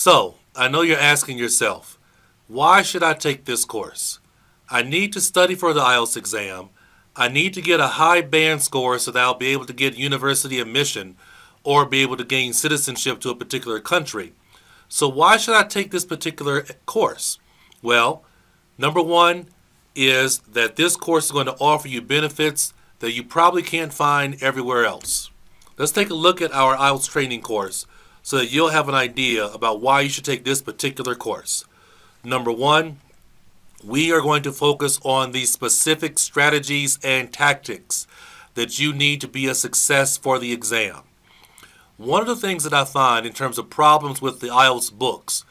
So, I know you're asking yourself, why should I take this course? I need to study for the IELTS exam. I need to get a high band score so that I'll be able to get university admission or be able to gain citizenship to a particular country. So why should I take this particular course? Well, number one is that this course is going to offer you benefits that you probably can't find everywhere else. Let's take a look at our IELTS training course so that you'll have an idea about why you should take this particular course. Number one, we are going to focus on the specific strategies and tactics that you need to be a success for the exam. One of the things that I find in terms of problems with the IELTS books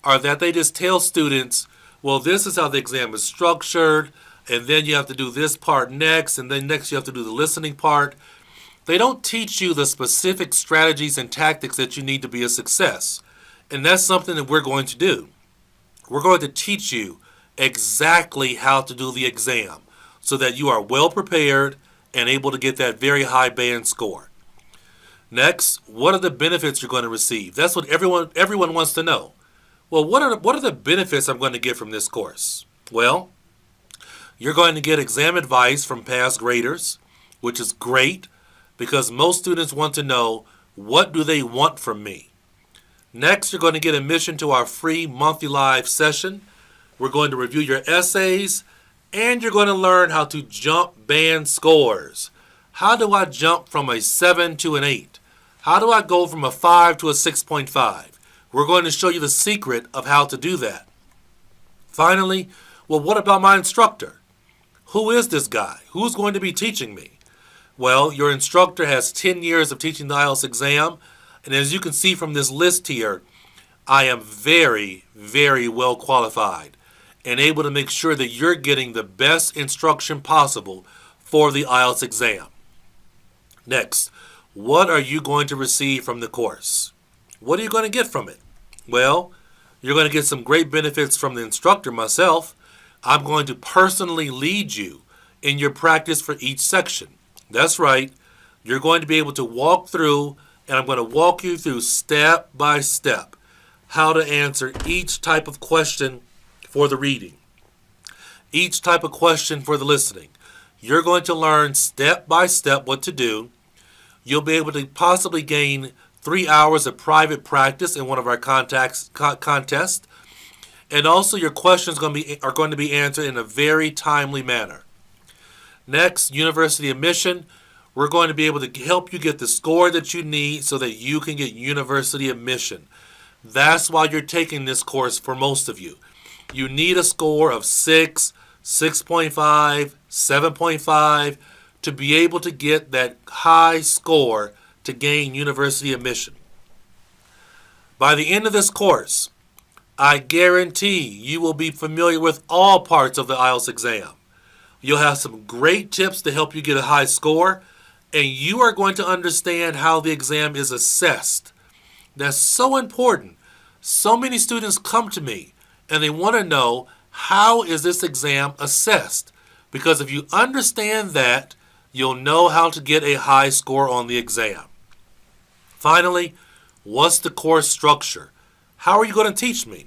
are that they just tell students, well, this is how the exam is structured, and then you have to do this part next, and then next you have to do the listening part. They don't teach you the specific strategies and tactics that you need to be a success. And that's something that we're going to do. We're going to teach you exactly how to do the exam so that you are well prepared and able to get that very high band score. Next, what are the benefits you're going to receive? That's what everyone wants to know. Well, what are the benefits I'm going to get from this course? Well, you're going to get exam advice from past graders, which is great because most students want to know, what do they want from me? Next, you're going to get admission to our free monthly live session. We're going to review your essays, and you're going to learn how to jump band scores. How do I jump from a 7 to an 8? How do I go from a 5 to a 6.5? We're going to show you the secret of how to do that. Finally, well, what about my instructor? Who is this guy? Who's going to be teaching me? Well, your instructor has 10 years of teaching the IELTS exam, and as you can see from this list here, I am very, very well qualified and able to make sure that you're getting the best instruction possible for the IELTS exam. Next, what are you going to receive from the course? What are you going to get from it? Well, you're going to get some great benefits from the instructor, myself. I'm going to personally lead you in your practice for each section. That's right. You're going to be able to walk through, and I'm going to walk you through step by step how to answer each type of question for the reading, each type of question for the listening. You're going to learn step by step what to do. You'll be able to possibly gain 3 hours of private practice in one of our contests. And also your questions are going to be answered in a very timely manner. Next, university admission. We're going to be able to help you get the score that you need so that you can get university admission. That's why you're taking this course for most of you. You need a score of 6, 6.5, 7.5 to be able to get that high score to gain university admission. By the end of this course, I guarantee you will be familiar with all parts of the IELTS exam. You'll have some great tips to help you get a high score, and you are going to understand how the exam is assessed. That's so important. So many students come to me and they want to know, how is this exam assessed? Because if you understand that, you'll know how to get a high score on the exam. Finally, what's the course structure? How are you going to teach me?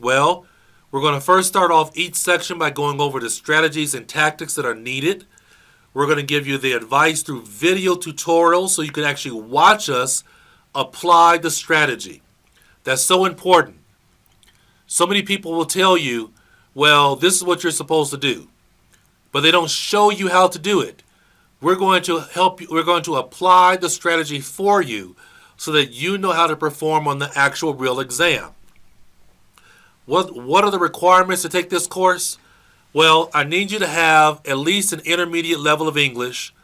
Well, we're going to first start off each section by going over the strategies and tactics that are needed. We're going to give you the advice through video tutorials so you can actually watch us apply the strategy. That's so important. So many people will tell you, well, this is what you're supposed to do, but they don't show you how to do it. We're going to help you. We're going to apply the strategy for you so that you know how to perform on the actual real exam. What are the requirements to take this course? Well, I need you to have at least an intermediate level of English,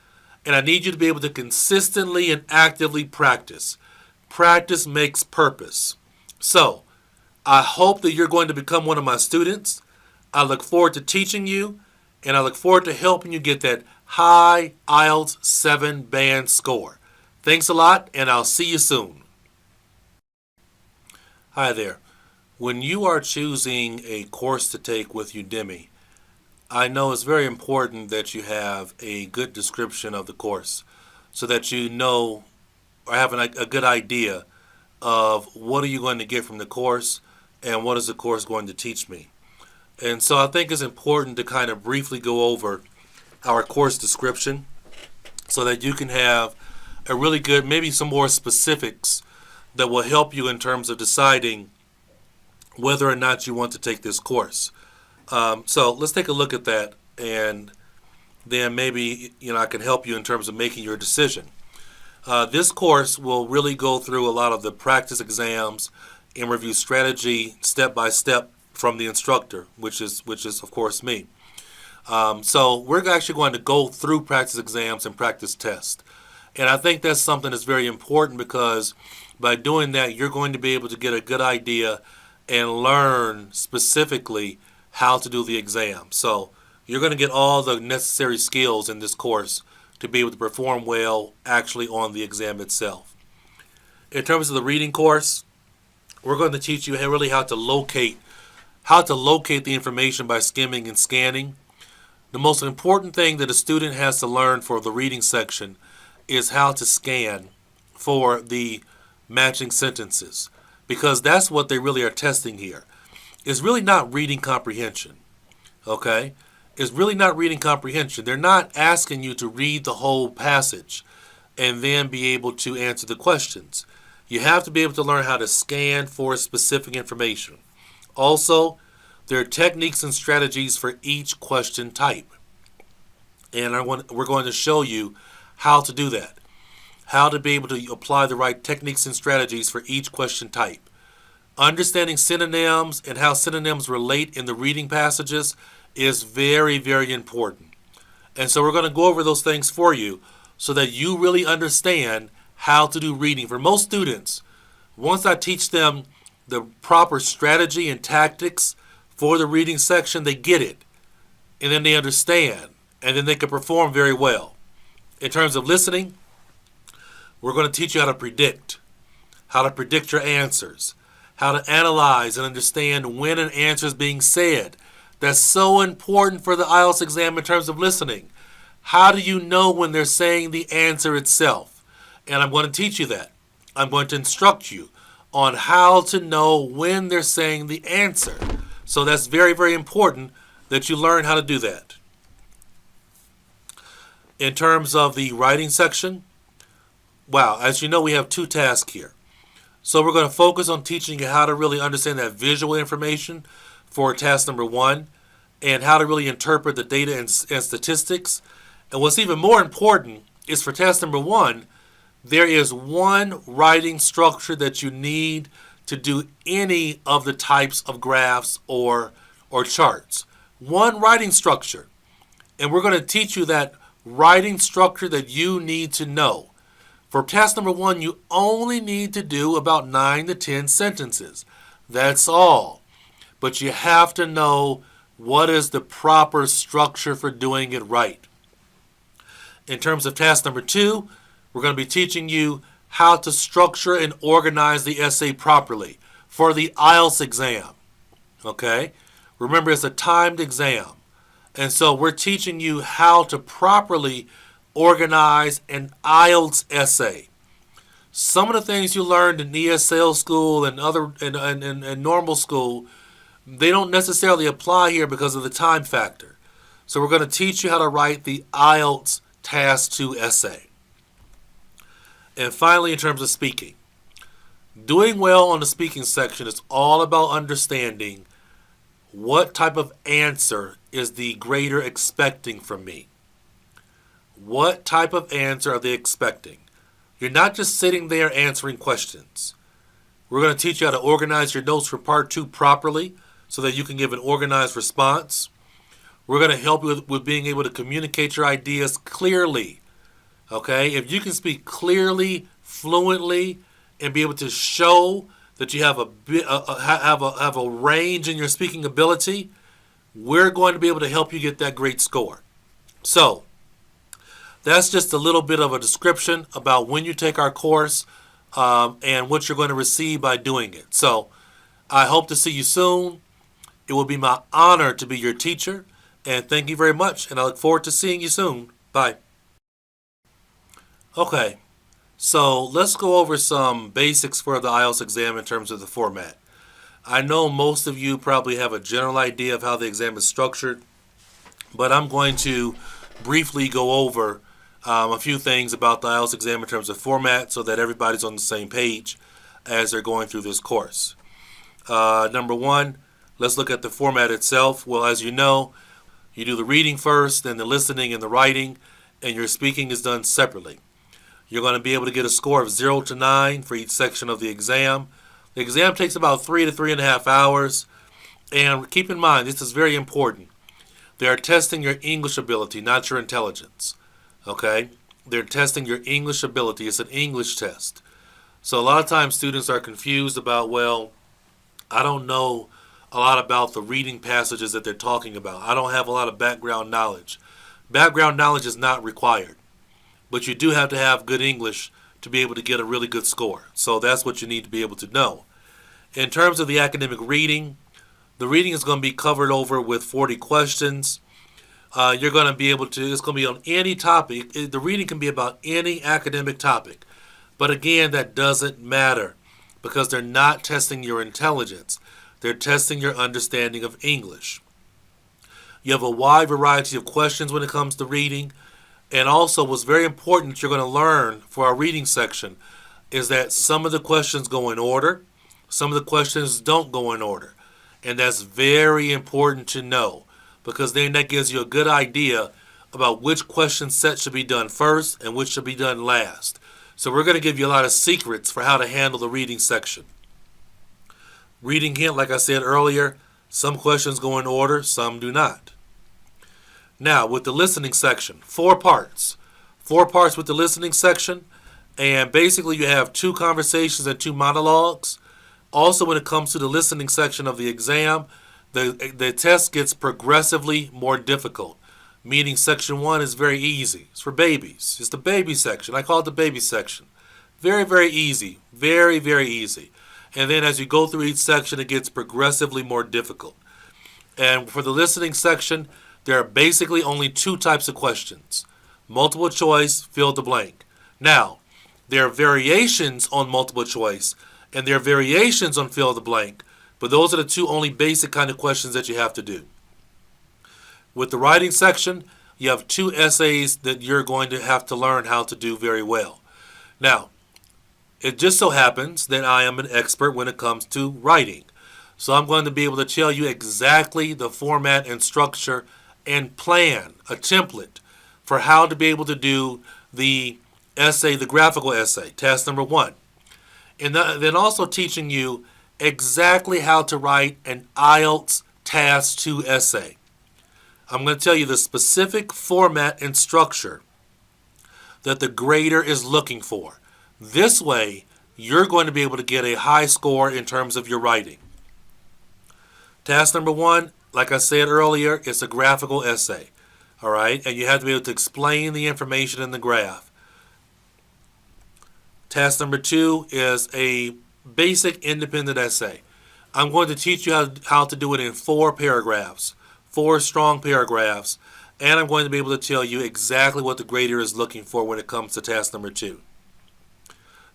and I need you to be able to consistently and actively practice. Practice makes purpose. So, I hope that you're going to become one of my students. I look forward to teaching you, and I look forward to helping you get that high IELTS 7 band score. Thanks a lot, and I'll see you soon. Hi there. When you are choosing a course to take with Udemy, I know it's very important that you have a good description of the course so that you know or have a good idea of what are you going to get from the course and what is the course going to teach me. And so I think it's important to kind of briefly go over our course description so that you can have a really good, maybe some more specifics that will help you in terms of deciding whether or not you want to take this course. So let's take a look at that, and then maybe I can help you in terms of making your decision. This course will really go through a lot of the practice exams and review strategy step by step from the instructor, which is of course me. So we're actually going to go through practice exams and practice tests. And I think that's something that's very important because by doing that, you're going to be able to get a good idea and learn specifically how to do the exam. So you're going to get all the necessary skills in this course to be able to perform well actually on the exam itself. In terms of the reading course, we're going to teach you really how to locate the information by skimming and scanning. The most important thing that a student has to learn for the reading section is how to scan for the matching sentences, because that's what they really are testing here. It's really not reading comprehension, okay? It's really not reading comprehension. They're not asking you to read the whole passage and then be able to answer the questions. You have to be able to learn how to scan for specific information. Also, there are techniques and strategies for each question type. And we're going to show you how to do that, how to be able to apply the right techniques and strategies for each question type. Understanding synonyms and how synonyms relate in the reading passages is very, very important. And so we're going to go over those things for you so that you really understand how to do reading. For most students, once I teach them the proper strategy and tactics for the reading section, they get it, and then they understand, and then they can perform very well. In terms of listening, we're going to teach you how to predict your answers, how to analyze and understand when an answer is being said. That's so important for the IELTS exam in terms of listening. How do you know when they're saying the answer itself? And I'm going to teach you that. I'm going to instruct you on how to know when they're saying the answer. So that's very, very important that you learn how to do that. In terms of the writing section, as you know, we have two tasks here. So we're going to focus on teaching you how to really understand that visual information for task number 1 and how to really interpret the data and statistics. And what's even more important is for task number 1, there is one writing structure that you need to do any of the types of graphs or charts. One writing structure. And we're going to teach you that writing structure that you need to know. For task number 1, you only need to do about 9 to 10 sentences. That's all. But you have to know what is the proper structure for doing it right. In terms of task number 2, we're going to be teaching you how to structure and organize the essay properly for the IELTS exam. Okay? Remember, it's a timed exam. And so we're teaching you how to properly organize an IELTS essay. Some of the things you learned in ESL school and other and normal school, they don't necessarily apply here because of the time factor. So we're going to teach you how to write the IELTS Task 2 essay. And finally, in terms of speaking, doing well on the speaking section is all about understanding what type of answer is the grader expecting from me. What type of answer are they expecting? You're not just sitting there answering questions. We're going to teach you how to organize your notes for part 2 properly so that you can give an organized response. We're going to help you with being able to communicate your ideas clearly. Okay? If you can speak clearly, fluently, and be able to show that you have a range in your speaking ability, we're going to be able to help you get that great score. So, that's just a little bit of a description about when you take our course and what you're going to receive by doing it. So, I hope to see you soon. It will be my honor to be your teacher. And thank you very much. And I look forward to seeing you soon. Bye. Okay. So let's go over some basics for the IELTS exam in terms of the format. I know most of you probably have a general idea of how the exam is structured, but I'm going to briefly go over a few things about the IELTS exam in terms of format so that everybody's on the same page as they're going through this course. Number one, let's look at the format itself. Well, as you know, you do the reading first, then the listening and the writing, and your speaking is done separately. You're going to be able to get a score of 0 to 9 for each section of the exam. The exam takes about 3 to 3.5 hours, and keep in mind, this is very important. They are testing your English ability, not your intelligence. Okay? They're testing your English ability. It's an English test. So a lot of times students are confused about, well, I don't know a lot about the reading passages that they're talking about. I don't have a lot of background knowledge. Background knowledge is not required, but you do have to have good English to be able to get a really good score. So that's what you need to be able to know. In terms of the academic reading, the reading is going to be covered over with 40 questions. You're going to be able to, it's going to be on any topic. The reading can be about any academic topic. But again, that doesn't matter because they're not testing your intelligence. They're testing your understanding of English. You have a wide variety of questions when it comes to reading. And also what's very important that you're going to learn for our reading section is that some of the questions go in order. Some of the questions don't go in order. And that's very important to know because then that gives you a good idea about which question set should be done first and which should be done last. So we're going to give you a lot of secrets for how to handle the reading section. Reading hint, like I said earlier, some questions go in order, some do not. Now, with the listening section, 4 parts. 4 parts with the listening section, and basically you have 2 conversations and 2 monologues. Also, when it comes to the listening section of the exam, the test gets progressively more difficult, meaning section 1 is very easy. It's for babies. It's the baby section. I call it the baby section. Very, very easy. Very, very easy. And then as you go through each section, it gets progressively more difficult. And for the listening section, there are basically only 2 types of questions. Multiple choice, fill the blank. Now, there are variations on multiple choice, and there are variations on fill the blank, but those are the 2 only basic kind of questions that you have to do. With the writing section, you have 2 essays that you're going to have to learn how to do very well. Now, it just so happens that I am an expert when it comes to writing. So I'm going to be able to tell you exactly the format and structure and plan, a template, for how to be able to do the essay, the graphical essay, task number 1. And then also teaching you exactly how to write an IELTS task 2 essay. I'm going to tell you the specific format and structure that the grader is looking for. This way, you're going to be able to get a high score in terms of your writing. Task number 1, like I said earlier, it's a graphical essay. All right, and you have to be able to explain the information in the graph. Task number 2 is a basic independent essay. I'm going to teach you how to do it in 4 paragraphs, 4 strong paragraphs, and I'm going to be able to tell you exactly what the grader is looking for when it comes to task number 2.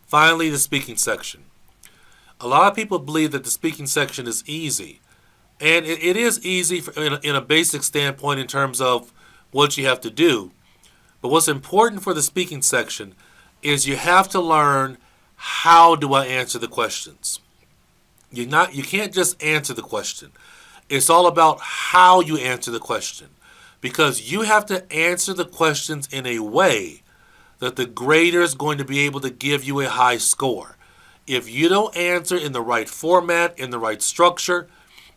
Finally, the speaking section. A lot of people believe that the speaking section is easy, and it is easy in a basic standpoint in terms of what you have to do. But what's important for the speaking section is you have to learn how do I answer the questions. You can't just answer the question. It's all about how you answer the question, because you have to answer the questions in a way that the grader is going to be able to give you a high score. If you don't answer in the right format, in the right structure,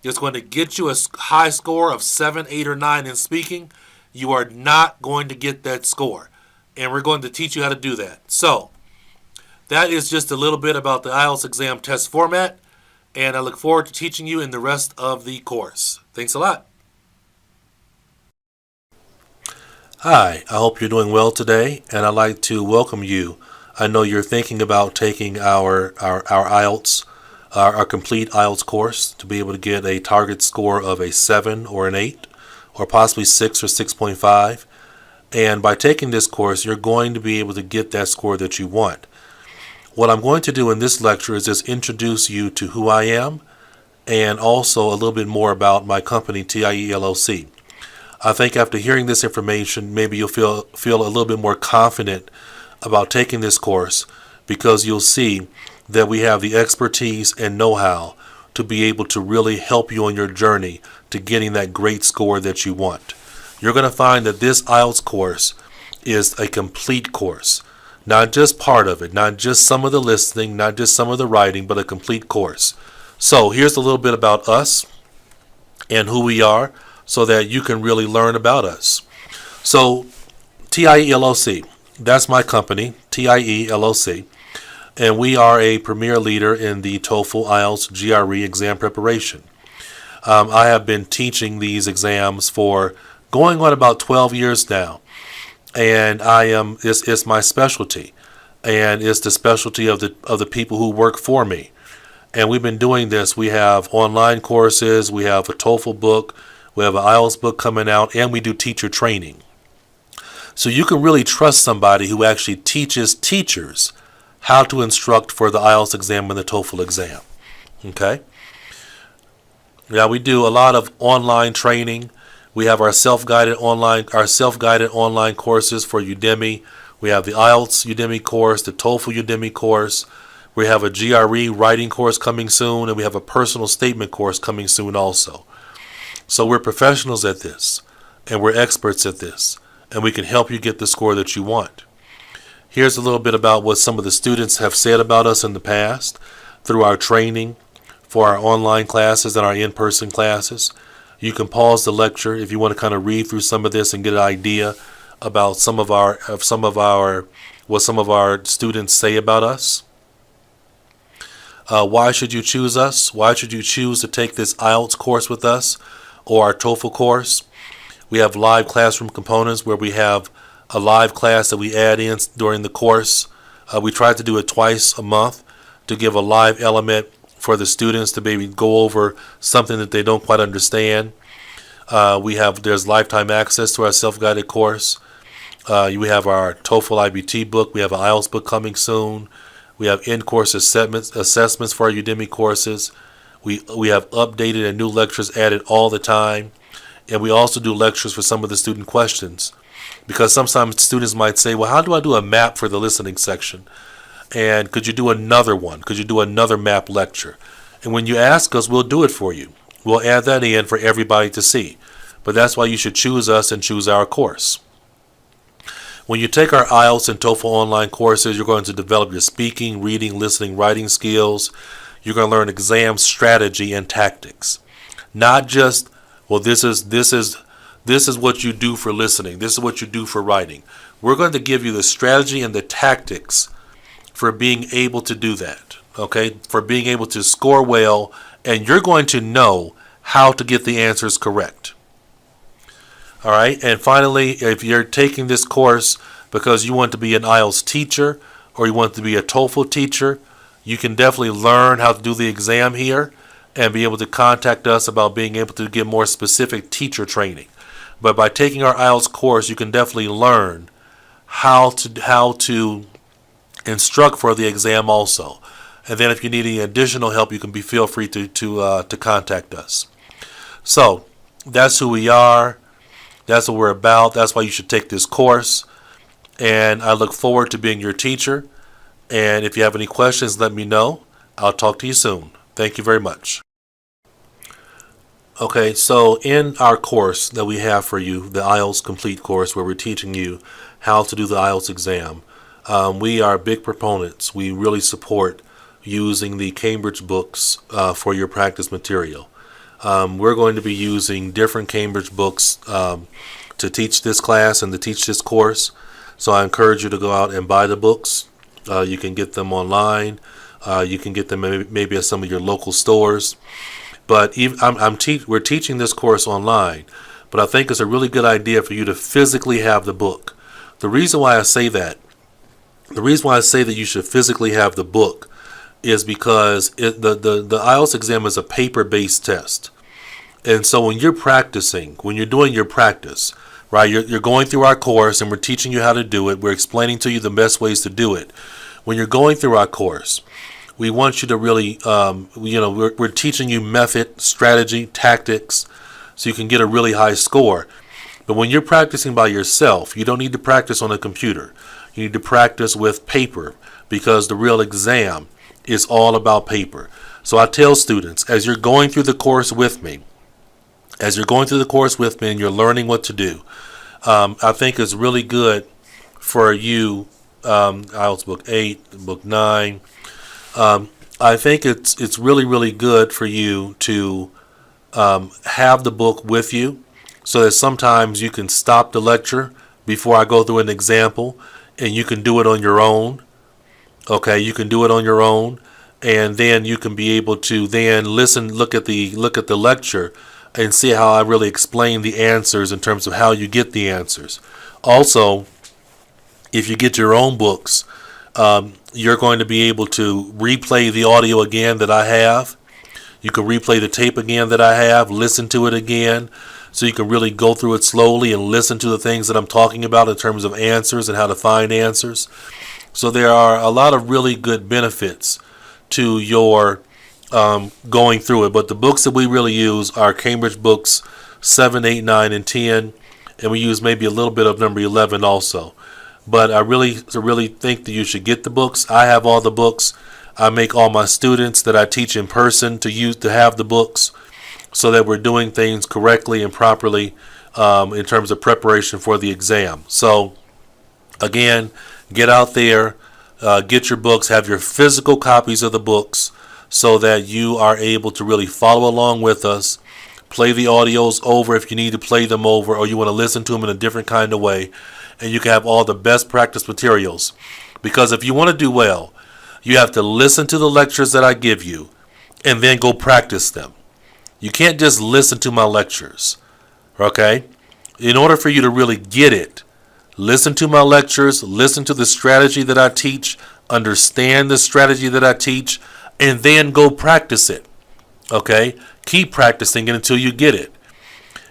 it's going to get you a high score of 7, 8, or 9 in speaking. You are not going to get that score. And we're going to teach you how to do that. So, that is just a little bit about the IELTS exam test format. And I look forward to teaching you in the rest of the course. Thanks a lot. Hi, I hope you're doing well today, and I'd like to welcome you. I know you're thinking about taking our IELTS, our complete IELTS course to be able to get a target score of a 7 or an 8, or possibly 6 or 6.5. And by taking this course, you're going to be able to get that score that you want. What I'm going to do in this lecture is just introduce you to who I am and also a little bit more about my company, TIE LLC. I think after hearing this information, maybe you'll feel a little bit more confident about taking this course, because you'll see that we have the expertise and know-how to be able to really help you on your journey to getting that great score that you want. You're going to find that this IELTS course is a complete course. Not just part of it, not just some of the listening, not just some of the writing, but a complete course. So here's a little bit about us and who we are so that you can really learn about us. So TIE LLC, that's my company, TIE LLC, and we are a premier leader in the TOEFL, IELTS, GRE exam preparation. I have been teaching these exams for going on about 12 years now, and it's my specialty, and it's the specialty of the people who work for me. And we've been doing this. We have online courses, we have a TOEFL book, we have an IELTS book coming out, and we do teacher training. So you can really trust somebody who actually teaches teachers how to instruct for the IELTS exam and the TOEFL exam. Okay? Now we do a lot of online training. We have our self-guided online courses for Udemy. We have the IELTS Udemy course, the TOEFL Udemy course. We have a GRE writing course coming soon, and we have a personal statement course coming soon also. So we're professionals at this, and we're experts at this, and we can help you get the score that you want. Here's a little bit about what some of the students have said about us in the past through our training for our online classes and our in-person classes. You can pause the lecture if you want to kind of read through some of this and get an idea about what some of our students say about us. Why should you choose us? Why should you choose to take this IELTS course with us or our TOEFL course? We have live classroom components where we have a live class that we add in during the course. We try to do it twice a month to give a live element for the students to maybe go over something that they don't quite understand. There's lifetime access to our self-guided course. We have our TOEFL IBT book. We have an IELTS book coming soon. We have in-course assessments for our Udemy courses. We have updated and new lectures added all the time. And we also do lectures for some of the student questions. Because sometimes students might say, well, how do I do a map for the listening section? And could you do another one? Could you do another map lecture? And when you ask us, we'll do it for you. We'll add that in for everybody to see. But that's why you should choose us and choose our course. When you take our IELTS and TOEFL online courses, you're going to develop your speaking, reading, listening, writing skills. You're going to learn exam strategy and tactics. Not just, well, this is what you do for listening. This is what you do for writing. We're going to give you the strategy and the tactics for being able to do that. Okay? For being able to score well, and you're going to know how to get the answers correct. All right, and finally, if you're taking this course because you want to be an IELTS teacher or you want to be a TOEFL teacher, you can definitely learn how to do the exam here and be able to contact us about being able to get more specific teacher training. But by taking our IELTS course, you can definitely learn how to instruct for the exam also. And then if you need any additional help, you can feel free to contact us. So that's who we are. That's what we're about. That's why you should take this course. And I look forward to being your teacher. And if you have any questions, let me know. I'll talk to you soon. Thank you very much. Okay, so in our course that we have for you, the IELTS Complete course, where we're teaching you how to do the IELTS exam, we are big proponents. We really support using the Cambridge books for your practice material. We're going to be using different Cambridge books to teach this class and to teach this course. So I encourage you to go out and buy the books. You can get them online. You can get them maybe at some of your local stores. But we're teaching this course online. But I think it's a really good idea for you to physically have the book. The reason why I say that you should physically have the book is because the IELTS exam is a paper-based test. And so when you're practicing, when you're doing your practice, right? You're going through our course and we're teaching you how to do it. We're explaining to you the best ways to do it. When you're going through our course, we want you to really, we're teaching you method, strategy, tactics, so you can get a really high score. But when you're practicing by yourself, you don't need to practice on a computer. You need to practice with paper, because the real exam is all about paper. So I tell students, as you're going through the course with me, and you're learning what to do, I think it's really good for you, IELTS Book 8, Book 9. I think it's really, really good for you to have the book with you, so that sometimes you can stop the lecture before I go through an example, and you can do it on your own. Okay, you can do it on your own, and then you can be able to then look at the lecture and see how I really explain the answers in terms of how you get the answers. Also, if you get your own books, you're going to be able to replay the audio again that I have. You can replay the tape again that I have, listen to it again, so you can really go through it slowly and listen to the things that I'm talking about in terms of answers and how to find answers. So there are a lot of really good benefits to your going through it. But the books that we really use are Cambridge books 7, 8, 9, and 10, and we use maybe a little bit of number 11 also. But I really think that you should get the books. I have all the books. I make all my students that I teach in person to have the books, so that we're doing things correctly and properly in terms of preparation for the exam. So again, get out there, get your books, have your physical copies of the books, so that you are able to really follow along with us. Play the audios over if you need to play them over, or you want to listen to them in a different kind of way, and you can have all the best practice materials. Because if you want to do well, you have to listen to the lectures that I give you and then go practice them. You can't just listen to my lectures, okay? In order for you to really get it, listen to my lectures, listen to the strategy that I teach, understand the strategy that I teach, and then go practice it, okay? Keep practicing it until you get it.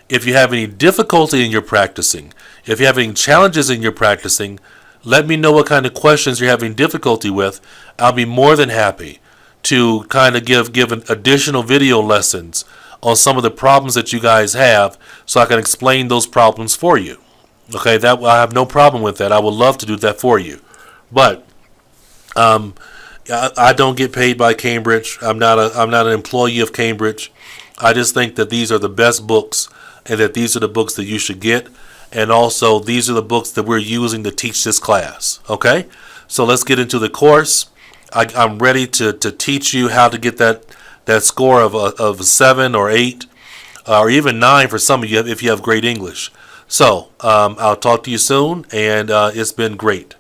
If you have any difficulty in your practicing, if you have any challenges in your practicing, let me know what kind of questions you're having difficulty with. I'll be more than happy to kind of give additional video lessons on some of the problems that you guys have, so I can explain those problems for you. Okay, that I have no problem with that. I would love to do that for you. But I don't get paid by Cambridge. I'm not an employee of Cambridge. I just think that these are the best books, and that these are the books that you should get. And also, these are the books that we're using to teach this class. Okay? So let's get into the course. I'm ready to teach you how to get that score of 7 or 8 or even 9 for some of you if you have great English. So I'll talk to you soon, and it's been great.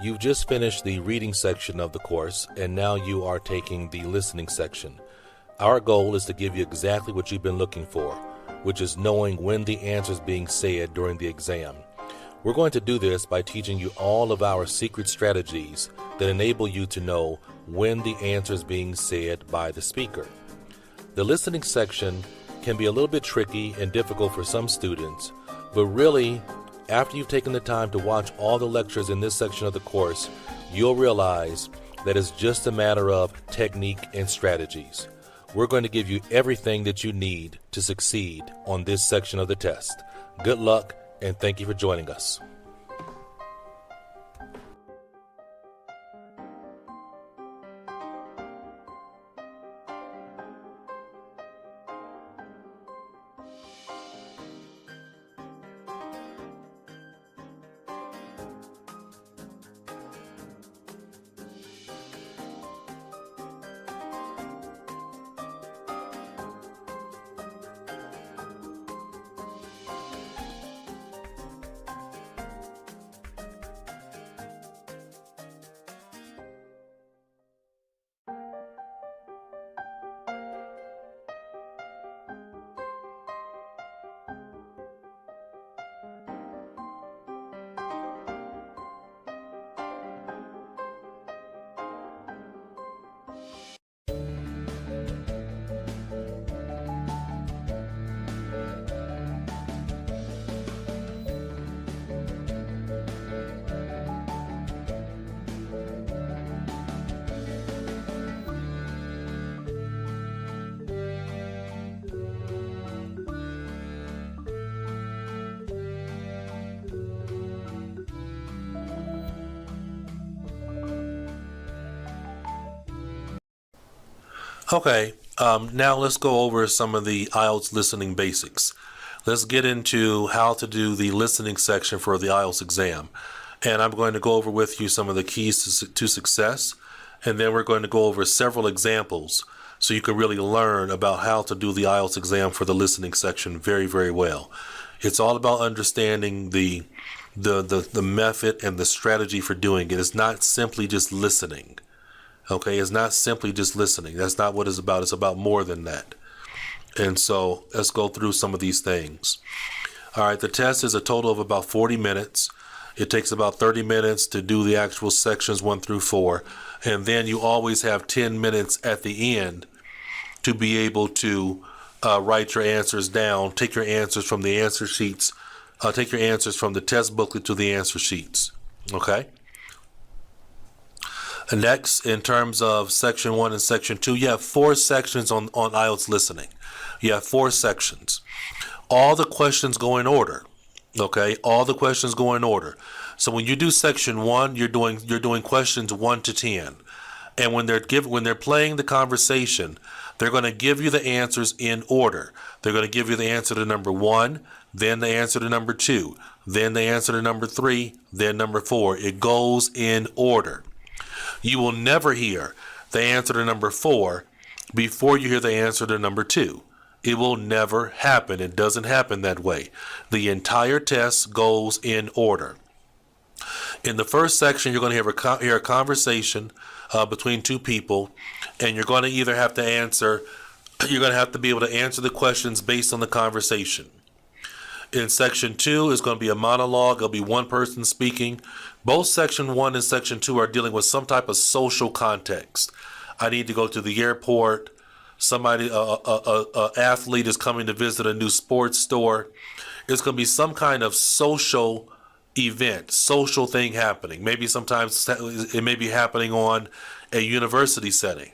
You've just finished the reading section of the course, and now you are taking the listening section. Our goal is to give you exactly what you've been looking for, which is knowing when the answer is being said during the exam. We're going to do this by teaching you all of our secret strategies that enable you to know when the answer is being said by the speaker. The listening section can be a little bit tricky and difficult for some students, but really, after you've taken the time to watch all the lectures in this section of the course, you'll realize that it's just a matter of technique and strategies. We're going to give you everything that you need to succeed on this section of the test. Good luck, and thank you for joining us. Okay, now let's go over some of the IELTS listening basics. Let's get into how to do the listening section for the IELTS exam. And I'm going to go over with you some of the keys to success. And then we're going to go over several examples so you can really learn about how to do the IELTS exam for the listening section very, very well. It's all about understanding the method and the strategy for doing it. It's not simply just listening. Okay, it's not simply just listening. That's not what it's about. It's about more than that. And so let's go through some of these things. All right, the test is a total of about 40 minutes. It takes about 30 minutes to do the actual sections 1 through 4. And then you always have 10 minutes at the end to be able to write your answers down, take your answers from the answer sheets, take your answers from the test booklet to the answer sheets. Okay? And next, in terms of section 1 and section 2, you have 4 sections on IELTS listening. You have 4 sections. All the questions go in order. Okay, all the questions go in order. So when you do section 1, you're doing questions 1 to 10, and when they're playing the conversation, they're going to give you the answers in order. They're going to give you the answer to number 1, then the answer to number 2, then the answer to number 3, then number 4. It goes in order. You will never hear the answer to number 4 before you hear the answer to number 2. It will never happen. It doesn't happen that way. The entire test goes in order. In the first section, you're going to hear a conversation between 2 people, and you're going to either have to answer, you're going to have to be able to answer the questions based on the conversation. In section 2 is going to be a monologue. It'll be one person speaking. Both section 1 and section 2 are dealing with some type of social context. I need to go to the airport. Somebody, a athlete is coming to visit a new sports store. It's going to be some kind of social event, social thing happening. Maybe sometimes it may be happening on a university setting.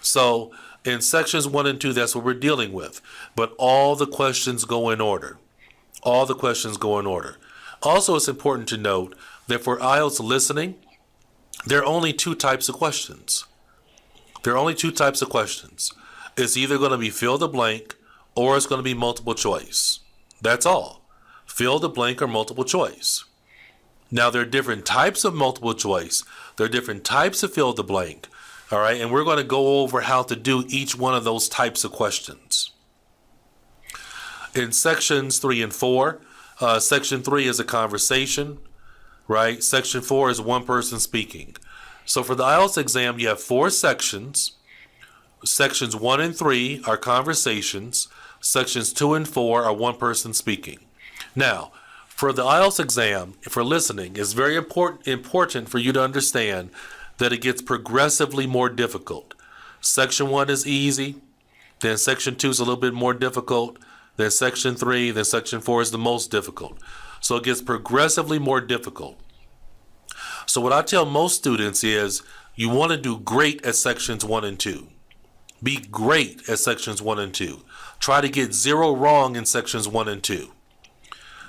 So in sections 1 and 2, that's what we're dealing with. But all the questions go in order. All the questions go in order. Also, it's important to note that for IELTS listening, there are only 2 types of questions. There are only 2 types of questions. It's either going to be fill the blank or it's going to be multiple choice. That's all. Fill the blank or multiple choice. Now, there are different types of multiple choice. There are different types of fill the blank. All right, and we're going to go over how to do each one of those types of questions. In sections 3 and 4, section 3 is a conversation, right? Section 4 is one person speaking. So for the IELTS exam, you have 4 sections. Sections 1 and 3 are conversations. Sections 2 and 4 are one person speaking. Now, for the IELTS exam, for listening, it's very important for you to understand that it gets progressively more difficult. Section 1 is easy, then section 2 is a little bit more difficult, then section 3, then section 4 is the most difficult. So it gets progressively more difficult. So what I tell most students is you want to do great at sections 1 and 2. Be great at sections 1 and 2. Try to get 0 wrong in sections 1 and 2.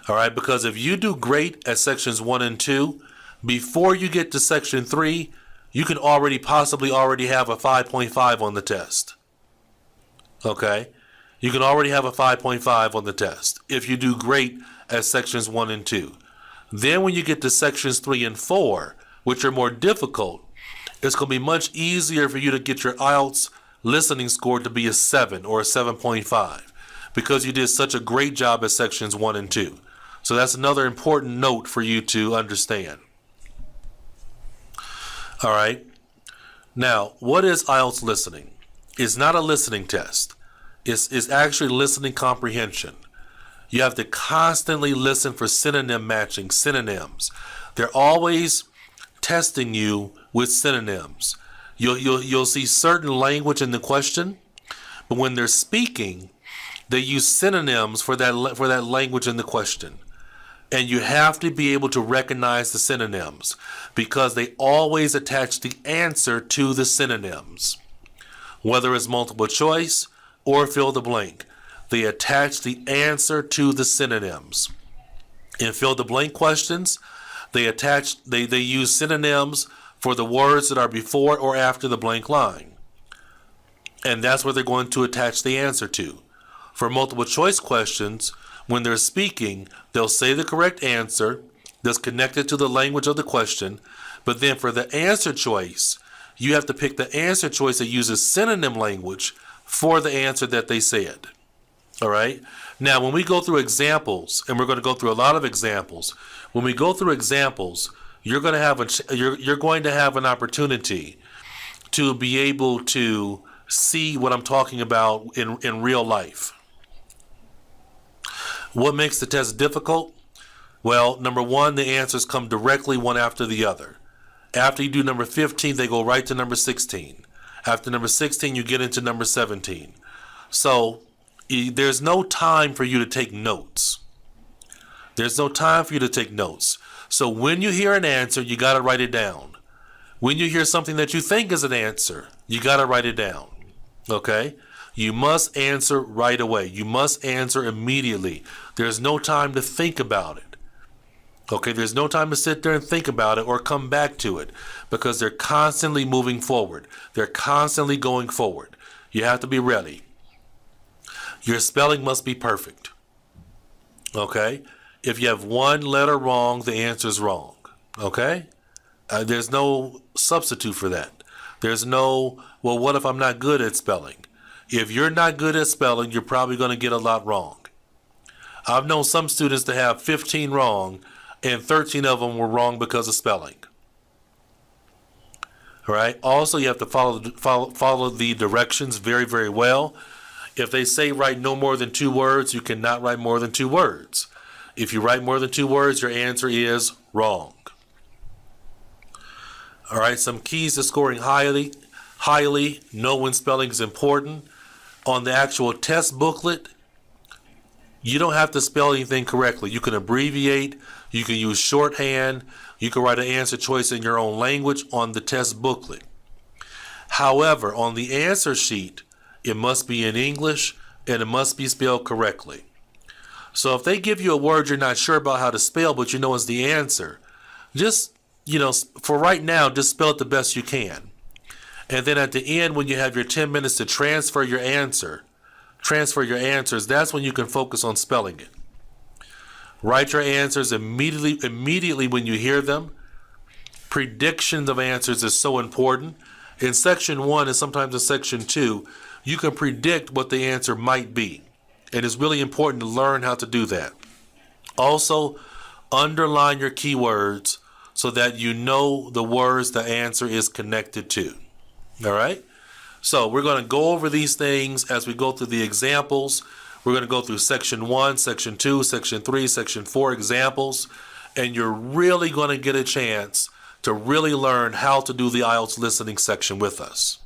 All right, because if you do great at sections 1 and 2, before you get to section 3, you can possibly already have a 5.5 on the test. Okay? You can already have a 5.5 on the test if you do great at sections 1 and 2. Then when you get to sections 3 and 4, which are more difficult, it's going to be much easier for you to get your IELTS listening score to be a 7 or a 7.5 because you did such a great job at sections 1 and 2. So that's another important note for you to understand. All right. Now, what is IELTS listening? It's not a listening test. It's actually listening comprehension. You have to constantly listen for synonym matching, synonyms. They're always testing you with synonyms. You'll see certain language in the question, but when they're speaking, they use synonyms for that language in the question. And you have to be able to recognize the synonyms because they always attach the answer to the synonyms. Whether it's multiple choice or fill the blank, they attach the answer to the synonyms. In fill the blank questions, they use synonyms for the words that are before or after the blank line. and that's where they're going to attach the answer to. For multiple choice questions, when they're speaking, they'll say the correct answer that's connected to the language of the question, but then for the answer choice, you have to pick the answer choice that uses synonym language for the answer that they said. All right? Now, when we go through examples, and we're going to go through a lot of examples, when we go through examples, you're going to have an opportunity to be able to see what I'm talking about in real life. What makes the test difficult? Well, number one, the answers come directly one after the other. After you do number 15, they go right to number 16. After number 16, you get into number 17. So there's no time for you to take notes. There's no time for you to take notes. So when you hear an answer, you got to write it down. When you hear something that you think is an answer, you got to write it down. Okay? You must answer right away. You must answer immediately. There's no time to think about it. Okay, there's no time to sit there and think about it or come back to it, because they're constantly moving forward. They're constantly going forward. You have to be ready. Your spelling must be perfect. Okay? If you have one letter wrong, the answer is wrong. Okay? There's no substitute for that. There's no, well, what if I'm not good at spelling? If you're not good at spelling, you're probably going to get a lot wrong. I've known some students to have 15 wrong, and 13 of them were wrong because of spelling. All right? Also, you have to follow the directions very, very well. If they say write no more than 2 words, you cannot write more than 2 words. If you write more than 2 words, your answer is wrong. All right, some keys to scoring highly. Know when spelling is important. On the actual test booklet, you don't have to spell anything correctly. You can abbreviate, you can use shorthand, you can write an answer choice in your own language on the test booklet. However, on the answer sheet, it must be in English and it must be spelled correctly. So if they give you a word you're not sure about how to spell, but you know is the answer, just, for right now, just spell it the best you can. And then at the end, when you have your 10 minutes to transfer your answers, that's when you can focus on spelling it. Write your answers immediately when you hear them. Predictions of answers is so important. In section 1 and sometimes in section 2, you can predict what the answer might be. And it's really important to learn how to do that. Also, underline your keywords so that you know the words the answer is connected to. All right? So we're going to go over these things as we go through the examples. We're going to go through section 1, section 2, section 3, section 4 examples. And you're really going to get a chance to really learn how to do the IELTS listening section with us.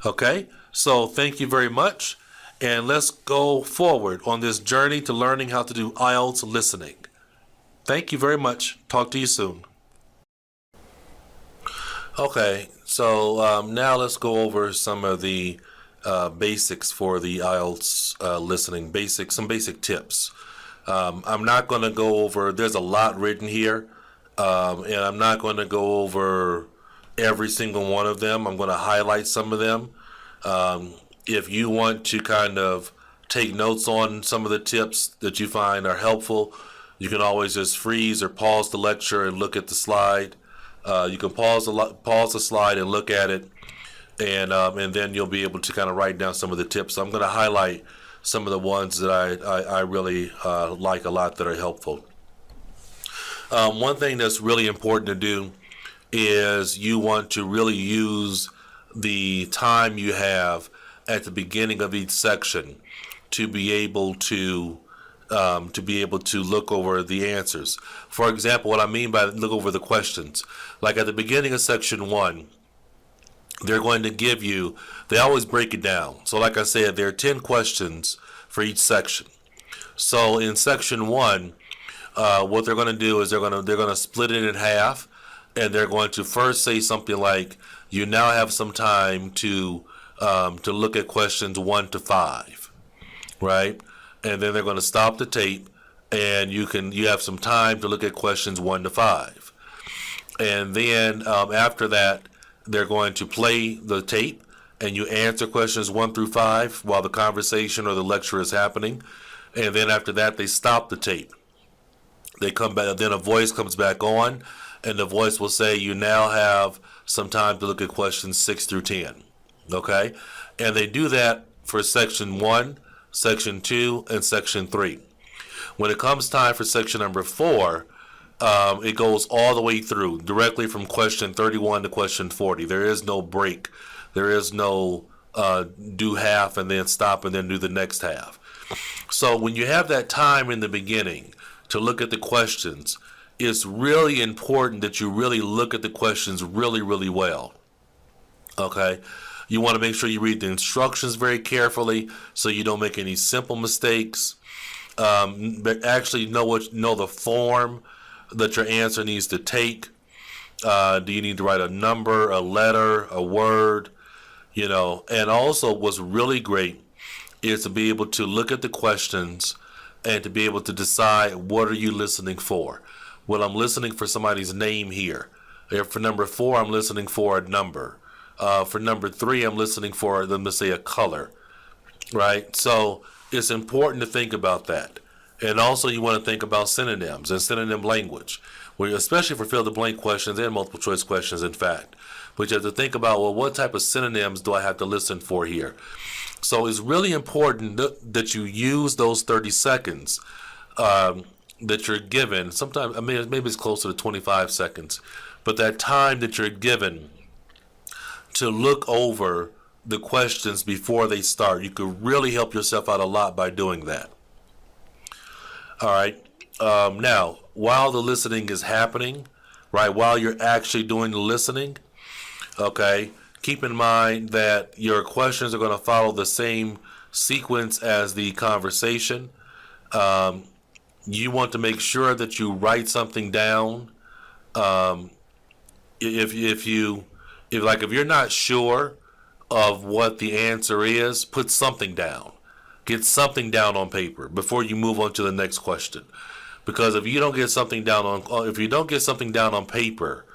Okay? So thank you very much. And let's go forward on this journey to learning how to do IELTS listening. Thank you very much. Talk to you soon. Okay, so now let's go over some of the basics for the IELTS listening, some basic tips. I'm not going to go over, there's a lot written here, and I'm not going to go over every single one of them. I'm going to highlight some of them. If you want to kind of take notes on some of the tips that you find are helpful, you can always just freeze or pause the lecture and look at the slide. You can pause the slide and look at it, and then you'll be able to kind of write down some of the tips. So I'm going to highlight some of the ones that I really like a lot that are helpful. One thing that's really important to do is you want to really use the time you have at the beginning of each section to be able to look over the answers. For example, what I mean by look over the questions, like at the beginning of section 1, they're going to give you, they always break it down. So like I said, there are 10 questions for each section. So in section 1, what they're going to do is they're going to split it in half, and they're going to first say something like, you now have some time to look at questions 1 to 5, right? And then they're going to stop the tape, and you have some time to look at questions 1 to 5. And then after that, they're going to play the tape, and you answer questions 1 through 5 while the conversation or the lecture is happening. And then after that, they stop the tape. They come back, then a voice comes back on, and the voice will say, you now have some time to look at questions 6 through 10. Okay? And they do that for section 1, section 2, and section 3. When it comes time for section number 4, it goes all the way through, directly from question 31 to question 40. There is no break. There is no do half and then stop and then do the next half. So when you have that time in the beginning to look at the questions, it's really important that you really look at the questions really, really well. Okay? You want to make sure you read the instructions very carefully so you don't make any simple mistakes. But actually know the form that your answer needs to take. Do you need to write a number, a letter, a word? And also what's really great is to be able to look at the questions and to be able to decide, what are you listening for? Well, I'm listening for somebody's name here. For number 4, I'm listening for a number. For number 3, I'm listening for them to say a color, right? So it's important to think about that. And also you want to think about synonyms and synonym language, especially for fill-the-blank questions and multiple choice questions, in fact. But you have to think about, well, what type of synonyms do I have to listen for here? So it's really important that you use those 30 seconds that you're given. Sometimes, maybe it's closer to 25 seconds, but that time that you're given to look over the questions before they start, you could really help yourself out a lot by doing that. All right. Now, while the listening is happening, right, while you're actually doing the listening, okay, keep in mind that your questions are going to follow the same sequence as the conversation. You want to make sure that you write something down. If you're not sure of what the answer is, put something down. Get something down on paper before you move on to the next question. Because if you don't get something down on paper,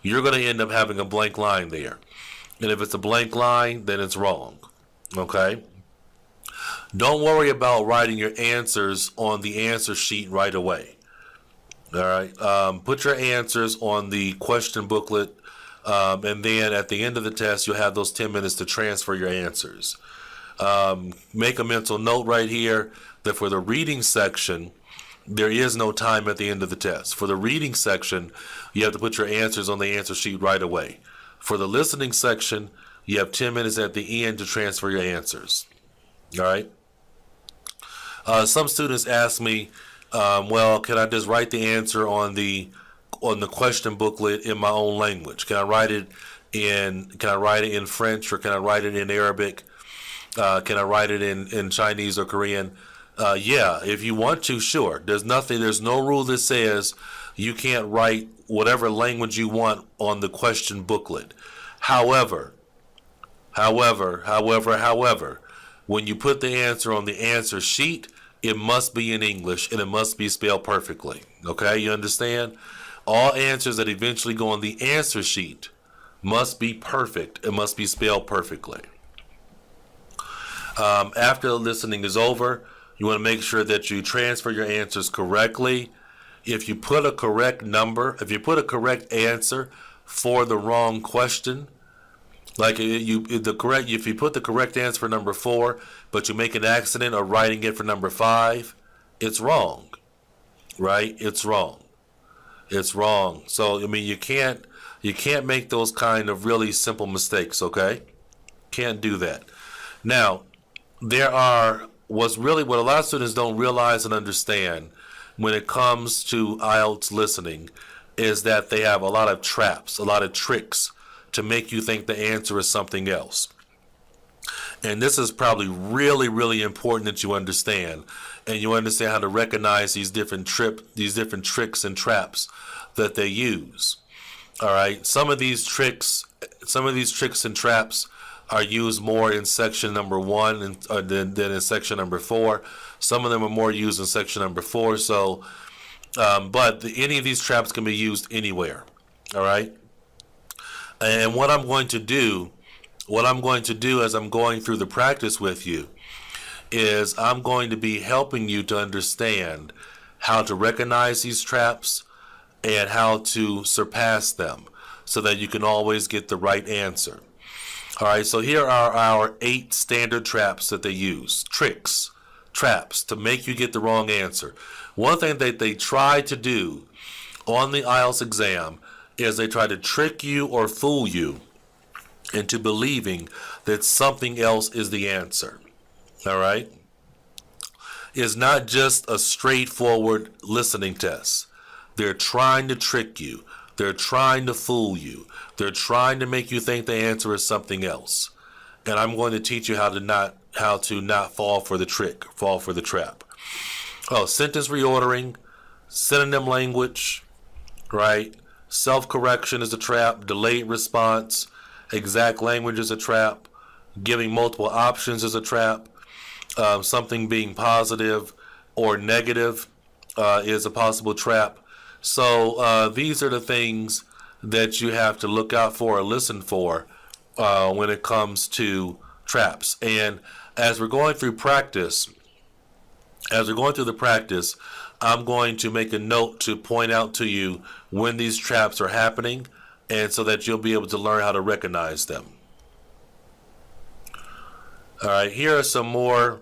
you're going to end up having a blank line there. And if it's a blank line, then it's wrong. Okay? Don't worry about writing your answers on the answer sheet right away. All right? Put your answers on the question booklet, and then at the end of the test, you'll have those 10 minutes to transfer your answers. Make a mental note right here that for the reading section, there is no time at the end of the test. For the reading section, you have to put your answers on the answer sheet right away. For the listening section, you have 10 minutes at the end to transfer your answers. All right? Some students ask me, well, can I just write the answer on the question booklet in my own language? Can I write it in French, or can I write it in Arabic? Can I write it in Chinese or Korean? Yeah, if you want to, sure. There's no rule that says you can't write whatever language you want on the question booklet. However, when you put the answer on the answer sheet, it must be in English and it must be spelled perfectly. Okay, you understand? All answers that eventually go on the answer sheet must be perfect. It must be spelled perfectly. After the listening is over, you want to make sure that you transfer your answers correctly. If you put a correct answer for the wrong question, like if you put the correct answer for number 4, but you make an accident of writing it for number 5, it's wrong, right? It's wrong. So you can't make those kind of really simple mistakes. Okay, can't do that. Now, what a lot of students don't realize and understand when it comes to IELTS listening is that they have a lot of traps, a lot of tricks to make you think the answer is something else. And this is probably really, really important that you understand, and you understand how to recognize these different tricks and traps that they use. All right, some of these tricks and traps are used more in section number 1 than in section number 4. Some of them are more used in section number 4. So, but any of these traps can be used anywhere. All right. And what I'm going to do what I'm going to do as I'm going through the practice with you is I'm going to be helping you to understand how to recognize these traps and how to surpass them so that you can always get the right answer. All right, so here are our 8 standard traps that they use. Tricks, traps to make you get the wrong answer. One thing that they try to do on the IELTS exam is they try to trick you or fool you into believing that something else is the answer. All right? It's not just a straightforward listening test. They're trying to trick you. They're trying to fool you. They're trying to make you think the answer is something else. And I'm going to teach you how to not fall for the trick, fall for the trap. Oh, sentence reordering, synonym language, right? Self-correction is a trap. Delayed response, exact language is a trap. Giving multiple options is a trap. Something being positive or negative is a possible trap. So these are the things that you have to look out for or listen for when it comes to traps. And as we're going through the practice, I'm going to make a note to point out to you when these traps are happening, and so that you'll be able to learn how to recognize them. All right, here are some more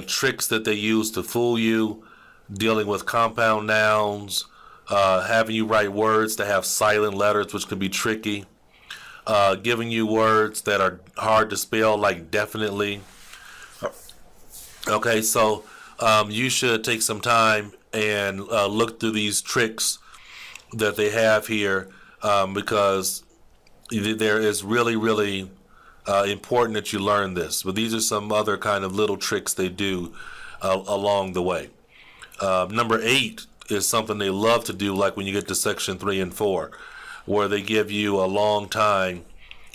tricks that they use to fool you, dealing with compound nouns, having you write words that have silent letters, which can be tricky, giving you words that are hard to spell, like definitely. Okay, so you should take some time and look through these tricks that they have here, because there is really important that you learn this. But these are some other kind of little tricks they do along the way. Number 8 is something they love to do, like when you get to section 3 and 4, where they give you a long time,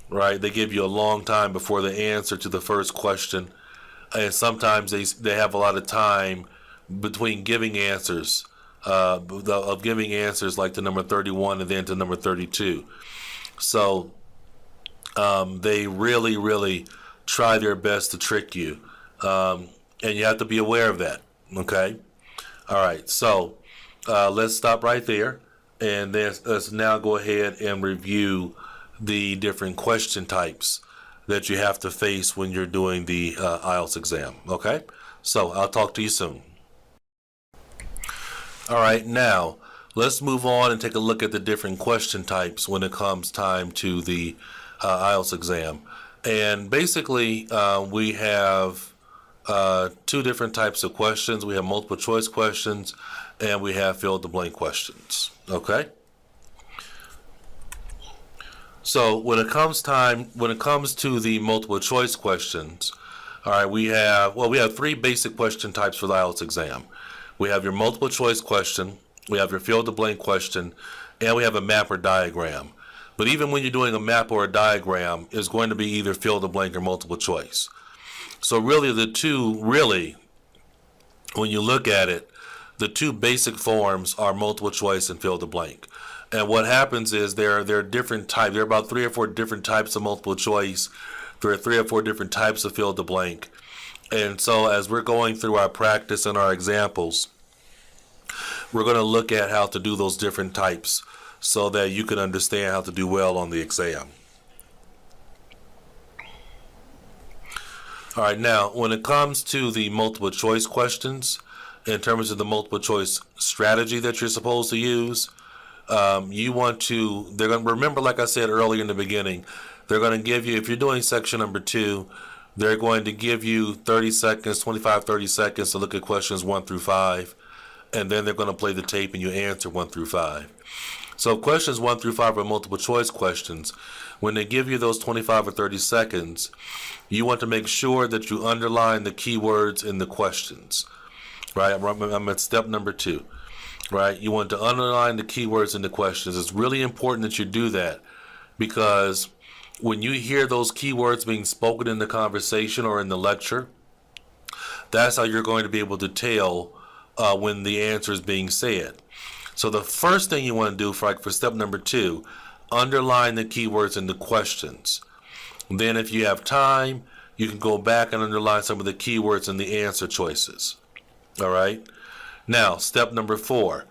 right? They give you a long time before the answer to the first question. And sometimes they have a lot of time between giving answers, of giving answers like to number 31 and then to number 32. So they really try their best to trick you. And you have to be aware of that, okay? All right, so let's stop right there. And then let's now go ahead and review the different question types that you have to face when you're doing the IELTS exam, okay? So I'll talk to you soon. All right, now let's move on and take a look at the different question types when it comes time to the IELTS exam. And basically, we have 2 different types of questions. We have multiple choice questions and we have fill in the blank questions, okay? So when it comes to the multiple choice questions, all right, we have 3 basic question types for the IELTS exam. We have your multiple choice question, we have your fill in the blank question, and we have a map or diagram. But even when you're doing a map or a diagram, it's going to be either fill in the blank or multiple choice. So really the two, when you look at it, the 2 basic forms are multiple choice and fill in the blank. And what happens is there are different types. There are about 3 or 4 different types of multiple choice. There are 3 or 4 different types of fill in the blank. And so as we're going through our practice and our examples, we're going to look at how to do those different types so that you can understand how to do well on the exam. All right, now when it comes to the multiple choice questions, in terms of the multiple choice strategy that you're supposed to use, you want to, they're going to remember, like I said earlier in the beginning, they're going to give you, if you're doing section number 2, they're going to give you 30 seconds, 30 seconds to look at questions 1 through 5, and then they're going to play the tape and you answer 1 through 5. So questions 1 through 5 are multiple choice questions. When they give you those 25 or 30 seconds, you want to make sure that you underline the keywords in the questions, right? I'm at step number 2. Right, you want to underline the keywords in the questions. It's really important that you do that, because when you hear those keywords being spoken in the conversation or in the lecture, that's how you're going to be able to tell when the answer is being said. So the first thing you want to do for step number 2, underline the keywords in the questions. Then if you have time, you can go back and underline some of the keywords in the answer choices. All right. Now, step number 4,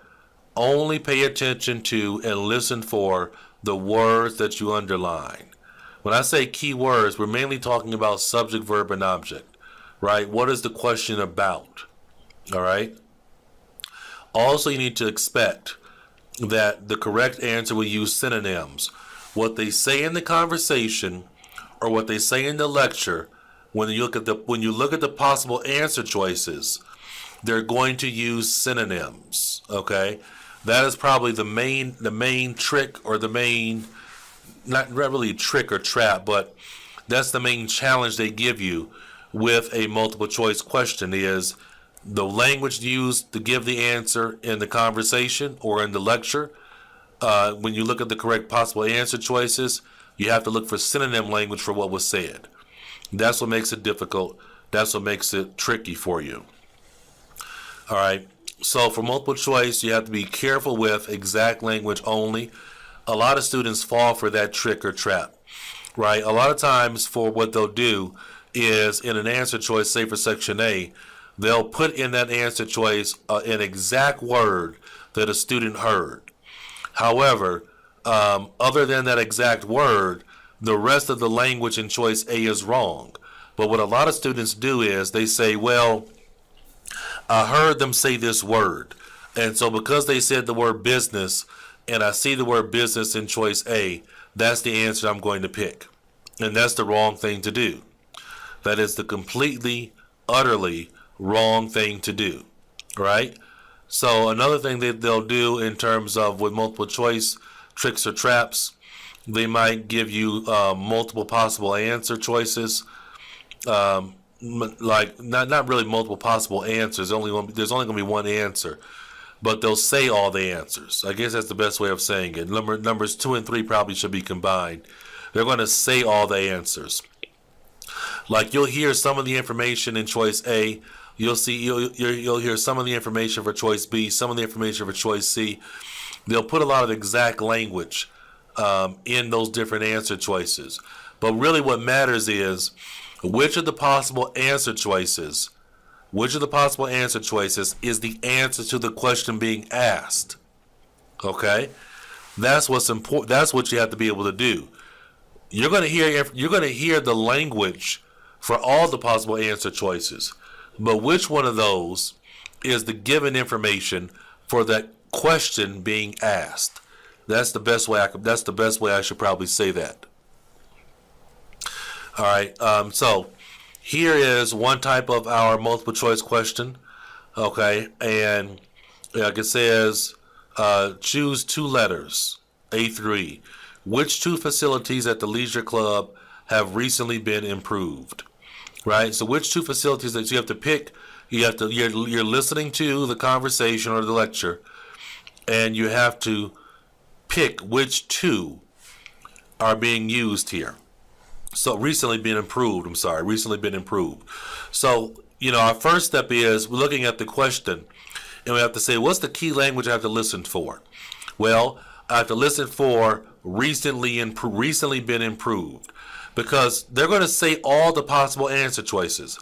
only pay attention to and listen for the words that you underline. When I say keywords, we're mainly talking about subject, verb, and object, right? What is the question about? All right. Also, you need to expect that the correct answer will use synonyms. What they say in the conversation or what they say in the lecture, when you look at the possible answer choices, they're going to use synonyms. Okay, that is probably the main trick, or the main, not really trick or trap, but that's the main challenge they give you with a multiple choice question, is the language used to give the answer in the conversation or in the lecture. When you look at the correct possible answer choices, you have to look for synonym language for what was said. That's what makes it difficult. That's what makes it tricky for you. All right. So for multiple choice, you have to be careful with exact language only. A lot of students fall for that trick or trap, right? A lot of times, for what they'll do is, in an answer choice, say for section A, they'll put in that answer choice an exact word that a student heard. However, other than that exact word, the rest of the language in choice A is wrong. But what a lot of students do is they say, well, I heard them say this word, and so because they said the word business, and I see the word business in choice A, that's the answer I'm going to pick. And that's the wrong thing to do. That is the completely, utterly wrong thing to do, right? So another thing that they'll do in terms of with multiple choice tricks or traps, they might give you multiple possible answer choices. Like not really multiple possible answers. There's only going to be one answer, but they'll say all the answers. I guess that's the best way of saying it. Numbers 2 and 3 probably should be combined. They're going to say all the answers. Like you'll hear some of the information in choice A. You'll hear some of the information for choice B, some of the information for choice C. They'll put a lot of exact language in those different answer choices. But really what matters is which of the possible answer choices is the answer to the question being asked. Okay? That's what's important. That's what you have to be able to do. You're going to hear the language for all the possible answer choices. But which one of those is the given information for that question being asked? That's the best way I should probably say that. All right. So here is one type of our multiple choice question. Okay, and like it says, choose 2 letters, A through E. Which 2 facilities at the leisure club have recently been improved? Right. So which 2 facilities that you have to pick? You're listening to the conversation or the lecture, and you have to pick which 2 are being used here. So recently been improved. So, our first step is we're looking at the question, and we have to say, what's the key language I have to listen for? Well, I have to listen for recently been improved, because they're going to say all the possible answer choices.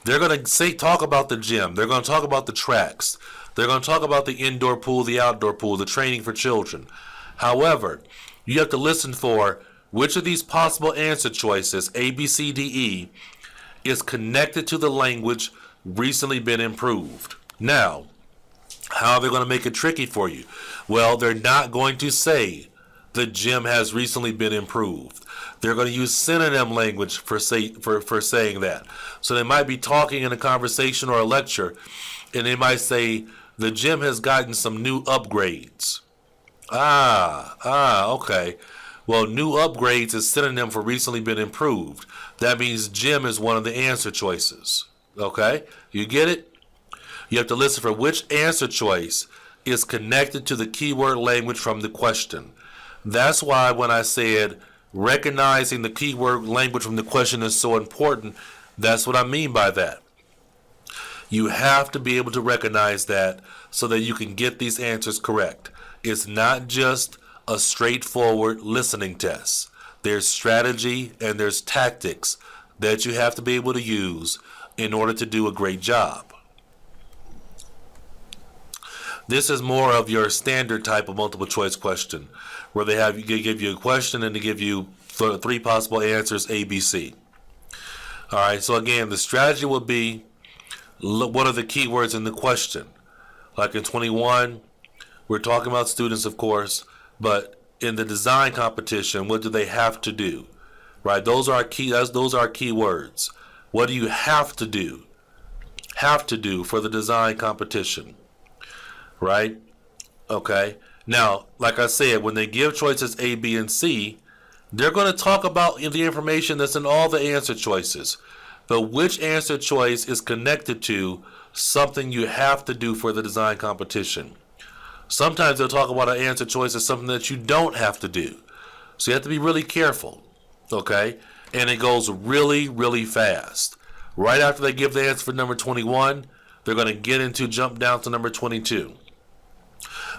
They're going to talk about the gym. They're going to talk about the tracks. They're going to talk about the indoor pool, the outdoor pool, the training for children. However, you have to listen for which of these possible answer choices, A, B, C, D, E, is connected to the language recently been improved. Now, how are they going to make it tricky for you? Well, they're not going to say the gym has recently been improved. They're going to use synonym language for saying that. So they might be talking in a conversation or a lecture, and they might say the gym has gotten some new upgrades. Okay. Well, new upgrades is synonym for recently been improved. That means gym is one of the answer choices. Okay? You get it? You have to listen for which answer choice is connected to the keyword language from the question. That's why when I said recognizing the keyword language from the question is so important, that's what I mean by that. You have to be able to recognize that so that you can get these answers correct. It's not just a straightforward listening test. There's strategy and there's tactics that you have to be able to use in order to do a great job. This is more of your standard type of multiple choice question, where they give you a question and they give you three possible answers, A, B, C. All right, so again, the strategy will be, what are the keywords in the question? Like in 21, we're talking about students, of course, but in the design competition, what do they have to do? Right, those are our key words. What do you have to do? Have to do for the design competition. Right? Okay. Now, like I said, when they give choices A, B, and C, they're going to talk about the information that's in all the answer choices. But which answer choice is connected to something you have to do for the design competition? Sometimes they'll talk about an answer choice as something that you don't have to do. So you have to be really careful. Okay? And it goes really, really fast. Right after they give the answer for number 21, they're going to jump down to number 22.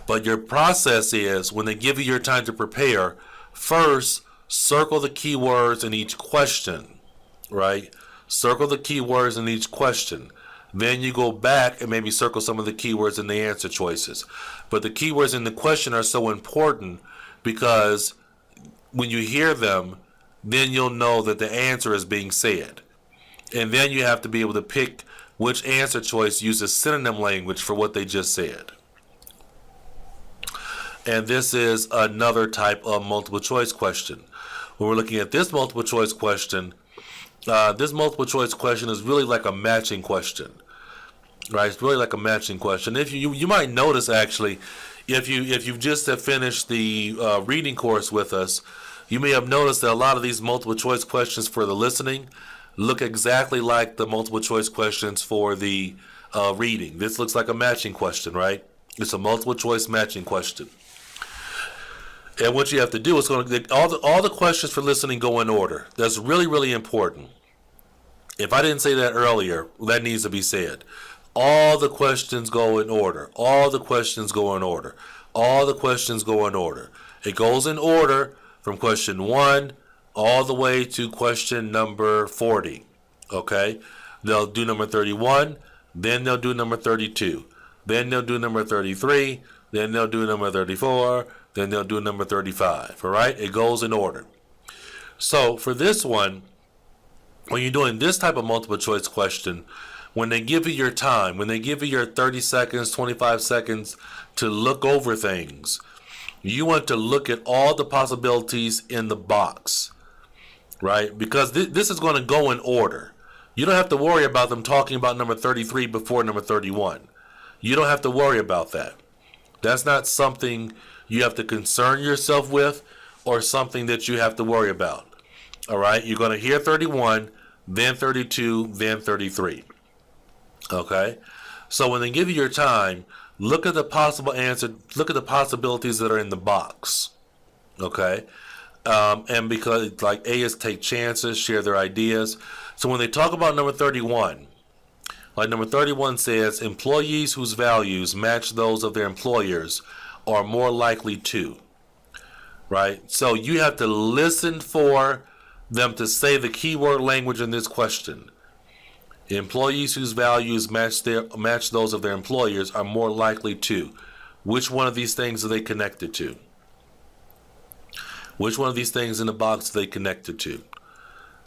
But your process is, when they give you your time to prepare, first circle the keywords in each question, right? Circle the keywords in each question. Then you go back and maybe circle some of the keywords in the answer choices. But the keywords in the question are so important because when you hear them, then you'll know that the answer is being said. And then you have to be able to pick which answer choice uses synonym language for what they just said. And this is another type of multiple choice question. When we're looking at this multiple choice question is really like a matching question, right? It's really like a matching question. If you might notice, actually, if you've just have finished the reading course with us, you may have noticed that a lot of these multiple choice questions for the listening look exactly like the multiple choice questions for the reading. This looks like a matching question, right? It's a multiple choice matching question. And what you have to do is all the questions for listening go in order. That's really, really important. If I didn't say that earlier, that needs to be said. All the questions go in order. All the questions go in order. All the questions go in order. It goes in order from question 1 all the way to question number 40. Okay? They'll do number 31, then they'll do number 32, then they'll do number 33, then they'll do number 34, then they'll do number 35. All right? It goes in order. So for this one, when you're doing this type of multiple choice question, when they give you your time, when they give you your 30 seconds, 25 seconds to look over things, you want to look at all the possibilities in the box, right? Because this is going to go in order. You don't have to worry about them talking about number 33 before number 31. You don't have to worry about that. That's not something you have to concern yourself with or something that you have to worry about. All right? You're going to hear 31, then 32, then 33. Okay? So when they give you your time, look at the possible answer, look at the possibilities that are in the box. Okay? And because like A is take chances, share their ideas. So when they talk about number 31, like number 31 says, employees whose values match those of their employers are more likely to. Right? So you have to listen for them to say the keyword language in this question. Employees whose values match those of their employers are more likely to. Which one of these things are they connected to? Which one of these things in the box are they connected to?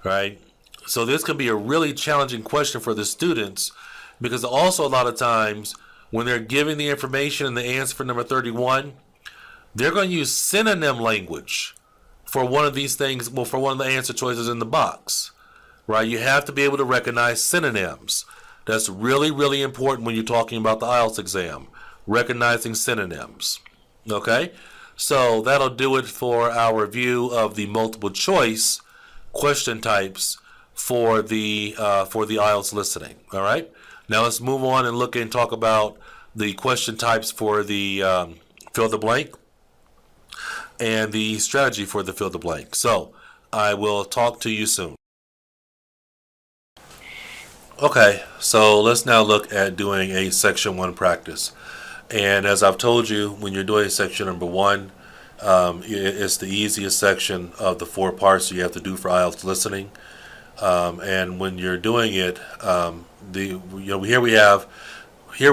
Right? So this can be a really challenging question for the students, because also a lot of times when they're giving the information and the answer for number 31, they're going to use synonym language for one of these things, well, for one of the answer choices in the box. Right? You have to be able to recognize synonyms. That's really, really important when you're talking about the IELTS exam. Recognizing synonyms. Okay? So that'll do it for our review of the multiple choice question types for the IELTS listening. All right? Now let's move on and look and talk about the question types for the fill the blank and the strategy for the fill the blank. So I will talk to you soon. Okay, so let's now look at doing a section 1 practice. And as I've told you, when you're doing section number 1, It's the easiest section of the 4 parts you have to do for IELTS listening. And when you're doing it, here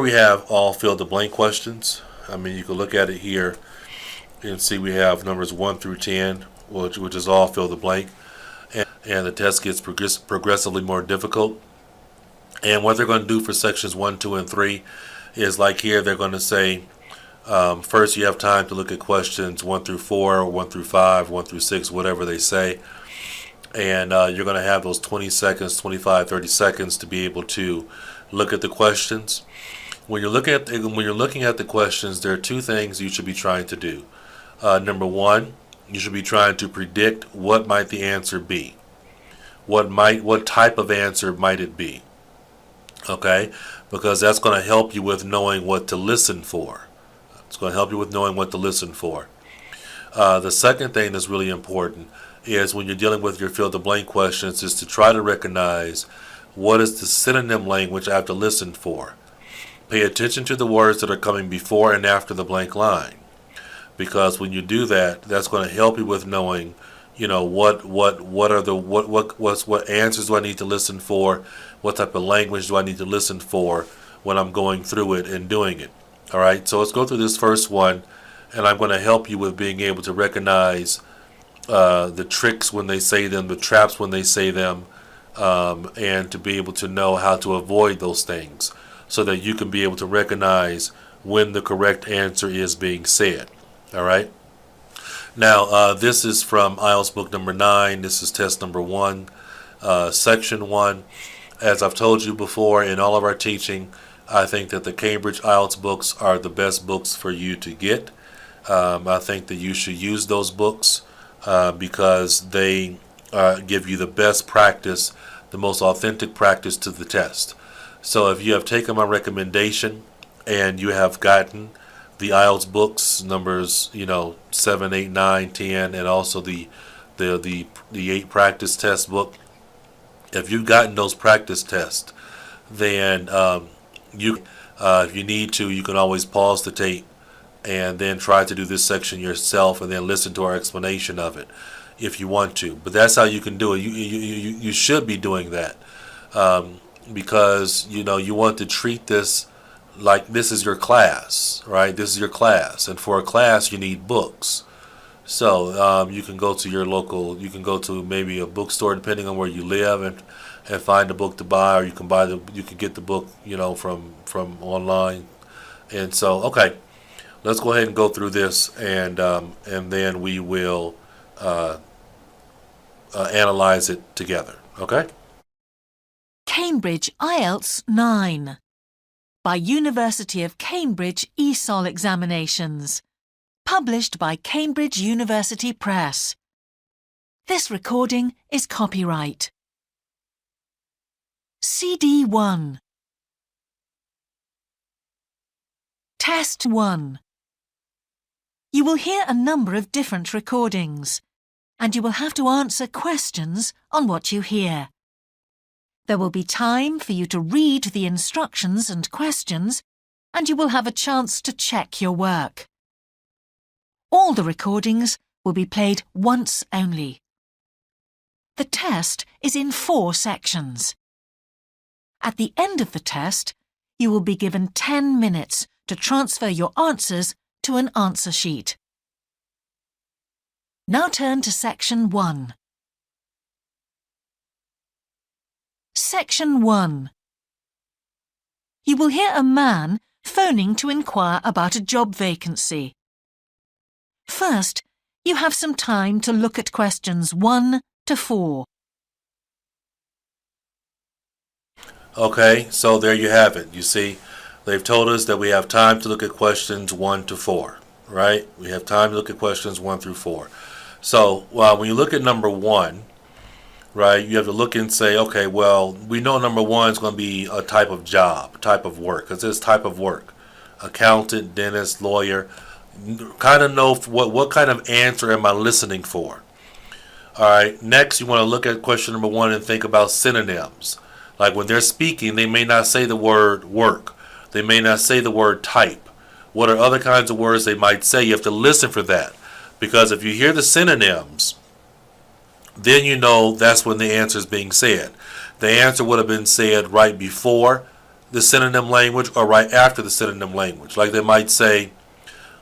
we have all fill the blank questions. I mean, you can look at it here and see we have numbers 1 through 10, which is all fill the blank, and the test gets progressively more difficult. And what they're going to do for sections 1, 2, and 3 is like here they're going to say, first you have time to look at questions 1 through 4, or 1 through 5, 1 through 6, whatever they say. And you're going to have those 20 seconds, 25, 30 seconds to be able to look at the questions. When you're looking at the questions, there are two things you should be trying to do. Number one, you should be trying to predict what might the answer be. What type of answer might it be? Okay, because that's going to help you with knowing what to listen for. It's going to help you with knowing what to listen for. The second thing that's really important is when you're dealing with your fill the blank questions is to try to recognize what is the synonym language I have to listen for. Pay attention to the words that are coming before and after the blank line, because when you do that, that's going to help you with knowing, what answers do I need to listen for, what type of language do I need to listen for when I'm going through it and doing it. All right, so let's go through this first one, and I'm going to help you with being able to recognize the tricks when they say them, the traps when they say them, and to be able to know how to avoid those things so that you can be able to recognize when the correct answer is being said. All right. Now, this is from IELTS book number 9. This is test number 1, section 1. As I've told you before in all of our teaching, I think that the Cambridge IELTS books are the best books for you to get. I think that you should use those books because they give you the best practice, the most authentic practice to the test. So if you have taken my recommendation and you have gotten the IELTS books, numbers 7, 8, 9, 10, and also the 8 practice test book, if you've gotten those practice tests, then if you need to, you can always pause the tape and then try to do this section yourself and then listen to our explanation of it if you want to. But that's how you can do it. You should be doing that because you want to treat this like this is your class, right? This is your class, and for a class you need books. So you can go to your local, you can go to maybe a bookstore depending on where you live and find a book to buy, or you can get the book from online. And so okay, let's go ahead and go through this, and then we will analyze it together. Okay. Cambridge IELTS 9 by University of Cambridge ESOL Examinations, published by Cambridge University Press. This recording is copyright. CD 1. Test 1. You will hear a number of different recordings, and you will have to answer questions on what you hear. There will be time for you to read the instructions and questions, and you will have a chance to check your work. All the recordings will be played once only. The test is in 4 sections. At the end of the test, you will be given 10 minutes to transfer your answers to an answer sheet. Now turn to section 1. Section 1. You will hear a man phoning to inquire about a job vacancy. First, you have some time to look at questions 1 to 4. Okay, so there you have it. You see, they've told us that we have time to look at questions 1 to 4, right? We have time to look at questions 1 through 4. So when you look at number 1, right, you have to look and say, okay, well, we know number 1 is going to be a type of job, type of work. It says type of work. Accountant, dentist, lawyer. Kind of know what kind of answer am I listening for. All right, next you want to look at question number 1 and think about synonyms. Like when they're speaking, they may not say the word work. They may not say the word type. What are other kinds of words they might say? You have to listen for that, Because if you hear the synonyms, then you know that's when the answer is being said. The answer would have been said right before the synonym language or right after the synonym language. Like they might say,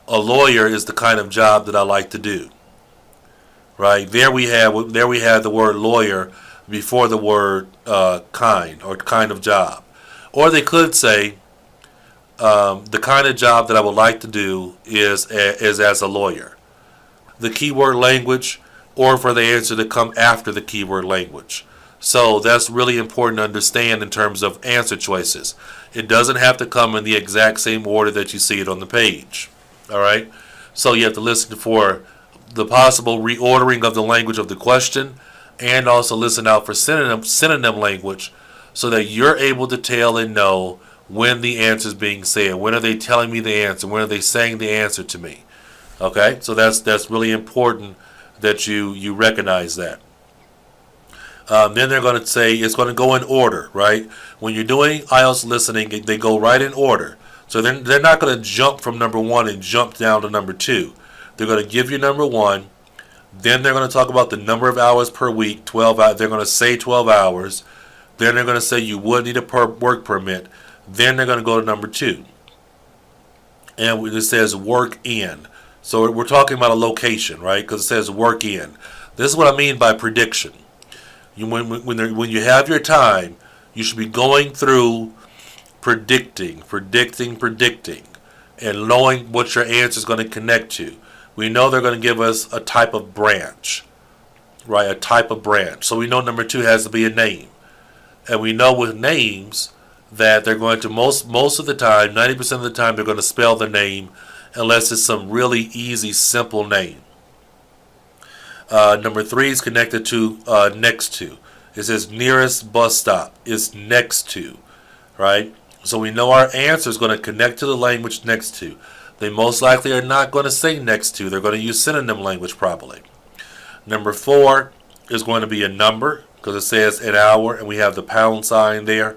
a lawyer is the kind of job that I like to do. Right? There we have the word lawyer before the word kind or kind of job. Or they could say, the kind of job that I would like to do is as a lawyer. The keyword language, or for the answer to come after the keyword language. So that's really important to understand in terms of answer choices. It doesn't have to come in the exact same order that you see it on the page. All right? So you have to listen for the possible reordering of the language of the question, and also listen out for synonym language so that you're able to tell and know when the answer is being said. When are they telling me the answer? When are they saying the answer to me? Okay? So that's really important that you recognize that. Then they're going to say it's going to go in order, right? When you're doing IELTS listening, they go right in order. So they're not going to jump from number 1 and jump down to number 2. They're going to give you number 1. Then they're going to talk about the number of hours per week, 12 hours. They're going to say 12 hours. Then they're going to say you would need a work permit. Then they're going to go to number 2. And it says work in. So we're talking about a location, right? Because it says work in. This is what I mean by prediction. When you have your time, you should be going through predicting, and knowing what your answer is going to connect to. We know they're going to give us a type of branch, right? A type of branch. So we know number 2 has to be a name. And we know with names that they're going to, most of the time, 90% of the time, they're going to spell the name unless it's some really easy, simple name. Number 3 is connected to next to. It says nearest bus stop is next to, right? So we know our answer is going to connect to the language next to. They most likely are not going to say next to. They're going to use synonym language probably. Number 4 is going to be a number because it says an hour, and we have the pound sign there.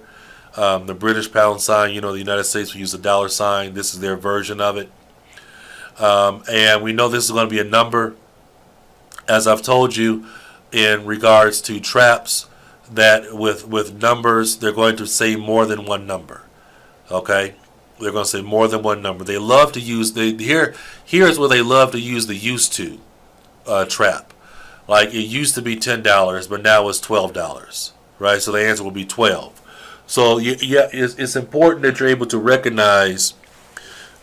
The British pound sign, the United States will use the dollar sign. This is their version of it. And we know this is going to be a number. As I've told you in regards to traps, that with numbers, they're going to say more than one number. Okay? They're going to say more than one number. They love to use, here's where they love to use the used to trap. Like it used to be $10, but now it's $12. Right? So the answer will be 12. So yeah, it's important that you're able to recognize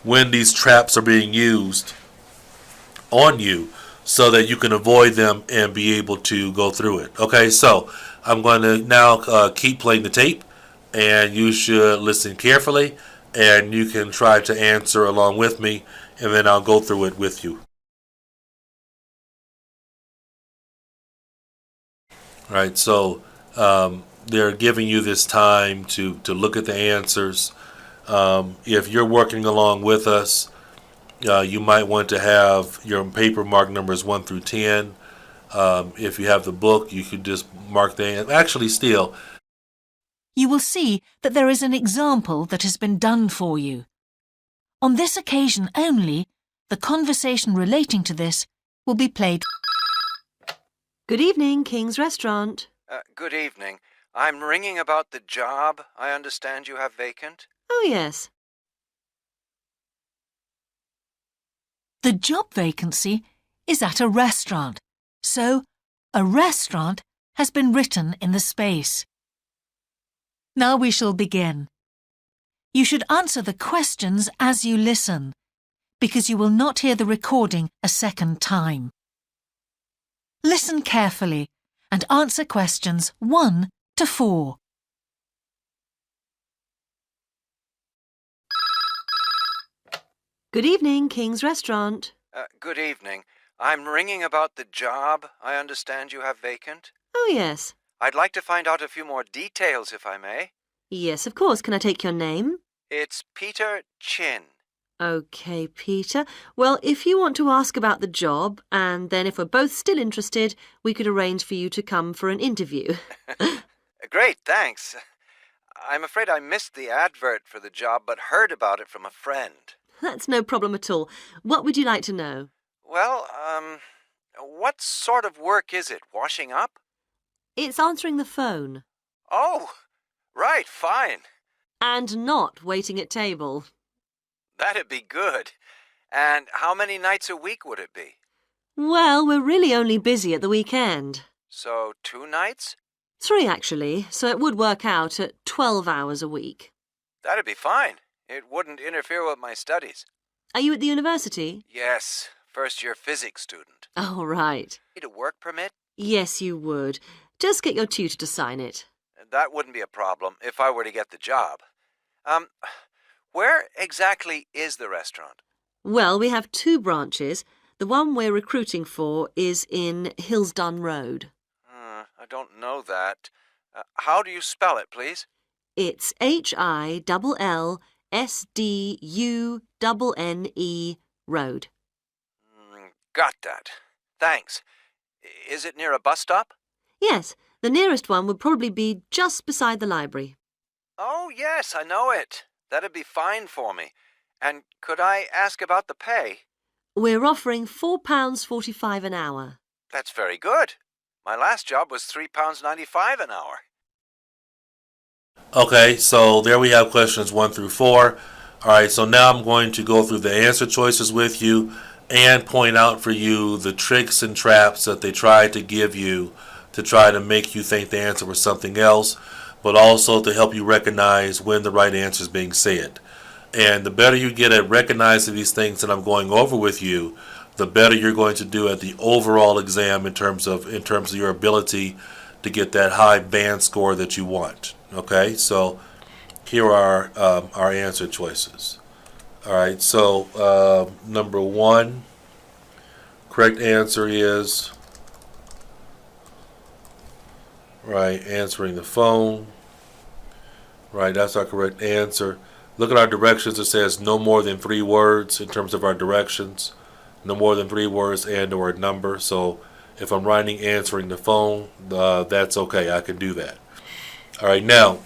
when these traps are being used on you so that you can avoid them and be able to go through it. Okay, so I'm going to now keep playing the tape, and you should listen carefully, and you can try to answer along with me, and then I'll go through it with you. All right, so they're giving you this time to look at the answers. If you're working along with us, you might want to have your paper mark numbers 1 through 10. If you have the book, you could just mark the actually still. You will see that there is an example that has been done for you. On this occasion only, the conversation relating to this will be played. Good evening, King's Restaurant. Good evening. I'm ringing about the job I understand you have vacant. Oh, yes. The job vacancy is at a restaurant, so a restaurant has been written in the space. Now we shall begin. You should answer the questions as you listen, because you will not hear the recording a second time. Listen carefully and answer questions 1 to 4. Good evening, King's Restaurant. Good evening. I'm ringing about the job I understand you have vacant. Oh, yes. I'd like to find out a few more details, if I may. Yes, of course. Can I take your name? It's Peter Chin. OK, Peter. Well, if you want to ask about the job, and then if we're both still interested, we could arrange for you to come for an interview. Great, thanks. I'm afraid I missed the advert for the job, but heard about it from a friend. That's no problem at all. What would you like to know? Well, what sort of work is it? Washing up? It's answering the phone. Oh, right, fine. And not waiting at table. That'd be good. And how many nights a week would it be? Well, we're really only busy at the weekend. So 2 nights? 3, actually, so it would work out at 12 hours a week. That'd be fine. It wouldn't interfere with my studies. Are you at the university? Yes, first-year physics student. Oh, right. Need a work permit? Yes, you would. Just get your tutor to sign it. That wouldn't be a problem if I were to get the job. Where exactly is the restaurant? Well, we have 2 branches. The one we're recruiting for is in Hillsdon Road. I don't know that. How do you spell it, please? It's HILLSDUNNE Road. Got that. Thanks. Is it near a bus stop? Yes, the nearest one would probably be just beside the library. Oh, yes, I know it. That'd be fine for me. And could I ask about the pay? We're offering £4.45 an hour. That's very good. My last job was £3.95 an hour. Okay, so there we have questions 1 through 4. All right, so now I'm going to go through the answer choices with you and point out for you the tricks and traps that they try to give you to try to make you think the answer was something else, but also to help you recognize when the right answer is being said. And the better you get at recognizing these things that I'm going over with you, the better you're going to do at the overall exam in terms of your ability to get that high band score that you want. Okay, so here are our answer choices. All right, so number 1, correct answer is right, answering the phone. Right, that's our correct answer. Look at our directions. It says no more than 3 words in terms of our directions. No more than 3 words and or a number. So if I'm writing answering the phone, that's okay. I can do that. All right, now,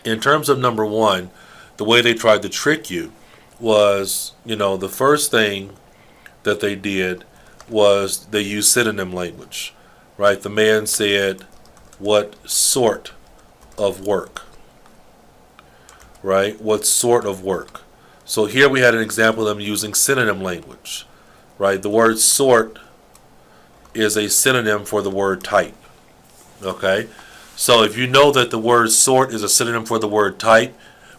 in terms of number 1, the way they tried to trick you was, the first thing that they did was they used synonym language. Right, the man said, what sort of work? Right, what sort of work? So here we had an example of them using synonym language. Right, the word sort is a synonym for the word type. Okay, so if you know that the word sort is a synonym for the word type,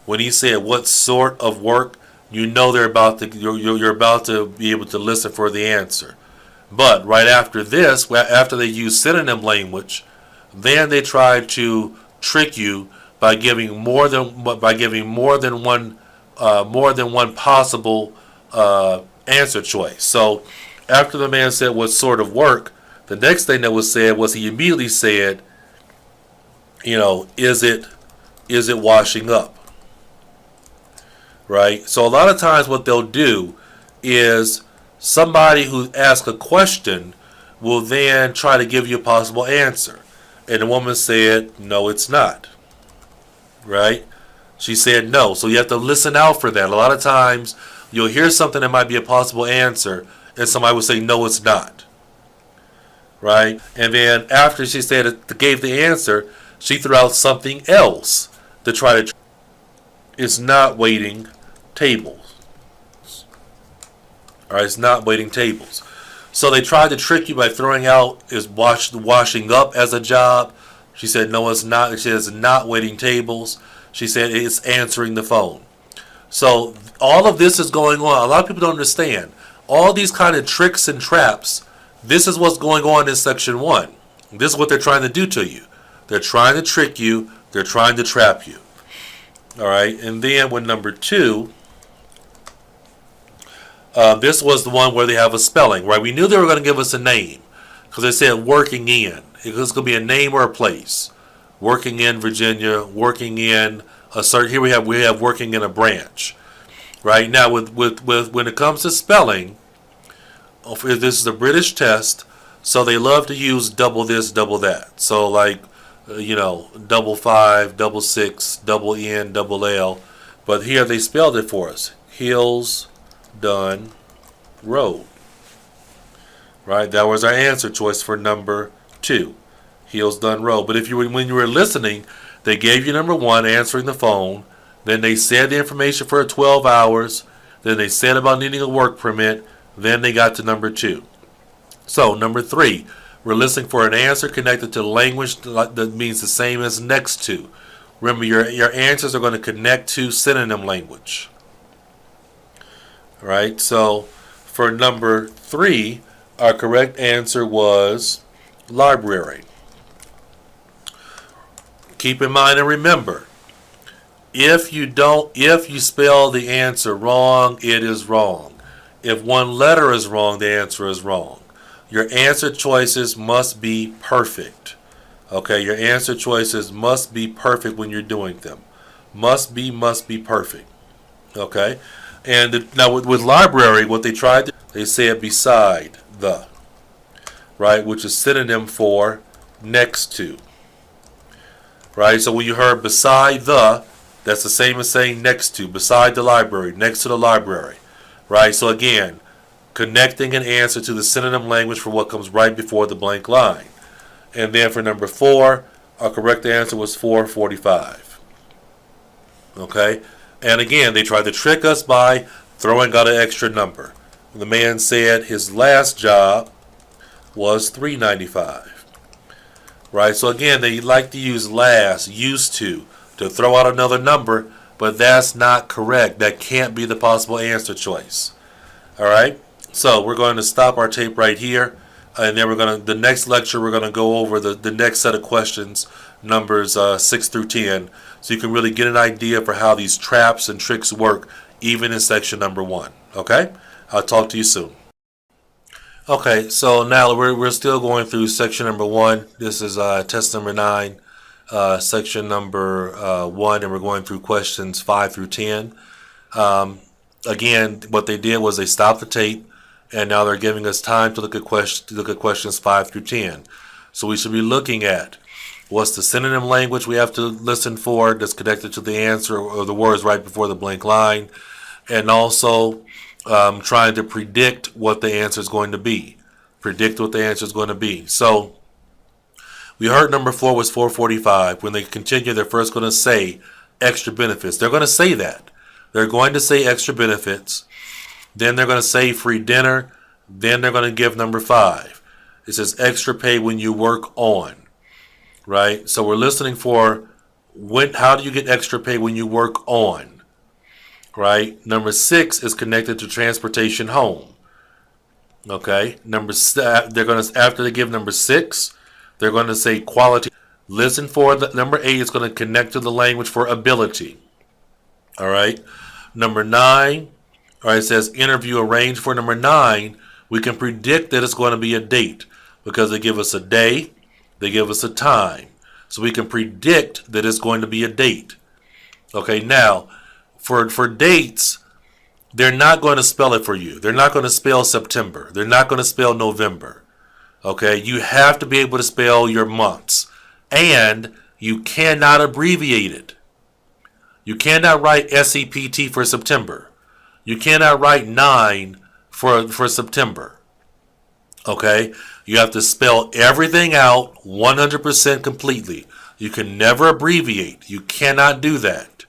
when he said what sort of work, you know you're about to be able to listen for the answer. But right after this, after they use synonym language, then they try to trick you by giving more than one possible answer choice. So after the man said what sort of work, the next thing that was said was he immediately said, is it washing up? Right? So a lot of times what they'll do is somebody who asks a question will then try to give you a possible answer. And the woman said, no, it's not. Right? She said no. So you have to listen out for that. A lot of times you'll hear something that might be a possible answer and somebody will say, no, it's not. Right? And then after she gave the answer, she threw out something else to try to. It's not waiting tables. All right, it's not waiting tables. So they tried to trick you by throwing out is washing up as a job. She said, no, it's not. She said, it's not waiting tables. She said, it's answering the phone. So all of this is going on. A lot of people don't understand. All these kind of tricks and traps, this is what's going on in section 1. This is what they're trying to do to you. They're trying to trick you. They're trying to trap you. All right, and then with number 2, this was the one where they have a spelling, right? We knew they were going to give us a name because they said working in. It was going to be a name or a place. Working in Virginia, working in a certain. Here we have working in a branch, right? Now with when it comes to spelling, this is a British test, so they love to use double this, double that. So like, double 5, double 6, double N, double L. But here they spelled it for us. Hills Done Road. right? That was our answer choice for number 2, heels done row. But when you were listening, they gave you number 1, answering the phone. Then they said the information for 12 hours. Then they said about needing a work permit. Then they got to number 2. So number 3, we're listening for an answer connected to language that means the same as next to. Remember, your answers are going to connect to synonym language. All right, so for number 3, our correct answer was library. Keep in mind and remember, if you spell the answer wrong, it is wrong. If one letter is wrong, the answer is wrong. Your answer choices must be perfect. Okay, your answer choices must be perfect when you're doing them. Must be perfect. Okay, and now with library, what they tried to, they said beside the, right, which is synonym for next to. Right, so when you heard beside the, that's the same as saying next to, beside the library, next to the library. Right, so again, connecting an answer to the synonym language for what comes right before the blank line. And then for number 4, our correct answer was 445. Okay, and again, they tried to trick us by throwing out an extra number. The man said his last job was $3.95. Right, so again, they like to use last, used to throw out another number, but that's not correct. That can't be the possible answer choice. All right, so we're going to stop our tape right here, and then the next lecture we're going to go over the next set of questions, numbers 6 through 10, so you can really get an idea for how these traps and tricks work, even in section number 1. Okay, I'll talk to you soon. Okay, so now we're still going through section number 1. This is test number 9, section number 1, and we're going through questions 5 through 10. Again, what they did was they stopped the tape, and now they're giving us time to look at questions 5 through 10. So we should be looking at what's the synonym language we have to listen for that's connected to the answer or the words right before the blank line, and also trying to predict what the answer is going to be. So we heard number 4 was 445. When they continue, they're first going to say extra benefits. They're going to say that. They're going to say extra benefits. Then they're going to say free dinner. Then they're going to give number 5. It says extra pay when you work on. Right? So we're listening for how do you get extra pay when you work on? Right? Number 6 is connected to transportation home. Okay? They're going to, after they give number 6, they're going to say quality. Listen for number 8 is going to connect to the language for ability. All right? Number 9, all right, it says interview arranged for. Number 9, we can predict that it's going to be a date because they give us a day, they give us a time. So we can predict that it's going to be a date. Okay, now, for dates, they're not going to spell it for you. They're not going to spell September. They're not going to spell November. Okay, you have to be able to spell your months. And you cannot abbreviate it. You cannot write SEPT for September. You cannot write 9 for September. Okay? You have to spell everything out 100% completely. You can never abbreviate. You cannot do that.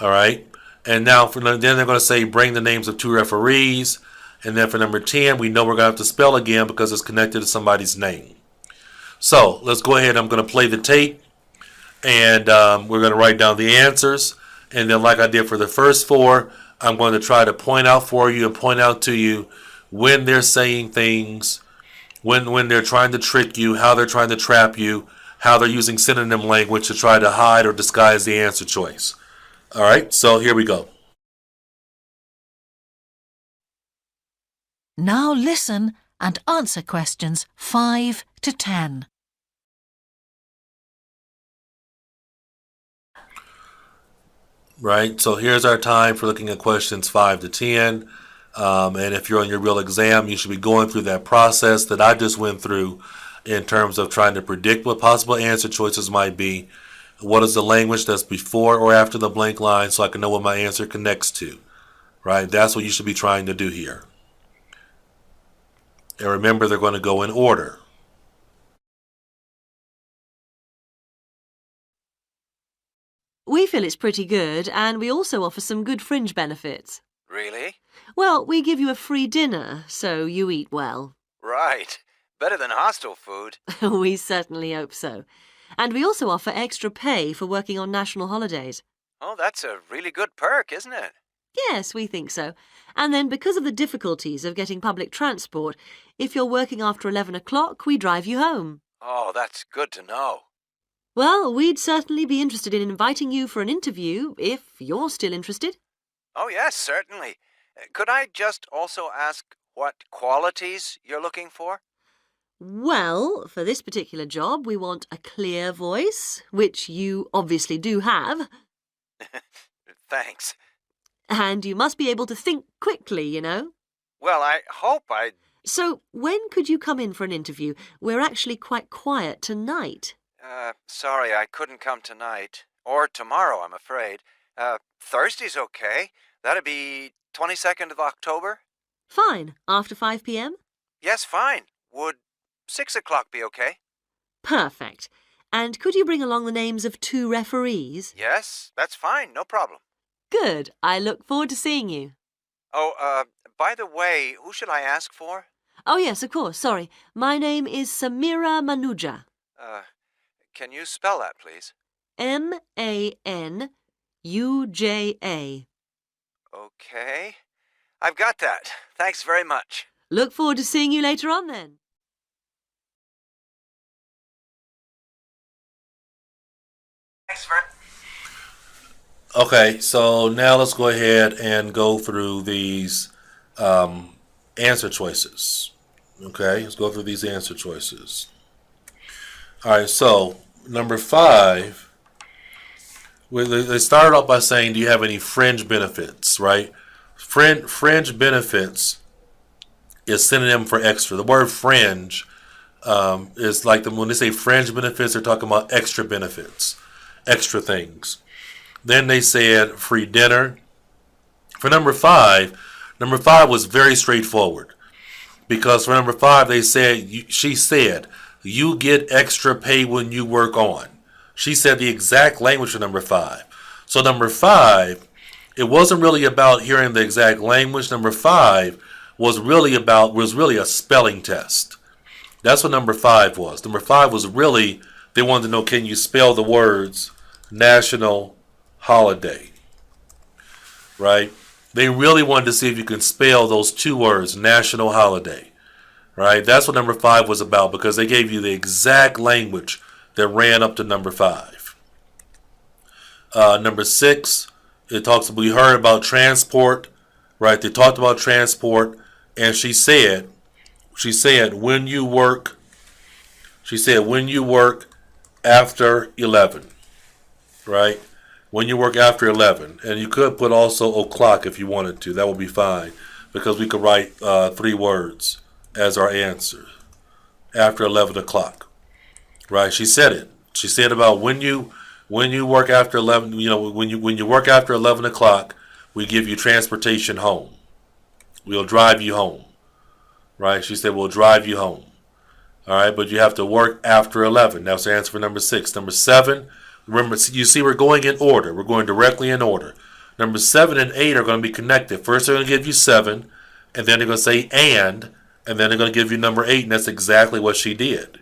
All right? And now, then they're going to say bring the names of 2 referees. And then for number 10, we know we're going to have to spell again because it's connected to somebody's name. So let's go ahead. I'm going to play the tape. And we're going to write down the answers. And then like I did for the first 4, I'm going to try to point out for you and point out to you when they're saying things, when they're trying to trick you, how they're trying to trap you, how they're using synonym language to try to hide or disguise the answer choice. All right, so here we go. Now listen and answer questions 5 to 10. Right, so here's our time for looking at questions 5 to 10. And if you're on your real exam, you should be going through that process that I just went through in terms of trying to predict what possible answer choices might be. What is the language that's before or after the blank line so I can know what my answer connects to. Right, that's what you should be trying to do here. And remember, they're going to go in order. We feel it's pretty good, and we also offer some good fringe benefits. Really? Well, we give you a free dinner, so you eat well. Right. Better than hostel food. We certainly hope so. And we also offer extra pay for working on national holidays. Oh, that's a really good perk, isn't it? Yes, we think so. And then because of the difficulties of getting public transport, if you're working after 11 o'clock, we drive you home. Oh, that's good to know. Well, we'd certainly be interested in inviting you for an interview, if you're still interested. Oh, yes, certainly. Could I just also ask what qualities you're looking for? Well, for this particular job, we want a clear voice, which you obviously do have. Thanks. And you must be able to think quickly, you know. Well, I hope I... So, when could you come in for an interview? We're actually quite quiet tonight. Sorry, I couldn't come tonight. Or tomorrow, I'm afraid. Thursday's okay. That'd be 22nd of October? Fine. After 5 p.m.? Yes, fine. Would 6 o'clock be okay? Perfect. And could you bring along the names of 2 referees? Yes, that's fine. No problem. Good. I look forward to seeing you. Oh, by the way, who should I ask for? Oh, yes, of course. Sorry. My name is Samira Manuja. Can you spell that, please? Manuja. Okay. I've got that. Thanks very much. Look forward to seeing you later on then. Thanks very Okay, so now let's go ahead and go through these answer choices. Okay, let's go through these answer choices. All right, so number 5, they started off by saying, do you have any fringe benefits, right? Fringe benefits is synonym for extra. The word fringe is like when they say fringe benefits, they're talking about extra benefits, extra things. Then they said free dinner. For number 5 was very straightforward. Because for number 5, she said, you get extra pay when you work on. She said the exact language for number 5. So number 5, it wasn't really about hearing the exact language. Number 5 was really a spelling test. That's what number 5 was. Number 5 was really, they wanted to know, can you spell the words national holiday? Right? They really wanted to see if you can spell those 2 words, national holiday. Right? That's what number 5 was about, because they gave you the exact language that ran up to number 5. Number 6, we heard about transport, right? They talked about transport, and she said when you work after 11, right? When you work after 11, and you could put also o'clock if you wanted to. That would be fine, because we could write 3 words as our answer after 11 o'clock, right? She said it. She said about when you work after 11, when you work after 11 o'clock, we give you transportation home. We'll drive you home, right? She said we'll drive you home. All right, but you have to work after 11. That's the answer for number 6. Number 7, remember, you see we're going in order. We're going directly in order. Number 7 and 8 are going to be connected. First they're going to give you 7, and then they're going to say and then they're going to give you number 8, and that's exactly what she did.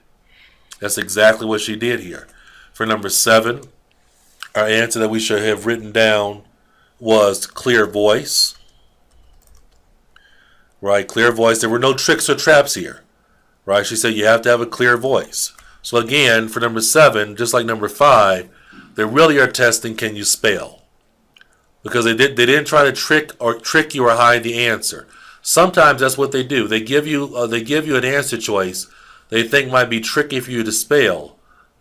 That's exactly what she did here. For number 7, our answer that we should have written down was clear voice. Right, clear voice. There were no tricks or traps here. Right, she said you have to have a clear voice. So again, for number 7, just like number 5, they really are testing can you spell. Because they didn't try to trick you or hide the answer. Sometimes that's what they do. They give you an answer choice they think might be tricky for you to spell,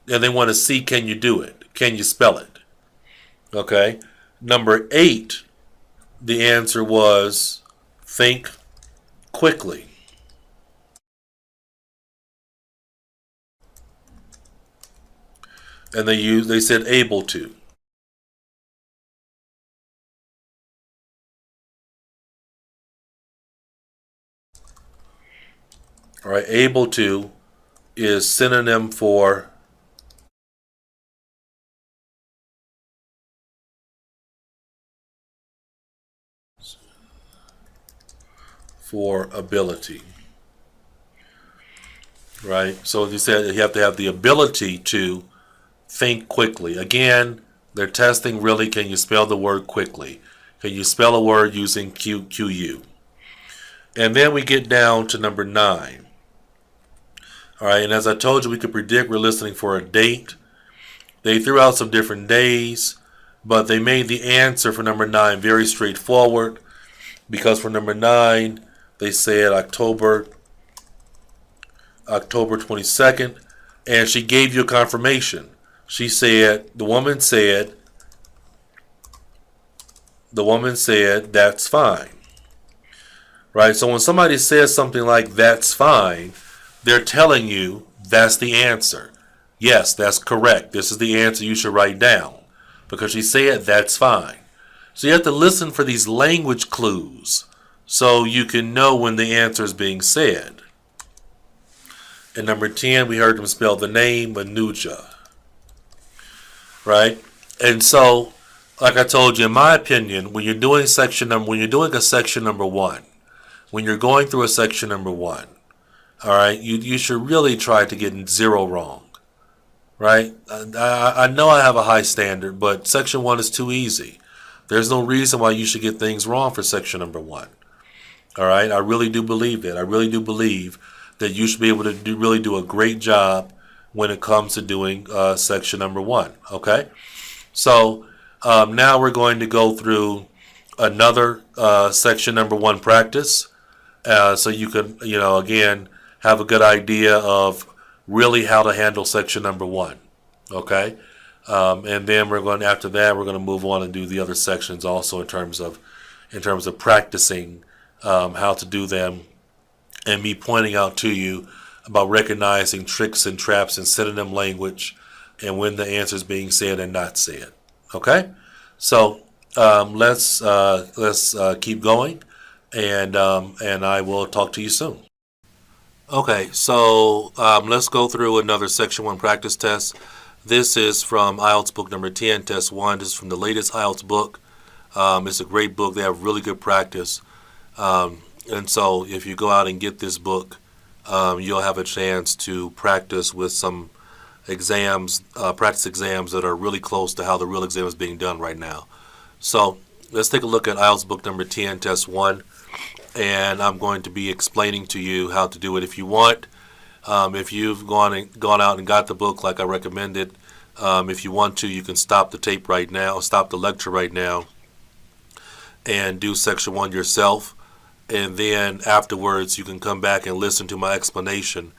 and they want to see can you do it? Can you spell it? Okay. Number 8, the answer was think quickly. And they said able to. All right, able to is synonym for ability. Right? So as you said, you have to have the ability to think quickly. Again, they're testing really, can you spell the word quickly? Can you spell a word using QU? And then we get down to number 9. All right, and as I told you, we could predict we're listening for a date. They threw out some different days, but they made the answer for number 9 very straightforward, because for number 9, they said October 22nd, and she gave you a confirmation. She said, the woman said, that's fine. Right? So when somebody says something like, that's fine, they're telling you that's the answer. Yes, that's correct. This is the answer you should write down. Because she said, that's fine. So you have to listen for these language clues so you can know when the answer is being said. And number 10, we heard them spell the name, Manuja. Right? And so, like I told you, in my opinion, when you're doing a section number 1, when you're going through a section number 1, all right, you should really try to get 0 wrong. Right? I know I have a high standard, but section 1 is too easy. There's no reason why you should get things wrong for section number 1. All right? I really do believe that. I really do believe that you should be able to really do a great job when it comes to doing section number 1. Okay? So now we're going to go through another section number 1 practice, so you can, again, have a good idea of really how to handle section number 1. Okay? And then after that, we're going to move on and do the other sections also in terms of practicing how to do them, and me pointing out to you about recognizing tricks and traps in synonym language and when the answer is being said and not said. Okay? So let's keep going, and I will talk to you soon. Okay, so let's go through another Section 1 practice test. This is from IELTS book number 10, test 1. This is from the latest IELTS book. It's a great book. They have really good practice. And so if you go out and get this book, you'll have a chance to practice with some exams, practice exams that are really close to how the real exam is being done right now. So let's take a look at IELTS book number 10, test 1. And I'm going to be explaining to you how to do it. If you want, if you've gone out and got the book like I recommended, if you want to, you can stop the tape right now, stop the lecture right now, and do section 1 yourself. And then afterwards, you can come back and listen to my explanation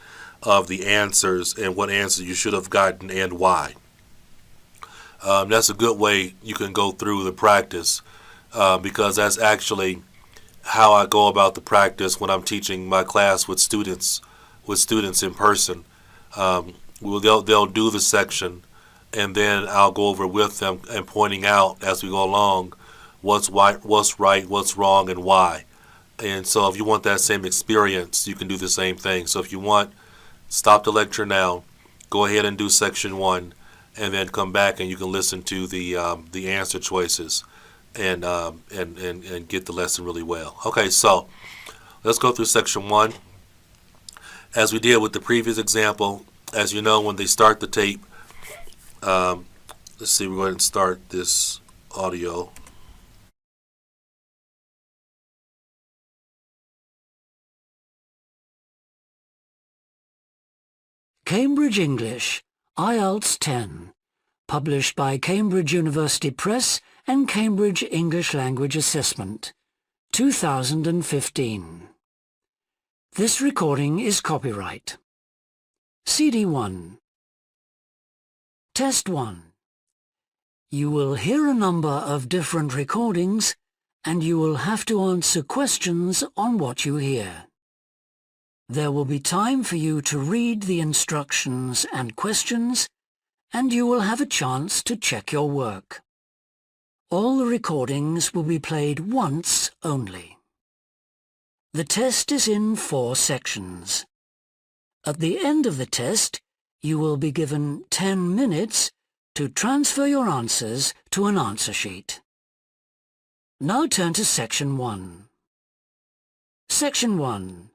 of the answers and what answers you should have gotten and why. That's a good way you can go through the practice, because that's actually how I go about the practice when I'm teaching my class with students in person. They'll do the section, and then I'll go over with them and pointing out as we go along what's right, what's wrong, and why. And so if you want that same experience, you can do the same thing. So if you want, stop the lecture now, go ahead and do section 1, and then come back and you can listen to the answer choices and get the lesson really well. Okay, so let's go through section 1. As we did with the previous example, as you know, when they start the tape, let's see, we're going to start this audio. Cambridge English, IELTS 10, published by Cambridge University Press and Cambridge English Language Assessment, 2015. This recording is copyright. CD 1. Test 1. You will hear a number of different recordings, and you will have to answer questions on what you hear. There will be time for you to read the instructions and questions, and you will have a chance to check your work. All the recordings will be played once only. The test is in 4 sections. At the end of the test, you will be given 10 minutes to transfer your answers to an answer sheet. Now turn to Section 1. Section 1.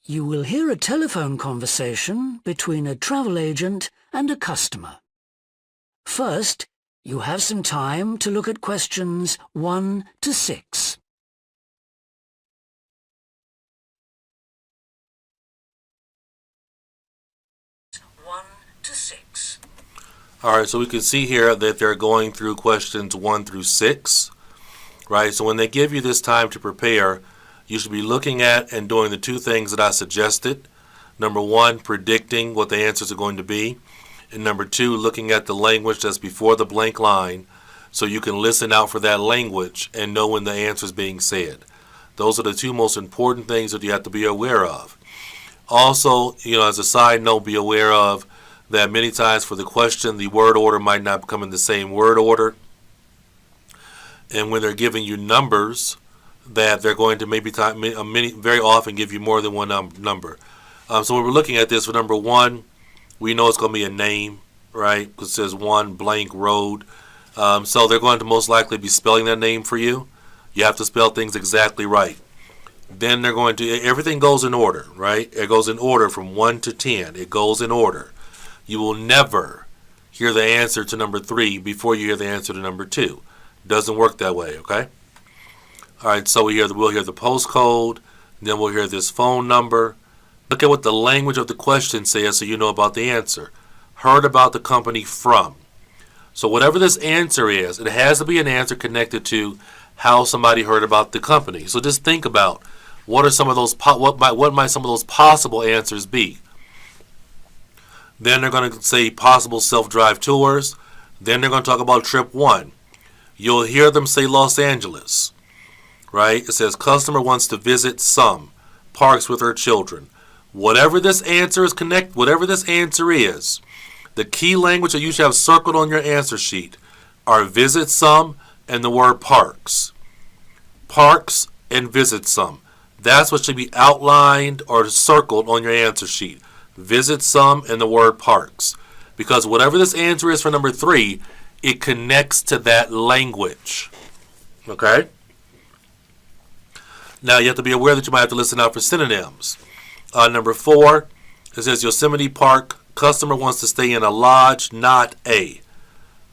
You will hear a telephone conversation between a travel agent and a customer. First, you have some time to look at questions 1 to 6. All right, so we can see here that they're going through questions 1 through 6, right? So when they give you this time to prepare, you should be looking at and doing the two things that I suggested. Number 1, predicting what the answers are going to be. And number 2, looking at the language that's before the blank line so you can listen out for that language and know when the answer is being said. Those are the two most important things that you have to be aware of. Also, as a side note, be aware of that many times for the question, the word order might not come in the same word order. And when they're giving you numbers, that they're going to very often give you more than one number. So when we're looking at this for number 1, we know it's going to be a name, right? Because it says 1 blank road. So they're going to most likely be spelling that name for you. You have to spell things exactly right. Then they're going to, everything goes in order, right? It goes in order from 1 to 10. It goes in order. You will never hear the answer to number 3 before you hear the answer to number 2. Doesn't work that way, okay? All right, so we'll hear the postcode, then we'll hear this phone number. Look at what the language of the question says so you know about the answer. Heard about the company from. So whatever this answer is, it has to be an answer connected to how somebody heard about the company. So just think about what might some of those possible answers be. Then they're going to say possible self-drive tours. Then they're going to talk about trip 1. You'll hear them say Los Angeles, right? It says customer wants to visit some parks with her children. Whatever this answer is, the key language that you should have circled on your answer sheet are visit some and the word parks. Parks and visit some. That's what should be outlined or circled on your answer sheet. Visit some and the word parks. Because whatever this answer is for number 3, it connects to that language. Okay? Now you have to be aware that you might have to listen out for synonyms. Number 4, it says Yosemite Park, customer wants to stay in a lodge, not a.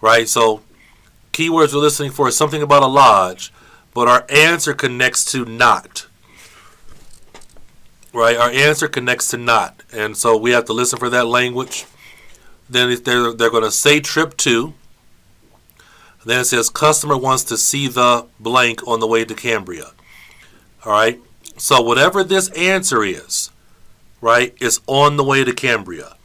Right? So keywords we're listening for is something about a lodge, but our answer connects to not. Right? Our answer connects to not. And so we have to listen for that language. Then they're going to say trip 2. Then it says customer wants to see the blank on the way to Cambria. All right? So whatever this answer is, right, is on the way to Cambria.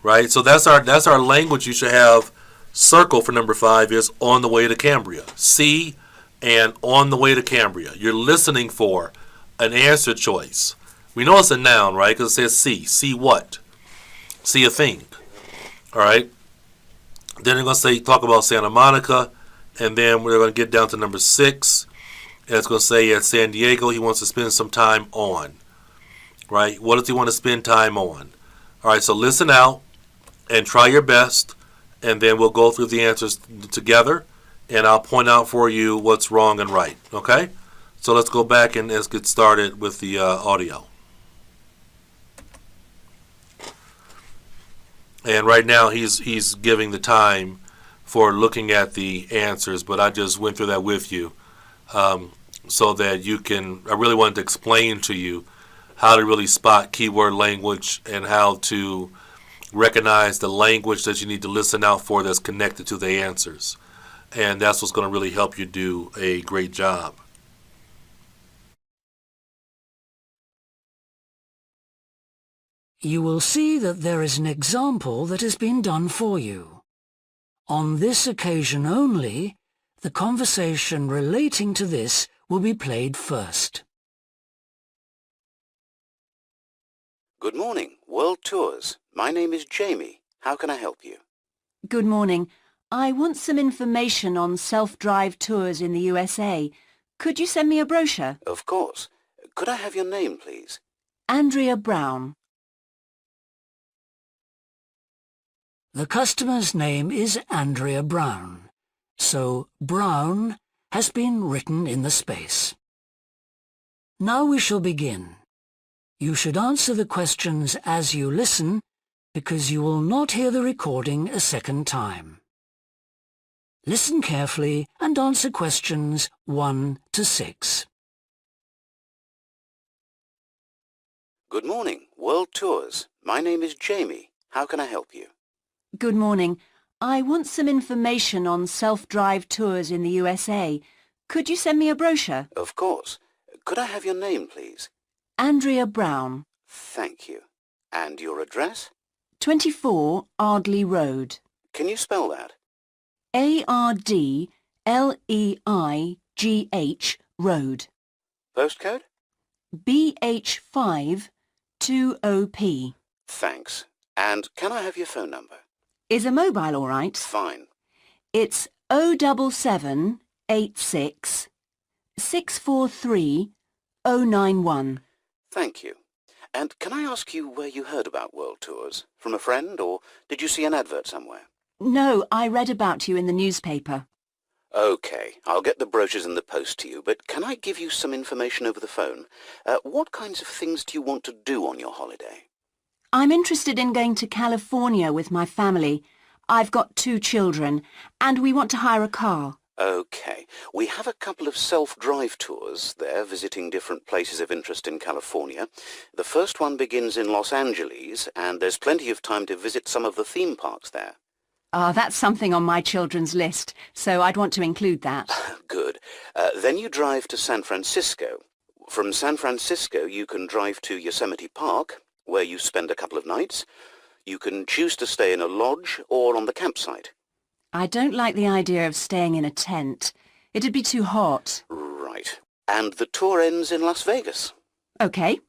Right? So that's our language you should have circled for number 5 is on the way to Cambria. See and on the way to Cambria. You're listening for an answer choice. We know it's a noun, right? Because it says see. See what? See a thing. All right? Then they're going to talk about Santa Monica. And then we're going to get down to number 6. And it's going to say at San Diego he wants to spend some time on. Right? What does he want to spend time on? All right, so listen out and try your best. And then we'll go through the answers together. And I'll point out for you what's wrong and right. Okay? So let's go back and let's get started with the audio. And right now he's giving the time for looking at the answers, but I just went through that with you so that you can, I really wanted to explain to you how to really spot keyword language and how to recognize the language that you need to listen out for that's connected to the answers. And that's what's going to really help you do a great job. You will see that there is an example that has been done for you. On this occasion only, the conversation relating to this will be played first. Good morning, World Tours. My name is Jamie. How can I help you? Good morning. I want some information on self-drive tours in the USA. Could you send me a brochure? Of course. Could I have your name, please? Andrea Brown. The customer's name is Andrea Brown, so Brown has been written in the space. Now we shall begin. You should answer the questions as you listen, because you will not hear the recording a second time. Listen carefully and answer questions 1 to 6. Good morning, World Tours. My name is Jamie. How can I help you? Good morning. I want some information on self-drive tours in the USA. Could you send me a brochure? Of course. Could I have your name, please? Andrea Brown, Thank you. And your address? 24 Ardley Road. Can you spell that? Ardleigh Road. Postcode? BH5 2OP. Thanks. And can I have your phone number? Is a mobile all right? Fine. It's 07786 643 091. Thank you. And can I ask you where you heard about World Tours? From a friend, or did you see an advert somewhere? No, I read about you in the newspaper. OK, I'll get the brochures in the post to you, but can I give you some information over the phone? What kinds of things do you want to do on your holiday? I'm interested in going to California with my family. I've got 2 children, and we want to hire a car. OK, we have a couple of self-drive tours there visiting different places of interest in California. The first one begins in Los Angeles, and there's plenty of time to visit some of the theme parks there. That's something on my children's list, so I'd want to include that. Good. Then you drive to San Francisco. From San Francisco, you can drive to Yosemite Park, where you spend a couple of nights. You can choose to stay in a lodge or on the campsite. I don't like the idea of staying in a tent. It'd be too hot. Right. And the tour ends in Las Vegas. OK.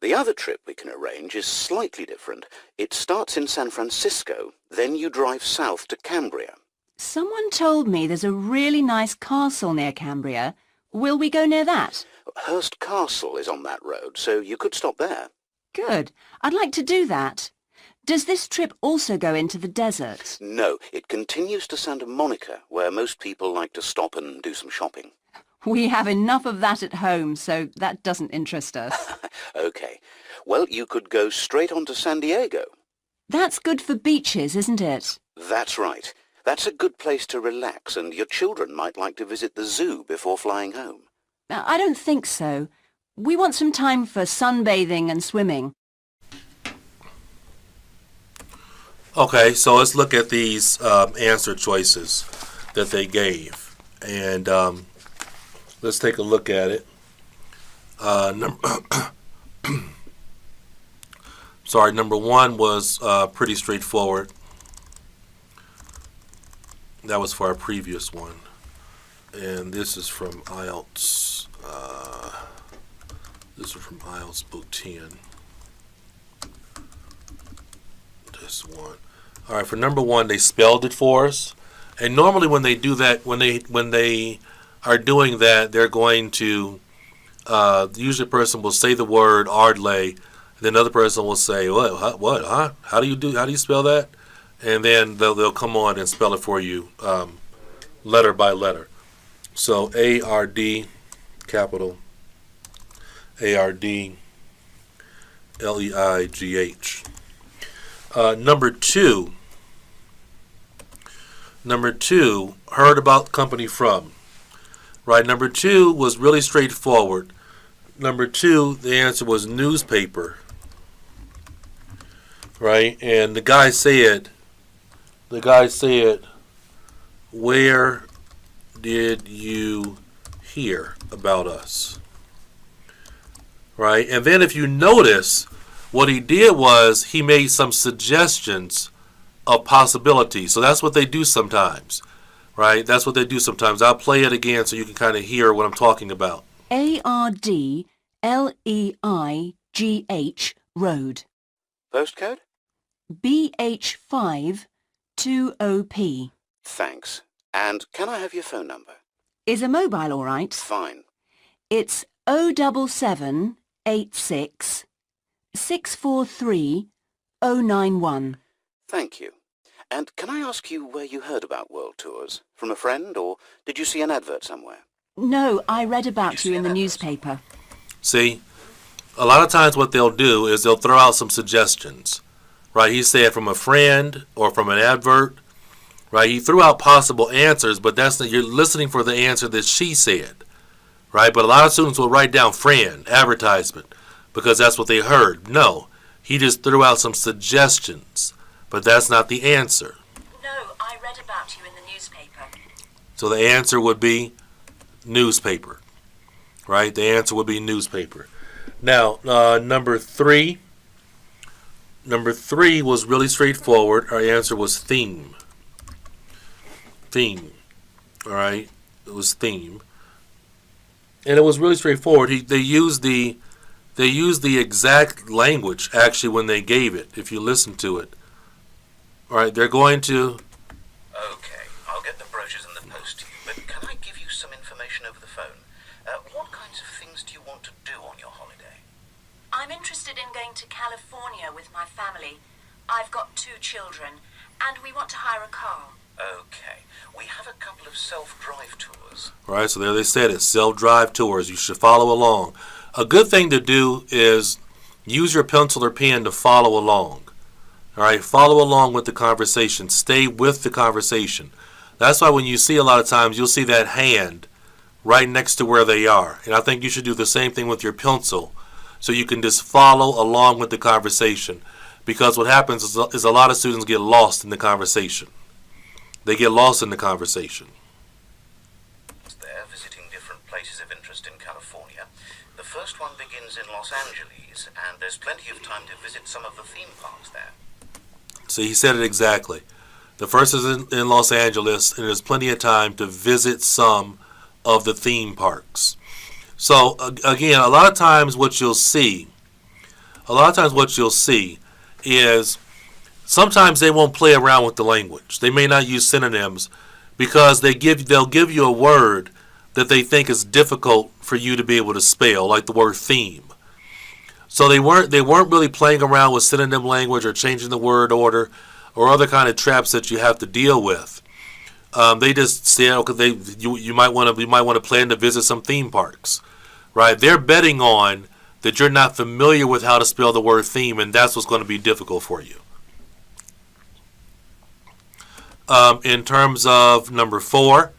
The other trip we can arrange is slightly different. It starts in San Francisco, then you drive south to Cambria. Someone told me there's a really nice castle near Cambria. Will we go near that? Hearst Castle is on that road, so you could stop there. Good. I'd like to do that. Does this trip also go into the desert? No, it continues to Santa Monica, where most people like to stop and do some shopping. We have enough of that at home, so that doesn't interest us. OK. Well, you could go straight on to San Diego. That's good for beaches, isn't it? That's right. That's a good place to relax, and your children might like to visit the zoo before flying home. I don't think so. We want some time for sunbathing and swimming. Okay, so let's look at these answer choices that they gave. And let's take a look at it. Number 1 was pretty straightforward. That was for our previous one. And this is from IELTS. This is from IELTS Book 10. This one. All right, for number 1, they spelled it for us. And normally when they do that, when they are doing that, they're going to usually a person will say the word Ardleigh, and then another person will say, what, huh? How do you spell that? And then they'll come on and spell it for you, letter by letter. So A-R-D, capital, A-R-D, L-E-I-G-H. Number two, heard about company from. Right, number 2 was really straightforward. Number 2, the answer was newspaper. Right, and the guy said, where did you hear about us? Right, and then if you notice, what he did was he made some suggestions of possibilities. So that's what they do sometimes. Right? That's what they do sometimes. I'll play it again so you can kind of hear what I'm talking about. Ardleigh Road. Postcode? BH5 2OP. Thanks. And can I have your phone number? Is a mobile all right? Fine. It's 07786 643 091. Thank you. And can I ask you where you heard about World Tours? From a friend, or did you see an advert somewhere? No, I read about you in the newspaper. See, a lot of times what they'll do is they'll throw out some suggestions, right? He said from a friend or from an advert, right? He threw out possible answers, but that's not, you're listening for the answer that she said, right? But a lot of students will write down friend, advertisement, because that's what they heard. No, he just threw out some suggestions, but that's not the answer. No, I read about you in the newspaper. So the answer would be newspaper, right? The answer would be newspaper. Now, number three was really straightforward. Our answer was theme. Theme, all right? It was theme. And it was really straightforward. They used the exact language, actually, when they gave it, if you listen to it. All right, they're going to... Okay, I'll get the brochures in the post to you, but can I give you some information over the phone? What kinds of things do you want to do on your holiday? I'm interested in going to California with my family. I've got 2 children, and we want to hire a car. Okay, we have a couple of self-drive tours. All right, so there they said it, self-drive tours. You should follow along. A good thing to do is use your pencil or pen to follow along. All right, follow along with the conversation. Stay with the conversation. That's why when you see a lot of times, you'll see that hand right next to where they are. And I think you should do the same thing with your pencil so you can just follow along with the conversation. Because what happens is a lot of students get lost in the conversation. They get lost in the conversation. They're visiting different places of interest in California. The first one begins in Los Angeles, and there's plenty of time to visit some of the theme parks there. See, he said it exactly. The first is in Los Angeles, and there's plenty of time to visit some of the theme parks. So, again, a lot of times what you'll see is sometimes they won't play around with the language. They may not use synonyms because they'll give you a word that they think is difficult for you to be able to spell, like the word theme. So they weren't really playing around with synonym language or changing the word order or other kind of traps that you have to deal with. They just said, okay, you might want to plan to visit some theme parks, right? They're betting on that you're not familiar with how to spell the word theme, and that's what's going to be difficult for you. In terms of number 4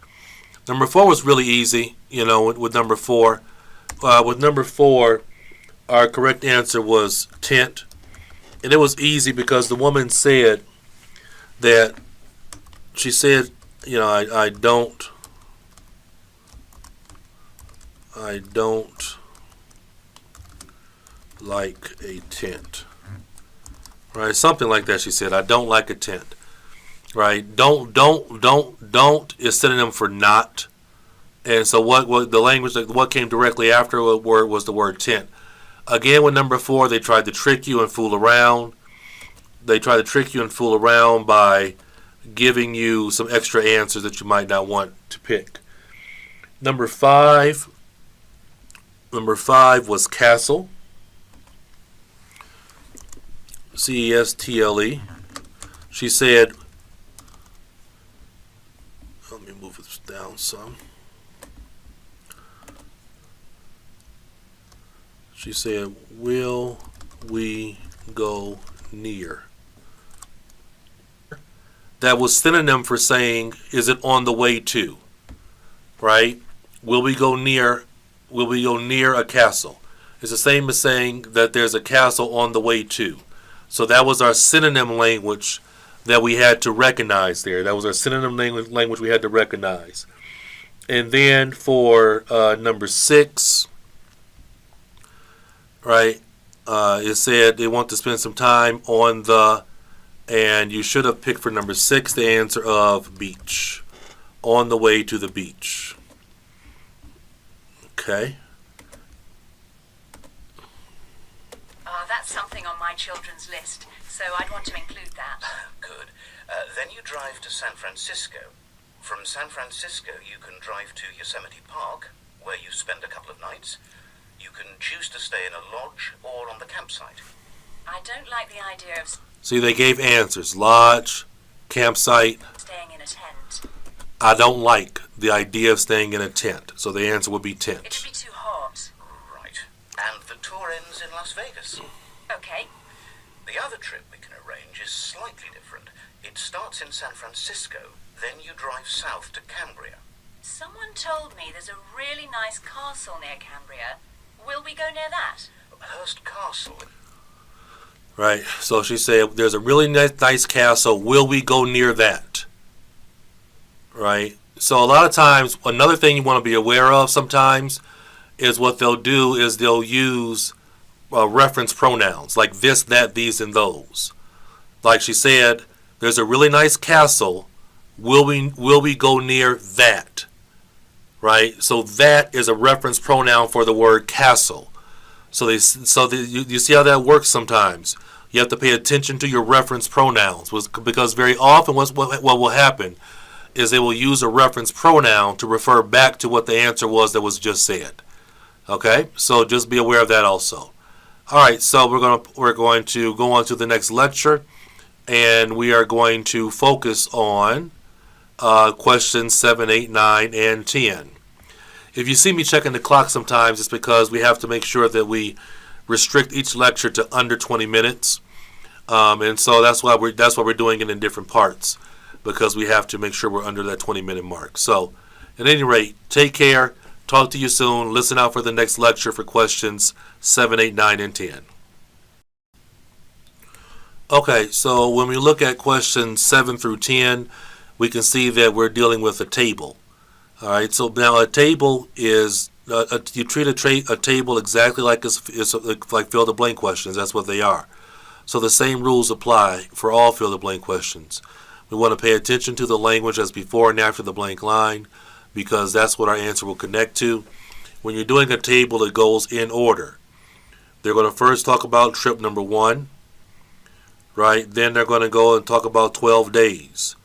was really easy. You know, with number 4, our correct answer was tent, and it was easy because the woman said that she said, you know, I don't like a tent, right? Something like that. She said, I don't like a tent, right? Don't is synonym for not, and so what the language, what came directly after a word was the word tent. Again, with number 4, they tried to trick you and fool around. They tried to trick you and fool around by giving you some extra answers that you might not want to pick. Number 5 was castle. C-E-S-T-L-E. She said, let me move this down some. She said, will we go near? That was synonym for saying, is it on the way to? Right? Will we go near a castle? It's the same as saying that there's a castle on the way to. So that was our synonym language that we had to recognize there. That was our synonym language we had to recognize. And then for number 6, right, it said they want to spend some time on the, and you should have picked for number 6 the answer of beach. On the way to the beach. Okay. That's something on my children's list, so I'd want to include that. Good. Then you drive to San Francisco. From San Francisco, you can drive to Yosemite Park, where you spend a couple of nights. You can choose to stay in a lodge or on the campsite. I don't like the idea of... See, they gave answers. Lodge, campsite. Staying in a tent. I don't like the idea of staying in a tent. So the answer would be tent. It'd be too hot. Right. And the tour ends in Las Vegas. Okay. The other trip we can arrange is slightly different. It starts in San Francisco, then you drive south to Cambria. Someone told me there's a really nice castle near Cambria. Will we go near that? Hearst Castle. Right. So she said, there's a really nice castle. Will we go near that? Right. So a lot of times, another thing you want to be aware of sometimes is what they'll do is they'll use reference pronouns like this, that, these, and those. Like she said, there's a really nice castle. Will we go near that? Right? So that is a reference pronoun for the word castle. You see how that works sometimes. You have to pay attention to your reference pronouns because very often what will happen is they will use a reference pronoun to refer back to what the answer was that was just said. Okay? So just be aware of that also. All right, so we're going to go on to the next lecture, and we are going to focus on questions 7, 8, 9, and 10. If you see me checking the clock sometimes, it's because we have to make sure that we restrict each lecture to under 20 minutes, and so that's why we're doing it in different parts, because we have to make sure we're under that 20-minute mark. So, at any rate, take care. Talk to you soon. Listen out for the next lecture for questions 7, 8, 9, and 10. Okay, so when we look at questions 7 through 10, we can see that we're dealing with a table. All right, so now a table is, you treat a table exactly like like fill-the-blank questions. That's what they are. So the same rules apply for all fill-the-blank questions. We want to pay attention to the language as before and after the blank line, because that's what our answer will connect to. When you're doing a table, it goes in order. They're going to first talk about trip number 1, right? Then they're going to go and talk about 12 days.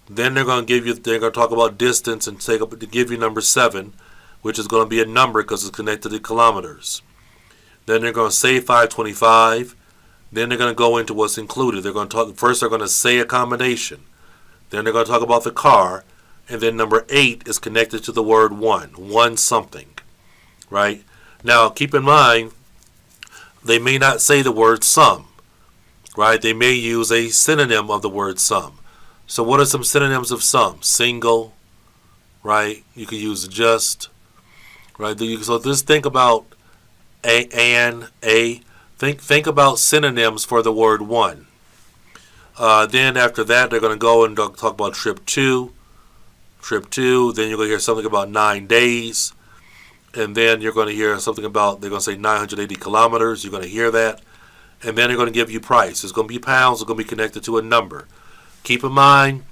Then they're going to talk about distance and to give you number 7, which is going to be a number because it's connected to kilometers. Then they're going to say 525. Then they're going to go into what's included. They're going to say accommodation. Then they're going to talk about the car. And then number 8 is connected to the word one something, right? Now, keep in mind, they may not say the word some, right? They may use a synonym of the word some. So what are some synonyms of some? Single, right? You can use just, right? So just think about a. Think about synonyms for the word one. Then after that, they're going to go and talk about trip 2. Trip 2, then you're going to hear something about 9 days, and then you're going to hear something about, they're going to say 980 kilometers, you're going to hear that, and then they're going to give you price. It's going to be pounds, it's going to be connected to a number. Keep in mind,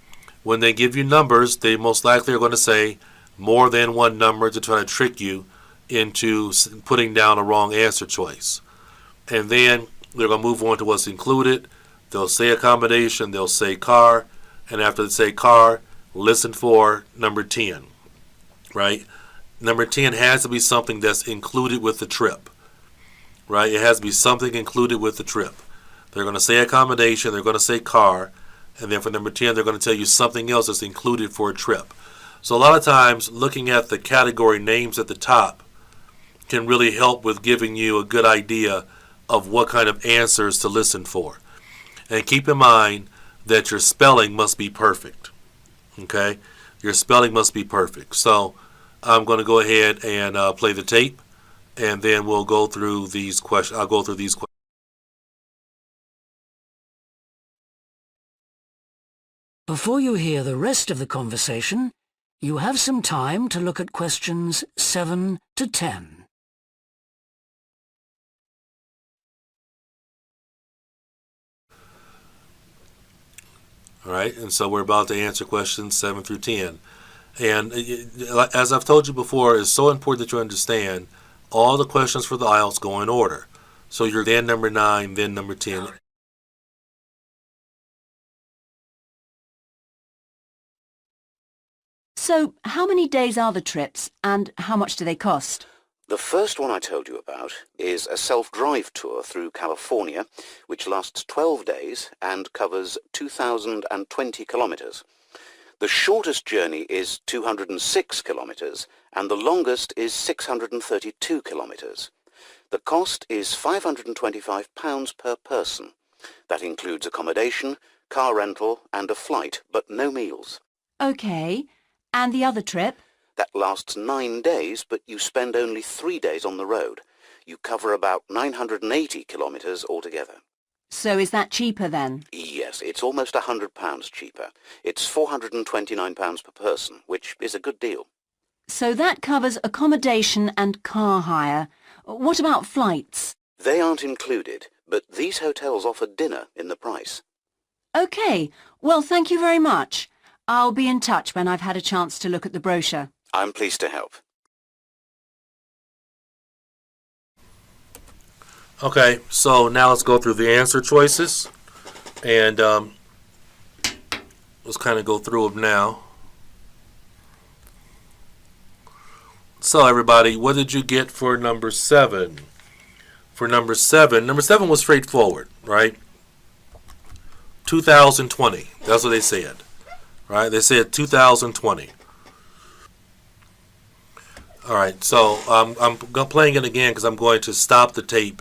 when they give you numbers, they most likely are going to say more than one number to try to trick you into putting down a wrong answer choice. And then they're going to move on to what's included. They'll say accommodation, they'll say car, and after they say car, listen for number 10, right? Number 10 has to be something that's included with the trip, right? It has to be something included with the trip. They're going to say accommodation, they're going to say car, and then for number 10, they're going to tell you something else that's included for a trip. So a lot of times, looking at the category names at the top can really help with giving you a good idea of what kind of answers to listen for. And keep in mind that your spelling must be perfect. Okay, your spelling must be perfect. So I'm going to go ahead and play the tape, and then we'll go through these questions. I'll go through these questions. Before you hear the rest of the conversation, you have some time to look at questions 7 to 10. All right, and so we're about to answer questions 7 through 10. And as I've told you before, it's so important that you understand all the questions for the IELTS go in order. So you're then number 9, then number 10. So, how many days are the trips, and how much do they cost? The first one I told you about is a self-drive tour through California, which lasts 12 days and covers 2,020 kilometers. The shortest journey is 206 kilometers, and the longest is 632 kilometers. The cost is £525 per person. That includes accommodation, car rental, and a flight, but no meals. OK. And the other trip? That lasts 9 days, but you spend only 3 days on the road. You cover about 980 kilometres altogether. So is that cheaper then? Yes, it's almost £100 cheaper. It's £429 per person, which is a good deal. So that covers accommodation and car hire. What about flights? They aren't included, but these hotels offer dinner in the price. OK. Well, thank you very much. I'll be in touch when I've had a chance to look at the brochure. I'm pleased to help. Okay, so now let's go through the answer choices, and let's kind of go through them now. So everybody, what did you get for number 7? For number 7 was straightforward, right? 2020, that's what they said, right? They said 2020. All right, so I'm playing it again because I'm going to stop the tape.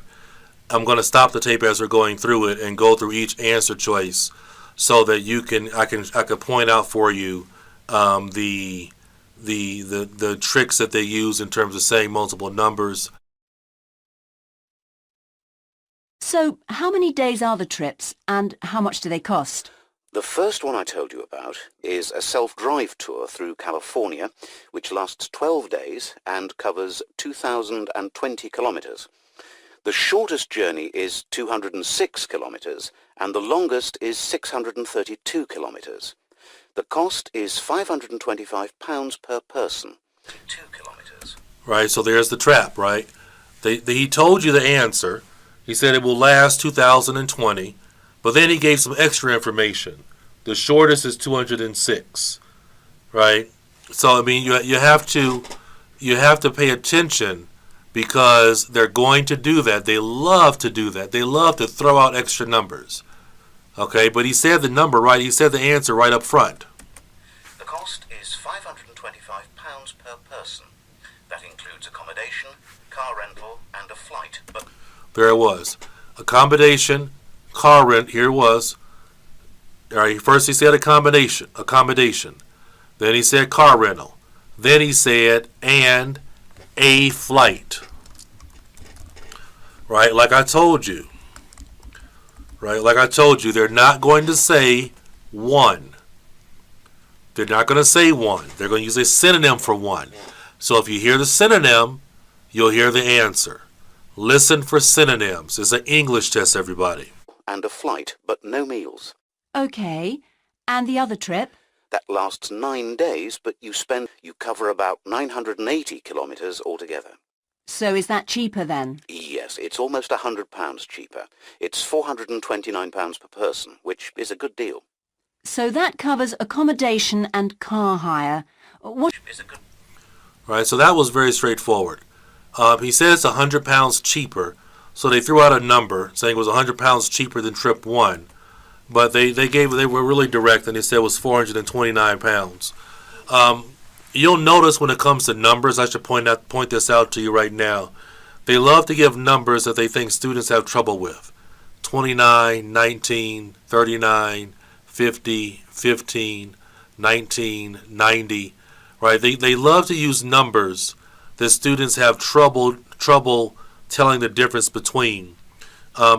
I'm going to stop the tape as we're going through it and go through each answer choice, so that I can point out for you the tricks that they use in terms of saying multiple numbers. So how many days are the trips and how much do they cost? The first one I told you about is a self-drive tour through California, which lasts 12 days and covers 2,020 kilometers. The shortest journey is 206 kilometers, and the longest is 632 kilometers. The cost is £525 per person. 2 kilometers. Right, so there's the trap, right? He told you the answer. He said it will last 2020. But then he gave some extra information. The shortest is 206, right? So I mean, you have to pay attention, because they're going to do that. They love to do that. They love to throw out extra numbers. Okay, but he said the number right. He said the answer right up front. The cost is £525 per person. That includes accommodation, car rental, and a flight. But there it was, accommodation. Car rent, here it was. All right, first he said accommodation. Then he said car rental. Then he said, and a flight. Right, like I told you. They're not going to say one. They're not going to say one. They're going to use a synonym for one. So if you hear the synonym, you'll hear the answer. Listen for synonyms. It's an English test, everybody. And a flight, but no meals. OK. And the other trip? That lasts 9 days, but you cover about 980 kilometers altogether. So is that cheaper then? Yes, it's almost £100 cheaper. It's £429 per person, which is a good deal. So that covers accommodation and car hire. What is a good... Right, so that was very straightforward. He says it's £100 cheaper. So they threw out a number saying it was £100 cheaper than trip 1, but they were really direct, and they said it was £429. You'll notice when it comes to numbers, I should point this out to you right now. They love to give numbers that they think students have trouble with: 29, 19, 39, 50, 15, 19, 90. Right? They love to use numbers that students have trouble telling the difference between,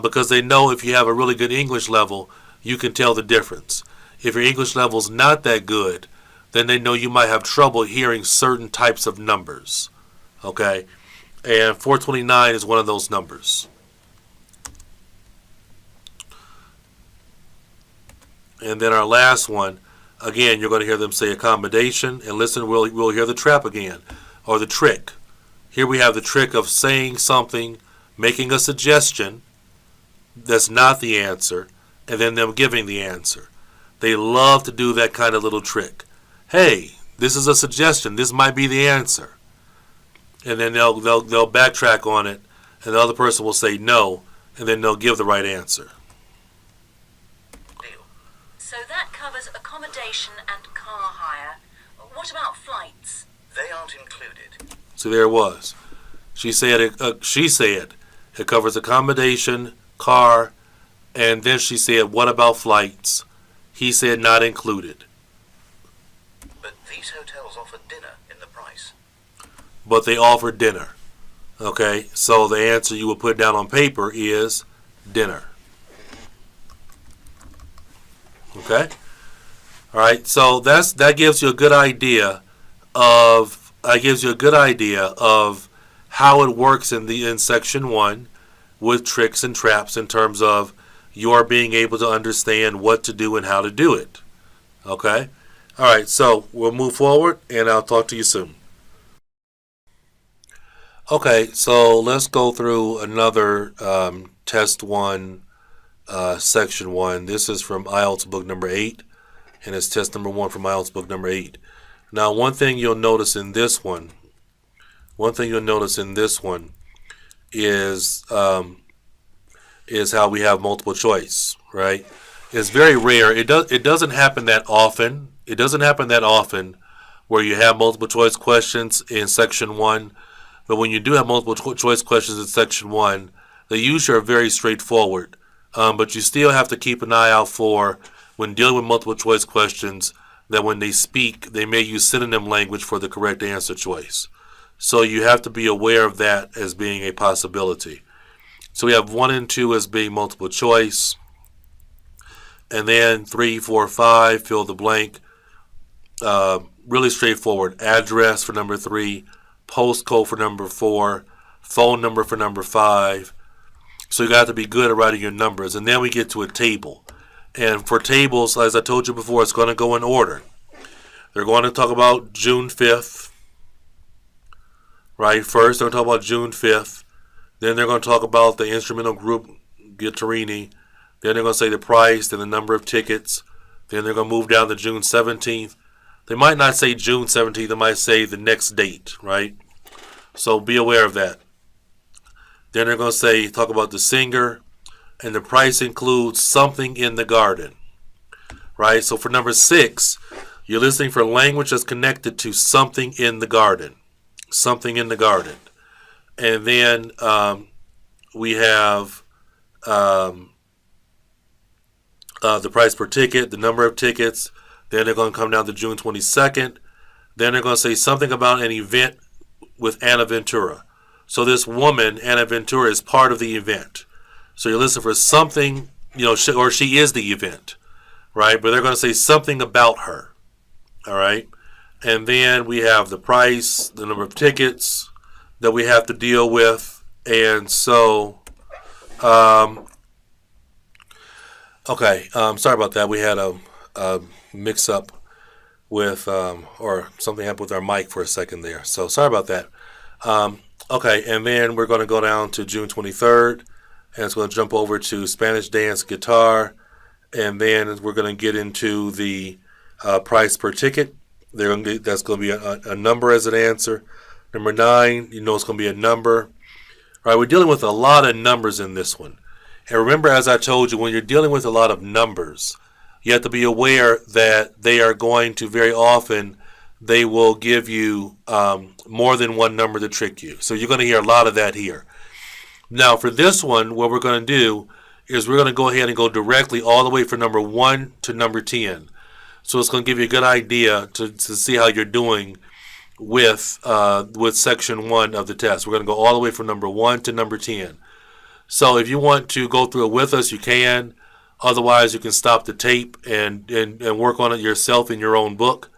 because they know if you have a really good English level, you can tell the difference. If your English level is not that good, then they know you might have trouble hearing certain types of numbers. Okay? And 429 is one of those numbers. And then our last one, again, you're going to hear them say accommodation, and listen, we'll hear the trap again, or the trick. Here we have the trick of saying something, making a suggestion that's not the answer, and then them giving the answer. They love to do that kind of little trick. Hey, this is a suggestion. This might be the answer. and then they'll backtrack on it, and the other person will say no, and then they'll give the right answer. So that covers accommodation and car hire. What about flights? They aren't included. So there it was. She said it covers accommodation, car, and then she said, what about flights? He said not included. But these hotels offer dinner in the price. But they offer dinner. Okay, so the answer you will put down on paper is dinner. Okay? All right, so that gives you a good idea of how it works in section 1 with tricks and traps in terms of your being able to understand what to do and how to do it. Okay? All right, so we'll move forward and I'll talk to you soon. Okay, so let's go through another test 1, section 1. This is from IELTS book number 8, and it's test number 1 from IELTS book number 8. Now, one thing you'll notice in this one is how we have multiple choice, right? It's very rare. It doesn't happen that often. It doesn't happen that often where you have multiple choice questions in section 1. But when you do have multiple choice questions in section 1, they usually are very straightforward. But you still have to keep an eye out for, when dealing with multiple choice questions, that when they speak, they may use synonym language for the correct answer choice. So you have to be aware of that as being a possibility. So we have 1 and 2 as being multiple choice. And then 3, 4, 5, fill the blank. Really straightforward. Address for number 3. Postcode for number 4. Phone number for number 5. So you got to be good at writing your numbers. And then we get to a table. And for tables, as I told you before, it's going to go in order. They're going to talk about June 5th. Right? First, they're going to talk about June 5th. Then they're going to talk about the instrumental group, Guittarini. Then they're going to say the price, then the number of tickets. Then they're going to move down to June 17th. They might not say June 17th. They might say the next date, right? So be aware of that. Then they're going to talk about the singer. And the price includes something in the garden, right? So for number 6, you're listening for language that's connected to something in the garden. Something in the garden. And then we have the price per ticket, the number of tickets. Then they're going to come down to June 22nd. Then they're going to say something about an event with Anna Ventura. So this woman, Anna Ventura, is part of the event. So you're listening for something, she is the event, right? But they're going to say something about her, all right? And then we have the price, the number of tickets that we have to deal with. And so, sorry about that. We had a mix-up with, or something happened with our mic for a second there. So sorry about that. Okay, and then we're going to go down to June 23rd. And it's going to jump over to Spanish dance, guitar, and then we're going to get into the price per ticket. That's going to be a number as an answer. Number 9, it's going to be a number. All right, we're dealing with a lot of numbers in this one. And remember, as I told you, when you're dealing with a lot of numbers, you have to be aware that they are going to very often, they will give you more than one number to trick you. So you're going to hear a lot of that here. Now, for this one, what we're going to do is we're going to go ahead and go directly all the way from number 1 to number 10. So it's going to give you a good idea to see how you're doing with section 1 of the test. We're going to go all the way from number 1 to number 10. So if you want to go through it with us, you can. Otherwise, you can stop the tape and work on it yourself in your own book.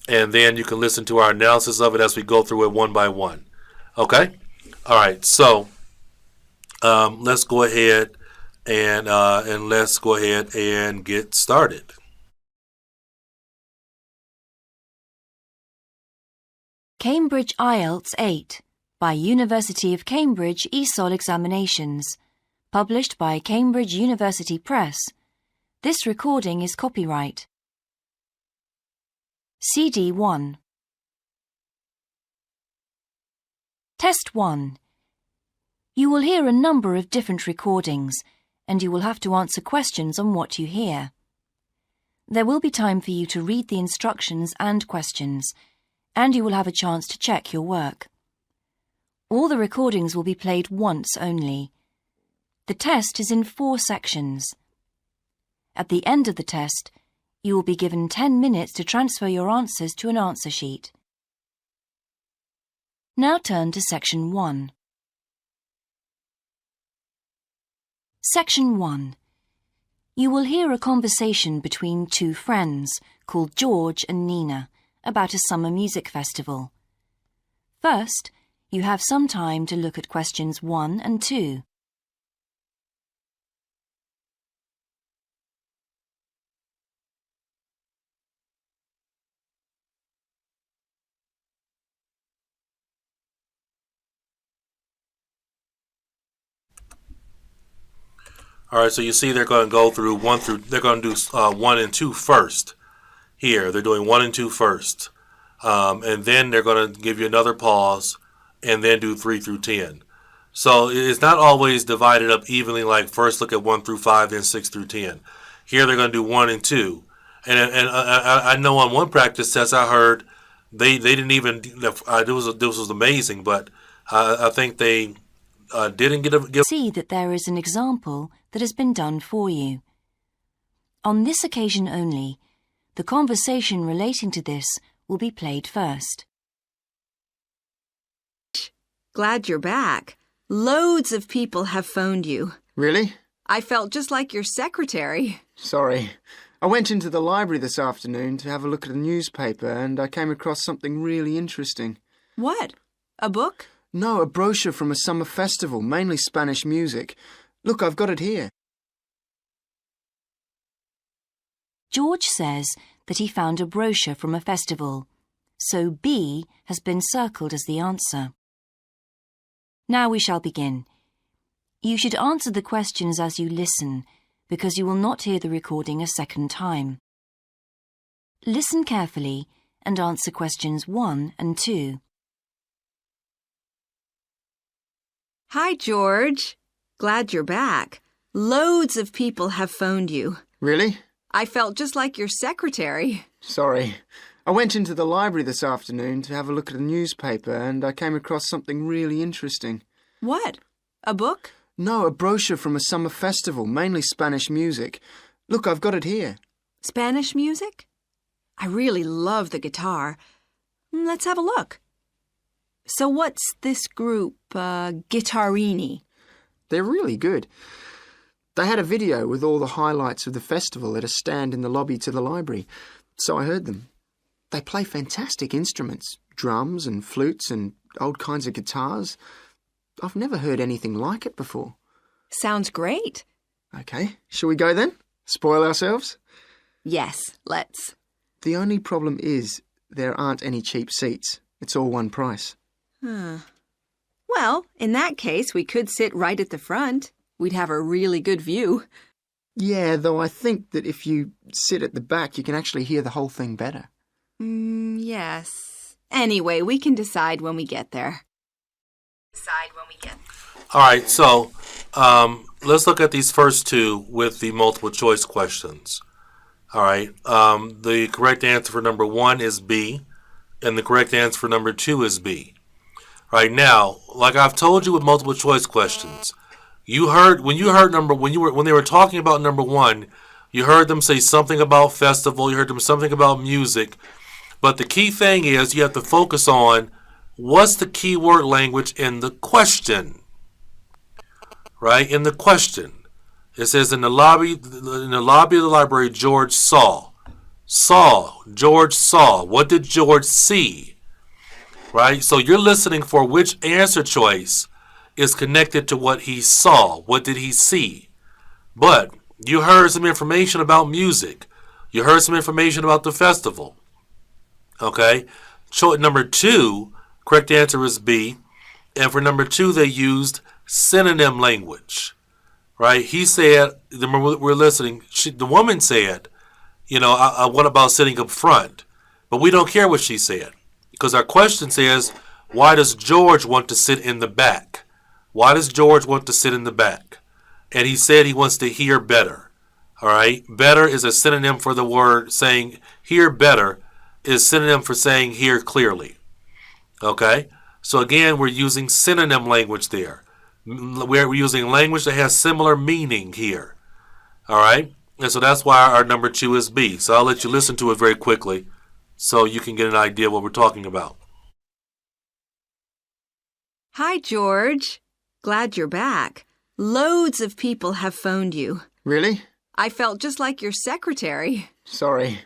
And then you can listen to our analysis of it as we go through it one by one. Okay? All right, so let's go ahead and get started. Cambridge IELTS 8 by University of Cambridge ESOL Examinations, published by Cambridge University Press. This recording is copyright. CD 1. Test 1. You will hear a number of different recordings, and you will have to answer questions on what you hear. There will be time for you to read the instructions and questions, and you will have a chance to check your work. All the recordings will be played once only. The test is in 4 sections. At the end of the test, you will be given 10 minutes to transfer your answers to an answer sheet. Now turn to Section 1. Section 1. You will hear a conversation between 2 friends called George and Nina about a summer music festival. First, you have some time to look at questions 1 and 2. All right, so you see they're going to go through they're going to do 1 and 2 first. Here, they're doing 1 and 2 first. And then they're going to give you another pause and then do 3 through 10. So it's not always divided up evenly, like first look at 1 through 5, then 6 through 10. Here they're going to do 1 and 2. And I know on one practice test I heard they didn't even, this was amazing, but I think they didn't give. See that there is an example that has been done for you. On this occasion only, the conversation relating to this will be played first. Glad you're back. Loads of people have phoned you. Really? I felt just like your secretary. Sorry. I went into the library this afternoon to have a look at a newspaper and I came across something really interesting. What? A book? No, a brochure from a summer festival, mainly Spanish music. Look, I've got it here. George says that he found a brochure from a festival, so B has been circled as the answer. Now we shall begin. You should answer the questions as you listen, because you will not hear the recording a second time. Listen carefully and answer questions 1 and 2. Hi, George. Glad you're back. Loads of people have phoned you. Really? I felt just like your secretary. Sorry. I went into the library this afternoon to have a look at a newspaper and I came across something really interesting. What? A book? No, a brochure from a summer festival, mainly Spanish music. Look, I've got it here. Spanish music? I really love the guitar. Let's have a look. So what's this group, Guittarini? They're really good. They had a video with all the highlights of the festival at a stand in the lobby to the library, so I heard them. They play fantastic instruments, drums and flutes and old kinds of guitars. I've never heard anything like it before. Sounds great. Okay, shall we go then? Spoil ourselves? Yes, let's. The only problem is there aren't any cheap seats. It's all one price. Well, in that case, we could sit right at the front. We'd have a really good view. Yeah, though I think that if you sit at the back, you can actually hear the whole thing better. Yes. Anyway, we can decide when we get there. All right, so let's look at these first 2 with the multiple choice questions. All right, the correct answer for number 1 is B, and the correct answer for number 2 is B. All right, now, like I've told you with multiple choice questions, when they were talking about number 1, you heard them say something about festival, you heard them something about music, but the key thing is you have to focus on what's the keyword language in the question. Right? In the question. It says in the lobby of the library, George saw. George saw. What did George see? Right? So you're listening for which answer choice is connected to what he saw. What did he see? But you heard some information about music. You heard some information about the festival. Okay? Choice number 2, correct answer is B. And for number 2, they used synonym language. Right? He said, we're listening, the woman said, what about sitting up front? But we don't care what she said. Because our question says, Why does George want to sit in the back? Why does George want to sit in the back? And he said he wants to hear better. All right? Better is a synonym for the word saying hear better is synonym for saying hear clearly. Okay? So again, we're using synonym language there. We're using language that has similar meaning here. All right? And so that's why our number 2 is B. So I'll let you listen to it very quickly so you can get an idea of what we're talking about. Hi, George. Glad you're back. Loads of people have phoned you. Really? I felt just like your secretary. Sorry.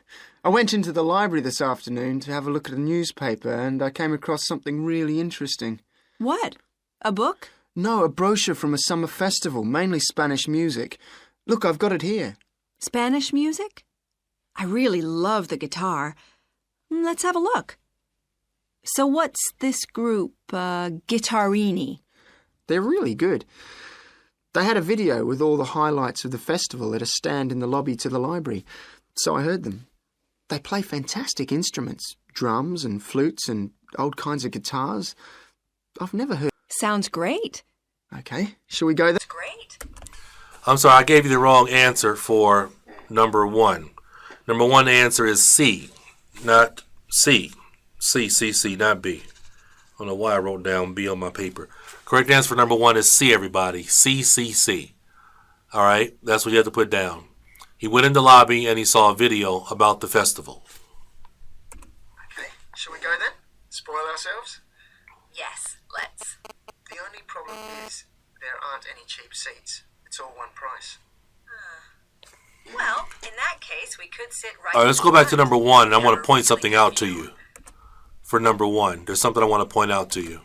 I went into the library this afternoon to have a look at a newspaper and I came across something really interesting. What? A book? No, a brochure from a summer festival, mainly Spanish music. Look, I've got it here. Spanish music? I really love the guitar. Let's have a look. So what's this group, Guittarini? They're really good. They had a video with all the highlights of the festival at a stand in the lobby to the library, so I heard them. They play fantastic instruments, drums and flutes and old kinds of guitars. I've never heard... Sounds great. Okay, shall we go there? Great. I'm sorry, I gave you the wrong answer for number 1. Number 1 answer is C, not C. C, not B. I don't know why I wrote down B on my paper. Correct answer for number 1 is C, everybody. C. All right, that's what you have to put down. He went in the lobby and he saw a video about the festival. Okay, shall we go then? Spoil ourselves? Yes, let's. The only problem is there aren't any cheap seats. It's all one price. Well, in that case, we could sit right... All right, let's go back to number 1, and I want to point something out to you. For number 1, there's something I want to point out to you.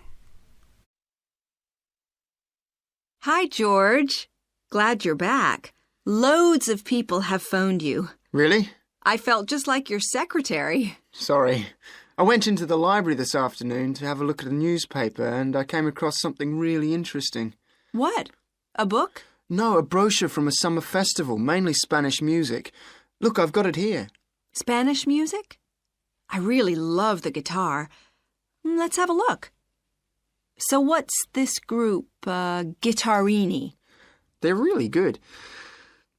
Hi, George. Glad you're back. Loads of people have phoned you. Really? I felt just like your secretary. Sorry. I went into the library this afternoon to have a look at a newspaper and I came across something really interesting. What? A book? No, a brochure from a summer festival, mainly Spanish music. Look, I've got it here. Spanish music? I really love the guitar. Let's have a look. So what's this group, Guittarini? They're really good.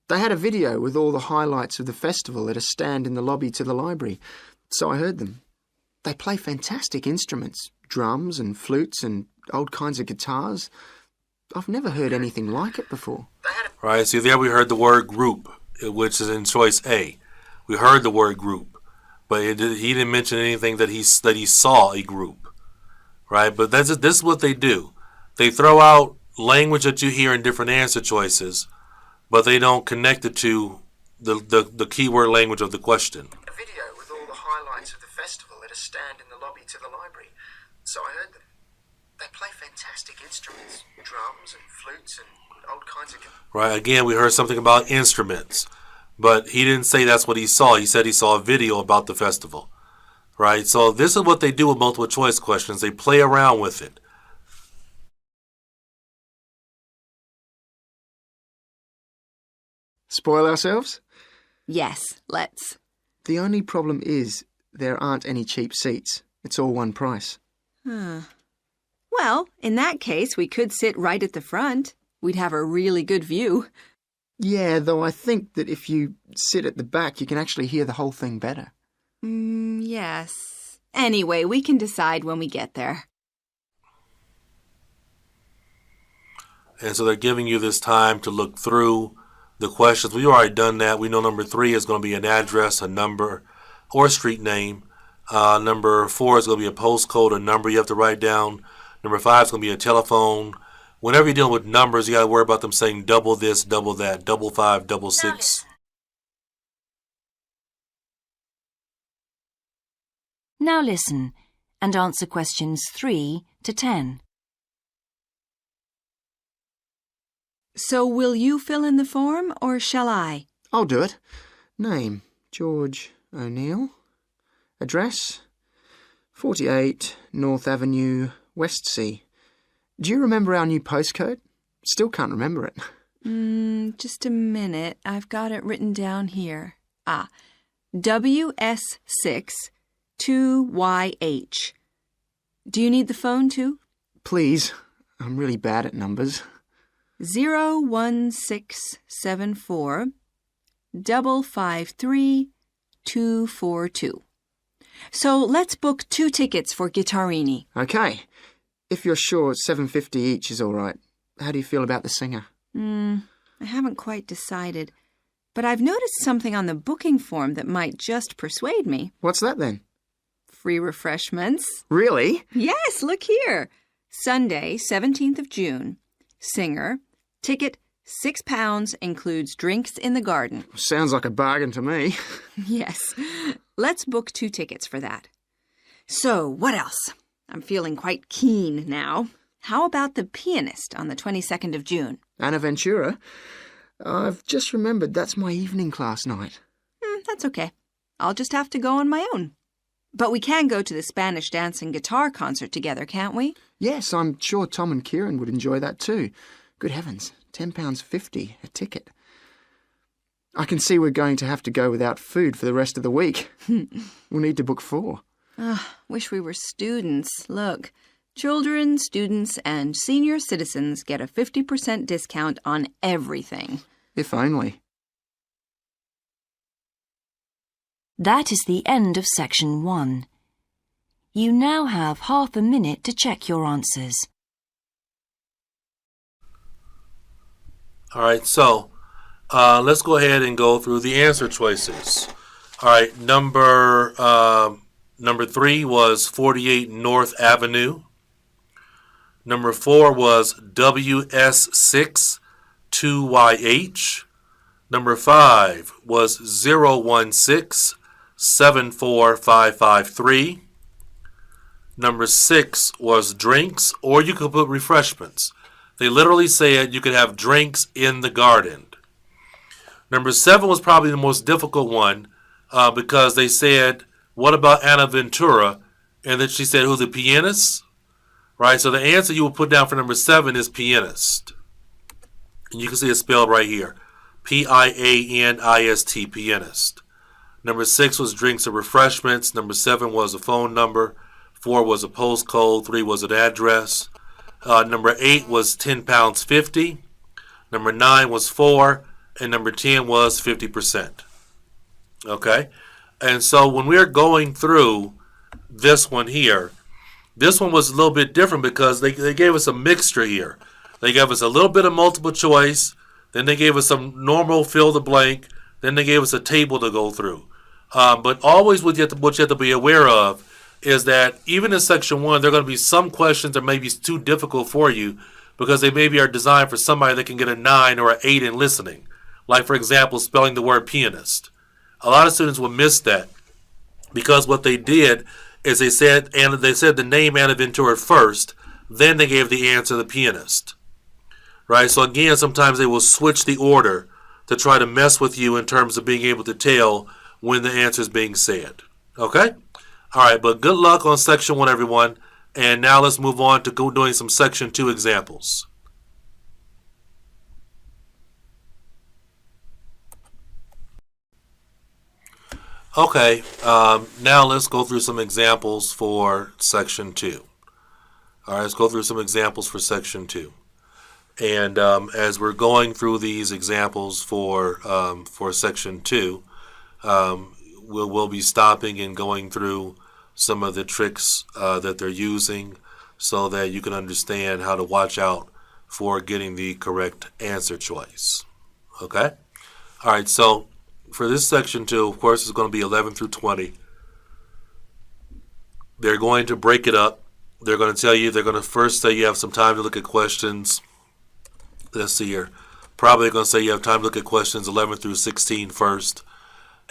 They had a video with all the highlights of the festival at a stand in the lobby to the library, so I heard them. They play fantastic instruments, drums and flutes and old kinds of guitars. I've never heard anything like it before. Right, see there we heard the word group, which is in choice A. We heard the word group, but he didn't mention anything that he saw a group. Right, but this is what they do. They throw out language that you hear in different answer choices, but they don't connect it to the keyword language of the question. A video with all the highlights of the festival at a stand in the lobby to the library, so I heard them. They play fantastic instruments, drums and flutes and old kinds of... Right, again, we heard something about instruments, but he didn't say that's what he saw. He said he saw a video about the festival. Right, so this is what they do with multiple choice questions. They play around with it. Spoil ourselves? Yes, let's. The only problem is there aren't any cheap seats. It's all one price. Well, in that case, we could sit right at the front. We'd have a really good view. Yeah, though I think that if you sit at the back, you can actually hear the whole thing better. Yes. Anyway, we can decide when we get there. And so they're giving you this time to look through the questions. We've already done that. We know number 3 is going to be an address, a number, or a street name. Number 4 is going to be a postcode, a number you have to write down. Number 5 is going to be a telephone. Whenever you're dealing with numbers, you got to worry about them saying double this, double that, double 5, double 6. Now listen and answer questions 3 to 10. So will you fill in the form, or shall I? I'll do it. Name, George O'Neill. Address, 48 North Avenue, Westsea. Do you remember our new postcode? Still can't remember it. Just a minute. I've got it written down here. WS6 2YH. Do you need the phone too? Please. I'm really bad at numbers. 01674 553 242. So let's book 2 tickets for Guittarini. Okay. If you're sure $7.50 each is all right. How do you feel about the singer? I haven't quite decided. But I've noticed something on the booking form that might just persuade me. What's that then? Free refreshments. Really? Yes, look here. Sunday, 17th of June. Singer. Ticket, £6, includes drinks in the garden. Sounds like a bargain to me. Yes. Let's book 2 tickets for that. So, what else? I'm feeling quite keen now. How about the pianist on the 22nd of June? Anna Ventura? I've just remembered that's my evening class night. That's okay. I'll just have to go on my own. But we can go to the Spanish dance and guitar concert together, can't we? Yes, I'm sure Tom and Kieran would enjoy that too. Good heavens, £10.50 a ticket. I can see we're going to have to go without food for the rest of the week. We'll need to book 4. Wish we were students. Look, children, students, and senior citizens get a 50% discount on everything. If only. That is the end of section 1. You now have half a minute to check your answers. All right, so let's go ahead and go through the answer choices. All right, number 3 was 48 North Avenue. Number 4 was WS6 2YH. Number 5 was 016 74553. Number 6 was drinks, or you could put refreshments. They literally said you could have drinks in the garden. Number 7 was probably the most difficult one because they said, what about Anna Ventura? And then she said, who's the pianist? Right, so the answer you will put down for number 7 is pianist. And you can see it spelled right here. Pianist, pianist. Number 6 was drinks or refreshments. Number 7 was a phone number. 4 was a postcode. 3 was an address. Number 8 was £10.50. Number 9 was 4. And number 10 was 50%. Okay? And so when we're going through this one here, this one was a little bit different because they gave us a mixture here. They gave us a little bit of multiple choice. Then they gave us some normal fill the blank. Then they gave us a table to go through. But always what you have to be aware of is that even in section 1, there are going to be some questions that may be too difficult for you because they maybe are designed for somebody that can get a 9 or an 8 in listening. Like, for example, spelling the word pianist. A lot of students will miss that because what they did is they said the name Anna Ventura first, then they gave the answer the pianist. Right? So again, sometimes they will switch the order to try to mess with you in terms of being able to tell when the answer is being said. Okay? All right, but good luck on section 1, everyone. And now let's move on to doing some section 2 examples. Okay, now let's go through some examples for section 2. All right, let's go through some examples for section 2. And as we're going through these examples for section 2, we'll be stopping and going through some of the tricks that they're using so that you can understand how to watch out for getting the correct answer choice. Okay? All right, so for this section 2, of course, it's going to be 11 through 20. They're going to break it up. They're going to first say you have some time to look at questions. Let's see here. Probably going to say you have time to look at questions 11 through 16 first.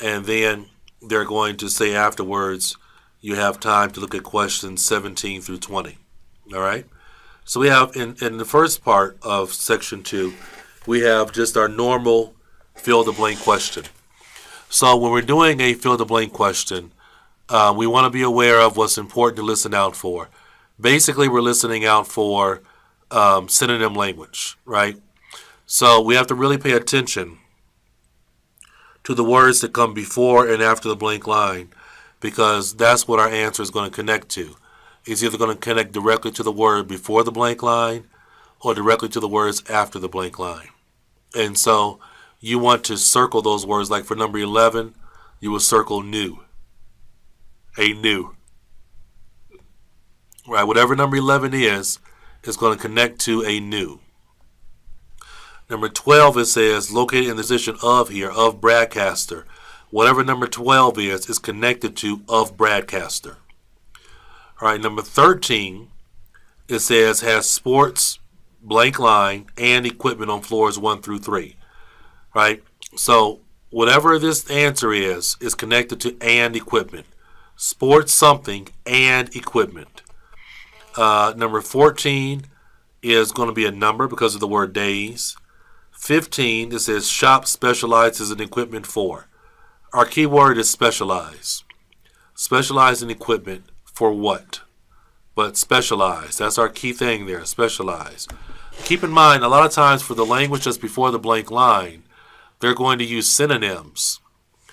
And then they're going to say afterwards you have time to look at questions 17 through 20. All right? So we have in the first part of section 2, we have just our normal fill-the-blank question. So when we're doing a fill-the-blank question, we want to be aware of what's important to listen out for. Basically, we're listening out for synonym language, right? So we have to really pay attention to the words that come before and after the blank line because that's what our answer is going to connect to. is either going to connect directly to the word before the blank line or directly to the words after the blank line. And so you want to circle those words. Like for number 11, you will circle new. A new. Right, whatever number 11 is going to connect to a new. Number 12, it says, located in the position of here, of broadcaster. Whatever number 12 is connected to of broadcaster. All right, number 13, it says, has sports, blank line, and equipment on floors 1 through 3. Right? So whatever this answer is connected to and equipment. Sports something and equipment. Number 14 is going to be a number because of the word days. 15, it says shop specializes in equipment for. Our key word is specialize. Specialize in equipment for what? But specialize. That's our key thing there, specialize. Keep in mind, a lot of times for the language that's before the blank line, they're going to use synonyms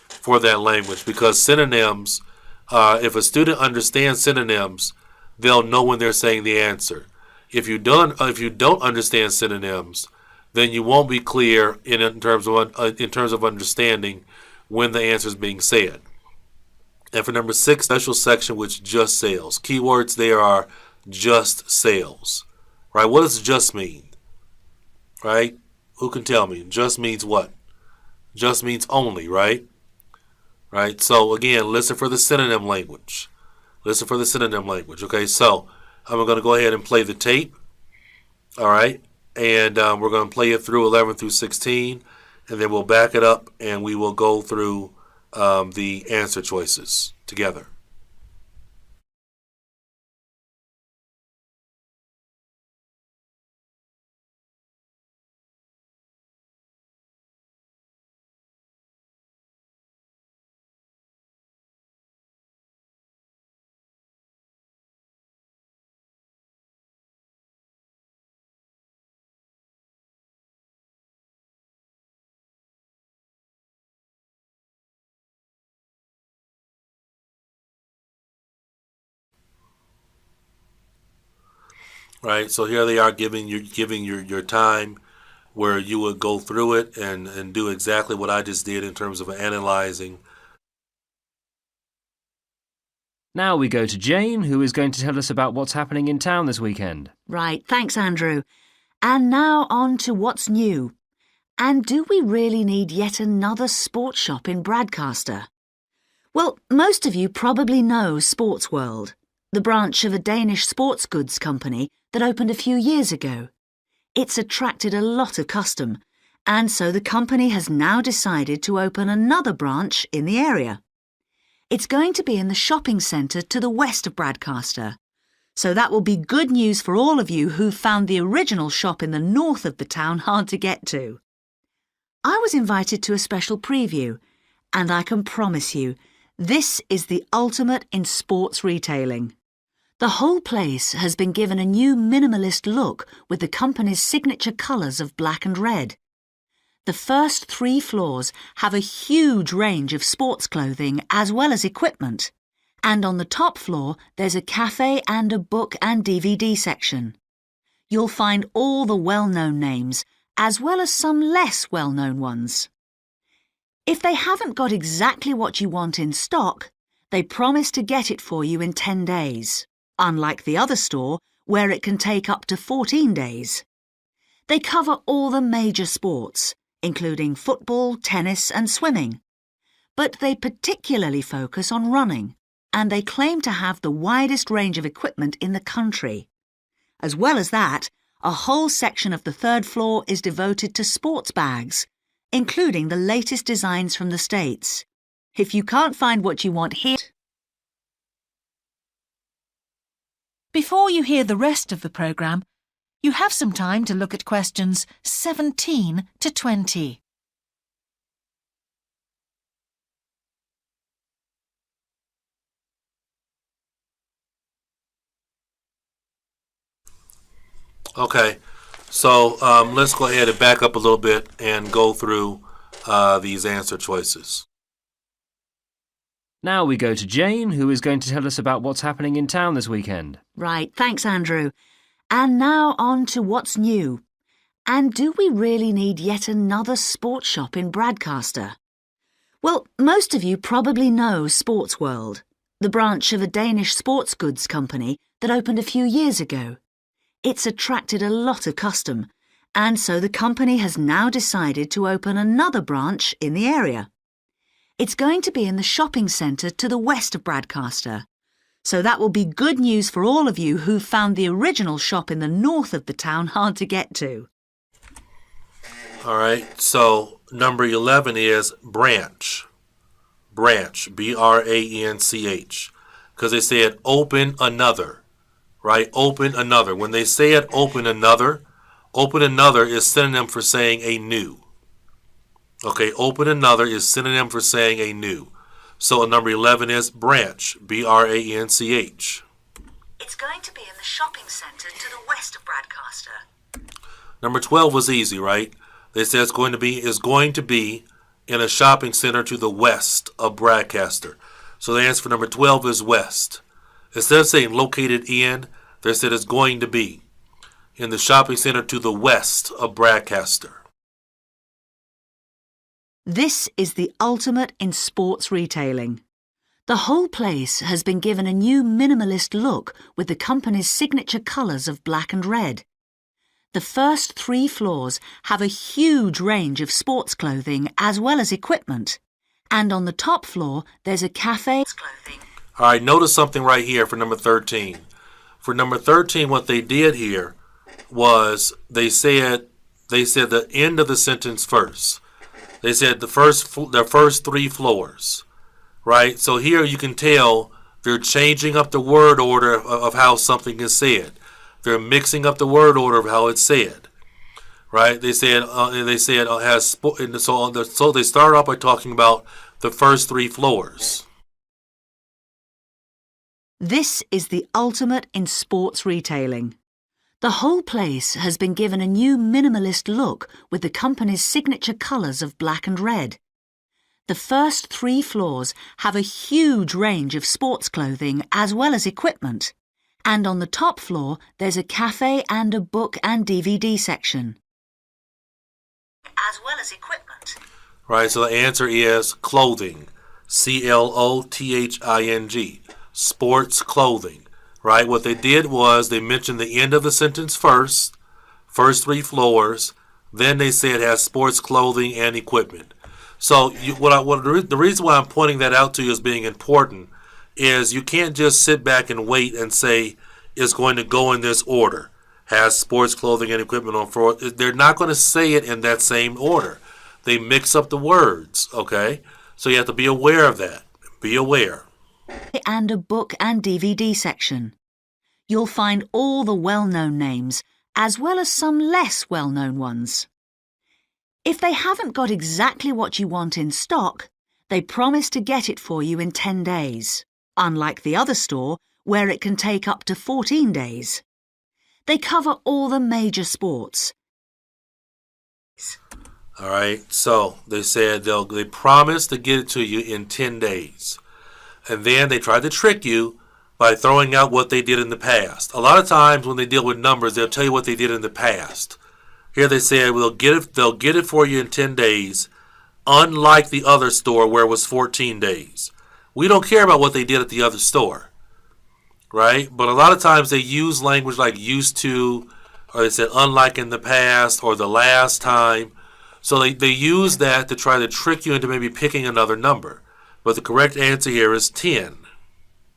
for that language because synonyms, if a student understands synonyms, they'll know when they're saying the answer. If you don't understand synonyms, then you won't be clear in terms of understanding when the answer is being said. And for number 6, special section, which just sales. Keywords there are just sales. Right? What does just mean? Right? Who can tell me? Just means what? Just means only, right? Right? So again, listen for the synonym language. Listen for the synonym language. Okay, so I'm going to go ahead and play the tape. All right? And we're going to play it through 11 through 16, and then we'll back it up and we will go through the answer choices together. Right, so here they are giving your time where you would go through it and do exactly what I just did in terms of analyzing. Now we go to Jane, who is going to tell us about what's happening in town this weekend. Right, thanks, Andrew. And now on to what's new. And do we really need yet another sports shop in Bradcaster? Well, most of you probably know Sports World, the branch of a Danish sports goods company that opened a few years ago. It's attracted a lot of custom, and so the company has now decided to open another branch in the area. It's going to be in the shopping centre to the west of Bradcaster, so that will be good news for all of you who found the original shop in the north of the town hard to get to. I was invited to a special preview, and I can promise you, this is the ultimate in sports retailing. The whole place has been given a new minimalist look with the company's signature colours of black and red. The first 3 floors have a huge range of sports clothing as well as equipment. And on the top floor, there's a cafe and a book and DVD section. You'll find all the well-known names, as well as some less well-known ones. If they haven't got exactly what you want in stock, they promise to get it for you in 10 days. Unlike the other store, where it can take up to 14 days. They cover all the major sports, including football, tennis and swimming. But they particularly focus on running, and they claim to have the widest range of equipment in the country. As well as that, a whole section of the 3rd floor is devoted to sports bags, including the latest designs from the States. If you can't find what you want here... Before you hear the rest of the programme, you have some time to look at questions 17 to 20. Okay, so let's go ahead and back up a little bit and go through these answer choices. Now we go to Jane, who is going to tell us about what's happening in town this weekend. Right, thanks, Andrew. And now on to what's new. And do we really need yet another sports shop in Bradcaster? Well, most of you probably know Sports World, the branch of a Danish sports goods company that opened a few years ago. It's attracted a lot of custom, and so the company has now decided to open another branch in the area. It's going to be in the shopping centre to the west of Bradcaster. So that will be good news for all of you who found the original shop in the north of the town hard to get to. All right, so number 11 is branch. Branch, B-R-A-N-C-H. Because they said open another, right? Open another. When they say it, open another is synonym for saying a new. Okay, open another is synonym for saying a new. So number 11 is branch, B-R-A-N-C-H. It's going to be in the shopping centre to the west of Bradcaster. Number 12 was easy, right? They said it's going to be in a shopping center to the west of Bradcaster. So the answer for number 12 is west. Instead of saying located in, they said it's going to be in the shopping center to the west of Bradcaster. This is the ultimate in sports retailing. The whole place has been given a new minimalist look with the company's signature colours of black and red. The first 3 floors have a huge range of sports clothing as well as equipment. And on the top floor, there's a cafe. All right, notice something right here for number 13. For number 13, what they did here was they said the end of the sentence first. They said the first 3 floors, right? So here you can tell they're changing up the word order of how something is said. They're mixing up the word order of how it's said, right? They said so they start off by talking about the first 3 floors. This is the ultimate in sports retailing. The whole place has been given a new minimalist look with the company's signature colours of black and red. The first 3 floors have a huge range of sports clothing as well as equipment. And on the top floor, there's a cafe and a book and DVD section. As well as equipment. Right, so the answer is clothing. C-L-O-T-H-I-N-G. Sports clothing. Right, what they did was they mentioned the end of the sentence first 3 floors, then they said it has sports clothing and equipment. So the reason why I'm pointing that out to you as being important is you can't just sit back and wait and say it's going to go in this order. Has sports clothing and equipment on floor. They're not going to say it in that same order. They mix up the words, okay? So you have to be aware of that. Be aware. And a book and DVD section. You'll find all the well-known names, as well as some less well-known ones. If they haven't got exactly what you want in stock, they promise to get it for you in 10 days, unlike the other store, where it can take up to 14 days. They cover all the major sports. All right, so they said they promise to get it to you in 10 days. And then they tried to trick you by throwing out what they did in the past. A lot of times when they deal with numbers, they'll tell you what they did in the past. Here they said they'll get it for you in 10 days, unlike the other store where it was 14 days. We don't care about what they did at the other store, right? But a lot of times they use language like used to, or they said unlike in the past, or the last time. So they use that to try to trick you into maybe picking another number. But the correct answer here is 10.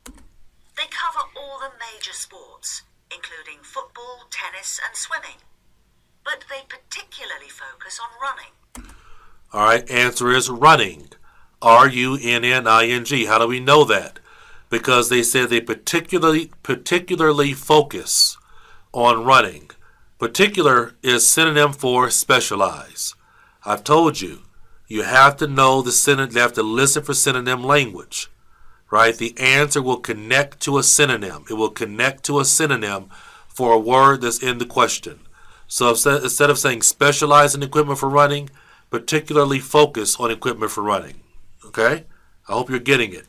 They cover all the major sports, including football, tennis and swimming. But they particularly focus on running. All right, answer is running. R-U-N-N-I-N-G. How do we know that? Because they said they particularly focus on running. Particular is synonym for specialize. I've told you, you have to know the synonym, you have to listen for synonym language. Right? The answer will connect to a synonym. It will connect to a synonym for a word that's in the question. So instead of saying specialize in equipment for running, particularly focus on equipment for running. Okay? I hope you're getting it.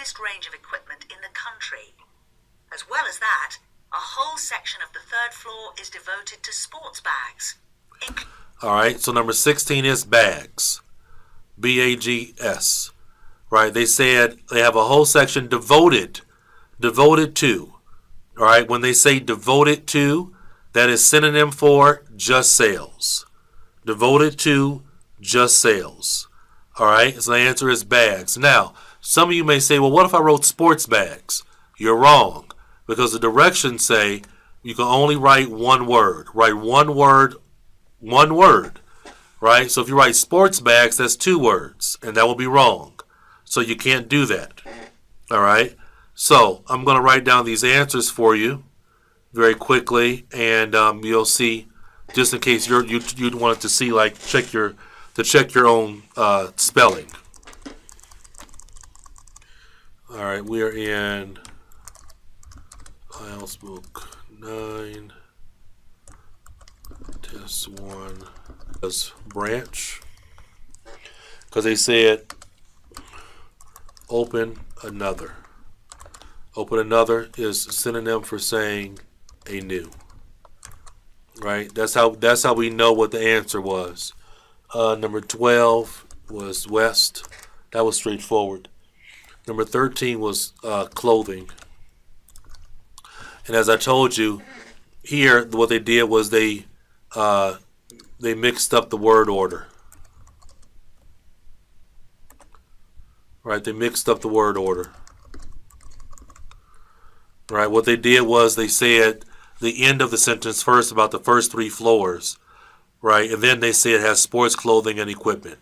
widest range of equipment in the country. As well as that, a whole section of the third floor is devoted to sports bags. All right, so number 16 is bags. B-A-G-S. Right, they said they have a whole section devoted to. All right, when they say devoted to, that is synonym for just sales. Devoted to just sales. All right, so the answer is bags. Now, some of you may say, well, what if I wrote sports bags? You're wrong, because the directions say you can only write one word. Write one word, right? So if you write sports bags, that's two words, and that will be wrong. So you can't do that. All right? So I'm going to write down these answers for you very quickly, and you'll see, just in case you wanted to see, like, check your own spelling. All right, we are in IELTS Book 9, Test 1, branch, because they said open another. Open another is synonym for saying a new. Right? That's how we know what the answer was. Number 12 was west. That was straightforward. Number 13 was clothing. And as I told you, here what they did was they mixed up the word order. Right? They mixed up the word order. Right? What they did was they said the end of the sentence first about the first three floors. Right? And then they said it has sports clothing and equipment.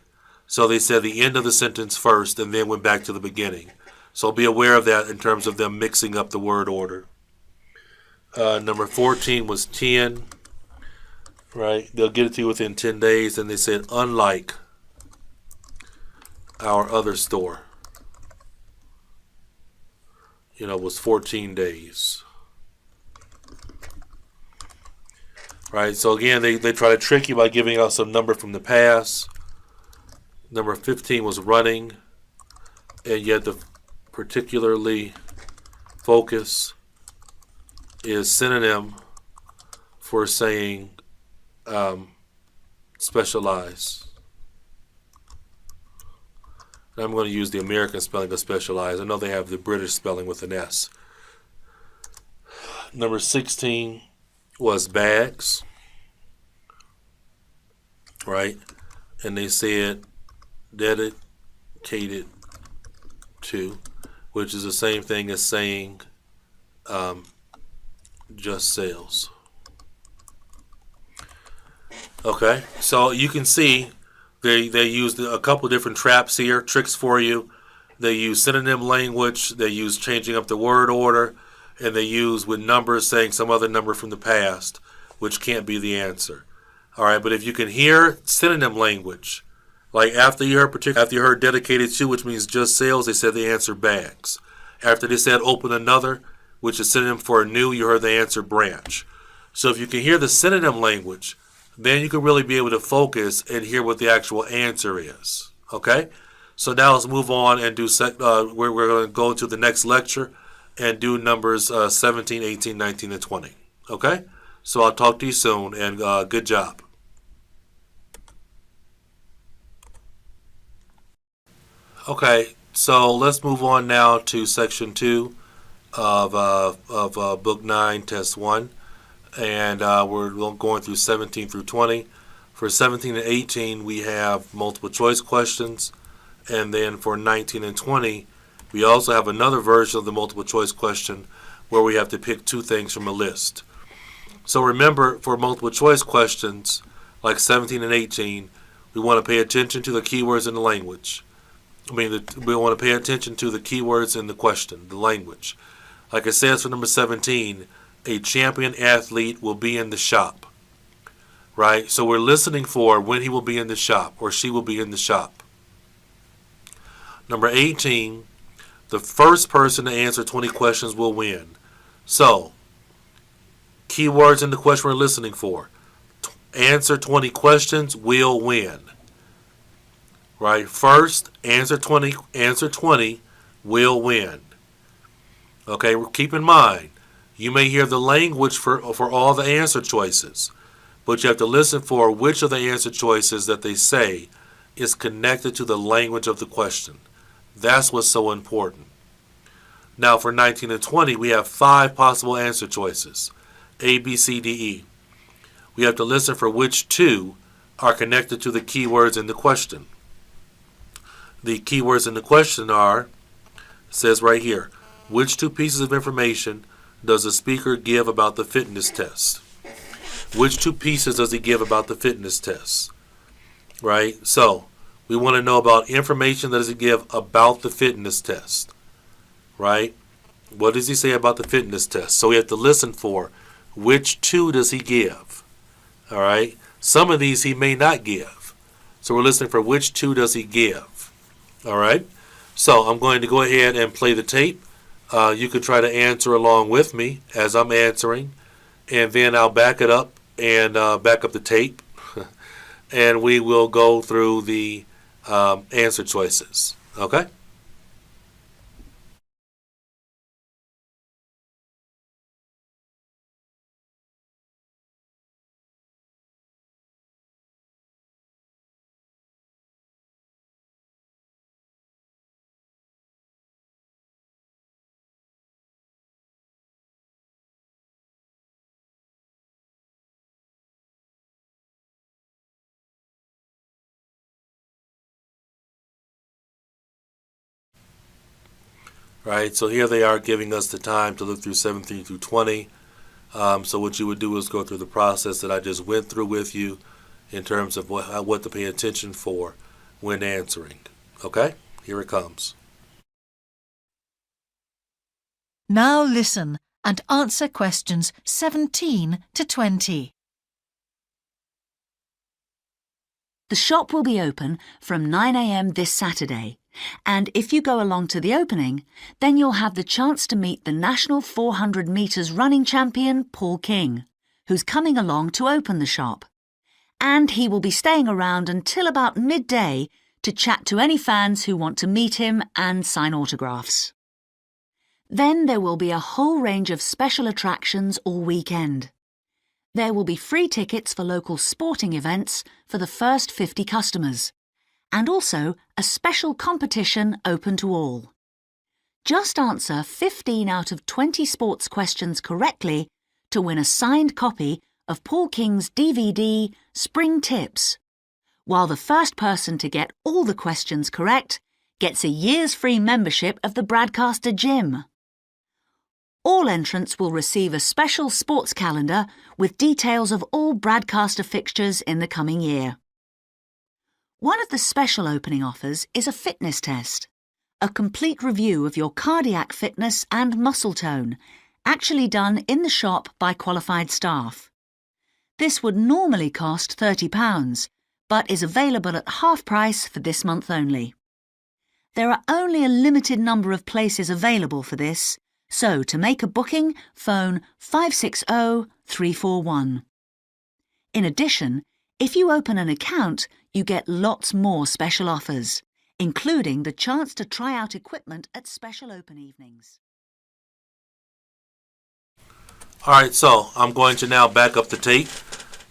So they said the end of the sentence first and then went back to the beginning. So be aware of that in terms of them mixing up the word order. Number 14 was 10. Right? They'll get it to you within 10 days. And they said, unlike our other store. Was 14 days. Right? So again, they try to trick you by giving out some number from the past. Number 15 was running. And yet the particularly focus is synonym for saying specialize. And I'm going to use the American spelling of specialize. I know they have the British spelling with an S. Number 16 was bags. Right? And they said dedicated to, which is the same thing as saying just sales. Okay, so you can see they used a couple different traps here, tricks for you. They use synonym language, they use changing up the word order, and they use with numbers saying some other number from the past, which can't be the answer. All right, but if you can hear synonym language, like after you heard dedicated to, which means just sales, they said the answer bags. After they said open another, which is synonym for a new, you heard the answer branch. So if you can hear the synonym language, then you can really be able to focus and hear what the actual answer is. Okay? So now let's move on and do, we're going to go to the next lecture and do numbers 17, 18, 19, and 20. Okay? So I'll talk to you soon, and good job. Okay, so let's move on now to section 2 of book 9, test 1. And we're going through 17 through 20. For 17 and 18, we have multiple choice questions. And then for 19 and 20, we also have another version of the multiple choice question where we have to pick two things from a list. So remember, for multiple choice questions, like 17 and 18, we want to pay attention to the keywords in the language. We want to pay attention to the keywords in the question, the language. Like it says for number 17, a champion athlete will be in the shop. Right? So we're listening for when he will be in the shop or she will be in the shop. Number 18, the first person to answer 20 questions will win. So, keywords in the question we're listening for. Answer 20 questions will win. Right? First, answer 20 will win. Okay, keep in mind, you may hear the language for all the answer choices, but you have to listen for which of the answer choices that they say is connected to the language of the question. That's what's so important. Now for 19 and 20, we have 5 possible answer choices, A, B, C, D, E. We have to listen for which 2 are connected to the keywords in the question. The keywords in the question are, says right here, which 2 pieces of information does the speaker give about the fitness test? Which 2 pieces does he give about the fitness test? Right? So, we want to know about information that does he give about the fitness test. Right? What does he say about the fitness test? So we have to listen for which 2 does he give. All right? Some of these he may not give. So we're listening for which 2 does he give. All right? So I'm going to go ahead and play the tape. You can try to answer along with me as I'm answering, and then I'll back it up and back up the tape, and we will go through the answer choices. Okay? Right, so here they are giving us the time to look through 17 through 20. So what you would do is go through the process that I just went through with you in terms of what to pay attention for when answering. Okay, here it comes. Now listen and answer questions 17 to 20. The shop will be open from 9 a.m. this Saturday, and if you go along to the opening, then you'll have the chance to meet the national 400 metres running champion, Paul King, who's coming along to open the shop. And he will be staying around until about midday to chat to any fans who want to meet him and sign autographs. Then there will be a whole range of special attractions all weekend. There will be free tickets for local sporting events for the first 50 customers, and also a special competition open to all. Just answer 15 out of 20 sports questions correctly to win a signed copy of Paul King's DVD, Spring Tips, while the first person to get all the questions correct gets a year's free membership of the Broadcaster Gym. All entrants will receive a special sports calendar with details of all Broadcaster fixtures in the coming year. One of the special opening offers is a fitness test, a complete review of your cardiac fitness and muscle tone, actually done in the shop by qualified staff. This would normally cost £30, but is available at half price for this month only. There are only a limited number of places available for this, so to make a booking, phone 560 341. In addition, if you open an account, you get lots more special offers, including the chance to try out equipment at special open evenings. All right, so I'm going to now back up the tape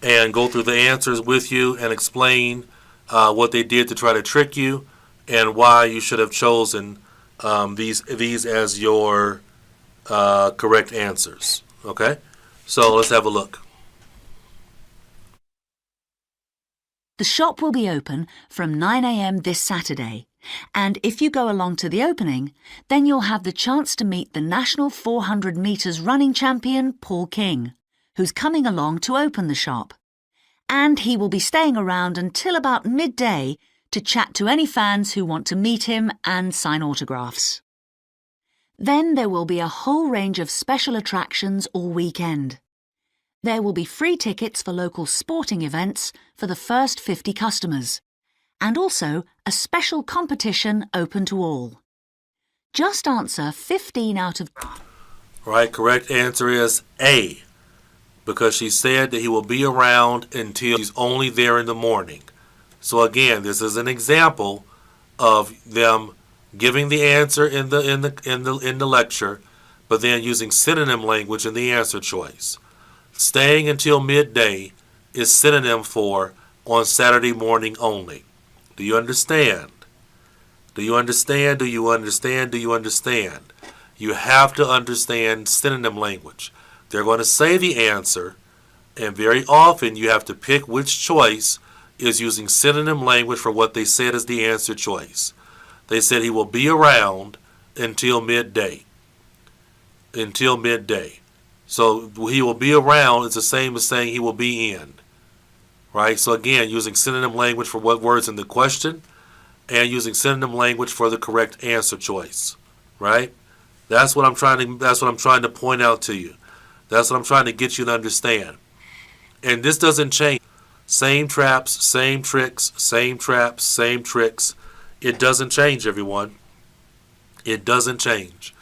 and go through the answers with you and explain what they did to try to trick you and why you should have chosen these as your correct answers. Okay, so let's have a look. The shop will be open from 9 a.m. this Saturday, and if you go along to the opening, then you'll have the chance to meet the national 400 metres running champion, Paul King, who's coming along to open the shop. And he will be staying around until about midday to chat to any fans who want to meet him and sign autographs. Then there will be a whole range of special attractions all weekend. There will be free tickets for local sporting events for the first 50 customers, and also a special competition open to all. Just answer 15 out of... Right, correct answer is A, because she said that he will be around until he's only there in the morning. So again, this is an example of them giving the answer in the lecture, but then using synonym language in the answer choice. Staying until midday is synonym for on Saturday morning only. Do you understand? Do you understand? Do you understand? Do you understand? You have to understand synonym language. They're going to say the answer, and very often you have to pick which choice is using synonym language for what they said is the answer choice. They said he will be around until midday. Until midday. So he will be around is the same as saying he will be in. Right? So again, using synonym language for what words in the question and using synonym language for the correct answer choice. Right? That's what I'm trying to point out to you. That's what I'm trying to get you to understand. And this doesn't change. Same traps, same tricks, same traps, same tricks. It doesn't change, everyone. It doesn't change.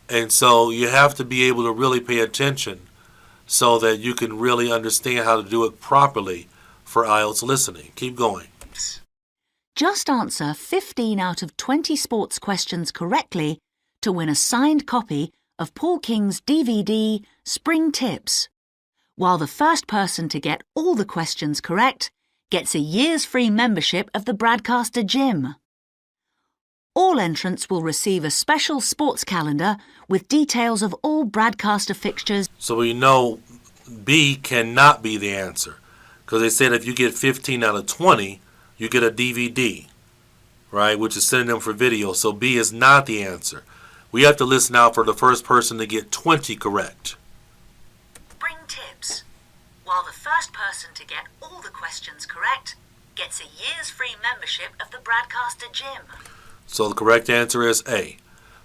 And so you have to be able to really pay attention so that you can really understand how to do it properly for IELTS listening. Keep going. Just answer 15 out of 20 sports questions correctly to win a signed copy of Paul King's DVD, Spring Tips, while the first person to get all the questions correct gets a year's free membership of the Broadcaster Gym. All entrants will receive a special sports calendar with details of all Broadcaster fixtures. So we know B cannot be the answer, because they said if you get 15 out of 20, you get a DVD, right, which is synonym for video. So B is not the answer. We have to listen out for the first person to get 20 correct. Spring Tips. While the first person to get all the questions correct gets a year's free membership of the Broadcaster Gym. So the correct answer is A.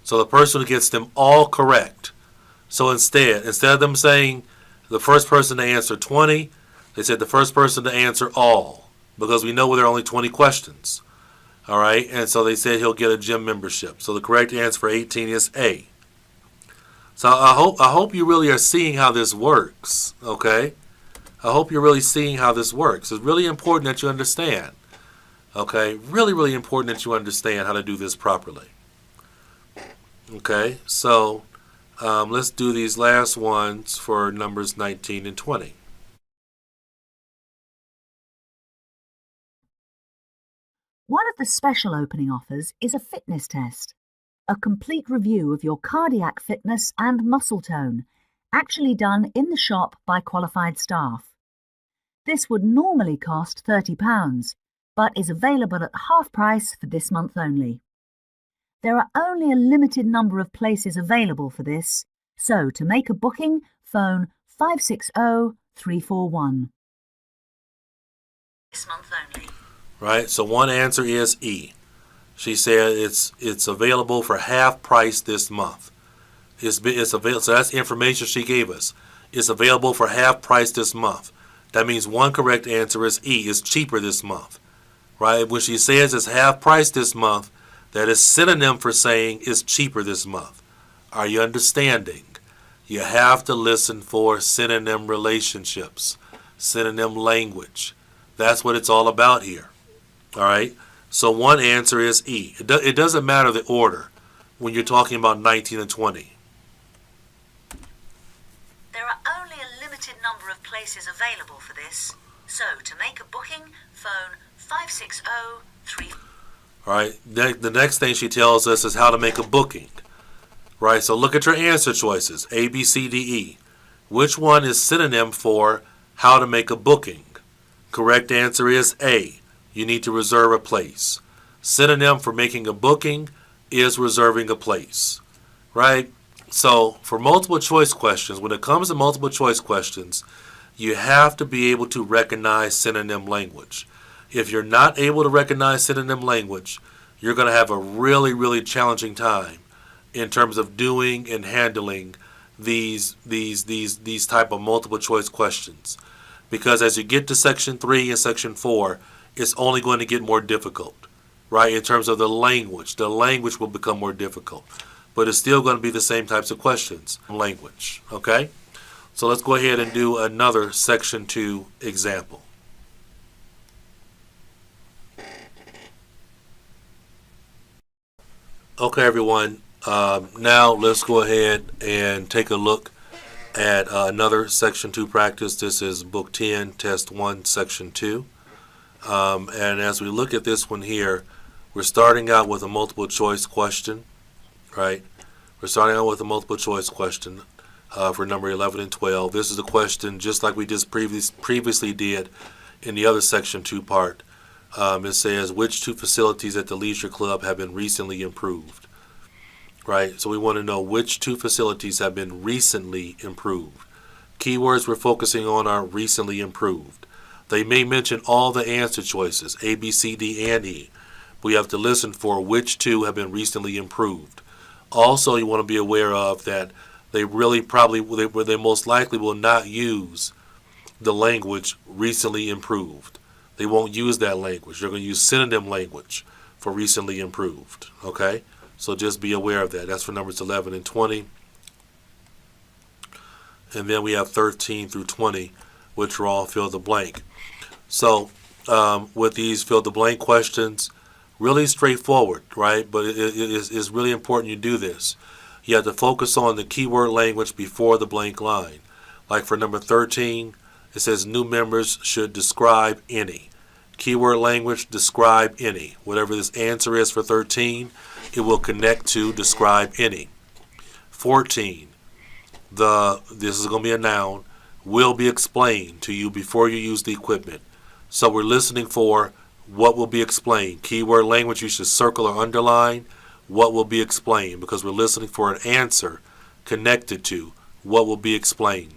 So the person who gets them all correct. So instead of them saying the first person to answer 20, they said the first person to answer all, because we know there are only 20 questions. All right, and so they said he'll get a gym membership. So the correct answer for 18 is A. So I hope you really are seeing how this works, okay? I hope you're really seeing how this works. It's really important that you understand. Okay, really, really important that you understand how to do this properly. Okay, so let's do these last ones for numbers 19 and 20. One of the special opening offers is a fitness test, a complete review of your cardiac fitness and muscle tone, actually done in the shop by qualified staff. This would normally cost £30, but is available at half price for this month only. There are only a limited number of places available for this, so to make a booking, phone 560-341. This month only. Right, so one answer is E. She said it's available for half price this month. It's available, so that's information she gave us. It's available for half price this month. That means one correct answer is E. It's cheaper this month. Right? When she says it's half price this month, that is synonym for saying it's cheaper this month. Are you understanding? You have to listen for synonym relationships, synonym language. That's what it's all about here. All right? So one answer is E. It doesn't matter the order when you're talking about 19 and 20. There are only a limited number of places available for this, so to make a booking, phone 560-3. All right, the next thing she tells us is how to make a booking. Right, so look at your answer choices, A, B, C, D, E. Which one is synonym for how to make a booking? Correct answer is A. You need to reserve a place. Synonym for making a booking is reserving a place. Right? So for multiple choice questions, when it comes to multiple choice questions, you have to be able to recognize synonym language. If you're not able to recognize synonym language, you're going to have a really, really challenging time in terms of doing and handling these type of multiple choice questions. Because as you get to section 3 and section 4, it's only going to get more difficult, right? In terms of the language will become more difficult, but it's still going to be the same types of questions. Language, okay? So let's go ahead and do another section 2 example. Okay, everyone. Now let's go ahead and take a look at another Section 2 practice. This is Book 10, Test 1, Section 2. And as we look at this one here, we're starting out with a multiple choice question, right? We're starting out with a multiple choice question for number 11 and 12. This is a question just like we just previously did in the other Section 2 part. It says, which two facilities at the Leisure Club have been recently improved? Right? So we want to know which two facilities have been recently improved. Keywords we're focusing on are recently improved. They may mention all the answer choices, A, B, C, D, and E. We have to listen for which two have been recently improved. Also, you want to be aware of that they most likely will not use the language recently improved. They won't use that language. They're going to use synonym language for recently improved. Okay? So just be aware of that. That's for numbers 11 and 20. And then we have 13 through 20, which are all fill the blank. So with these fill the blank questions, really straightforward, right? But it's really important you do this. You have to focus on the keyword language before the blank line. Like for number 13, it says new members should describe any. Keyword language, describe any. Whatever this answer is for 13, it will connect to describe any. 14, this is going to be a noun, will be explained to you before you use the equipment. So we're listening for what will be explained. Keyword language, you should circle or underline what will be explained because we're listening for an answer connected to what will be explained.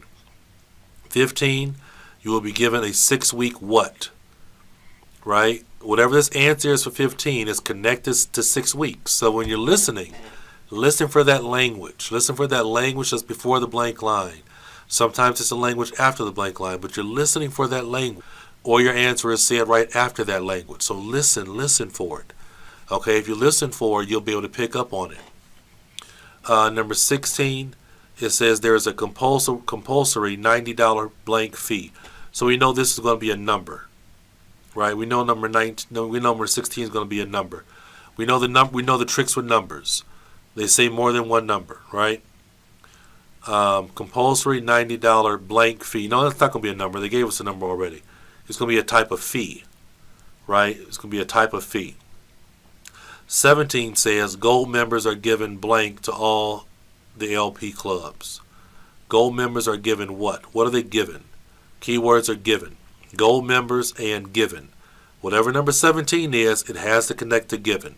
15, you will be given a 6-week what, right? Whatever this answer is for 15 is connected to 6 weeks. So when you're listening, listen for that language. Listen for that language that's before the blank line. Sometimes it's a language after the blank line, but you're listening for that language. Or your answer is said right after that language. So listen for it. Okay, if you listen for it, you'll be able to pick up on it. Number 16, it says there is a compulsory $90 blank fee. So we know this is going to be a number. Right? We know number 16 is going to be a number. We know the tricks with numbers. They say more than one number, right? Compulsory $90 blank fee. No, that's not going to be a number. They gave us a number already. It's going to be a type of fee, right? It's going to be a type of fee. 17 says gold members are given blank to all the LP clubs. Gold members are given what? What are they given? Keywords are given. Gold members and given. Whatever number 17 is, it has to connect to given.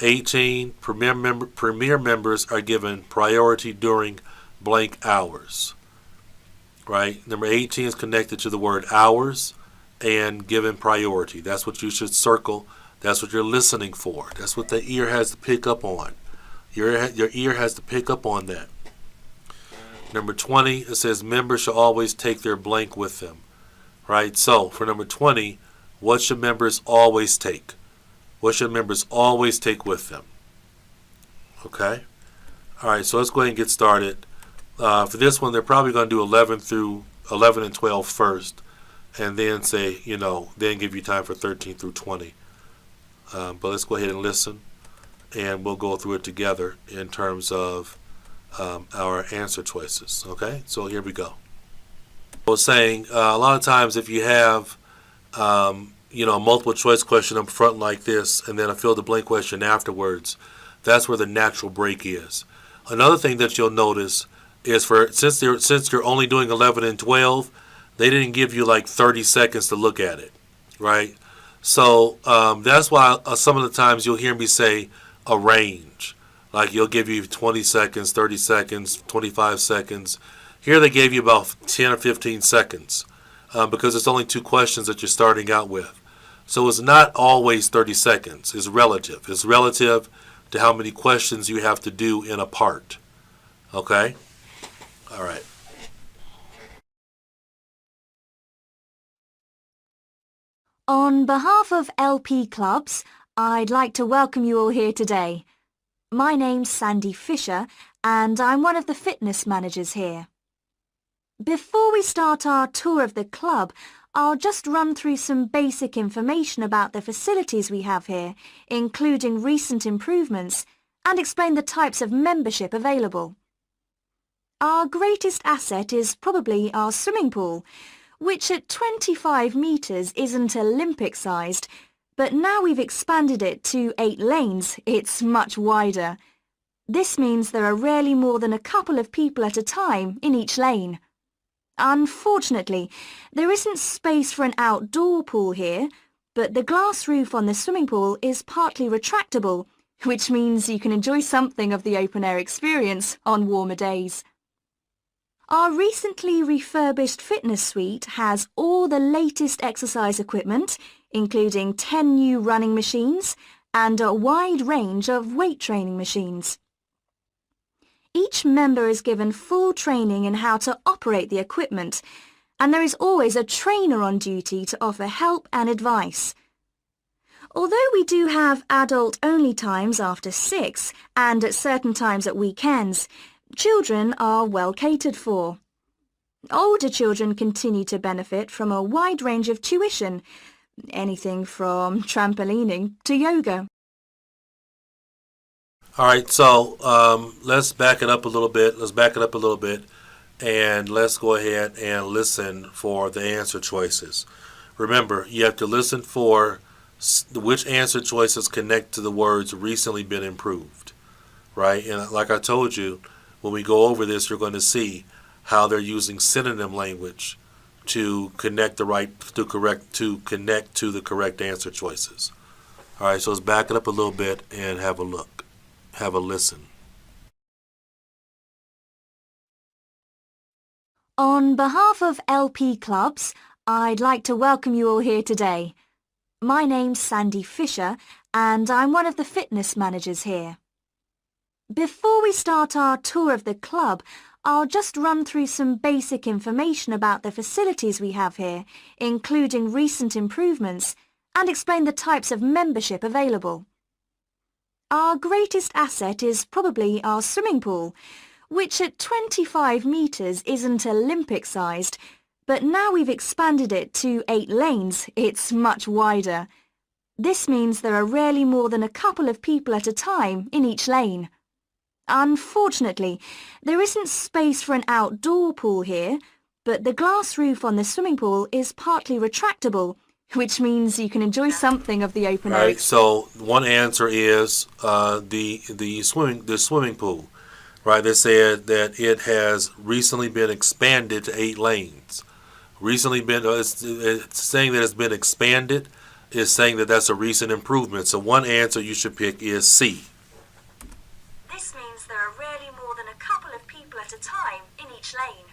18, premier members are given priority during blank hours. Right? Number 18 is connected to the word hours and given priority. That's what you should circle. That's what you're listening for. That's what the ear has to pick up on. Your ear has to pick up on that. Number 20, it says members should always take their blank with them. Right? So for number 20, what should members always take? What should members always take with them? Okay? All right, so let's go ahead and get started. For this one, they're probably going to do 11 and 12 first, and then say, then give you time for 13 through 20. But let's go ahead and listen, and we'll go through it together in terms of our answer choices. Okay, so here we go. I was saying a lot of times if you have a multiple choice question up front like this and then a fill the blank question afterwards, that's where the natural break is. Another thing that you'll notice is since you're only doing 11 and 12, they didn't give you like 30 seconds to look at it, right? So that's why some of the times you'll hear me say a range. Like you'll give you 20 seconds, 30 seconds, 25 seconds. Here they gave you about 10 or 15 seconds because it's only 2 questions that you're starting out with. So it's not always 30 seconds. It's relative. It's relative to how many questions you have to do in a part. Okay? All right. On behalf of LP Clubs, I'd like to welcome you all here today. My name's Sandy Fisher, and I'm one of the fitness managers here. Before we start our tour of the club, I'll just run through some basic information about the facilities we have here, including recent improvements, and explain the types of membership available. Our greatest asset is probably our swimming pool, which at 25 metres isn't Olympic-sized, but now we've expanded it to 8 lanes, it's much wider. This means there are rarely more than a couple of people at a time in each lane. Unfortunately, there isn't space for an outdoor pool here, but the glass roof on the swimming pool is partly retractable, which means you can enjoy something of the open-air experience on warmer days. Our recently refurbished fitness suite has all the latest exercise equipment, including 10 new running machines and a wide range of weight training machines. Each member is given full training in how to operate the equipment, and there is always a trainer on duty to offer help and advice. Although we do have adult-only times after 6 and at certain times at weekends, children are well catered for. Older children continue to benefit from a wide range of tuition, anything from trampolining to yoga. All right, so let's back it up a little bit. And let's go ahead and listen for the answer choices. Remember, you have to listen for which answer choices connect to the words recently been improved, right? And like I told you, when we go over this, you're going to see how they're using synonym language to connect to the correct answer choices. All right, so let's back it up a little bit and have a look. Have a listen. On behalf of LP Clubs, I'd like to welcome you all here today. My name's Sandy Fisher, and I'm one of the fitness managers here. Before we start our tour of the club, I'll just run through some basic information about the facilities we have here, including recent improvements, and explain the types of membership available. Our greatest asset is probably our swimming pool, which at 25 metres isn't Olympic-sized, but now we've expanded it to 8 lanes, it's much wider. This means there are rarely more than a couple of people at a time in each lane. Unfortunately, there isn't space for an outdoor pool here, but the glass roof on the swimming pool is partly retractable, which means you can enjoy something of the open air. Right. So one answer is the swimming pool. Right. They said that it has recently been expanded to 8 lanes. Recently been it's saying that it's been expanded is saying that that's a recent improvement. So one answer you should pick is C. This means there are rarely more than a couple of people at a time in each lane.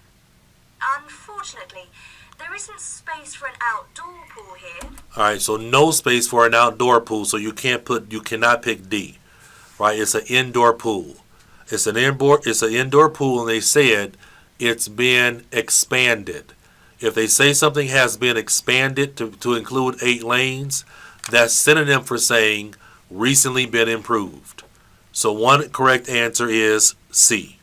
Unfortunately, there isn't space for an outdoor pool here. All right, so no space for an outdoor pool, so you cannot pick D. Right? It's an indoor pool. It's an indoor pool, and they said it's been expanded. If they say something has been expanded to include 8 lanes, that's synonym for saying recently been improved. So one correct answer is C.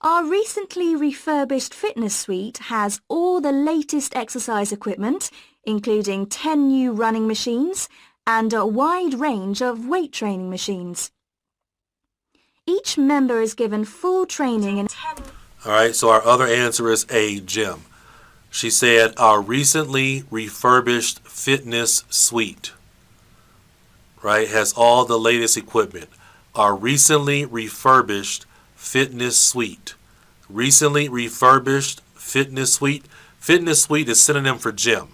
Our recently refurbished fitness suite has all the latest exercise equipment, including 10 new running machines and a wide range of weight training machines. Each member is given full training in 10... All right, so our other answer is A, gym. She said our recently refurbished fitness suite, right, has all the latest equipment. Our recently refurbished fitness suite. Recently refurbished fitness suite. Fitness suite is synonym for gym.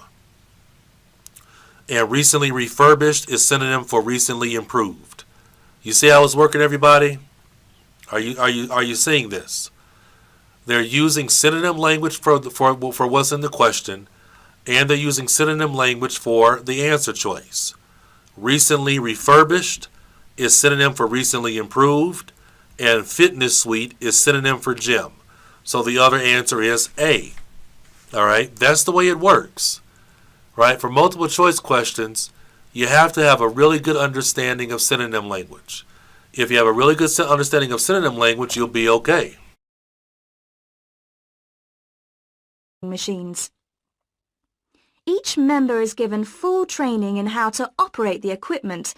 And recently refurbished is synonym for recently improved. You see how it's working, everybody? Are you seeing this? They're using synonym language for what's in the question, and they're using synonym language for the answer choice. Recently refurbished is synonym for recently improved, and fitness suite is synonym for gym. So the other answer is A. All right, that's the way it works. Right? For multiple choice questions, you have to have a really good understanding of synonym language. If you have a really good understanding of synonym language, you'll be okay. machines. Each member is given full training in how to operate the equipment.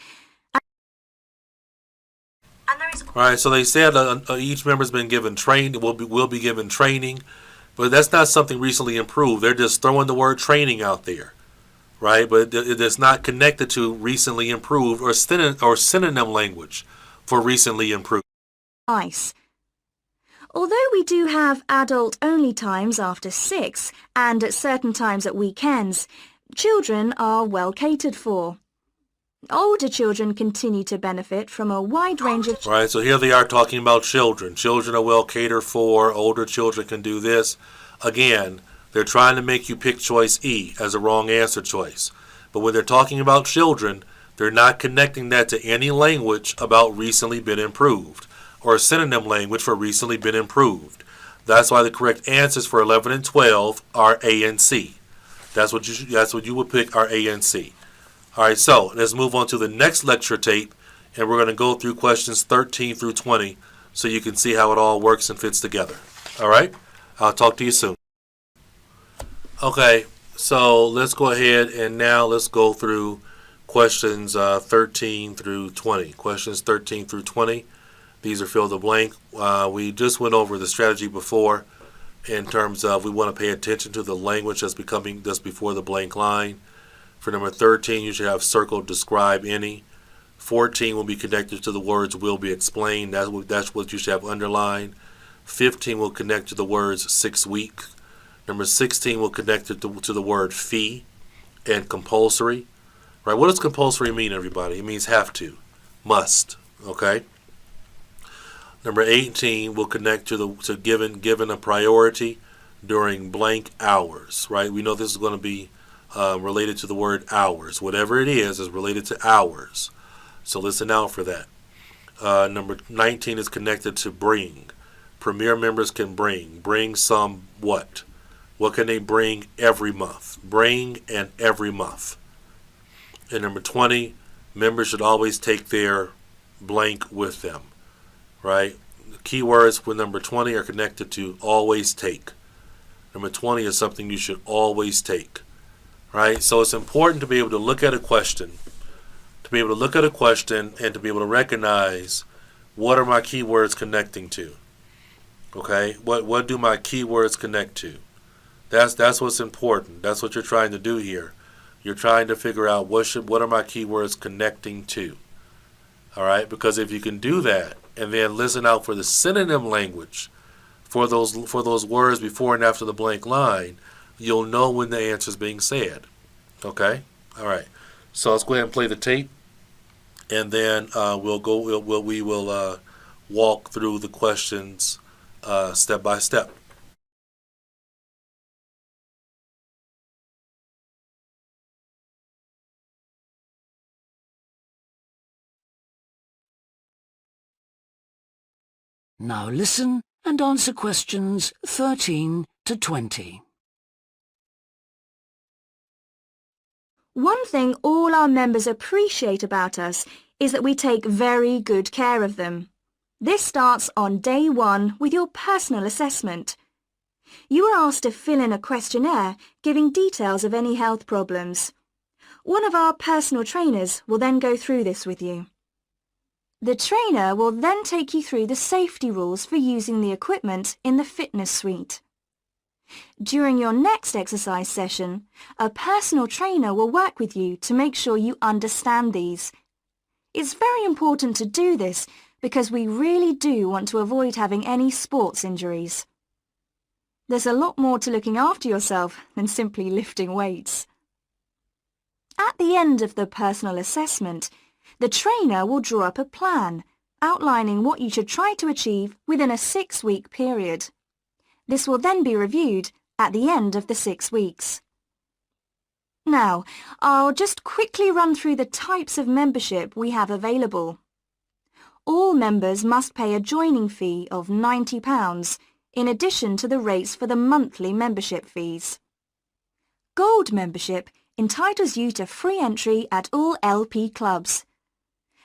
All right, so they said each member's been given training, will be given training, but that's not something recently improved. They're just throwing the word training out there, right? But it's not connected to recently improved or synonym language for recently improved. Ice. Although we do have adult-only times after 6 and at certain times at weekends, children are well catered for. Older children continue to benefit from a wide range of... Right, so here they are talking about children. Children are well catered for. Older children can do this. Again, they're trying to make you pick choice E as a wrong answer choice. But when they're talking about children, they're not connecting that to any language about recently been improved or a synonym language for recently been improved. That's why the correct answers for 11 and 12 are A and C. That's what you would pick, are A and C. All right, so let's move on to the next lecture tape, and we're going to go through questions 13 through 20 so you can see how it all works and fits together. All right? I'll talk to you soon. Okay, so let's go ahead and now let's go through questions 13 through 20. Questions 13 through 20. These are fill in the blank. We just went over the strategy before in terms of we want to pay attention to the language that's before the blank line. For number 13, you should have circled describe any. 14 will be connected to the words will be explained. That's what you should have underlined. 15 will connect to the words 6 weeks. Number 16 will connect to the word fee and compulsory. Right? What does compulsory mean, everybody? It means have to, must. Okay. Number 18 will connect to given a priority during blank hours. Right? We know this is going to be related to the word hours. Whatever it is related to hours. So listen out for that. Number 19 is connected to bring. Premier members can bring some what? What can they bring every month? Bring and every month. And number 20, members should always take their blank with them. Right? The keywords for number 20 are connected to always take. Number 20 is something you should always take. Right? So it's important to be able to look at a question, and to be able to recognize what are my keywords connecting to. Okay? What do my keywords connect to? That's what's important. That's what you're trying to do here. You're trying to figure out what are my keywords connecting to. All right? Because if you can do that and then listen out for the synonym language for those words before and after the blank line, you'll know when the answer is being said. Okay? All right. So let's go ahead and play the tape, and then we will walk through the questions step by step. Now listen and answer questions 13 to 20. One thing all our members appreciate about us is that we take very good care of them. This starts on day 1 with your personal assessment. You are asked to fill in a questionnaire giving details of any health problems. One of our personal trainers will then go through this with you. The trainer will then take you through the safety rules for using the equipment in the fitness suite. During your next exercise session, a personal trainer will work with you to make sure you understand these. It's very important to do this because we really do want to avoid having any sports injuries. There's a lot more to looking after yourself than simply lifting weights. At the end of the personal assessment, the trainer will draw up a plan outlining what you should try to achieve within a 6-week period. This will then be reviewed at the end of the 6 weeks. Now, I'll just quickly run through the types of membership we have available. All members must pay a joining fee of £90 in addition to the rates for the monthly membership fees. Gold membership entitles you to free entry at all LP clubs.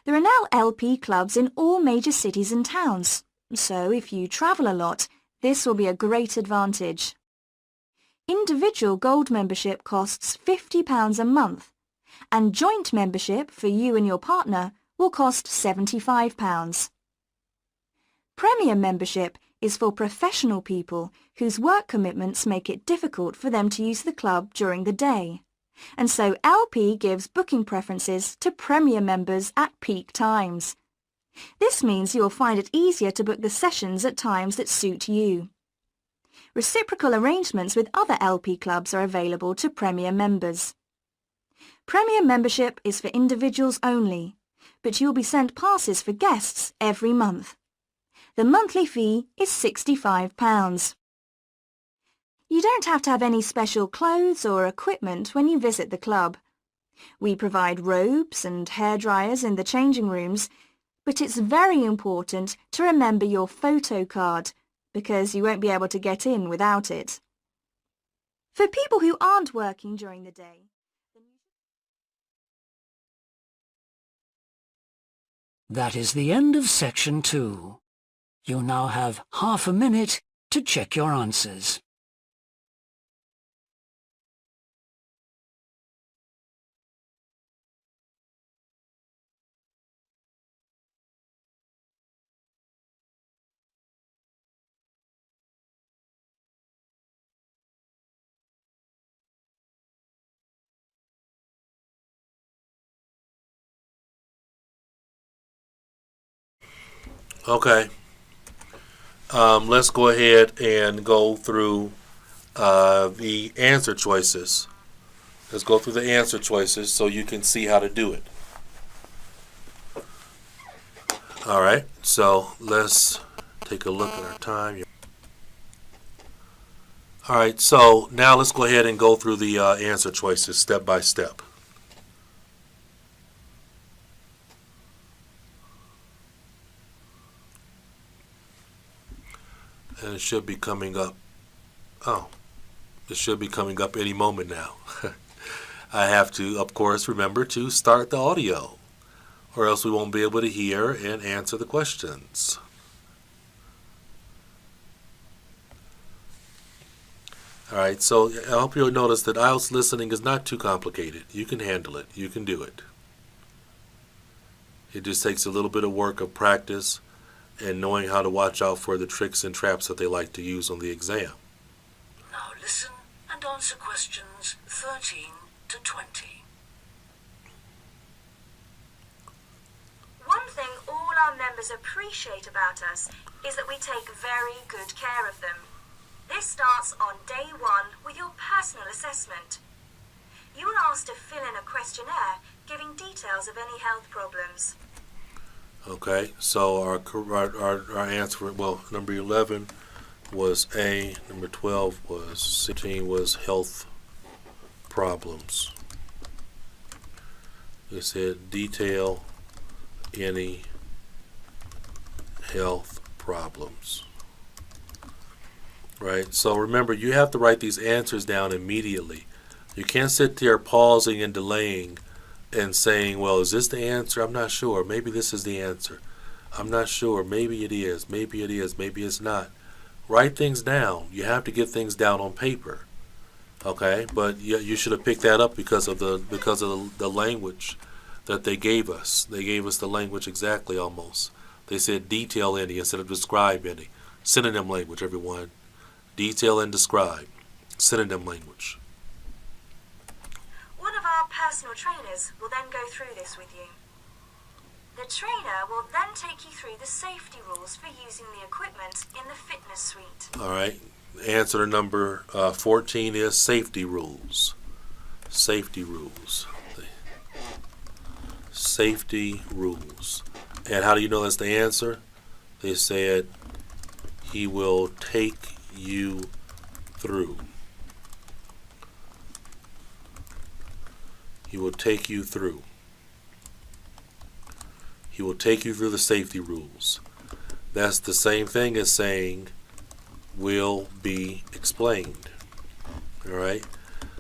There are now LP clubs in all major cities and towns, so if you travel a lot, this will be a great advantage. individual gold membership costs £50 a month, and joint membership for you and your partner will cost £75. Premier membership is for professional people whose work commitments make it difficult for them to use the club during the day, and so LP gives booking preferences to Premier members at peak times. This means you'll find it easier to book the sessions at times that suit you. Reciprocal arrangements with other LP clubs are available to Premier members. Premier membership is for individuals only, but you'll be sent passes for guests every month. The monthly fee is £65. You don't have to have any special clothes or equipment when you visit the club. We provide robes and hairdryers in the changing rooms, but it's very important to remember your photo card, because you won't be able to get in without it. For people who aren't working during the day, That is the end of section 2. You now have half a minute to check your answers. Okay. Let's go ahead and go through the answer choices. Let's go through the answer choices so you can see how to do it. All right, so let's take a look at our time. All right, so now let's go ahead and go through the answer choices step by step. And it should be coming up. Oh, it should be coming up any moment now. I have to, of course, remember to start the audio, or else we won't be able to hear and answer the questions. All right, so I hope you'll notice that IELTS listening is not too complicated. You can handle it. You can do it. It just takes a little bit of work of practice and knowing how to watch out for the tricks and traps that they like to use on the exam. Now listen and answer questions 13 to 20. one thing all our members appreciate about us is that we take very good care of them. This starts on day 1 with your personal assessment. You are asked to fill in a questionnaire giving details of any health problems. Okay, so our answer, well, number 11 was A, number 12 was 16 was health problems. It said detail any health problems. Right, so remember, you have to write these answers down immediately. You can't sit there pausing and delaying and saying, well, is this the answer? I'm not sure. Maybe this is the answer. I'm not sure. Maybe it is. Maybe it is. Maybe it's not. Write things down. You have to get things down on paper. Okay, but you should have picked that up because of the language that they gave us. They gave us the language exactly almost. They said detail any instead of describe any. Synonym language, everyone. Detail and describe. Synonym language. One of our personal trainers will then go through this with you. The trainer will then take you through the safety rules for using the equipment in the fitness suite. All right. Answer to number 14 is safety rules. Safety rules. Safety rules. And how do you know that's the answer? They said he will take you through. He will take you through. He will take you through the safety rules. That's the same thing as saying will be explained. All right?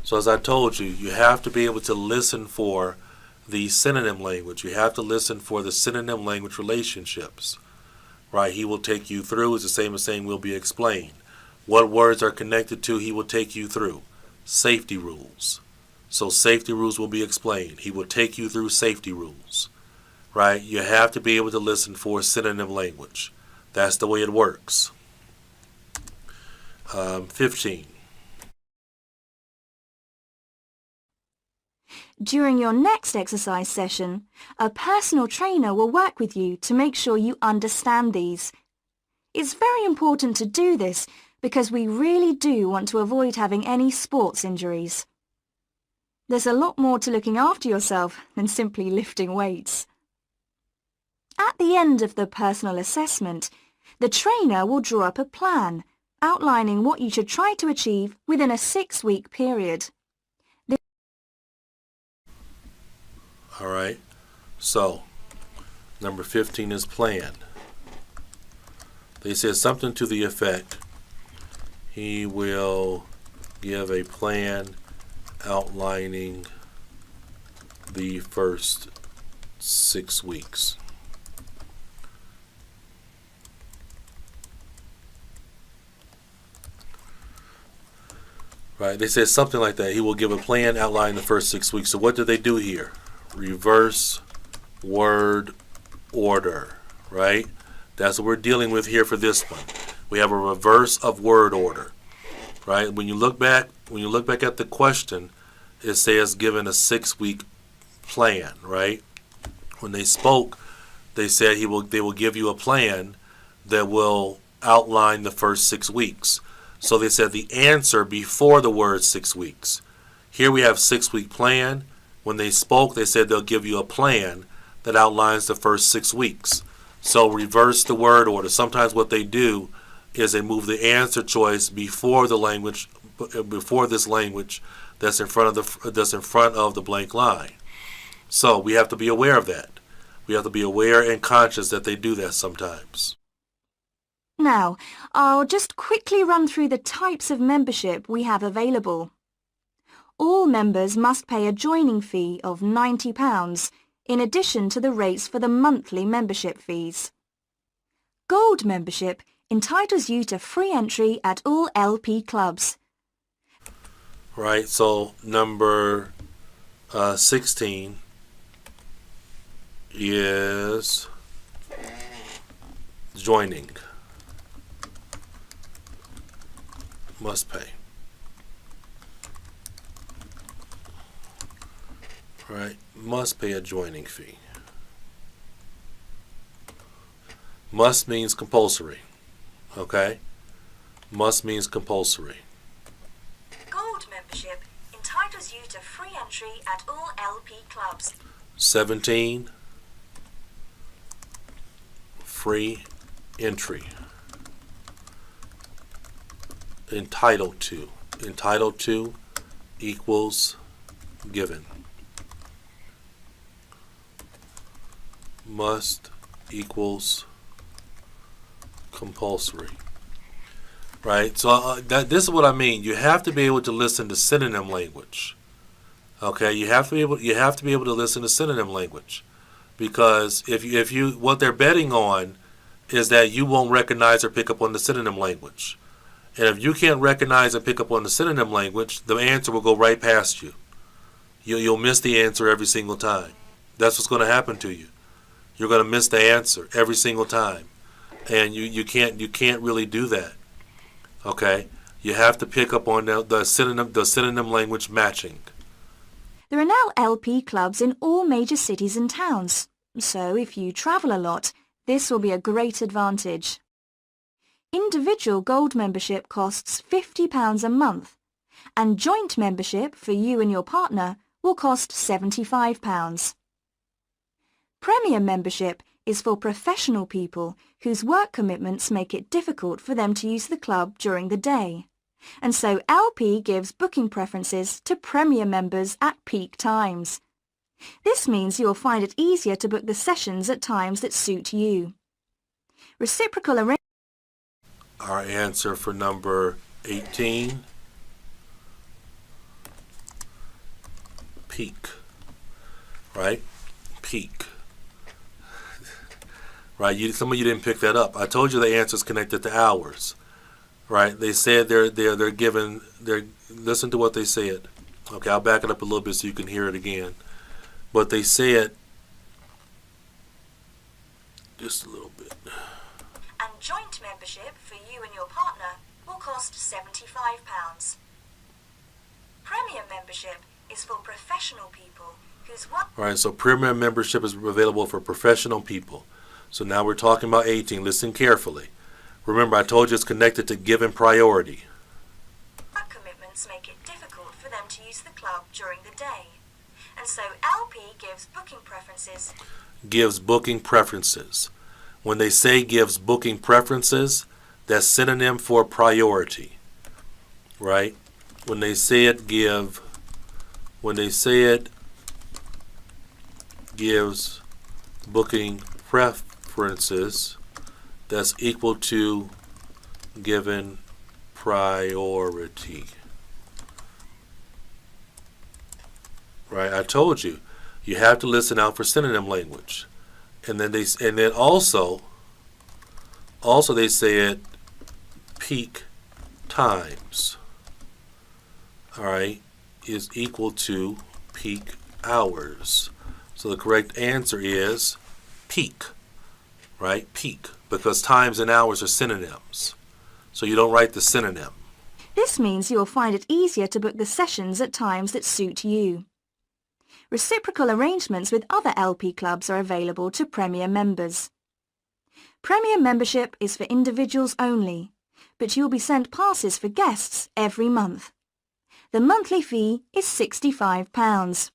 So as I told you, you have to be able to listen for the synonym language. You have to listen for the synonym language relationships. Right? He will take you through is the same as saying will be explained. What words are connected to he will take you through? Safety rules. So safety rules will be explained. He will take you through safety rules. Right? You have to be able to listen for synonym language. That's the way it works. 15. During your next exercise session, a personal trainer will work with you to make sure you understand these. It's very important to do this because we really do want to avoid having any sports injuries. There's a lot more to looking after yourself than simply lifting weights. At the end of the personal assessment, the trainer will draw up a plan outlining what you should try to achieve within a 6-week period. All right. So, number 15 is plan. They said something to the effect, he will give a plan outlining the first 6 weeks. Right, they said something like that. He will give a plan outlining the first 6 weeks. So what did they do here? Reverse word order, right? That's what we're dealing with here for this one. We have a reverse of word order, right? When you look back at the question, it says given a 6-week plan, right? When they spoke, they said they will give you a plan that will outline the first 6 weeks. So they said the answer before the word 6 weeks. Here we have 6-week plan. When they spoke, they said they'll give you a plan that outlines the first 6 weeks. So reverse the word order. Sometimes what they do is they move the answer choice before the language, before this language that's in front of the blank line. So we have to be aware of that. We have to be aware and conscious that they do that sometimes. Now, I'll just quickly run through the types of membership we have available. All members must pay a joining fee of £90 in addition to the rates for the monthly membership fees. Gold membership entitles you to free entry at all LP clubs. Right, so number 16 is joining. Must pay. Right, must pay a joining fee. Must means compulsory. Okay? Must means compulsory. Gold membership entitles you to free entry at all LP clubs. 17. Free entry. Entitled to. Entitled to equals given. Must equals compulsory. Right? So this is what I mean. You have to be able to listen to synonym language. Okay? You have to be able to listen to synonym language. Because if you what they're betting on is that you won't recognize or pick up on the synonym language. And if you can't recognize and pick up on the synonym language, the answer will go right past you. You'll miss the answer every single time. That's what's going to happen to you. You're going to miss the answer every single time. And you can't really do that. Okay? You have to pick up on the synonym language matching. There are now LP clubs in all major cities and towns. So if you travel a lot, this will be a great advantage. Individual gold membership costs £50 a month, and joint membership for you and your partner will cost £75. Premium membership is for professional people whose work commitments make it difficult for them to use the club during the day, and so LP gives booking preferences to Premier members at peak times. This means you'll find it easier to book the sessions at times that suit you. Reciprocal arrangements. Our answer for number 18, peak, right? Peak. Right, some of you didn't pick that up. I told you the answer is connected to hours, right? They said they're given, listen to what they said. Okay, I'll back it up a little bit so you can hear it again. But they said, just a little bit. And joint membership for you and your partner will cost £75. Premium membership is for professional people whose work... All right, so premium membership is available for professional people. So now we're talking about 18. Listen carefully. Remember, I told you it's connected to given priority. Commitments make it difficult for them to use the club during the day. And so LP gives booking preferences. Gives booking preferences. When they say gives booking preferences, that's synonym for priority. Right? When they say it gives booking preferences, that's equal to given priority. Right? I told you, you have to listen out for synonym language. And then also they said peak times, all right, is equal to peak hours. So the correct answer is peak, right? Peak, because times and hours are synonyms. So you don't write the synonym. This means you'll find it easier to book the sessions at times that suit you. Reciprocal arrangements with other LP clubs are available to Premier members. Premier membership is for individuals only, but you'll be sent passes for guests every month. The monthly fee is £65.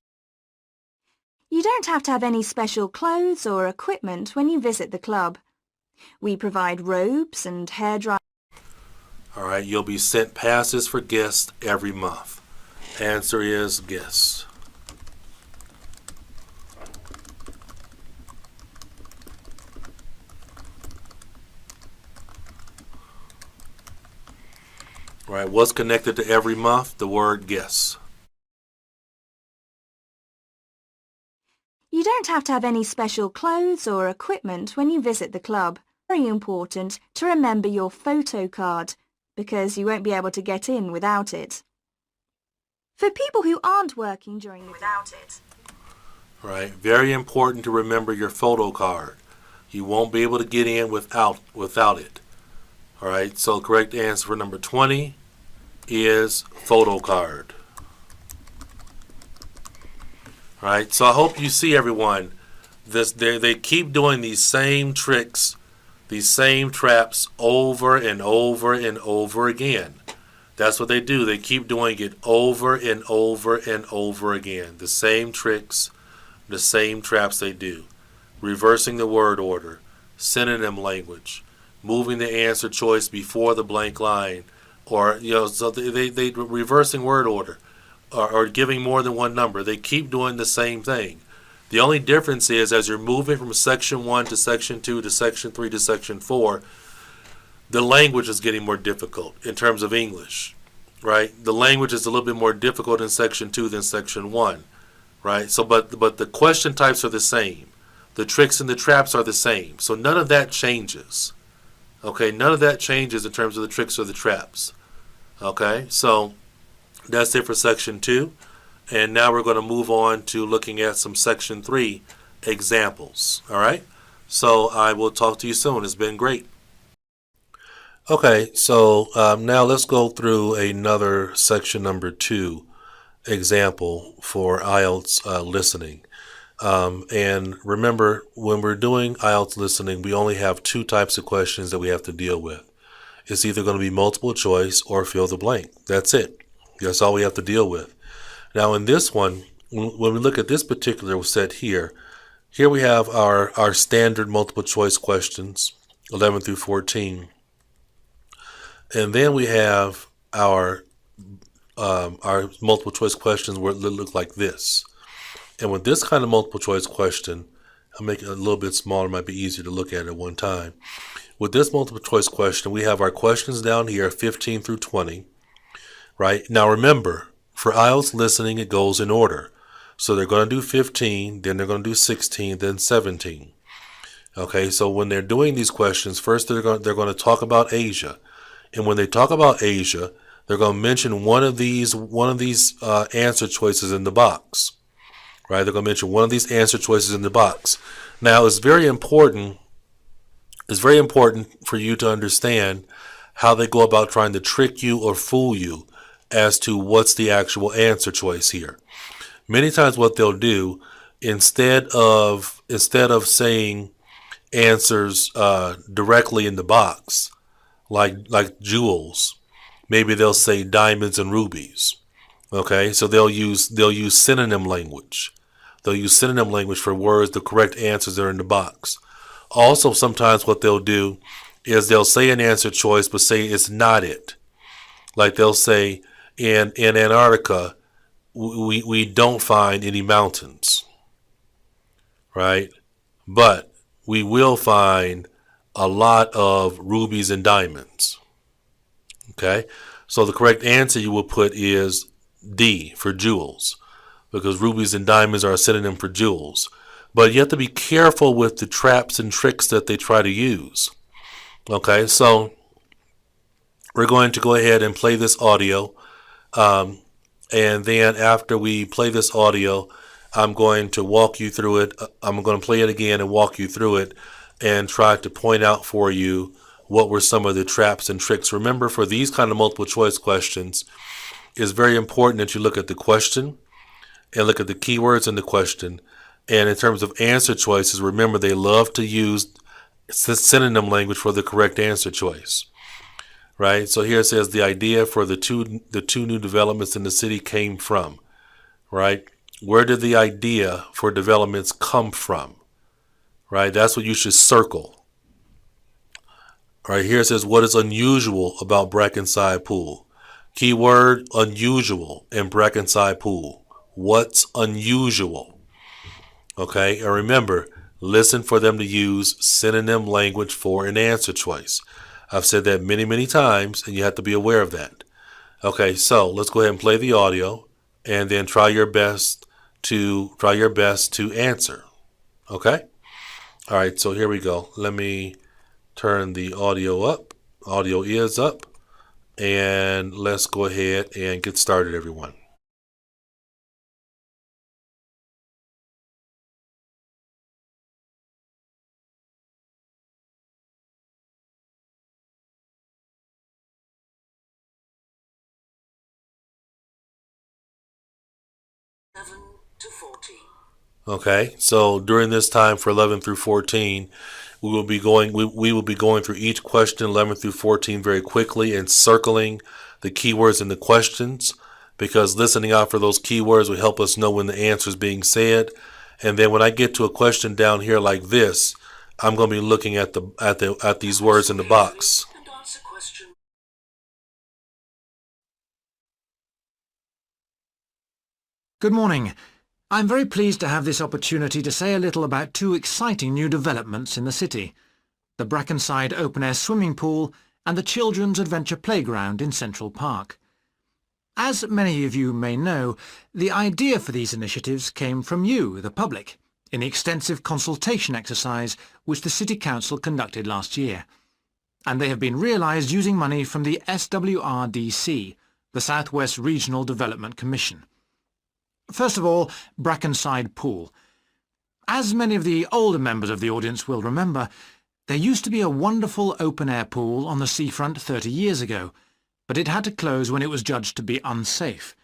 You don't have to have any special clothes or equipment when you visit the club. We provide robes and hairdryers. All right, you'll be sent passes for guests every month. Answer is guests. All right, what's connected to every month? The word guests. You don't have to have any special clothes or equipment when you visit the club. Very important to remember your photo card, because you won't be able to get in without it. For people who aren't working during the day. Right, very important to remember your photo card. You won't be able to get in without it. All right, so correct answer for number 20 is photo card. All right, so I hope you see, everyone, they keep doing these same tricks, these same traps over and over and over again. That's what they do. They keep doing it over and over and over again. The same tricks, the same traps they do. Reversing the word order, synonym language, moving the answer choice before the blank line, or so they reversing word order, or giving more than one number. They keep doing the same thing. The only difference is, as you're moving from section 1 to section 2 to section 3 to section 4, the language is getting more difficult in terms of English, right? The language is a little bit more difficult in section 2 than section 1, right? So, but the question types are the same. The tricks and the traps are the same. So none of that changes. Okay, none of that changes in terms of the tricks or the traps. Okay, so that's it for section 2. And now we're going to move on to looking at some section 3 examples. All right, so I will talk to you soon. It's been great. Okay, so now let's go through another section number 2 example for IELTS listening. And remember, when we're doing IELTS listening, we only have 2 types of questions that we have to deal with. It's either going to be multiple choice or fill the blank. That's it. That's all we have to deal with. Now in this one, when we look at this particular set here we have our standard multiple choice questions, 11 through 14. And then we have our multiple choice questions where it look like this. And with this kind of multiple choice question, I'll make it a little bit smaller, it might be easier to look at one time. With this multiple choice question, we have our questions down here, 15 through 20, right? Now remember, for IELTS listening, it goes in order. So they're going to do 15, then they're going to do 16, then 17. Okay, so when they're doing these questions, first they're going to talk about Asia. And when they talk about Asia, they're going to mention one of these answer choices in the box. Right? They're going to mention one of these answer choices in the box. Now, it's very important for you to understand how they go about trying to trick you or fool you as to what's the actual answer choice here. Many times what they'll do, instead of saying answers directly in the box, like jewels, maybe they'll say diamonds and rubies. Okay, so they'll use synonym language. They'll use synonym language for words, the correct answers that are in the box. Also, sometimes what they'll do is they'll say an answer choice, but say it's not it. Like they'll say, in Antarctica, we don't find any mountains, right? But we will find a lot of rubies and diamonds. Okay, so the correct answer you will put is D for jewels, because rubies and diamonds are a synonym for jewels. But you have to be careful with the traps and tricks that they try to use. Okay, so we're going to go ahead and play this audio. And then after we play this audio, I'm going to walk you through it. I'm going to play it again and walk you through it and try to point out for you what were some of the traps and tricks. Remember, for these kind of multiple choice questions, it's very important that you look at the question and look at the keywords in the question. And in terms of answer choices, remember they love to use synonym language for the correct answer choice. Right? So here it says the idea for the two new developments in the city came from. Right? Where did the idea for developments come from? Right? That's what you should circle. Right here it says what is unusual about Brackenside Pool. Keyword unusual in Brackenside Pool. What's unusual? Okay, and remember, listen for them to use synonym language for an answer choice. I've said that many, many times, and you have to be aware of that. Okay, so let's go ahead and play the audio, and then try your best to answer. Okay? All right, so here we go. Let me turn the audio up. Audio is up, and let's go ahead and get started, everyone. Okay, so during this time for 11 through 14, we will be going through each question 11 through 14 very quickly and circling the keywords in the questions, because listening out for those keywords will help us know when the answer is being said. And then when I get to a question down here like this, I'm going to be looking at these words in the box. Good morning. I'm very pleased to have this opportunity to say a little about two exciting new developments in the city: the Brackenside open-air swimming pool and the Children's Adventure Playground in Central Park. As many of you may know, the idea for these initiatives came from you, the public, in the extensive consultation exercise which the City Council conducted last year. And they have been realised using money from the SWRDC, the South West Regional Development Commission. First of all, Brackenside Pool. As many of the older members of the audience will remember, there used to be a wonderful open-air pool on the seafront 30 years ago, but it had to close when it was judged to be unsafe.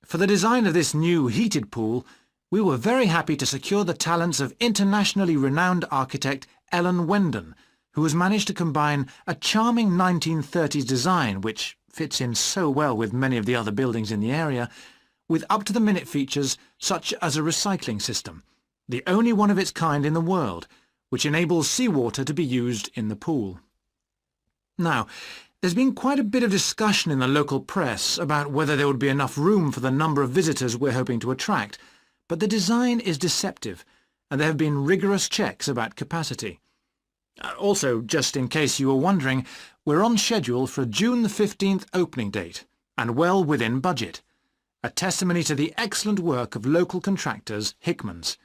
For the design of this new heated pool, we were very happy to secure the talents of internationally renowned architect Ellen Wendon, who has managed to combine a charming 1930s design, which fits in so well with many of the other buildings in the area, with up-to-the-minute features such as a recycling system, the only one of its kind in the world, which enables seawater to be used in the pool. Now, there's been quite a bit of discussion in the local press about whether there would be enough room for the number of visitors we're hoping to attract, but the design is deceptive, and there have been rigorous checks about capacity. Also, just in case you were wondering, we're on schedule for a June the 15th opening date, and well within budget. A testimony to the excellent work of local contractors Hickman's.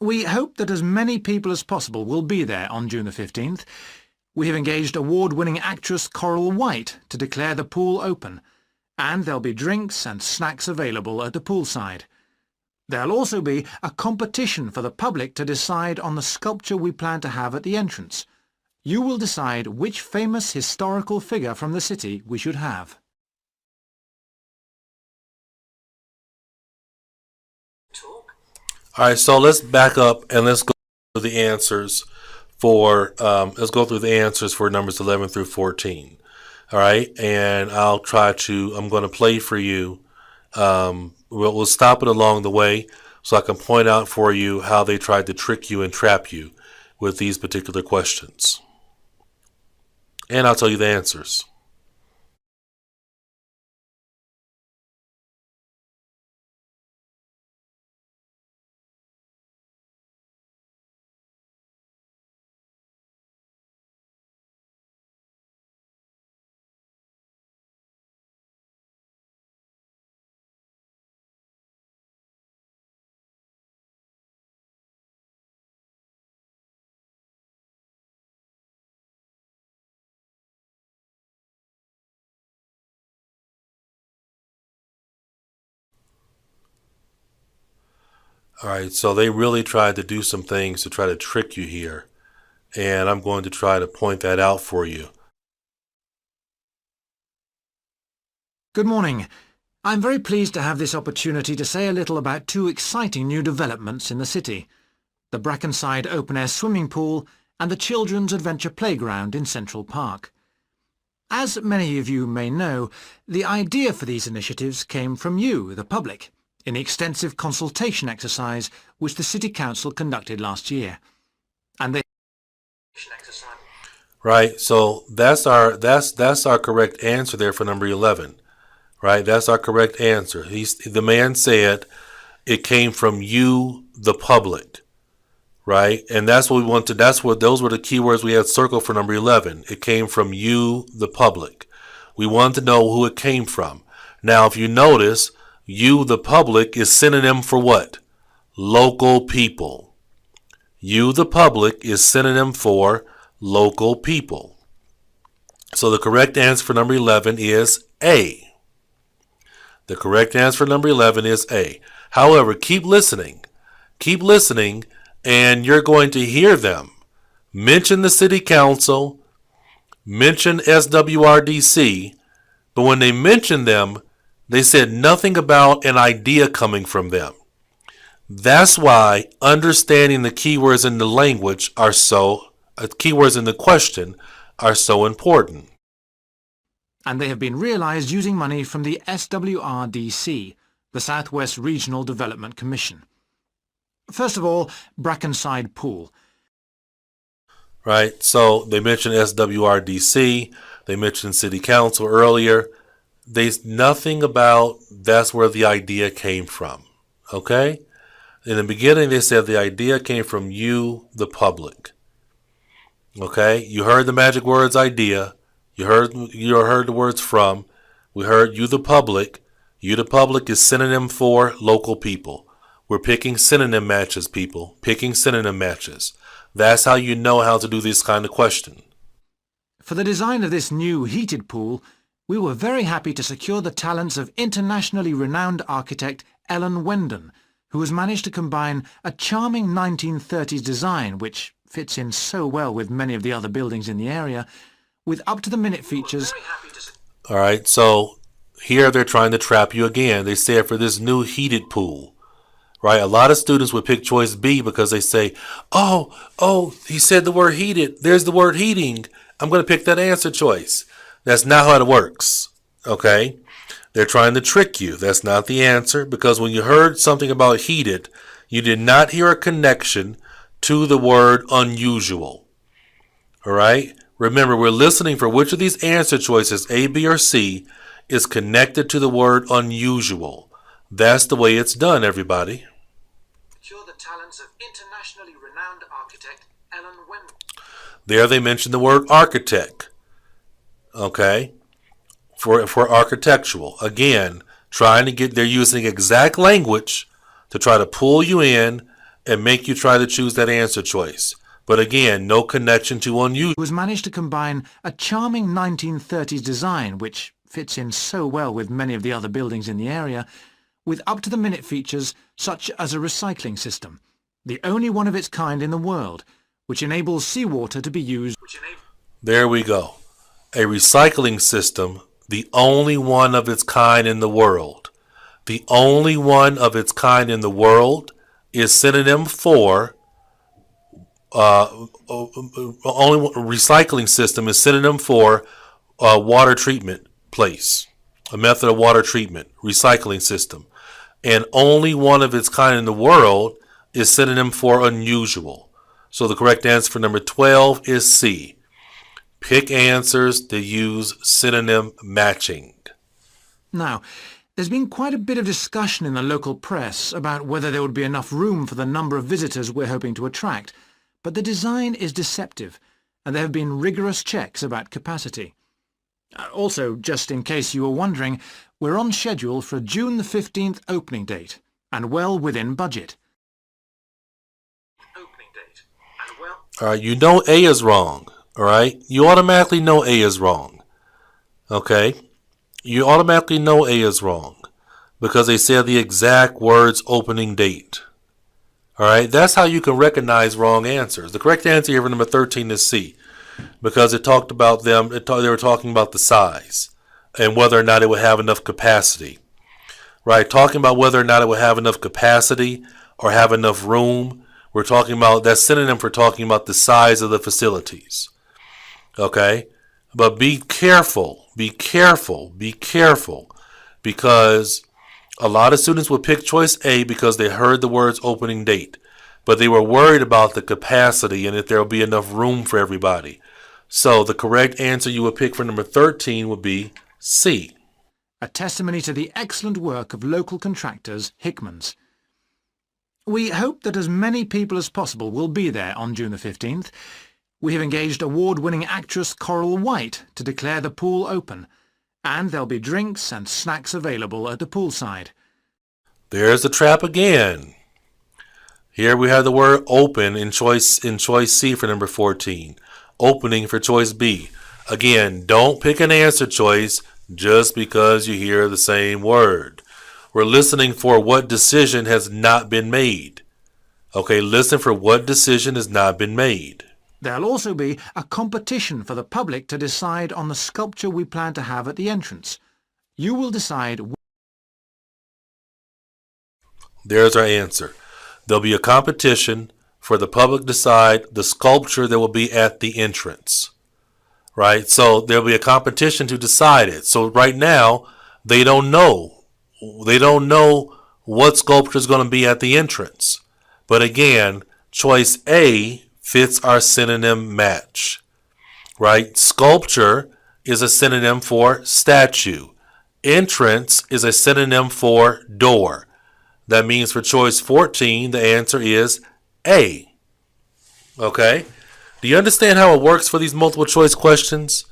We hope that as many people as possible will be there on June the 15th. We have engaged award-winning actress Coral White to declare the pool open, and there'll be drinks and snacks available at the poolside. There'll also be a competition for the public to decide on the sculpture we plan to have at the entrance. You will decide which famous historical figure from the city we should have. All right, so let's back up and let's go through the answers for numbers 11 through 14. All right, and I'm going to play for you. We'll stop it along the way so I can point out for you how they tried to trick you and trap you with these particular questions. And I'll tell you the answers. All right, so they really tried to do some things to try to trick you here, and I'm going to try to point that out for you. Good morning. I'm very pleased to have this opportunity to say a little about two exciting new developments in the city: the Brackenside open-air swimming pool and the Children's Adventure Playground in Central Park. As many of you may know, the idea for these initiatives came from you, the public, in the extensive consultation exercise which the City Council conducted last year. And they... Right, so that's our correct answer there for number 11. Right, that's our correct answer. The man said it came from you, the public. Right, and that's what we wanted. Those were the keywords we had circled for number 11. It came from you, the public. We wanted to know who it came from. Now, if you notice, you, the public, is synonym for what? Local people. You, the public, is synonym for local people. So the correct answer for number 11 is A. The correct answer for number 11 is A. However, keep listening. Keep listening, and you're going to hear them mention the City Council, mention SWRDC, but when they mentioned them, they said nothing about an idea coming from them. That's why understanding the keywords in the language keywords in the question are so important. And they have been realised using money from the SWRDC, the Southwest Regional Development Commission. First of all, Brackenside Pool. Right, so they mentioned SWRDC, they mentioned City Council earlier. There's nothing about that's where the idea came from, okay? In the beginning, they said the idea came from you, the public, okay? You heard the magic words idea. You heard the words from. We heard you, the public. You, the public, is synonym for local people. We're picking synonym matches, people. Picking synonym matches. That's how you know how to do this kind of question. For the design of this new heated pool, we were very happy to secure the talents of internationally renowned architect Ellen Wendon, who has managed to combine a charming 1930s design, which fits in so well with many of the other buildings in the area, with up-to-the-minute features. All right, so here they're trying to trap you again. They said for this new heated pool, right? A lot of students would pick choice B because they say, oh, he said the word heated. There's the word heating. I'm going to pick that answer choice. That's not how it works, okay? They're trying to trick you. That's not the answer, because when you heard something about heated, you did not hear a connection to the word unusual, all right? Remember, we're listening for which of these answer choices, A, B, or C, is connected to the word unusual. That's the way it's done, everybody. Secure the talents of internationally renowned architect Ellen Wendon. There they mentioned the word architect. Okay, for architectural. Again, they're using exact language to try to pull you in and make you try to choose that answer choice. But again, no connection to unusual. Who has managed to combine a charming 1930s design, which fits in so well with many of the other buildings in the area, with up-to-the-minute features such as a recycling system, the only one of its kind in the world, which enables seawater to be used. There we go. A recycling system, the only one of its kind in the world. The only one of its kind in the world is synonym for only recycling system is synonym for water treatment place, a method of water treatment, recycling system. And only one of its kind in the world is synonym for unusual. So the correct answer for number 12 is C. Pick answers that use synonym matching. Now, there's been quite a bit of discussion in the local press about whether there would be enough room for the number of visitors we're hoping to attract, but the design is deceptive, and there have been rigorous checks about capacity. Also, just in case you were wondering, we're on schedule for a June the 15th opening date, and well within budget. All right, you know A is wrong. All right, you automatically know A is wrong. Okay, you automatically know A is wrong because they said the exact words opening date. All right, that's how you can recognize wrong answers. The correct answer here for number 13 is C, because it talked about them. They were talking about the size and whether or not it would have enough capacity. Right, talking about whether or not it would have enough capacity or have enough room. We're talking about, that's synonym for talking about the size of the facilities. Okay, but be careful, because a lot of students will pick choice A because they heard the words opening date, but they were worried about the capacity and if there will be enough room for everybody. So the correct answer you would pick for number 13 would be C. A testimony to the excellent work of local contractors, Hickman's. We hope that as many people as possible will be there on June the 15th. We have engaged award-winning actress Coral White to declare the pool open, and there'll be drinks and snacks available at the poolside. There's the trap again. Here we have the word open in choice C for number 14. Opening for choice B. Again, don't pick an answer choice just because you hear the same word. We're listening for what decision has not been made. Okay, listen for what decision has not been made. There'll also be a competition for the public to decide on the sculpture we plan to have at the entrance. You will decide. There's our answer. There'll be a competition for the public to decide the sculpture that will be at the entrance. Right? So there'll be a competition to decide it. So right now, they don't know. They don't know what sculpture is going to be at the entrance. But again, choice A fits our synonym match. Right? Sculpture is a synonym for statue. Entrance is a synonym for door. That means for choice 14, the answer is A. Okay? Do you understand how it works for these multiple choice questions?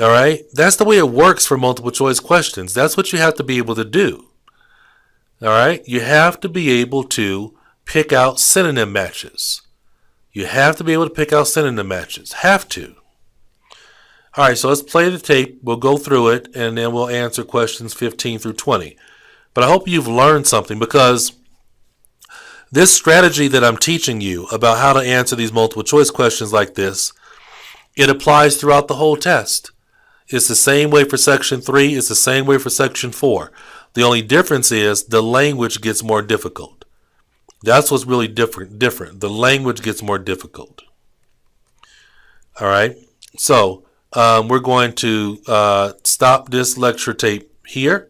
All right? That's the way it works for multiple choice questions. That's what you have to be able to do. All right? You have to be able to pick out synonym matches. You have to be able to pick out synonym matches. Have to. All right, so let's play the tape. We'll go through it, and then we'll answer questions 15 through 20. But I hope you've learned something, because this strategy that I'm teaching you about how to answer these multiple choice questions like this, it applies throughout the whole test. It's the same way for section 3. It's the same way for section 4. The only difference is the language gets more difficult. That's what's really different. The language gets more difficult. All right. So we're going to stop this lecture tape here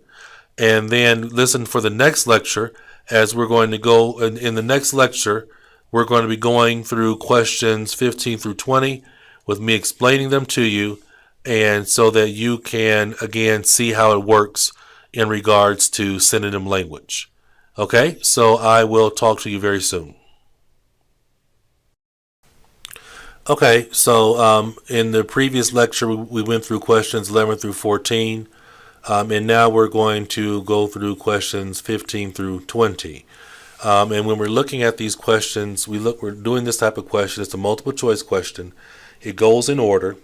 and then listen for the next lecture, as we're going to go in the next lecture. We're going to be going through questions 15 through 20 with me explaining them to you, and so that you can again see how it works in regards to synonym language. Okay, so I will talk to you very soon. Okay, so in the previous lecture, we went through questions 11 through 14, and now we're going to go through questions 15 through 20. And when we're looking at these questions, we're doing this type of question. It's a multiple choice question. It goes in order.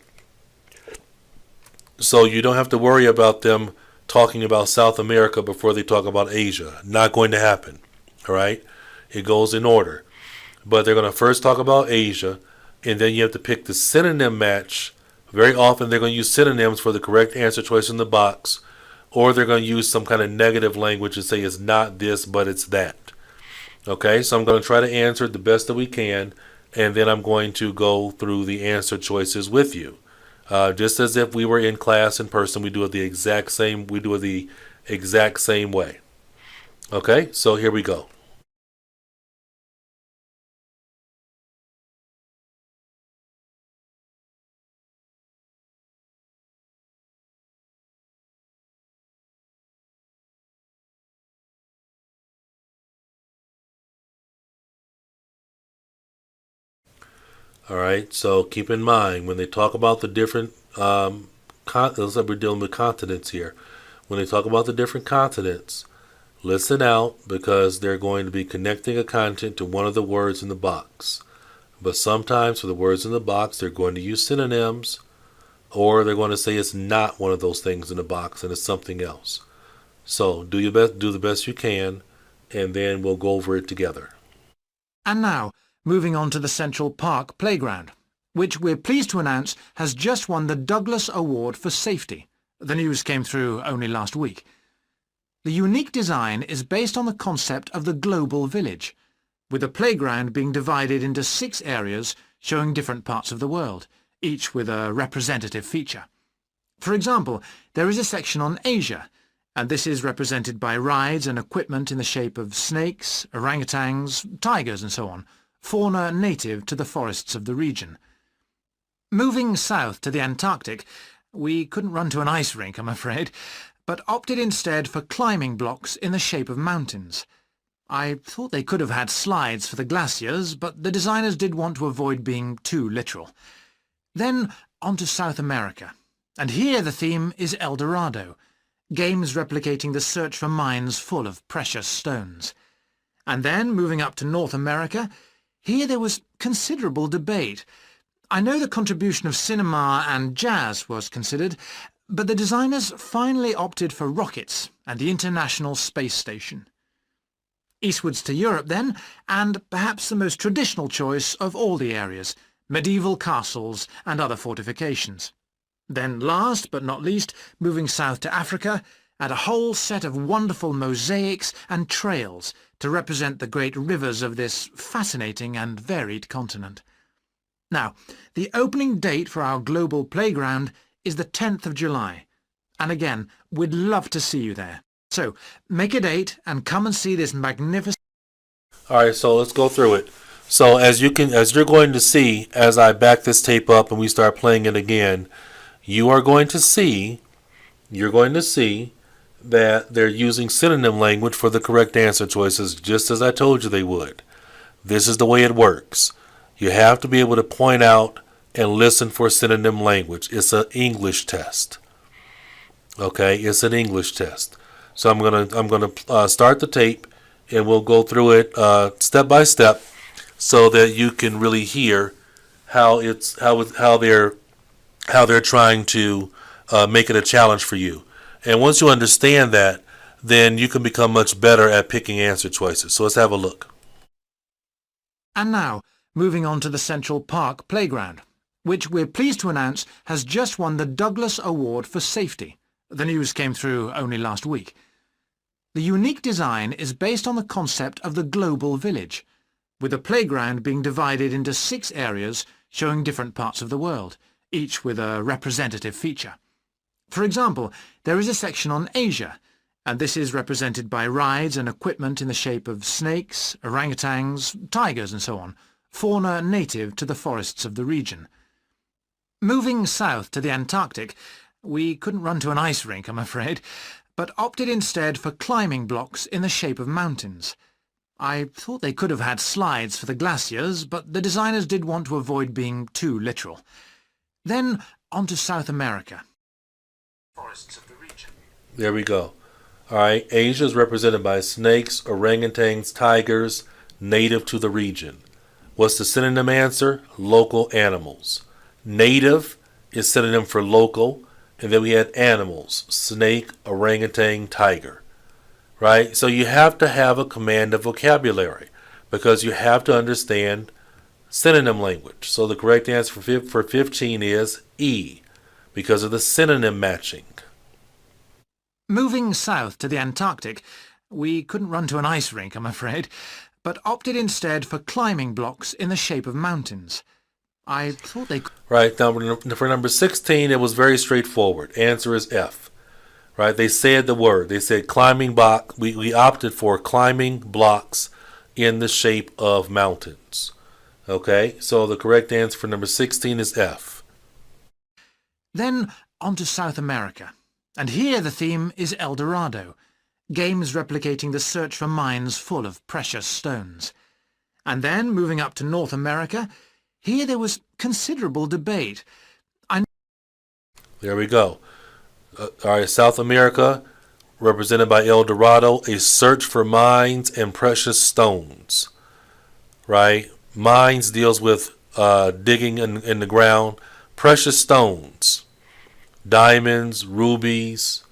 So you don't have to worry about them talking about South America before they talk about Asia. Not going to happen. All right? It goes in order. But they're going to first talk about Asia, and then you have to pick the synonym match. Very often they're going to use synonyms for the correct answer choice in the box, or they're going to use some kind of negative language and say it's not this, but it's that. Okay, so I'm going to try to answer it the best that we can, and then I'm going to go through the answer choices with you. Just as if we were in class in person, we do it the exact same way. Okay, so here we go. All right, so keep in mind when they talk about the different continents, we're dealing with continents here. When they talk about the different continents, listen out because they're going to be connecting a content to one of the words in the box. But sometimes for the words in the box, they're going to use synonyms, or they're going to say it's not one of those things in the box and it's something else. So do the best you can, and then we'll go over it together. And now, moving on to the Central Park Playground, which we're pleased to announce has just won the Douglas Award for Safety. The news came through only last week. The unique design is based on the concept of the global village, with the playground being divided into 6 areas showing different parts of the world, each with a representative feature. For example, there is a section on Asia, and this is represented by rides and equipment in the shape of snakes, orangutans, tigers and so on, fauna native to the forests of the region. Moving south to the Antarctic, we couldn't run to an ice rink, I'm afraid, but opted instead for climbing blocks in the shape of mountains. I thought they could have had slides for the glaciers, but the designers did want to avoid being too literal. Then on to South America, and here the theme is El Dorado, games replicating the search for mines full of precious stones. And then, moving up to North America, here there was considerable debate. I know the contribution of cinema and jazz was considered, but the designers finally opted for rockets and the International Space Station. Eastwards to Europe then, and perhaps the most traditional choice of all the areas, medieval castles and other fortifications. Then last but not least, moving south to Africa, and a whole set of wonderful mosaics and trails to represent the great rivers of this fascinating and varied continent. Now, the opening date for our global playground is the 10th of July, and again, we'd love to see you there. So, make a date and come and see this magnificent... All right, so let's go through it. So as you're going to see, as I back this tape up and we start playing it again, you're going to see that they're using synonym language for the correct answer choices, just as I told you they would. This is the way it works. You have to be able to point out and listen for synonym language. It's an English test. Okay, it's an English test. So I'm gonna start the tape, and we'll go through it step by step, so that you can really hear how they're trying to make it a challenge for you. And once you understand that, then you can become much better at picking answer choices. So let's have a look. And now, moving on to the Central Park Playground, which we're pleased to announce has just won the Douglas Award for Safety. The news came through only last week. The unique design is based on the concept of the global village, with the playground being divided into 6 areas showing different parts of the world, each with a representative feature. For example, there is a section on Asia, and this is represented by rides and equipment in the shape of snakes, orangutans, tigers and so on, fauna native to the forests of the region. Moving south to the Antarctic, we couldn't run to an ice rink, I'm afraid, but opted instead for climbing blocks in the shape of mountains. I thought they could have had slides for the glaciers, but the designers did want to avoid being too literal. Then on to South America. Forests of the region. There we go. All right, Asia is represented by snakes, orangutans, tigers, native to the region. What's the synonym answer? Local animals. Native is synonym for local, and then we had animals, snake, orangutan, tiger. Right? So you have to have a command of vocabulary because you have to understand synonym language. So the correct answer for 15 is E because of the synonym matching. Moving south to the Antarctic, we couldn't run to an ice rink, I'm afraid, but opted instead for climbing blocks in the shape of mountains. I thought they could... Right, now for number 16, it was very straightforward. Answer is F. Right, they said the word. They said climbing block. We opted for climbing blocks in the shape of mountains. Okay, so the correct answer for number 16 is F. Then on to South America. And here the theme is El Dorado, games replicating the search for mines full of precious stones. And then, moving up to North America, here there was considerable debate. There we go. All right, South America, represented by El Dorado, a search for mines and precious stones. Right? Mines deals with digging in the ground. Precious stones. Diamonds, rubies,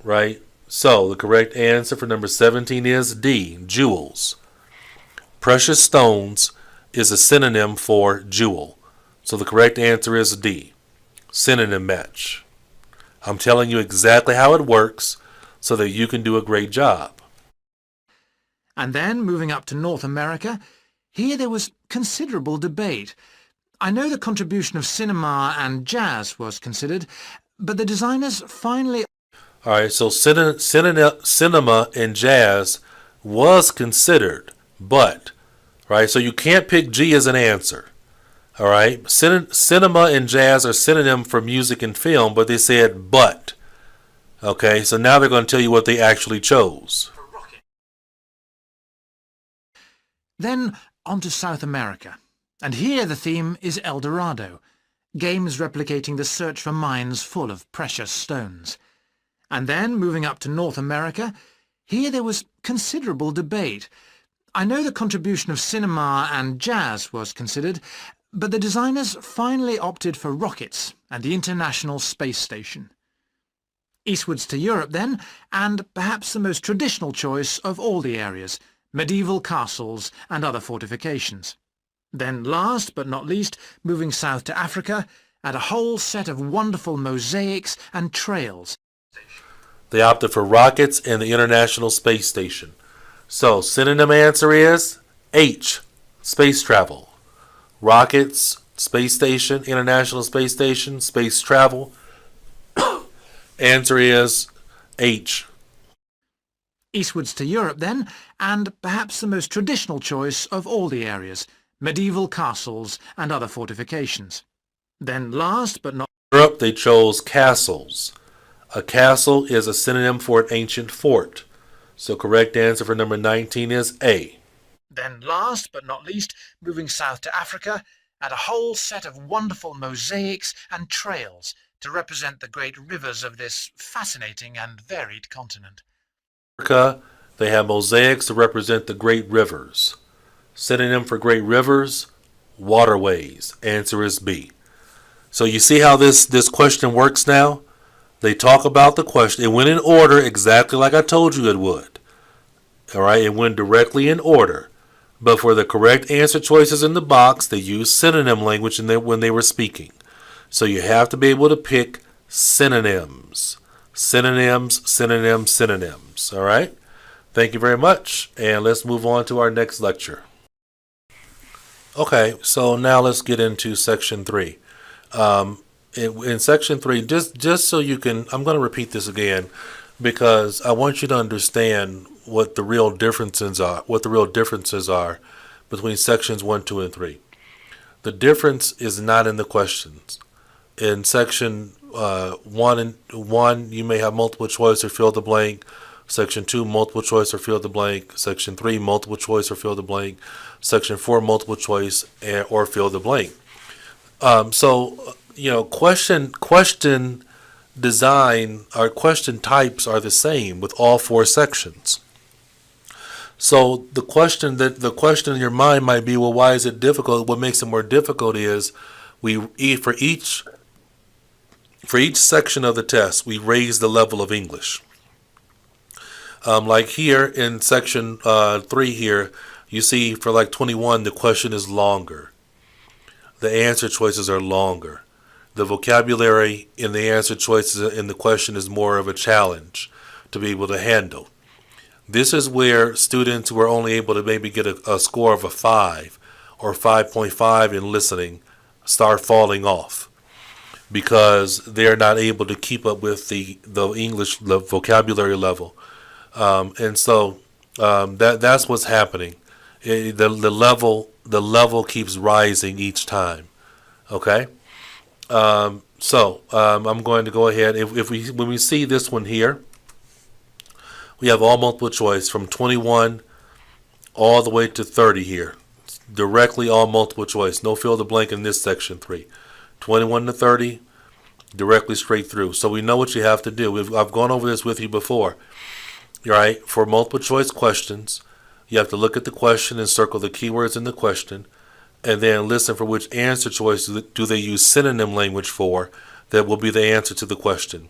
right? So the correct answer for number 17 is D, jewels. Precious stones is a synonym for jewel. So the correct answer is D, synonym match. I'm telling you exactly how it works so that you can do a great job. And then, moving up to North America, here there was considerable debate. I know the contribution of cinema and jazz was considered, but the designers finally... All right, so cinema and jazz was considered, but, right, so you can't pick G as an answer. All right, cinema and jazz are synonym for music and film, but they said but. Okay, so now they're going to tell you what they actually chose. Then on to South America. And here the theme is El Dorado, games replicating the search for mines full of precious stones. And then, moving up to North America, here there was considerable debate. I know the contribution of cinema and jazz was considered, but the designers finally opted for rockets and the International Space Station. Eastwards to Europe then, and perhaps the most traditional choice of all the areas, medieval castles and other fortifications. Then last but not least, moving south to Africa, and a whole set of wonderful mosaics and trails. They opted for rockets and the International Space Station. So synonym answer is H, space travel. Rockets, space station, International Space Station, space travel. Answer is H. Eastwards to Europe then, and perhaps the most traditional choice of all the areas, medieval castles and other fortifications. Then last but not... Europe, they chose castles. A castle is a synonym for an ancient fort. So correct answer for number 19 is A. Then last but not least, moving south to Africa, and a whole set of wonderful mosaics and trails to represent the great rivers of this fascinating and varied continent. Africa, they have mosaics to represent the great rivers. Synonym for great rivers, waterways. Answer is B. So you see how this question works now? They talk about the question. It went in order exactly like I told you it would. All right, it went directly in order. But for the correct answer choices in the box, they used synonym language when they were speaking. So you have to be able to pick synonyms. Synonyms, synonyms, synonyms. All right? Thank you very much. And let's move on to our next lecture. Okay, so now let's get into section 3. In section 3, just so you can, I'm going to repeat this again because I want you to understand what the real differences are between sections 1, 2, and 3. The difference is not in the questions. In section 1, you may have multiple choice or fill the blank. Section 2, multiple choice or fill the blank. Section 3, multiple choice or fill the blank. Section 4, multiple choice or fill the blank. Question design, our question types are the same with all 4 sections. So the question in your mind might be, well, why is it difficult? What makes it more difficult is for each section of the test, we raise the level of English. Like here in section 3 here, you see for like 21, the question is longer. The answer choices are longer. The vocabulary in the answer choices in the question is more of a challenge to be able to handle. This is where students who are only able to maybe get a score of a 5 or 5.5 in listening start falling off because they're not able to keep up with the English vocabulary level. And so that's what's happening. The level keeps rising each time. Okay? So I'm going to go ahead. When we see this one here, we have all multiple choice from 21 all the way to 30 here. Directly all multiple choice. No fill the blank in this section 3. 21 to 30, directly straight through. So we know what you have to do. I've gone over this with you before. Right? For multiple choice questions, you have to look at the question and circle the keywords in the question, and then listen for which answer choice do they use synonym language for that will be the answer to the question.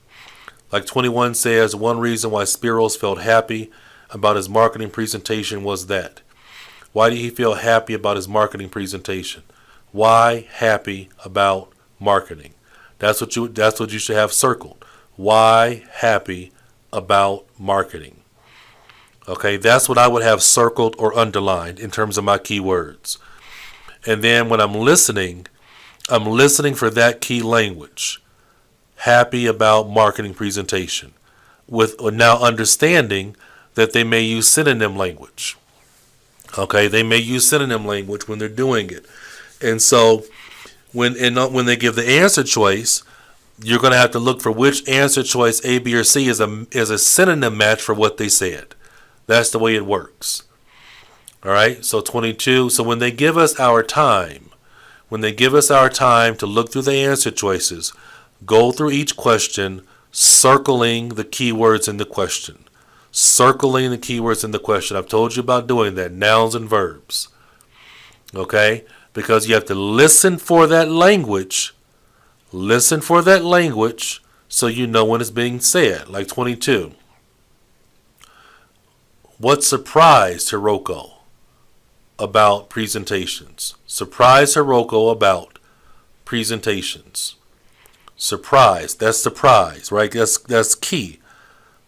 Like 21 says, one reason why Spiros felt happy about his marketing presentation was that. Why did he feel happy about his marketing presentation? Why happy about marketing? That's what you should have circled. Why happy about marketing? Okay, that's what I would have circled or underlined in terms of my keywords. And then when I'm listening for that key language. Happy about marketing presentation. With now understanding that they may use synonym language. Okay, they may use synonym language when they're doing it. And so when they give the answer choice, you're going to have to look for which answer choice A, B, or C is a synonym match for what they said. That's the way it works. All right, so 22. So when they give us our time, to look through the answer choices, go through each question, circling the keywords in the question. Circling the keywords in the question. I've told you about doing that, nouns and verbs. Okay, because you have to listen for that language. Listen for that language so you know when it's being said. Like 22. What surprised Hiroko about presentations? Surprised Hiroko about presentations. Surprise, that's surprise, right? That's key.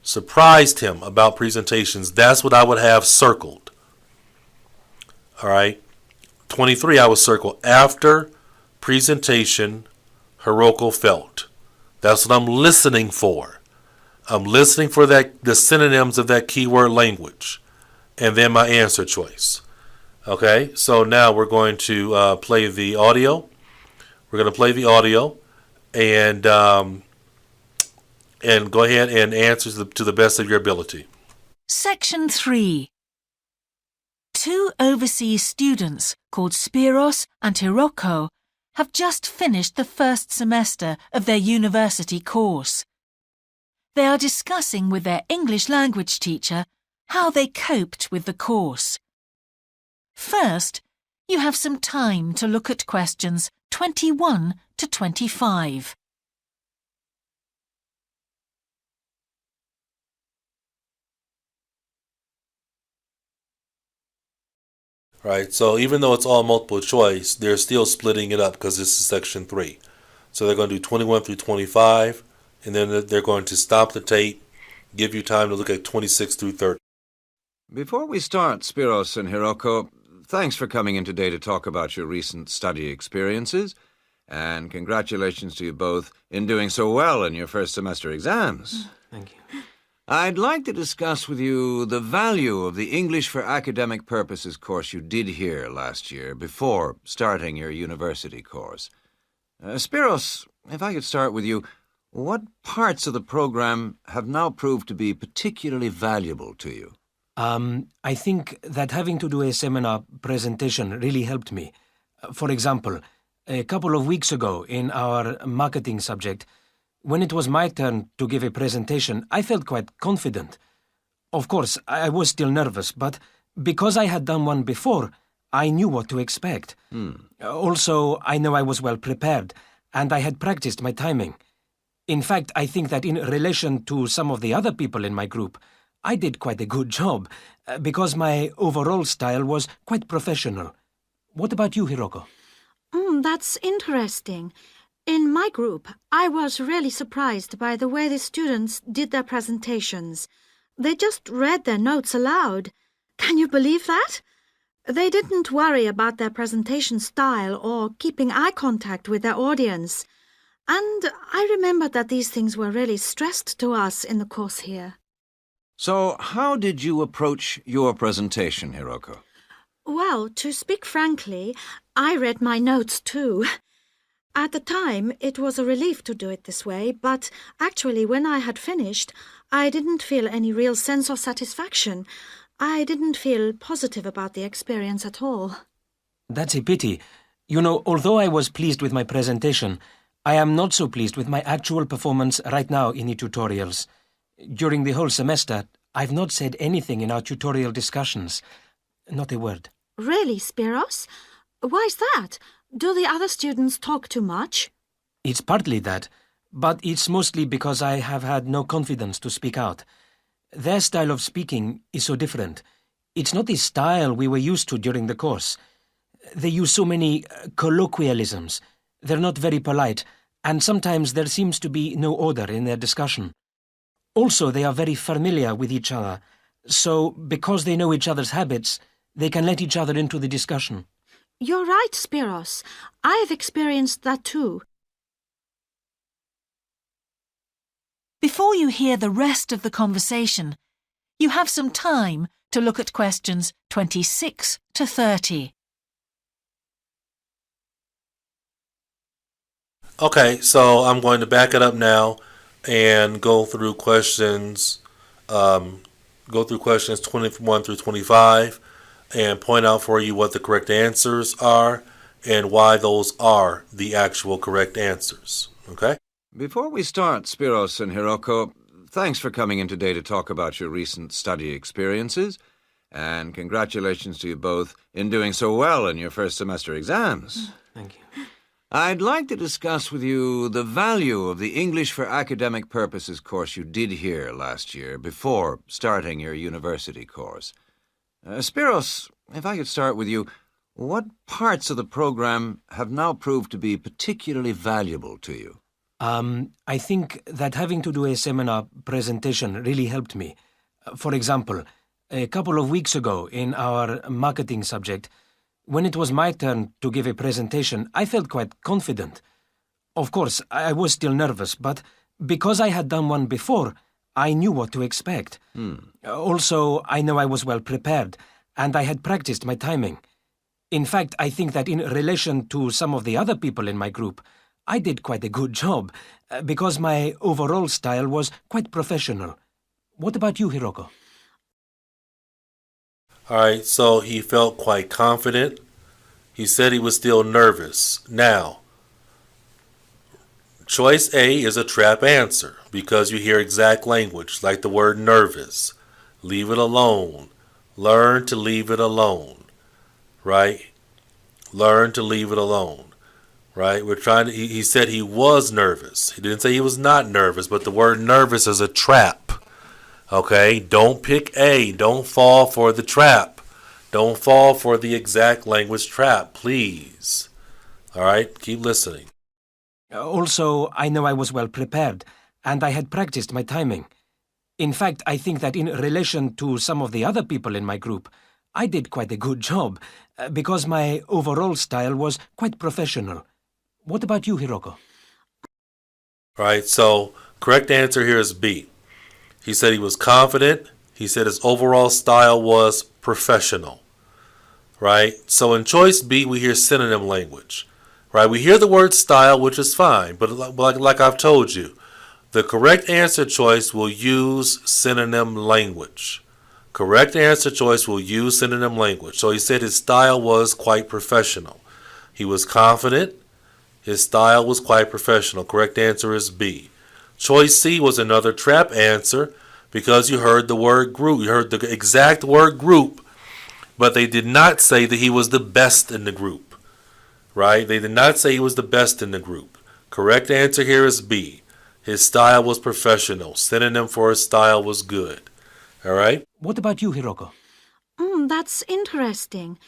Surprised him about presentations. That's what I would have circled. All right. 23, I would circle after presentation Hiroko felt. That's what I'm listening for. I'm listening for the synonyms of that keyword language. And then my answer choice. Okay, so now we're going to play the audio. We're going to play the audio and go ahead and answer to the best of your ability. Section 3. 2 overseas students called Spiros and Hiroko have just finished the first semester of their university course. They are discussing with their English language teacher how they coped with the course. First, you have some time to look at questions 21 to 25. Right, so even though it's all multiple choice, they're still splitting it up because this is section 3. So they're going to do 21 through 25, and then they're going to stop the tape, give you time to look at 26 through 30. Before we start, Spiros and Hiroko, thanks for coming in today to talk about your recent study experiences, and congratulations to you both in doing so well in your first semester exams. Thank you. I'd like to discuss with you the value of the English for Academic Purposes course you did here last year before starting your university course. Spiros, if I could start with you, what parts of the program have now proved to be particularly valuable to you? I think that having to do a seminar presentation really helped me. For example, a couple of weeks ago in our marketing subject, When it was my turn to give a presentation, I felt quite confident. Of course, I was still nervous, but because I had done one before, I knew what to expect. Also, I know I was well prepared, and I had practiced my timing. In fact, I think that in relation to some of the other people in my group, I did quite a good job, because my overall style was quite professional. What about you, Hiroko? That's interesting. In my group, I was really surprised by the way the students did their presentations. They just read their notes aloud. Can you believe that? They didn't worry about their presentation style or keeping eye contact with their audience. And I remember that these things were really stressed to us in the course here. So, how did you approach your presentation, Hiroko? Well, to speak frankly, I read my notes too. At the time, it was a relief to do it this way, but actually when I had finished, I didn't feel any real sense of satisfaction. I didn't feel positive about the experience at all. That's a pity. You know, although I was pleased with my presentation, I am not so pleased with my actual performance right now in the tutorials. During the whole semester, I've not said anything in our tutorial discussions. Not a word. Really, Spiros? Why's that? Do the other students talk too much? It's partly that, but it's mostly because I have had no confidence to speak out. Their style of speaking is so different. It's not the style we were used to during the course. They use so many colloquialisms. They're not very polite, and sometimes there seems to be no order in their discussion. Also, they are very familiar with each other, so because they know each other's habits, they can let each other into the discussion. You're right, Spiros. I've experienced that too. Before you hear the rest of the conversation, you have some time to look at questions 26 to 30. Okay, so I'm going to back it up now and go through questions 21 through 25 and point out for you what the correct answers are and why those are the actual correct answers. Okay? Before we start, Spiros and Hiroko, thanks for coming in today to talk about your recent study experiences, and congratulations to you both in doing so well in your first semester exams. Thank you. I'd like to discuss with you the value of the English for Academic Purposes course you did here last year before starting your university course. Spiros, if I could start with you, what parts of the program have now proved to be particularly valuable to you? I think that having to do a seminar presentation really helped me. For example, a couple of weeks ago in our marketing subject, when it was my turn to give a presentation, I felt quite confident. Of course, I was still nervous, but because I had done one before, I knew what to expect. Also, I know I was well prepared, and I had practiced my timing. In fact, I think that in relation to some of the other people in my group, I did quite a good job, because my overall style was quite professional. What about you, Hiroko? Alright, so he felt quite confident. He said he was still nervous. Now, choice A is a trap answer because you hear exact language, like the word nervous. Leave it alone. Learn to leave it alone. Right? Learn to leave it alone. Right? He said he was nervous. He didn't say he was not nervous, but the word nervous is a trap. Okay? Don't pick A. Don't fall for the trap. Don't fall for the exact language trap, please. Alright? Keep listening. Also, I know I was well prepared, and I had practiced my timing. In fact, I think that in relation to some of the other people in my group, I did quite a good job, because my overall style was quite professional. What about you, Hiroko? Alright, so correct answer here is B. He said he was confident. He said his overall style was professional. Right? So in choice B, we hear synonym language. Right? We hear the word style, which is fine, but like I've told you, the correct answer choice will use synonym language. Correct answer choice will use synonym language. So he said his style was quite professional. He was confident. His style was quite professional. Correct answer is B. Choice C was another trap answer because you heard the word group. You heard the exact word group, but they did not say that he was the best in the group. Right? They did not say he was the best in the group. Correct answer here is B. His style was professional. Synonym for his style was good. All right? What about you, Hiroko? That's interesting.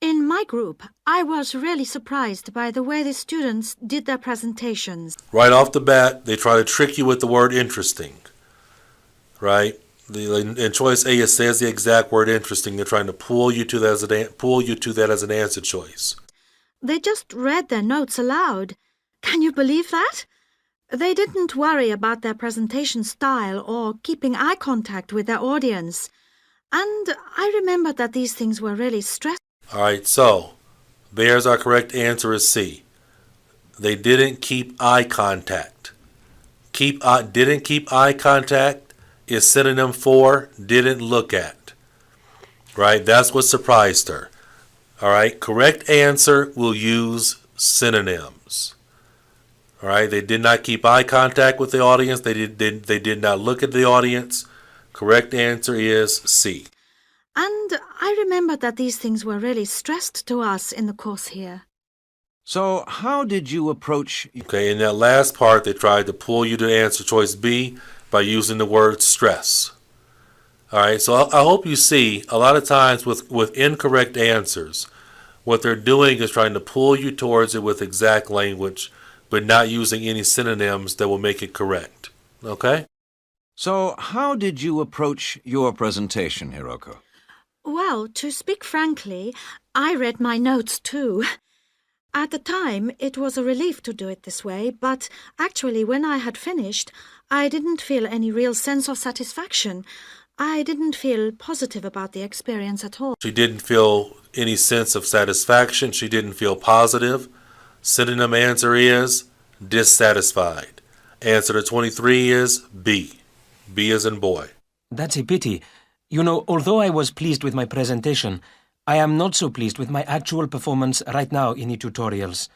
In my group, I was really surprised by the way the students did their presentations. Right off the bat, they try to trick you with the word interesting. Right? In choice A, it says the exact word interesting. They're trying to pull you to that as an answer choice. They just read their notes aloud. Can you believe that? They didn't worry about their presentation style or keeping eye contact with their audience. And I remembered that these things were really stressful. All right, so there's our correct answer is C. They didn't keep eye contact. Didn't keep eye contact is synonym for didn't look at. Right? That's what surprised her. All right, correct answer will use synonyms. All right, they did not keep eye contact with the audience. They did not look at the audience. Correct answer is C. And I remembered that these things were really stressed to us in the course here. So, how did you approach... Okay, in that last part, they tried to pull you to answer choice B by using the word stress. All right, so I hope you see a lot of times with incorrect answers, what they're doing is trying to pull you towards it with exact language, but not using any synonyms that will make it correct. Okay? So, how did you approach your presentation, Hiroko? Well, to speak frankly, I read my notes too. At the time, it was a relief to do it this way, but actually when I had finished, I didn't feel any real sense of satisfaction. I didn't feel positive about the experience at all. She didn't feel any sense of satisfaction. She didn't feel positive. Synonym answer is dissatisfied. Answer to 23 is B. B as in boy. That's a pity. You know, although I was pleased with my presentation, I am not so pleased with my actual performance right now in the tutorials.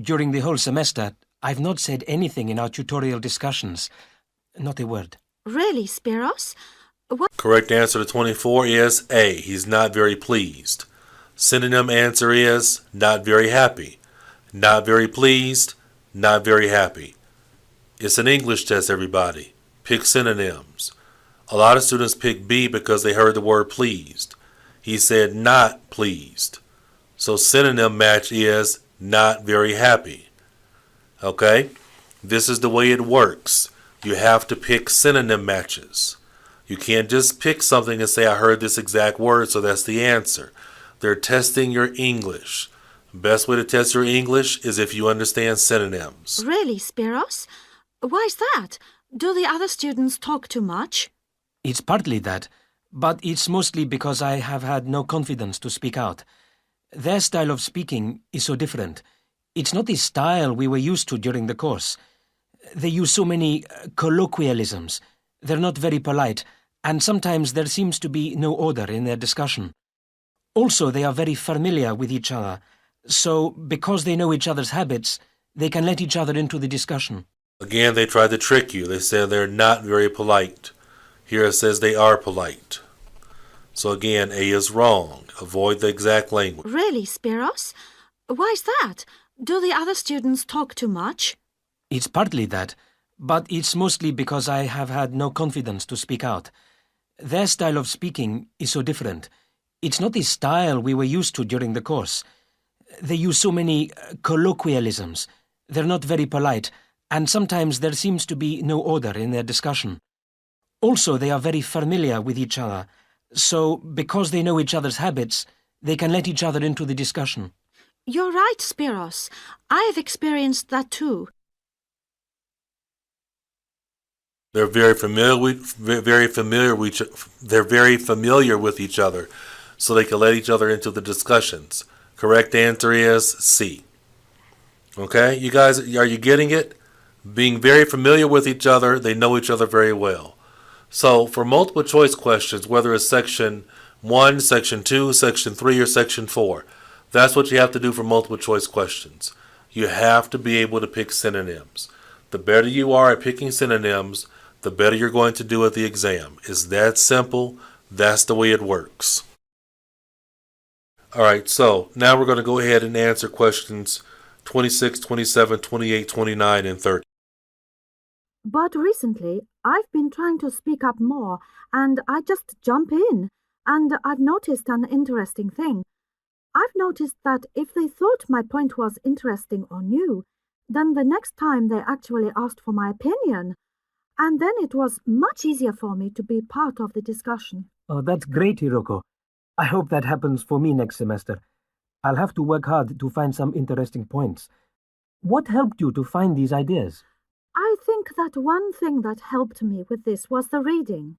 During the whole semester, I've not said anything in our tutorial discussions. Not a word. Really, Spiros? What? Correct answer to 24 is A. He's not very pleased. Synonym answer is not very happy. Not very pleased, not very happy. It's an English test, everybody. Pick synonyms. A lot of students pick B because they heard the word pleased. He said not pleased. So synonym match is not very happy. Okay? This is the way it works. You have to pick synonym matches. You can't just pick something and say, I heard this exact word, so that's the answer. They're testing your English. Best way to test your English is if you understand synonyms. Really, Spiros? Why's that? Do the other students talk too much? It's partly that, but it's mostly because I have had no confidence to speak out. Their style of speaking is so different. It's not the style we were used to during the course. They use so many colloquialisms. They're not very polite, and sometimes there seems to be no order in their discussion. Also, they are very familiar with each other, so because they know each other's habits, they can let each other into the discussion. Again, they tried to trick you. They said they're not very polite. Here it says they are polite. So again, A is wrong. Avoid the exact language. Really, Spiros? Why's that? Do the other students talk too much? It's partly that, but it's mostly because I have had no confidence to speak out. Their style of speaking is so different. It's not the style we were used to during the course. They use so many colloquialisms. They're not very polite, and sometimes there seems to be no order in their discussion. Also, they are very familiar with each other, so because they know each other's habits, they can let each other into the discussion. You're right, Spiros. I've experienced that too. They're very familiar with each other, so they can let each other into the discussions. Correct answer is C. Okay, you guys, are you getting it? Being very familiar with each other, they know each other very well. So for multiple choice questions, whether it's section 1, section 2, section 3, or section 4, that's what you have to do for multiple choice questions. You have to be able to pick synonyms. The better you are at picking synonyms, the better you're going to do at the exam. It's that simple. That's the way it works. All right, so now we're going to go ahead and answer questions 26, 27, 28, 29, and 30. But recently, I've been trying to speak up more, and I just jump in, and I've noticed an interesting thing. I've noticed that if they thought my point was interesting or new, then the next time they actually asked for my opinion, and then it was much easier for me to be part of the discussion. Oh, that's great, Hiroko. I hope that happens for me next semester. I'll have to work hard to find some interesting points. What helped you to find these ideas? I think that one thing that helped me with this was the reading.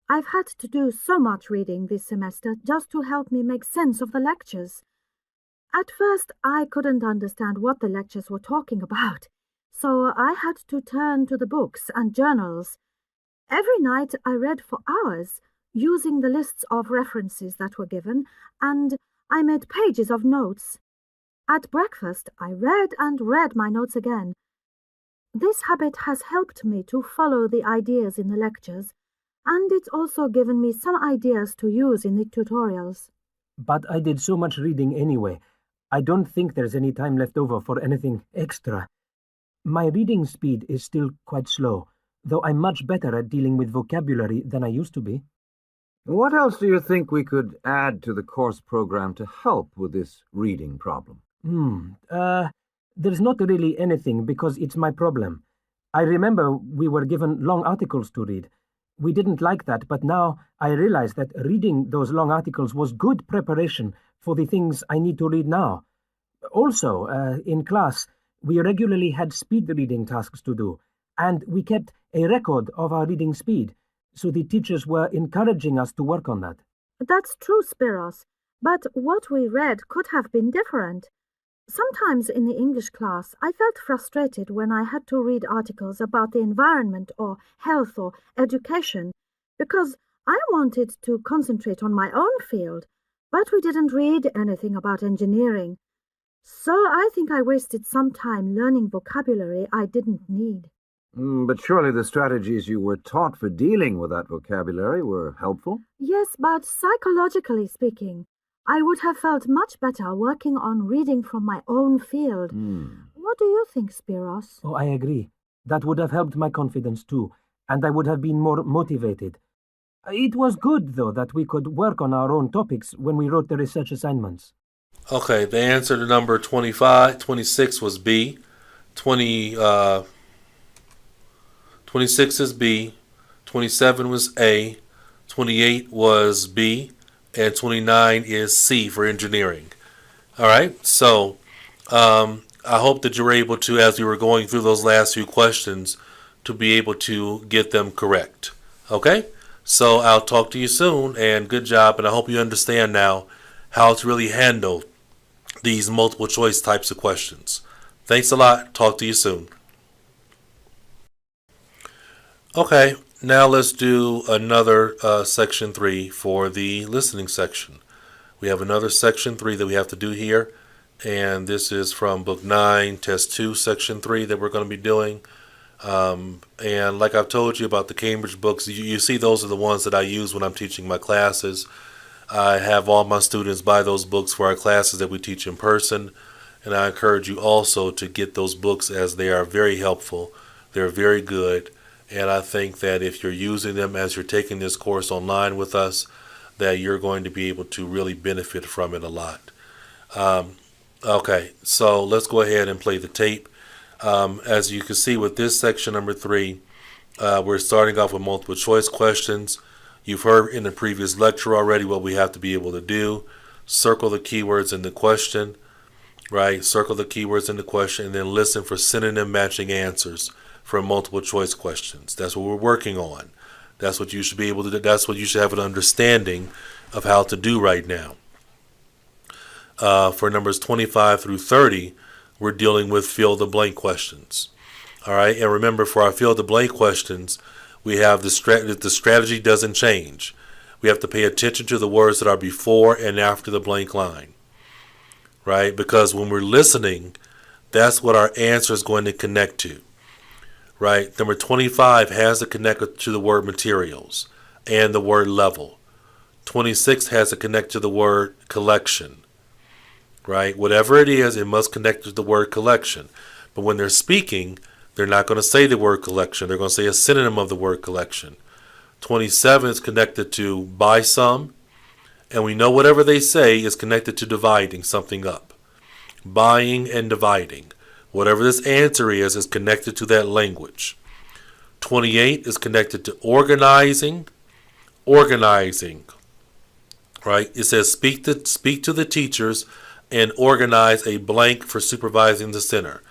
I've had to do so much reading this semester just to help me make sense of the lectures. At first, I couldn't understand what the lectures were talking about, so I had to turn to the books and journals. Every night I read for hours, using the lists of references that were given, and I made pages of notes. At breakfast, I read and read my notes again. This habit has helped me to follow the ideas in the lectures, and it's also given me some ideas to use in the tutorials. But I did so much reading anyway. I don't think there's any time left over for anything extra. My reading speed is still quite slow, though I'm much better at dealing with vocabulary than I used to be. What else do you think we could add to the course program to help with this reading problem? There's not really anything because it's my problem. I remember we were given long articles to read. We didn't like that, but now I realize that reading those long articles was good preparation for the things I need to read now. Also, in class, we regularly had speed reading tasks to do, and we kept a record of our reading speed, so the teachers were encouraging us to work on that. That's true, Spiros, but what we read could have been different. Sometimes in the English class, I felt frustrated when I had to read articles about the environment or health or education, because I wanted to concentrate on my own field, but we didn't read anything about engineering. So I think I wasted some time learning vocabulary I didn't need. But surely the strategies you were taught for dealing with that vocabulary were helpful? Yes, but psychologically speaking, I would have felt much better working on reading from my own field. What do you think, Spiros? Oh, I agree. That would have helped my confidence too, and I would have been more motivated. It was good, though, that we could work on our own topics when we wrote the research assignments. Okay, the answer to number 26 was B. 26 is B. 27 was A. 28 was B. And 29 is C for engineering. All right, so I hope that you were able to, as we were going through those last few questions, to be able to get them correct. Okay, so I'll talk to you soon, and good job, and I hope you understand now how to really handle these multiple choice types of questions. Thanks a lot. Talk to you soon. Okay, now let's do another section 3 for the listening section. We have another section 3 that we have to do here, and this is from book 9, test 2, section 3 that we're going to be doing. And like I've told you about the Cambridge books, you see those are the ones that I use when I'm teaching my classes. I have all my students buy those books for our classes that we teach in person, and I encourage you also to get those books as they are very helpful. They're very good. And I think that if you're using them as you're taking this course online with us, that you're going to be able to really benefit from it a lot. Okay, so let's go ahead and play the tape. As you can see with this section number 3, we're starting off with multiple choice questions. You've heard in the previous lecture already what we have to be able to do. Circle the keywords in the question, right? Circle the keywords in the question and then listen for synonym matching answers for multiple choice questions. That's what we're working on. That's what you should be able to do. That's what you should have an understanding of how to do right now. For numbers 25 through 30, we're dealing with fill the blank questions. All right, and remember for our fill the blank questions, we have the strategy doesn't change. We have to pay attention to the words that are before and after the blank line, right? Because when we're listening, that's what our answer is going to connect to. right? Number 25 has a connect to the word materials and the word level. 26 has a connect to the word collection, right? Whatever it is, it must connect to the word collection. But when they're speaking, they're not going to say the word collection. They're going to say a synonym of the word collection. 27 is connected to by some, and we know whatever they say is connected to dividing something up. Buying and dividing. Whatever this answer is connected to that language. 28 is connected to organizing, right? It says speak to the teachers and organize a blank for supervising the center.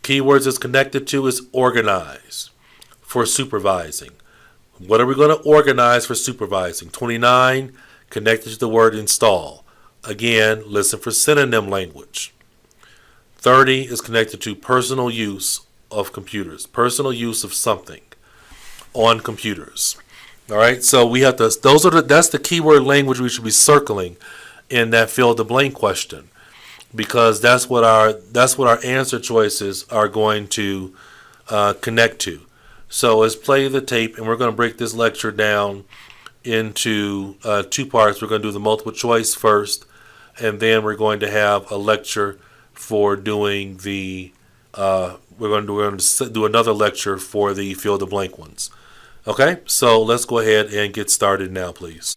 Keywords it's connected to is organize for supervising. What are we going to organize for supervising? 29, connected to the word install. Again, listen for synonym language. 30 is connected to personal use of computers. Personal use of something on computers. All right, so we have to. That's the keyword language we should be circling in that fill the blank question, because that's what our answer choices are going to connect to. So let's play the tape, and we're going to break this lecture down into two parts. We're going to do the multiple choice first, and then we're going to have a lecture for doing the. We're going to do another lecture for the fill the blank ones. Okay, so let's go ahead and get started now, please.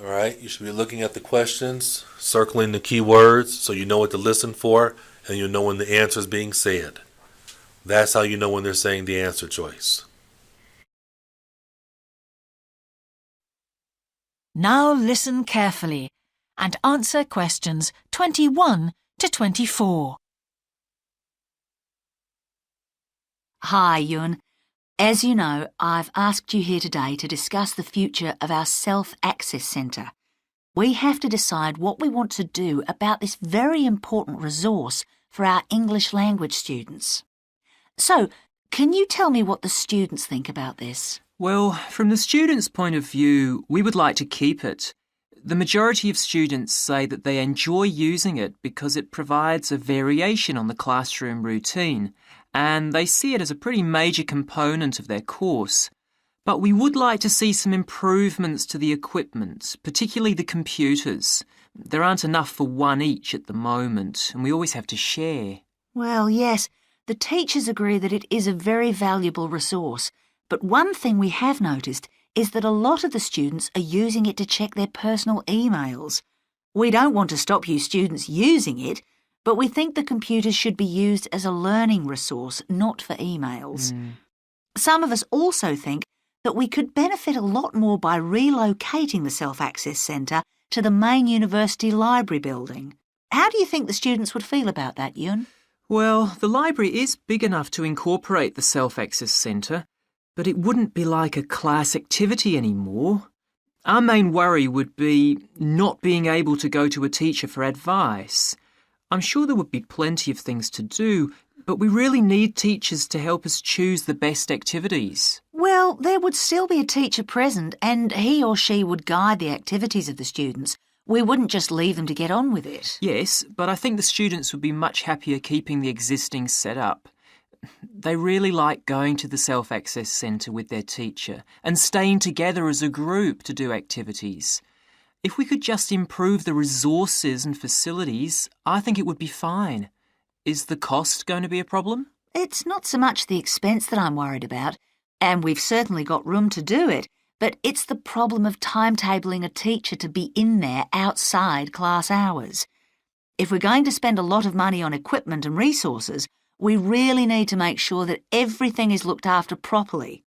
All right, you should be looking at the questions, circling the keywords so you know what to listen for, and you know when the answer is being said. That's how you know when they're saying the answer choice. Now listen carefully and answer questions 21 to 24. Hi, Yun. As you know, I've asked you here today to discuss the future of our Self-Access Centre. We have to decide what we want to do about this very important resource for our English language students. So, can you tell me what the students think about this? Well, from the students' point of view, we would like to keep it. The majority of students say that they enjoy using it because it provides a variation on the classroom routine, and they see it as a pretty major component of their course. But we would like to see some improvements to the equipment, particularly the computers. There aren't enough for one each at the moment, and we always have to share. Well, yes, the teachers agree that it is a very valuable resource, but one thing we have noticed is that a lot of the students are using it to check their personal emails. We don't want to stop you students using it, but we think the computers should be used as a learning resource, not for emails. Some of us also think that we could benefit a lot more by relocating the Self-Access Centre to the main university library building. How do you think the students would feel about that, Yun? Well, the library is big enough to incorporate the Self-Access Centre, but it wouldn't be like a class activity anymore. Our main worry would be not being able to go to a teacher for advice. I'm sure there would be plenty of things to do, but we really need teachers to help us choose the best activities. Well, there would still be a teacher present and he or she would guide the activities of the students. We wouldn't just leave them to get on with it. Yes, but I think the students would be much happier keeping the existing setup. They really like going to the Self-Access Centre with their teacher and staying together as a group to do activities. If we could just improve the resources and facilities, I think it would be fine. Is the cost going to be a problem? It's not so much the expense that I'm worried about, and we've certainly got room to do it, but it's the problem of timetabling a teacher to be in there outside class hours. If we're going to spend a lot of money on equipment and resources, we really need to make sure that everything is looked after properly.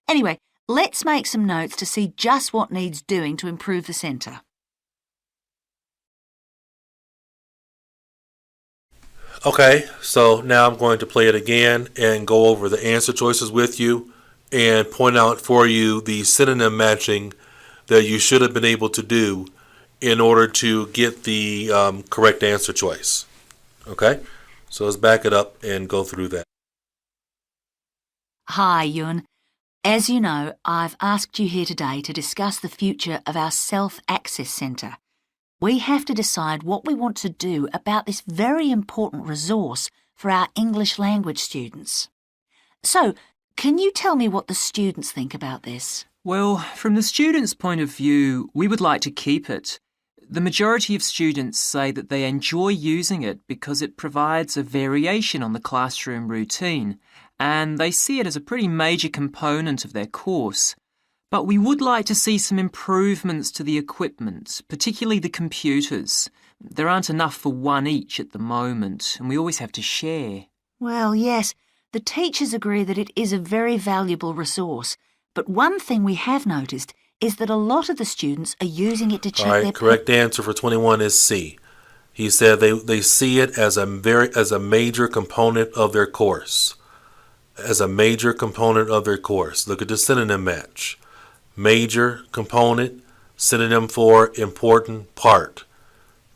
Anyway, let's make some notes to see just what needs doing to improve the centre. Okay, so now I'm going to play it again and go over the answer choices with you and point out for you the synonym matching that you should have been able to do in order to get the correct answer choice. Okay, so let's back it up and go through that. Hi, Yun. As you know, I've asked you here today to discuss the future of our Self-Access Centre. We have to decide what we want to do about this very important resource for our English language students. So, can you tell me what the students think about this? Well, from the students' point of view, we would like to keep it. The majority of students say that they enjoy using it because it provides a variation on the classroom routine, and they see it as a pretty major component of their course. But we would like to see some improvements to the equipment, particularly the computers. There aren't enough for one each at the moment, and we always have to share. Well, yes, the teachers agree that it is a very valuable resource, but one thing we have noticed is that a lot of the students are using it to check All right, their... correct answer for 21 is C. He said they see it as a major component of their course. As a major component of their course. Look at the synonym match. Major component, synonym for important part.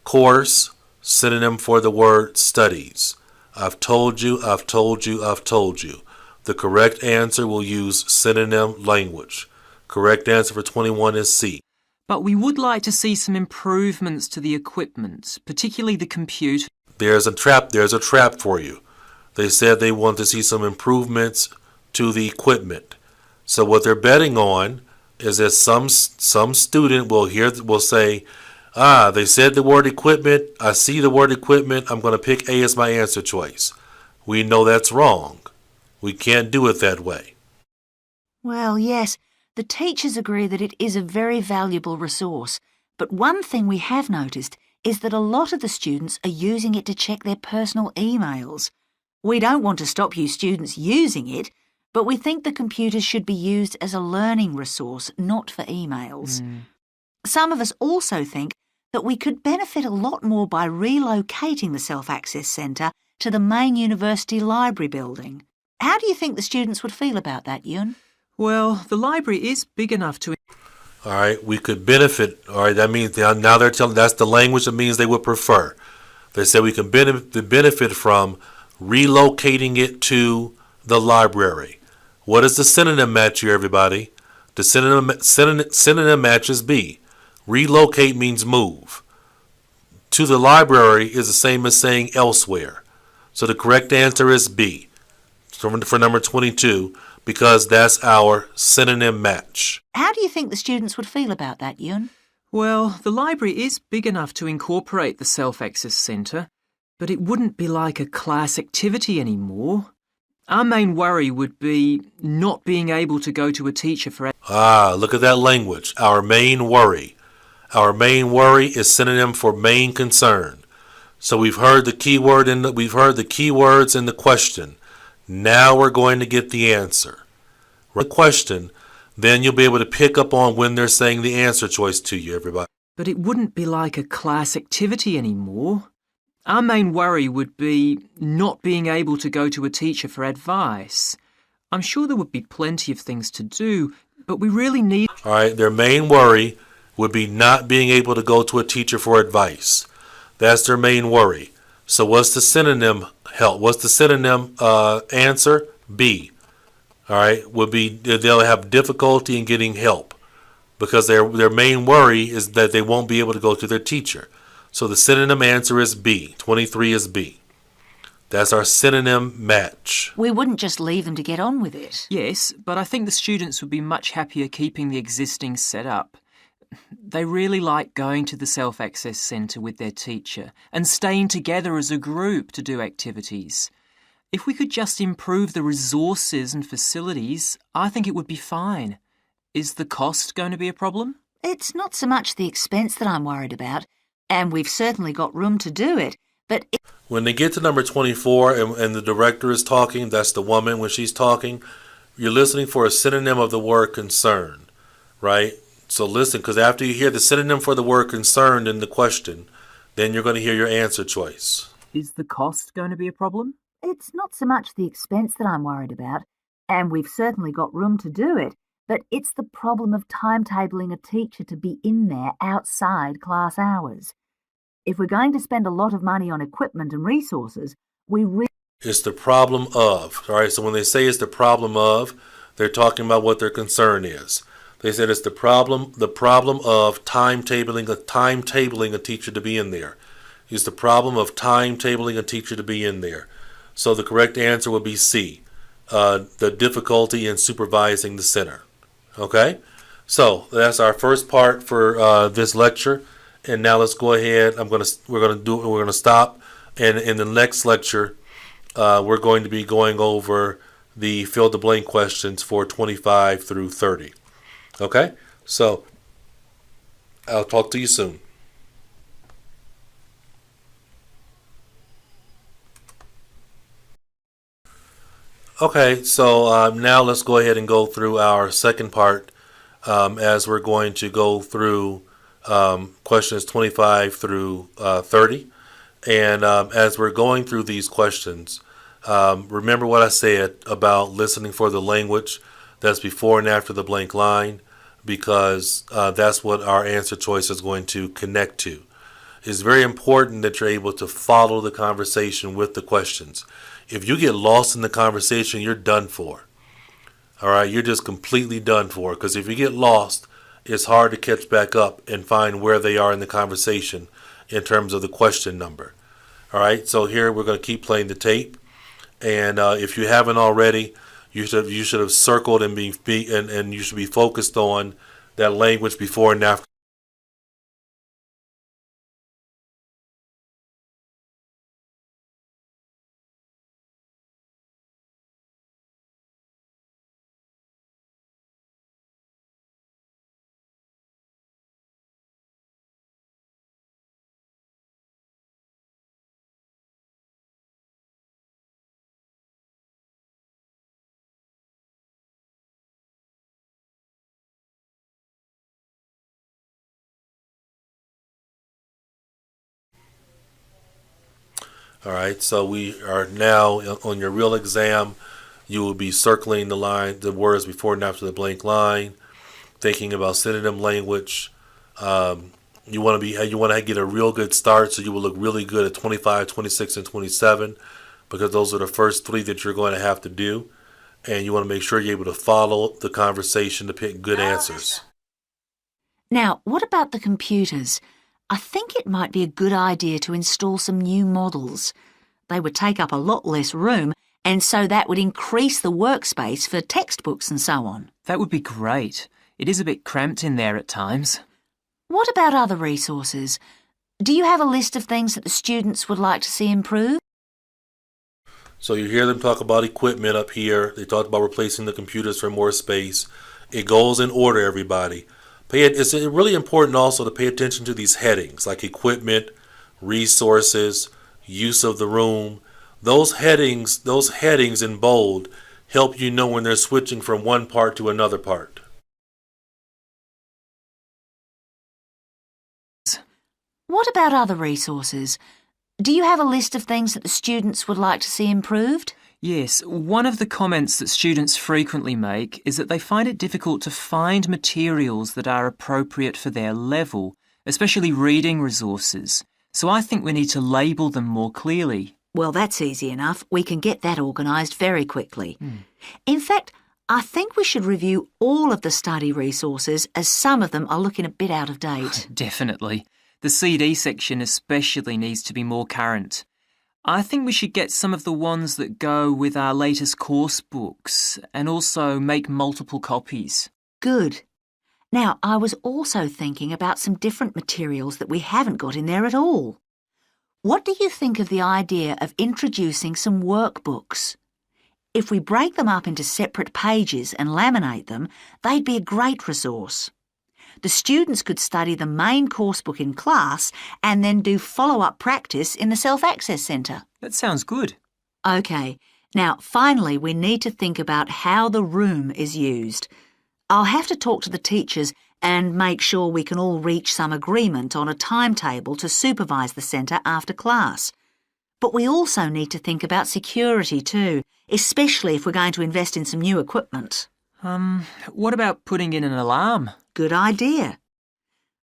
Course, synonym for the word studies. I've told you, I've told you, I've told you. The correct answer will use synonym language. Correct answer for 21 is C. But we would like to see some improvements to the equipment, particularly the computer. There's a trap for you. They said they want to see some improvements to the equipment. So what they're betting on is that some student will say, they said the word equipment, I see the word equipment, I'm going to pick A as my answer choice. We know that's wrong. We can't do it that way. Well, yes, the teachers agree that it is a very valuable resource, but one thing we have noticed is that a lot of the students are using it to check their personal emails. We don't want to stop you students using it, but we think the computers should be used as a learning resource, not for emails. Some of us also think that we could benefit a lot more by relocating the Self-Access Centre to the main university library building. How do you think the students would feel about that, Yun? Well, the library is big enough to... All right, we could benefit. All right, that means now they're telling that's the language that means they would prefer. They said we can benefit from relocating it to the library. What is the synonym match here, everybody? The synonym match is B. Relocate means move. To the library is the same as saying elsewhere. So the correct answer is B for number 22, because that's our synonym match. How do you think the students would feel about that, Yun? Well, the library is big enough to incorporate the Self-Access Centre, but it wouldn't be like a class activity anymore. Our main worry would be not being able to go to a teacher for... Look at that language. Our main worry. Our main worry is synonym for main concern. So we've heard the keyword we've heard the keywords in the question. Now we're going to get the answer. The question, then you'll be able to pick up on when they're saying the answer choice to you, everybody. But it wouldn't be like a class activity anymore. Our main worry would be not being able to go to a teacher for advice. I'm sure there would be plenty of things to do, but we really need... All right, their main worry would be not being able to go to a teacher for advice. That's their main worry. So what's the synonym help? What's the synonym answer? B. All right, would be they'll have difficulty in getting help because their main worry is that they won't be able to go to their teacher. So the synonym answer is B. 23 is B. That's our synonym match. We wouldn't just leave them to get on with it. Yes, but I think the students would be much happier keeping the existing setup. They really like going to the Self-Access Centre with their teacher and staying together as a group to do activities. If we could just improve the resources and facilities, I think it would be fine. Is the cost going to be a problem? It's not so much the expense that I'm worried about, and we've certainly got room to do it, but... When they get to number 24 and the director is talking, that's the woman when she's talking, you're listening for a synonym of the word concern, right? So listen, because after you hear the synonym for the word concerned in the question, then you're going to hear your answer choice. Is the cost going to be a problem? It's not so much the expense that I'm worried about, and we've certainly got room to do it, but it's the problem of timetabling a teacher to be in there outside class hours. If we're going to spend a lot of money on equipment and resources, It's the problem of. All right, so when they say it's the problem of, they're talking about what their concern is. They said it's the problem of timetabling a teacher to be in there. It's the problem of timetabling a teacher to be in there. So the correct answer would be C, the difficulty in supervising the center. Okay, so that's our first part for this lecture. And now let's go ahead. We're gonna stop, and in the next lecture, we're going to be going over the fill the blank questions for 25 through 30. Okay, so I'll talk to you soon. Okay, so now let's go ahead and go through our second part, as we're going to go through questions 25 through 30. And as we're going through these questions, remember what I said about listening for the language that's before and after the blank line, because that's what our answer choice is going to connect to. It's very important that you're able to follow the conversation with the questions. If you get lost in the conversation, you're done for. All right, you're just completely done for, because if you get lost, it's hard to catch back up and find where they are in the conversation in terms of the question number. All right, so here we're going to keep playing the tape, and if you haven't already, you should have circled and you should be focused on that language before and after. All right, so we are now on your real exam. You will be circling the words before and after the blank line, thinking about synonym language. You want to get a real good start, so you will look really good at 25, 26, and 27, because those are the first three that you're going to have to do, and you want to make sure you're able to follow the conversation to pick good answers. Now, what about the computers? I think it might be a good idea to install some new models. They would take up a lot less room, and so that would increase the workspace for textbooks and so on. That would be great. It is a bit cramped in there at times. What about other resources? Do you have a list of things that the students would like to see improved? So you hear them talk about equipment up here. They talk about replacing the computers for more space. It goes in order, everybody. It's really important also to pay attention to these headings, like equipment, resources, use of the room. Those headings in bold help you know when they're switching from one part to another part. What about other resources? Do you have a list of things that the students would like to see improved? Yes, one of the comments that students frequently make is that they find it difficult to find materials that are appropriate for their level, especially reading resources. So I think we need to label them more clearly. Well, that's easy enough. We can get that organised very quickly. In fact, I think we should review all of the study resources, as some of them are looking a bit out of date. Definitely. The CD section especially needs to be more current. I think we should get some of the ones that go with our latest course books and also make multiple copies. Good. Now, I was also thinking about some different materials that we haven't got in there at all. What do you think of the idea of introducing some workbooks? If we break them up into separate pages and laminate them, they'd be a great resource. The students could study the main course book in class and then do follow-up practice in the Self-Access Centre. That sounds good. OK. Now, finally, we need to think about how the room is used. I'll have to talk to the teachers and make sure we can all reach some agreement on a timetable to supervise the centre after class. But we also need to think about security too, especially if we're going to invest in some new equipment. What about putting in an alarm? Good idea.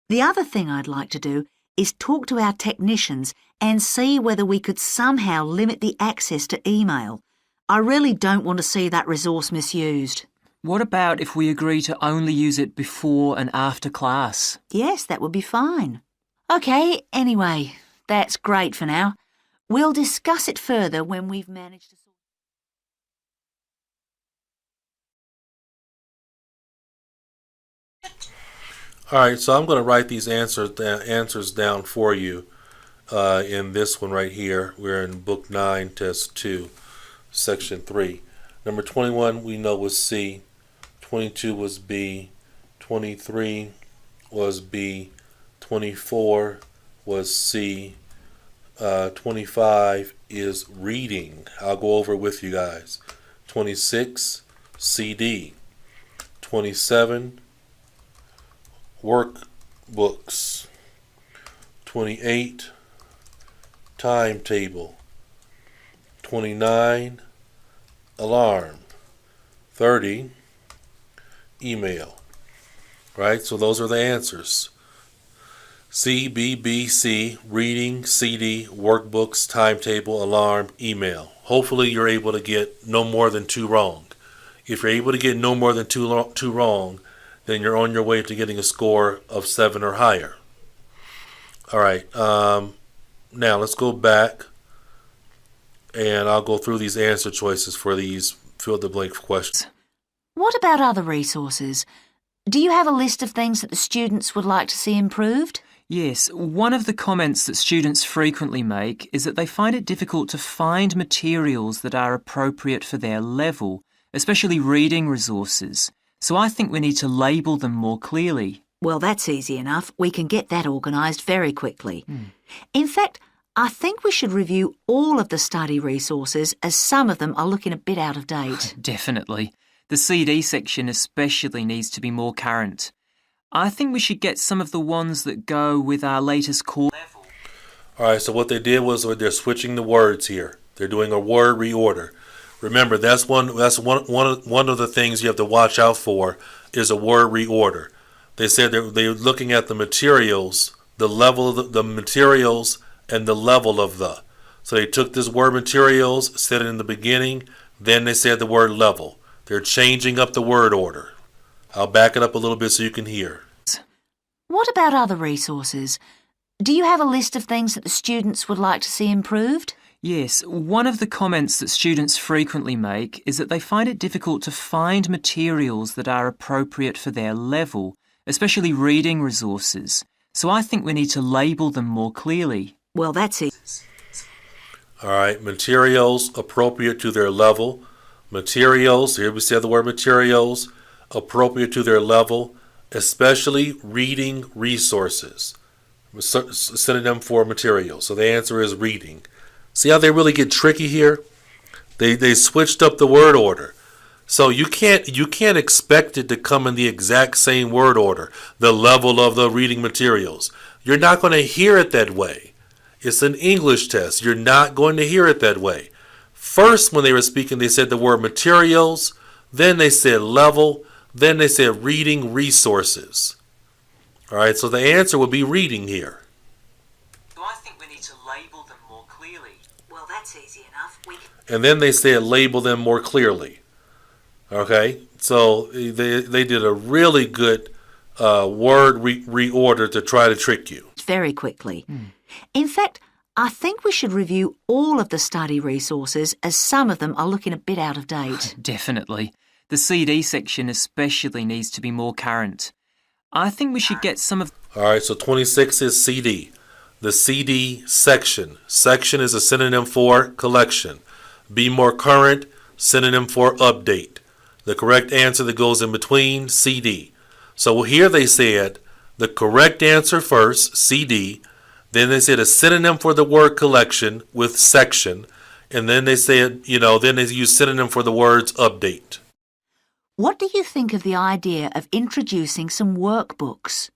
The other thing I'd like to do is talk to our technicians and see whether we could somehow limit the access to email. I really don't want to see that resource misused. What about if we agree to only use it before and after class? Yes, that would be fine. OK, anyway, that's great for now. We'll discuss it further when we've managed to... All right, so I'm going to write these answers down for you in this one right here. We're in Book 9, Test 2, Section 3. Number 21 we know was C, 22 was B, 23 was B, 24 was C, 25 is reading. I'll go over it with you guys. 26, CD. 27, workbooks. 28, timetable. 29, alarm. 30, email. Right? So those are the answers. C, B, B, C, reading, CD, workbooks, timetable, alarm, email. Hopefully you're able to get no more than 2 wrong. If you're able to get no more than 2 wrong, then you're on your way to getting a score of 7 or higher. All right. Now let's go back and I'll go through these answer choices for these fill-the-blank questions. What about other resources? Do you have a list of things that the students would like to see improved? Yes, one of the comments that students frequently make is that they find it difficult to find materials that are appropriate for their level, especially reading resources. So I think we need to label them more clearly. Well, that's easy enough. We can get that organised very quickly. In fact, I think we should review all of the study resources as some of them are looking a bit out of date. Definitely. The CD section especially needs to be more current. I think we should get some of the ones that go with our latest core level. All right, so what they did was they're switching the words here. They're doing a word reorder. Remember, that's one of the things you have to watch out for is a word reorder. They said they're looking at the materials, the level of the materials, and the level of the. So they took this word materials, said it in the beginning, then they said the word level. They're changing up the word order. I'll back it up a little bit so you can hear. What about other resources? Do you have a list of things that the students would like to see improved? Yes, one of the comments that students frequently make is that they find it difficult to find materials that are appropriate for their level, especially reading resources. So I think we need to label them more clearly. Well, that's it. All right, materials appropriate to their level. Materials, here we said the word materials, appropriate to their level, especially reading resources. Synonym for materials. So the answer is reading. See how they really get tricky here? They switched up the word order. So you can't expect it to come in the exact same word order, the level of the reading materials. You're not going to hear it that way. It's an English test. You're not going to hear it that way. First, when they were speaking, they said the word materials, then they said level, then they said reading resources. All right, so the answer would be reading here. So I think we need to label them more clearly. Well, that's easy enough. And then they said label them more clearly. Okay, so they did a really good word reorder to try to trick you. Very quickly. In fact, I think we should review all of the study resources as some of them are looking a bit out of date. Definitely. The CD section especially needs to be more current. I think we should get some of... All right, so 26 is CD. The CD section. Section is a synonym for collection. Be more current, synonym for update. The correct answer that goes in between, CD. So here they said the correct answer first, CD. Then they said a synonym for the word collection with section. And then they said, then they used synonym for the words update. What do you think of the idea of introducing some workbooks?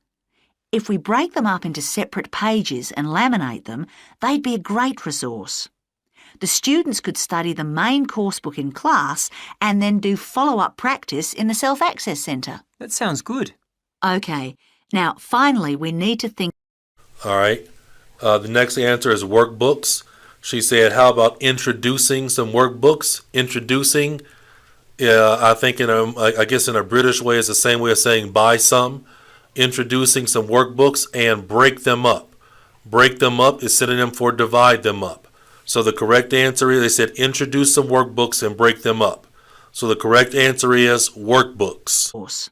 If we break them up into separate pages and laminate them, they'd be a great resource. The students could study the main course book in class and then do follow-up practice in the self-access centre. That sounds good. OK. Now, finally, we need to think... All right. The next answer is workbooks. She said, how about introducing some workbooks? Introducing, I think I guess in a British way is the same way of saying buy some. Introducing some workbooks and break them up. Break them up is synonym for divide them up. So the correct answer is, they said introduce some workbooks and break them up. So the correct answer is workbooks.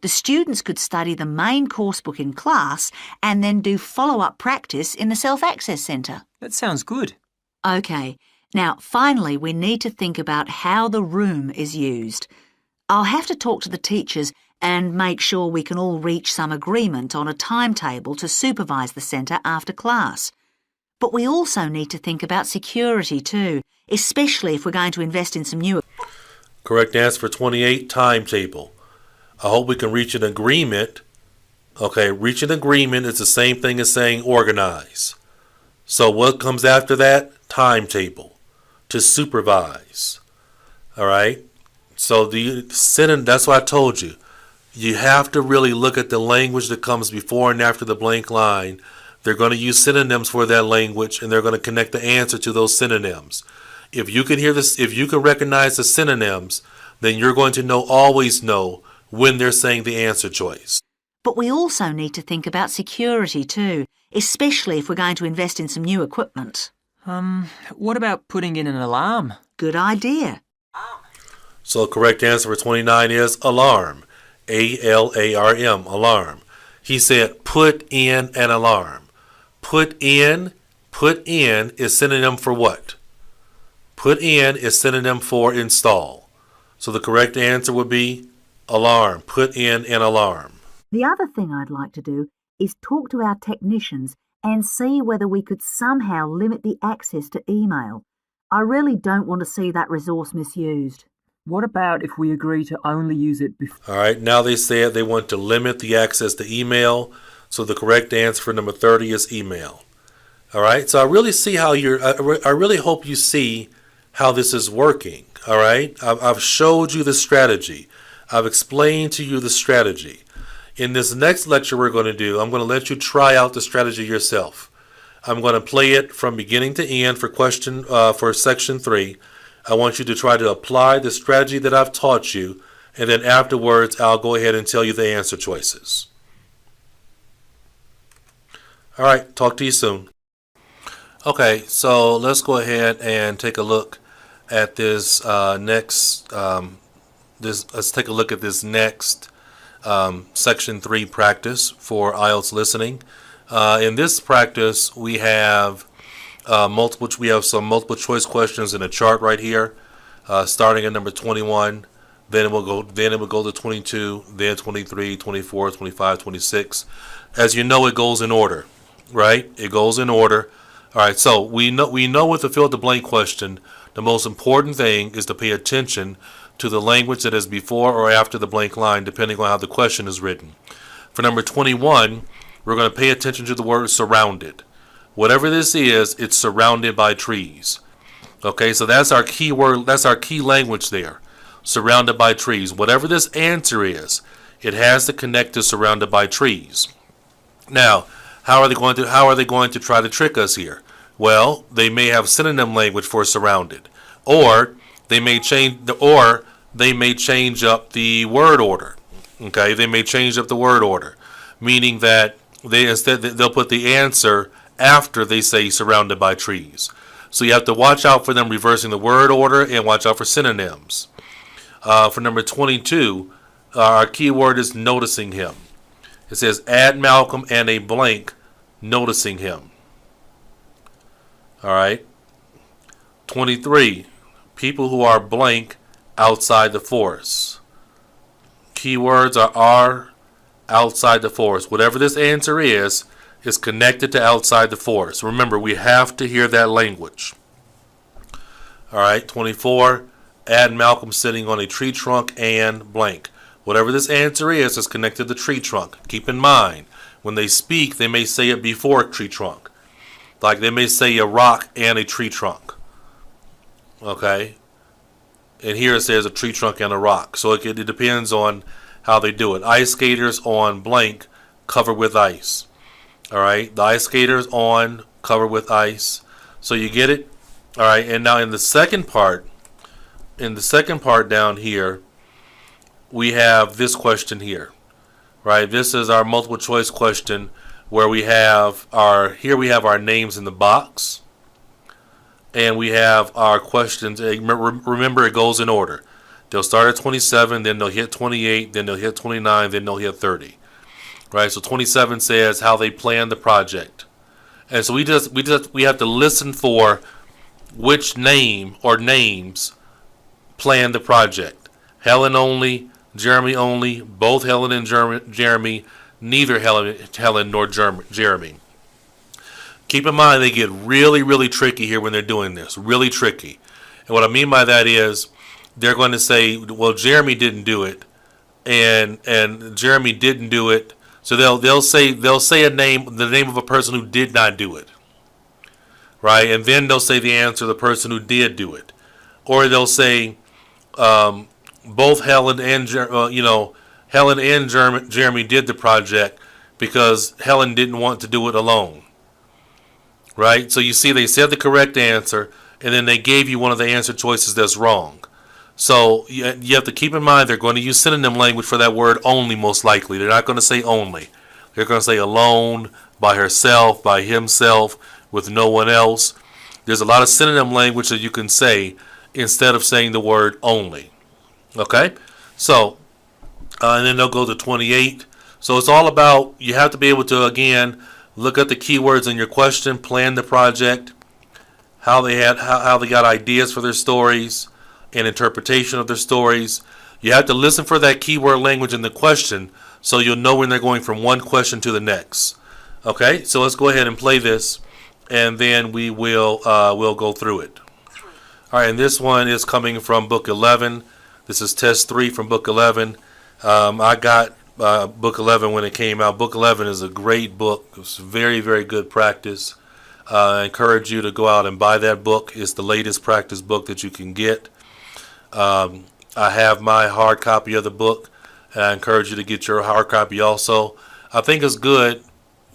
The students could study the main course book in class and then do follow-up practice in the self-access centre. That sounds good. OK. Now, finally, we need to think about how the room is used. I'll have to talk to the teachers and make sure we can all reach some agreement on a timetable to supervise the centre after class. But we also need to think about security too, especially if we're going to invest in some new... Correct answer for 28, timetable. I hope we can reach an agreement. Okay, reach an agreement is the same thing as saying organize. So what comes after that? Timetable. To supervise. All right? So that's what I told you. You have to really look at the language that comes before and after the blank line. They're going to use synonyms for that language, and they're going to connect the answer to those synonyms. If you can hear this, if you can recognize the synonyms, then you're going to always know when they're saying the answer choice. But we also need to think about security too, especially if we're going to invest in some new equipment. What about putting in an alarm? Good idea. So the correct answer for 29 is alarm. A-L-A-R-M, alarm. He said put in an alarm. Put in is synonym for what? Put in is synonym for install. So the correct answer would be alarm. Put in an alarm. The other thing I'd like to do is talk to our technicians and see whether we could somehow limit the access to email. I really don't want to see that resource misused. What about if we agree to only use it before... All right, now they said they want to limit the access to email, so the correct answer for number 30 is email. All right, so I really see how I really hope you see how this is working. All right, I've showed you the strategy. I've explained to you the strategy. In this next lecture we're going to do, I'm going to let you try out the strategy yourself. I'm going to play it from beginning to end for section 3. I want you to try to apply the strategy that I've taught you, and then afterwards I'll go ahead and tell you the answer choices. All right, talk to you soon. Okay, so let's go ahead and take a look at this let's take a look at this next section 3 practice for IELTS listening. In this practice, we have some multiple choice questions in a chart right here, starting at number 21. Then it will go to 22, then 23, 24, 25, 26. As you know, it goes in order, right? It goes in order. All right, so we know with the fill in the blank question, the most important thing is to pay attention to the language that is before or after the blank line, depending on how the question is written. For number 21, we're going to pay attention to the word surrounded. Whatever this is, it's surrounded by trees. Okay, so that's our key word, that's our key language there. Surrounded by trees. Whatever this answer is, it has to connect to surrounded by trees. Now, how are they going to try to trick us here? Well, they may have synonym language for surrounded, or they may change up the word order. Okay, they may change up the word order, meaning that they'll put the answer after they say surrounded by trees. So you have to watch out for them reversing the word order and watch out for synonyms. For number 22, our key word is noticing him. It says add Malcolm and a blank, noticing him. All right. 23, people who are blank outside the forest. Keywords are outside the forest. Whatever this answer is connected to outside the forest. Remember, we have to hear that language. All right, 24, add Malcolm sitting on a tree trunk and blank. Whatever this answer is connected to tree trunk. Keep in mind, when they speak, they may say it before tree trunk. Like they may say a rock and a tree trunk. Okay? And here it says a tree trunk and a rock. So it depends on how they do it. Ice skaters on blank, covered with ice. All right? The ice skaters on, covered with ice. So you get it? All right, and now in the second part down here, we have this question here. Right? This is our multiple choice question where we have our names in the box. And we have our questions. Remember, it goes in order. They'll start at 27, then they'll hit 28, then they'll hit 29, then they'll hit 30. Right? So 27 says how they plan the project. And so we have to listen for which name or names plan the project. Helen only, Jeremy only, both Helen and Jeremy, neither Helen nor Jeremy. Keep in mind they get really, really tricky here when they're doing this. Really tricky. And what I mean by that is they're going to say, well, Jeremy didn't do it, and Jeremy didn't do it. So they'll say the name of a person who did not do it. Right? And then they'll say the answer of the person who did do it. Or they'll say both Helen and Jeremy did the project because Helen didn't want to do it alone. Right? So you see they said the correct answer, and then they gave you one of the answer choices that's wrong. So you have to keep in mind they're going to use synonym language for that word only, most likely. They're not going to say only. They're going to say alone, by herself, by himself, with no one else. There's a lot of synonym language that you can say instead of saying the word only. Okay? So, and then they'll go to 28. So it's all about, you have to be able to, again, look at the keywords in your question, plan the project, how they got ideas for their stories, and interpretation of their stories. You have to listen for that keyword language in the question so you'll know when they're going from one question to the next. Okay, so let's go ahead and play this, and then we'll go through it. All right, and this one is coming from Book 11. This is Test 3 from Book 11. I got Book 11 when it came out. Book 11 is a great book. It's very, very good practice. I encourage you to go out and buy that book. It's the latest practice book that you can get. I have my hard copy of the book, and I encourage you to get your hard copy also. I think it's good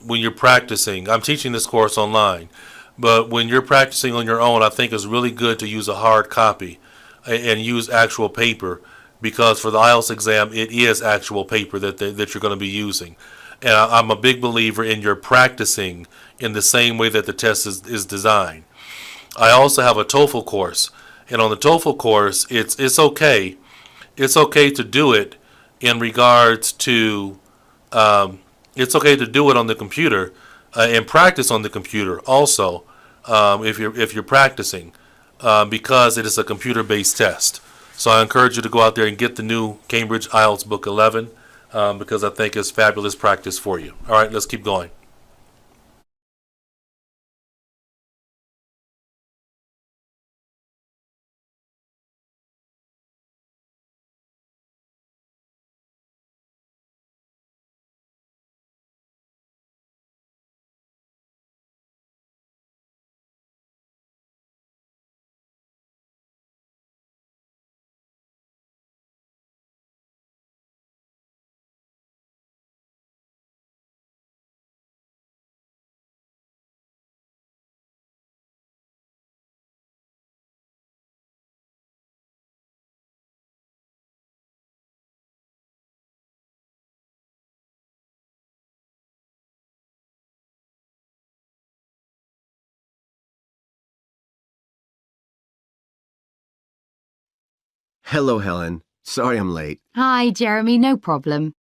when you're practicing. I'm teaching this course online, but when you're practicing on your own, I think it's really good to use a hard copy and use actual paper, because for the IELTS exam, it is actual paper that you're going to be using. And I'm a big believer in your practicing in the same way that the test is designed. I also have a TOEFL course, and on the TOEFL course, it's okay. It's okay to do it in regards to, it's okay to do it on the computer and practice on the computer also if you're practicing because it is a computer-based test. So I encourage you to go out there and get the new Cambridge IELTS Book 11 because I think it's fabulous practice for you. All right, let's keep going. Hello, Helen. Sorry I'm late. Hi, Jeremy, no problem.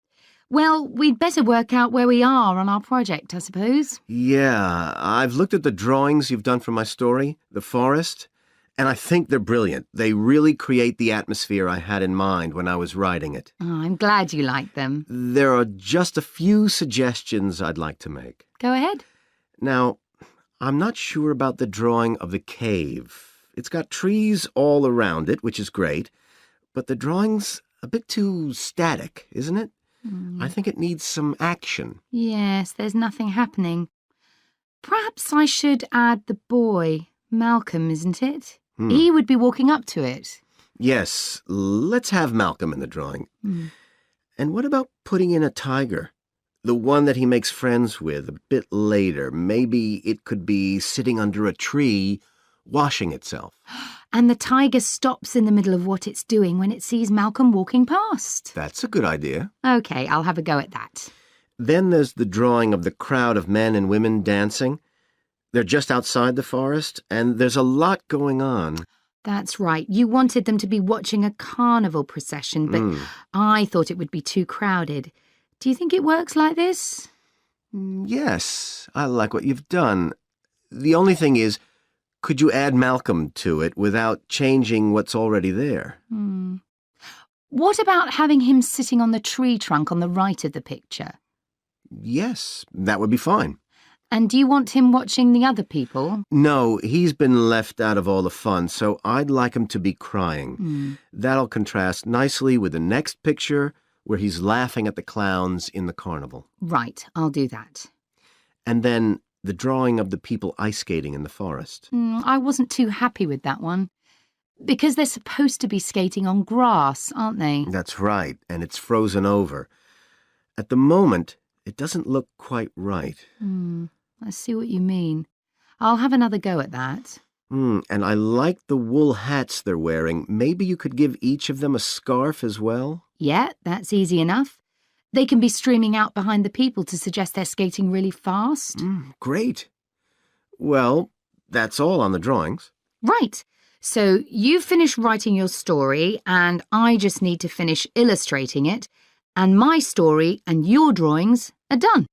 Well, we'd better work out where we are on our project, I suppose. Yeah, I've looked at the drawings you've done for my story, The Forest, and I think they're brilliant. They really create the atmosphere I had in mind when I was writing it. Oh, I'm glad you like them. There are just a few suggestions I'd like to make. Go ahead. Now, I'm not sure about the drawing of the cave. It's got trees all around it, which is great, but the drawing's a bit too static, isn't it? I think it needs some action. Yes, there's nothing happening. Perhaps I should add the boy. Malcolm, isn't it? He would be walking up to it. Yes, let's have Malcolm in the drawing. And what about putting in a tiger? The one that he makes friends with a bit later. Maybe it could be sitting under a tree, washing itself. And the tiger stops in the middle of what it's doing when it sees Malcolm walking past. That's a good idea. OK, I'll have a go at that. Then there's the drawing of the crowd of men and women dancing. They're just outside the forest, and there's a lot going on. That's right. You wanted them to be watching a carnival procession, but I thought it would be too crowded. Do you think it works like this? Yes, I like what you've done. The only thing is, could you add Malcolm to it without changing what's already there? What about having him sitting on the tree trunk on the right of the picture? Yes, that would be fine. And do you want him watching the other people? No, he's been left out of all the fun, so I'd like him to be crying. That'll contrast nicely with the next picture where he's laughing at the clowns in the carnival. Right, I'll do that. And then the drawing of the people ice skating in the forest. I wasn't too happy with that one. Because they're supposed to be skating on grass, aren't they? That's right, and it's frozen over. At the moment, it doesn't look quite right. I see what you mean. I'll have another go at that. And I like the wool hats they're wearing. Maybe you could give each of them a scarf as well? Yeah, that's easy enough. They can be streaming out behind the people to suggest they're skating really fast. Great. Well, that's all on the drawings. Right. So you finish writing your story and I just need to finish illustrating it, and my story and your drawings are done.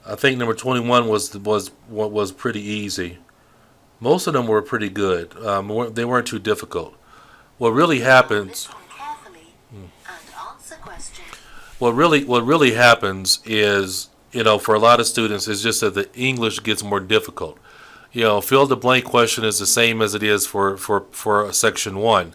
I think number 21 was pretty easy. Most of them were pretty good. They weren't too difficult. What really happens? What really happens is, for a lot of students, is just that the English gets more difficult. Fill the blank question is the same as it is for section 1,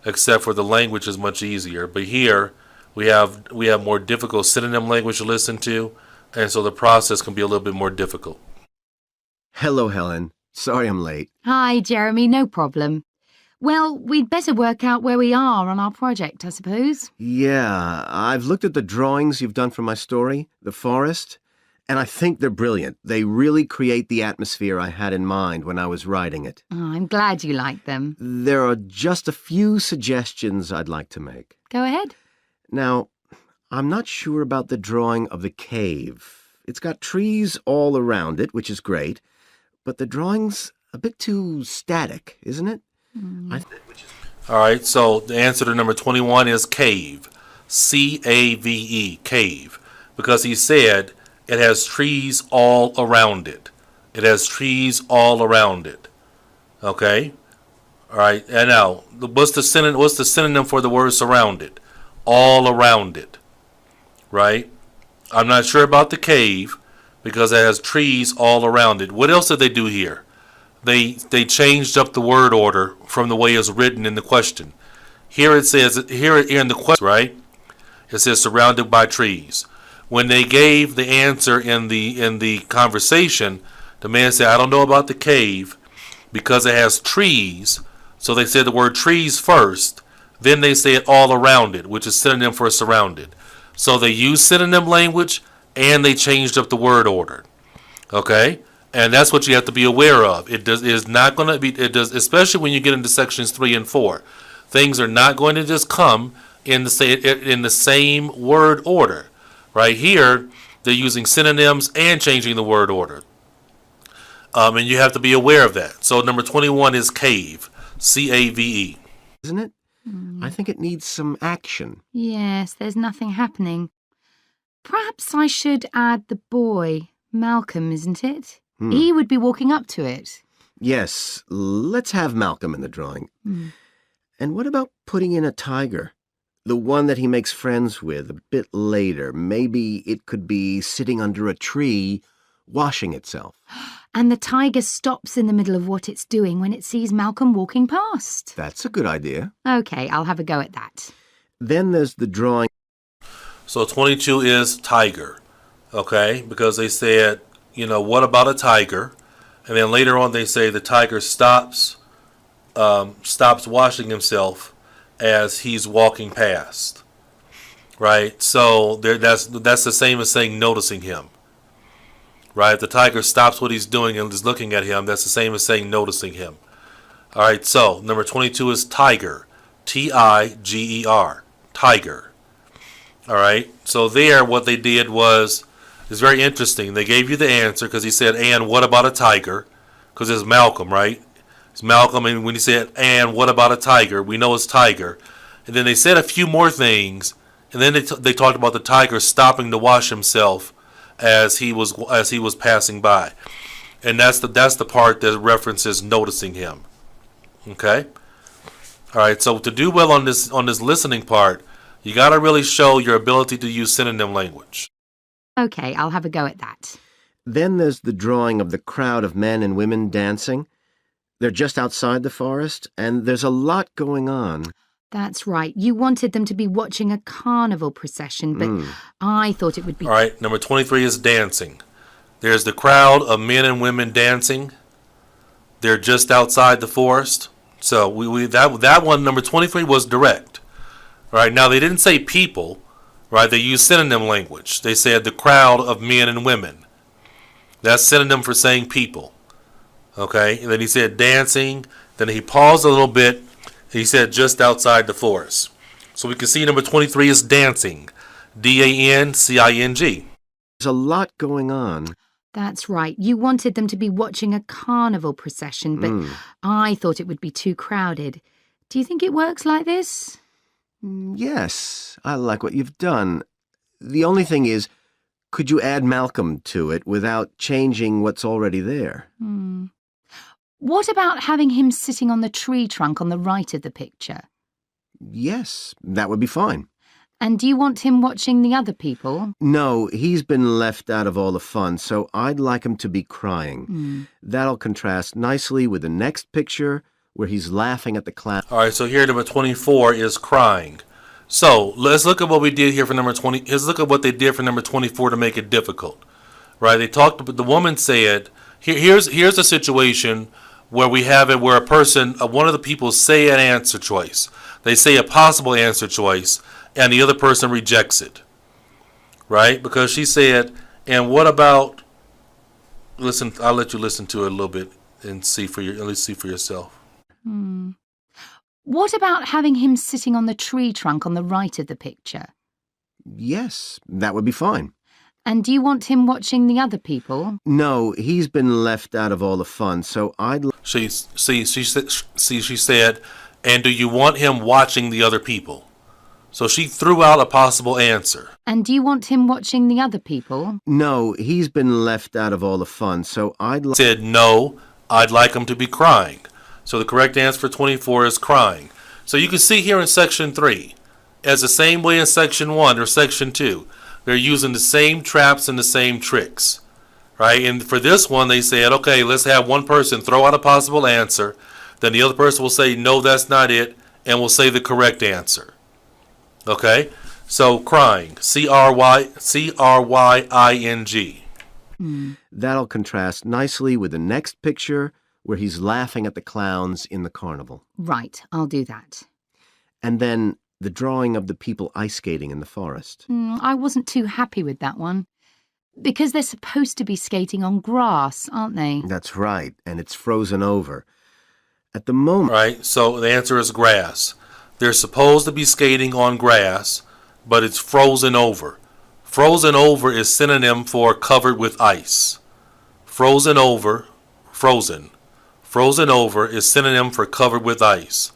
except for the language is much easier. But here we have more difficult synonym language to listen to, and so the process can be a little bit more difficult. Hello, Helen. Sorry I'm late. Hi, Jeremy, no problem. Well, we'd better work out where we are on our project, I suppose. Yeah, I've looked at the drawings you've done for my story, the forest, and I think they're brilliant. They really create the atmosphere I had in mind when I was writing it. Oh, I'm glad you like them. There are just a few suggestions I'd like to make. Go ahead. Now, I'm not sure about the drawing of the cave. It's got trees all around it, which is great, but the drawing's a bit too static, isn't it? All right, so the answer to number 21 is cave. C-A-V-E, cave. Because he said it has trees all around it. It has trees all around it. Okay? All right, and now, what's the synonym for the word surrounded? All around it. Right? I'm not sure about the cave because it has trees all around it. What else did they do here? They changed up the word order from the way it's written in the question. Here it says, here in the question, right? It says surrounded by trees. When they gave the answer in the conversation, the man said, I don't know about the cave because it has trees. So they said the word trees first. Then they said all around it, which is synonym for surrounded. So they used synonym language and they changed up the word order. Okay? And that's what you have to be aware of. It is not going to be, especially when you get into sections 3 and 4. Things are not going to just come in the same word order. Right here, they're using synonyms and changing the word order. And you have to be aware of that. So number 21 is cave. C-A-V-E. Isn't it? I think it needs some action. Yes, there's nothing happening. Perhaps I should add the boy, Malcolm, isn't it? He would be walking up to it. Yes, let's have Malcolm in the drawing. And what about putting in a tiger? The one that he makes friends with a bit later. Maybe it could be sitting under a tree, washing itself. And the tiger stops in the middle of what it's doing when it sees Malcolm walking past. That's a good idea. OK, I'll have a go at that. Then there's the drawing. So 22 is tiger. Okay, because they said, what about a tiger? And then later on they say the tiger stops washing himself as he's walking past. Right? So that's the same as saying noticing him. Right? If the tiger stops what he's doing and is looking at him, that's the same as saying noticing him. All right, so number 22 is tiger. Tiger. Tiger. All right, so there what they did was, it's very interesting. They gave you the answer because he said, and what about a tiger? Because it's Malcolm, right? It's Malcolm, and when he said, and what about a tiger? We know it's tiger. And then they said a few more things, and then they talked about the tiger stopping to wash himself as he was passing by. And that's the part that references noticing him. Okay? All right, so to do well on this listening part, you got to really show your ability to use synonym language. OK, I'll have a go at that. Then there's the drawing of the crowd of men and women dancing. They're just outside the forest, and there's a lot going on. That's right. You wanted them to be watching a carnival procession, but I thought it would be... All right, number 23 is dancing. There's the crowd of men and women dancing. They're just outside the forest. So that one, number 23, was direct. All right, now they didn't say people, right? They used synonym language. They said the crowd of men and women. That's synonym for saying people. Okay, and then he said dancing. Then he paused a little bit. He said just outside the forest. So we can see number 23 is dancing. Dancing. There's a lot going on. That's right. You wanted them to be watching a carnival procession, but I thought it would be too crowded. Do you think it works like this? Yes, I like what you've done. The only thing is, could you add Malcolm to it without changing what's already there? What about having him sitting on the tree trunk on the right of the picture? Yes, that would be fine. And do you want him watching the other people? No, he's been left out of all the fun, so I'd like him to be crying. That'll contrast nicely with the next picture where he's laughing at the clown. All right, so here number 24 is crying. So let's look at what we did here for number 20. Let's look at what they did for number 24 to make it difficult. Right? They talked. The woman said, "Here's a situation where we have it where one of the people say an answer choice. They say a possible answer choice, and the other person rejects it." Right? Because she said, "And what about?" Listen, I'll let you listen to it a little bit and at least see for yourself. What about having him sitting on the tree trunk on the right of the picture? Yes, that would be fine. And do you want him watching the other people? No, he's been left out of all the fun, so I'd... She said, and do you want him watching the other people? So she threw out a possible answer. And do you want him watching the other people? No, he's been left out of all the fun, so I'd... Said, no, I'd like him to be crying. So the correct answer for 24 is crying. So you can see here in section 3, as the same way in section 1 or section 2, they're using the same traps and the same tricks, right? And for this one, they said, okay, let's have one person throw out a possible answer. Then the other person will say, no, that's not it, and will say the correct answer. Okay? So crying, C-R-Y-I-N-G. That'll contrast nicely with the next picture where he's laughing at the clowns in the carnival. Right, I'll do that. And then the drawing of the people ice skating in the forest. I wasn't too happy with that one. Because they're supposed to be skating on grass, aren't they? That's right, and it's frozen over. At the moment... Right, so the answer is grass. They're supposed to be skating on grass, but it's frozen over. Frozen over is synonym for covered with ice. Frozen over, frozen. Frozen over is synonym for covered with ice.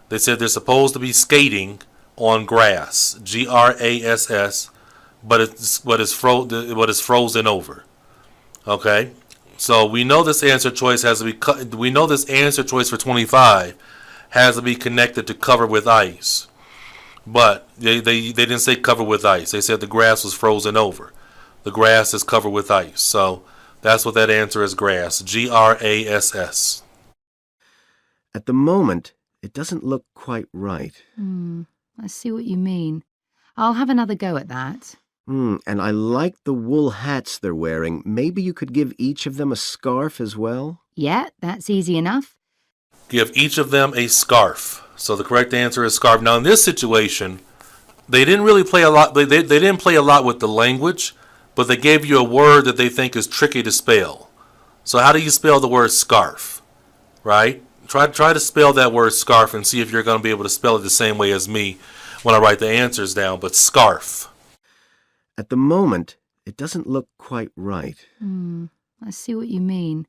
They said they're supposed to be skating on grass, G-R-A-S-S, but it's frozen over. Okay, so we know this answer choice has to be. We know this answer choice for 25 has to be connected to covered with ice, but they didn't say covered with ice. They said the grass was frozen over. The grass is covered with ice, so that's what that answer is. Grass, G-R-A-S-S. At the moment, it doesn't look quite right. I see what you mean. I'll have another go at that. And I like the wool hats they're wearing. Maybe you could give each of them a scarf as well? Yeah, that's easy enough. Give each of them a scarf. So the correct answer is scarf. Now in this situation, they didn't really play a lot. They didn't play a lot with the language, but they gave you a word that they think is tricky to spell. So how do you spell the word scarf? Right? Try to spell that word scarf and see if you're going to be able to spell it the same way as me when I write the answers down. But scarf. At the moment, it doesn't look quite right. I see what you mean.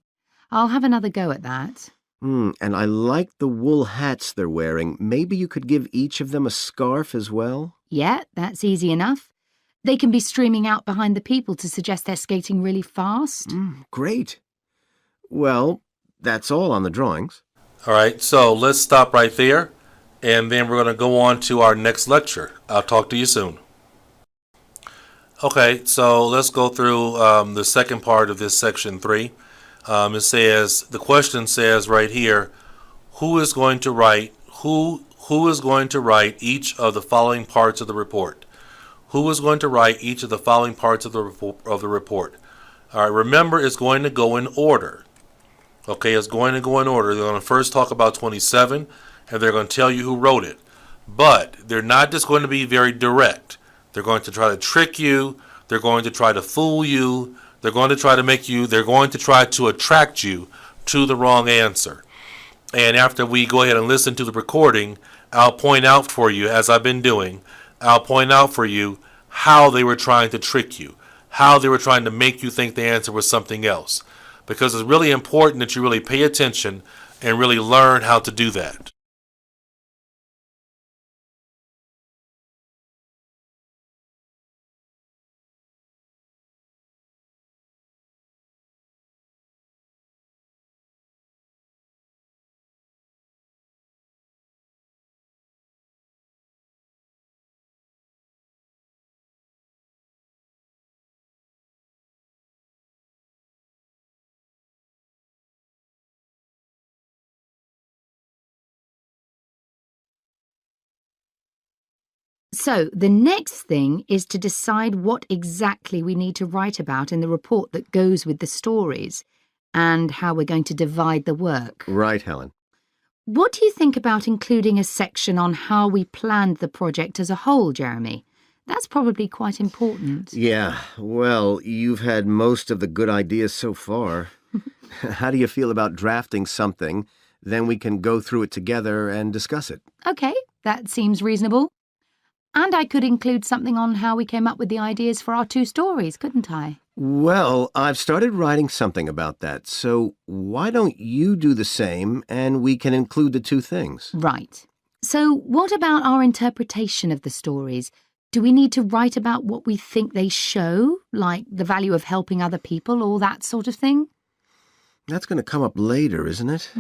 I'll have another go at that. And I like the wool hats they're wearing. Maybe you could give each of them a scarf as well? Yeah, that's easy enough. They can be streaming out behind the people to suggest they're skating really fast. Great. Well, that's all on the drawings. All right, so let's stop right there, and then we're going to go on to our next lecture. I'll talk to you soon. Okay, so let's go through the second part of this section 3. It says, the question says right here, who is going to write each of the following parts of the report? Who is going to write each of the following parts of the report? All right, remember, it's going to go in order. Okay, it's going to go in order. They're going to first talk about 27, and they're going to tell you who wrote it. But they're not just going to be very direct. They're going to try to trick you. They're going to try to fool you. They're going to try to attract you to the wrong answer. And after we go ahead and listen to the recording, I'll point out for you, as I've been doing, I'll point out for you how they were trying to trick you, how they were trying to make you think the answer was something else. Because it's really important that you really pay attention and really learn how to do that. So, the next thing is to decide what exactly we need to write about in the report that goes with the stories and how we're going to divide the work. Right, Helen. What do you think about including a section on how we planned the project as a whole, Jeremy? That's probably quite important. Yeah, well, you've had most of the good ideas so far. How do you feel about drafting something? Then we can go through it together and discuss it. Okay, that seems reasonable. And I could include something on how we came up with the ideas for our 2 stories, couldn't I? Well, I've started writing something about that, so why don't you do the same and we can include the 2 things? Right. So what about our interpretation of the stories? Do we need to write about what we think they show, like the value of helping other people or that sort of thing? That's going to come up later, isn't it?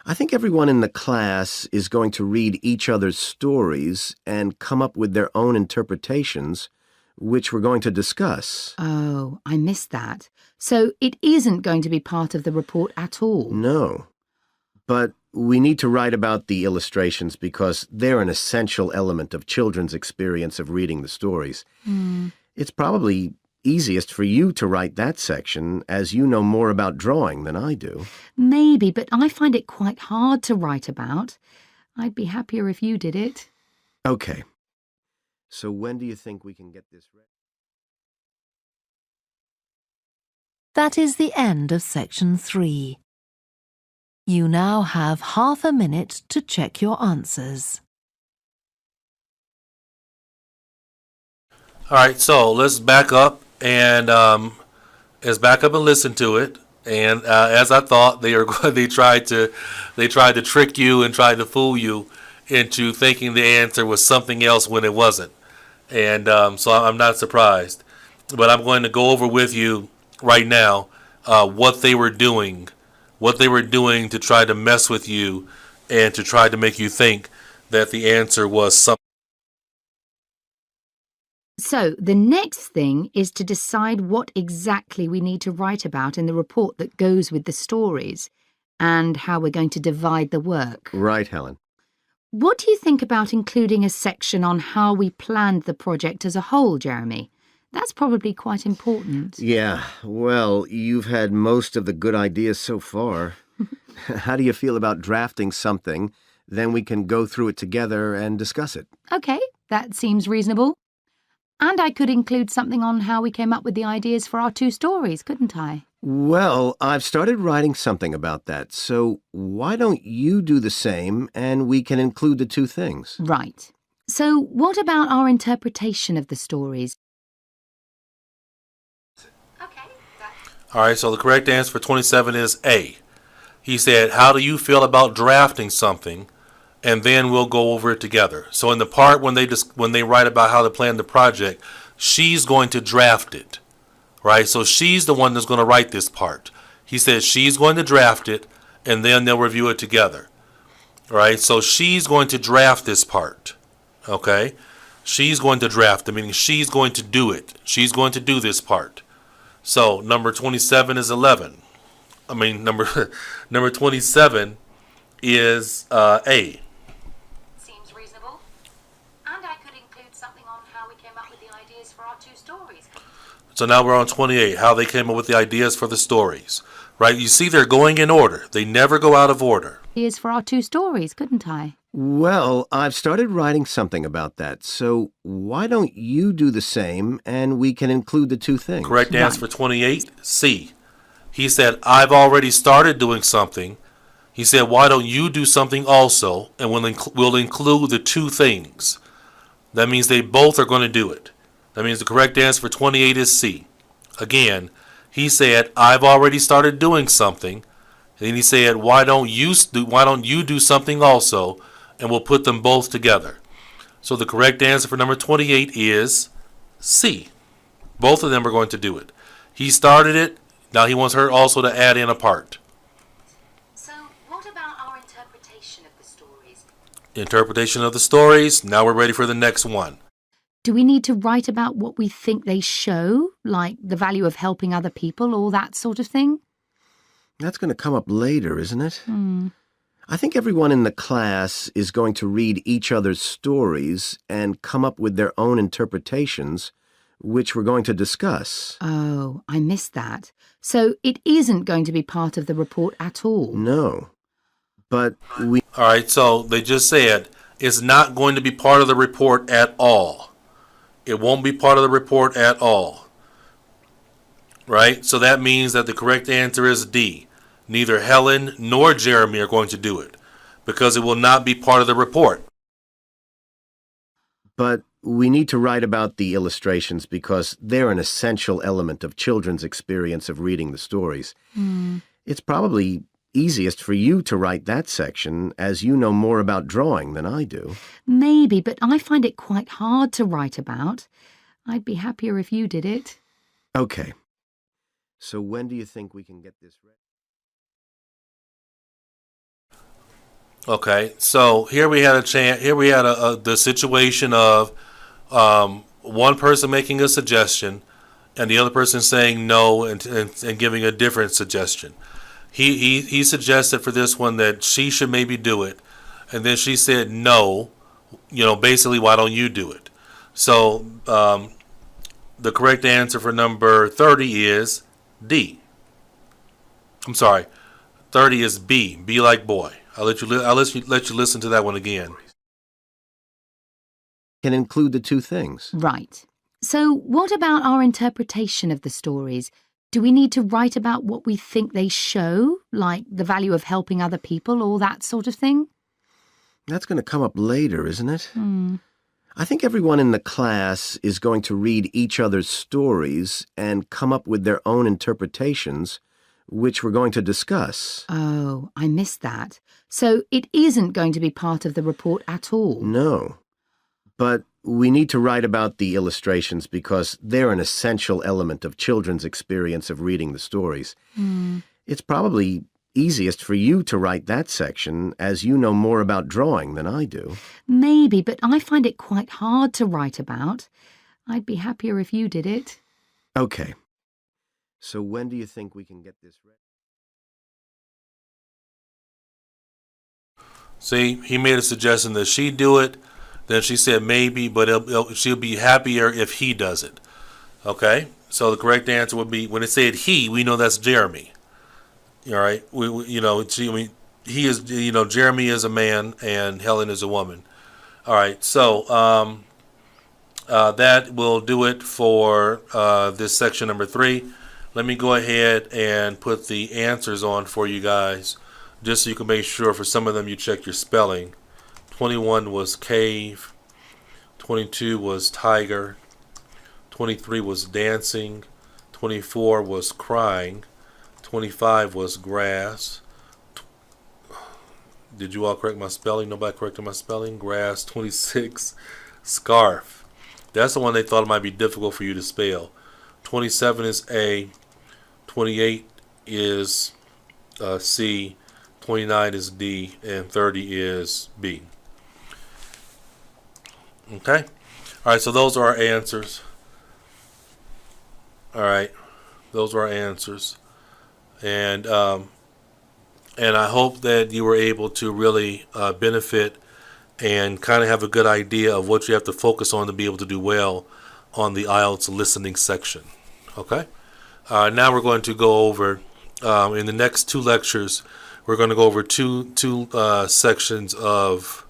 I think everyone in the class is going to read each other's stories and come up with their own interpretations, which we're going to discuss. Oh, I missed that. So it isn't going to be part of the report at all? No. But we need to write about the illustrations because they're an essential element of children's experience of reading the stories. It's probably easiest for you to write that section, as you know more about drawing than I do. Maybe, but I find it quite hard to write about. I'd be happier if you did it. Okay. So when do you think we can get this ready? That is the end of section 3. You now have half a minute to check your answers. All right, so let's back up and listen to it. And as I thought, they tried to trick you and tried to fool you into thinking the answer was something else when it wasn't. And so I'm not surprised. But I'm going to go over with you right now what they were doing to try to mess with you and to try to make you think that the answer was something. So the next thing is to decide what exactly we need to write about in the report that goes with the stories and how we're going to divide the work. Right, Helen. What do you think about including a section on how we planned the project as a whole, Jeremy? That's probably quite important. Yeah, well, you've had most of the good ideas so far. How do you feel about drafting something? Then we can go through it together and discuss it. OK, that seems reasonable. And I could include something on how we came up with the ideas for our 2 stories, couldn't I? Well, I've started writing something about that, so why don't you do the same and we can include the 2 things? Right. So what about our interpretation of the stories? All right, so the correct answer for 27 is A. He said, how do you feel about drafting something? And then we'll go over it together. So in the part when they write about how to plan the project, she's going to draft it, right? So she's the one that's going to write this part. He said she's going to draft it, and then they'll review it together, right? So she's going to draft this part, okay? She's going to draft it, meaning she's going to do it. She's going to do this part. So number 27 is 11. I mean, number 27 is A. Seems reasonable. And I could include something on how we came up with the ideas for our 2 stories. So now we're on 28, how they came up with the ideas for the stories, right? You see, they're going in order. They never go out of order. Ideas for our 2 stories, couldn't I? Well, I've started writing something about that, so why don't you do the same and we can include the 2 things? Correct answer for 28, C. He said, I've already started doing something. He said, why don't you do something also, and we'll include the 2 things. That means they both are going to do it. That means the correct answer for 28 is C. Again, he said, I've already started doing something. And then he said, why don't you do something also, and we'll put them both together. So the correct answer for number 28 is C. Both of them are going to do it. He started it. Now he wants her also to add in a part. So what about our interpretation of the stories? Interpretation of the stories. Now we're ready for the next one. Do we need to write about what we think they show, like the value of helping other people or that sort of thing? That's going to come up later, isn't it? I think everyone in the class is going to read each other's stories and come up with their own interpretations, which we're going to discuss. Oh, I missed that. So it isn't going to be part of the report at all? No. But we... All right, so they just said it's not going to be part of the report at all. It won't be part of the report at all. Right? So that means that the correct answer is D. Neither Helen nor Jeremy are going to do it because it will not be part of the report. But we need to write about the illustrations because they're an essential element of children's experience of reading the stories. It's probably easiest for you to write that section as you know more about drawing than I do. Maybe, but I find it quite hard to write about. I'd be happier if you did it. Okay. So when do you think we can get this ready? Okay, so here we had the situation of one person making a suggestion and the other person saying no and giving a different suggestion. He suggested for this one that she should maybe do it, and then she said no, basically why don't you do it? So the correct answer for number 30 is D. I'm sorry, 30 is B. B like boy. I'll let you listen to that one again. Can include the 2 things. Right. So what about our interpretation of the stories? Do we need to write about what we think they show, like the value of helping other people or that sort of thing? That's going to come up later, isn't it? I think everyone in the class is going to read each other's stories and come up with their own interpretations, which we're going to discuss. Oh, I missed that. So it isn't going to be part of the report at all? No. But we need to write about the illustrations because they're an essential element of children's experience of reading the stories. It's probably easiest for you to write that section as you know more about drawing than I do. Maybe, but I find it quite hard to write about. I'd be happier if you did it. Okay. So when do you think we can get this ready? See, he made a suggestion that she do it. Then she said maybe, but she'll be happier if he does it. Okay? So the correct answer would be, when it said he, we know that's Jeremy. All right? He is, Jeremy is a man and Helen is a woman. All right, so that will do it for this section number 3. Let me go ahead and put the answers on for you guys, just so you can make sure for some of them you check your spelling. 21 was cave, 22 was tiger, 23 was dancing, 24 was crying, 25 was grass. Did you all correct my spelling? Nobody corrected my spelling? Grass. 26, scarf. That's the one they thought it might be difficult for you to spell. 27 is A, 28 is C, 29 is D, and 30 is B. Okay? All right, so those are our answers. All right, those are our answers. And I hope that you were able to really benefit and kind of have a good idea of what you have to focus on to be able to do well on the IELTS listening section. Okay? Now we're going to go over, in the next 2 lectures, we're going to go over two sections of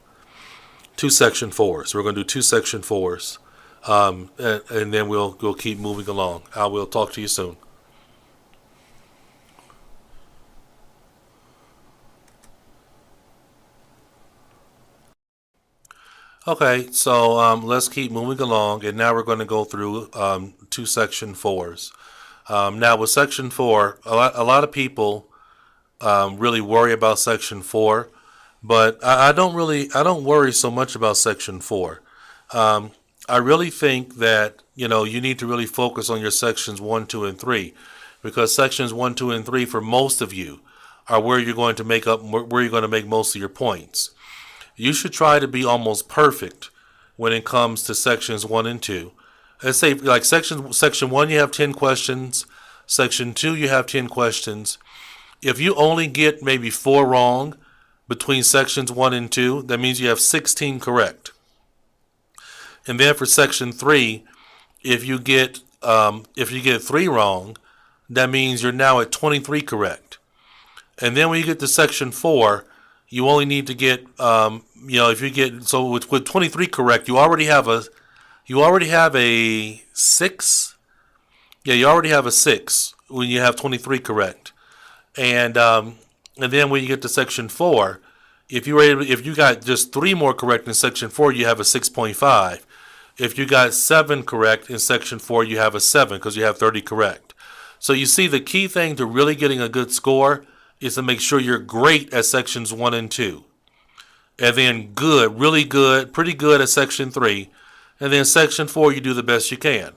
2 section 4s. We're going to do 2 section 4s, and then we'll keep moving along. I will talk to you soon. Okay, so let's keep moving along, and now we're going to go through 2 section 4s. Now with section 4, a lot of people really worry about section 4, but I don't worry so much about section 4. I really think that you need to really focus on your sections 1, 2, and 3, because sections 1, 2, and 3 for most of you are where you're going to make most of your points. You should try to be almost perfect when it comes to sections 1 and 2. Let's say like section 1 you have 10 questions, section 2 you have 10 questions. If you only get maybe 4 wrong between sections 1 and 2, that means you have 16 correct. And then for section 3, if you get 3 wrong, that means you're now at 23 correct. And then when you get to section 4, you only need to get if you get with 23 correct, you already have a 6. Yeah, you already have a 6 when you have 23 correct. And then when you get to section 4, if you got just 3 more correct in section 4, you have a 6.5. If you got 7 correct in section 4, you have a 7 because you have 30 correct. So you see, the key thing to really getting a good score is to make sure you're great at sections 1 and 2. And then good, really good, pretty good at section 3. And then section 4, you do the best you can.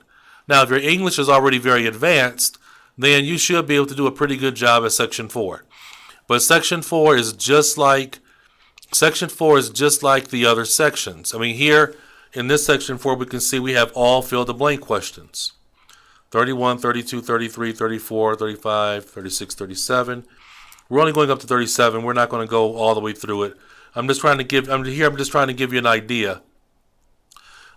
Now, if your English is already very advanced, then you should be able to do a pretty good job at section 4. But section 4 is just like the other sections. I mean, here in this section 4, we can see we have all fill-the-blank questions. 31, 32, 33, 34, 35, 36, 37. We're only going up to 37. We're not going to go all the way through it. I'm just trying to give you an idea.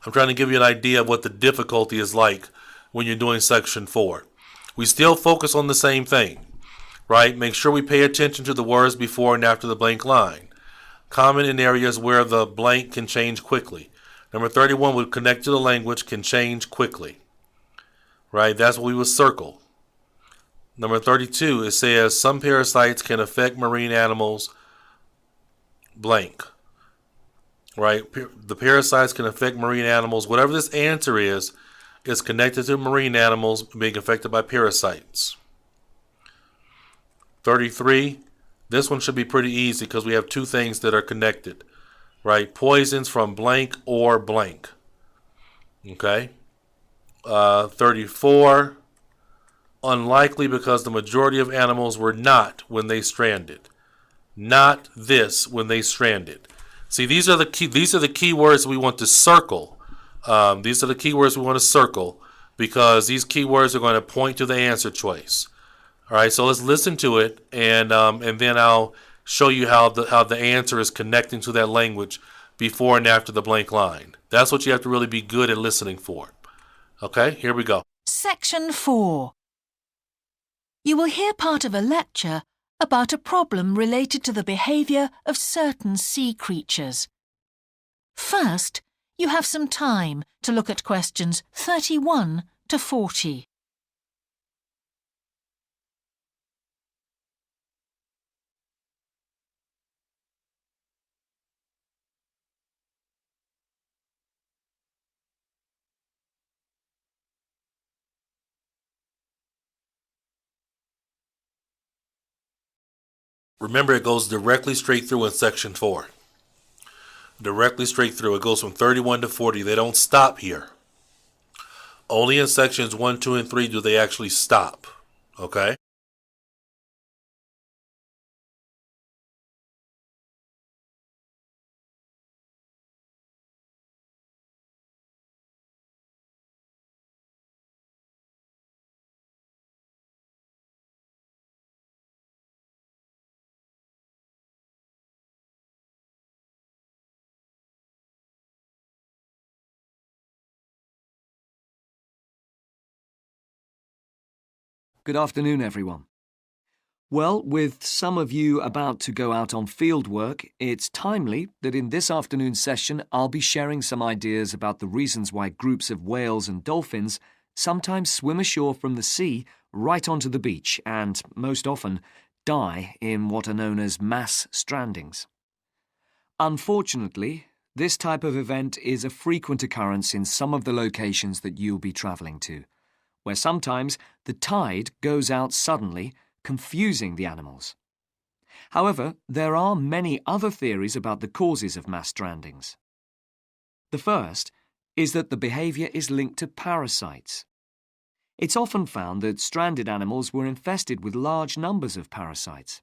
I'm trying to give you an idea of what the difficulty is like when you're doing section 4. We still focus on the same thing, right? Make sure we pay attention to the words before and after the blank line. Comment in areas where the blank can change quickly. Number 31 would connect to the language, can change quickly, right? That's what we would circle. Number 32, it says some parasites can affect marine animals, blank, right? The parasites can affect marine animals. Whatever this answer is connected to marine animals being affected by parasites. 33, this one should be pretty easy because we have 2 things that are connected, right? Poisons from blank or blank. Okay. 34, unlikely because the majority of animals were not when they stranded. Not this when they stranded. See, these are the key words we want to circle. These are the key words we want to circle because these key words are going to point to the answer choice. All right, so let's listen to it, and then I'll show you how the answer is connecting to that language before and after the blank line. That's what you have to really be good at listening for. Okay, here we go. Section 4. You will hear part of a lecture about a problem related to the behaviour of certain sea creatures. First, you have some time to look at questions 31 to 40. Remember, it goes directly straight through in section 4. Directly straight through. It goes from 31 to 40. They don't stop here. Only in sections 1, 2, and 3 do they actually stop. Okay? Good afternoon, everyone. Well, with some of you about to go out on field work, it's timely that in this afternoon's session I'll be sharing some ideas about the reasons why groups of whales and dolphins sometimes swim ashore from the sea right onto the beach and, most often, die in what are known as mass strandings. Unfortunately, this type of event is a frequent occurrence in some of the locations that you'll be travelling to, where sometimes the tide goes out suddenly, confusing the animals. However, there are many other theories about the causes of mass strandings. The first is that the behaviour is linked to parasites. It's often found that stranded animals were infested with large numbers of parasites.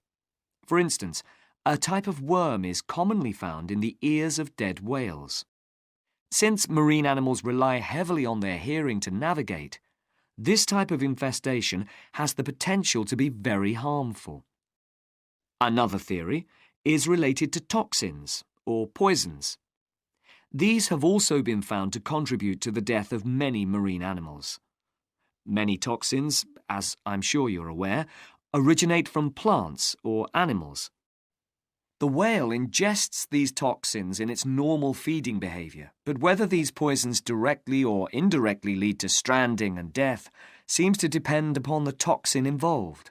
For instance, a type of worm is commonly found in the ears of dead whales. Since marine animals rely heavily on their hearing to navigate, this type of infestation has the potential to be very harmful. Another theory is related to toxins, or poisons. These have also been found to contribute to the death of many marine animals. Many toxins, as I'm sure you're aware, originate from plants or animals. The whale ingests these toxins in its normal feeding behaviour, but whether these poisons directly or indirectly lead to stranding and death seems to depend upon the toxin involved.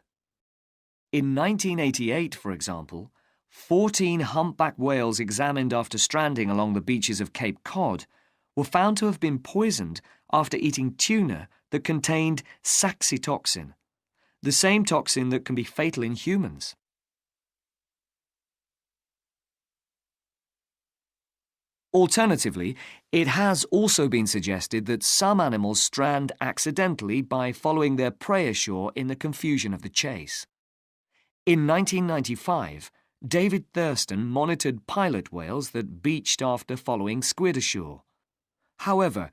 In 1988, for example, 14 humpback whales examined after stranding along the beaches of Cape Cod were found to have been poisoned after eating tuna that contained saxitoxin, the same toxin that can be fatal in humans. Alternatively, it has also been suggested that some animals strand accidentally by following their prey ashore in the confusion of the chase. In 1995, David Thurston monitored pilot whales that beached after following squid ashore. However,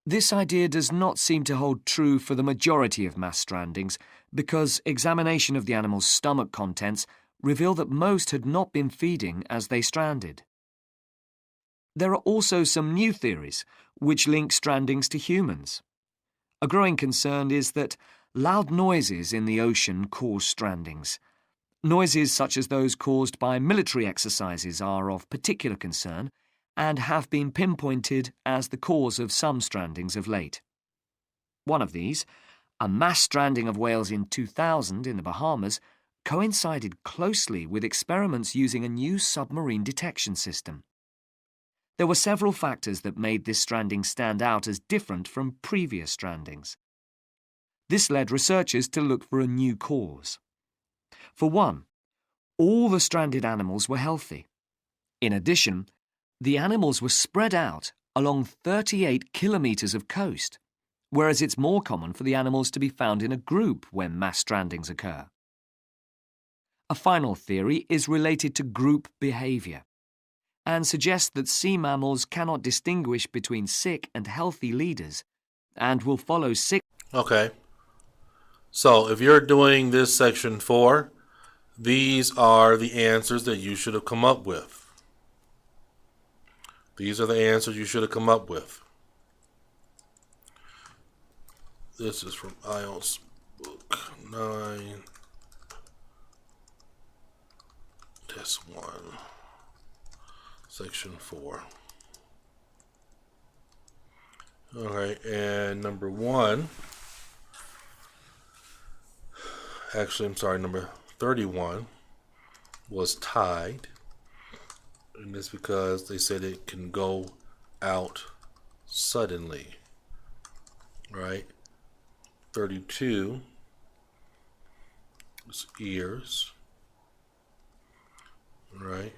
this idea does not seem to hold true for the majority of mass strandings because examination of the animal's stomach contents revealed that most had not been feeding as they stranded. There are also some new theories which link strandings to humans. A growing concern is that loud noises in the ocean cause strandings. Noises such as those caused by military exercises are of particular concern and have been pinpointed as the cause of some strandings of late. One of these, a mass stranding of whales in 2000 in the Bahamas, coincided closely with experiments using a new submarine detection system. There were several factors that made this stranding stand out as different from previous strandings. This led researchers to look for a new cause. For one, all the stranded animals were healthy. In addition, the animals were spread out along 38 kilometres of coast, whereas it's more common for the animals to be found in a group when mass strandings occur. A final theory is related to group behaviour and suggests that sea mammals cannot distinguish between sick and healthy leaders and will follow sick... Okay. So if you're doing this section 4, These are the answers that you should have come up with. These are the answers you should have come up with. This is from IELTS book 9, test 1, section 4. All right, and number 1, actually, I'm sorry, number 31 was tide. And it's because they said it can go out suddenly, right? 32 was ears, right?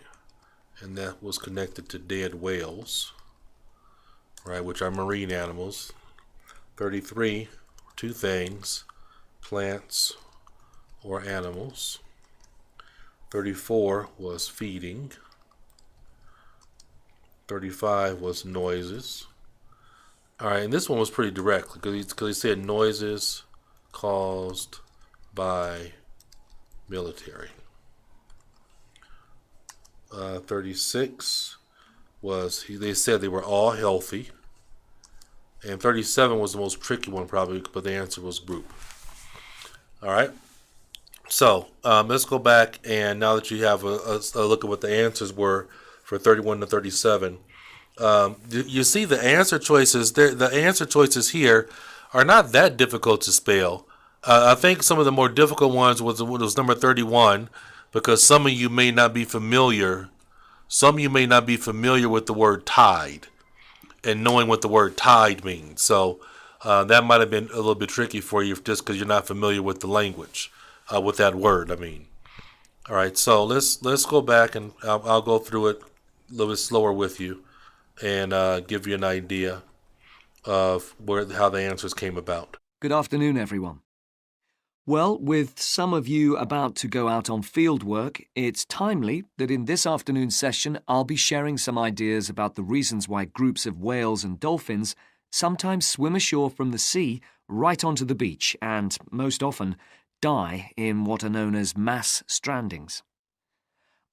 And that was connected to dead whales, right, which are marine animals. 33, two things, plants or animals. 34 was feeding. 35 was noises. All right, and this one was pretty direct because he said noises caused by military. 36 was they said they were all healthy, and 37 was the most tricky one probably, but the answer was group. All right, so let's go back, and now that you have a look at what the answers were for 31 to 37, you see the answer choices. The answer choices here are not that difficult to spell. I think some of the more difficult ones was number 31, because some of you may not be familiar. Some of you may not be familiar with the word tide and knowing what the word tide means. So that might have been a little bit tricky for you just because you're not familiar with the language, with that word, I mean. All right, so let's go back, and I'll go through it a little bit slower with you and give you an idea of how the answers came about. Good afternoon, everyone. Well, with some of you about to go out on field work, it's timely that in this afternoon's session I'll be sharing some ideas about the reasons why groups of whales and dolphins sometimes swim ashore from the sea right onto the beach and, most often, die in what are known as mass strandings.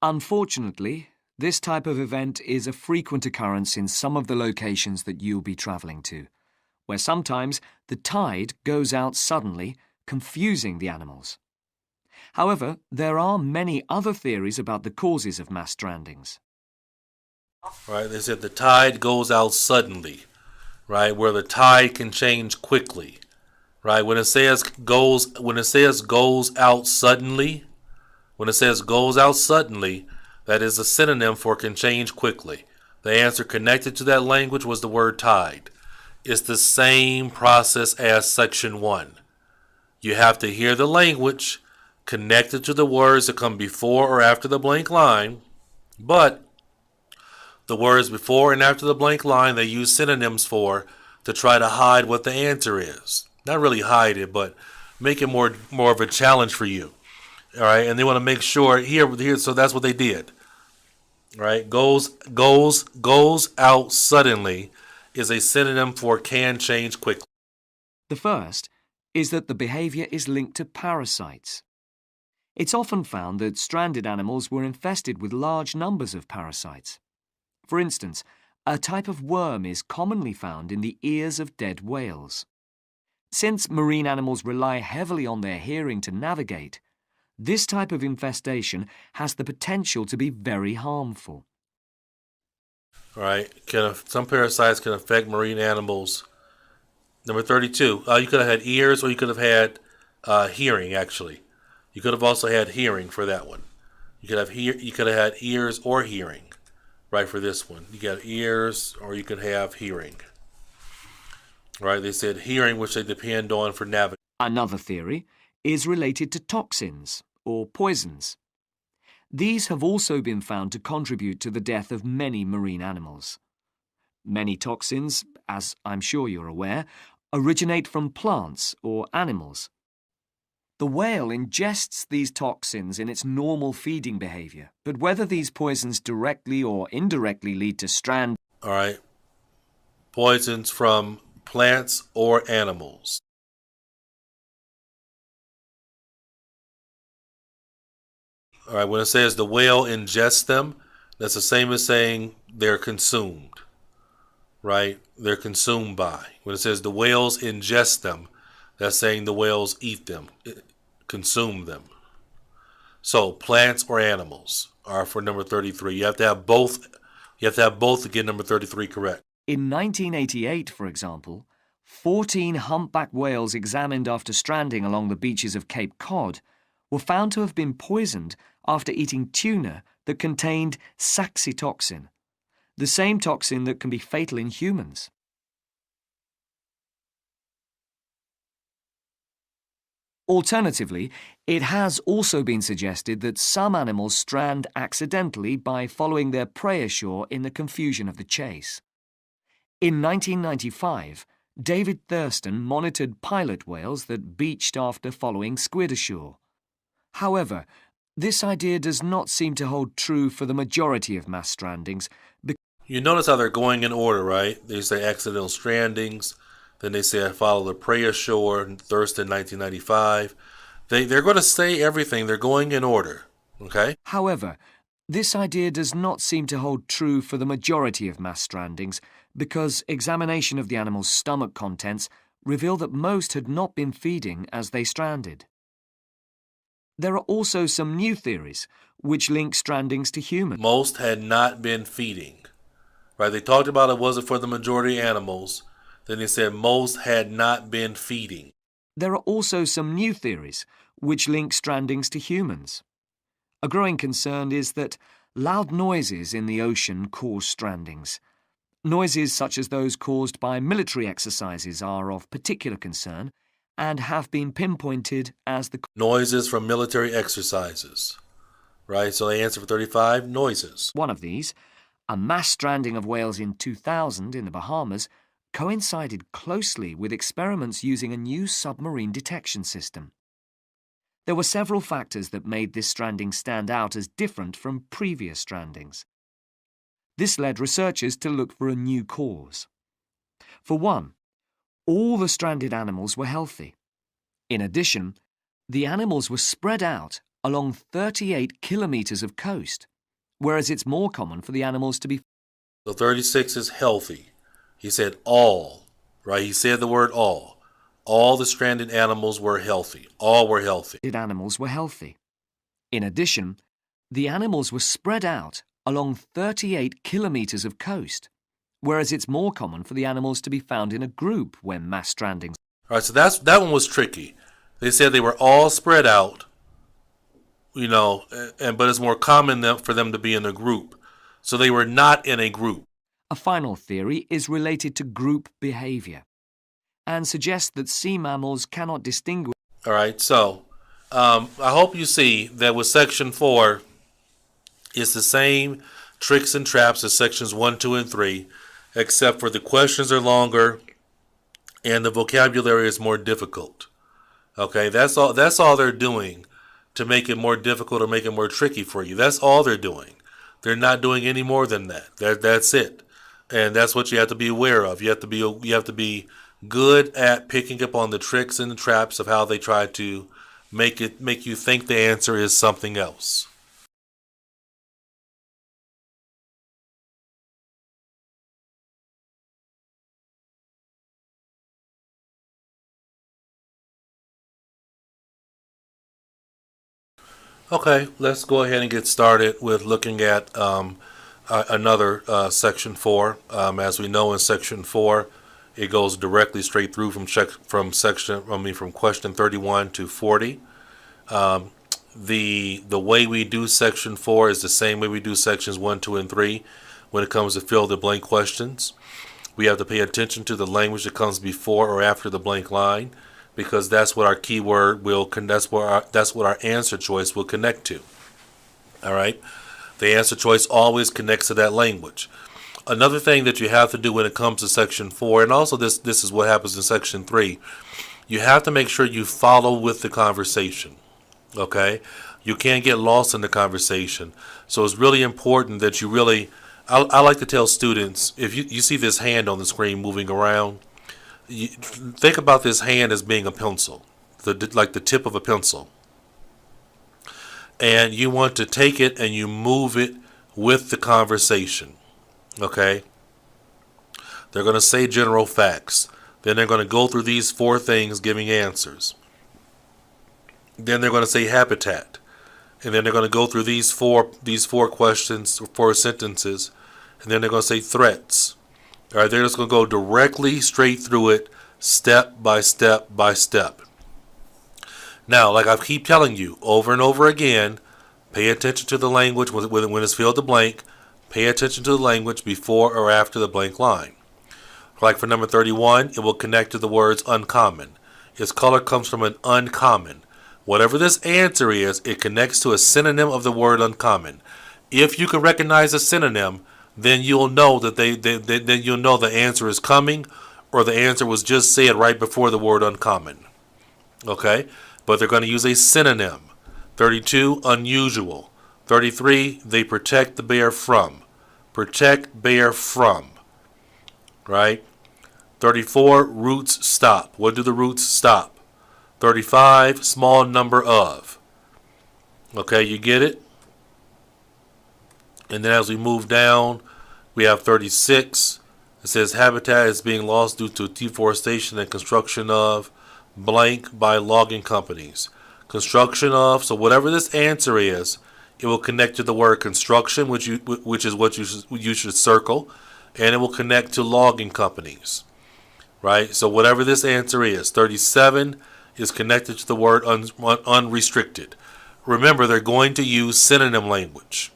Unfortunately, this type of event is a frequent occurrence in some of the locations that you'll be travelling to, where sometimes the tide goes out suddenly, confusing the animals. However, there are many other theories about the causes of mass strandings. Right, they said the tide goes out suddenly, right, where the tide can change quickly, right? When it says goes out suddenly, that is a synonym for can change quickly. The answer connected to that language was the word tide. It's the same process as section 1. You have to hear the language connected to the words that come before or after the blank line, but the words before and after the blank line they use synonyms for to try to hide what the answer is. Not really hide it, but make it more of a challenge for you. All right, and they want to make sure here. So that's what they did. Right, goes out suddenly is a synonym for can change quickly. The first is that the behaviour is linked to parasites. It's often found that stranded animals were infested with large numbers of parasites. For instance, a type of worm is commonly found in the ears of dead whales. Since marine animals rely heavily on their hearing to navigate, this type of infestation has the potential to be very harmful. All right, some parasites can affect marine animals. Number 32, you could have had ears or you could have had hearing, actually. You could have also had hearing for that one. You could have had ears or hearing, right, for this one. You got ears or you could have hearing. Right, they said hearing, which they depend on for navigation. Another theory is related to toxins or poisons. These have also been found to contribute to the death of many marine animals. Many toxins, as I'm sure you're aware, originate from plants or animals. The whale ingests these toxins in its normal feeding behaviour, but whether these poisons directly or indirectly lead to strand... All right, poisons from plants or animals. All right, when it says the whale ingests them, that's the same as saying they're consumed. Right? They're consumed by. When it says the whales ingest them, that's saying the whales eat them, consume them. So plants or animals are for number 33. You have to have both. You have to have both to get number 33 correct. In 1988, for example, 14 humpback whales examined after stranding along the beaches of Cape Cod were found to have been poisoned after eating tuna that contained saxitoxin, the same toxin that can be fatal in humans. Alternatively, it has also been suggested that some animals strand accidentally by following their prey ashore in the confusion of the chase. In 1995, David Thurston monitored pilot whales that beached after following squid ashore. However, this idea does not seem to hold true for the majority of mass strandings. You notice how they're going in order, right? They say accidental strandings, then they say I follow the prey ashore, Thurston 1995. They're going to say everything. They're going in order, okay? However, this idea does not seem to hold true for the majority of mass strandings because examination of the animal's stomach contents reveal that most had not been feeding as they stranded. There are also some new theories which link strandings to humans. Most had not been feeding. Right? They talked about it wasn't for the majority of animals. Then they said most had not been feeding. There are also some new theories which link strandings to humans. A growing concern is that loud noises in the ocean cause strandings. Noises such as those caused by military exercises are of particular concern and have been pinpointed as the noises from military exercises. Right? So they answer for 35, noises. One of these, a mass stranding of whales in 2000 in the Bahamas, coincided closely with experiments using a new submarine detection system. There were several factors that made this stranding stand out as different from previous strandings. This led researchers to look for a new cause. For one, all the stranded animals were healthy. In addition, the animals were spread out along 38 kilometers of coast, whereas it's more common for the animals to be... So 36 is healthy. He said all, right? He said the word all. All the stranded animals were healthy. All were healthy. Animals were healthy. In addition, the animals were spread out along 38 kilometers of coast, whereas it's more common for the animals to be found in a group when mass strandings... All right, so that one was tricky. They said they were all spread out, you know, but it's more common for them to be in a group. So they were not in a group. A final theory is related to group behavior and suggests that sea mammals cannot distinguish... All right, so I hope you see that with Section 4, it's the same tricks and traps as Sections 1, 2, and 3, except for the questions are longer and the vocabulary is more difficult. Okay, that's all they're doing to make it more difficult or make it more tricky for you. That's all they're doing. They're not doing any more than that. That's it. And that's what you have to be aware of. You have to be good at picking up on the tricks and the traps of how they try to make you think the answer is something else. Okay, let's go ahead and get started with looking at another Section 4. As we know, in Section 4, it goes directly straight through from question 31 to 40. The way we do Section 4 is the same way we do Sections 1, 2, and 3 when it comes to fill the blank questions. We have to pay attention to the language that comes before or after the blank line, because that's what our keyword that's what our answer choice will connect to. All right? The answer choice always connects to that language. Another thing that you have to do when it comes to Section 4, and also this is what happens in Section 3, you have to make sure you follow with the conversation. Okay? You can't get lost in the conversation. So it's really important that you really, I like to tell students, if you see this hand on the screen moving around, think about this hand as being a pencil, like the tip of a pencil. and you want to take it and you move it with the conversation. Okay? They're going to say general facts. Then they're going to go through these 4 things giving answers. Then they're going to say habitat. And then they're going to go through these four questions, 4 sentences. And then they're going to say threats. All right, they're just going to go directly straight through it, step by step by step. Now, like I keep telling you over and over again, pay attention to the language when it's filled to blank. Pay attention to the language before or after the blank line. Like for number 31, it will connect to the words uncommon. Its color comes from an uncommon. Whatever this answer is, it connects to a synonym of the word uncommon. If you can recognize a synonym, then you'll know that then you'll know the answer is coming, or the answer was just said right before the word uncommon. Okay? But they're going to use a synonym. 32, unusual. 33, they protect the bear from. Protect bear from. Right? 34, roots stop. What do the roots stop? 35, small number of. Okay, you get it? And then as we move down, we have 36. It says habitat is being lost due to deforestation and construction of blank by logging companies. Construction of, so whatever this answer is, it will connect to the word construction, which is what you should circle, and it will connect to logging companies. Right? So whatever this answer is, 37 is connected to the word unrestricted. Remember, they're going to use synonym language.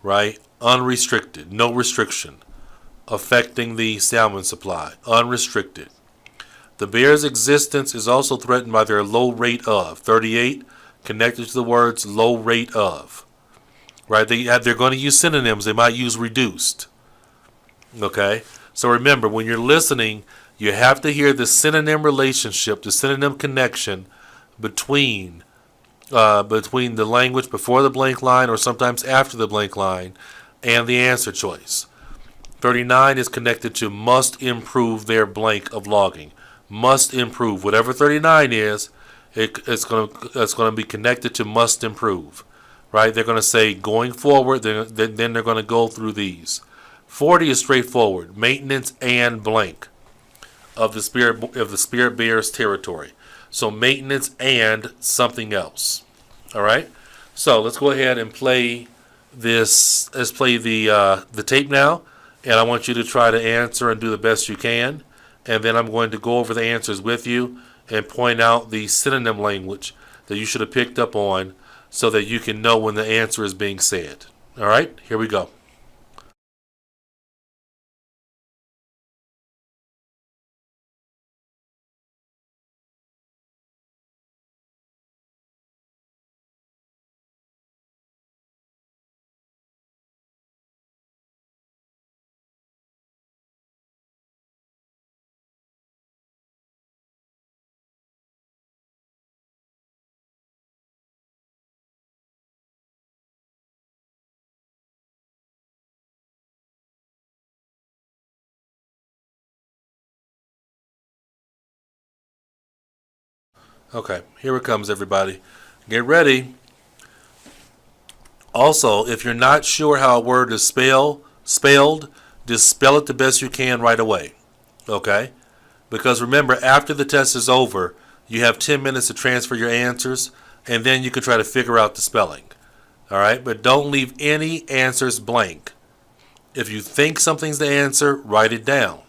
Right? Unrestricted, no restriction, affecting the salmon supply. Unrestricted. The bear's existence is also threatened by their low rate of. 38, connected to the words low rate of. Right? They're going to use synonyms. They might use reduced. Okay? So remember, when you're listening, you have to hear the synonym relationship, the synonym connection between the language before the blank line or sometimes after the blank line and the answer choice. 39 is connected to must improve their blank of logging. Must improve. Whatever 39 is, it's going to be connected to must improve. Right? They're going to say going forward, then they're going to go through these. 40 is straightforward. Maintenance and blank of the spirit bear's territory. So maintenance and something else. All right. So let's go ahead and play this. Let's play the tape now, and I want you to try to answer and do the best you can. And then I'm going to go over the answers with you and point out the synonym language that you should have picked up on, so that you can know when the answer is being said. All right. Here we go. Okay, here it comes, everybody. Get ready. Also, if you're not sure how a word is spelled, just spell it the best you can right away. Okay? Because remember, after the test is over, you have 10 minutes to transfer your answers, and then you can try to figure out the spelling. All right? But don't leave any answers blank. If you think something's the answer, write it down.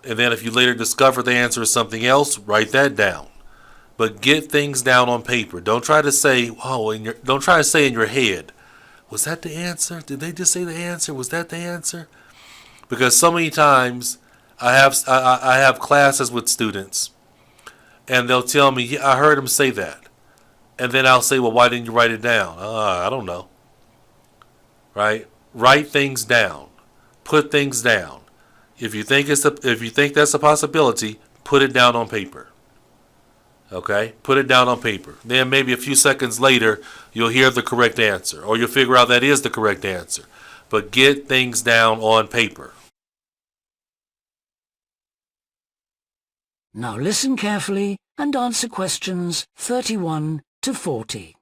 And then if you later discover the answer is something else, write that down. But get things down on paper. Don't try to say, don't try to say in your head, was that the answer? Did they just say the answer? Was that the answer? Because so many times I have classes with students, and they'll tell me, yeah, I heard him say that. And then I'll say, well, why didn't you write it down? I don't know. Right? Write things down. Put things down. If you think that's a possibility, put it down on paper. Okay? Put it down on paper. Then maybe a few seconds later, you'll hear the correct answer, or you'll figure out that is the correct answer. But get things down on paper. Now listen carefully and answer questions 31 to 40.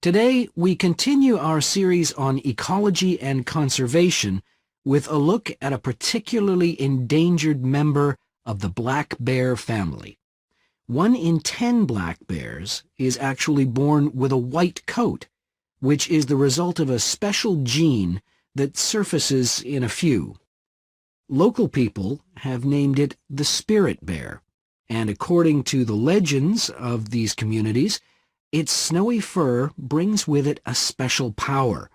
Today, we continue our series on ecology and conservation with a look at a particularly endangered member of the black bear family. 1 in 10 black bears is actually born with a white coat, which is the result of a special gene that surfaces in a few. Local people have named it the spirit bear, and according to the legends of these communities, its snowy fur brings with it a special power.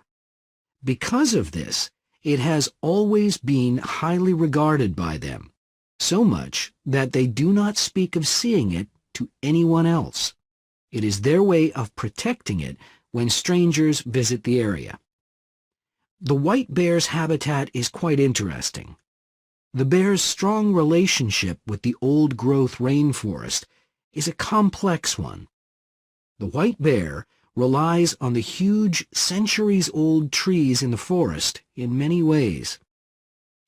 Because of this, it has always been highly regarded by them, so much that they do not speak of seeing it to anyone else. It is their way of protecting it when strangers visit the area. The white bear's habitat is quite interesting. The bear's strong relationship with the old-growth rainforest is a complex one. The white bear relies on the huge, centuries-old trees in the forest in many ways.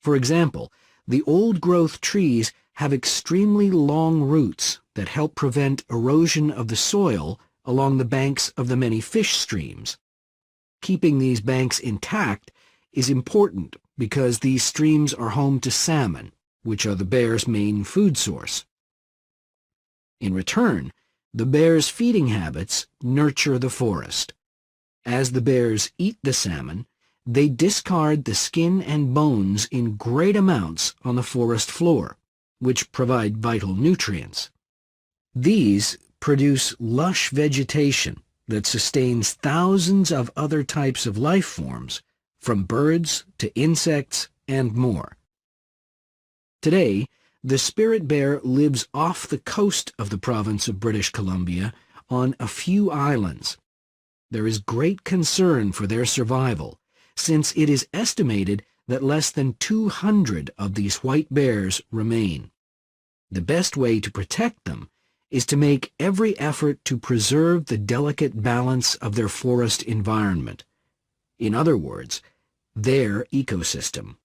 For example, the old-growth trees have extremely long roots that help prevent erosion of the soil along the banks of the many fish streams. Keeping these banks intact is important because these streams are home to salmon, which are the bear's main food source. In return, the bear's feeding habits nurture the forest. As the bears eat the salmon, they discard the skin and bones in great amounts on the forest floor, which provide vital nutrients. These produce lush vegetation that sustains thousands of other types of life forms, from birds to insects and more. Today, the spirit bear lives off the coast of the province of British Columbia on a few islands. There is great concern for their survival, since it is estimated that less than 200 of these white bears remain. The best way to protect them is to make every effort to preserve the delicate balance of their forest environment. In other words, their ecosystem.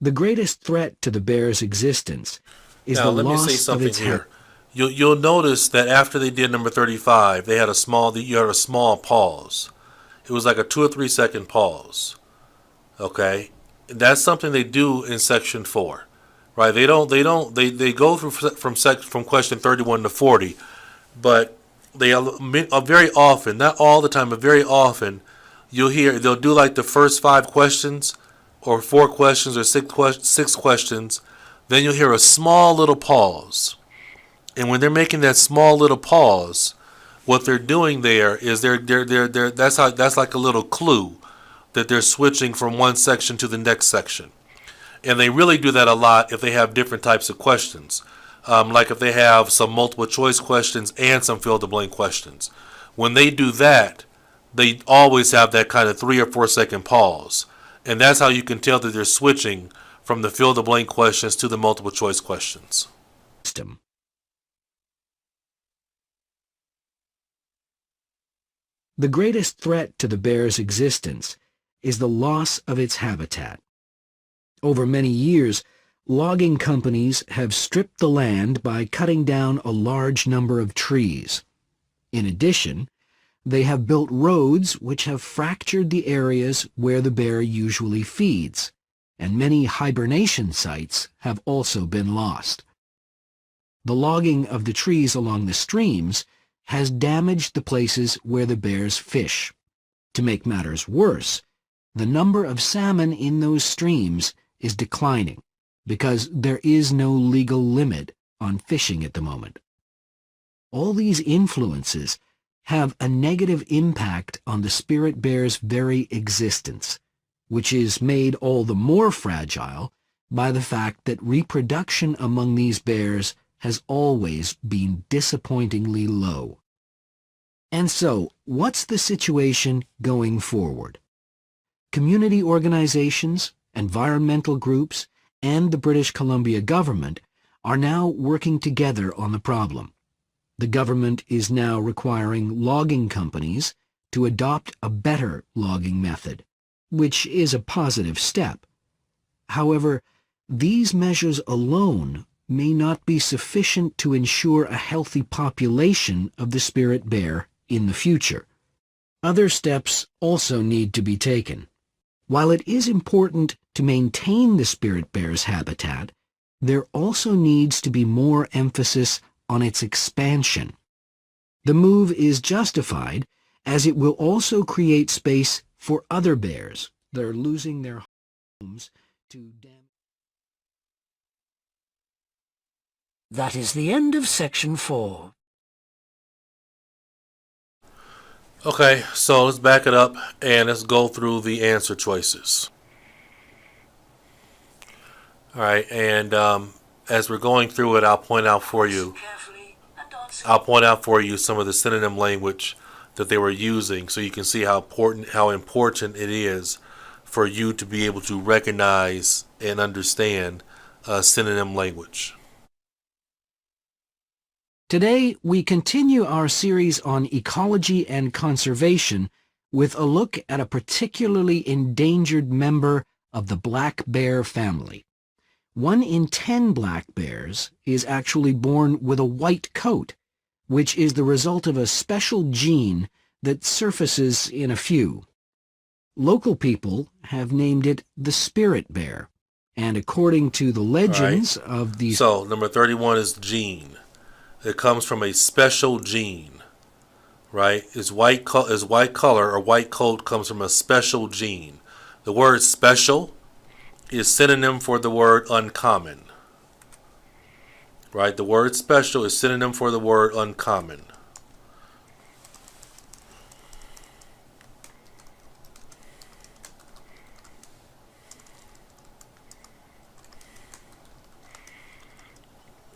The greatest threat to the bear's existence is now, the let me loss say of something its here. You'll notice that after they did number 35, you had a small pause. It was like a 2 or 3 second pause. Okay, and that's something they do in section 4, right? They go through from question 31 to 40, but they are very often, not all the time, but very often, you'll hear they'll do like the first 5 questions, or 4 questions, or 6 questions. Then you'll hear a small little pause, and when they're making that small little pause, what they're doing there is that's like a little clue that they're switching from one section to the next section. And they really do that a lot if they have different types of questions. Like if they have some multiple choice questions and some fill-the-blank questions. When they do that, they always have that kind of 3 or 4 second pause. And that's how you can tell that they're switching from the fill-the-blank questions to the multiple choice questions. The greatest threat to the bear's existence is the loss of its habitat. Over many years, logging companies have stripped the land by cutting down a large number of trees. In addition, they have built roads which have fractured the areas where the bear usually feeds, and many hibernation sites have also been lost. The logging of the trees along the streams has damaged the places where the bears fish. To make matters worse, the number of salmon in those streams is declining because there is no legal limit on fishing at the moment. All these influences have a negative impact on the spirit bear's very existence, which is made all the more fragile by the fact that reproduction among these bears has always been disappointingly low. And so, what's the situation going forward? Community organizations, environmental groups, and the British Columbia government are now working together on the problem. The government is now requiring logging companies to adopt a better logging method, which is a positive step. However, these measures alone may not be sufficient to ensure a healthy population of the spirit bear in the future. Other steps also need to be taken. While it is important to maintain the spirit bear's habitat, there also needs to be more emphasis on its expansion. The move is justified as it will also create space for other bears that are losing their homes to damage. That is the end of section 4. Okay, so let's back it up and let's go through the answer choices. All right, and as we're going through it, I'll point out for you some of the synonym language that they were using, so you can see how important it is for you to be able to recognize and understand synonym language. Today, we continue our series on ecology and conservation with a look at a particularly endangered member of the black bear family. 1 in 10 black bears is actually born with a white coat, which is the result of a special gene that surfaces in a few. Local people have named it the spirit bear, and according to the legends of these... So, number 31 is gene. It comes from a special gene, right? Is white color or white coat comes from a special gene. The word special is synonym for the word uncommon, right? The word special is synonym for the word uncommon.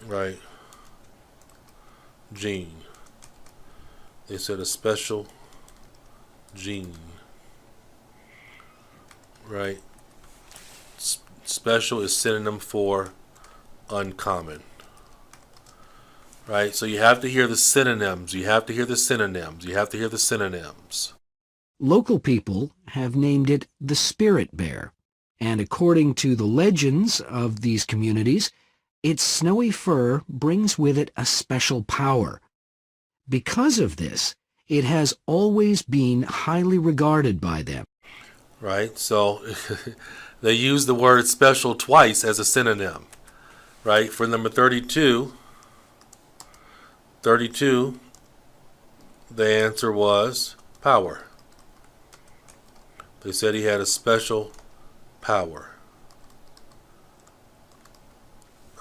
Right. Gene. They said a special gene. Right. Special is synonym for uncommon. Right? So you have to hear the synonyms. You have to hear the synonyms. You have to hear the synonyms. Local people have named it the spirit bear, and according to the legends of these communities, its snowy fur brings with it a special power. Because of this, it has always been highly regarded by them. Right? So they use the word special twice as a synonym. Right? For number 32, the answer was power. They said he had a special power.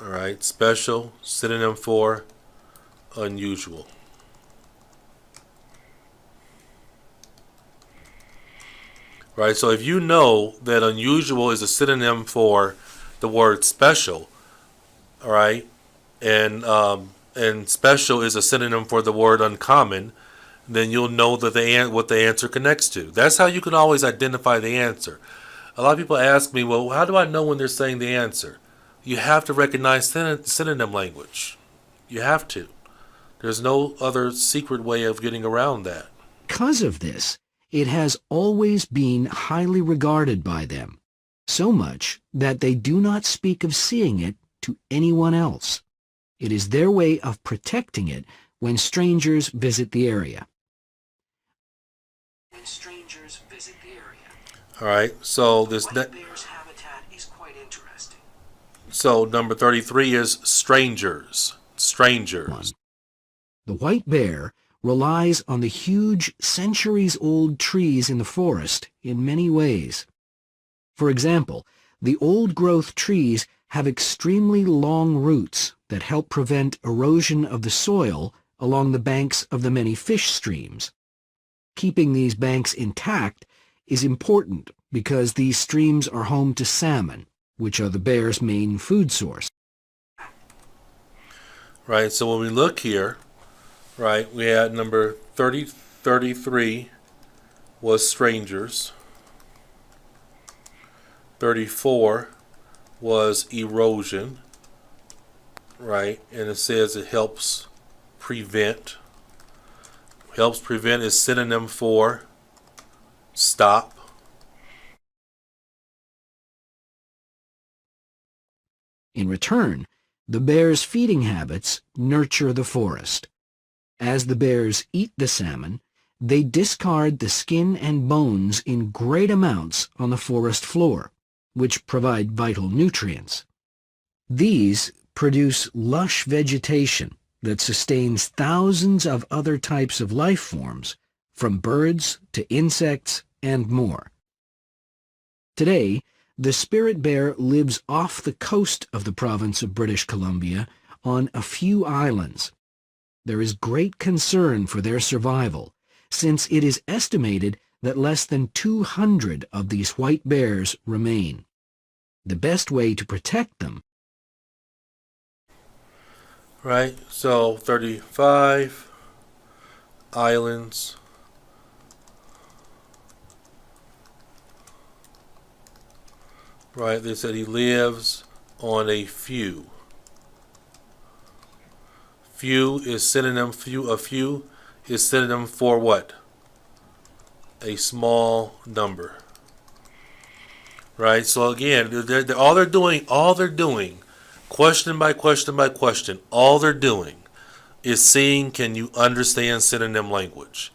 All right, special, synonym for unusual. Right, so if you know that unusual is a synonym for the word special, all right, and special is a synonym for the word uncommon, then you'll know that what the answer connects to. That's how you can always identify the answer. A lot of people ask me, well, how do I know when they're saying the answer? You have to recognize synonym language. You have to. There's no other secret way of getting around that. Because of this, it has always been highly regarded by them, so much that they do not speak of seeing it to anyone else. It is their way of protecting it when strangers visit the area. All right, so this bear's habitat is quite interesting. So number 33 is strangers. Strangers. The white bear relies on the huge centuries-old trees in the forest in many ways. For example, the old-growth trees have extremely long roots that help prevent erosion of the soil along the banks of the many fish streams. Keeping these banks intact is important because these streams are home to salmon, which are the bear's main food source. Right, so when we look here, right, we had number 33 was strangers. 34 was erosion, right, and it says it helps prevent. Helps prevent is synonym for stop. In return, The bears' feeding habits nurture the forest. As the bears eat the salmon, they discard the skin and bones in great amounts on the forest floor, which provide vital nutrients. These produce lush vegetation that sustains thousands of other types of life forms, from birds to insects and more. Today, the spirit bear lives off the coast of the province of British Columbia on a few islands. There is great concern for their survival, since it is estimated that less than 200 of these white bears remain. The best way to protect them. Right, so 35 islands. Right, they said he lives on a few. Few is synonym, a few is synonym for what? A small number. Right, so again, all they're doing, question by question by question, all they're doing is seeing, can you understand synonym language?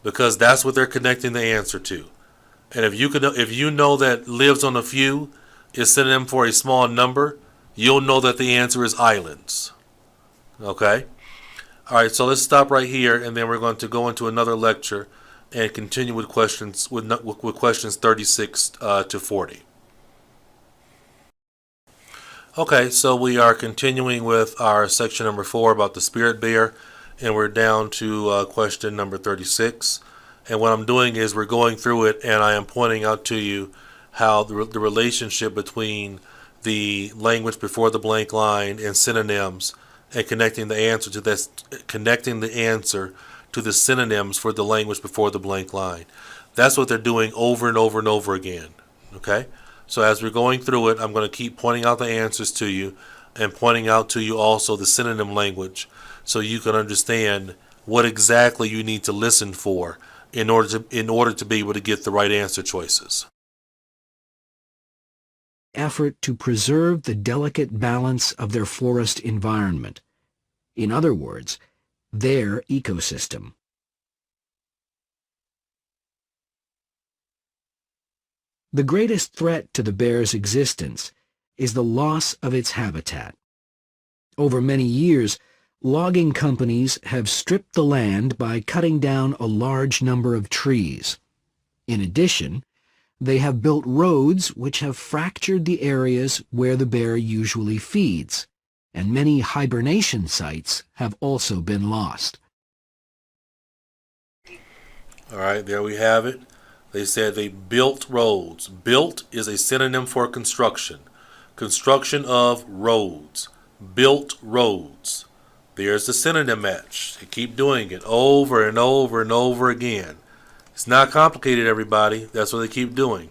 Because that's what they're connecting the answer to. And if you know that lives on a few is synonym for a small number, you'll know that the answer is islands. Okay? All right, so let's stop right here, and then we're going to go into another lecture and continue with questions with questions 36 to 40. Okay, so we are continuing with our section number 4 about the spirit bear, and we're down to question number 36. And what I'm doing is we're going through it, and I am pointing out to you how the relationship between the language before the blank line and synonyms, and connecting the answer to the synonyms for the language before the blank line. That's what they're doing over and over and over again. Okay? So as we're going through it, I'm going to keep pointing out the answers to you and pointing out to you also the synonym language so you can understand what exactly you need to listen for in order to be able to get the right answer choices. Effort to preserve the delicate balance of their forest environment. In other words, their ecosystem. The greatest threat to the bear's existence is the loss of its habitat. Over many years, logging companies have stripped the land by cutting down a large number of trees. In addition, they have built roads which have fractured the areas where the bear usually feeds, and many hibernation sites have also been lost. All right, there we have it. They said they built roads. Built is a synonym for construction. Construction of roads. Built roads. There's the synonym match. They keep doing it over and over and over again. It's not complicated, everybody. That's what they keep doing.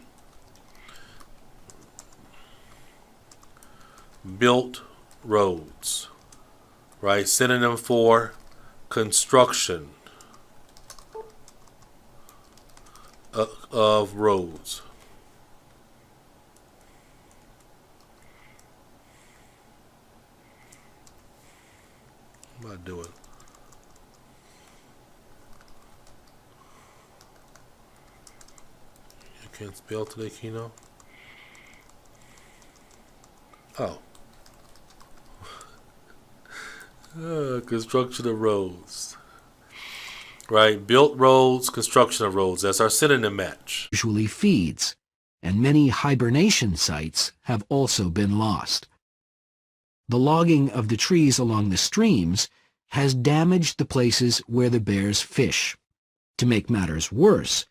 Built roads. Right? Synonym for construction of roads. What am I doing? You can't spell today, Kino? Oh. Construction of roads. Right, built roads, construction of roads. That's our synonym match. Usually feeds, and many hibernation sites have also been lost. The logging of the trees along the streams has damaged the places where the bears fish. To make matters worse,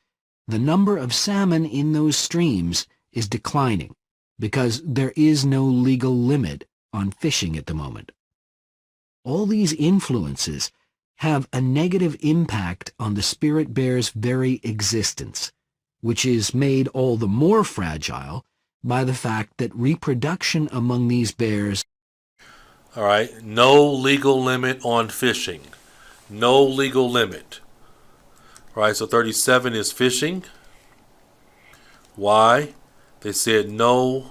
the number of salmon in those streams is declining because there is no legal limit on fishing at the moment. All these influences have a negative impact on the spirit bear's very existence, which is made all the more fragile by the fact that reproduction among these bears. All right, no legal limit on fishing. No legal limit. All right, so 37 is fishing. Why? They said no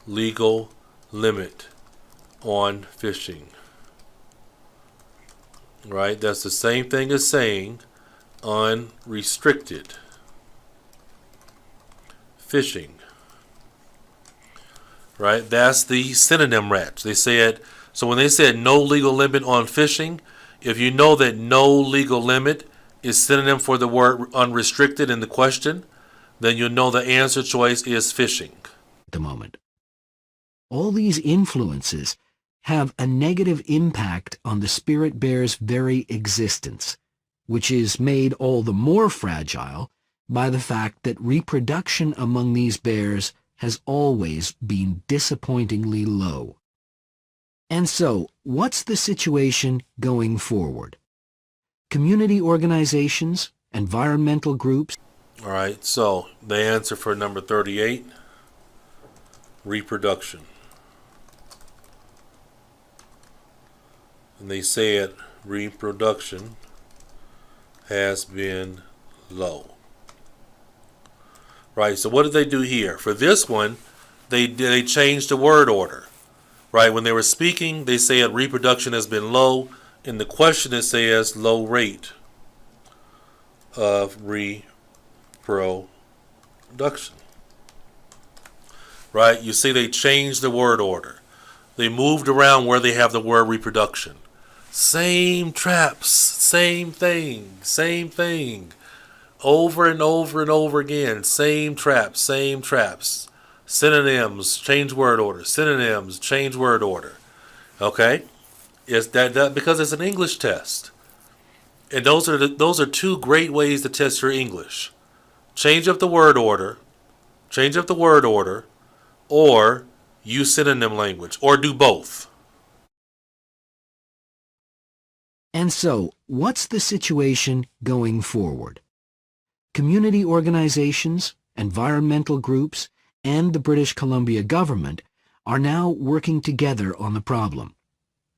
legal limit on fishing. Right? That's the same thing as saying unrestricted fishing. Right? That's the synonym match. They said, so when they said no legal limit on fishing, if you know that no legal limit is synonym for the word unrestricted in the question, then you'll know the answer choice is fishing. At the moment. All these influences have a negative impact on the spirit bear's very existence, which is made all the more fragile by the fact that reproduction among these bears has always been disappointingly low. And so, what's the situation going forward? Community organizations, environmental groups. All right, so the answer for number 38, reproduction. And they said reproduction has been low. Right, so what did they do here? For this one, they changed the word order. Right, when they were speaking, they said reproduction has been low. In the question, it says low rate of reproduction. Right, you see they changed the word order. They moved around where they have the word reproduction. Same traps, same thing, same thing. Over and over and over again, same traps, same traps. Synonyms, change word order. Synonyms, change word order. Okay? Is that because it's an English test. And those are two great ways to test your English. Change up the word order, or use synonym language, or do both. And so, what's the situation going forward? Community organizations, environmental groups, and the British Columbia government are now working together on the problem.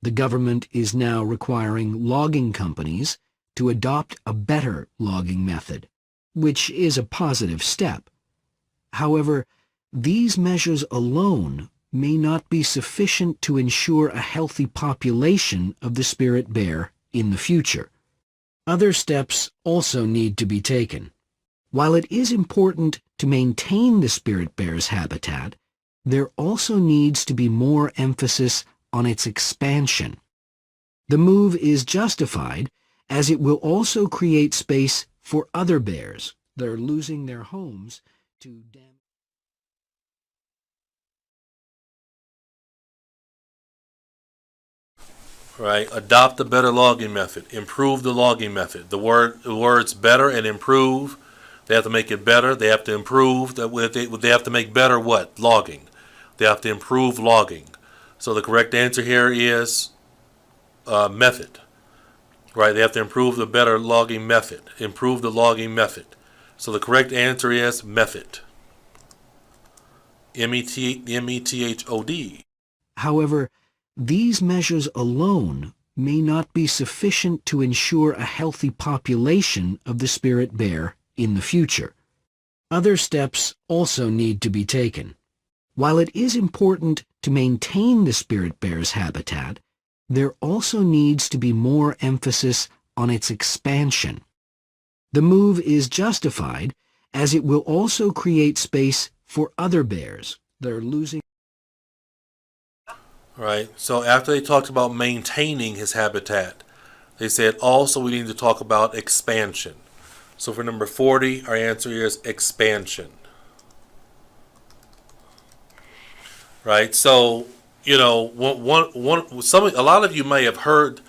The government is now requiring logging companies to adopt a better logging method, which is a positive step. However, these measures alone may not be sufficient to ensure a healthy population of the spirit bear in the future. Other steps also need to be taken. While it is important to maintain the spirit bear's habitat, there also needs to be more emphasis on its expansion. The move is justified as it will also create space for other bears that are losing their homes to damage. Right? Adopt a better logging method. Improve the logging method. The words better and improve. They have to make it better. They have to improve. They have to make better what? Logging. They have to improve logging. So the correct answer here is method. Right? They have to improve the better logging method. Improve the logging method. So the correct answer is method. METHOD. However, these measures alone may not be sufficient to ensure a healthy population of the spirit bear in the future. Other steps also need to be taken. While it is important to maintain the spirit bear's habitat, there also needs to be more emphasis on its expansion. The move is justified as it will also create space for other bears that are losing. Right. So after they talked about maintaining his habitat, they said also we need to talk about expansion. So for number 40, our answer is expansion. Right. So a lot of you may have heard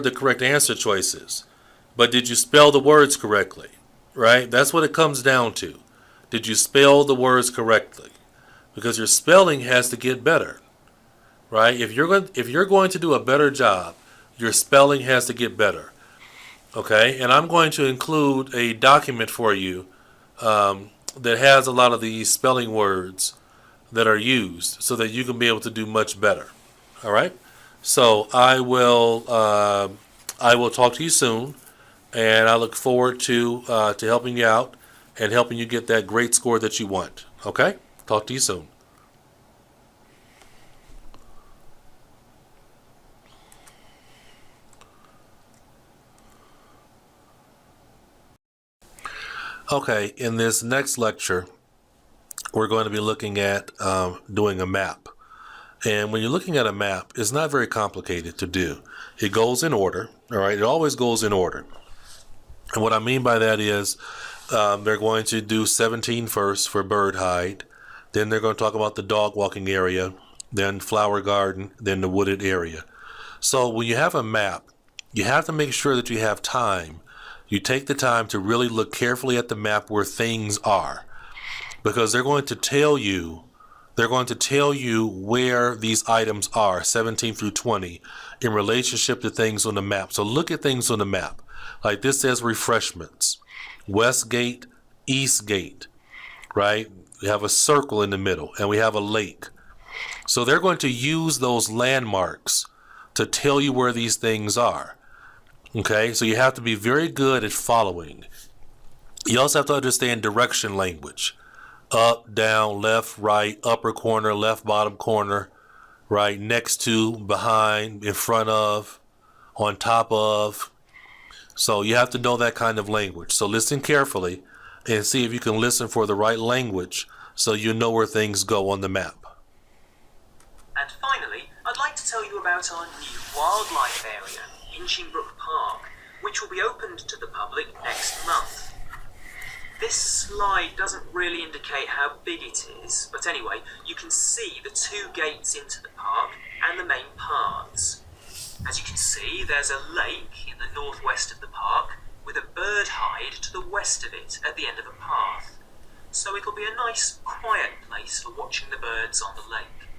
the correct answer choices, but did you spell the words correctly? Right. That's what it comes down to. Did you spell the words correctly? Because your spelling has to get better. Right? If you're going to do a better job, your spelling has to get better. Okay? And I'm going to include a document for you that has a lot of these spelling words that are used so that you can be able to do much better. All right? So I will talk to you soon, and I look forward to helping you out and helping you get that great score that you want. Okay? Talk to you soon. Okay, in this next lecture, we're going to be looking at doing a map. And when you're looking at a map, it's not very complicated to do. It goes in order, all right? It always goes in order. And what I mean by that is they're going to do 17 first for bird hide. Then they're going to talk about the dog walking area, then flower garden, then the wooded area. So when you have a map, you have to make sure that you have time. You take the time to really look carefully at the map where things are, because they're going to tell you where these items are, 17 through 20, in relationship to things on the map. So look at things on the map. Like this says refreshments, West Gate, East Gate, right? We have a circle in the middle and we have a lake. So they're going to use those landmarks to tell you where these things are. Okay, so you have to be very good at following. You also have to understand direction language. Up, down, left, right, upper corner, left, bottom corner, right, next to, behind, in front of, on top of. So you have to know that kind of language. So listen carefully and see if you can listen for the right language so you know where things go on the map. And finally, I'd like to tell you about our new wildlife area, Hinchingbrook Park, which will be opened to the public next month. This slide doesn't really indicate how big it is, but anyway, you can see the two gates into the park and the main paths. As you can see, there's a lake in the northwest of the park with a bird hide to the west of it at the end of a path. So it'll be a nice, quiet place for watching the birds on the lake.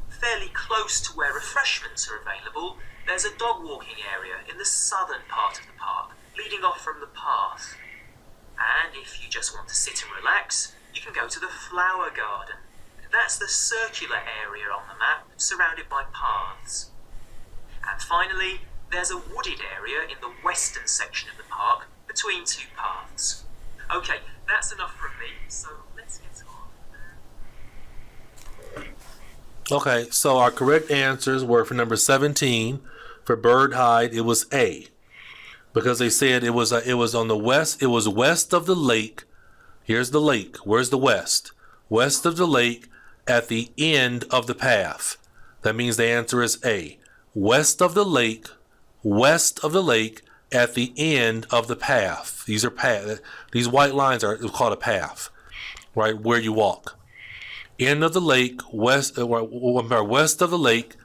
Fairly close to where refreshments are available, there's a dog walking area in the southern part of the park, leading off from the path. And if you just want to sit and relax, you can go to the flower garden. That's the circular area on the map, surrounded by paths. And finally, there's a wooded area in the western section of the park, between two paths. Okay, that's enough from me, so let's get on. Okay, so our correct answers were for number 17, for bird hide, it was A. Because they said it was on the west, it was west of the lake. Here's the lake. Where's the west? West of the lake at the end of the path. That means the answer is A. West of the lake at the end of the path. These are path. These white lines are called a path, right? Where you walk. End of the lake, west of the lake,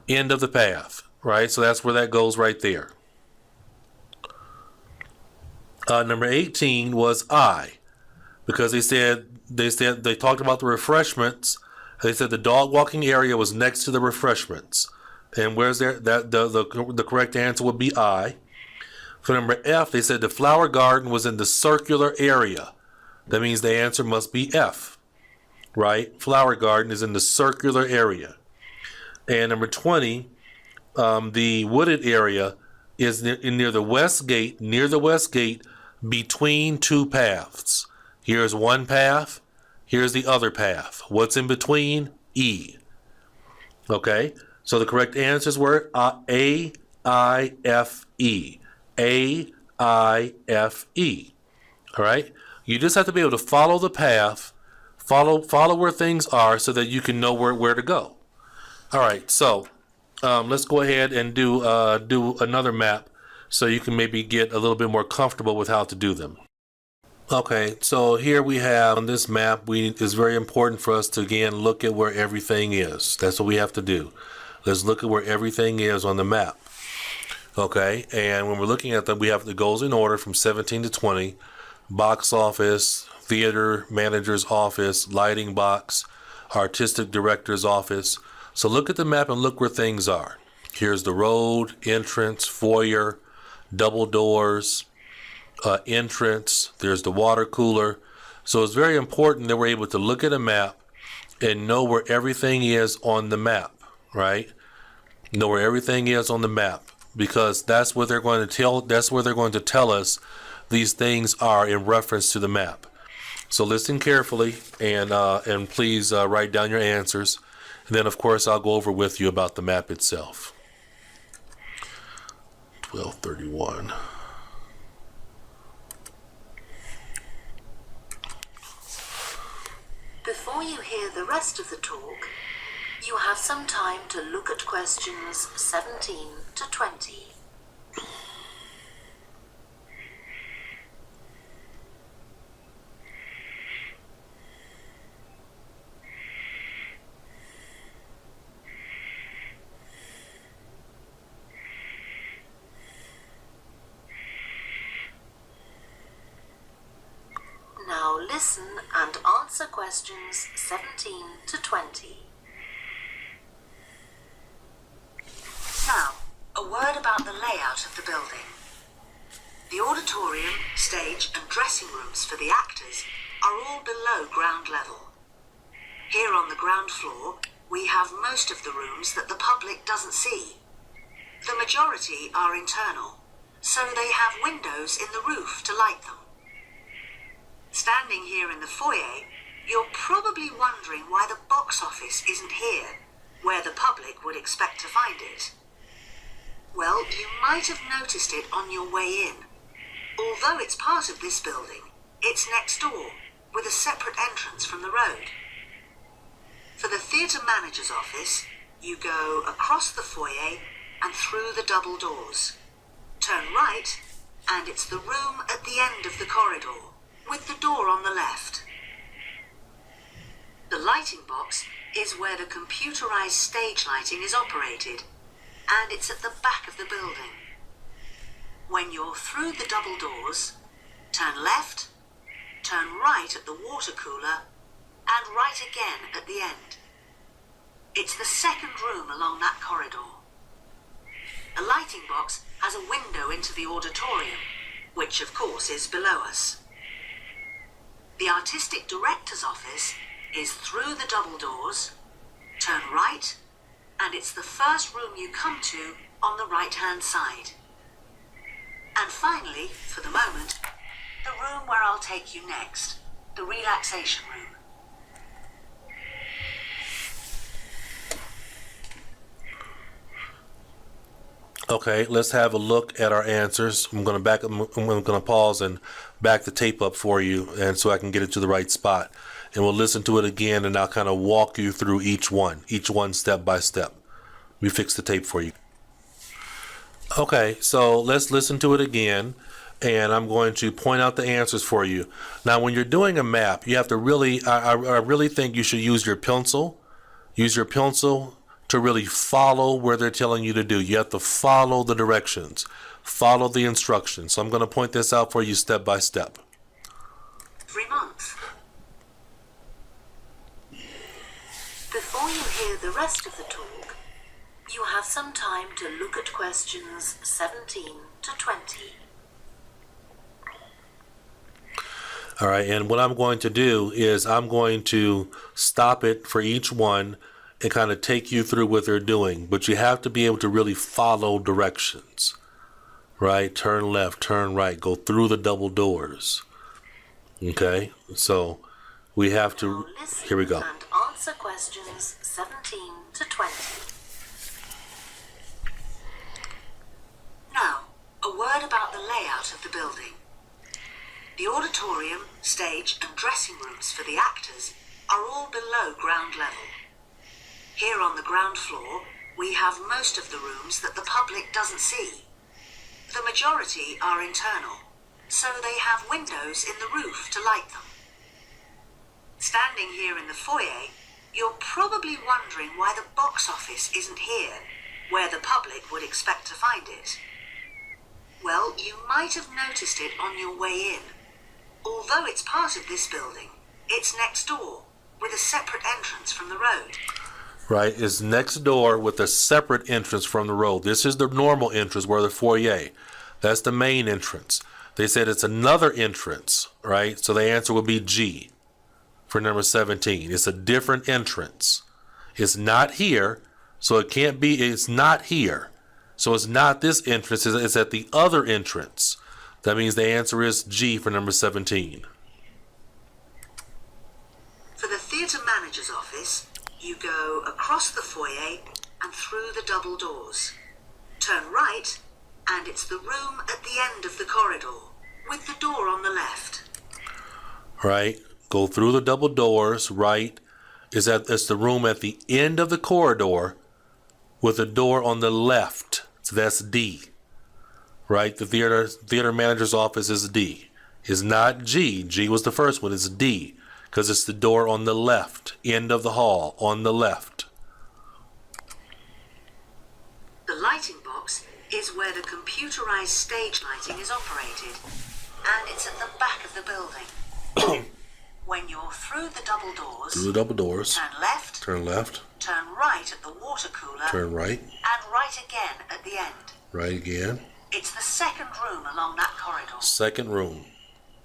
end of the path, right? So that's where that goes right there. Number 18 was I, because they talked about the refreshments. They said the dog walking area was next to the refreshments. And where's there? That the correct answer would be I. For number F, they said the flower garden was in the circular area. That means the answer must be F, right? Flower garden is in the circular area. And number 20, the wooded area is near the west gate. Near the west gate, between two paths. Here's one path. Here's the other path. What's in between? E. Okay. So the correct answers were A, I, F, E. A, I, F, E. All right. You just have to be able to follow the path, follow where things are, so that you can know where to go. All right. So let's go ahead and do another map, so you can maybe get a little bit more comfortable with how to do them. Okay, so here we have on this map, it's very important for us to again look at where everything is. That's what we have to do. Let's look at where everything is on the map. Okay, and when we're looking at them, we have the goals in order from 17 to 20. Box office, theater manager's office, lighting box, artistic director's office. So look at the map and look where things are. Here's the road, entrance, foyer, double doors, entrance. There's the water cooler. So it's very important that we're able to look at a map and know where everything is on the map, right? Know where everything is on the map, because that's what they're going to tell. That's where they're going to tell us these things are in reference to the map. So listen carefully and please write down your answers. And then, of course, I'll go over with you about the map itself. 1231. Before you hear the rest of the talk, you have some time to look at questions 17 to 20. Now listen and answer questions 17 to 20. Now, a word about the layout of the building. The auditorium, stage and dressing rooms for the actors are all below ground level. Here on the ground floor, we have most of the rooms that the public doesn't see. The majority are internal, so they have windows in the roof to light them. Standing here in the foyer, you're probably wondering why the box office isn't here, where the public would expect to find it. Well, you might have noticed it on your way in. Although it's part of this building, it's next door, with a separate entrance from the road. For the theatre manager's office, you go across the foyer and through the double doors. Turn right, and it's the room at the end of the corridor, with the door on the left. The lighting box is where the computerized stage lighting is operated, and it's at the back of the building. When you're through the double doors, turn left, turn right at the water cooler, and right again at the end. It's the second room along that corridor. The lighting box has a window into the auditorium, which of course is below us. The artistic director's office is through the double doors, turn right, and it's the first room you come to on the right-hand side. And finally, for the moment, the room where I'll take you next, the relaxation room. Okay, let's have a look at our answers. I'm going to pause and back the tape up for you, and so I can get it to the right spot. And we'll listen to it again, and I'll kind of walk you through each one step by step. We fix the tape for you. Okay, so let's listen to it again, and I'm going to point out the answers for you. Now, when you're doing a map, you have to really, I really think you should use your pencil. Use your pencil to really follow where they're telling you to do. You have to follow the directions, follow the instructions. So I'm going to point this out for you step by step. 3 months. Before you hear the rest of the talk, you have some time to look at questions 17 to 20. All right, and what I'm going to do is I'm going to stop it for each one and kind of take you through what they're doing. But you have to be able to really follow directions, right? Turn left, turn right, go through the double doors. Okay, so we have to, here we go. And answer questions 17 to 20. Now, a word about the layout of the building. The auditorium, stage and dressing rooms for the actors are all below ground level. Here on the ground floor, we have most of the rooms that the public doesn't see. The majority are internal, so they have windows in the roof to light them. Standing here in the foyer, you're probably wondering why the box office isn't here, where the public would expect to find it. Well, you might have noticed it on your way in. Although it's part of this building, it's next door, with a separate entrance from the road. Right, it's next door with a separate entrance from the road. This is the normal entrance where the foyer. That's the main entrance. They said it's another entrance, right? So the answer would be G for number 17. It's a different entrance. It's not here, so it can't be, it's not here. So it's not this entrance, it's at the other entrance. That means the answer is G for number 17. For the theatre manager's office, you go across the foyer and through the double doors. Turn right, and it's the room at the end of the corridor, with the door on the left. Right, go through the double doors, right, It's the room at the end of the corridor with a door on the left. So that's D, right? The theater manager's office is D. It's not G. G was the first one. It's D because it's the door on the left, end of the hall, on the left. The lighting box is where the computerized stage lighting is operated, and it's at the back of the building. When you're through the double doors, turn left, turn right at the water cooler, turn right, and right again at the end. Right again. It's the second room along that corridor. Second room.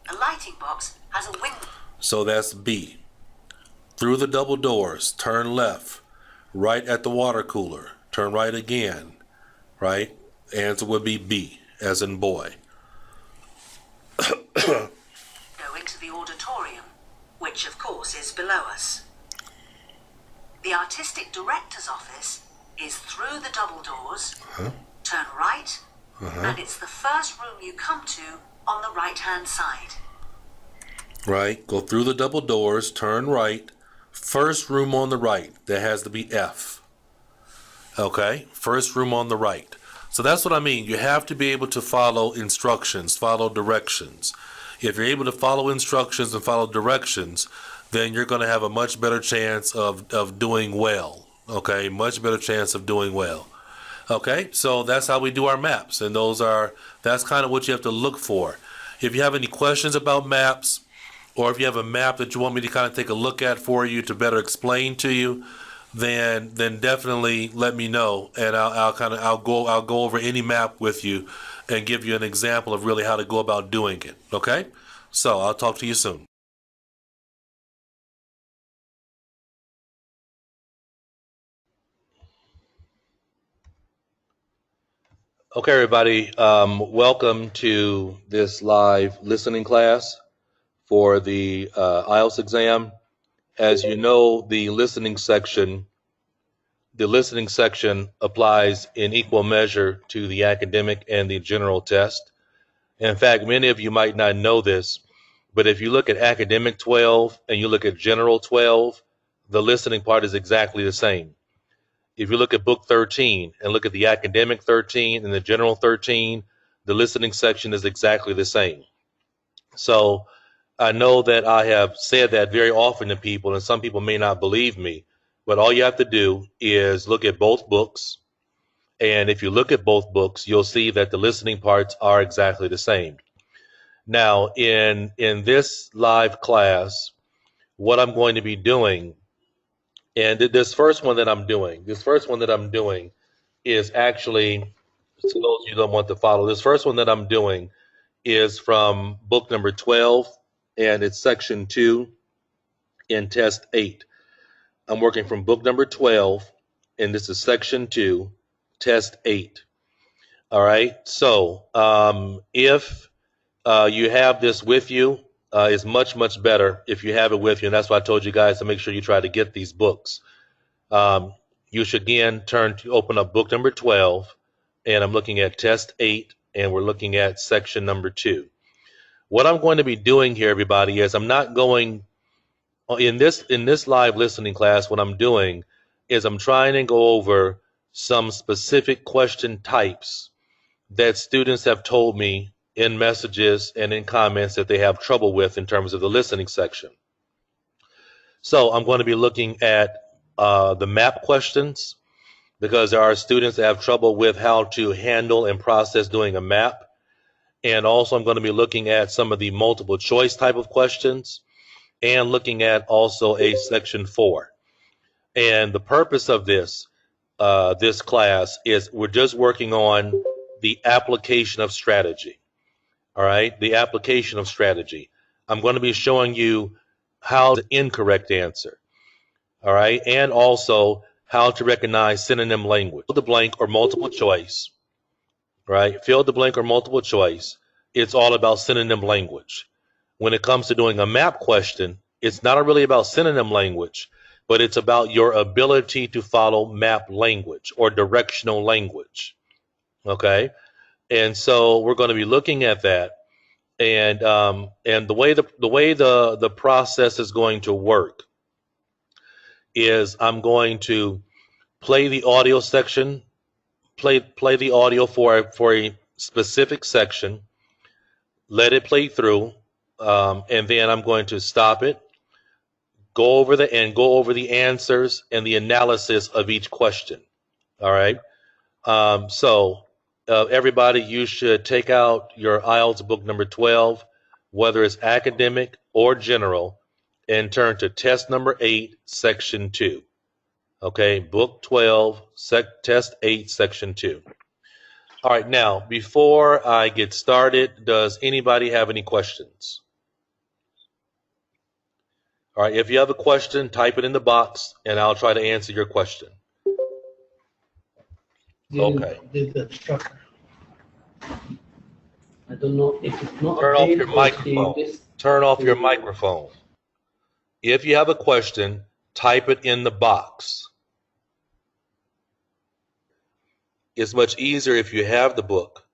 The lighting box has a window. So that's B. Through the double doors, turn left, right at the water cooler, turn right again, right? Answer would be B, as in boy. Go into the auditorium, which of course is below us. The artistic director's office is through the double doors, turn right, and it's the first room you come to on the right-hand side. Right, go through the double doors, turn right, first room on the right. That has to be F. Okay, first room on the right. So that's what I mean. You have to be able to follow instructions, follow directions. If you're able to follow instructions and follow directions, then you're going to have a much better chance of doing well. Okay, much better chance of doing well. Okay, so that's how we do our maps, and that's kind of what you have to look for. If you have any questions about maps, or if you have a map that you want me to kind of take a look at for you to better explain to you, then definitely let me know, and I'll go over any map with you and give you an example of really how to go about doing it. Okay, so I'll talk to you soon. Okay, everybody, welcome to this live listening class for the IELTS exam. As you know, the listening section applies in equal measure to the academic and the general test. In fact, many of you might not know this, but if you look at academic 12 and you look at general 12, the listening part is exactly the same. If you look at book 13 and look at the academic 13 and the general 13, the listening section is exactly the same. So I know that I have said that very often to people, and some people may not believe me, but all you have to do is look at both books. And if you look at both books, you'll see that the listening parts are exactly the same. Now, in this live class, what I'm going to be doing, and this first one that I'm doing is actually, to those of you that want to follow, this first one that I'm doing is from book number 12, and it's section 2 in test 8. I'm working from book number 12, and this is section 2, test 8. All right, so if you have this with you, it's much, much better if you have it with you, and that's why I told you guys to make sure you try to get these books. You should again open up book number 12, and I'm looking at test 8, and we're looking at section number 2. What I'm going to be doing here, everybody, is I'm not going in this live listening class. What I'm doing is I'm trying to go over some specific question types that students have told me in messages and in comments that they have trouble with in terms of the listening section. So I'm going to be looking at the map questions, because there are students that have trouble with how to handle and process doing a map. And also I'm going to be looking at some of the multiple choice type of questions and looking at also a section 4. And the purpose of this class is we're just working on the application of strategy. All right, the application of strategy. I'm going to be showing you how the incorrect answer. All right, and also how to recognize synonym language. Fill the blank or multiple choice. Right, fill the blank or multiple choice. It's all about synonym language. When it comes to doing a map question, it's not really about synonym language, but it's about your ability to follow map language or directional language. Okay, and so we're going to be looking at that, and the way the process is going to work is I'm going to play the audio section, play the audio for a specific section, let it play through, and then I'm going to stop it, go over the answers and the analysis of each question. All right. So everybody, you should take out your IELTS book number 12, whether it's academic or general, and turn to test number 8, section 2. Okay, book 12, test 8, section 2. All right, now, before I get started, does anybody have any questions? All right, if you have a question, type it in the box, and I'll try to answer your question. Okay. The instructor. I don't know if it's not Turn off your microphone. Turn off your microphone. If you have a question, type it in the box. It's much easier if you have the book.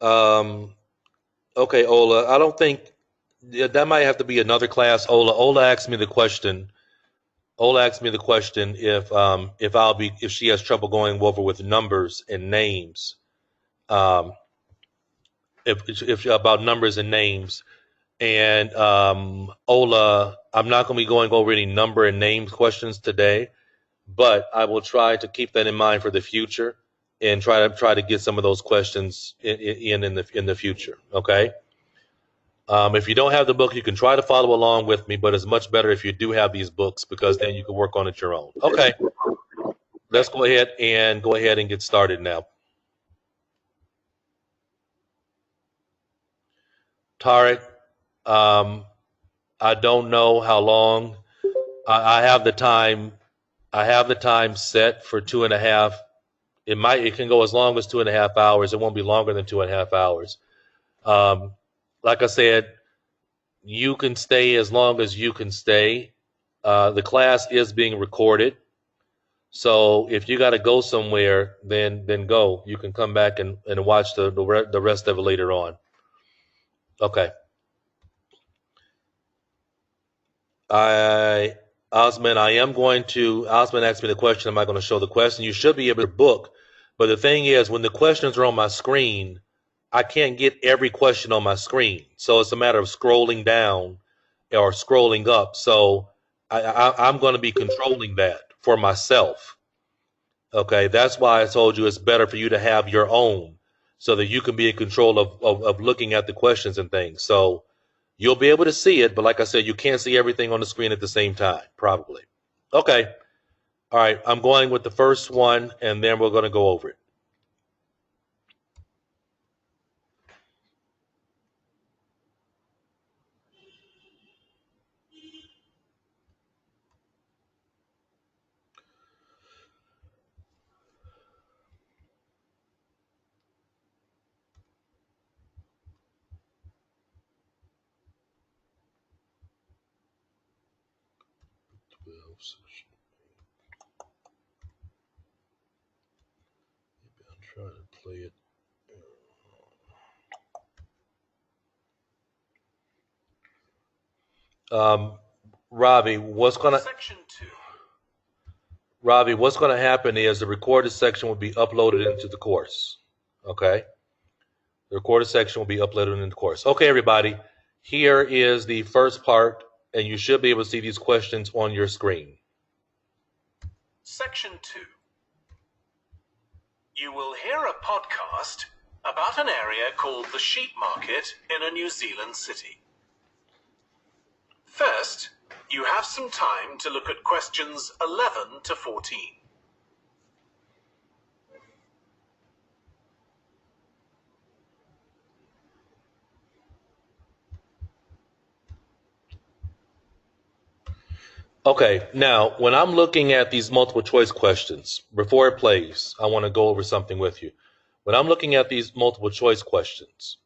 Okay, Ola, I don't think that might have to be another class. Ola asked me the question. Ola asked me the question if she has trouble going over with numbers and names. If about numbers and names. And Ola, I'm not going to be going over any number and names questions today, but I will try to keep that in mind for the future and try to get some of those questions in the future. Okay. If you don't have the book, you can try to follow along with me, but it's much better if you do have these books because then you can work on it your own. Okay. Let's go ahead and get started now. Tarek, I don't know how long. I have the time. I have the time set for 2.5. It can go as long as 2.5 hours. It won't be longer than 2.5 hours. Like I said, you can stay as long as you can stay. The class is being recorded. So if you got to go somewhere, then go. You can come back and watch the rest of it later on. Okay. Osman asked me the question, am I going to show the question? You should be able to book. But the thing is, when the questions are on my screen, I can't get every question on my screen. So it's a matter of scrolling down or scrolling up. So I'm going to be controlling that for myself. Okay, that's why I told you it's better for you to have your own so that you can be in control of looking at the questions and things. So you'll be able to see it, but like I said, you can't see everything on the screen at the same time, probably. Okay. All right, I'm going with the first one, and then we're going to go over it. I'm trying to play it. Robbie, what's going to happen is the recorded section will be uploaded into the course. Okay? The recorded section will be uploaded into the course. Okay, everybody. Here is the first part, and you should be able to see these questions on your screen. Section 2. You will hear a podcast about an area called the Sheep Market in a New Zealand city. First, you have some time to look at questions 11 to 14. Okay, now, when I'm looking at these multiple choice questions, before it plays, I want to go over something with you. When I'm looking at these multiple choice questions,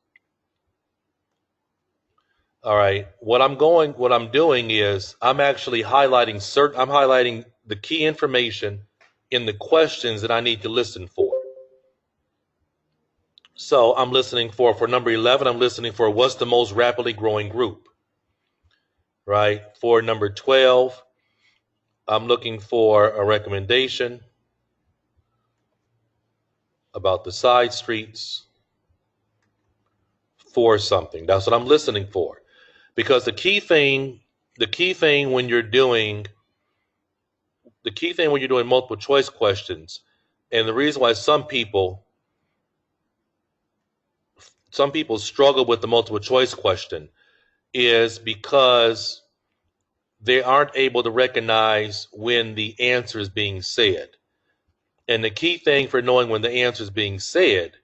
all right, what I'm doing is I'm actually highlighting the key information in the questions that I need to listen for. So I'm listening for number 11, I'm listening for what's the most rapidly growing group, right? For number 12, I'm looking for a recommendation about the side streets for something. That's what I'm listening for. Because the key thing when you're doing multiple choice questions, and the reason why some people struggle with the multiple choice question is because they aren't able to recognize when the answer is being said. And the key thing for knowing when the answer is being said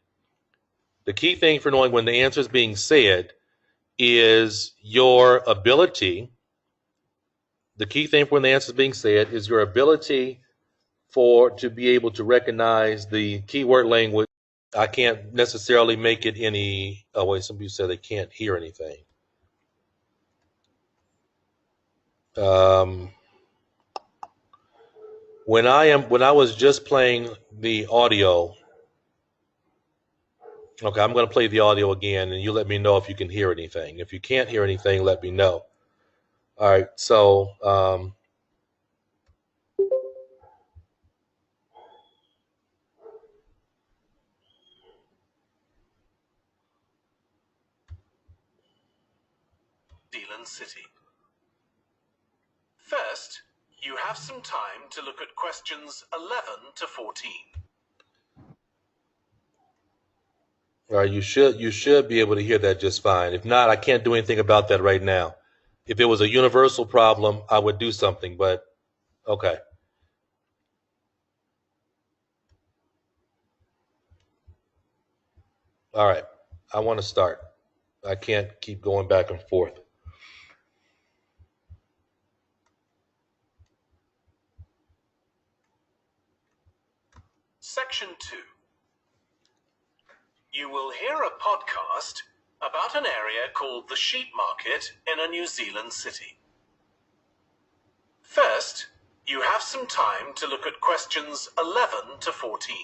is your ability. The key thing for when the answer is being said is your ability to be able to recognize the keyword language. I can't necessarily make it any. Oh wait, some people said they can't hear anything. When I was just playing the audio. Okay, I'm going to play the audio again, and you let me know if you can hear anything. If you can't hear anything, let me know. All right, so Zealand City. First, you have some time to look at questions 11 to 14. all right, you should be able to hear that just fine. If not, I can't do anything about that right now. If it was a universal problem, I would do something, but okay. All right, I want to start. I can't keep going back and forth. Section 2. You will hear a podcast about an area called the Sheep Market in a New Zealand city. First, you have some time to look at questions 11 to 14.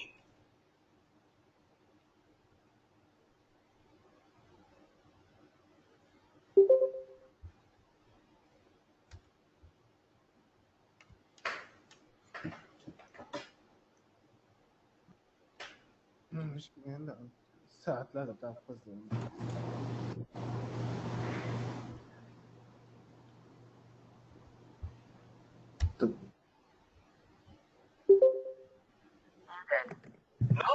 Now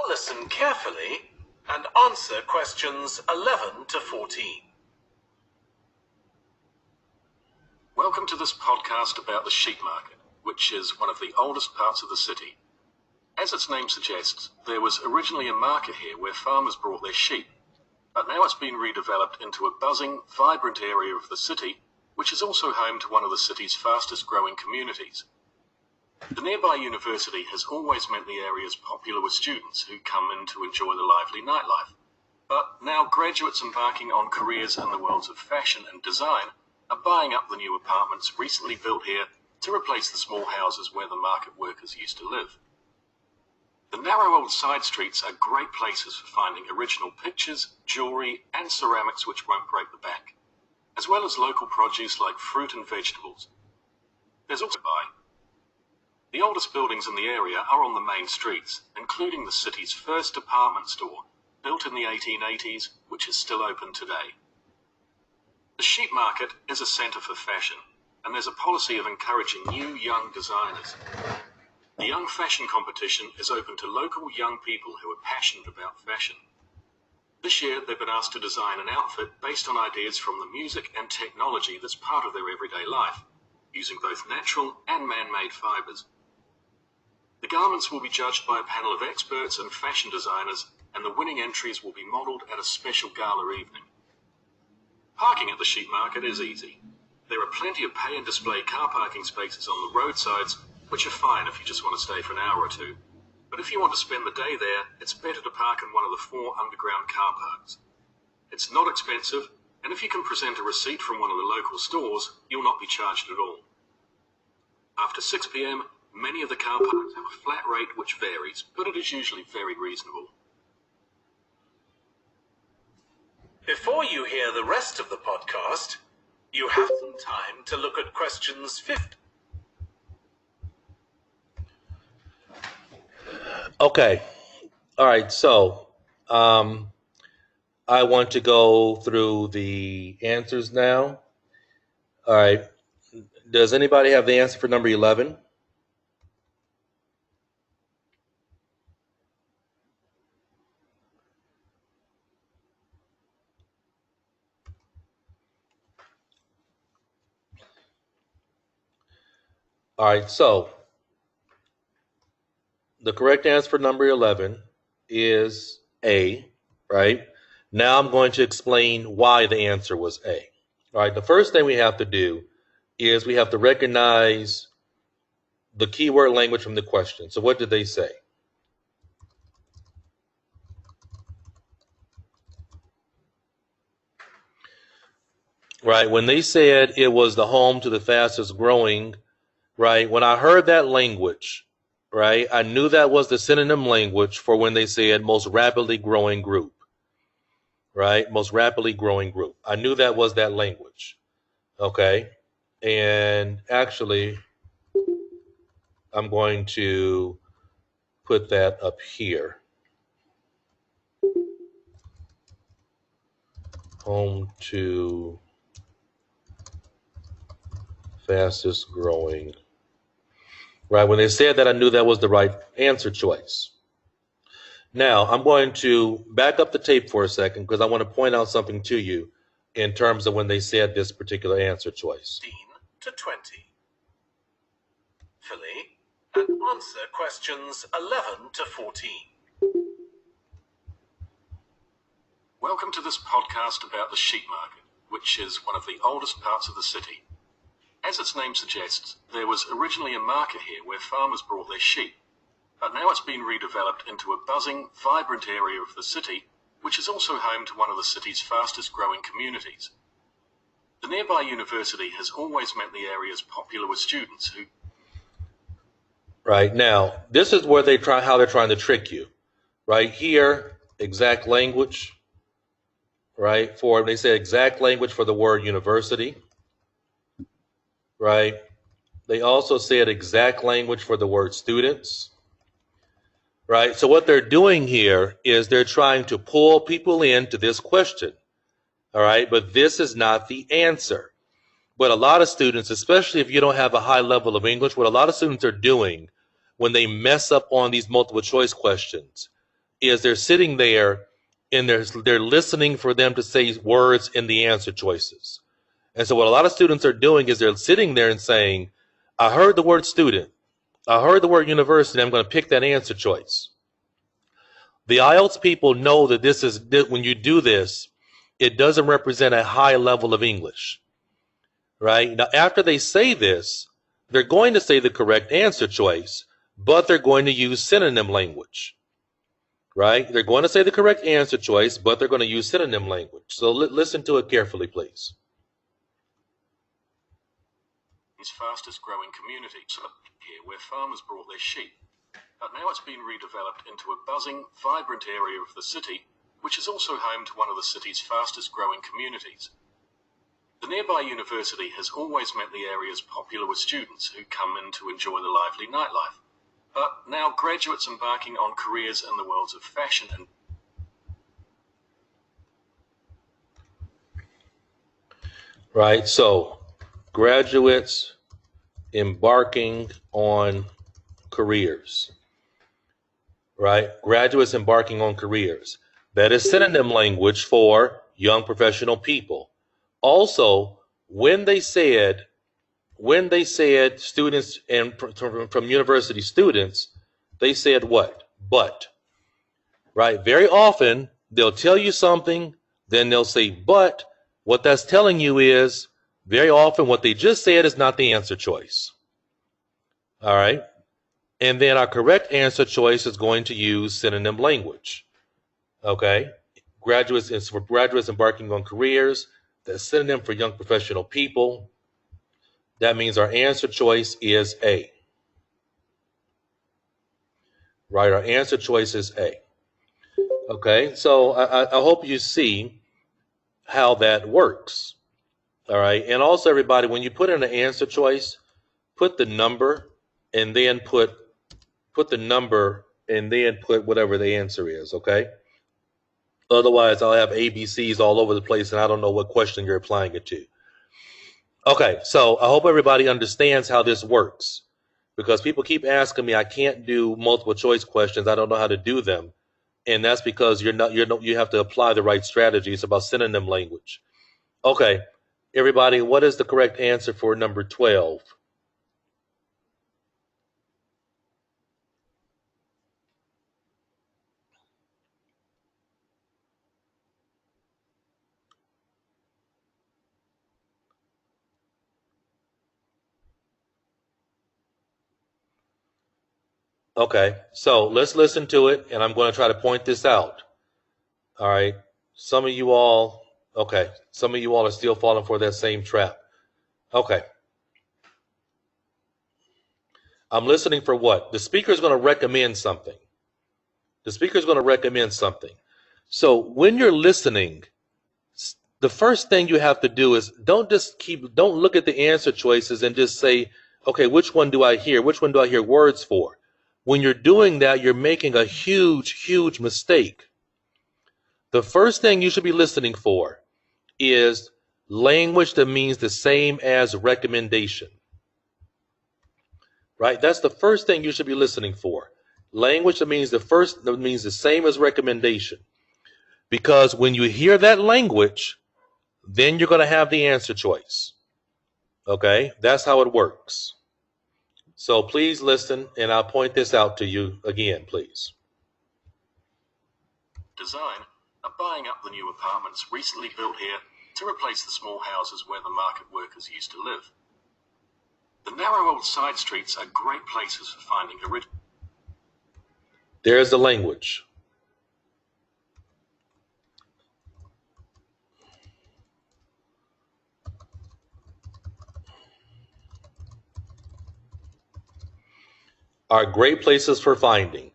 listen carefully and answer questions 11 to 14. Welcome to this podcast about the sheep market, which is one of the oldest parts of the city. As its name suggests, there was originally a market here where farmers brought their sheep, but now it's been redeveloped into a buzzing, vibrant area of the city, which is also home to one of the city's fastest growing communities. The nearby university has always meant the area is popular with students who come in to enjoy the lively nightlife. But now graduates embarking on careers in the worlds of fashion and design are buying up the new apartments recently built here to replace the small houses where the market workers used to live. The narrow old side streets are great places for finding original pictures, jewellery and ceramics which won't break the bank, as well as local produce like fruit and vegetables. There's also the oldest buildings in the area are on the main streets, including the city's first department store, built in the 1880s, which is still open today. The sheep market is a centre for fashion, and there's a policy of encouraging new young designers. The Young Fashion Competition is open to local young people who are passionate about fashion. This year, they've been asked to design an outfit based on ideas from the music and technology that's part of their everyday life, using both natural and man-made fibres. The garments will be judged by a panel of experts and fashion designers, and the winning entries will be modelled at a special gala evening. Parking at the sheep market is easy. There are plenty of pay and display car parking spaces on the roadsides, which are fine if you just want to stay for an hour or two. But if you want to spend the day there, it's better to park in one of the 4 underground car parks. It's not expensive, and if you can present a receipt from one of the local stores, you'll not be charged at all. After 6 p.m, many of the car parks have a flat rate which varies, but it is usually very reasonable. Before you hear the rest of the podcast, you have some time to look at questions 15. Okay. All right. So I want to go through the answers now. All right. Does anybody have the answer for number 11? All right. So the correct answer for number 11 is A, right? Now I'm going to explain why the answer was A. All right. The first thing we have to do is we have to recognize the keyword language from the question. So what did they say? Right. When they said it was the home to the fastest growing, right? When I heard that language, right, I knew that was the synonym language for when they said most rapidly growing group, right? Most rapidly growing group. I knew that was that language. Okay. And actually, I'm going to put that up here. Home to fastest growing. Right. When they said that, I knew that was the right answer choice. Now, I'm going to back up the tape for a second because I want to point out something to you in terms of when they said this particular answer choice. 15 to 20. Philly, and answer questions 11 to 14. Welcome to this podcast about the sheep market, which is one of the oldest parts of the city. As its name suggests, there was originally a market here where farmers brought their sheep, but now it's been redeveloped into a buzzing, vibrant area of the city, which is also home to one of the city's fastest growing communities. The nearby university has always meant the area is popular with students who... Right now, this is where how they're trying to trick you. Right here, exact language. Right, they say exact language for the word university. Right. They also said exact language for the word students. Right. So what they're doing here is they're trying to pull people into this question. All right. But this is not the answer. But a lot of students, especially if you don't have a high level of English, what a lot of students are doing when they mess up on these multiple choice questions is they're sitting there and they're listening for them to say words in the answer choices. And so what a lot of students are doing is they're sitting there and saying, I heard the word student. I heard the word university. I'm going to pick that answer choice. The IELTS people know that when you do this, it doesn't represent a high level of English. Right? Now, after they say this, they're going to say the correct answer choice, but they're going to use synonym language. Right? They're going to say the correct answer choice, but they're going to use synonym language. So listen to it carefully, please. its fastest growing community here where farmers brought their sheep. But now it's been redeveloped into a buzzing, vibrant area of the city, which is also home to one of the city's fastest growing communities. The nearby university has always meant the area is popular with students who come in to enjoy the lively nightlife. But now graduates embarking on careers in the worlds of fashion and Right, so graduates embarking on careers. Right, graduates embarking on careers. That is synonym language for young professional people. Also, when they said students and from university students, they said what? But. Right? Very often they'll tell you something, then they'll say but. What that's telling you is very often what they just said is not the answer choice. All right? And then our correct answer choice is going to use synonym language. Okay? Graduates is for graduates embarking on careers. The synonym for young professional people. That means our answer choice is A. Right? Our answer choice is A. Okay? So I hope you see how that works. All right? And also, everybody, when you put in an answer choice, put the number and then put the number and then put whatever the answer is, okay? Otherwise, I'll have ABCs all over the place, and I don't know what question you're applying it to. Okay, so I hope everybody understands how this works, because people keep asking me, I can't do multiple choice questions. I don't know how to do them, and that's because you have to apply the right strategy. It's about synonym language. Okay, everybody, what is the correct answer for number 12? Okay, so let's listen to it, and I'm going to try to point this out. All right, some of you all are still falling for that same trap. Okay. I'm listening for what? The speaker is going to recommend something. The speaker is going to recommend something. So when you're listening, the first thing you have to do is don't look at the answer choices and just say, okay, which one do I hear? Which one do I hear words for? When you're doing that, you're making a huge, huge mistake. The first thing you should be listening for is language that means the same as recommendation. Right? That's the first thing you should be listening for. Language that means the same as recommendation. Because when you hear that language, then you're going to have the answer choice. Okay? That's how it works. So please listen, and I'll point this out to you again, please. Design are buying up the new apartments recently built here to replace the small houses where the market workers used to live. The narrow old side streets are great places for finding original. There's the language. Are great places for finding.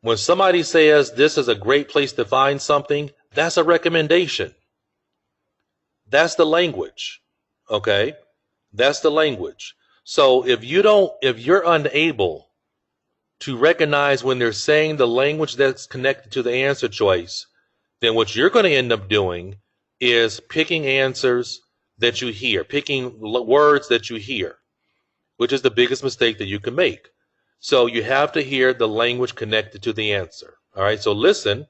When somebody says this is a great place to find something, that's a recommendation. That's the language. Okay? That's the language. So if you're unable to recognize when they're saying the language that's connected to the answer choice, then what you're going to end up doing is picking answers that you hear, picking words that you hear, which is the biggest mistake that you can make. So you have to hear the language connected to the answer. All right, so listen.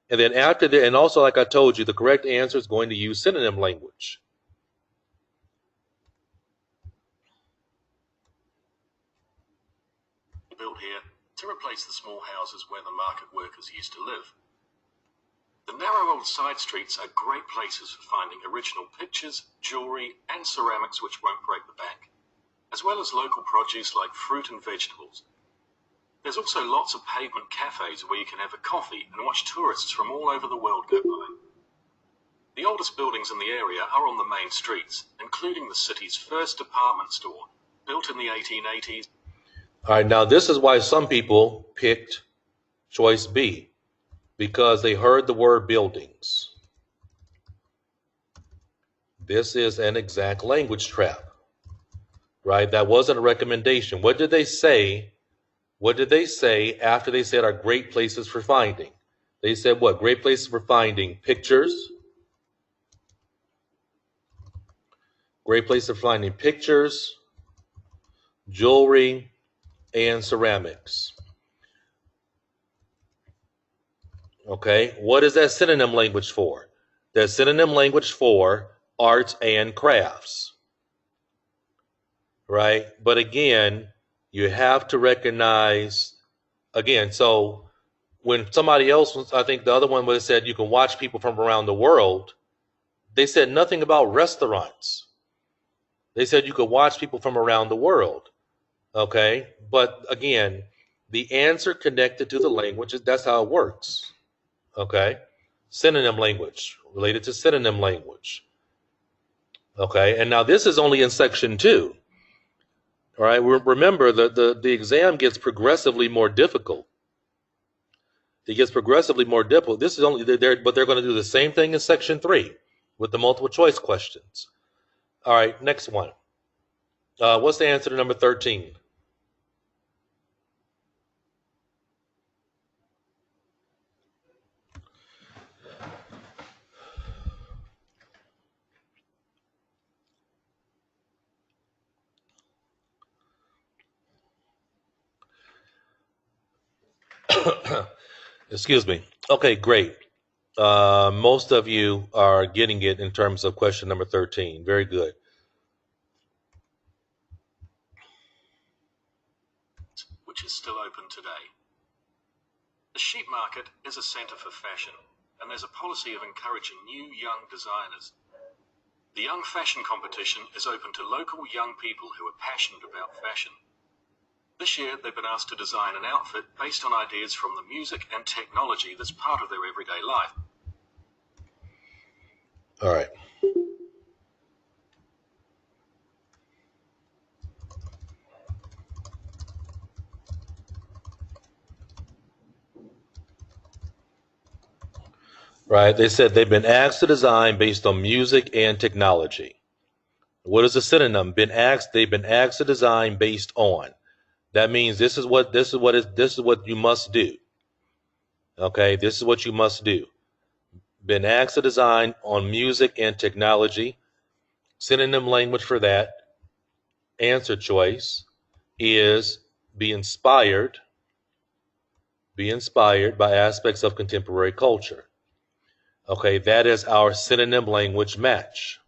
And then after that, and also like I told you, the correct answer is going to use synonym language. Built here to replace the small houses where the market workers used to live. The narrow old side streets are great places for finding original pictures, jewellery and ceramics which won't break the bank, as well as local produce like fruit and vegetables. There's also lots of pavement cafes where you can have a coffee and watch tourists from all over the world go by. The oldest buildings in the area are on the main streets, including the city's first department store, built in the 1880s. All right, now this is why some people picked choice B, because they heard the word buildings. This is an exact language trap, right? That wasn't a recommendation. What did they say? What did they say after they said are great places for finding? They said what? Great places for finding pictures. Great place for finding pictures, jewelry, and ceramics. Okay, what is that synonym language for? That's synonym language for arts and crafts. Right? But again, you have to recognize, again, so when somebody else, I think the other one was said you can watch people from around the world, they said nothing about restaurants. They said you could watch people from around the world. Okay? But again, the answer connected to the language, that's how it works. Okay? Synonym language, related to synonym language. Okay? And now this is only in section 2. All right? Remember, the exam gets progressively more difficult. It gets progressively more difficult. This is only there, but they're going to do the same thing in section 3 with the multiple choice questions. All right, next one. What's the answer to number 13? Excuse me. Okay, great. Most of you are getting it in terms of question number 13. Very good. Which is still open today. The sheep market is a centre for fashion, and there's a policy of encouraging new young designers. The Young Fashion Competition is open to local young people who are passionate about fashion. This year, they've been asked to design an outfit based on ideas from the music and technology that's part of their everyday life. All right. Right. They said they've been asked to design based on music and technology. What is the synonym? They've been asked to design based on. That means this is what you must do. Okay, this is what you must do. Been asked to design on music and technology. Synonym language for that. Answer choice is be inspired by aspects of contemporary culture. Okay, that is our synonym language match.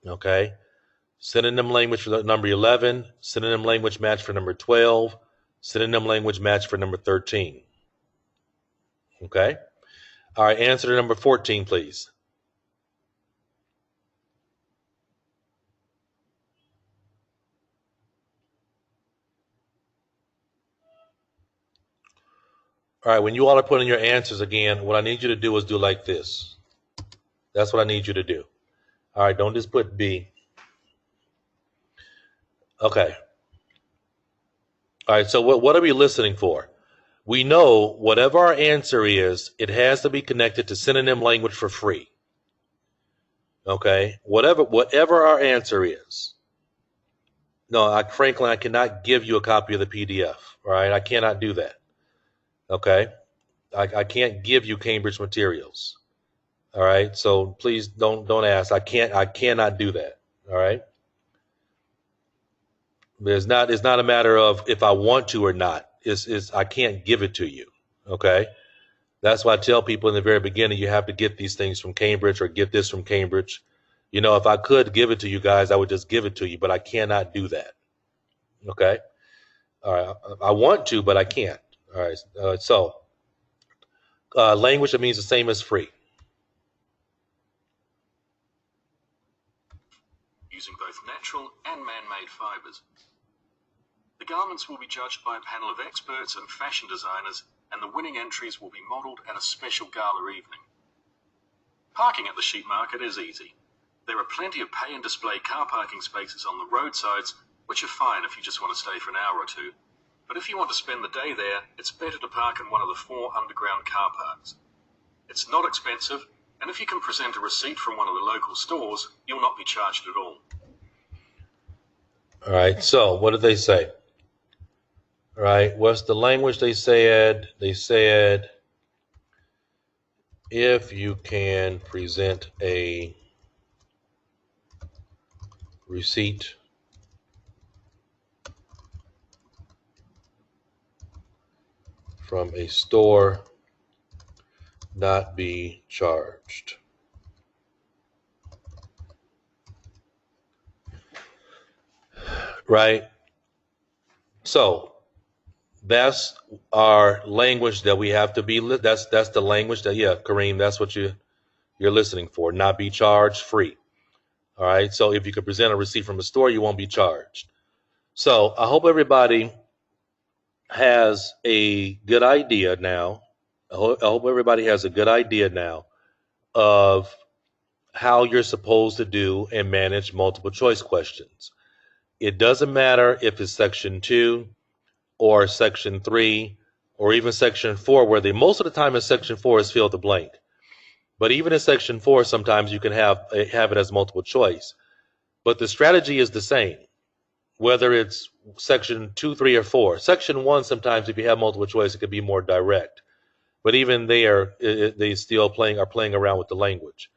Okay, synonym language for number 11, synonym language match for number 12, synonym language match for number 13. Okay, all right, answer to number 14, please. All right, when you all are putting your answers again, what I need you to do is do like this. That's what I need you to do. All right, don't just put B. Okay. All right, so what are we listening for? We know whatever our answer is, it has to be connected to synonym language for free. Okay, whatever our answer is. No, frankly, I cannot give you a copy of the PDF. All right, I cannot do that. Okay, I can't give you Cambridge materials. All right, so please don't ask. I cannot do that. All right. It's not a matter of if I want to or not. It's I can't give it to you. Okay. That's why I tell people in the very beginning, you have to get these things from Cambridge or get this from Cambridge. You know, if I could give it to you guys, I would just give it to you, but I cannot do that. Okay. All right. I want to, but I can't. All right. So language, that means the same as free. Using both natural and man-made fibres. The garments will be judged by a panel of experts and fashion designers, and the winning entries will be modelled at a special gala evening. Parking at the sheep market is easy. There are plenty of pay and display car parking spaces on the roadsides, which are fine if you just want to stay for an hour or two. But if you want to spend the day there, it's better to park in one of the 4 underground car parks. It's not expensive, and if you can present a receipt from one of the local stores, you'll not be charged at all. All right, so what did they say? All right, what's the language they said? They said, if you can present a receipt from a store, not be charged. Right? So that's our language that we have to be. That's the language that, yeah, Kareem, that's what you're listening for. Not be charged, free. All right. So if you could present a receipt from a store, you won't be charged. So I hope everybody has a good idea now. I hope everybody has a good idea now of how you're supposed to do and manage multiple choice questions. It doesn't matter if it's section 2 or section 3 or even section 4, where most of the time in section 4 is fill the blank. But even in section 4, sometimes you can have it as multiple choice. But the strategy is the same, whether it's section 2, 3, or 4. Section 1, sometimes if you have multiple choice, it could be more direct. But even there, they still are playing around with the language.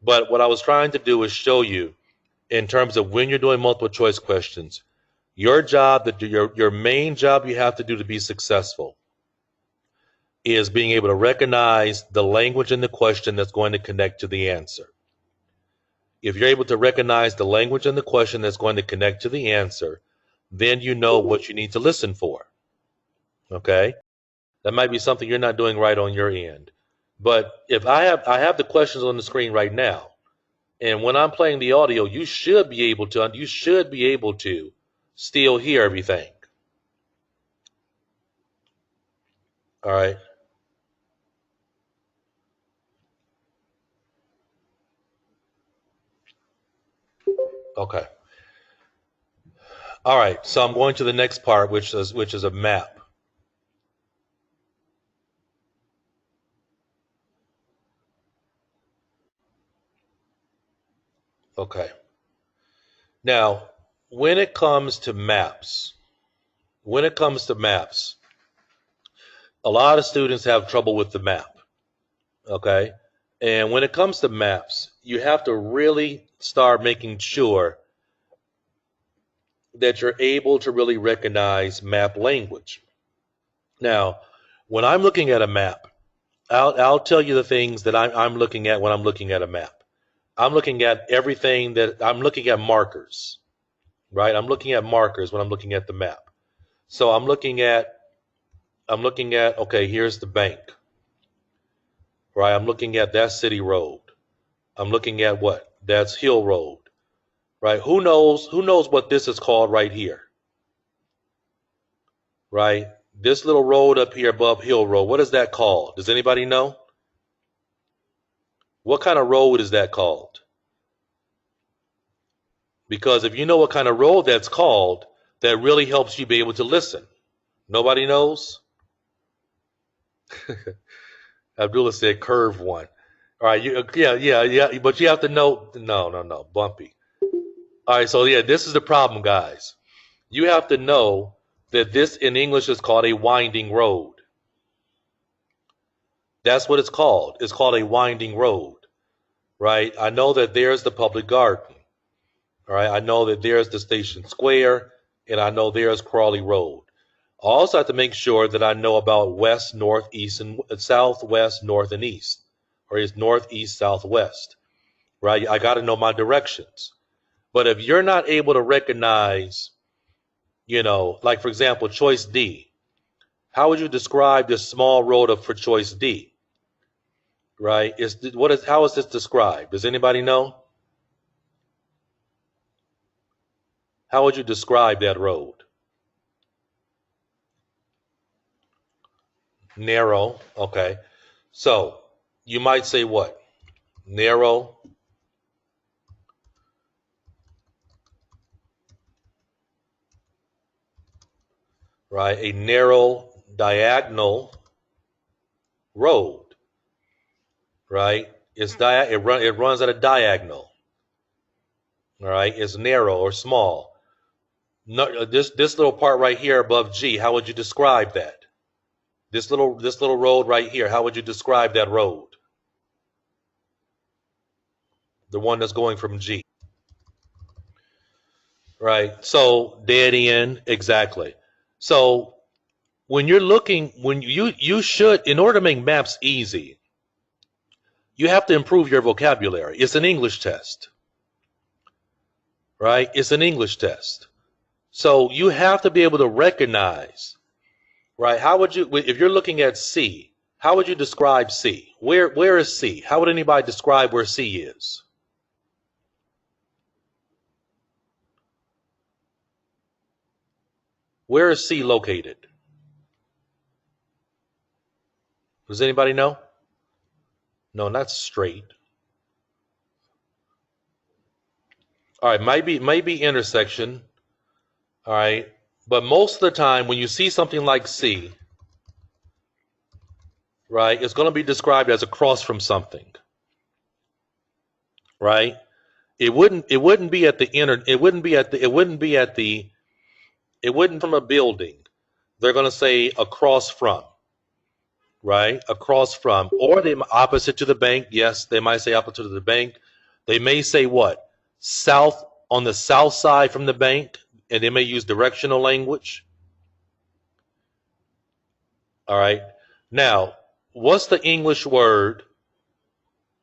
But what I was trying to do is show you, in terms of when you're doing multiple choice questions, your job, your main job you have to do to be successful is being able to recognize the language in the question that's going to connect to the answer. If you're able to recognize the language in the question that's going to connect to the answer, then you know what you need to listen for. Okay? That might be something you're not doing right on your end. But if I have the questions on the screen right now, and when I'm playing the audio, you should be able to still hear everything. All right. Okay. All right. So I'm going to the next part, which is a map. Okay. Now, when it comes to maps, a lot of students have trouble with the map. Okay. And when it comes to maps, you have to really start making sure that you're able to really recognize map language. Now, when I'm looking at a map, I'll tell you the things that I'm looking at when I'm looking at a map. I'm looking at everything I'm looking at markers, right? I'm looking at markers when I'm looking at the map. So I'm looking at, okay, here's the bank, right? I'm looking at that city road. I'm looking at what? That's Hill Road, right? Who knows what this is called right here, right? This little road up here above Hill Road, what is that called? Does anybody know? What kind of road is that called? Because if you know what kind of road that's called, that really helps you be able to listen. Nobody knows? Abdullah said curve one. All right, yeah, but you have to know, no, bumpy. All right, so yeah, this is the problem, guys. You have to know that this in English is called a winding road. That's what it's called. It's called a winding road, right? I know that there's the public garden. All right, I know that there's the station square, and I know there's Crawley Road. I also have to make sure that I know about west, north, east, and southwest, north, and east, or is north, east, southwest, right? I got to know my directions. But if you're not able to recognize, like for example, choice D, how would you describe this small road for choice D? Right? How is this described? Does anybody know? How would you describe that road? Narrow. Okay. So you might say what? Narrow. Right? A narrow diagonal road. Right? It runs at a diagonal. All right? It's narrow or small. No, this little part right here above G, how would you describe that? This little road right here, how would you describe that road? The one that's going from G. Right? So dead end, exactly. So when you're looking, you should, in order to make maps easy, you have to improve your vocabulary. It's an English test. Right? It's an English test. So you have to be able to recognize, right? How would you, if you're looking at C, how would you describe C? Where is C? How would anybody describe where C is? Where is C located? Does anybody know? No, not straight. All right, might be intersection. All right, but most of the time when you see something like C, right, it's going to be described as across from something. Right? It wouldn't be at the it wouldn't from a building. They're going to say across from. Right? Across from, or they opposite to the bank. Yes, they might say opposite to the bank. They may say what? South, on the south side from the bank, and they may use directional language. All right. Now, what's the English word?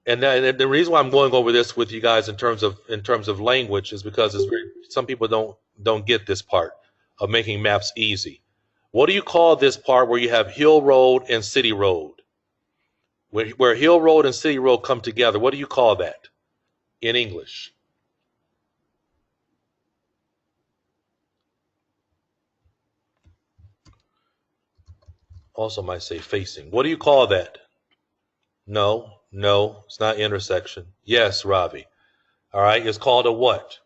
And the reason why I'm going over this with you guys in terms of language is because some people don't get this part of making maps easy. What do you call this part where you have hill road and city road? Where hill road and city road come together, what do you call that in English? Also might say facing. What do you call that? No, it's not intersection. Yes, Ravi. All right, it's called a what?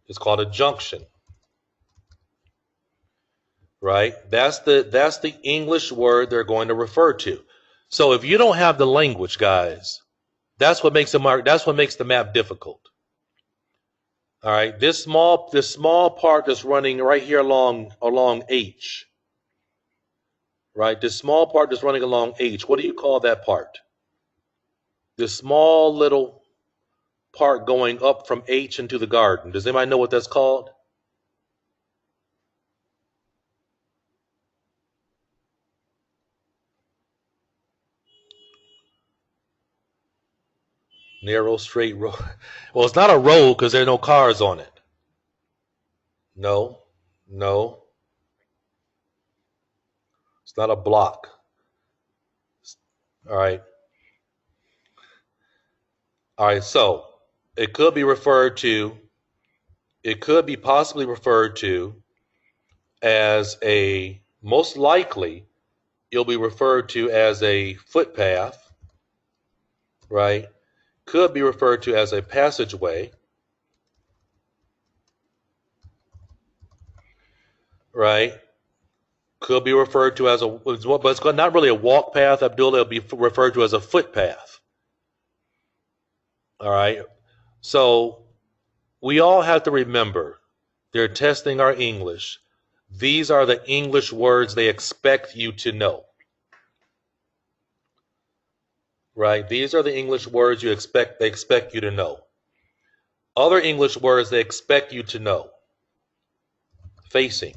It's called a junction. Right? That's the English word they're going to refer to. So if you don't have the language, guys, that's what makes the map difficult. All right, this small part that's running right here along H. Right? This small part that's running along H. What do you call that part? This small little part going up from H into the garden. Does anybody know what that's called? Narrow, straight road. Well, it's not a road because there are no cars on it. No. It's not a block. All right, so it could be possibly referred to as most likely, it'll be referred to as a footpath, right? Could be referred to as a passageway, right? Could be referred to as but it's not really a walk path, Abdullah. It'll be referred to as a footpath. All right. So we all have to remember they're testing our English. These are the English words they expect you to know. Right? These are the English words they expect you to know. Other English words they expect you to know. Facing.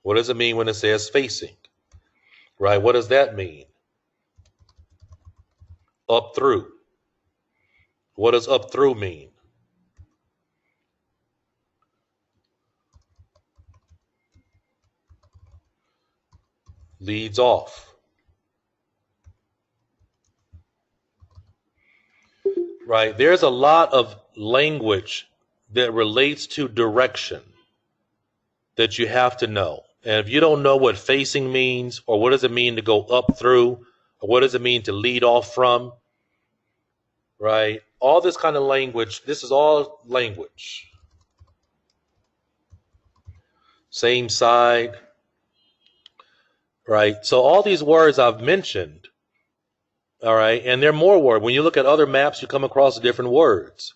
What does it mean when it says facing? Right? What does that mean? Up through. What does up through mean? Leads off. Right? There's a lot of language that relates to direction that you have to know. And if you don't know what facing means, or what does it mean to go up through, or what does it mean to lead off from, right? All this kind of language, this is all language. Same side, right? So all these words I've mentioned, all right, and there are more words. When you look at other maps, you come across different words.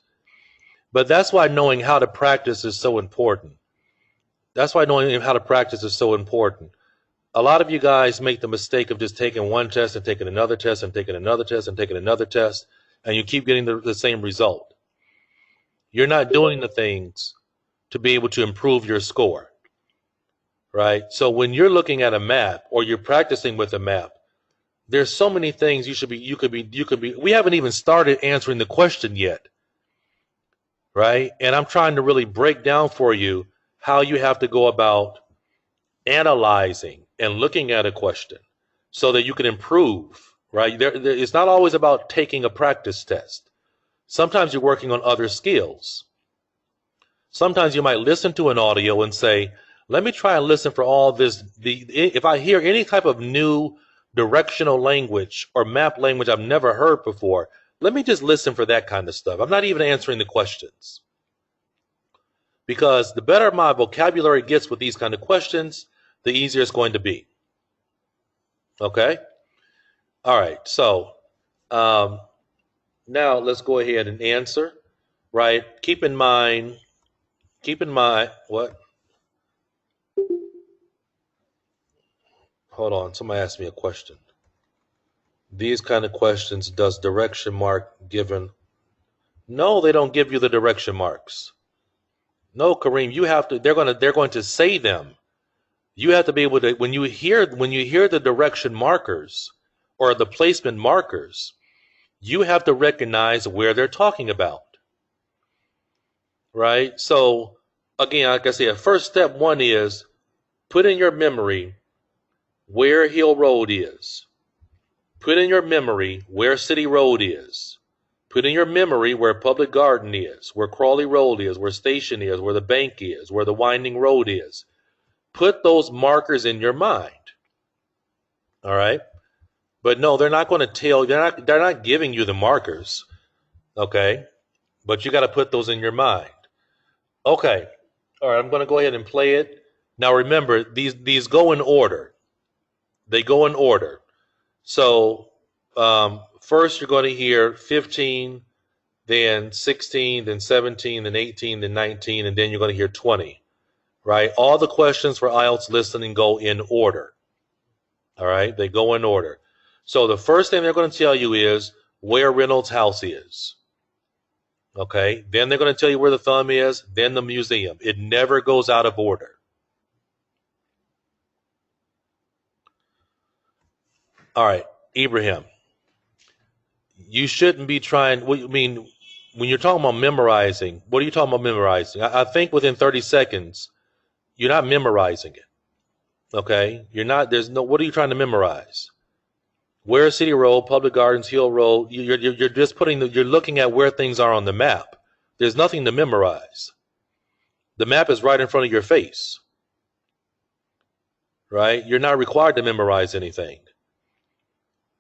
But that's why knowing how to practice is so important. That's why knowing how to practice is so important. A lot of you guys make the mistake of just taking one test and taking another test and taking another test and taking another test, and you keep getting the same result. You're not doing the things to be able to improve your score, right? So when you're looking at a map or you're practicing with a map, there's so many things you could be. We haven't even started answering the question yet, right? And I'm trying to really break down for you how you have to go about analyzing and looking at a question so that you can improve, right? It's not always about taking a practice test. Sometimes you're working on other skills. Sometimes you might listen to an audio and say, let me try and listen for all this. If I hear any type of new directional language or map language I've never heard before, let me just listen for that kind of stuff. I'm not even answering the questions. Because the better my vocabulary gets with these kind of questions, the easier it's going to be. Okay? All right. So now let's go ahead and answer. Right? Keep in mind, what? Hold on. Somebody asked me a question. These kind of questions, does direction mark given? No, they don't give you the direction marks. No, Kareem, you have to. They're going to say them. You have to be able to, when you hear the direction markers or the placement markers, you have to recognize where they're talking about. Right? So, again, like I said, first step one is put in your memory where Hill Road is. Put in your memory where City Road is. Put in your memory where Public Garden is, where Crawley Road is, where Station is, where the bank is, where the winding road is. Put those markers in your mind. All right? But no, they're not going to tell, they're not giving you the markers. Okay? But you got to put those in your mind. Okay. All right, I'm going to go ahead and play it. Now remember, these go in order. They go in order. So first you're going to hear 15, then 16, then 17, then 18, then 19, and then you're going to hear 20. Right? All the questions for IELTS listening go in order. All right? They go in order. So the first thing they're going to tell you is where Reynolds House is. Okay? Then they're going to tell you where the thumb is, then the museum. It never goes out of order. All right, Ibrahim. You shouldn't be trying, I mean, when you're talking about memorizing, what are you talking about memorizing? I think within 30 seconds, you're not memorizing it. Okay? You're not, what are you trying to memorize? Where is City Road, Public Gardens, Hill Road? You're just you're looking at where things are on the map. There's nothing to memorize. The map is right in front of your face. Right? You're not required to memorize anything.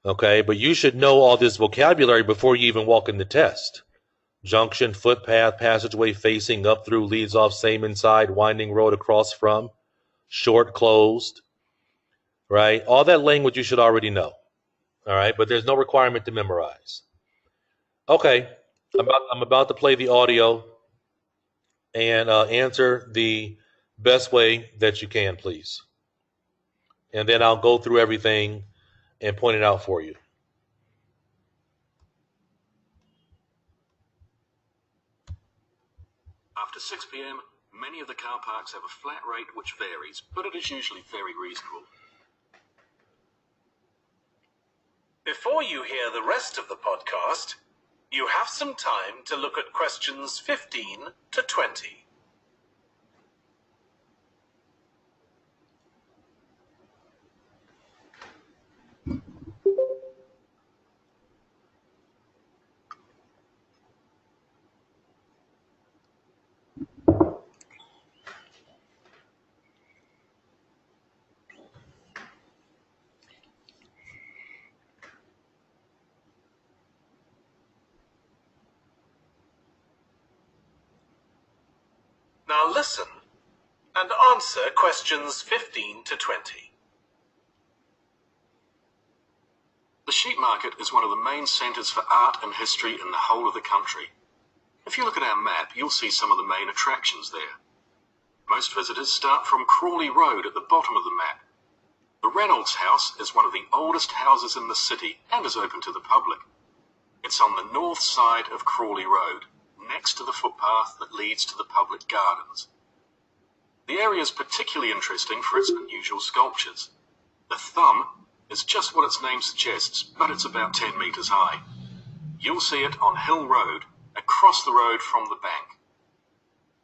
Okay? But you should know all this vocabulary before you even walk in the test. Junction, footpath, passageway facing, up through, leads off, same inside, winding road across from, short, closed. Right? All that language you should already know. All right? But there's no requirement to memorize. Okay. I'm about to play the audio and answer the best way that you can, please. And then I'll go through everything and point it out for you. After 6 p.m, many of the car parks have a flat rate which varies, but it is usually very reasonable. Before you hear the rest of the podcast, you have some time to look at questions 15 to 20. Now listen and answer questions 15 to 20. The sheep market is one of the main centres for art and history in the whole of the country. If you look at our map, you'll see some of the main attractions there. Most visitors start from Crawley Road at the bottom of the map. The Reynolds House is one of the oldest houses in the city and is open to the public. It's on the north side of Crawley Road, next to the footpath that leads to the public gardens. The area is particularly interesting for its unusual sculptures. The thumb is just what its name suggests, but it's about 10 metres high. You'll see it on Hill Road, across the road from the bank.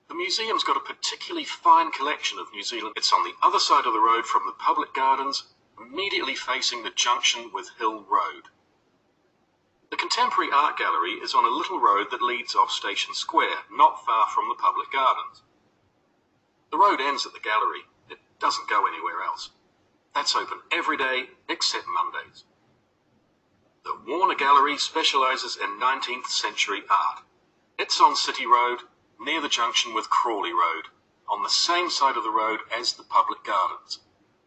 The museum's got a particularly fine collection of New Zealand. It's on the other side of the road from the public gardens, immediately facing the junction with Hill Road. The Contemporary Art Gallery is on a little road that leads off Station Square, not far from the public gardens. The road ends at the gallery. It doesn't go anywhere else. That's open every day except Mondays. The Warner Gallery specialises in 19th century art. It's on City Road, near the junction with Crawley Road, on the same side of the road as the public gardens.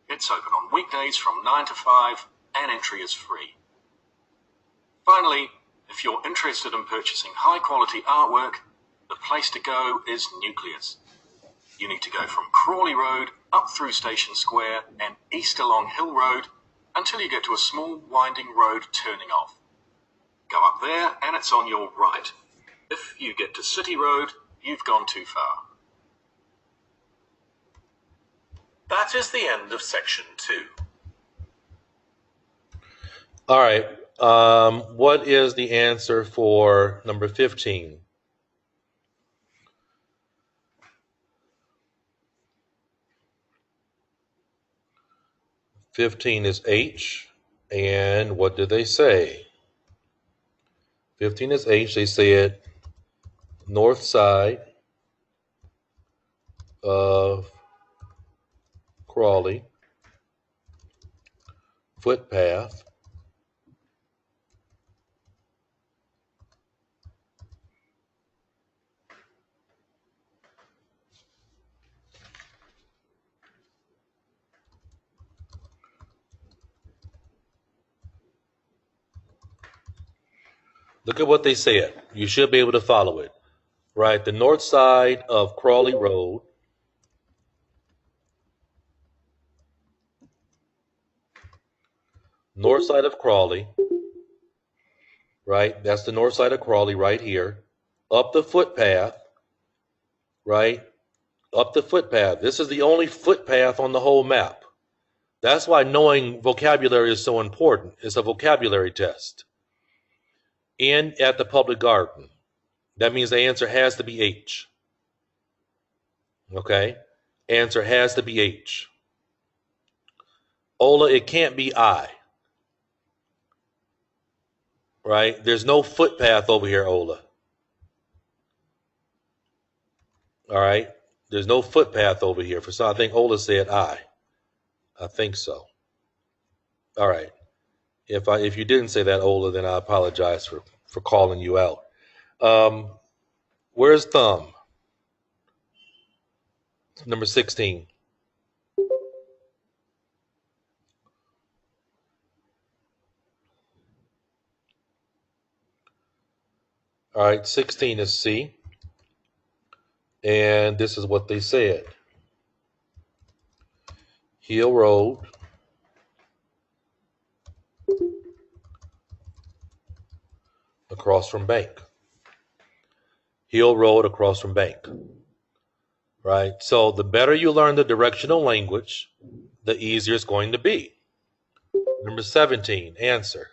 It's open on weekdays from 9 to 5 and entry is free. Finally, if you're interested in purchasing high-quality artwork, the place to go is Nucleus. You need to go from Crawley Road up through Station Square and east along Hill Road until you get to a small winding road turning off. Go up there and it's on your right. If you get to City Road, you've gone too far. that is the end of section 2. All right. What is the answer for number 15? '15 is H, and what do they say? 15 is H. They said north side of Crawley, footpath. Look at what they said. You should be able to follow it. Right, the north side of Crawley Road. North side of Crawley. Right, that's the north side of Crawley right here. Up the footpath. Right, up the footpath. This is the only footpath on the whole map. That's why knowing vocabulary is so important. It's a vocabulary test. In at the public garden. That means the answer has to be H. Okay? Answer has to be H. Ola, it can't be I. Right? There's no footpath over here, Ola. All right? There's no footpath over here. For some, I think Ola said I. I think so. All right. If you didn't say that, Ola, then I apologize for calling you out. Where's Thumb? Number 16. All right, 16 is C. And this is what they said. Hill Road. Across from Bank. Hill Road across from Bank. Right? So the better you learn the directional language, the easier it's going to be. Number 17, answer.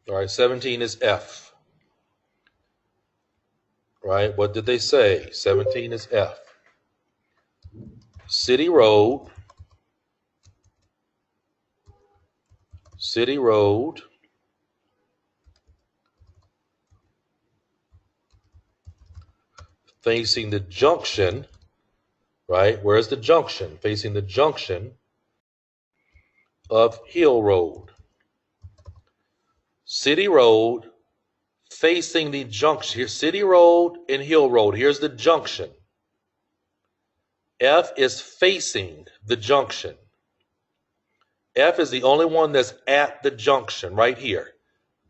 All right, 17 is F. Right? What did they say? 17 is F. City Road. City Road. Facing the junction. Right? Where's the junction? Facing the junction of Hill Road. City Road facing the junction. Here's City Road and Hill Road. Here's the junction. F is facing the junction. F is the only one that's at the junction right here.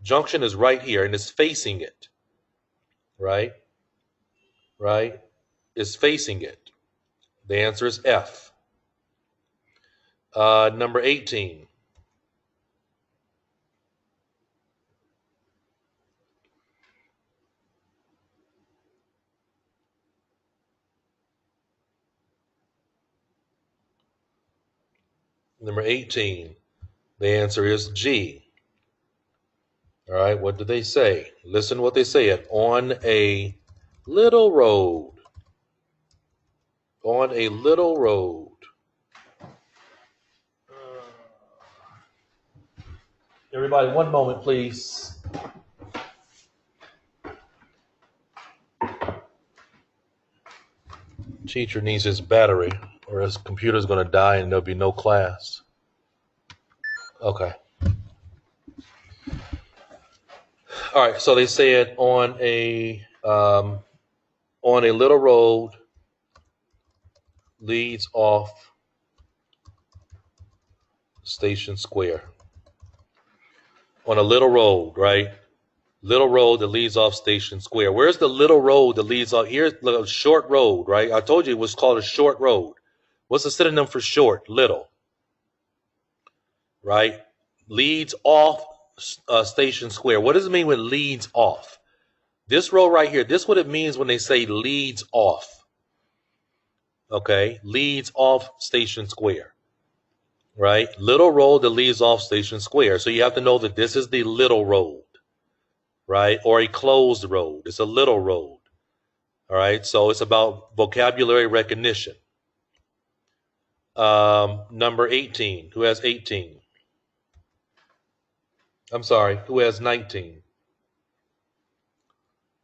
Junction is right here and it's facing it. Right? Right? It's facing it. The answer is F. Number 18. Number 18, the answer is G. All right, what do they say? Listen what they said. On a little road. On a little road. Everybody, one moment, please. Teacher needs his battery, or his computer's going to die and there'll be no class. Okay. All right, so they said on a little road leads off Station Square. On a little road, right? Little road that leads off Station Square. Where's the little road that leads off? Here's the short road, right? I told you it was called a short road. What's the synonym for short? Little. Right? Leads off Station Square. What does it mean when leads off? This road right here, this is what it means when they say leads off. Okay? Leads off Station Square. Right? Little road that leads off Station Square. So you have to know that this is the little road. Right? Or a closed road. It's a little road. All right? So it's about vocabulary recognition. Number 18. Who has 18? I'm sorry. Who has 19?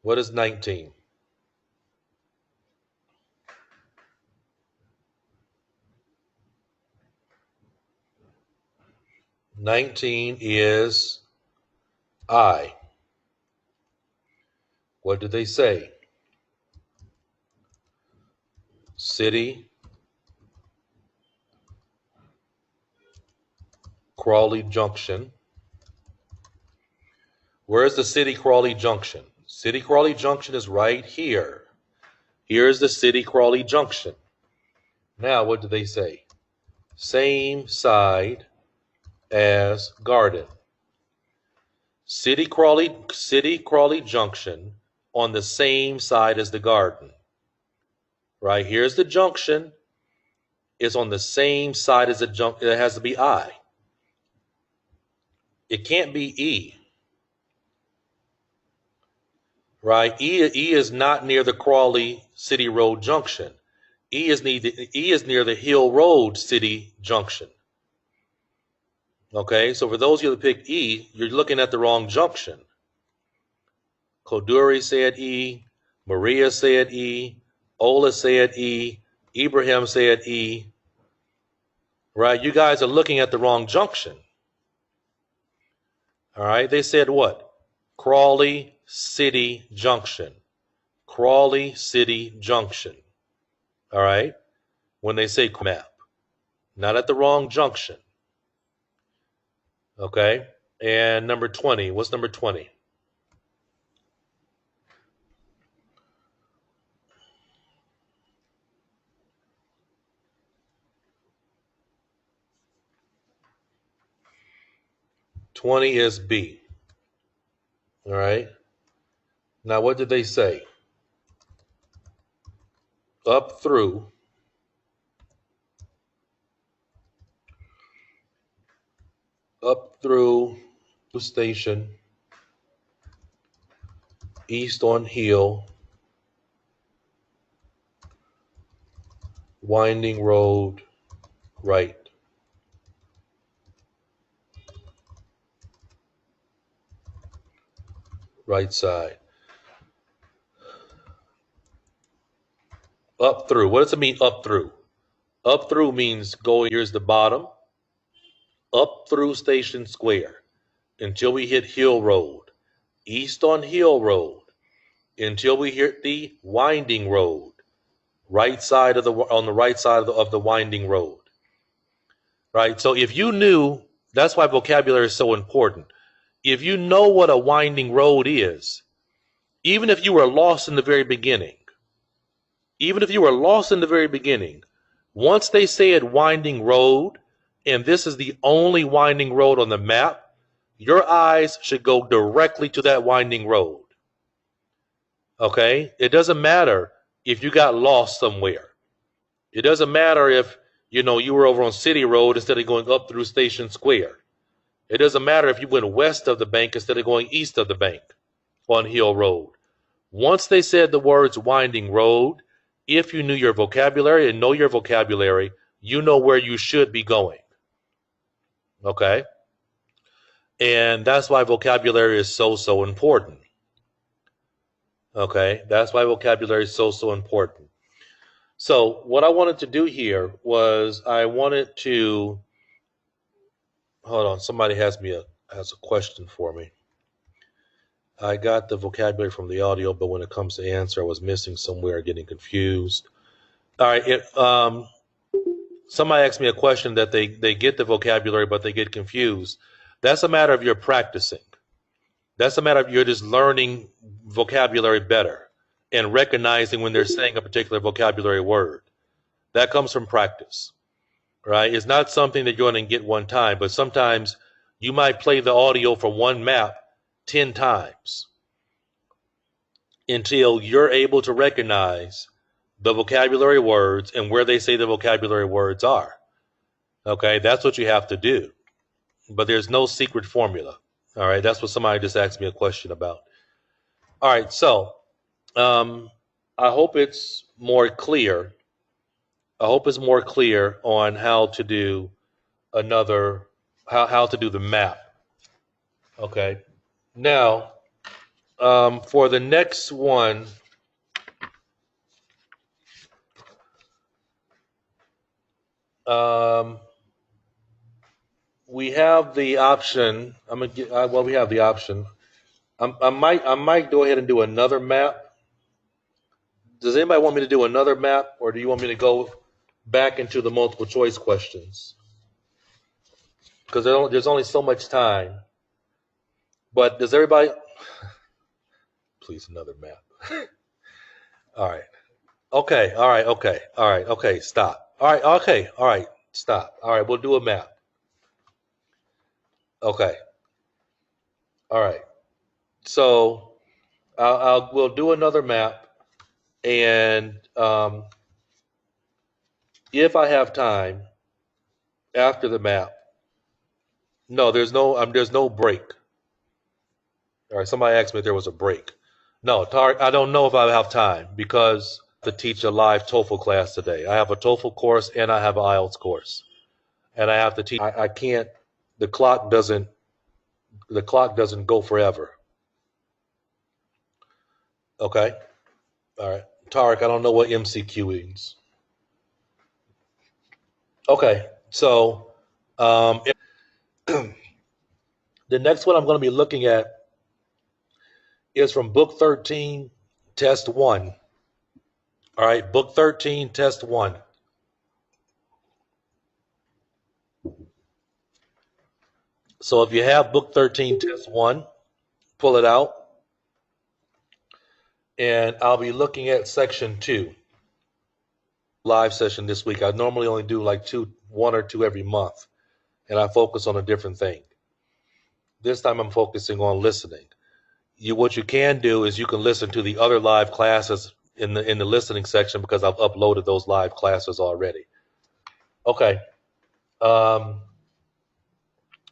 What is 19? "19 is I." What did they say? City, Crawley Junction. Where's the City Crawley Junction? City Crawley Junction is right here. Here's the City Crawley Junction. Now, what do they say? Same side as Garden. City Crawley Junction on the same side as the Garden. Right? Here's the junction. It's on the same side as the junction. It has to be I. It can't be E. Right? E is not near the Crawley City Road Junction. E is near the Hill Road City Junction. Okay, so for those of you that picked E, you're looking at the wrong junction. Koduri said E, Maria said E, Ola said E, Ibrahim said E. Right, you guys are looking at the wrong junction. All right, they said what? Crawley City Junction. Crawley City Junction. All right, when they say map, not at the wrong junction. Okay, and number 20. What's number 20? "20 is B." All right. Now, what did they say? Up through station, east on Hill, winding road, right. Right side. Up through. What does it mean, up through? Up through means going, here's the bottom, up through Station Square until we hit Hill Road, east on Hill Road until we hit the winding road, on the right side of the winding road. Right? So if you knew, that's why vocabulary is so important. If you know what a winding road is, even if you were lost in the very beginning, once they said winding road, and this is the only winding road on the map, your eyes should go directly to that winding road. Okay? It doesn't matter if you got lost somewhere. It doesn't matter if, you were over on City Road instead of going up through Station Square. It doesn't matter if you went west of the bank instead of going east of the bank on Hill Road. Once they said the words winding road, if you knew your vocabulary and know your vocabulary, you know where you should be going. Okay? And that's why vocabulary is so important. Okay? That's why vocabulary is so important. So what I wanted to do here was hold on, somebody has a question for me. I got the vocabulary from the audio, but when it comes to answer, I was missing somewhere, getting confused. All right, somebody asked me a question that they get the vocabulary, but they get confused. That's a matter of your practicing. That's a matter of you're just learning vocabulary better and recognizing when they're saying a particular vocabulary word. That comes from practice, right? It's not something that you're going to get one time, but sometimes you might play the audio for one map 10 times until you're able to recognize the vocabulary words and where they say the vocabulary words are. Okay, that's what you have to do. But there's no secret formula. All right, that's what somebody just asked me a question about. All right, so I hope it's more clear. I hope it's more clear on how to do how to do the map. Okay, now for the next one, we have the option. We have the option. I might go ahead and do another map. Does anybody want me to do another map, or do you want me to go back into the multiple choice questions? Because there's only so much time. But does everybody? Please, another map. All right. Okay. All right. Okay. All right. Okay. Stop. All right. Okay. All right. Stop. All right. We'll do a map. Okay. All right. So we'll do another map, and if I have time after the map, no, there's no break. All right. Somebody asked me if there was a break. No, Tarek, I don't know if I have time because I have to teach a live TOEFL class today. I have a TOEFL course and I have an IELTS course, and I have to teach. I can't. The clock doesn't go forever. Okay. All right. Tarek, I don't know what MCQ means. Okay. So the next one I'm going to be looking at is from Book 13, Test 1. All right. Book 13, Test 1. So if you have Book 13, Test 1, pull it out. And I'll be looking at Section 2. Live session this week. I normally only do like one or two every month, and I focus on a different thing. This time I'm focusing on listening. What you can do is you can listen to the other live classes in the listening section because I've uploaded those live classes already. Okay. All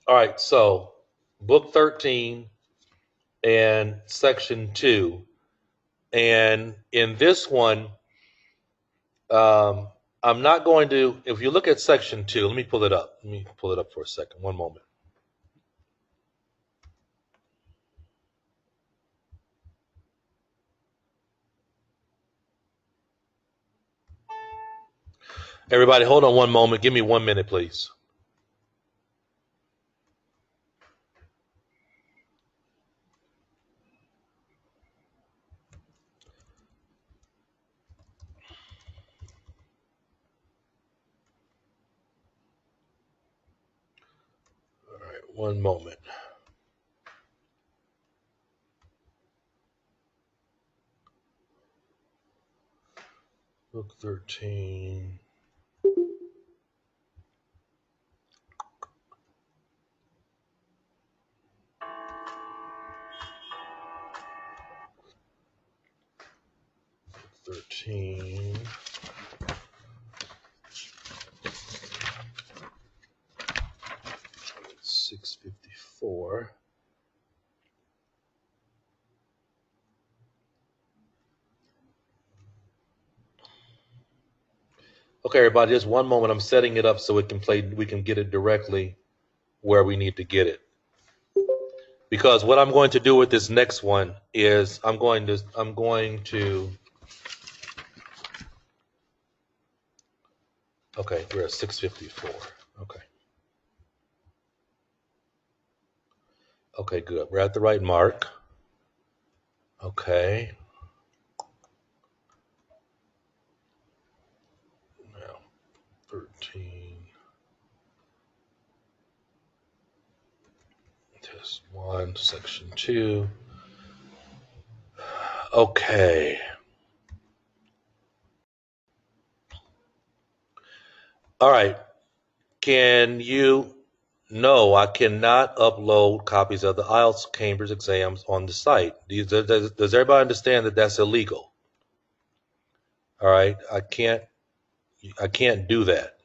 right. So Book 13 and Section 2, and in this one, I'm not going to. If you look at Section 2, let me pull it up. Let me pull it up for a second. One moment. Everybody, hold on one moment. Give me 1 minute, please. All right, 1 moment. Book 13. Book 13. It's 6:54. Okay, everybody, just 1 moment. I'm setting it up so it can play. We can get it directly where we need to get it. Because what I'm going to do with this next one is I'm going to. Okay, we're at 6:54. Okay. Okay, good. We're at the right mark. Okay. Now, 13. Test Test 1, Section 2. Okay. All right. Can you... No, I cannot upload copies of the IELTS Cambridge exams on the site. Does everybody understand that that's illegal? All right. I can't do that.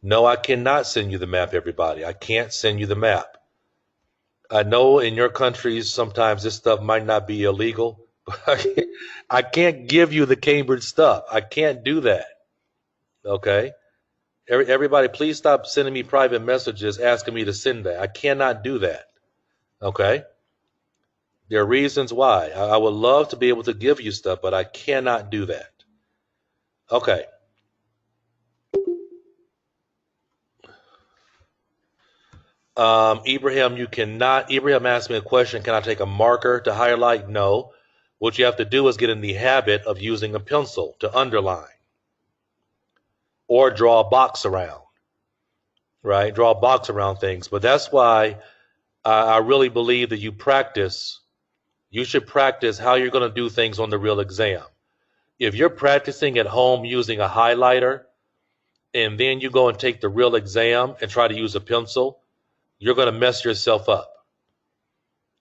No, I cannot send you the map, everybody. I can't send you the map. I know in your countries sometimes this stuff might not be illegal, but I can't give you the Cambridge stuff. I can't do that. Okay? Everybody, please stop sending me private messages asking me to send that. I cannot do that. Okay? There are reasons why. I would love to be able to give you stuff, but I cannot do that. Okay. Ibrahim asked me a question. Can I take a marker to highlight? No. What you have to do is get in the habit of using a pencil to underline or draw a box around, right? Draw a box around things. But that's why I really believe that you should practice how you're going to do things on the real exam. If you're practicing at home using a highlighter and then you go and take the real exam and try to use a pencil, you're going to mess yourself up.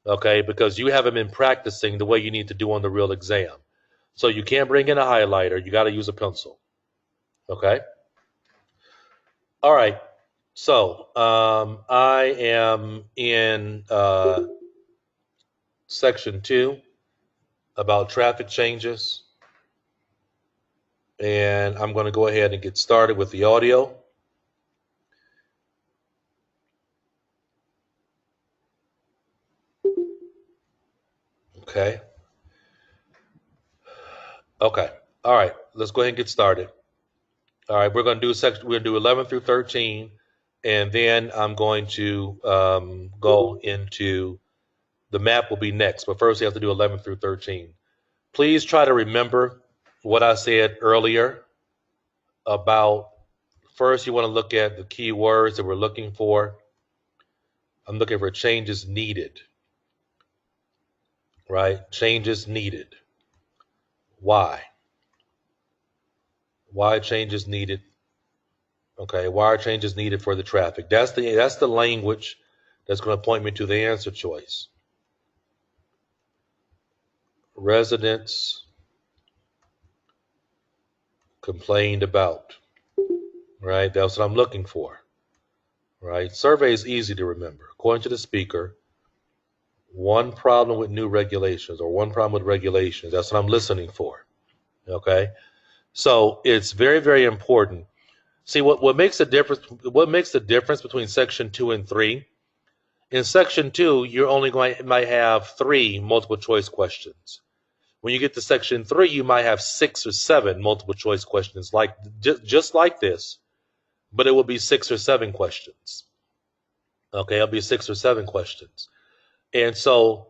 Okay, because you haven't been practicing the way you need to do on the real exam. So you can't bring in a highlighter. You got to use a pencil. Okay? All right. So I am in section 2 about traffic changes. And I'm going to go ahead and get started with the audio. Okay. Okay. All right. Let's go ahead and get started. All right. We're going to do 11 through 13, and then I'm going to go into the map will be next. But first, you have to do 11 through 13. Please try to remember what I said earlier about first you want to look at the key words that we're looking for. I'm looking for changes needed. Right? Changes needed. Why? Why changes needed? Okay, why are changes needed for the traffic? That's the language that's going to point me to the answer choice. Residents complained about. Right? That's what I'm looking for. Right? Survey is easy to remember. According to the speaker, one problem with new regulations or one problem with regulations. That's what I'm listening for. Okay? So it's very, very important. See what makes the difference. What makes the difference between section 2 and 3? In section 2, you're only might have 3 multiple choice questions. When you get to section 3, you might have 6 or 7 multiple choice questions, like just like this, but it will be 6 or 7 questions. Okay, it'll be 6 or 7 questions, and so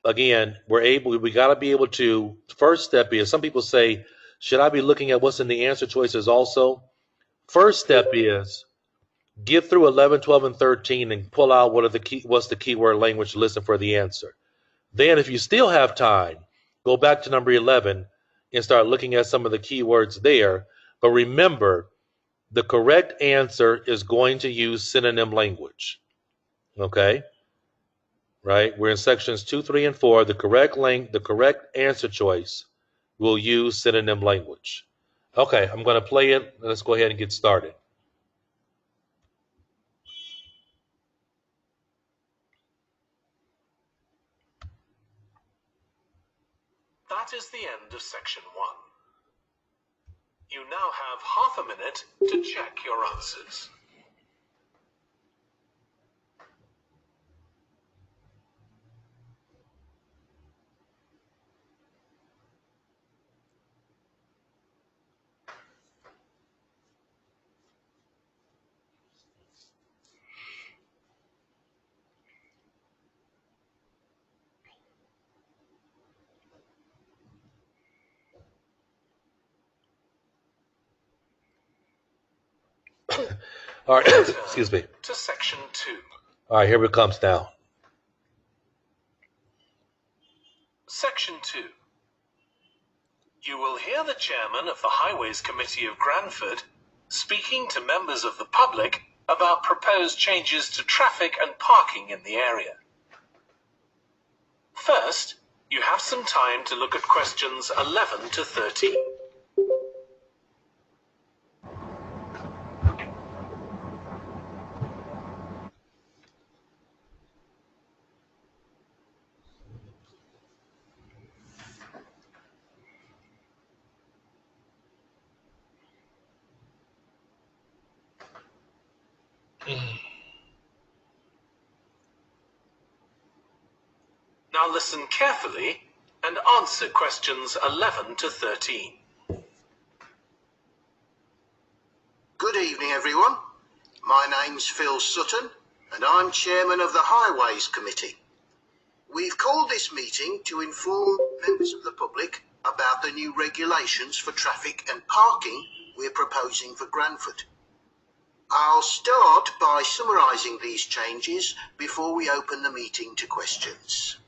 again, we got to be able to. First step is, some people say, should I be looking at what's in the answer choices also? First step is get through 11, 12, and 13 and pull out what's the keyword language to listen for the answer. Then if you still have time, go back to number 11 and start looking at some of the keywords there. But remember, the correct answer is going to use synonym language. Okay? Right? We're in sections 2, 3, and 4. The correct answer choice will use synonym language. Okay, I'm going to play it. Let's go ahead and get started. That is the end of section 1. You now have half a minute to check your answers. All right, excuse me. To section 2. All right, here it comes now. Section 2. You will hear the chairman of the Highways Committee of Granford speaking to members of the public about proposed changes to traffic and parking in the area. First, you have some time to look at questions 11 to 13. Now listen carefully and answer questions 11 to 13. Good evening, everyone. My name's Phil Sutton, and I'm chairman of the Highways Committee. We've called this meeting to inform members of the public about the new regulations for traffic and parking we're proposing for Granford. I'll start by summarising these changes before we open the meeting to questions.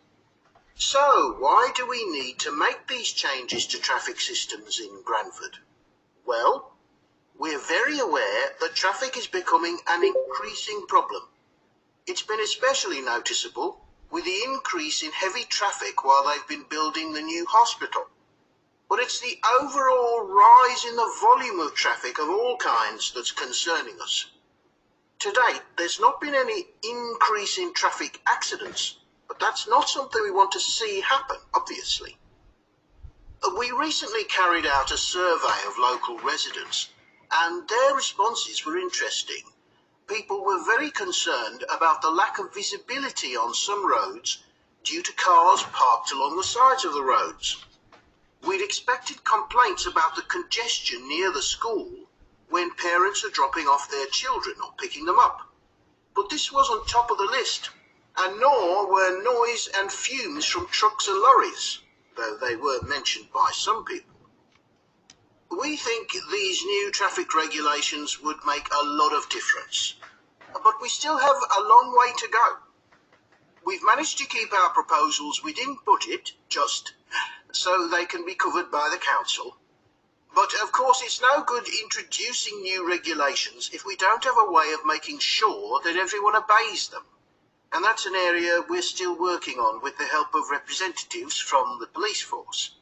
So, why do we need to make these changes to traffic systems in Granford? Well, we're very aware that traffic is becoming an increasing problem. It's been especially noticeable with the increase in heavy traffic while they've been building the new hospital. But it's the overall rise in the volume of traffic of all kinds that's concerning us. To date, there's not been any increase in traffic accidents, but that's not something we want to see happen, obviously. We recently carried out a survey of local residents, and their responses were interesting. People were very concerned about the lack of visibility on some roads due to cars parked along the sides of the roads. We'd expected complaints about the congestion near the school when parents are dropping off their children or picking them up. But this wasn't top of the list, and nor were noise and fumes from trucks and lorries, though they were mentioned by some people. We think these new traffic regulations would make a lot of difference, but we still have a long way to go. We've managed to keep our proposals within budget, just so they can be covered by the council. But of course it's no good introducing new regulations if we don't have a way of making sure that everyone obeys them. And that's an area we're still working on with the help of representatives from the police force.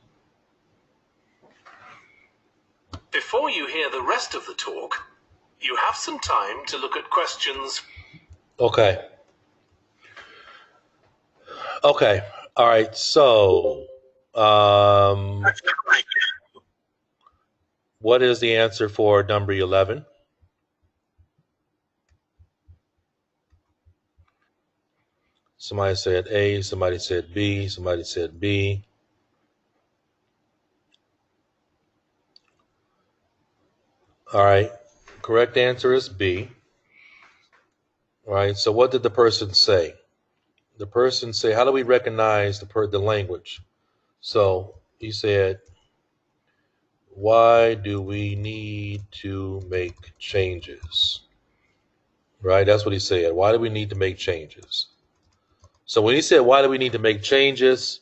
Before you hear the rest of the talk, you have some time to look at questions. Okay. All right. So, what is the answer for number 11? Somebody said A, somebody said B, somebody said B. All right. Correct answer is B. All right. So what did the person say? The person said, how do we recognize the language? So he said, why do we need to make changes? Right? That's what he said. Why do we need to make changes? So when he said, why do we need to make changes?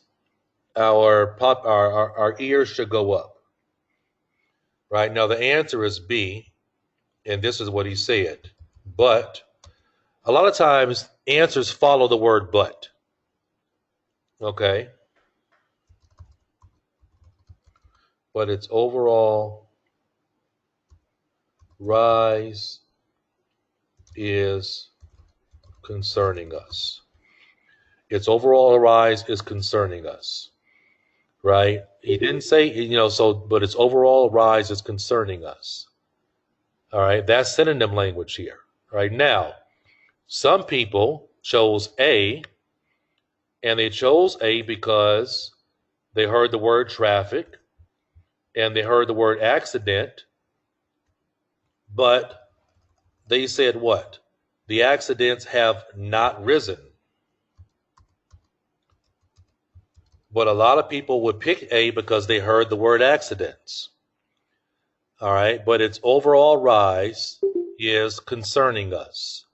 Our ears should go up. Right? Now the answer is B, and this is what he said. But a lot of times answers follow the word but. Okay? But its overall rise is concerning us. Its overall rise is concerning us. Right? He didn't say, but its overall rise is concerning us. All right? That's synonym language here. Right? Now, some people chose A, and they chose A because they heard the word traffic and they heard the word accident, but they said what? The accidents have not risen. But a lot of people would pick A because they heard the word accidents. All right, but its overall rise is concerning us.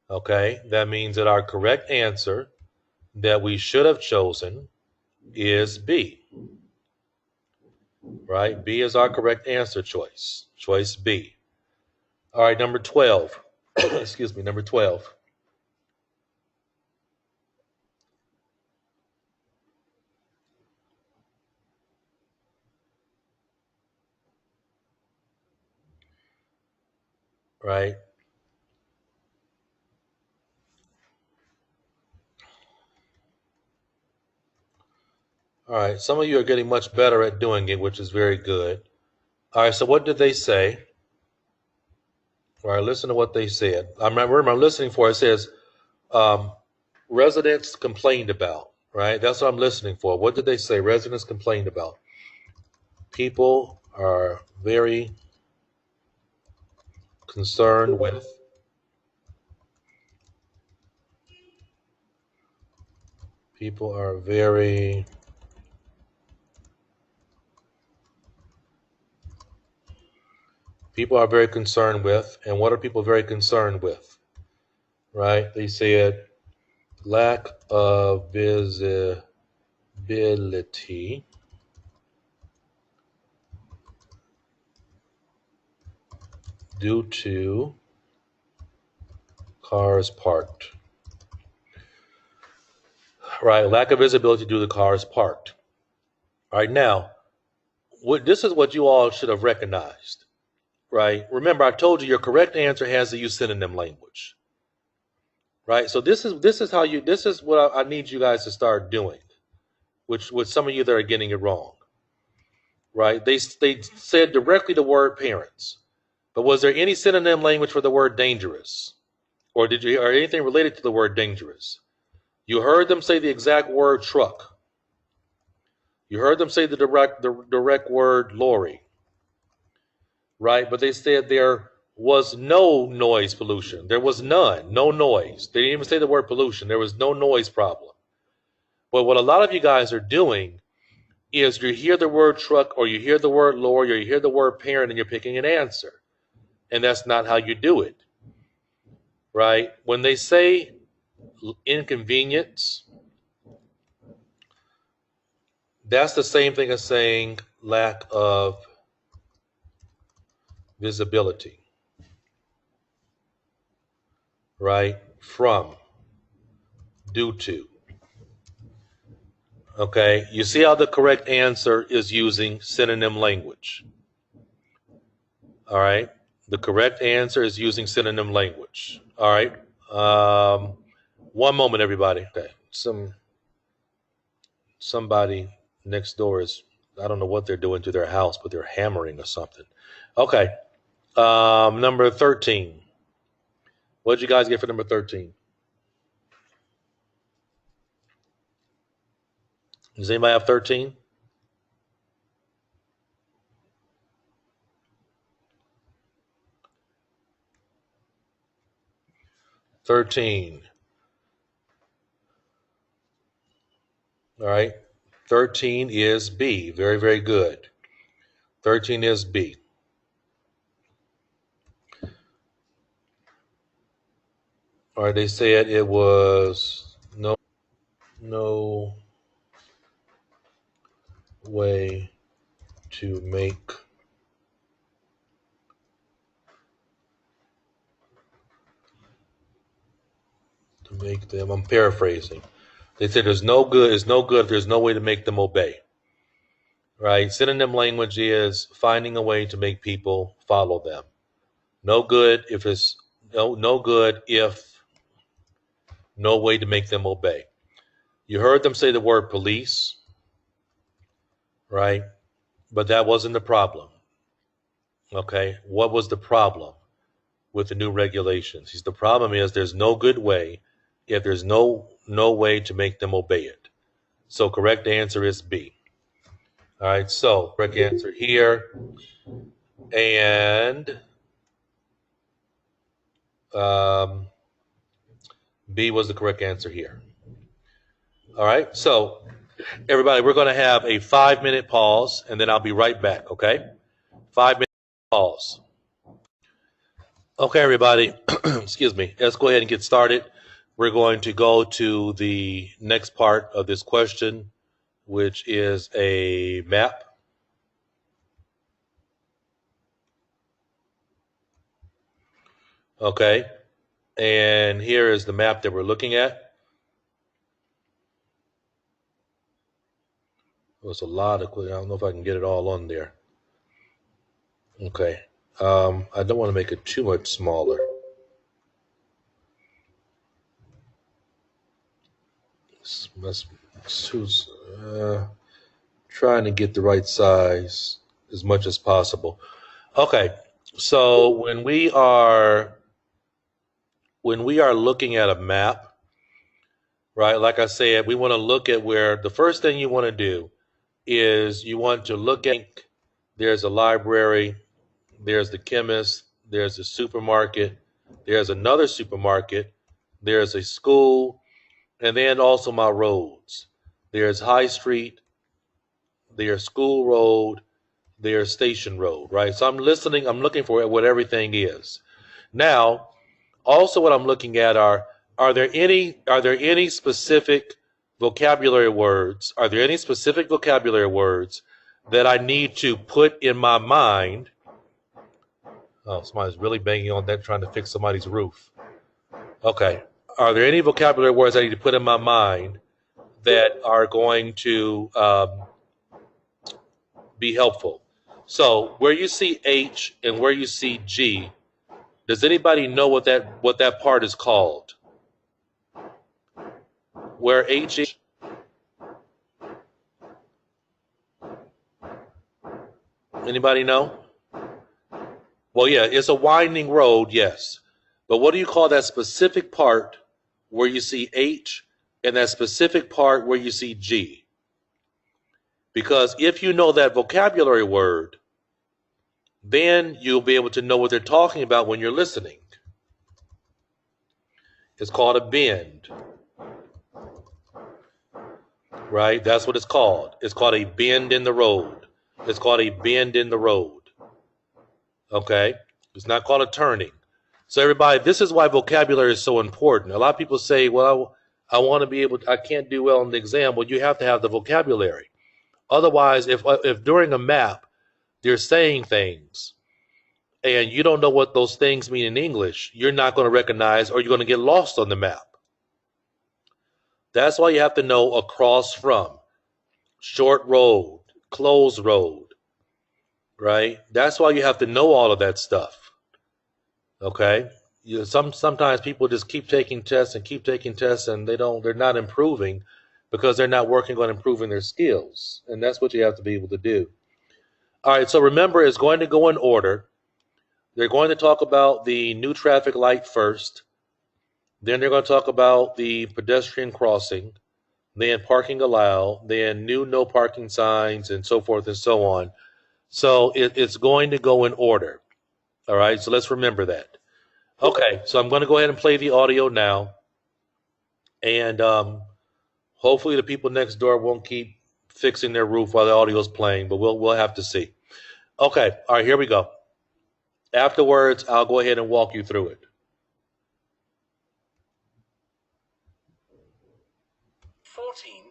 Okay, that means that our correct answer that we should have chosen is B. Right? B is our correct answer choice. Choice B. All right, number 12. Excuse me, number 12. Right? All right, some of you are getting much better at doing it, which is very good. All right, so what did they say? All right, listen to what they said. I remember I'm listening for. It says residents complained about, right? That's what I'm listening for. What did they say? Residents complained about. People are very concerned with. People are very concerned with. And what are people very concerned with? Right? They said lack of visibility due to cars parked. Right, lack of visibility due to cars parked. All right, now, this is what you all should have recognized. Right, remember I told you your correct answer has to use synonym language. Right, so this is what I need you guys to start doing, which with some of you that are getting it wrong. Right, they said directly the word parents, but was there any synonym language for the word dangerous, or anything related to the word dangerous? You heard them say the exact word truck. You heard them say the direct word lorry. Right? But they said there was no noise pollution. There was none. No noise. They didn't even say the word pollution. There was no noise problem. But what a lot of you guys are doing is you hear the word truck or you hear the word lorry or you hear the word parent and you're picking an answer. And that's not how you do it. Right? When they say inconvenience, that's the same thing as saying lack of visibility. Right? From, due to. Okay, you see how the correct answer is using synonym language. All right, the correct answer is using synonym language. All right, one moment, everybody. Okay, somebody next door is, I don't know what they're doing to their house, but they're hammering or something. Okay, number 13. What did you guys get for number 13? Does anybody have 13? All right. 13 is B. Very, very good. 13 is B. All right. They said it was no way to make them. I'm paraphrasing. They said it's no good if there's no way to make them obey. Right? Synonym language is finding a way to make people follow them. No good if no way to make them obey. You heard them say the word police, right? But that wasn't the problem. Okay? What was the problem with the new regulations? The problem is there's no good way if there's no way to make them obey it. So correct answer is B. All right, so correct answer here. And B was the correct answer here. All right, so everybody, we're going to have a 5-minute pause, and then I'll be right back, okay? 5-minute pause. Okay, everybody, excuse me. Let's go ahead and get started. We're going to go to the next part of this question, which is a map. Okay, and here is the map that we're looking at. There's a lot of, I don't know if I can get it all on there. Okay, I don't want to make it too much smaller. Let's trying to get the right size as much as possible. Okay, so when we are looking at a map, right? Like I said, we want to look at where the first thing you want to do is you want to look at, there's a library, there's the chemist, there's a supermarket, there's another supermarket, there's a school, and then also my roads. There's High Street, there's School Road, there's Station Road, right? So I'm looking for what everything is. Now, also what I'm looking at are there any specific vocabulary words? Are there any specific vocabulary words that I need to put in my mind? Oh, somebody's really banging on that trying to fix somebody's roof. Okay. Are there any vocabulary words I need to put in my mind that are going to be helpful? So where you see H and where you see G, does anybody know what that part is called? Where H is? Anybody know? Well, yeah, it's a winding road, yes. But what do you call that specific part where you see H and that specific part where you see G? Because if you know that vocabulary word, then you'll be able to know what they're talking about when you're listening. It's called a bend. Right? That's what it's called. It's called a bend in the road. It's called a bend in the road. Okay? It's not called a turning. So everybody, this is why vocabulary is so important. A lot of people say, well, I want to be able to, I can't do well in the exam. Well, you have to have the vocabulary. Otherwise, if during a map, they're saying things and you don't know what those things mean in English, you're not going to recognize or you're going to get lost on the map. That's why you have to know across from, short road, closed road, right? That's why you have to know all of that stuff. Okay? Sometimes people just keep taking tests and they're not improving because they're not working on improving their skills. And that's what you have to be able to do. All right, so remember, it's going to go in order. They're going to talk about the new traffic light first. Then they're going to talk about the pedestrian crossing, then parking allowed, then new no parking signs, and so forth and so on. So it's going to go in order. All right, so let's remember that. Okay, so I'm going to go ahead and play the audio now. And hopefully the people next door won't keep fixing their roof while the audio is playing, but we'll have to see. Okay, all right, here we go. Afterwards, I'll go ahead and walk you through it.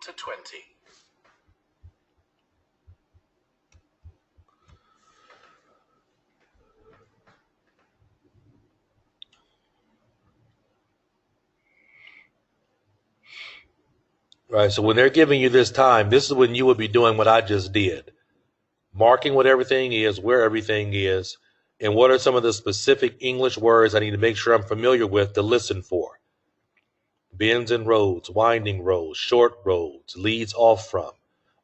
to 20. Right, so when they're giving you this time, this is when you would be doing what I just did. Marking what everything is, where everything is, and what are some of the specific English words I need to make sure I'm familiar with to listen for. Bends and roads, winding roads, short roads, leads off from,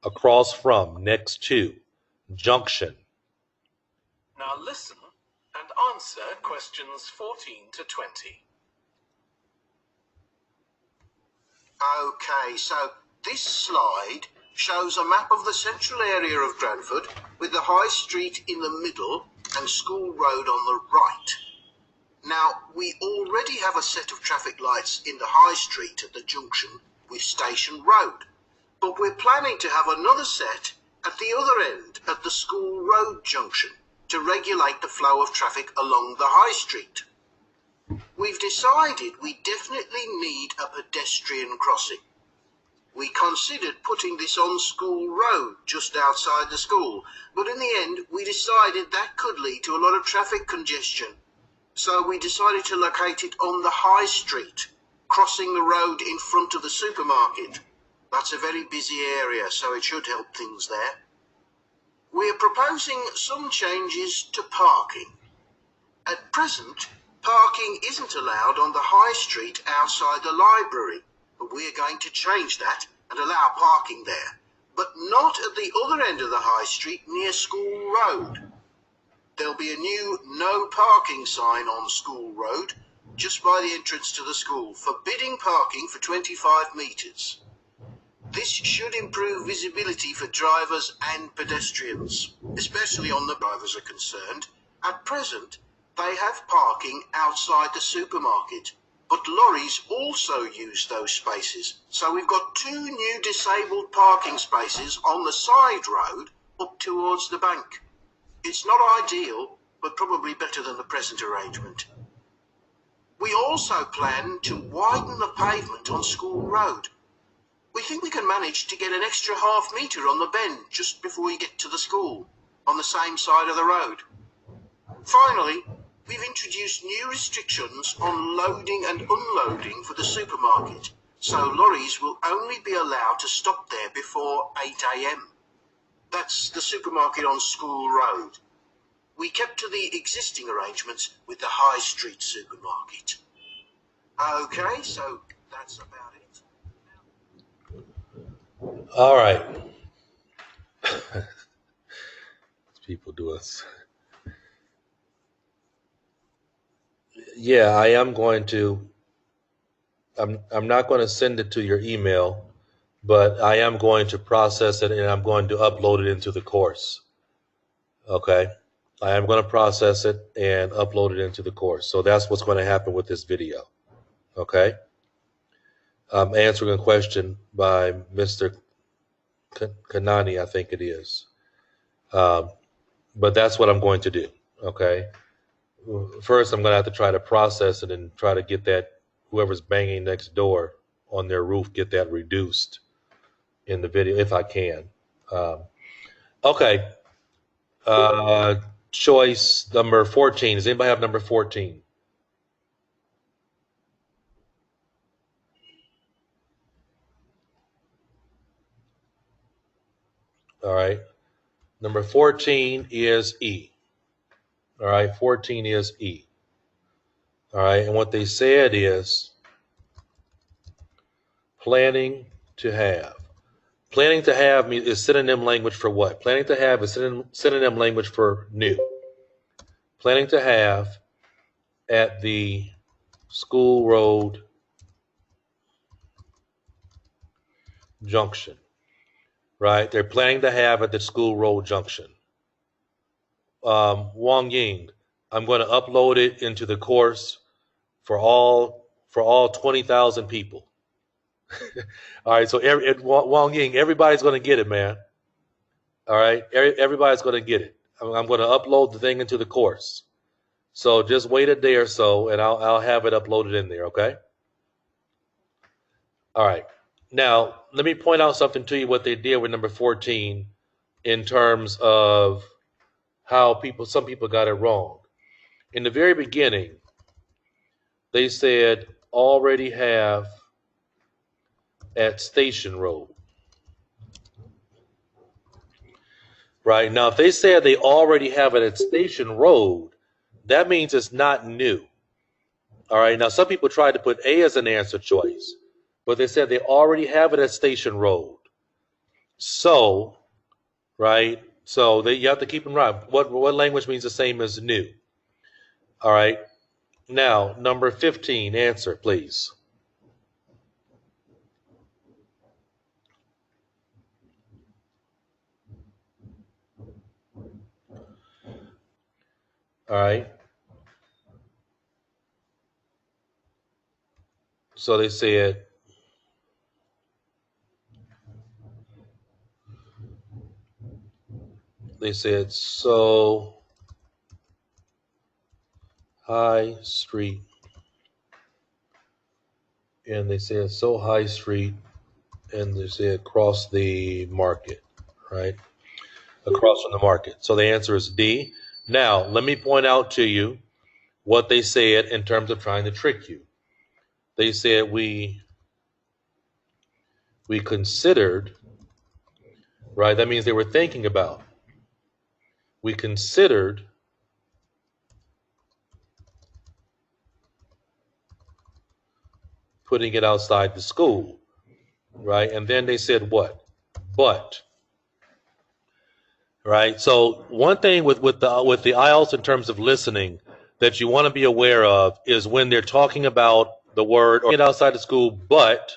across from, next to, junction. Now listen and answer questions 14 to 20. Okay, so this slide shows a map of the central area of Cranford with the High Street in the middle and School Road on the right. Now, we already have a set of traffic lights in the High Street at the junction with Station Road, but we're planning to have another set at the other end at the School Road junction to regulate the flow of traffic along the High Street. We've decided we definitely need a pedestrian crossing. We considered putting this on School Road, just outside the school, but in the end we decided that could lead to a lot of traffic congestion. So we decided to locate it on the High Street, crossing the road in front of the supermarket. That's a very busy area, so it should help things there. We're proposing some changes to parking. At present, parking isn't allowed on the High Street outside the library, but we're going to change that and allow parking there, but not at the other end of the High Street near School Road. There'll be a new no parking sign on School Road, just by the entrance to the school, forbidding parking for 25 metres. This should improve visibility for drivers and pedestrians, especially on the drivers are concerned. At present, they have parking outside the supermarket, but lorries also use those spaces. So we've got 2 new disabled parking spaces on the side road up towards the bank. It's not ideal, but probably better than the present arrangement. We also plan to widen the pavement on School Road. We think we can manage to get an extra half metre on the bend just before you get to the school, on the same side of the road. Finally, we've introduced new restrictions on loading and unloading for the supermarket, so lorries will only be allowed to stop there before 8 a.m. That's the supermarket on School Road. We kept to the existing arrangements with the High Street supermarket. Okay, so that's about it. All right. People do us. Yeah, I am going to. I'm not going to send it to your email, but I am going to process it and I'm going to upload it into the course. Okay. I am going to process it and upload it into the course. So that's what's going to happen with this video. Okay. I'm answering a question by Mr. Kanani, I think it is. But that's what I'm going to do. Okay. First, I'm going to have to try to process it and try to get that, whoever's banging next door on their roof, get that reduced in the video if I can. Okay. Choice number 14. Does anybody have number 14? All right. Number 14 is E. All right. 14 is E. All right. And what they said is planning to have. Planning to have is synonym language for what? Planning to have is synonym language for new. Planning to have at the School Road Junction. Right? They're planning to have at the School Road Junction. Wang Ying, I'm going to upload it into the course for all 20,000 people. All right, so Wang Ying, everybody's going to get it, man. All right, everybody's going to get it. I'm going to upload the thing into the course. So just wait a day or so, and I'll have it uploaded in there, okay? All right. Now, let me point out something to you, what they did with number 14 in terms of how some people got it wrong. In the very beginning, they said already have at Station Road. Right? Now, if they said they already have it at Station Road, that means it's not new. All right? Now, some people tried to put A as an answer choice, but they said they already have it at Station Road. So, right? So you have to keep in mind what language means the same as new. All right? Now, number 15, answer, please. All right. So they said so High Street. And they said so High Street and they said across the market, right? Across from the market. So the answer is D. Now, let me point out to you what they said in terms of trying to trick you. They said we considered, right? That means they were thinking about. We considered putting it outside the school, right? And then they said what? But, right? So one thing with the IELTS in terms of listening that you want to be aware of is when they're talking about the word or get outside the school, but,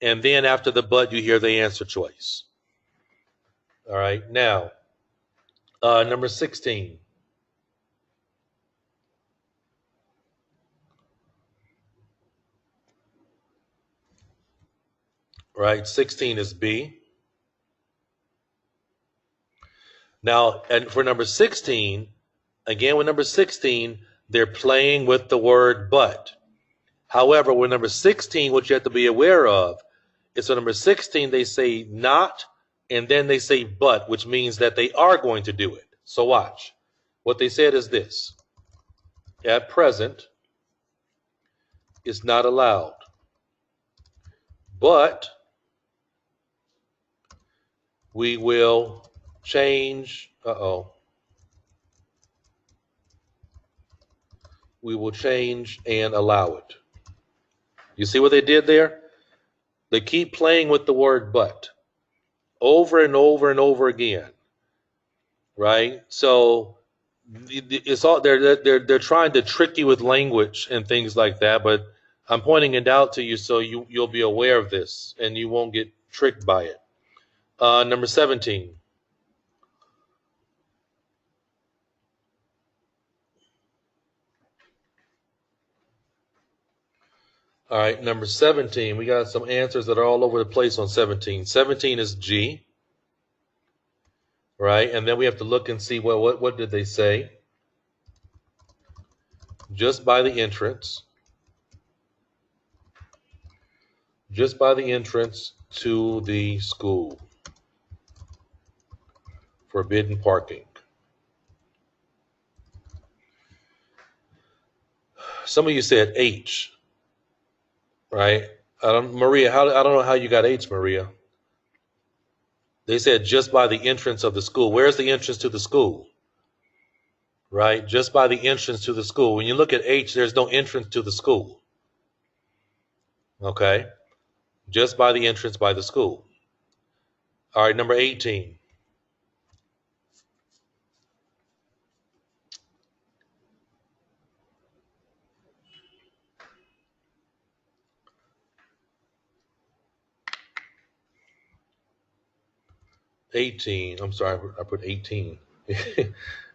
and then after the but you hear the answer choice. All right. Now, number 16. Right. 16 is B. Now, and for number 16, again with number 16, they're playing with the word but. However, with number 16, what you have to be aware of is for number 16, they say not, and then they say but, which means that they are going to do it. So watch. What they said is this. At present, it's not allowed. But we will change, we will change and allow it. You see what they did there? They keep playing with the word but over and over and over again, right? So it's all they're trying to trick you with language and things like that. But I'm pointing it out to you so you'll be aware of this and you won't get tricked by it. Number 17. All right, number 17. We got some answers that are all over the place on 17. 17 is G. Right, and then we have to look and see what did they say? Just by the entrance. Just by the entrance to the school. Forbidden parking. Some of you said H. Right? Maria, I don't know how you got H, Maria. They said just by the entrance of the school. Where's the entrance to the school? Right? Just by the entrance to the school. When you look at H, there's no entrance to the school. Okay? Just by the entrance by the school. All right, number 18. I'm sorry, I put 18.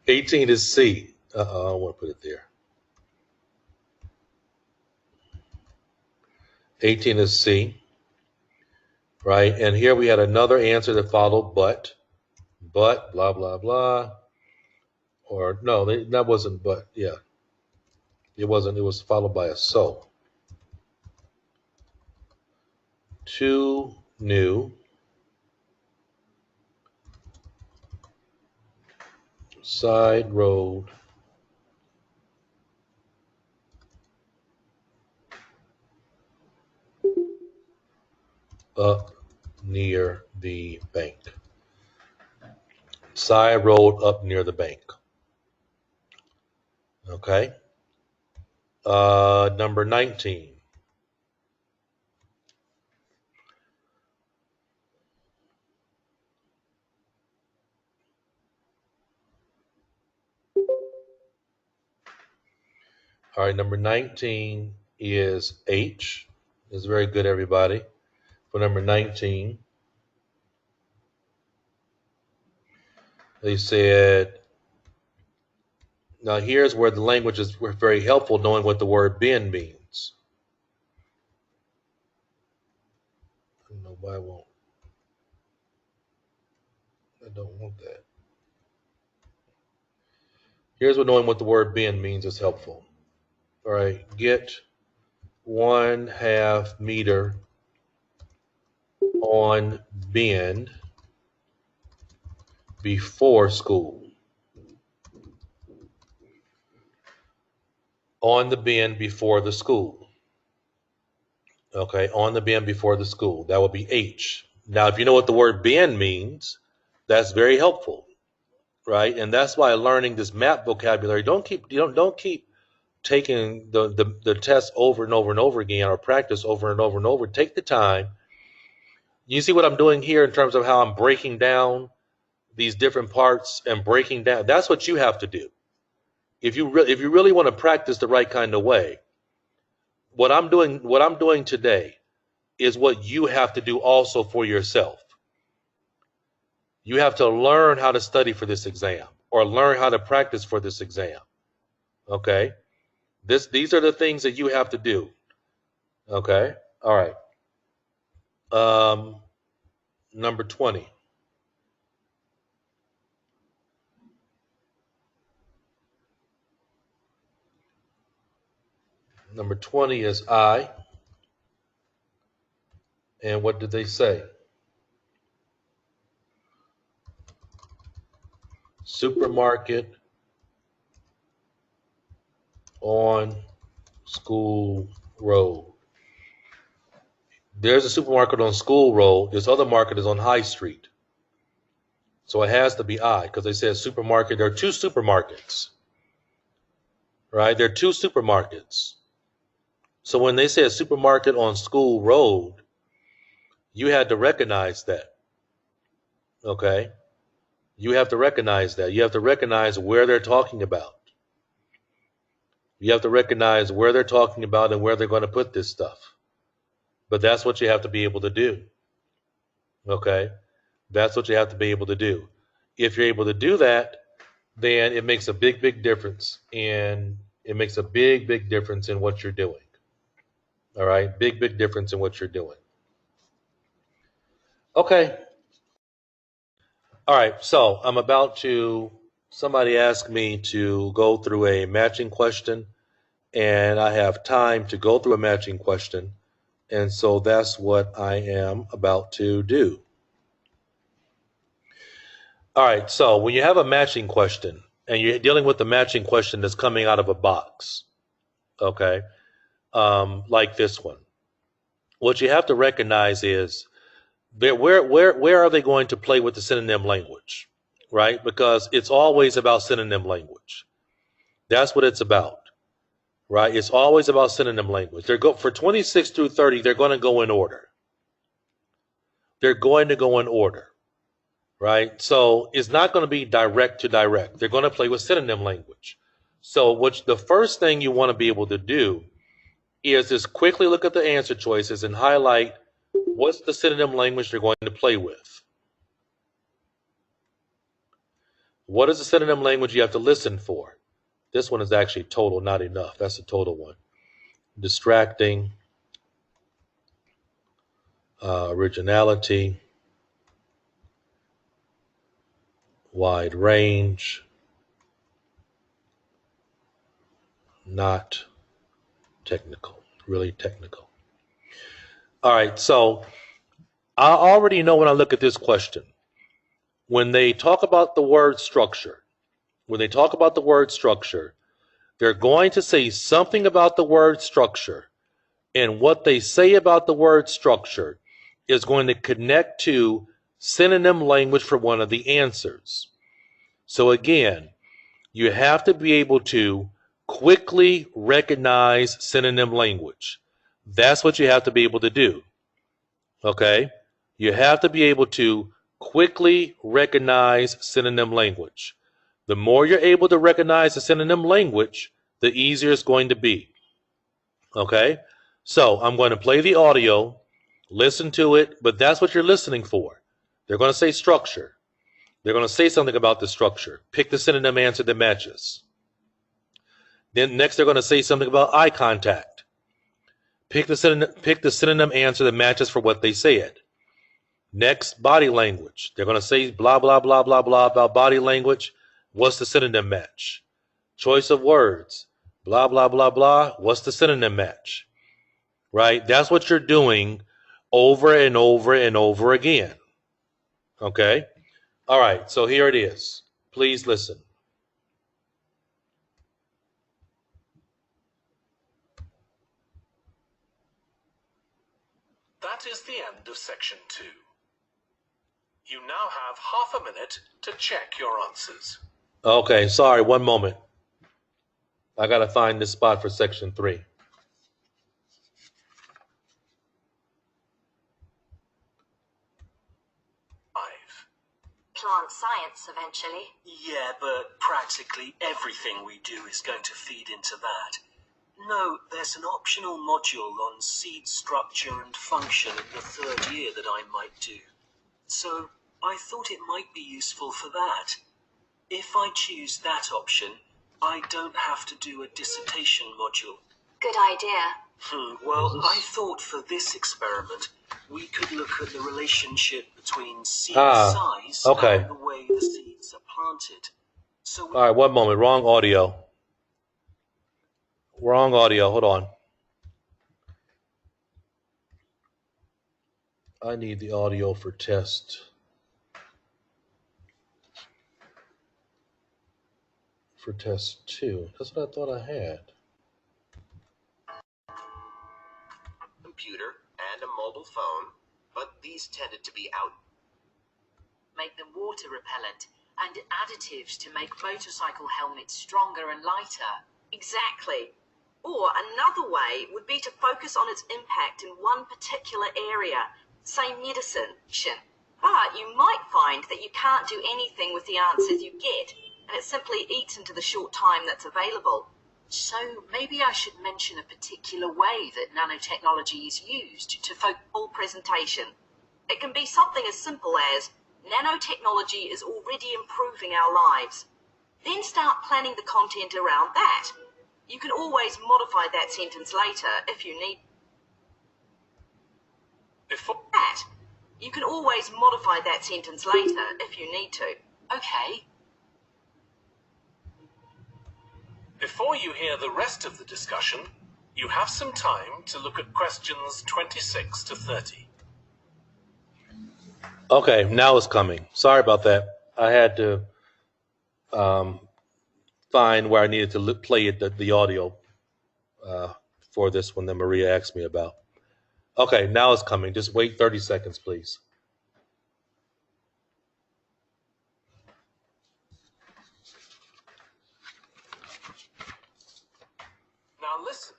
18 is C. I don't want to put it there. 18 is C. Right? And here we had another answer that followed but, blah, blah, blah. Or no, that wasn't but, yeah. It wasn't, it was followed by a so. Two new side road up near the bank. Side road up near the bank. Okay. Number 19. All right, number 19 is H. It's very good, everybody. For number 19, they said, now here's where the language is very helpful, knowing what the word bend means. I don't know why I won't. I don't want that. Here's what knowing what the word bend means is helpful. All right, get 1/2 meter on bend before school. On the bend before the school. Okay, on the bend before the school. That would be H. Now, if you know what the word bend means, that's very helpful, right? And that's why learning this map vocabulary, don't keep taking the test over and over and over again, or practice over and over and over. Take the time. You see what I'm doing here in terms of how I'm breaking down these different parts and breaking down. That's what you have to do. If you really want to practice the right kind of way, what I'm doing today is what you have to do also for yourself. You have to learn how to study for this exam, or learn how to practice for this exam. Okay? These are the things that you have to do. Okay? All right. Number 20. Number 20 is I. And what did they say? Supermarket on School Road. There's a supermarket on School Road. This other market is on High Street. So it has to be I, because they said supermarket. There are two supermarkets, right? There are two supermarkets. So when they say a supermarket on School Road, you had to recognize that. Okay? You have to recognize that. You have to recognize where they're talking about. You have to recognize where they're talking about and where they're going to put this stuff. But that's what you have to be able to do. Okay? That's what you have to be able to do. If you're able to do that, then it makes a big, big difference. And it makes a big, big difference in what you're doing. All right? Big, big difference in what you're doing. Okay. All right. So somebody asked me to go through a matching question, and I have time to go through a matching question. And so that's what I am about to do. All right. So when you have a matching question, and you're dealing with the matching question that's coming out of a box, okay, like this one, what you have to recognize is where are they going to play with the synonym language, right? Because it's always about synonym language. That's what it's about, right? It's always about synonym language. For 26 through 30, they're going to go in order. They're going to go in order, right? So it's not going to be direct to direct. They're going to play with synonym language. So the first thing you want to be able to do is just quickly look at the answer choices and highlight what's the synonym language they're going to play with. What is the synonym language you have to listen for? This one is actually total, not enough. That's a total one. Distracting, originality, wide range, not technical, really technical. All right, so I already know when I look at this question, when they talk about the word structure, they're going to say something about the word structure, and what they say about the word structure is going to connect to synonym language for one of the answers. So again, you have to be able to quickly recognize synonym language. That's what you have to be able to do. Okay? You have to be able to quickly recognize synonym language. The more you're able to recognize the synonym language, the easier it's going to be. Okay? So I'm going to play the audio, listen to it, but that's what you're listening for. They're going to say structure. They're going to say something about the structure. Pick the synonym answer that matches. Then next they're going to say something about eye contact. Pick the synonym answer that matches for what they said. Next, body language. They're going to say blah, blah, blah, blah, blah about body language. What's the synonym match? Choice of words. Blah, blah, blah, blah. What's the synonym match? Right? That's what you're doing over and over and over again. Okay? All right, so here it is. Please listen. That is the end of section 2. You now have half a minute to check your answers. Okay, sorry, one moment. I got to find this spot for section 3. Plant science eventually. Yeah, but practically everything we do is going to feed into that. No, there's an optional module on seed structure and function in the 3rd year that I might do. So I thought it might be useful for that. If I choose that option, I don't have to do a dissertation module. Good idea. Well, I thought for this experiment, we could look at the relationship between seed size okay. and the way the seeds are planted. So All right, one moment. Wrong audio. Hold on. I need the audio for test. For test 2. That's what I thought I had. Computer and a mobile phone, but these tended to be out. Make them water repellent and additives to make motorcycle helmets stronger and lighter. Exactly. Or another way would be to focus on its impact in one particular area, say medicine. But you might find that you can't do anything with the answers you get, and it simply eats into the short time that's available. So maybe I should mention a particular way that nanotechnology is used to focus all presentation. It can be something as simple as, nanotechnology is already improving our lives. Then start planning the content around that. You can always modify that sentence later if you need. You can always modify that sentence later if you need to. Okay. Before you hear the rest of the discussion, you have some time to look at questions 26 to 30. Okay, now it's coming. Sorry about that. I had to find where I needed to play it, the audio for this one that Maria asked me about. Okay, now it's coming. Just wait 30 seconds, please. Now listen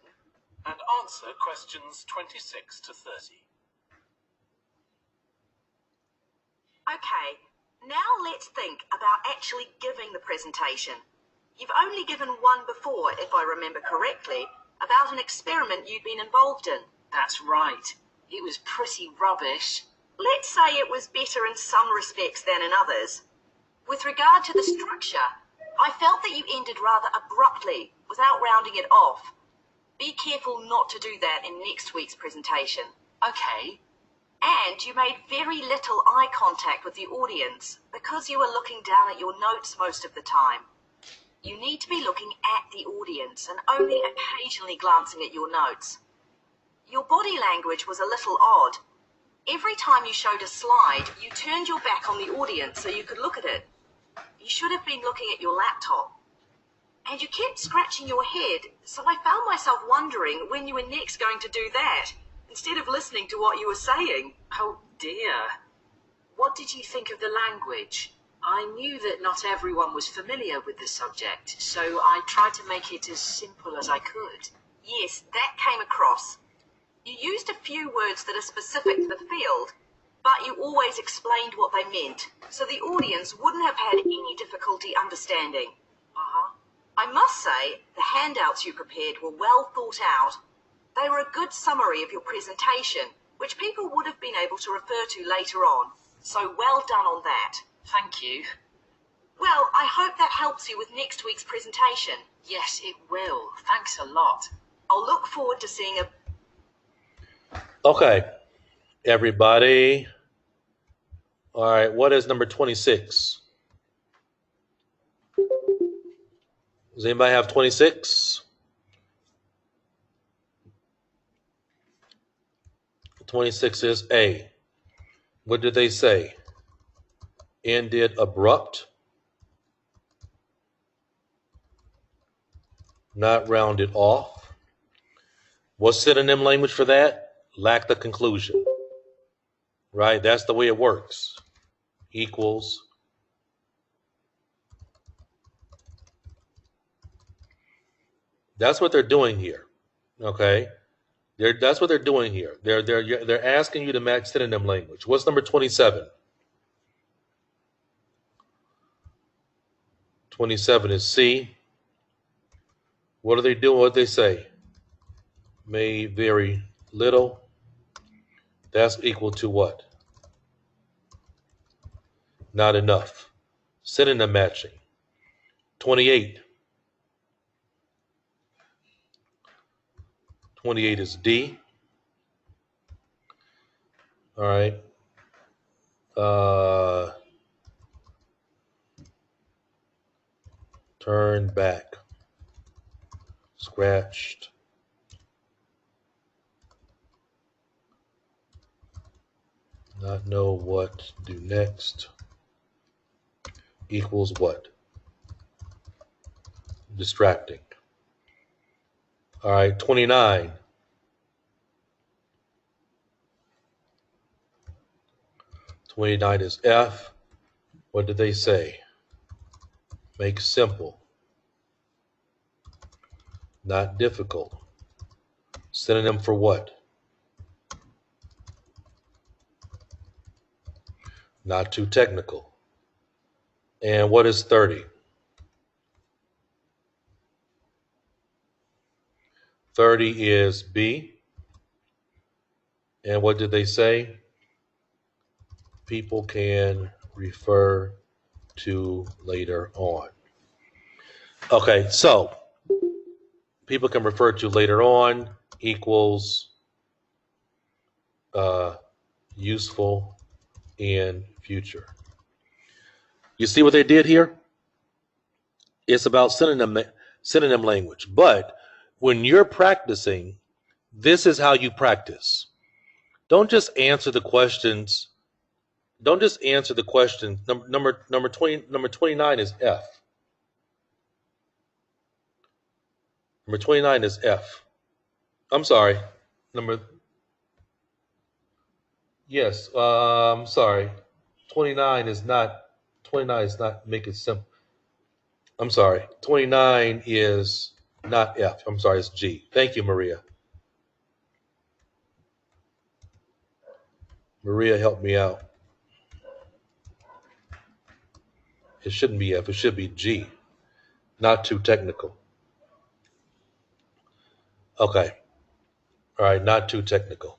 and answer questions 26 to 30. Okay, now let's think about actually giving the presentation. You've only given one before, if I remember correctly, about an experiment you'd been involved in. That's right. It was pretty rubbish. Let's say it was better in some respects than in others. With regard to the structure, I felt that you ended rather abruptly, without rounding it off. Be careful not to do that in next week's presentation. Okay. And you made very little eye contact with the audience, because you were looking down at your notes most of the time. You need to be looking at the audience and only occasionally glancing at your notes. Your body language was a little odd. Every time you showed a slide, you turned your back on the audience so you could look at it. You should have been looking at your laptop. And you kept scratching your head, so I found myself wondering when you were next going to do that, instead of listening to what you were saying. Oh dear. What did you think of the language? I knew that not everyone was familiar with the subject, so I tried to make it as simple as I could. Yes, that came across. You used a few words that are specific to the field, but you always explained what they meant, so the audience wouldn't have had any difficulty understanding. I must say, the handouts you prepared were well thought out. They were a good summary of your presentation, which people would have been able to refer to later on. So well done on that. Thank you. Well, I hope that helps you with next week's presentation. Yes, it will. Thanks a lot. I'll look forward to seeing a... Okay, everybody. All right, what is number 26? Does anybody have 26? 26 is A. What did they say? Ended abrupt, not rounded off. What's synonym language for that? Lack the conclusion. Right? That's the way it works. Equals. That's what they're doing here. Okay? That's what they're doing here. They're asking you to match synonym language. What's number 27? 27 is C. What are they doing? What they say? May very little. That's equal to what? Not enough. Synonym matching. 28. 28 is D. All right. Turn back. Scratched. Not know what to do next. Equals what? Distracting. All right, 29. 29 is F. What did they say? Make simple. Not difficult. Synonym for what? Not too technical. And what is 30? 30 is B. And what did they say? People can refer to later on. Okay, so people can refer to later on equals useful in future. You see what they did here? It's about synonym language. But when you're practicing, this is how you practice. Don't just answer the questions. Don't just answer the questions. Number 29 is F. Number 29 is F. I'm sorry. Yes. I'm sorry. 29 is not make it simple. I'm sorry. 29 is not F. I'm sorry. It's G. Thank you, Maria. Maria helped me out. It shouldn't be F. It should be G. Not too technical. Okay. All right. Not too technical.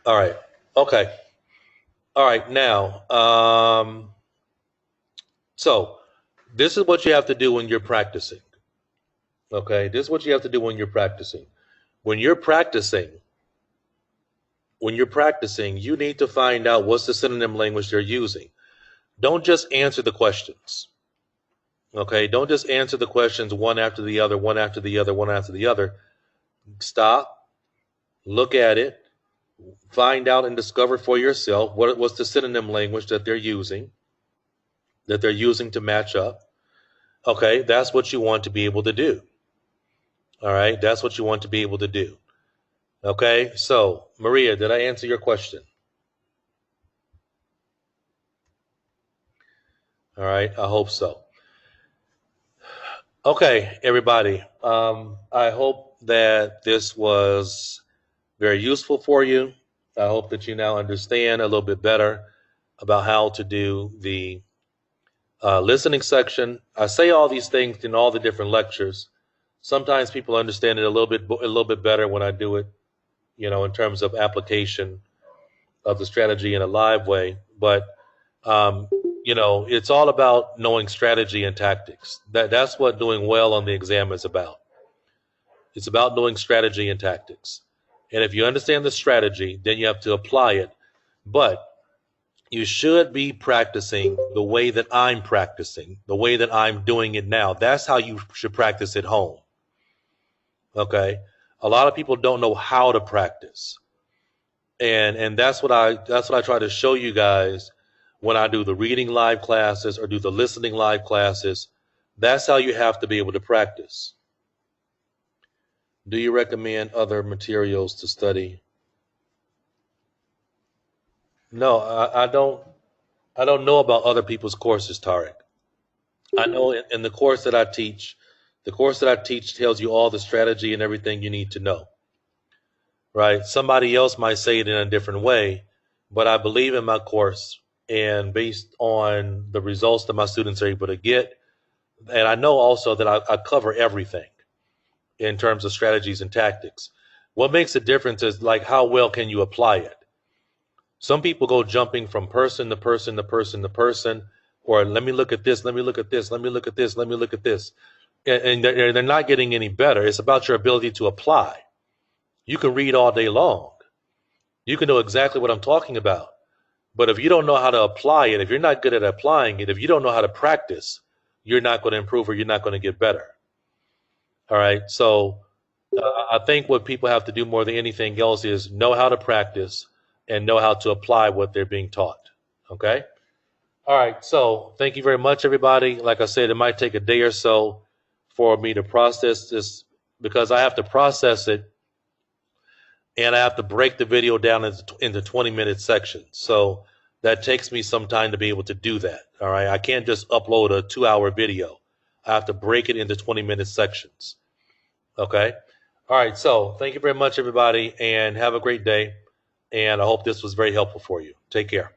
All right. Okay. All right. Now, so this is what you have to do when you're practicing. Okay. This is what you have to do when you're practicing. When you're practicing, you need to find out what's the synonym language they're using. Don't just answer the questions. Okay. Don't just answer the questions one after the other, one after the other, one after the other. Stop, look at it, find out and discover for yourself what's the synonym language that they're using to match up. Okay, that's what you want to be able to do. All right, that's what you want to be able to do. Okay, so Maria, did I answer your question? All right, I hope so. Okay, everybody, I hope that this was very useful for you. I hope that you now understand a little bit better about how to do the listening section. I say all these things in all the different lectures. Sometimes people understand it a little bit better when I do it, in terms of application of the strategy in a live way. But it's all about knowing strategy and tactics. That's what doing well on the exam is about. It's about knowing strategy and tactics. And if you understand the strategy, then you have to apply it. But you should be practicing the way that I'm practicing, the way that I'm doing it now. That's how you should practice at home. Okay? A lot of people don't know how to practice. And that's what I try to show you guys when I do the reading live classes or do the listening live classes. That's how you have to be able to practice. Do you recommend other materials to study? No, I don't. I don't know about other people's courses, Tarek. I know in the course that I teach, the course that I teach tells you all the strategy and everything you need to know. Right? Somebody else might say it in a different way, but I believe in my course, and based on the results that my students are able to get, and I know also that I cover everything in terms of strategies and tactics. What makes a difference is like how well can you apply it? Some people go jumping from person to person to person to person, or let me look at this, let me look at this, let me look at this, let me look at this. And they're not getting any better. It's about your ability to apply. You can read all day long. You can know exactly what I'm talking about. But if you don't know how to apply it, if you're not good at applying it, if you don't know how to practice, you're not going to improve or you're not going to get better. All right. So I think what people have to do more than anything else is know how to practice and know how to apply what they're being taught. Okay. All right. So thank you very much, everybody. Like I said, it might take a day or so for me to process this because I have to process it and I have to break the video down into 20-minute sections. So that takes me some time to be able to do that. All right. I can't just upload a 2-hour video. I have to break it into 20-minute sections. Okay. All right. So thank you very much, everybody, and have a great day. And I hope this was very helpful for you. Take care.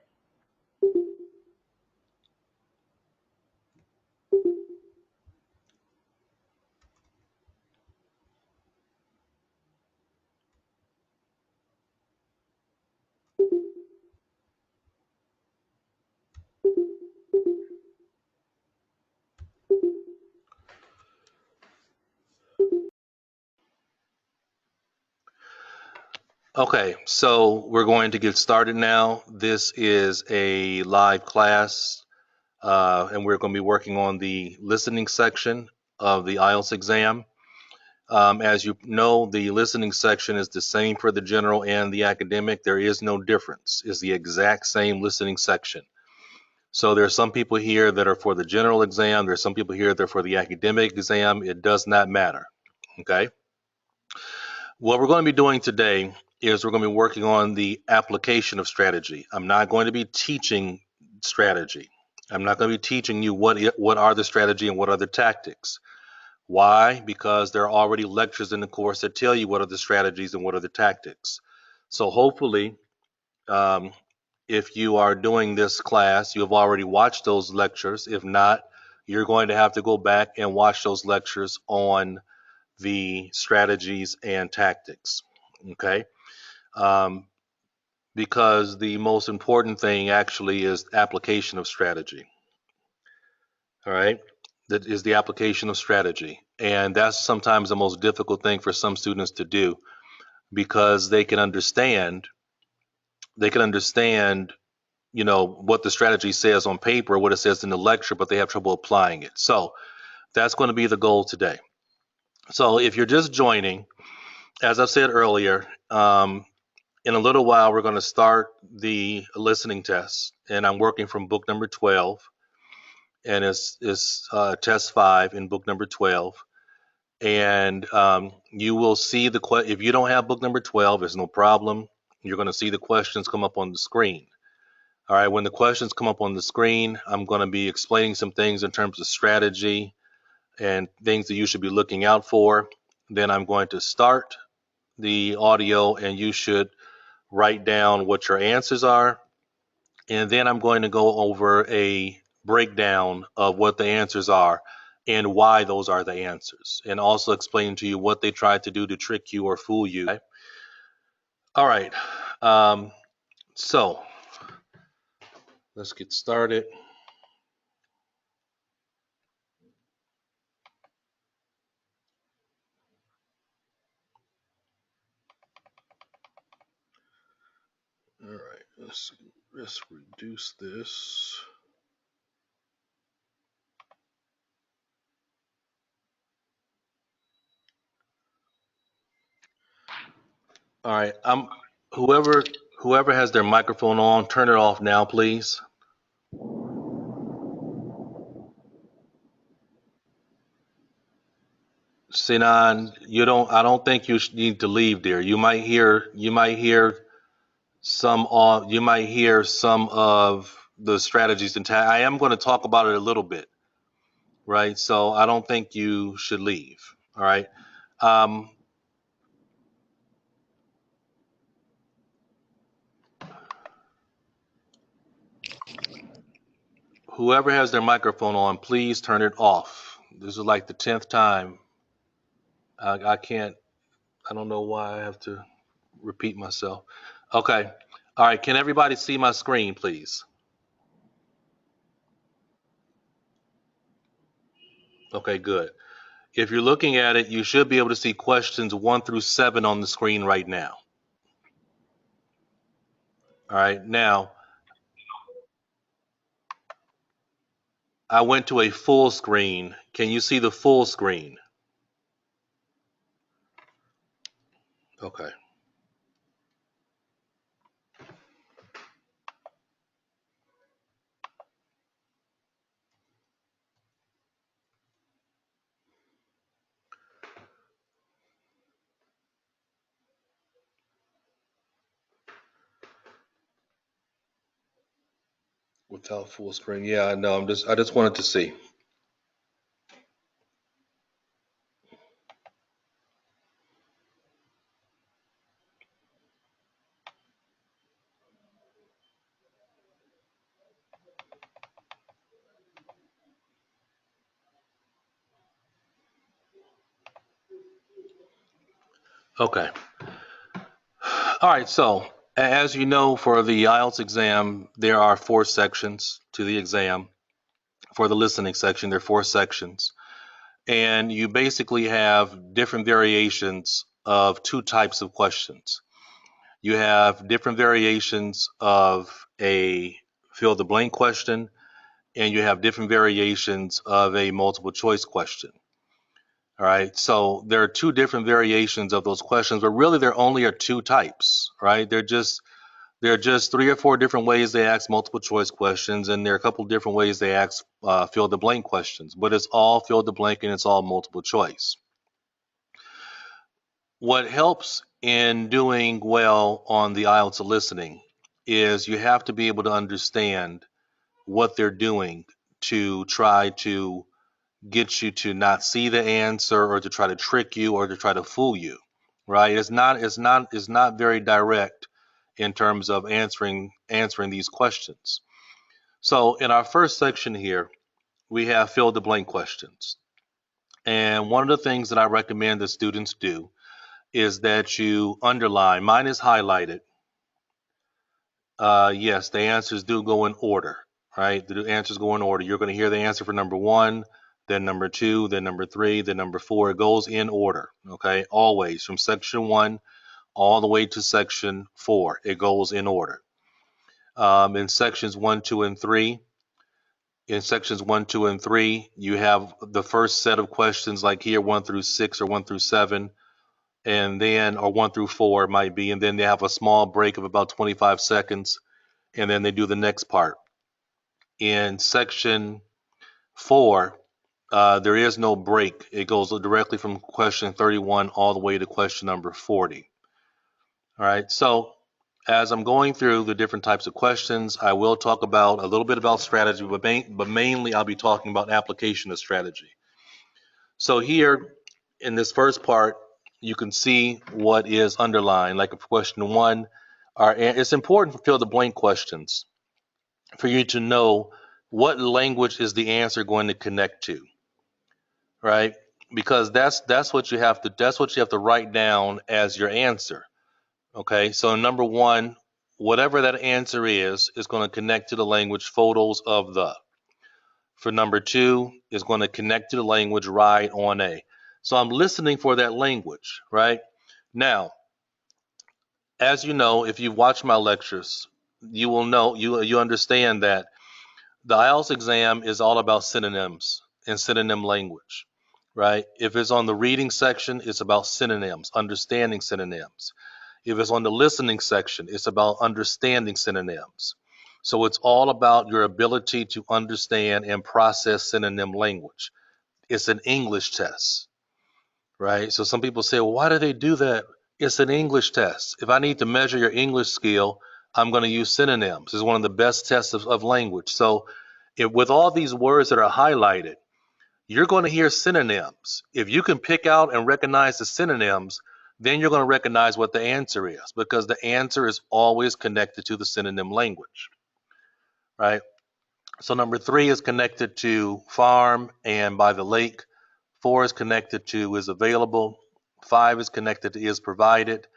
Okay, so we're going to get started now. This is a live class, and we're going to be working on the listening section of the IELTS exam. As you know, the listening section is the same for the general and the academic. There is no difference. It's the exact same listening section. So there are some people here that are for the general exam. There's some people here that are for the academic exam. It does not matter. Okay. What we're going to be doing today is we're going to be working on the application of strategy. I'm not going to be teaching strategy. I'm not going to be teaching you what are the strategy and what are the tactics. Why? Because there are already lectures in the course that tell you what are the strategies and what are the tactics. So hopefully, if you are doing this class, you have already watched those lectures. If not, you're going to have to go back and watch those lectures on the strategies and tactics. Okay. Because the most important thing actually is application of strategy. All right. That is the application of strategy. And that's sometimes the most difficult thing for some students to do because they can understand, what the strategy says on paper, what it says in the lecture, but they have trouble applying it. So that's going to be the goal today. So if you're just joining, as I've said earlier, in a little while, we're going to start the listening test, and I'm working from book number 12, and it's test 5 in book number 12. And you will see if you don't have book number 12, there's no problem. You're going to see the questions come up on the screen. All right, when the questions come up on the screen, I'm going to be explaining some things in terms of strategy and things that you should be looking out for. Then I'm going to start the audio, and you should write down what your answers are. And then I'm going to go over a breakdown of what the answers are and why those are the answers, and also explain to you what they tried to do to trick you or fool you. Okay? All right. So let's get started. All right. Let's reduce this. All right. Whoever Whoever has their microphone on, turn it off now, please. Sinan, I don't think you need to leave there. You might hear some of the strategies and I am going to talk about it a little bit, right? So I don't think you should leave. All right. Whoever has their microphone on, please turn it off. This is like the 10th time. I can't. I don't know why I have to repeat myself. Okay. All right. Can everybody see my screen, please? Okay, good. If you're looking at it, you should be able to see questions 1 through 7 on the screen right now. All right. Now, I went to a full screen. Can you see the full screen? Okay. Without full screen. Yeah, I know. I just wanted to see. Okay. All right. So, as you know, for the IELTS exam, there are 4 sections to the exam. For the listening section, there are 4 sections. And you basically have different variations of 2 types of questions. You have different variations of a fill the blank question, and you have different variations of a multiple choice question. All right. So there are 2 different variations of those questions, but really there only are 2 types, right? There are just 3 or 4 different ways they ask multiple choice questions, and there are a couple different ways they ask fill the blank questions, but it's all fill the blank and it's all multiple choice. What helps in doing well on the IELTS listening is you have to be able to understand what they're doing to try to get you to not see the answer or to try to trick you or to try to fool you, right? It's not very direct in terms of answering these questions. So in our first section here, we have fill the blank questions. And one of the things that I recommend that students do is that you underline. Mine is highlighted. Yes, the answers do go in order, right? The answers go in order. You're going to hear the answer for number 1, then number 2, then number 3, then number 4. It goes in order, okay? Always from section 1 all the way to section 4. It goes in order. In sections 1, 2, and 3, you have the first set of questions like here 1 through 6 or 1 through 7. And then, or 1 through 4 it might be, and then they have a small break of about 25 seconds, and then they do the next part. In section 4, there is no break. It goes directly from question 31 all the way to question number 40. All right, so as I'm going through the different types of questions, I will talk about a little bit about strategy, but mainly I'll be talking about application of strategy. So here in this first part, you can see what is underlined. Like question 1, it's important for fill the blank questions for you to know what language is the answer going to connect to, right? Because that's what you have to write down as your answer. Okay, so number 1, whatever that answer is going to connect to the language photos of the. For number 2, is going to connect to the language ride on a. So I'm listening for that language, right? Now, as you know, if you've watched my lectures, you will know, you understand that the IELTS exam is all about synonyms and synonym language, right? If it's on the reading section, it's about synonyms, understanding synonyms. If it's on the listening section, it's about understanding synonyms. So it's all about your ability to understand and process synonym language. It's an English test, right? So some people say, well, why do they do that? It's an English test. If I need to measure your English skill, I'm going to use synonyms. It's one of the best tests of language. So with all these words that are highlighted, you're going to hear synonyms. If you can pick out and recognize the synonyms, then you're going to recognize what the answer is, because the answer is always connected to the synonym language, right? So number 3 is connected to farm and by the lake. 4 is connected to is available. 5 is connected to is provided.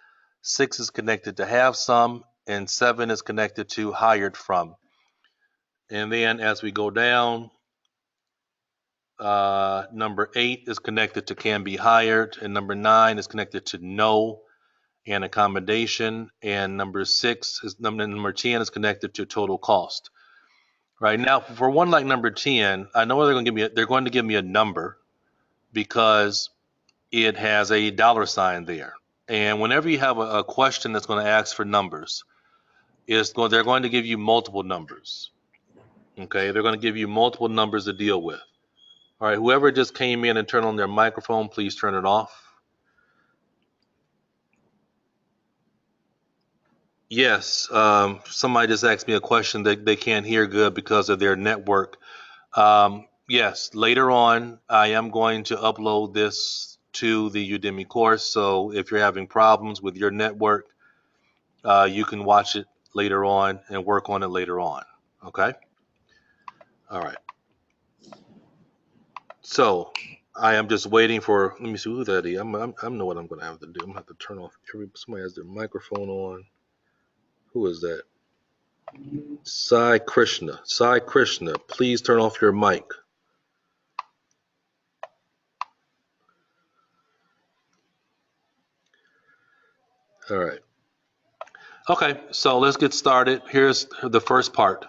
6 is connected to have some. And 7 is connected to hired from. And then as we go down, number 8 is connected to can be hired. And number 9 is connected to no and accommodation. And number 10 is connected to total cost. Right now, for one like number 10, I know they're going to give me a number because it has a dollar sign there. And whenever you have a question that's going to ask for numbers, they're going to give you multiple numbers. Okay, they're going to give you multiple numbers to deal with. All right, whoever just came in and turned on their microphone, please turn it off. Yes, somebody just asked me a question that they can't hear good because of their network. Yes, later on, I am going to upload this to the Udemy course. So if you're having problems with your network, you can watch it later on and work on it later on. Okay? All right. So I am just waiting for, let me see who that is. I know what I'm going to have to do. I'm going to have to turn off somebody has their microphone on. Who is that? Sai Krishna. Sai Krishna, please turn off your mic. All right. Okay, so let's get started. Here's the first part.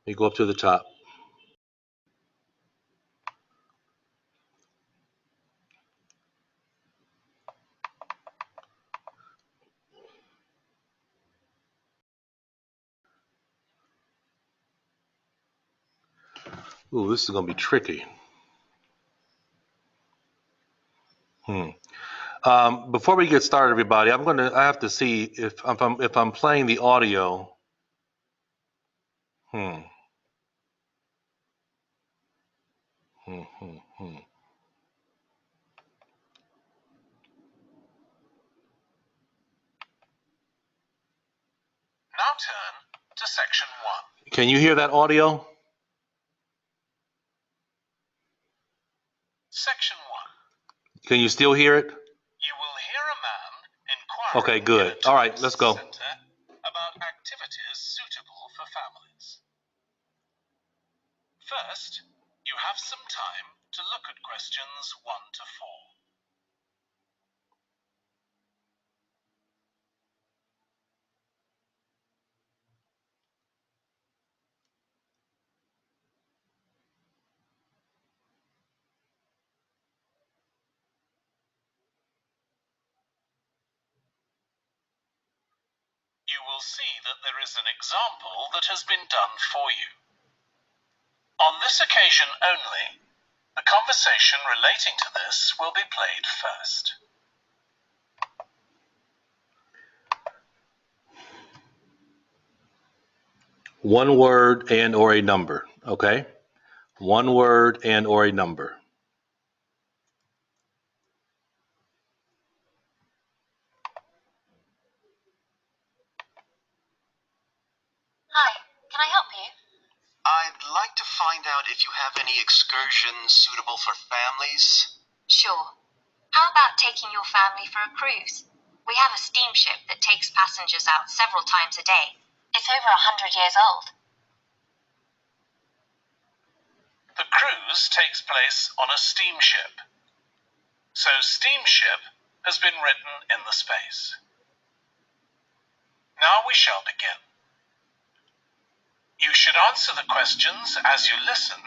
You go up to the top. Ooh, this is going to be tricky. Before we get started, everybody, I have to see if I'm playing the audio. Now turn to section 1. Can you hear that audio? Section 1. Can you still hear it? You will hear a man inquiring Okay, good. All right, let's go. about activities suitable for families. First, you have some time to look at questions 1 to 4. You will see that there is an example that has been done for you. On this occasion only, the conversation relating to this will be played first. One word and or a number, okay? One word and or a number. Hi, can I help you? I'd like to find out if you have any excursions suitable for families. Sure. How about taking your family for a cruise? We have a steamship that takes passengers out several times a day. It's over 100 years old. The cruise takes place on a steamship. So steamship has been written in the space. Now we shall begin. You should answer the questions as you listen,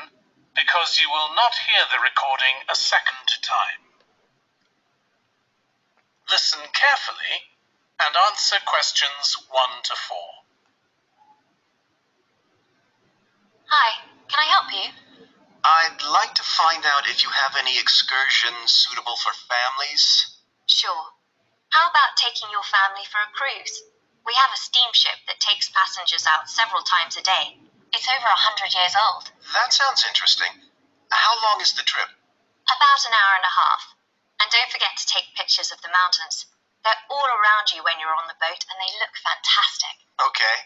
because you will not hear the recording a second time. Listen carefully and answer questions 1 to 4. Hi, can I help you? I'd like to find out if you have any excursions suitable for families. Sure. How about taking your family for a cruise? We have a steamship that takes passengers out several times a day. It's over 100 years old. That sounds interesting. How long is the trip? About an hour and a half. And don't forget to take pictures of the mountains. They're all around you when you're on the boat and they look fantastic. Okay.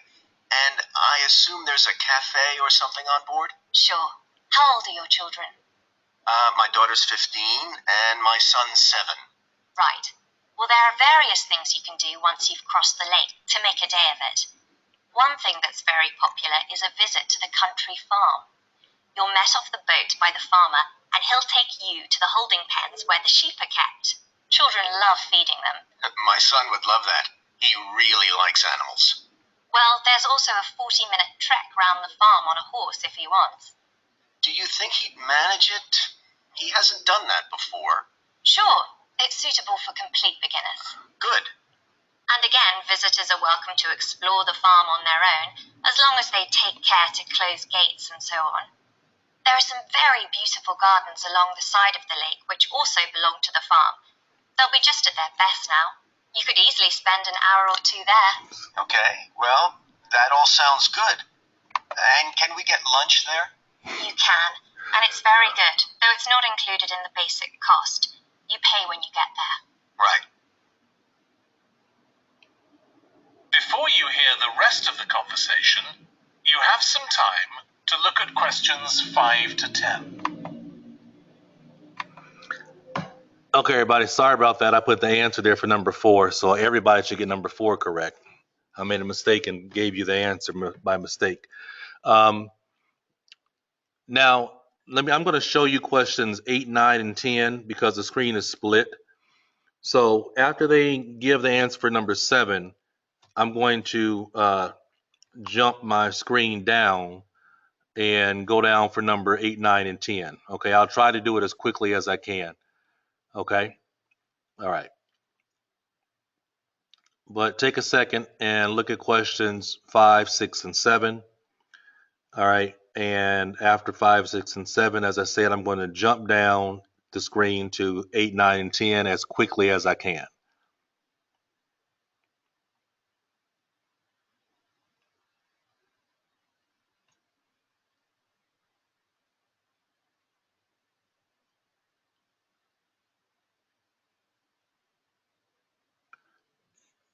And I assume there's a cafe or something on board? Sure. How old are your children? My daughter's 15 and my son's 7. Right. Well, there are various things you can do once you've crossed the lake to make a day of it. One thing that's very popular is a visit to the country farm. You'll met off the boat by the farmer and he'll take you to the holding pens where the sheep are kept. Children love feeding them. My son would love that. He really likes animals. Well, there's also a 40-minute trek round the farm on a horse if he wants. Do you think he'd manage it? He hasn't done that before. Sure, it's suitable for complete beginners. Good. And again, visitors are welcome to explore the farm on their own, as long as they take care to close gates and so on. There are some very beautiful gardens along the side of the lake which also belong to the farm. They'll be just at their best now. You could easily spend an hour or 2 there. Okay, well, that all sounds good. And can we get lunch there? You can, and it's very good, though it's not included in the basic cost. You pay when you get there. Right. Before you hear the rest of the conversation, you have some time to look at questions 5 to 10. Okay, everybody, sorry about that. I put the answer there for number 4, so everybody should get number 4 correct. I made a mistake and gave you the answer by mistake. Now, I'm going to show you questions 8, 9, and 10 because the screen is split. So after they give the answer for number 7, I'm going to jump my screen down and go down for number 8, 9, and 10. Okay, I'll try to do it as quickly as I can. Okay, all right. But take a second and look at questions 5, 6, and 7. All right, and after 5, 6, and 7, as I said, I'm going to jump down the screen to 8, 9, and 10 as quickly as I can.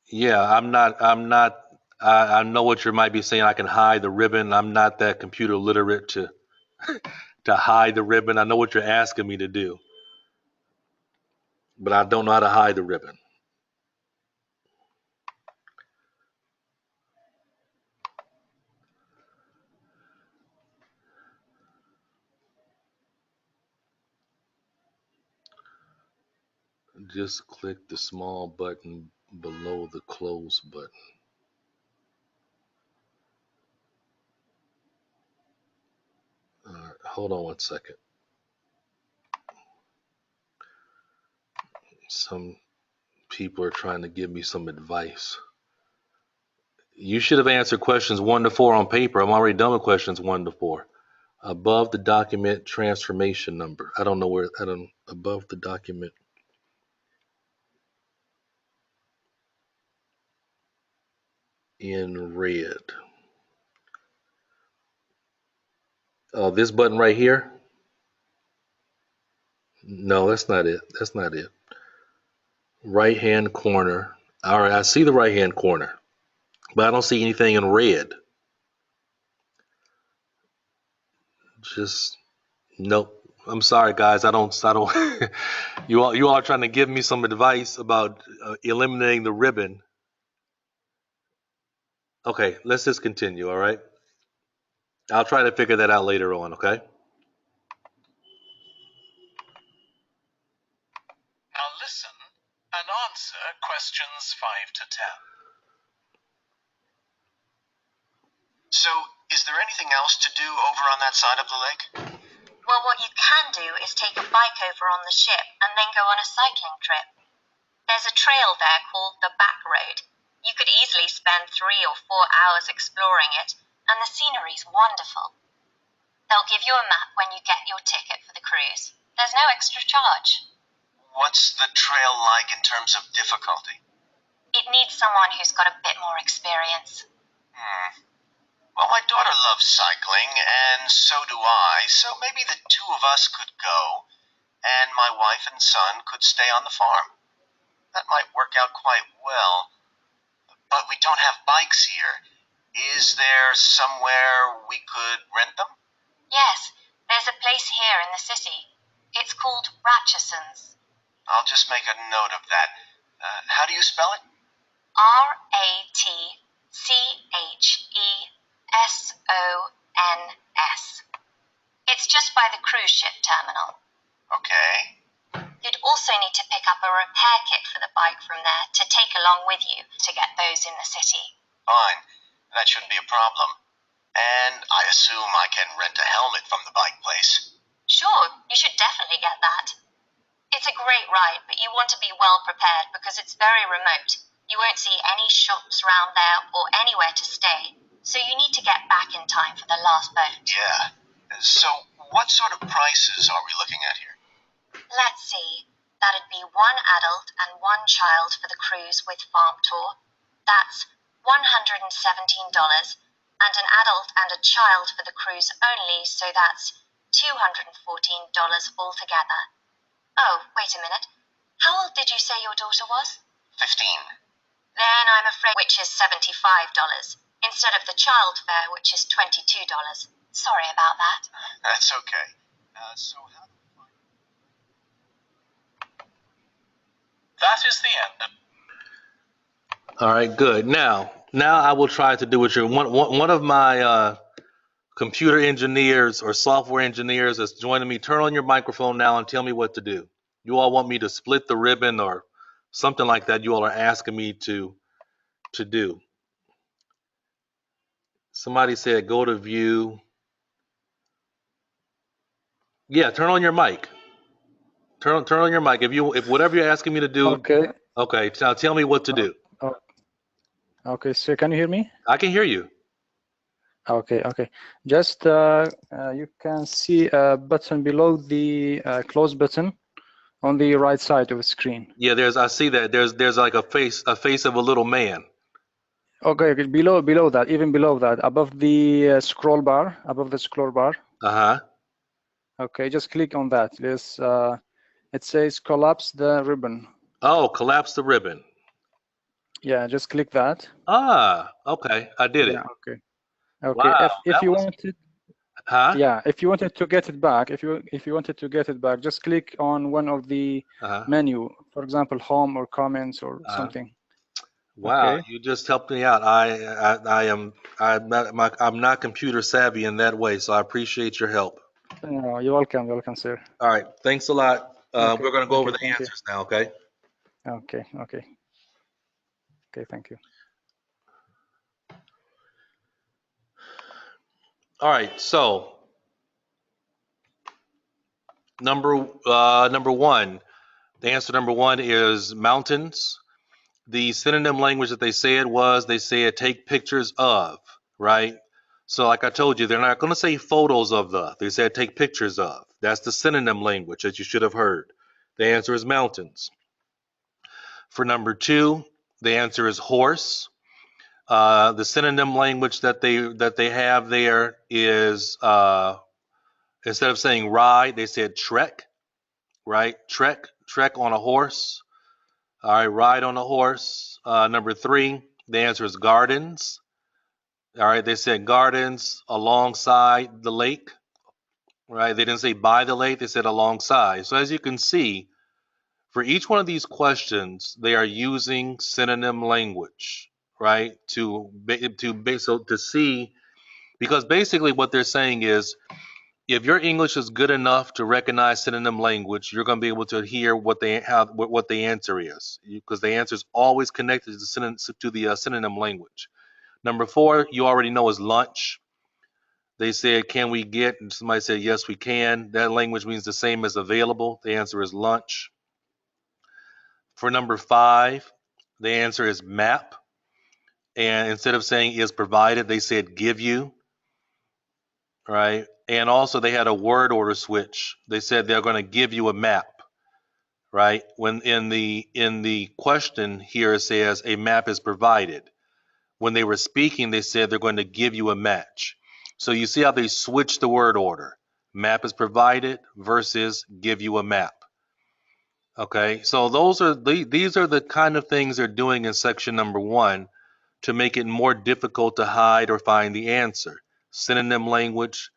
Yeah, I know what you might be saying. I can hide the ribbon. I'm not that computer literate to hide the ribbon. I know what you're asking me to do, but I don't know how to hide the ribbon. Just click the small button below the close button. All right, hold on one second. Some people are trying to give me some advice. You should have answered questions 1 to 4 on paper. I'm already done with questions 1 to 4. Above the document transformation number. I don't know where, above the document. In red. Oh, this button right here? No, that's not it. That's not it. Right hand corner. All right, I see the right hand corner, but I don't see anything in red. Just nope. I'm sorry, guys. I don't. You all are trying to give me some advice about eliminating the ribbon. Okay, let's just continue. All right. I'll try to figure that out later on. Okay. Now listen and answer questions 5 to 10. So, is there anything else to do over on that side of the lake? Well, what you can do is take a bike over on the ship and then go on a cycling trip. There's a trail there called the Back Road. You could easily spend 3 or 4 hours exploring it, and the scenery's wonderful. They'll give you a map when you get your ticket for the cruise. There's no extra charge. What's the trail like in terms of difficulty? It needs someone who's got a bit more experience. Well, my daughter loves cycling, and so do I, so maybe the two of us could go, and my wife and son could stay on the farm. That might work out quite well. But we don't have bikes here. Is there somewhere we could rent them? Yes, there's a place here in the city. It's called Ratcheson's. I'll just make a note of that. How do you spell it? Ratchesons. It's just by the cruise ship terminal. Okay. You'd also need to pick up a repair kit for the bike from there to take along with you to get those in the city. Fine. That shouldn't be a problem. And I assume I can rent a helmet from the bike place. Sure, you should definitely get that. It's a great ride, but you want to be well prepared because it's very remote. You won't see any shops round there or anywhere to stay, so you need to get back in time for the last boat. Yeah. So, what sort of prices are we looking at here? Let's see. That'd be 1 adult and 1 child for the cruise with farm tour. That's $117, and an adult and a child for the cruise only, so that's $214 altogether. Oh, wait a minute. How old did you say your daughter was? 15. Then I'm afraid which is $75, instead of the child fare, which is $22. Sorry about that. That's okay. So how do we find... That is the end. All right, good. Now I will try to do what you're. One of my computer engineers or software engineers is joining me. Turn on your microphone now and tell me what to do. You all want me to split the ribbon or something like that? You all are asking me to do. Somebody said go to view. Yeah, turn on your mic. Turn on your mic. If whatever you're asking me to do. Okay. Okay. Now tell me what to do. Okay. So can you hear me? I can hear you. Okay. Just you can see a button below the close button on the right side of the screen. Yeah, I see that. There's like a face of a little man. Okay. Below that, even below that, above the scroll bar. Uh-huh. Okay, just click on that. It says collapse the ribbon. Oh, collapse the ribbon. Yeah, just click that. Okay. I did it. Yeah, okay. Wow, if you wanted, huh? if you wanted to get it back, if you wanted to get it back, just click on one of the menu, for example, home or comments or something. Wow, Okay. you just helped me out. I'm not computer savvy in that way, so I appreciate your help. You're welcome, sir. All right, thanks a lot. Okay, We're gonna go over the thank you. answers now, okay? Okay, thank you. All right, so number one, the answer number one is mountains. The synonym language that they said take pictures of, right? So like I told you, they're not going to say photos of they said take pictures of. That's the synonym language that you should have heard. The answer is mountains. For number two, the answer is horse. The synonym language that they have there is instead of saying ride, they said trek, right? Trek on a horse. All right, ride on a horse. Number three, the answer is gardens. All right, they said gardens alongside the lake. Right, they didn't say by the lake, they said alongside. So as you can see, for each one of these questions, they are using synonym language, right? To see, because basically what they're saying is, if your English is good enough to recognize synonym language, you're going to be able to hear what the answer is, because the answer is always connected to the synonym language. Number four, you already know, is lunch. They said, can we get? And somebody said, yes, we can. That language means the same as available. The answer is lunch. For number 5, the answer is map. And instead of saying is provided, they said give you, right? And also they had a word order switch. They said they're going to give you a map, right? When in the question here it says a map is provided. When they were speaking, they said they're going to give you a match. So you see how they switched the word order. Map is provided versus give you a map. Okay, so these are the kind of things they're doing in section number 1 to make it more difficult to hide or find the answer. Synonym language,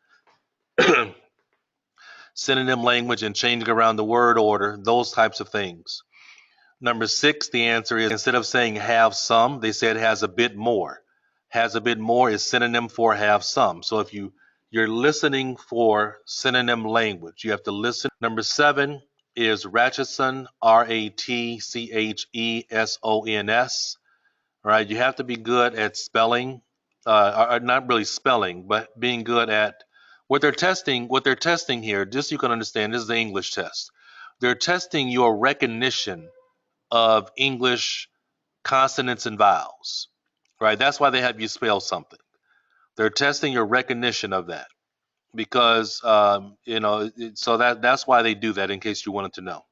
synonym language and changing around the word order, those types of things. Number 6, the answer is instead of saying have some, they said has a bit more. Has a bit more is synonym for have some. So if you're listening for synonym language, you have to listen. Number 7 is Ratcheson, Ratchesons. All right, you have to be good at spelling, or not really spelling, but being good at what they're testing. What they're testing here, just so you can understand, this is the English test. They're testing your recognition of English consonants and vowels, right? That's why they have you spell something. They're testing your recognition of that because so that's why they do that. In case you wanted to know.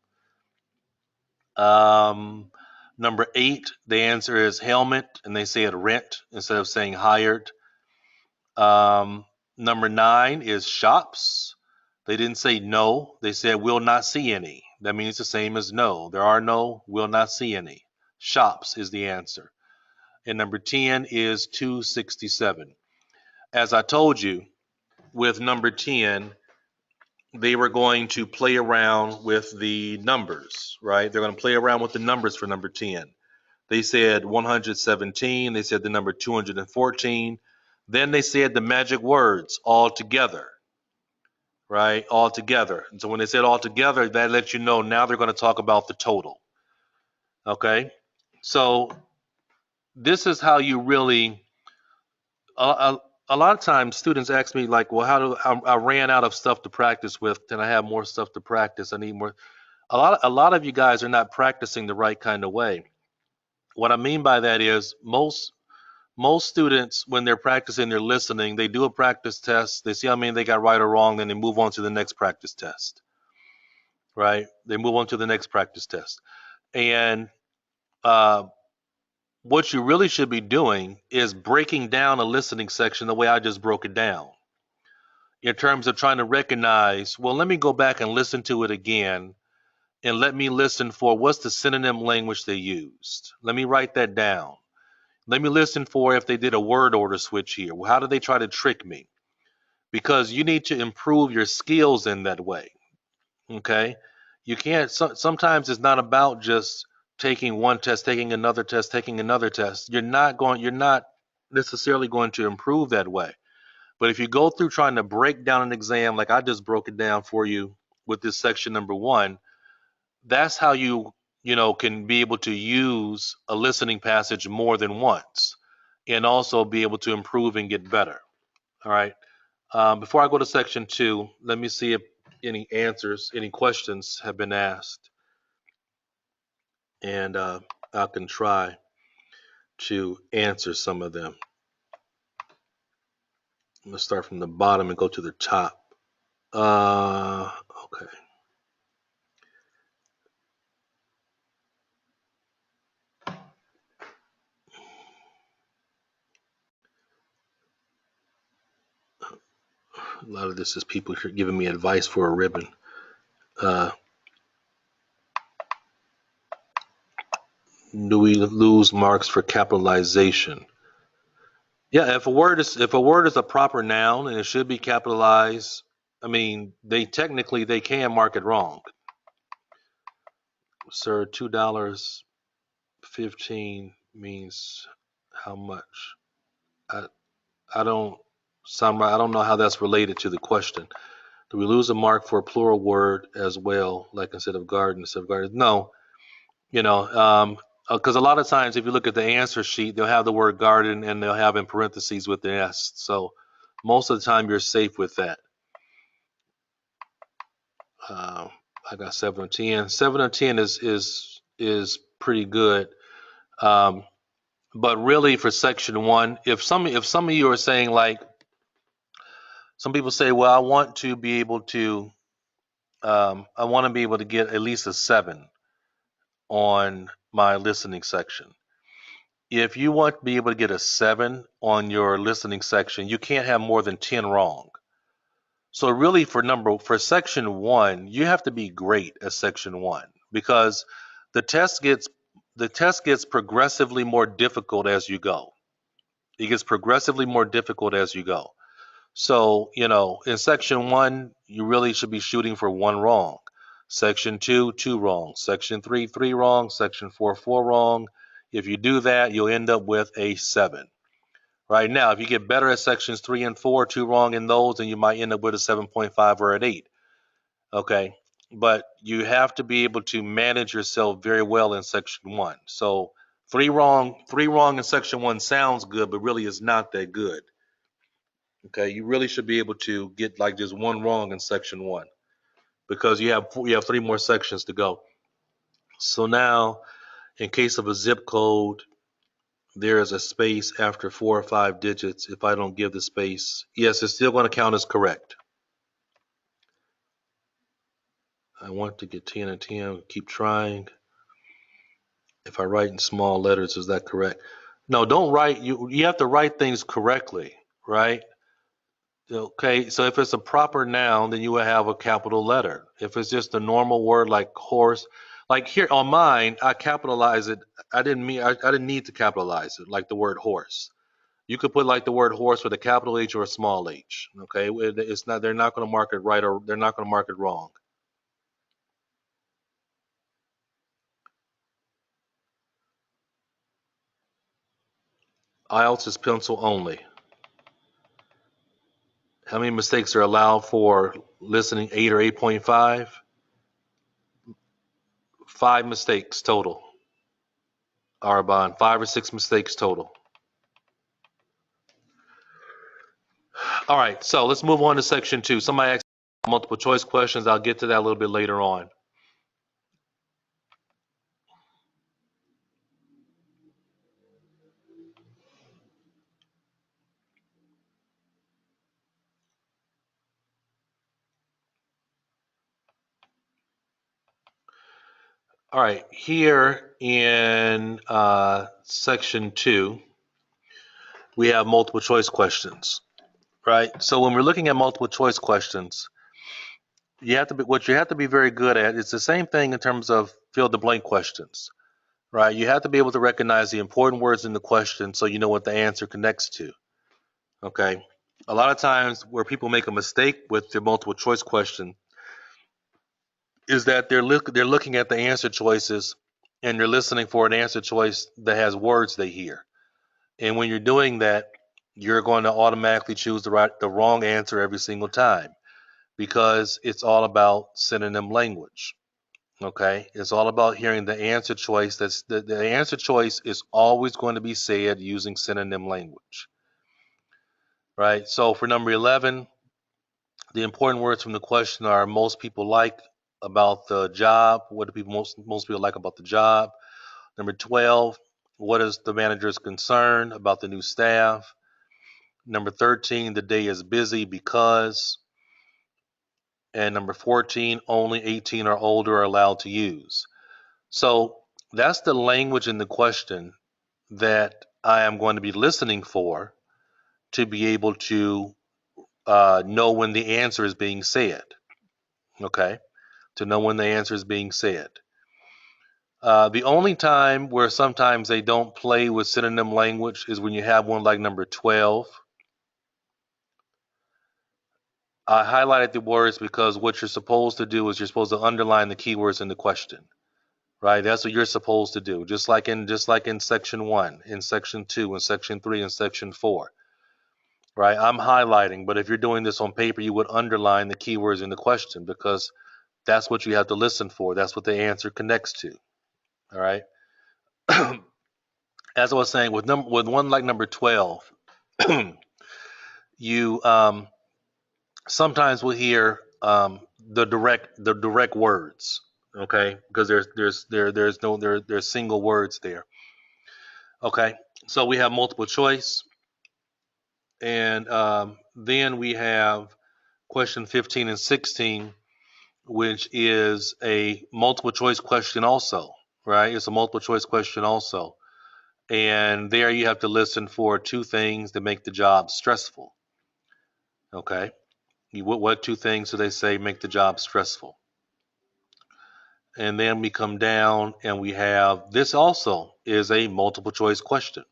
Number 8, the answer is helmet, and they say it rent instead of saying hired. Number 9 is shops. They didn't say no. They said will not see any. That means the same as no. There are no, will not see any. Shops is the answer. And number 10 is 267. As I told you, with number 10, they were going to play around with the numbers, right? They're going to play around with the numbers for number 10. They said 117. They said the number 214. Then they said the magic words all together, right? All together. And so when they said all together, that lets you know now they're going to talk about the total. Okay? So this is how you really a lot of times students ask me like, well, how do I ran out of stuff to practice with? Can I have more stuff to practice? I need more. A lot of you guys are not practicing the right kind of way. What I mean by that is most students, when they're practicing, they're listening. They do a practice test. They see how many they got right or wrong. Then they move on to the next practice test. Right? They move on to the next practice test. And what you really should be doing is breaking down a listening section the way I just broke it down. In terms of trying to recognize, well, let me go back and listen to it again. And let me listen for what's the synonym language they used. Let me write that down. Let me listen for if they did a word order switch here. How did they try to trick me? Because you need to improve your skills in that way. Okay? You can't, sometimes it's not about just taking one test, taking another test, taking another test. You're not necessarily going to improve that way. But if you go through trying to break down an exam like I just broke it down for you with this section number 1, that's how you can be able to use a listening passage more than once and also be able to improve and get better. All right. Before I go to section 2, let me see if any questions have been asked. And I can try to answer some of them. I'm going to start from the bottom and go to the top. Okay. A lot of this is people giving me advice for a ribbon. Do we lose marks for capitalization? Yeah, if a word is a proper noun and it should be capitalized, I mean, they can mark it wrong. Sir, $2.15 means how much? I don't know how that's related to the question. Do we lose a mark for a plural word as well, like instead of garden? No, because a lot of times if you look at the answer sheet, they'll have the word garden and they'll have in parentheses with the S. So most of the time you're safe with that. I got 7 of 10. 7 of 10 is is pretty good. But really for section 1, if some of you are saying, like, some people say, well, I want to be able to get at least a 7 on my listening section. If you want to be able to get a 7 on your listening section, you can't have more than 10 wrong. So really for section 1, you have to be great at section 1, because the test gets progressively more difficult as you go. It gets progressively more difficult as you go. So, in section 1, you really should be shooting for 1 wrong. Section 2, 2 wrong. Section 3, 3 wrong. Section 4, 4 wrong. If you do that, you'll end up with a 7. Right now, if you get better at sections 3 and 4, 2 wrong in those, then you might end up with a 7.5 or an 8. Okay? But you have to be able to manage yourself very well in section 1. So 3 wrong in section 1 sounds good, but really is not that good. Okay, you really should be able to get like just 1 wrong in section 1, because you have 3 more sections to go. So now, in case of a zip code, there is a space after 4 or 5 digits. If I don't give the space, yes, it's still going to count as correct. I want to get 10 and 10. Keep trying. If I write in small letters, is that correct? No, don't write. You have to write things correctly, right? Okay, so if it's a proper noun, then you would have a capital letter. If it's just a normal word like horse, like here on mine, I capitalize it. I didn't need to capitalize it, like the word horse. You could put like the word horse with a capital H or a small h. Okay, it's not. They're not going to mark it right, or they're not going to mark it wrong. IELTS is pencil only. How many mistakes are allowed for listening? 8 or 8.5? 5 mistakes total. Arbon, 5 or 6 mistakes total. All right, so let's move on to section 2. Somebody asked multiple choice questions. I'll get to that a little bit later on. All right, here in section 2, we have multiple choice questions, right? So when we're looking at multiple choice questions, what you have to be very good at is the same thing in terms of fill the blank questions, right? You have to be able to recognize the important words in the question so you know what the answer connects to. Okay, a lot of times where people make a mistake with their multiple choice question is that they're looking at the answer choices and you're listening for an answer choice that has words they hear. And when you're doing that, you're going to automatically choose the wrong answer every single time, because it's all about synonym language. Okay, it's all about hearing the answer choice. The answer choice is always going to be said using synonym language. Right? So for number 11, the important words from the question are most people like about the job. What do most people like about the job? Number 12, what is the manager's concern about the new staff? Number 13, the day is busy because. And number 14, only 18 or older are allowed to use. So that's the language in the question that I am going to be listening for to be able to know when the answer is being said. Okay, to know when the answer is being said. The only time where sometimes they don't play with synonym language is when you have one like number 12. I highlighted the words because what you're supposed to do is you're supposed to underline the keywords in the question. Right? That's what you're supposed to do. Just like in section 1, in section 2, in section 3, and section 4. Right? I'm highlighting, but if you're doing this on paper, you would underline the keywords in the question, because that's what you have to listen for. That's what the answer connects to. All right? As I was saying, with one like number 12, you sometimes will hear the direct words. Okay, because there's single words there. Okay, so we have multiple choice, and then we have question 15 and 16, which is a multiple choice question also, right? It's a multiple choice question also. And there you have to listen for two things that make the job stressful. Okay. What two things do they say make the job stressful? And then we come down and we have this also is a multiple choice question.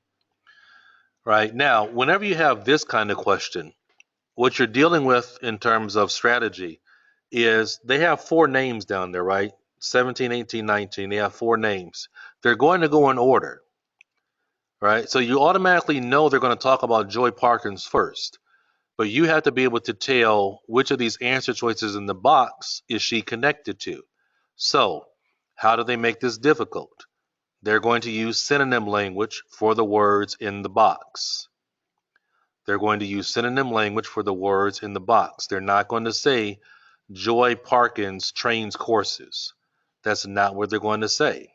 Right. Now, whenever you have this kind of question, what you're dealing with in terms of strategy is they have four names down there, right? 17, 18, 19. They have four names. They're going to go in order, right? So you automatically know they're going to talk about Joy Parkins first, but you have to be able to tell which of these answer choices in the box is she connected to. So, how do they make this difficult? They're going to use synonym language for the words in the box. They're going to use synonym language for the words in the box. They're not going to say Joy Parkins trains courses. That's not what they're going to say.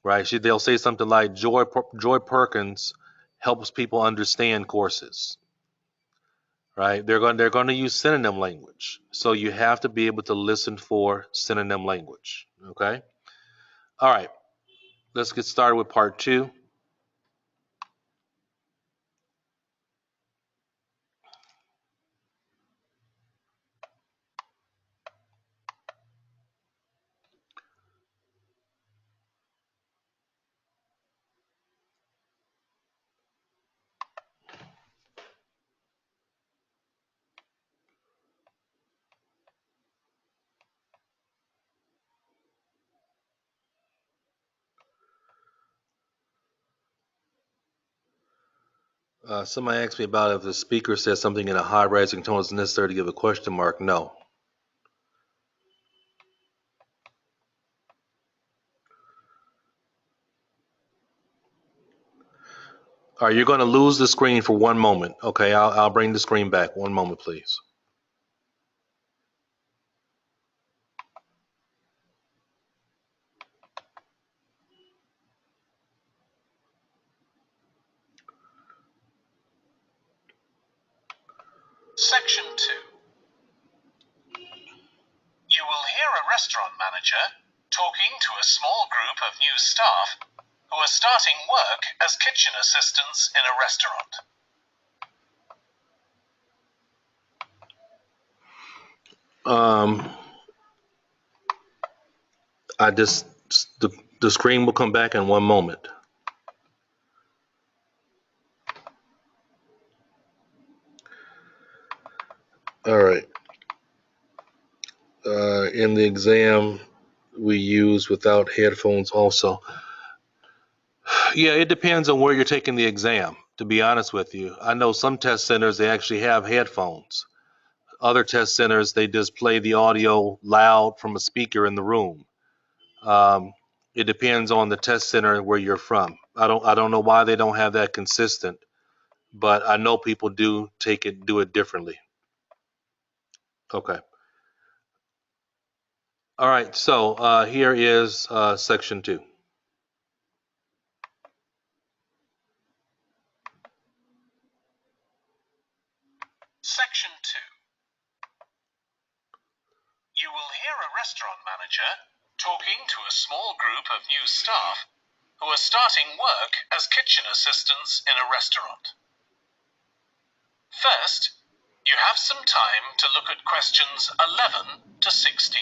Right? They'll say something like Joy Perkins helps people understand courses. Right? They're going to use synonym language. So you have to be able to listen for synonym language. Okay? All right. Let's get started with part 2. Somebody asked me about if the speaker says something in a high rising tone is necessary to give a question mark. No. All right, you're going to lose the screen for one moment. Okay, I'll bring the screen back. One moment, please. Section 2. You will hear a restaurant manager talking to a small group of new staff who are starting work as kitchen assistants in a restaurant. The screen will come back in one moment. All right. In the exam, we use without headphones also. Yeah, it depends on where you're taking the exam, to be honest with you. I know some test centers, they actually have headphones. Other test centers, they just play the audio loud from a speaker in the room. It depends on the test center where you're from. I don't know why they don't have that consistent, but I know people do it differently. Okay. All right. So here is section 2. Section 2. You will hear a restaurant manager talking to a small group of new staff who are starting work as kitchen assistants in a restaurant. First, you have some time to look at questions 11 to 16.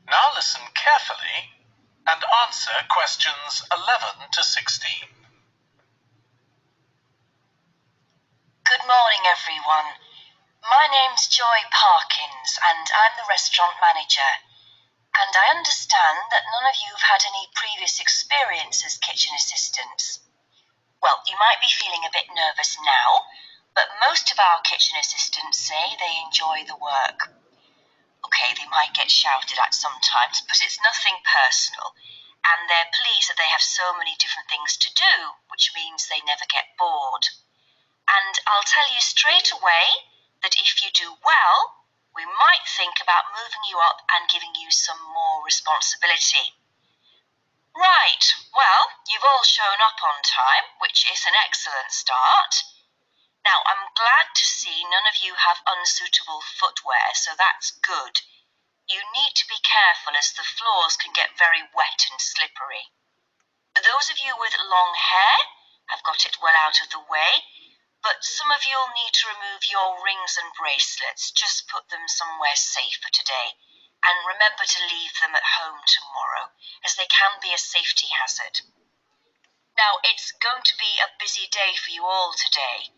Now listen carefully and answer questions 11 to 16. Good morning, everyone. My name's Joy Parkins, and I'm the restaurant manager. And I understand that none of you have had any previous experience as kitchen assistants. Well, you might be feeling a bit nervous now, but most of our kitchen assistants say they enjoy the work. Okay, they might get shouted at sometimes, but it's nothing personal, and they're pleased that they have so many different things to do, which means they never get bored. And I'll tell you straight away that if you do well, we might think about moving you up and giving you some more responsibility. Right, well, you've all shown up on time, which is an excellent start. Now, I'm glad to see none of you have unsuitable footwear, so that's good. You need to be careful as the floors can get very wet and slippery. Those of you with long hair have got it well out of the way, but some of you'll need to remove your rings and bracelets. Just put them somewhere safe for today, and remember to leave them at home tomorrow, as they can be a safety hazard. Now, it's going to be a busy day for you all today.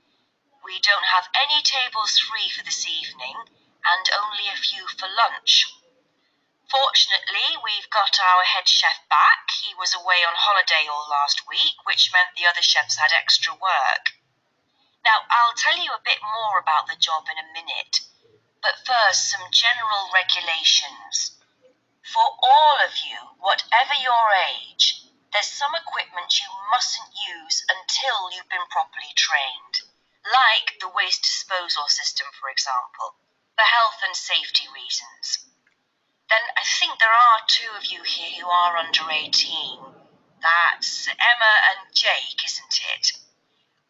We don't have any tables free for this evening, and only a few for lunch. Fortunately, we've got our head chef back. He was away on holiday all last week, which meant the other chefs had extra work. Now, I'll tell you a bit more about the job in a minute, but first, some general regulations. For all of you, whatever your age, there's some equipment you mustn't use until you've been properly trained, like the waste disposal system, for example, for health and safety reasons. Then I think there are two of you here who are under 18. That's Emma and Jake, isn't it?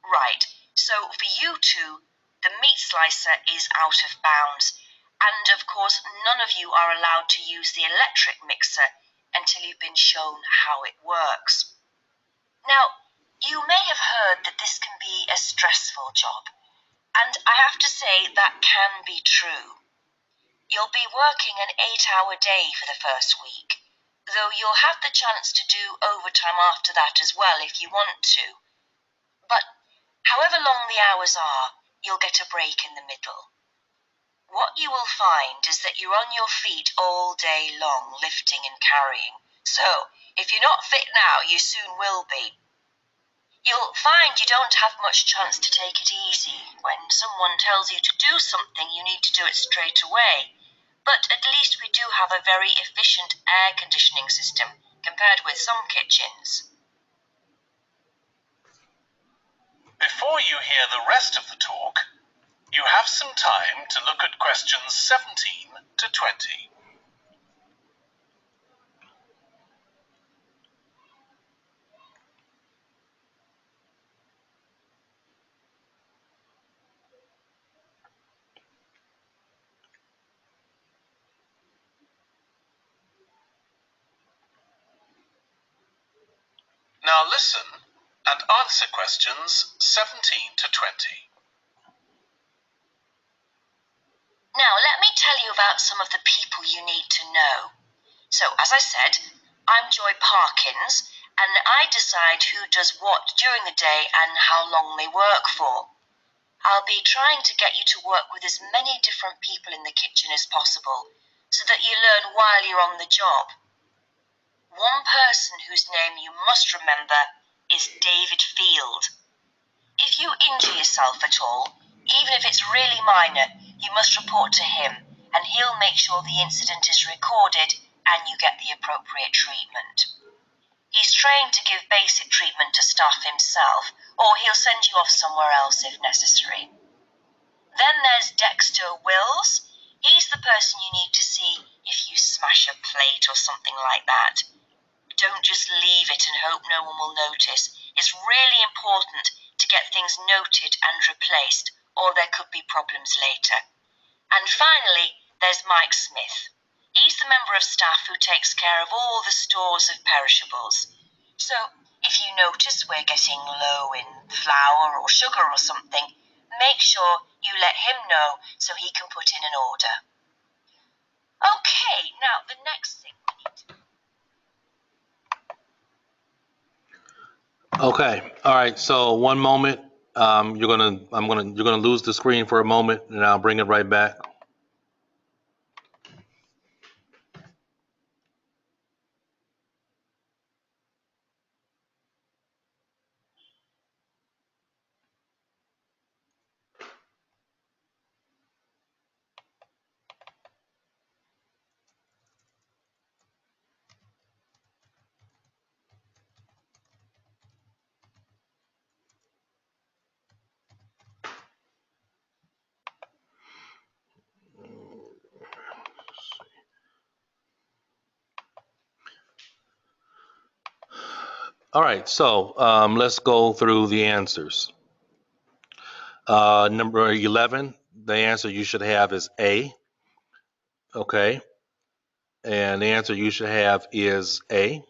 Right, so for you two, the meat slicer is out of bounds, and of course none of you are allowed to use the electric mixer until you've been shown how it works. Now, you may have heard that this can be a stressful job, and I have to say that can be true. You'll be working an 8-hour day for the first week, though you'll have the chance to do overtime after that as well if you want to. But however long the hours are, you'll get a break in the middle. What you will find is that you're on your feet all day long, lifting and carrying. So, if you're not fit now, you soon will be. You'll find you don't have much chance to take it easy. When someone tells you to do something, you need to do it straight away. But at least we do have a very efficient air conditioning system compared with some kitchens. Before you hear the rest of the talk, you have some time to look at questions 17 to 20. Now listen and answer questions 17 to 20. Now, let me tell you about some of the people you need to know. So, as I said, I'm Joy Parkins, and I decide who does what during the day and how long they work for. I'll be trying to get you to work with as many different people in the kitchen as possible, so that you learn while you're on the job. One person whose name you must remember is David Field. If you injure yourself at all, even if it's really minor, you must report to him, and he'll make sure the incident is recorded and you get the appropriate treatment. He's trained to give basic treatment to staff himself, or he'll send you off somewhere else if necessary. Then there's Dexter Wills. He's the person you need to see if you smash a plate or something like that. Don't just leave it and hope no one will notice. It's really important to get things noted and replaced, or there could be problems later. And finally, there's Mike Smith. He's the member of staff who takes care of all the stores of perishables. So, if you notice we're getting low in flour or sugar or something, make sure you let him know so he can put in an order. Okay, now the next thing we need to... Okay. All right. So one moment. You're gonna lose the screen for a moment, and I'll bring it right back. All right. So let's go through the answers. Number 11, the answer you should have is A. Okay. And the answer you should have is A.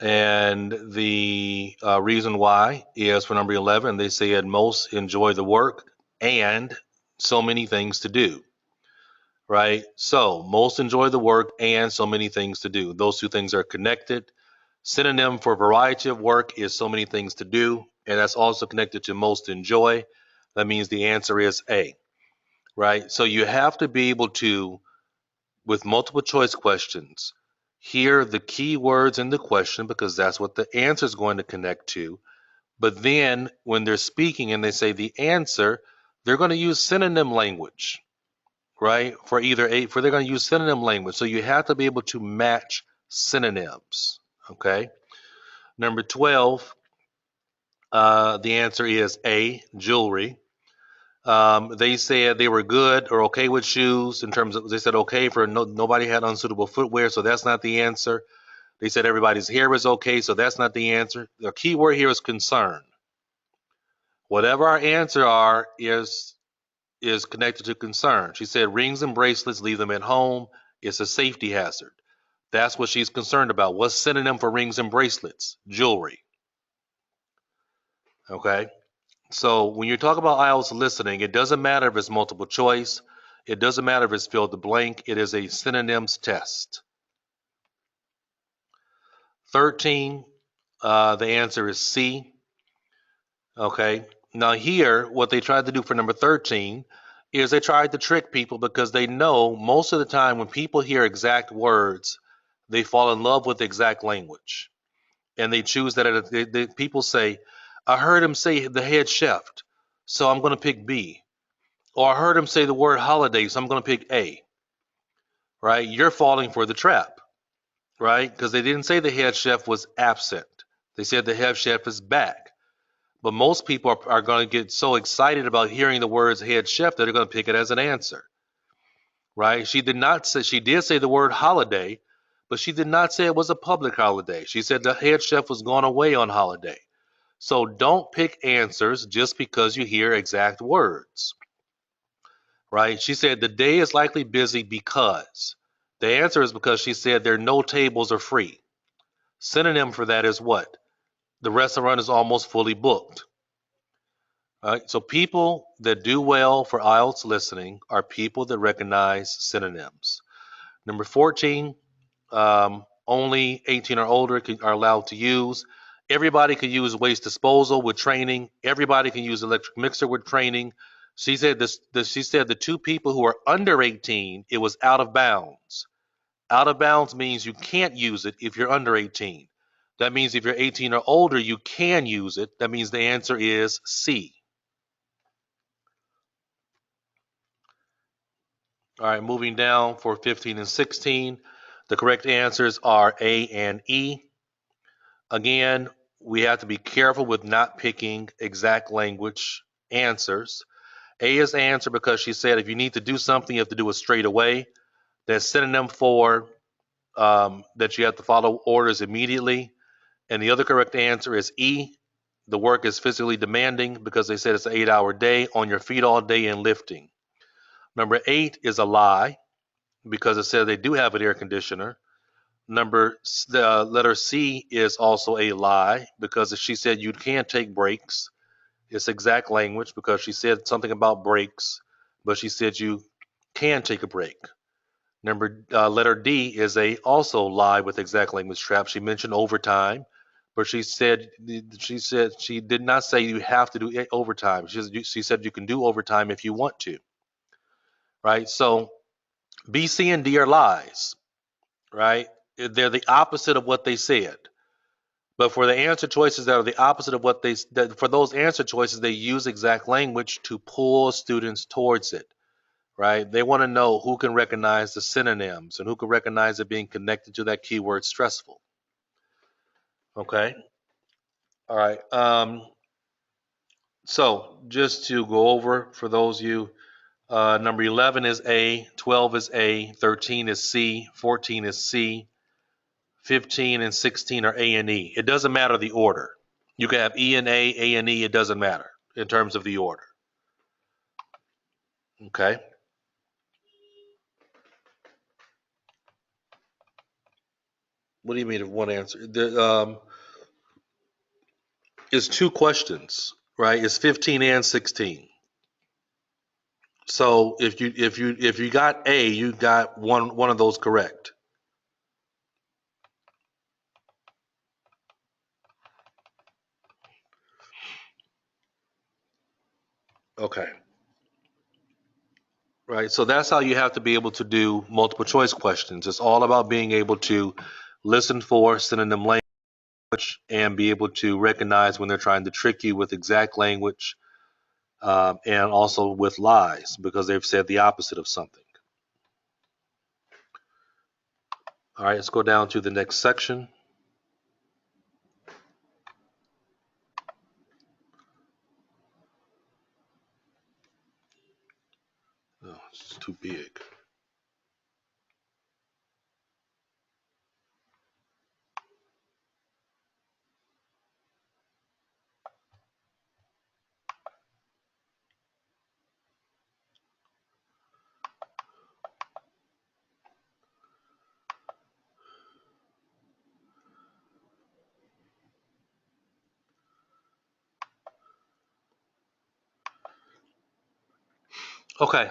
And the reason why is for number 11, they said most enjoy the work and so many things to do, right? So most enjoy the work and so many things to do. Those two things are connected. Synonym for variety of work is so many things to do, and that's also connected to most enjoy. That means the answer is A, right? So you have to be able to, with multiple choice questions, hear the key words in the question because that's what the answer is going to connect to. But then when they're speaking and they say the answer, they're going to use synonym language, right? They're going to use synonym language. So you have to be able to match synonyms. Okay. Number 12, the answer is A, jewelry. They said they were good or okay with shoes in terms of, they said okay for nobody had unsuitable footwear, so that's not the answer. They said everybody's hair was okay, so that's not the answer. The key word here is concern. Whatever our answer are is connected to concern. She said rings and bracelets, leave them at home. It's a safety hazard. That's what she's concerned about. What's synonym for rings and bracelets? Jewelry. Okay. So when you talk about IELTS listening, it doesn't matter if it's multiple choice. It doesn't matter if it's fill the blank. It is a synonyms test. 13, the answer is C. Okay. Now here, what they tried to do for number 13 is they tried to trick people because they know most of the time when people hear exact words, they fall in love with exact language. And they choose that. People say, I heard him say the head chef, so I'm going to pick B. Or I heard him say the word holiday, so I'm going to pick A. Right? You're falling for the trap. Right? Because they didn't say the head chef was absent. They said the head chef is back. But most people are going to get so excited about hearing the words head chef that they're going to pick it as an answer. Right? She did say the word holiday, but she did not say it was a public holiday. She said the head chef was gone away on holiday. So don't pick answers just because you hear exact words. Right? She said the day is likely busy because. The answer is because she said there are no tables are free. Synonym for that is what? The restaurant is almost fully booked. All right, so people that do well for IELTS listening are people that recognize synonyms. Number 14, only 18 or older are allowed to use. Everybody can use waste disposal with training. Everybody can use electric mixer with training. She said she said the two people who are under 18, it was out of bounds. Out of bounds means you can't use it if you're under 18. That means if you're 18 or older, you can use it. That means the answer is C. All right, moving down for 15 and 16, the correct answers are A and E. Again, we have to be careful with not picking exact language answers. A is the answer because she said if you need to do something, you have to do it straight away. That's synonym for that you have to follow orders immediately. And the other correct answer is E. The work is physically demanding because they said it's an 8-hour day, on your feet all day and lifting. Number 8 is a lie because it says they do have an air conditioner. The letter C is also a lie because she said you can't take breaks. It's exact language because she said something about breaks, but she said you can take a break. Letter D is a also lie with exact language trap. She mentioned overtime, but she said she did not say you have to do overtime. She said you can do overtime if you want to, right? So B, C, and D are lies, right? They're the opposite of what they said. But for the answer choices that are the opposite of what for those answer choices, they use exact language to pull students towards it, right? They want to know who can recognize the synonyms and who can recognize it being connected to that keyword stressful. Okay. All right. So just to go over for those of you, number 11 is A, 12 is A, 13 is C, 14 is C, 15 and 16 are A and E. It doesn't matter the order. You can have E and A and E. It doesn't matter in terms of the order. Okay. What do you mean if one answer? It's two questions, right? It's 15 and 16. So if you got A, you got one of those correct. Okay. Right. So that's how you have to be able to do multiple choice questions. It's all about being able to listen for synonym language and be able to recognize when they're trying to trick you with exact language, and also with lies because they've said the opposite of something. All right, let's go down to the next section. Oh, it's too big. Okay.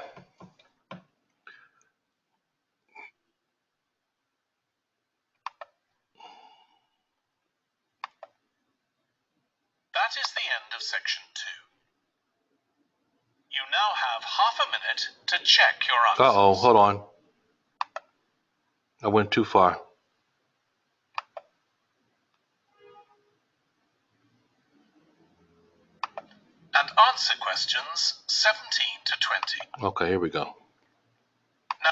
That is the end of section 2. You now have half a minute to check your answers. Uh-oh, hold on. I went too far. And answer questions 17 to 20. Okay, here we go. Now,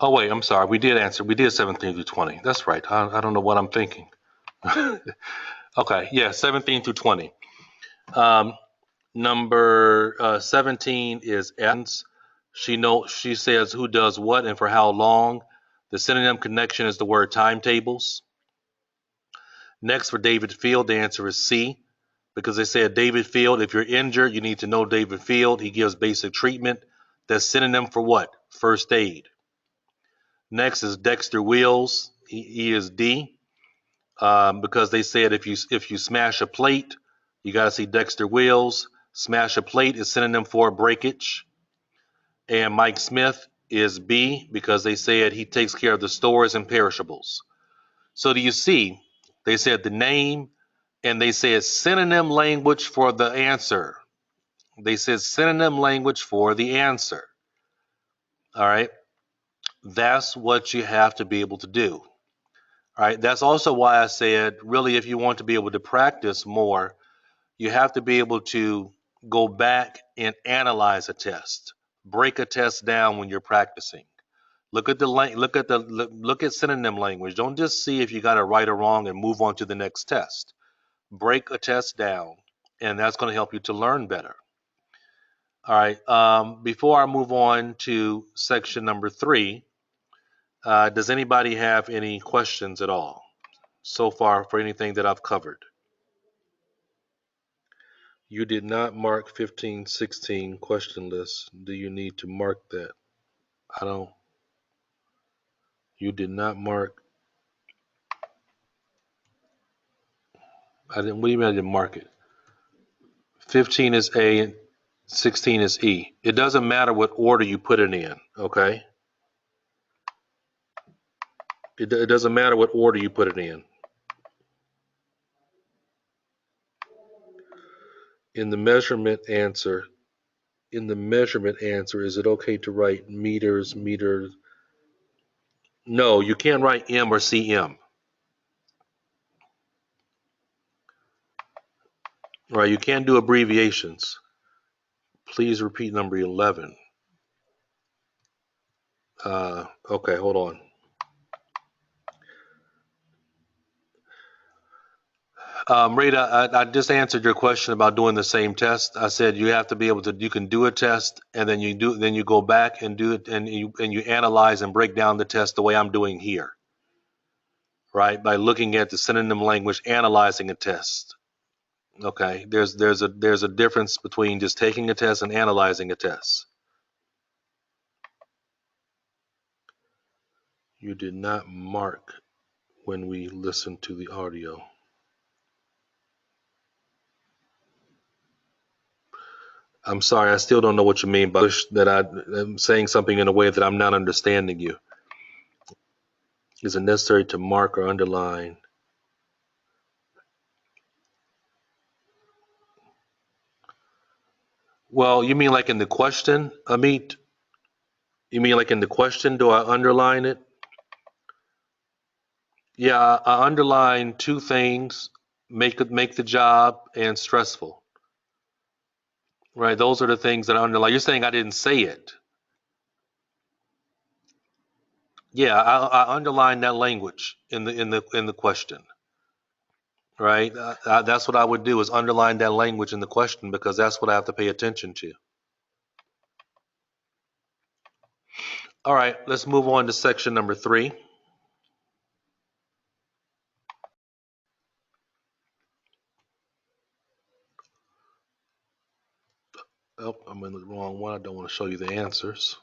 Oh, wait, I'm sorry. We did answer. We did 17 through 20. That's right. I don't know what I'm thinking. Okay, yeah, 17 through 20. Number 17 is Evans. She says who does what and for how long. The synonym connection is the word timetables. Next for David Field, the answer is C, because they said David Field, if you're injured, you need to know David Field. He gives basic treatment. That's synonym for what? First aid. Next is Dexter Wills. He is D, because they said if you smash a plate, you got to see Dexter Wills. Smash a plate is synonym for breakage. And Mike Smith is B, because they said he takes care of the stores and perishables. So do you see? They said the name, and they said synonym language for the answer. They said synonym language for the answer. All right. That's what you have to be able to do. All right. That's also why I said, really, if you want to be able to practice more, you have to be able to go back and analyze a test, break a test down when you're practicing. Look at synonym language. Don't just see if you got it right or wrong and move on to the next test. Break a test down, and that's going to help you to learn better. All right. Before I move on to section number 3, does anybody have any questions at all so far for anything that I've covered? You did not mark 15, 16 question list. Do you need to mark that? I don't. You did not mark. I didn't. What do you mean I didn't mark it? 15 is A and 16 is E. It doesn't matter what order you put it in, okay? It doesn't matter what order you put it in. In the measurement answer, is it okay to write meters? No, you can't write M or CM. Right, you can't do abbreviations. Please repeat number 11. Okay, hold on. Rita, I just answered your question about doing the same test. I said you have to be able to. You can do a test, and then you go back and do it, and you analyze and break down the test the way I'm doing here, right? By looking at the synonym language, analyzing a test. Okay, there's a difference between just taking a test and analyzing a test. You did not mark when we listened to the audio. I'm sorry, I still don't know what you mean by that. I'm saying something in a way that I'm not understanding you. Is it necessary to mark or underline? Well, you mean like in the question, Amit? You mean like in the question, do I underline it? Yeah, I underline two things: make the job and stressful. Right, those are the things that I underline. You're saying I didn't say it. Yeah, I underline that language in the question. Right, that's what I would do, is underline that language in the question, because that's what I have to pay attention to. All right, let's move on to section number 3. Oh, I'm in the wrong one. I don't want to show you the answers.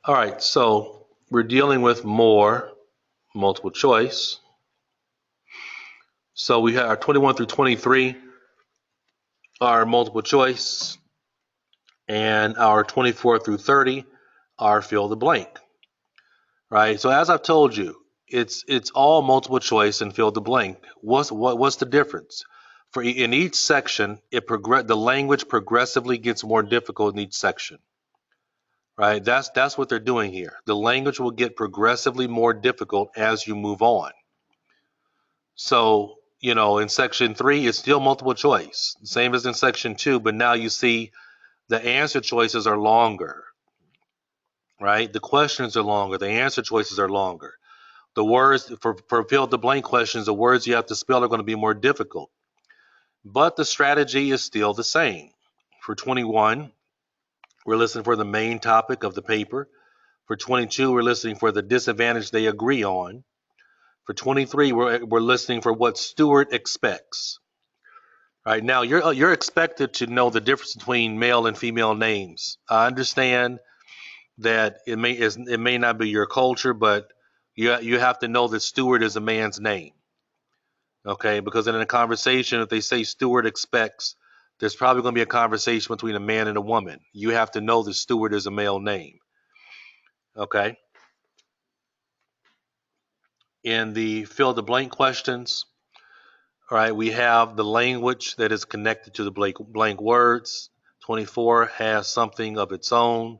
All right, so we're dealing with more multiple choice. So we have our 21 through 23 are multiple choice, and our 24 through 30 are fill the blank. Right. So as I've told you, it's all multiple choice and fill the blank. What's the difference? In each section, the language progressively gets more difficult in each section. Right. That's what they're doing here. The language will get progressively more difficult as you move on. So, in section 3, it's still multiple choice, same as in section 2, but now you see the answer choices are longer. Right? The questions are longer. The answer choices are longer. The words for fill the blank questions, the words you have to spell are going to be more difficult. But the strategy is still the same. For 21, we're listening for the main topic of the paper. For 22, we're listening for the disadvantage they agree on. For 23, we're listening for what Stewart expects. Right now, you're expected to know the difference between male and female names. I understand that it may not be your culture, but you have to know that Stewart is a man's name. Okay, because in a conversation, if they say Stewart expects, there's probably going to be a conversation between a man and a woman. You have to know that Stewart is a male name. Okay. In the fill the blank questions, all right, we have the language that is connected to the blank words. 24 has something of its own.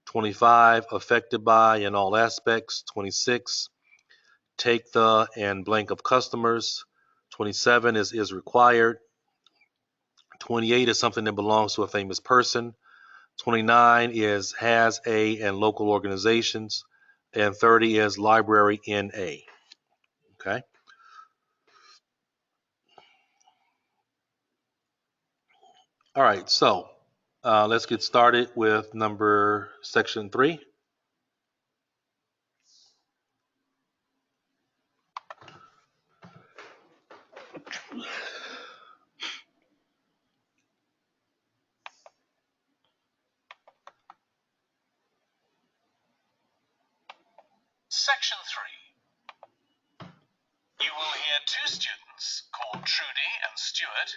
25, affected by in all aspects. 26, take the and blank of customers. 27 is required. 28 is something that belongs to a famous person. 29 is has a and local organizations. And 30 is library in a. Okay. All right, so let's get started with section 3. Section 3. You will hear two students called Trudy and Stuart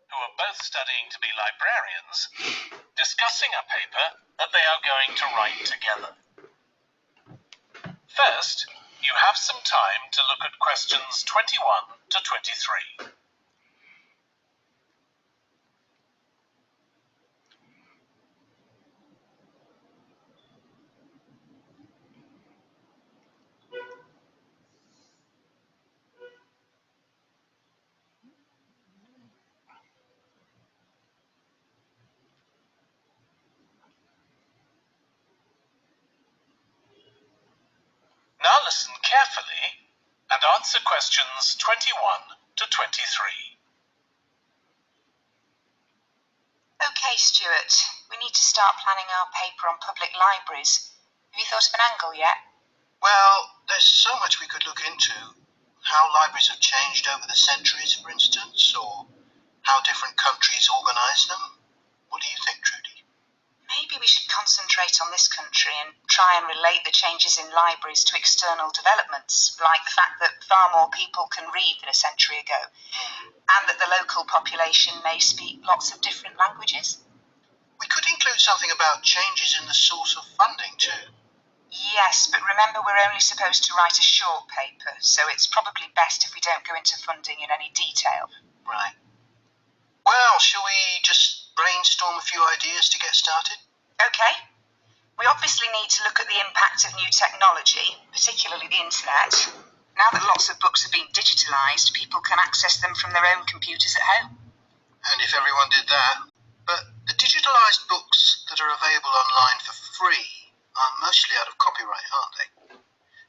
who are both studying to be librarians, discussing a paper that they are going to write together. First, you have some time to look at questions 21 to 23. Now listen carefully and answer questions 21 to 23. OK, Stuart. We need to start planning our paper on public libraries. Have you thought of an angle yet? Well, there's so much we could look into. How libraries have changed over the centuries, for instance, or how different countries organise them. What do you think, Trudy? Maybe we should concentrate on this country and try and relate the changes in libraries to external developments, like the fact that far more people can read than a century ago, and that the local population may speak lots of different languages. We could include something about changes in the source of funding, too. Yes, but remember we're only supposed to write a short paper, so it's probably best if we don't go into funding in any detail. Right. Well, shall we just brainstorm a few ideas to get started? OK. We obviously need to look at the impact of new technology, particularly the internet. Now that lots of books have been digitalised, people can access them from their own computers at home. And if everyone did that. But the digitalised books that are available online for free are mostly out of copyright, aren't they?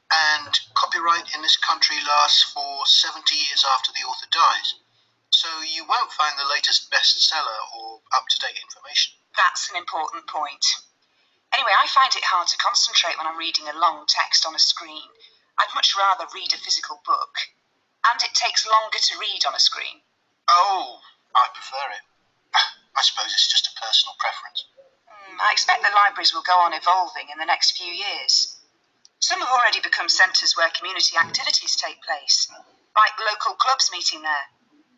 And copyright in this country lasts for 70 years after the author dies. So you won't find the latest bestseller or up-to-date information. That's an important point. Anyway, I find it hard to concentrate when I'm reading a long text on a screen. I'd much rather read a physical book. And it takes longer to read on a screen. Oh, I prefer it. I suppose it's just a personal preference. I expect the libraries will go on evolving in the next few years. Some have already become centres where community activities take place, like local clubs meeting there.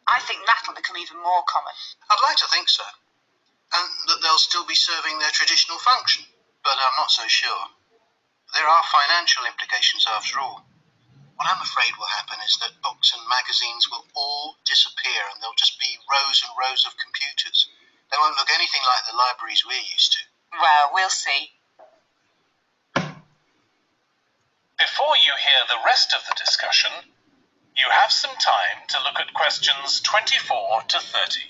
I think that'll become even more common. I'd like to think so. And that they'll still be serving their traditional function, but I'm not so sure. There are financial implications after all. What I'm afraid will happen is that books and magazines will all disappear and there'll just be rows and rows of computers. They won't look anything like the libraries we're used to. Well, we'll see. Before you hear the rest of the discussion, you have some time to look at questions 24 to 30.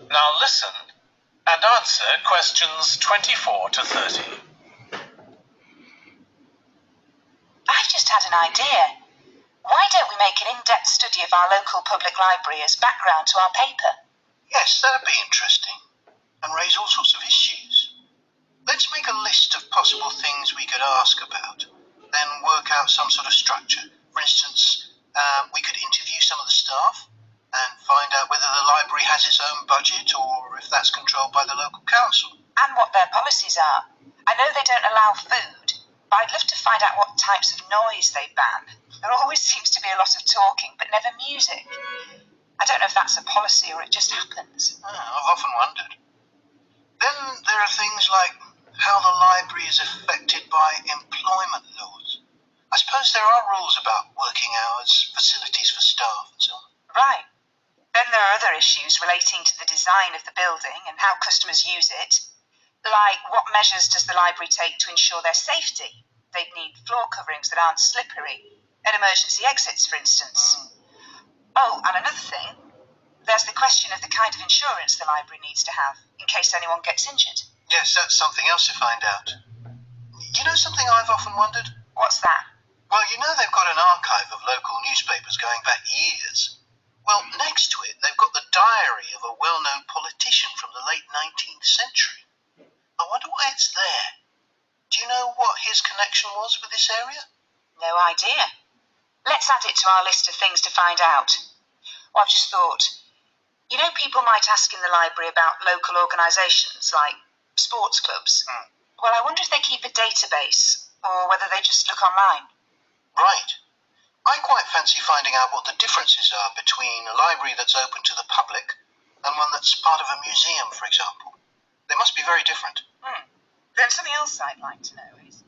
Now listen and answer questions 24 to 30. I've just had an idea. Why don't we make an in-depth study of our local public library as background to our paper? Yes, that'd be interesting. And raise all sorts of issues. Let's make a list of possible things we could ask about, then work out some sort of structure. For instance, we could interview some of the staff and find out whether the library has its own budget or if that's controlled by the local council. And what their policies are. I know they don't allow food, but I'd love to find out what types of noise they ban. There always seems to be a lot of talking, but never music. I don't know if that's a policy or it just happens. I've often wondered. Then there are things like how the library is affected by employment laws. I suppose there are rules about working hours, facilities for staff and so on. Right. Then there are other issues relating to the design of the building and how customers use it. Like, what measures does the library take to ensure their safety? They'd need floor coverings that aren't slippery, and emergency exits, for instance. Oh, and another thing, there's the question of the kind of insurance the library needs to have, in case anyone gets injured. Yes, that's something else to find out. You know something I've often wondered? What's that? Well, you know they've got an archive of local newspapers going back years. Well, next to it, they've got the diary of a well-known politician from the late 19th century. I wonder why it's there. Do you know what his connection was with this area? No idea. Let's add it to our list of things to find out. Well, I've just thought, you know, people might ask in the library about local organisations like sports clubs. Well, I wonder if they keep a database or whether they just look online. Right. I quite fancy finding out what the differences are between a library that's open to the public and one that's part of a museum, for example. They must be very different. Then something else I'd like to know is...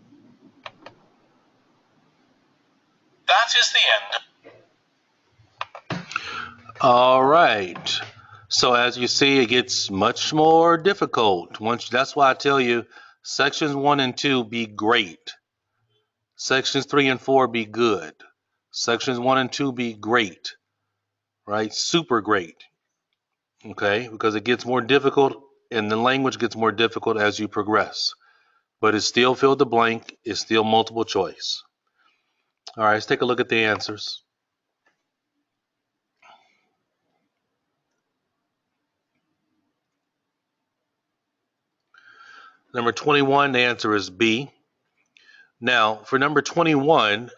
That is the end. All right. So as you see, it gets much more difficult. That's why I tell you, sections 1 and 2 be great. Sections 3 and 4 be good. Sections 1 and 2 be great, right? Super great, okay? Because it gets more difficult and the language gets more difficult as you progress. But it's still fill the blank. It's still multiple choice. All right, let's take a look at the answers. Number 21, the answer is B. Now, for number 21,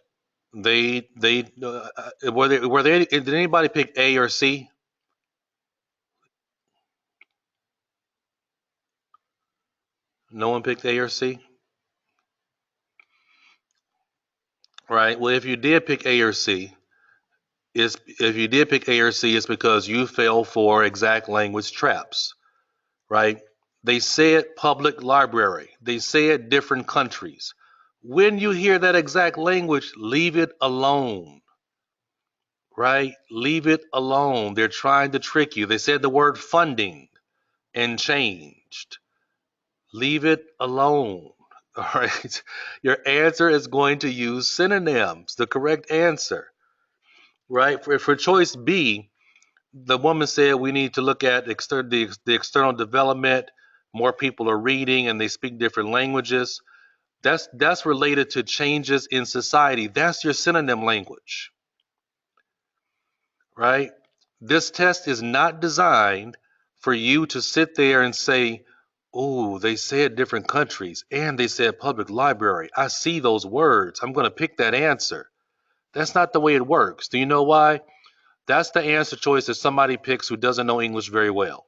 did anybody pick A or C? No one picked A or C? Right. Well, if you did pick A or C, it's because you fell for exact language traps. Right? They said public library. They said different countries. When you hear that exact language, leave it alone. Right? Leave it alone. They're trying to trick you. They said the word funding and changed. Leave it alone. All right. Your answer is going to use synonyms, the correct answer. Right? For choice B, the woman said we need to look at the external development. More people are reading and they speak different languages. That's related to changes in society. That's your synonym language. Right? This test is not designed for you to sit there and say, oh, they said different countries and they said public library. I see those words. I'm going to pick that answer. That's not the way it works. Do you know why? That's the answer choice that somebody picks who doesn't know English very well.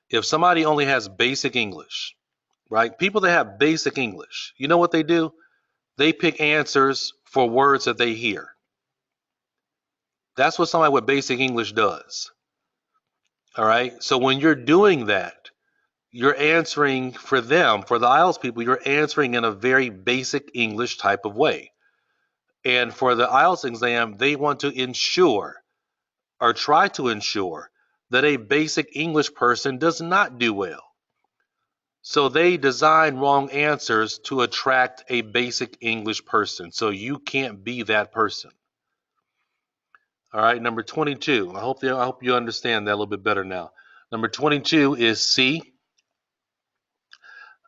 If somebody only has basic English, right? People that have basic English, you know what they do? They pick answers for words that they hear. That's what somebody with basic English does. All right. So when you're doing that, you're answering for them, for the IELTS people, you're answering in a very basic English type of way. And for the IELTS exam, they want to ensure or try to ensure that a basic English person does not do well. So they design wrong answers to attract a basic English person. So you can't be that person. All right, number 22. I hope you understand that a little bit better now. Number 22 is C.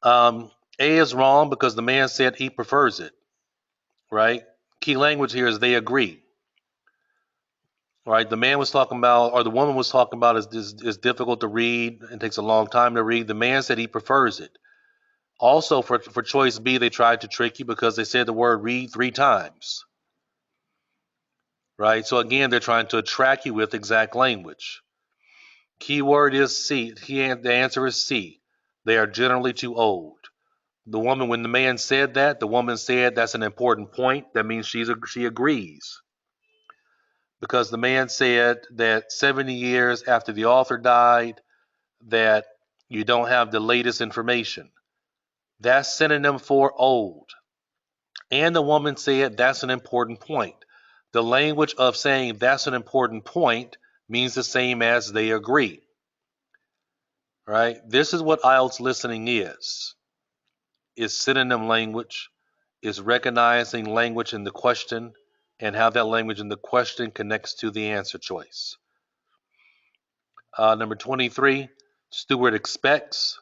A is wrong because the man said he prefers it. Right? Key language here is they agree. Right? The man was talking about, or the woman was talking about, is difficult to read and takes a long time to read. The man said he prefers it. Also, for choice B, they tried to trick you because they said the word read 3 times. Right? So again, they're trying to attract you with exact language. Keyword is C. The answer is C. They are generally too old. The woman, when the man said that, the woman said that's an important point. That means she agrees. Because the man said that 70 years after the author died, that you don't have the latest information. That's synonym for old. And the woman said that's an important point. The language of saying that's an important point means the same as they agree. Right? This is what IELTS listening is. It's synonym language. It's recognizing language in the question and how that language in the question connects to the answer choice. Number 23, Stewart expects.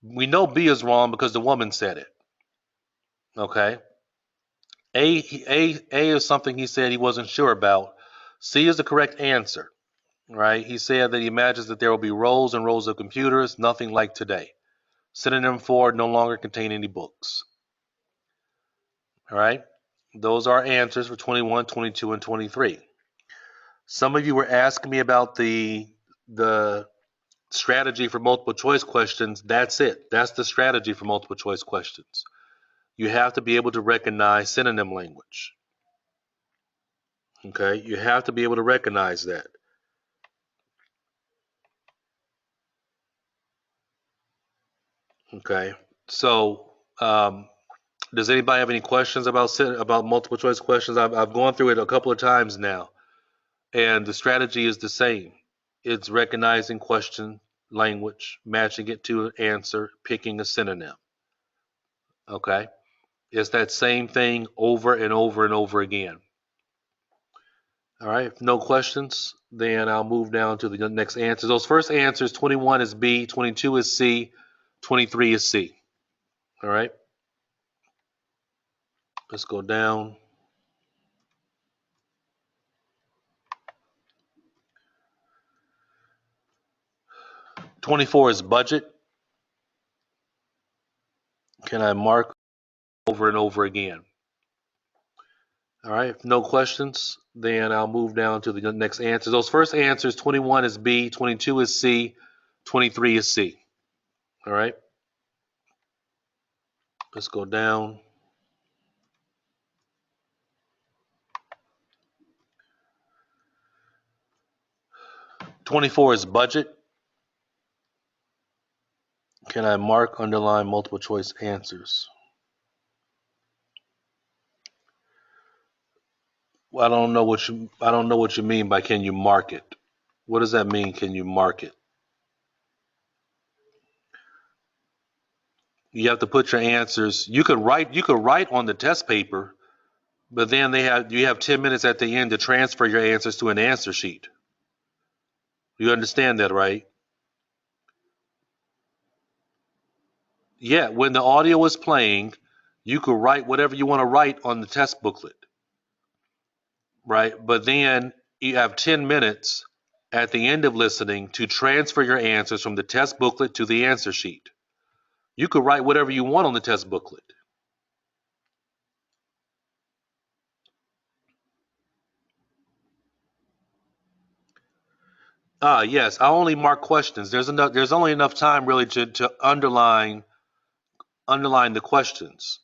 We know B is wrong because the woman said it. Okay. A is something he said he wasn't sure about. C is the correct answer, right? He said that he imagines that there will be rows and rows of computers, nothing like today. Synonym for no longer contain any books. All right? Those are answers for 21, 22, and 23. Some of you were asking me about the strategy for multiple choice questions. That's it. That's the strategy for multiple choice questions. You have to be able to recognize synonym language. Okay? You have to be able to recognize that. Okay? So, does anybody have any questions about multiple choice questions? I've gone through it a couple of times now, and the strategy is the same. It's recognizing question language, matching it to an answer, picking a synonym. Okay? It's that same thing over and over and over again. All right, if no questions, then I'll move down to the next answers. Those first answers, 21 is B, 22 is C, 23 is C. All right, let's go down. "24 is budget. Can I mark over and over again?" All right, if no questions, then I'll move down to the next answers. Those first answers, 21 is B, 22 is C, 23 is C. All right, let's go down. "24 is budget. Can I mark, underline multiple choice answers?" Well, I don't know what you mean by can you mark it. What does that mean? Can you mark it? You have to put your answers. You could write on the test paper, but then you have 10 minutes at the end to transfer your answers to an answer sheet. You understand that, right? Yeah, when the audio is playing, you could write whatever you want to write on the test booklet, right? But then you have 10 minutes at the end of listening to transfer your answers from the test booklet to the answer sheet. You could write whatever you want on the test booklet. Yes, I only mark questions. There's only enough time really to underline the questions.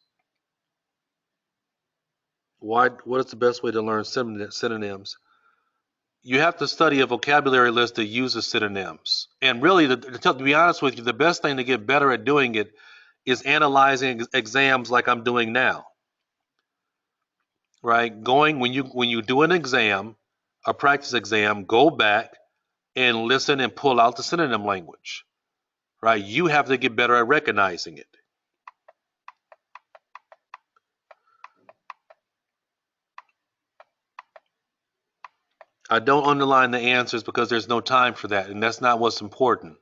What is the best way to learn synonyms? You have to study a vocabulary list that uses synonyms. And really, to be honest with you, the best thing to get better at doing it is analyzing exams like I'm doing now. Right? When you do an exam, a practice exam, go back and listen and pull out the synonym language. Right? You have to get better at recognizing it. I don't underline the answers because there's no time for that, and that's not what's important.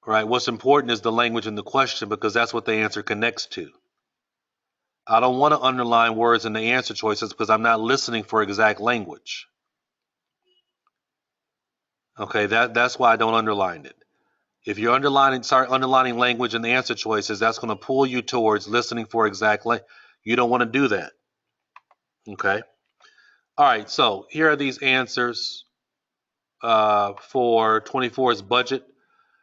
Right? What's important is the language in the question because that's what the answer connects to. I don't want to underline words in the answer choices because I'm not listening for exact language. Okay, that's why I don't underline it. If you're underlining language in the answer choices, that's going to pull you towards listening for exact language. You don't want to do that. Okay. All right. So here are these answers for 24's budget.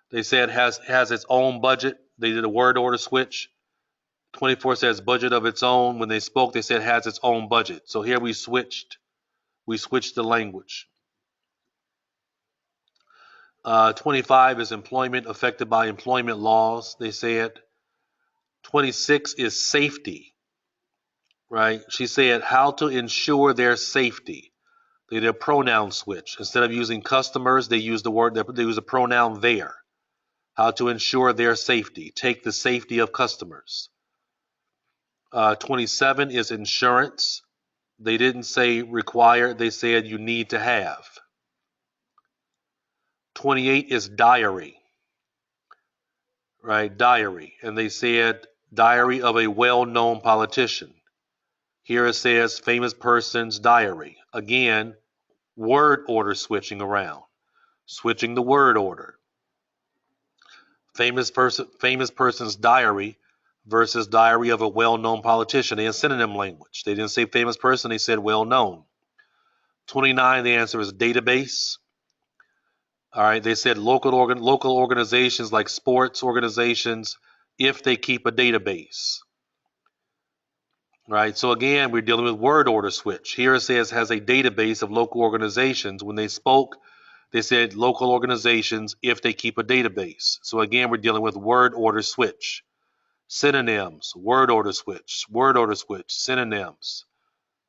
They said has its own budget. They did a word order switch. 24 says budget of its own. When they spoke, they said has its own budget. So here we switched the language. 25 is employment affected by employment laws. They said 26 is safety. Right? She said how to ensure their safety. They did a pronoun switch. Instead of using customers, they used the pronoun their. How to ensure their safety. Take the safety of customers. 27 is insurance. They didn't say required. They said you need to have. 28 is diary. Right? Diary. And they said diary of a well-known politician. Here it says famous person's diary. Again, word order switching around. Switching the word order. Famous person's diary versus diary of a well-known politician. They in synonym language. They didn't say famous person, they said well-known. 29, the answer is database. All right, they said local organizations like sports organizations if they keep a database. Right, so again, we're dealing with word order switch. Here it says has a database of local organizations. When they spoke, they said local organizations if they keep a database. So again, we're dealing with word order switch. Synonyms, word order switch, synonyms.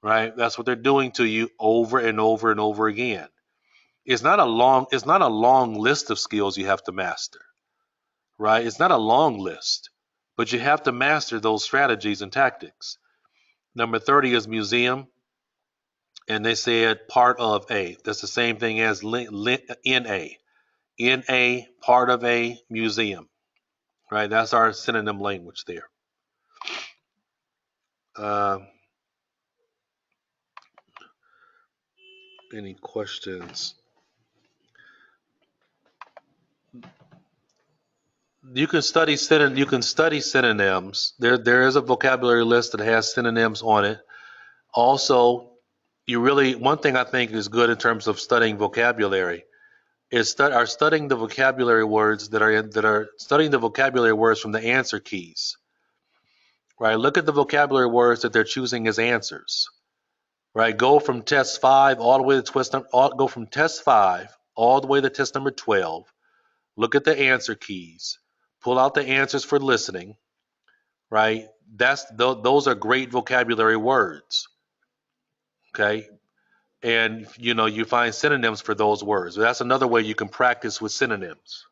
Right? That's what they're doing to you over and over and over again. It's not a long list of skills you have to master. Right? It's not a long list, but you have to master those strategies and tactics. Number 30 is museum. And they said part of a. That's the same thing as NA. NA, part of a museum. Right? That's our synonym language there. Any questions? You can study synonyms. There is a vocabulary list that has synonyms on it. Also, one thing I think is good in terms of studying vocabulary is studying the vocabulary words that are studying the vocabulary words from the answer keys. Right? Look at the vocabulary words that they're choosing as answers. Right? Go from test 5 all the way to test 5 all the way to test number 12. Look at the answer keys. Pull out the answers for listening. Right? Those are great vocabulary words. Okay? And you find synonyms for those words. That's another way you can practice with synonyms.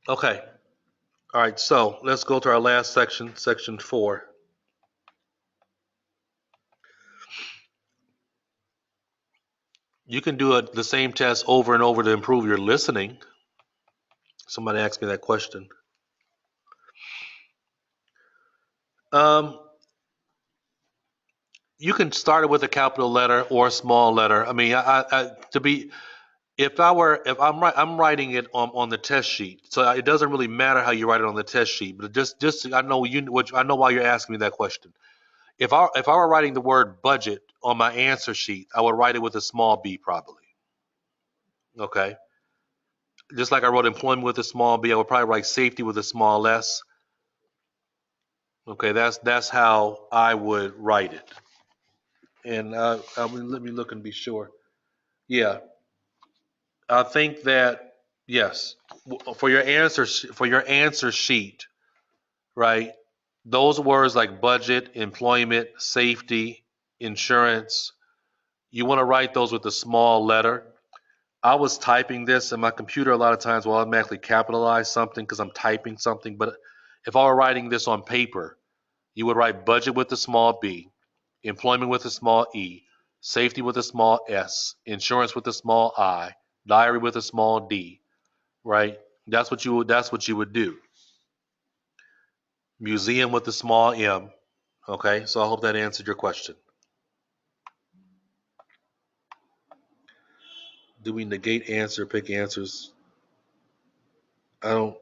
Okay. All right, so let's go to our last section, section 4. You can do the same test over and over to improve your listening. Somebody asked me that question. You can start it with a capital letter or a small letter. I mean, I'm writing it on the test sheet, so it doesn't really matter how you write it on the test sheet. But I know why you're asking me that question. If I were writing the word budget on my answer sheet, I would write it with a small b probably. Okay. Just like I wrote employment with a small b, I would probably write safety with a small s. Okay, that's how I would write it. And let me look and be sure. Yeah, I think that yes, for your answer sheet, right? Those words like budget, employment, safety, insurance, you want to write those with a small letter. I was typing this, and my computer a lot of times will automatically capitalize something because I'm typing something. But if I were writing this on paper, you would write budget with a small b, employment with a small e, safety with a small s, insurance with a small I, diary with a small d. Right? That's what you would do. Museum with a small m. Okay, so I hope that answered your question. Do we negate answer, pick answers? Okay.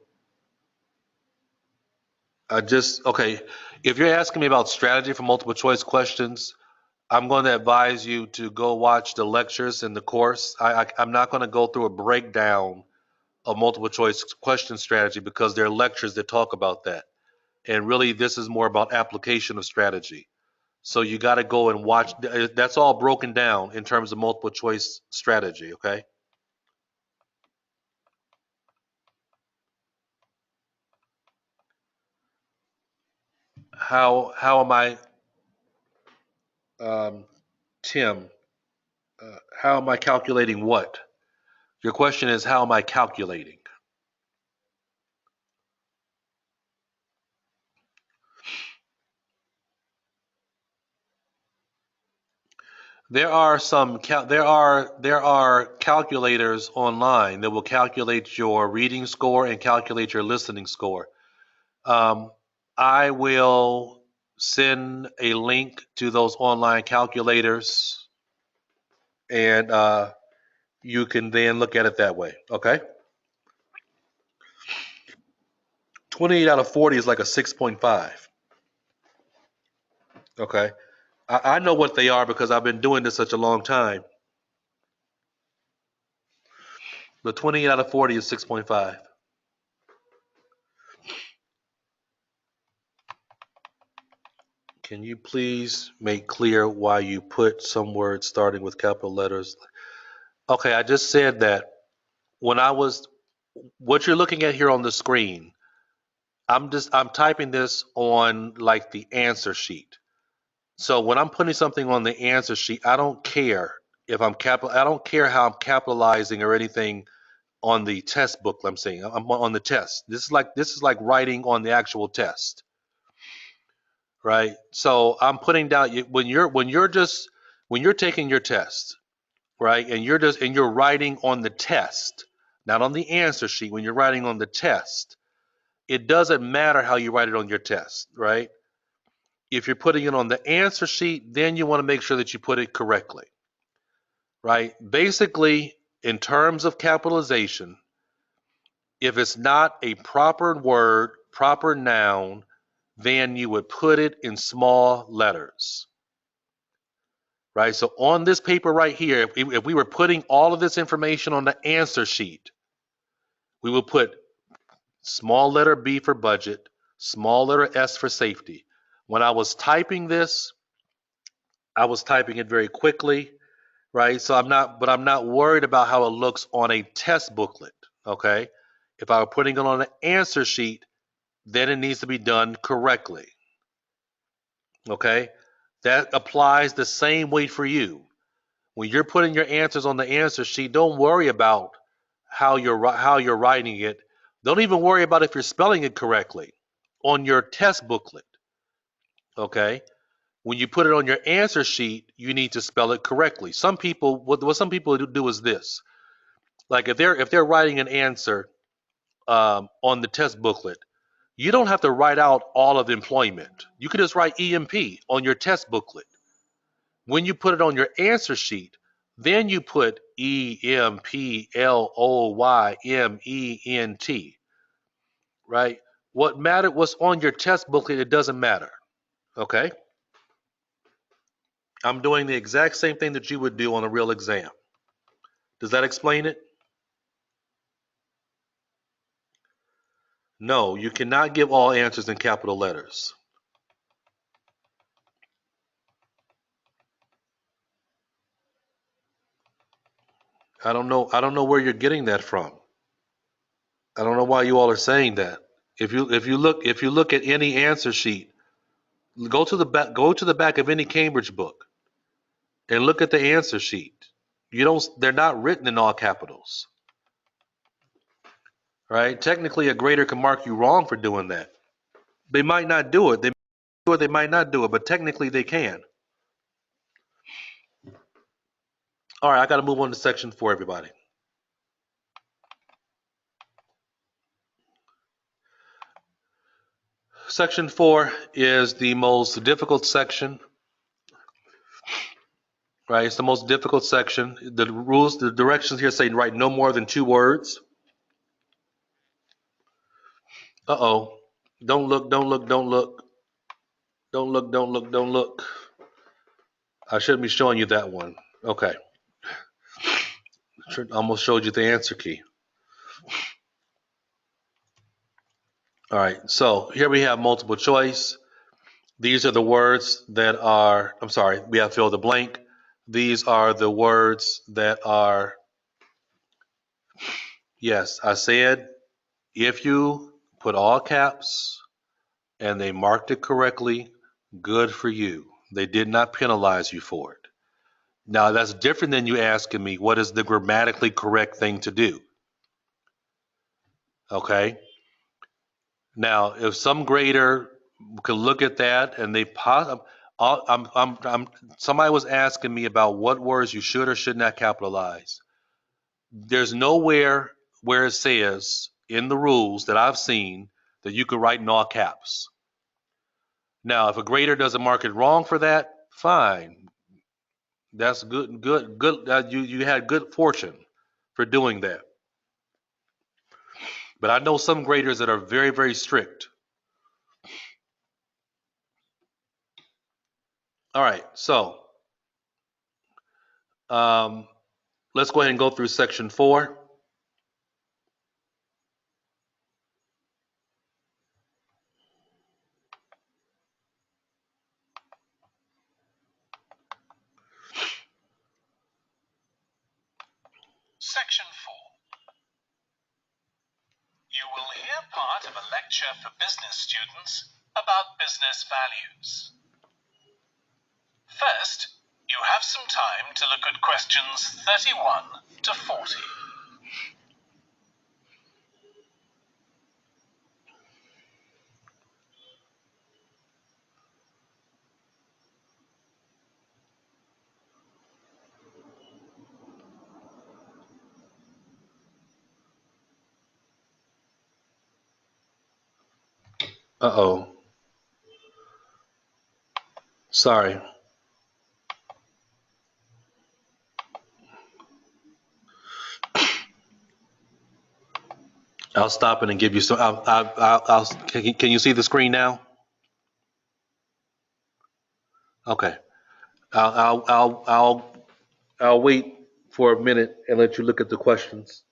If you're asking me about strategy for multiple choice questions, I'm going to advise you to go watch the lectures in the course. I'm not going to go through a breakdown of multiple choice question strategy because there are lectures that talk about that. And really, this is more about application of strategy. So you got to go and watch. That's all broken down in terms of multiple choice strategy, okay? How am I, Tim? How am I calculating what? Your question is, how am I calculating? There are calculators online that will calculate your reading score and calculate your listening score. I will send a link to those online calculators, and you can then look at it that way. Okay. 28 out of 40 is like a 6.5. Okay. I know what they are because I've been doing this such a long time. The 28 out of 40 is 6.5. Can you please make clear why you put some words starting with capital letters? Okay, I just said that what you're looking at here on the screen, I'm typing this on like the answer sheet. So when I'm putting something on the answer sheet, I don't care I don't care how I'm capitalizing or anything on the test book. I'm saying I'm on the test. This is like writing on the actual test, right? So I'm putting down when you're taking your test, right? And you're writing on the test, not on the answer sheet. When you're writing on the test, it doesn't matter how you write it on your test, right? If you're putting it on the answer sheet, then you want to make sure that you put it correctly, right? Basically, in terms of capitalization, if it's not a proper word, proper noun, then you would put it in small letters, right? So on this paper right here, if we were putting all of this information on the answer sheet, we would put small letter B for budget, small letter S for safety. When I was typing this, I was typing it very quickly, right? So I'm not worried about how it looks on a test booklet, okay? If I were putting it on an answer sheet, then it needs to be done correctly, okay? That applies the same way for you. When you're putting your answers on the answer sheet, don't worry about how you're writing it. Don't even worry about if you're spelling it correctly on your test booklet, okay? When you put it on your answer sheet, you need to spell it correctly. What some people do is this: like if they're writing an answer on the test booklet, you don't have to write out all of employment. You can just write EMP on your test booklet. When you put it on your answer sheet, then you put EMPLOYMENT, right? What's on your test booklet, it doesn't matter, okay? I'm doing the exact same thing that you would do on a real exam. Does that explain it? No, you cannot give all answers in capital letters. I don't know where you're getting that from. I don't know why you all are saying that. If you look at any answer sheet, go to the back of any Cambridge book and look at the answer sheet. They're not written in all capitals. Right? Technically, a grader can mark you wrong for doing that. They might not do it. They might do it, they might not do it, but technically they can. All right, I got to move on to section 4, everybody. Section 4 is the most difficult section. Right, it's the most difficult section. The rules, the directions here say write no more than 2 words. Uh-oh. Don't look, don't look, don't look. Don't look, don't look, don't look. I shouldn't be showing you that one. Okay. Almost showed you the answer key. All right, so here we have multiple choice. These are the words that are, I'm sorry, we have fill the blank. These are the words that are, yes, I said if you put all caps and they marked it correctly, good for you. They did not penalize you for it. Now, that's different than you asking me what is the grammatically correct thing to do. Okay? Now, if some grader could look at that and somebody was asking me about what words you should or should not capitalize. There's nowhere where it says in the rules that I've seen that you could write in all caps. Now, if a grader doesn't mark it wrong for that, fine. That's good. You had good fortune for doing that. But I know some graders that are very, very strict. All right, so let's go ahead and go through section 4. Section 4. You will hear part of a lecture for business students about business values. First, you have some time to look at questions 31 to 40. Uh-oh. Sorry. I'll stop it and give you some. Can you see the screen now? Okay. I'll wait for a minute and let you look at the questions.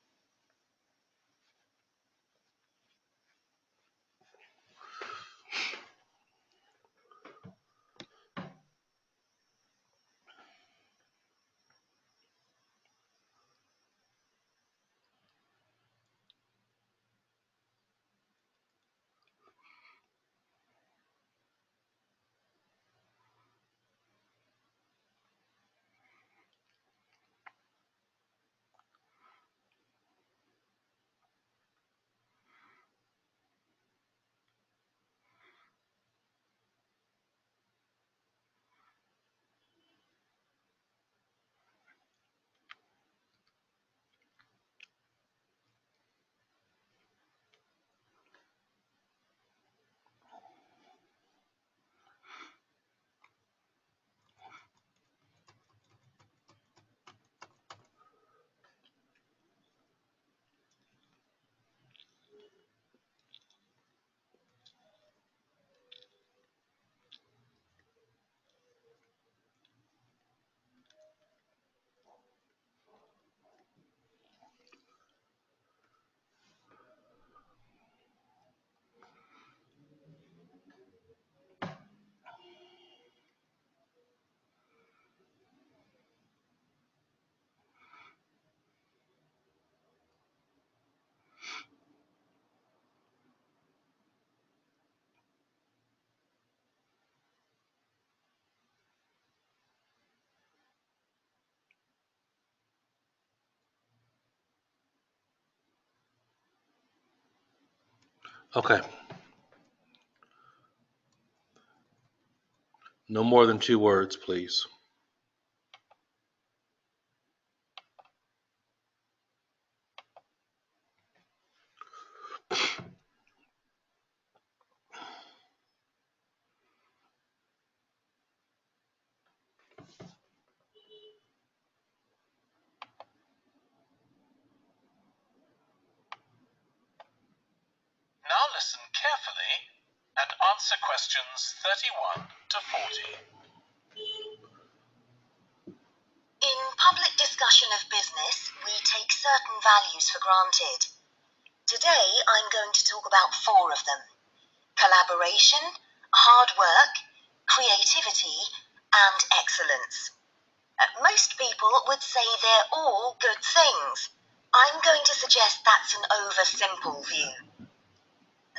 Okay. No more than 2 words, please. Now listen carefully and answer questions 31 to 40. In public discussion of business, we take certain values for granted. Today, I'm going to talk about 4 of them: collaboration, hard work, creativity, and excellence. Most people would say they're all good things. I'm going to suggest that's an oversimple view.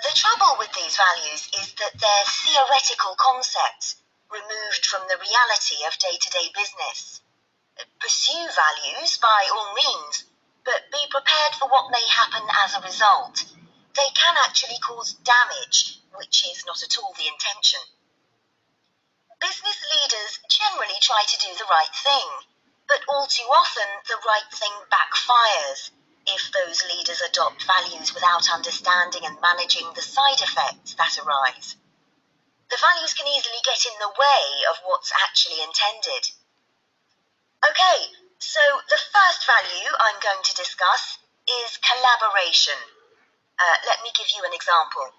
The trouble with these values is that they're theoretical concepts, removed from the reality of day-to-day business. Pursue values by all means, but be prepared for what may happen as a result. They can actually cause damage, which is not at all the intention. Business leaders generally try to do the right thing, but all too often the right thing backfires. if those leaders adopt values without understanding and managing the side effects that arise. The values can easily get in the way of what's actually intended. Okay, so the first value I'm going to discuss is collaboration. Let me give you an example.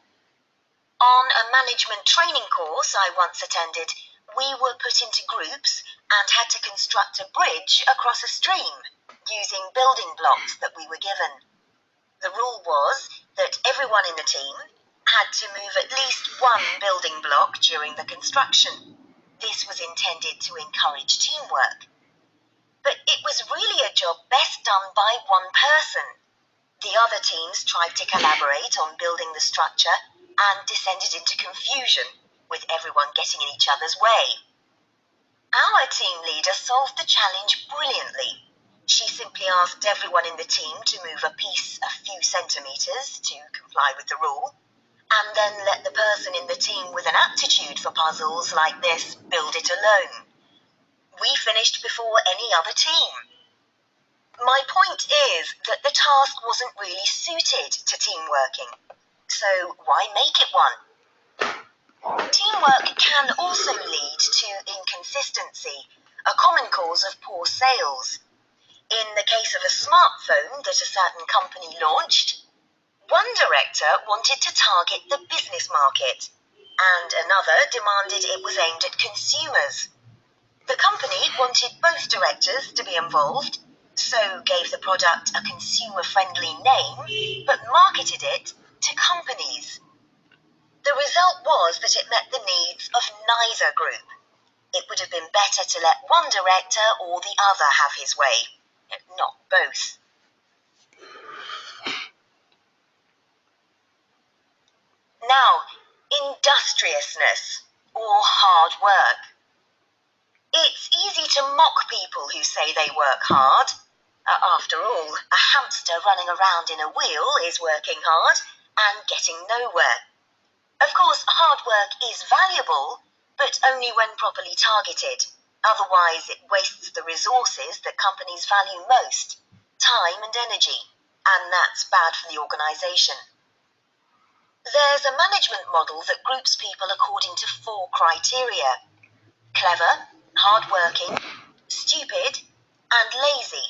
On a management training course I once attended, we were put into groups and had to construct a bridge across a stream using building blocks that we were given. The rule was that everyone in the team had to move at least one building block during the construction. This was intended to encourage teamwork. But it was really a job best done by one person. The other teams tried to collaborate on building the structure and descended into confusion, with everyone getting in each other's way. Our team leader solved the challenge brilliantly. She simply asked everyone in the team to move a piece a few centimetres to comply with the rule, and then let the person in the team with an aptitude for puzzles like this build it alone. We finished before any other team. My point is that the task wasn't really suited to team working, so why make it one? Teamwork can also lead to inconsistency, a common cause of poor sales. In the case of a smartphone that a certain company launched, one director wanted to target the business market, and another demanded it was aimed at consumers. The company wanted both directors to be involved, so gave the product a consumer-friendly name, but marketed it to companies. The result was that it met the needs of neither group. It would have been better to let one director or the other have his way, not both. Now, industriousness, or hard work. It's easy to mock people who say they work hard. After all, a hamster running around in a wheel is working hard and getting nowhere. Of course, hard work is valuable, but only when properly targeted. Otherwise, it wastes the resources that companies value most, time and energy, and that's bad for the organisation. There's a management model that groups people according to 4 criteria: clever, hard-working, stupid, and lazy.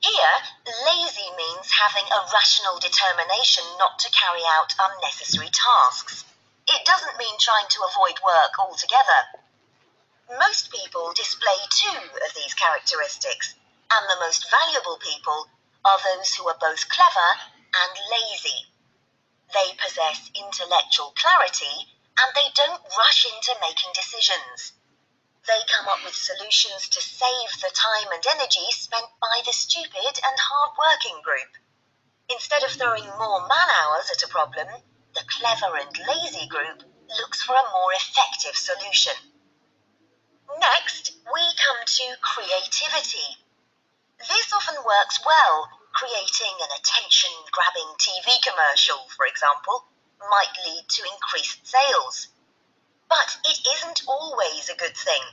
Here, lazy means having a rational determination not to carry out unnecessary tasks. It doesn't mean trying to avoid work altogether. Most people display 2 of these characteristics, and the most valuable people are those who are both clever and lazy. They possess intellectual clarity, and they don't rush into making decisions. They come up with solutions to save the time and energy spent by the stupid and hard-working group. Instead of throwing more man-hours at a problem, the clever and lazy group looks for a more effective solution. Next, we come to creativity. This often works well. Creating an attention-grabbing TV commercial, for example, might lead to increased sales. But it isn't always a good thing.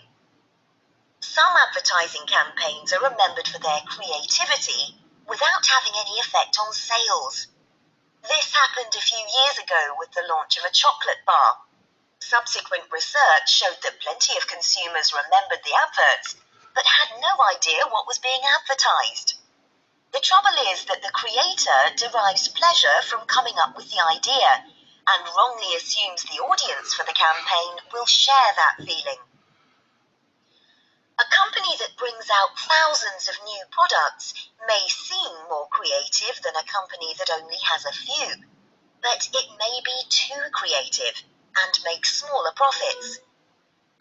Some advertising campaigns are remembered for their creativity without having any effect on sales. This happened a few years ago with the launch of a chocolate bar. Subsequent research showed that plenty of consumers remembered the adverts, but had no idea what was being advertised. The trouble is that the creator derives pleasure from coming up with the idea, and wrongly assumes the audience for the campaign will share that feeling. A company that brings out thousands of new products may seem more creative than a company that only has a few, but it may be too creative and make smaller profits.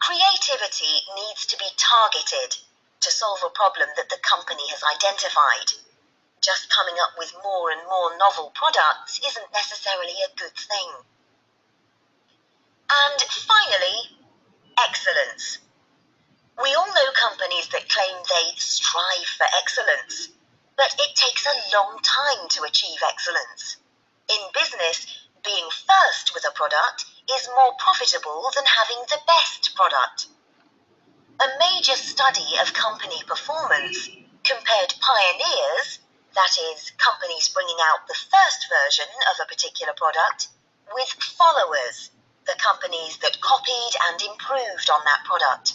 Creativity needs to be targeted to solve a problem that the company has identified. Just coming up with more and more novel products isn't necessarily a good thing. And finally, excellence. We all know companies that claim they strive for excellence, but it takes a long time to achieve excellence. In business, being first with a product is more profitable than having the best product. A major study of company performance compared pioneers, that is, companies bringing out the first version of a particular product, with followers, the companies that copied and improved on that product.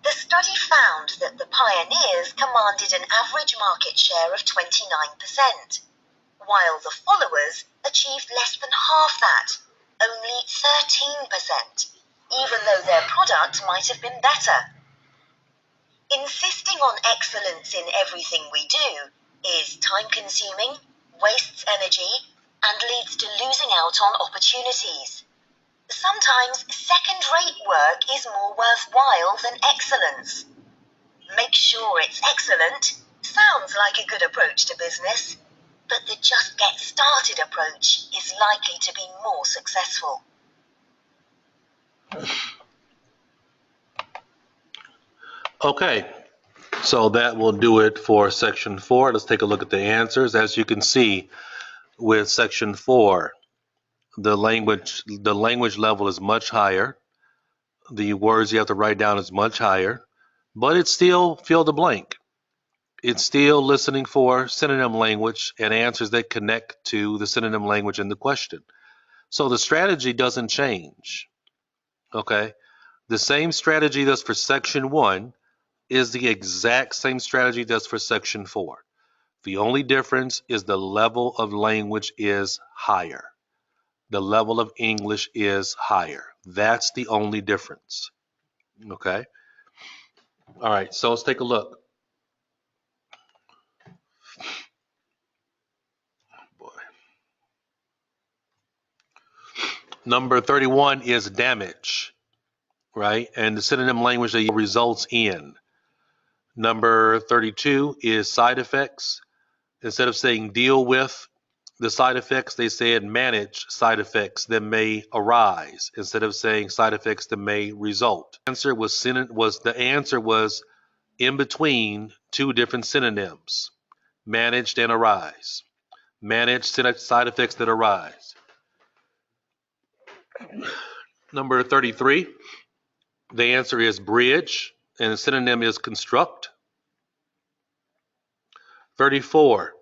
The study found that the pioneers commanded an average market share of 29%, while the followers achieved less than half that, only 13%, even though their product might have been better. Insisting on excellence in everything we do is time-consuming, wastes energy, and leads to losing out on opportunities. Sometimes second-rate work is more worthwhile than excellence. Make sure it's excellent sounds like a good approach to business, but the just get started approach is likely to be more successful. Okay, so that will do it for section 4. Let's take a look at the answers. As you can see, with section 4, the language level is much higher. The words you have to write down is much higher, but it's still fill the blank. It's still listening for synonym language and answers that connect to the synonym language in the question. So the strategy doesn't change. Okay, the same strategy that's for section 1 is the exact same strategy that's for section 4. The only difference is the level of language is higher. The level of English is higher. That's the only difference. Okay? All right, so let's take a look. Boy. Number 31 is damage, right? And the synonym language that results in. Number 32 is side effects. Instead of saying deal with the side effects, they said manage side effects that may arise instead of saying side effects that may result. The answer was in between two different synonyms, managed and arise. Manage side effects that arise. Number 33, the answer is bridge, and the synonym is construct. 34,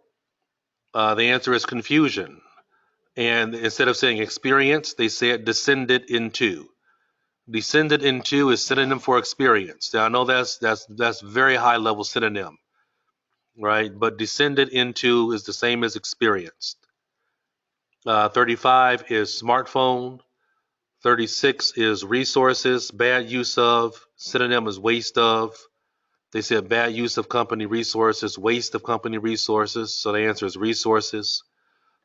the answer is confusion. And instead of saying experience, they said descended into. Descended into is synonym for experience. Now I know that's very high level synonym, right? But descended into is the same as experienced. 35 is smartphone. 36 is resources, bad use of. Synonym is waste of. They said bad use of company resources, waste of company resources. So the answer is resources.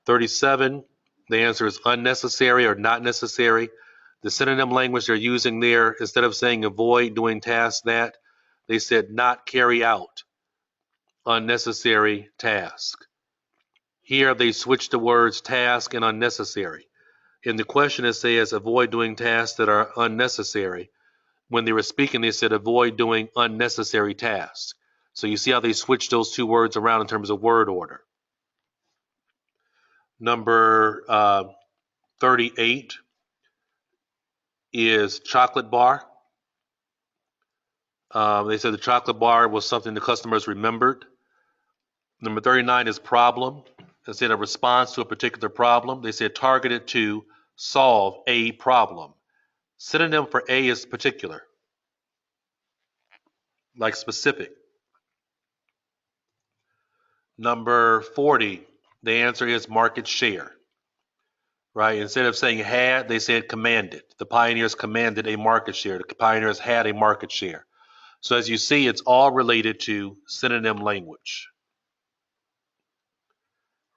37, the answer is unnecessary or not necessary. The synonym language they're using there, instead of saying avoid doing tasks that, they said not carry out unnecessary task. Here they switched the words task and unnecessary. In the question it says avoid doing tasks that are unnecessary. When they were speaking, they said avoid doing unnecessary tasks. So you see how they switched those two words around in terms of word order. Number 38 is chocolate bar. They said the chocolate bar was something the customers remembered. Number 39 is problem. They said a response to a particular problem. They said targeted to solve a problem. Synonym for a is particular, like specific. Number 40, the answer is market share. Right? Instead of saying had, they said commanded. The pioneers commanded a market share. The pioneers had a market share. So as you see, it's all related to synonym language.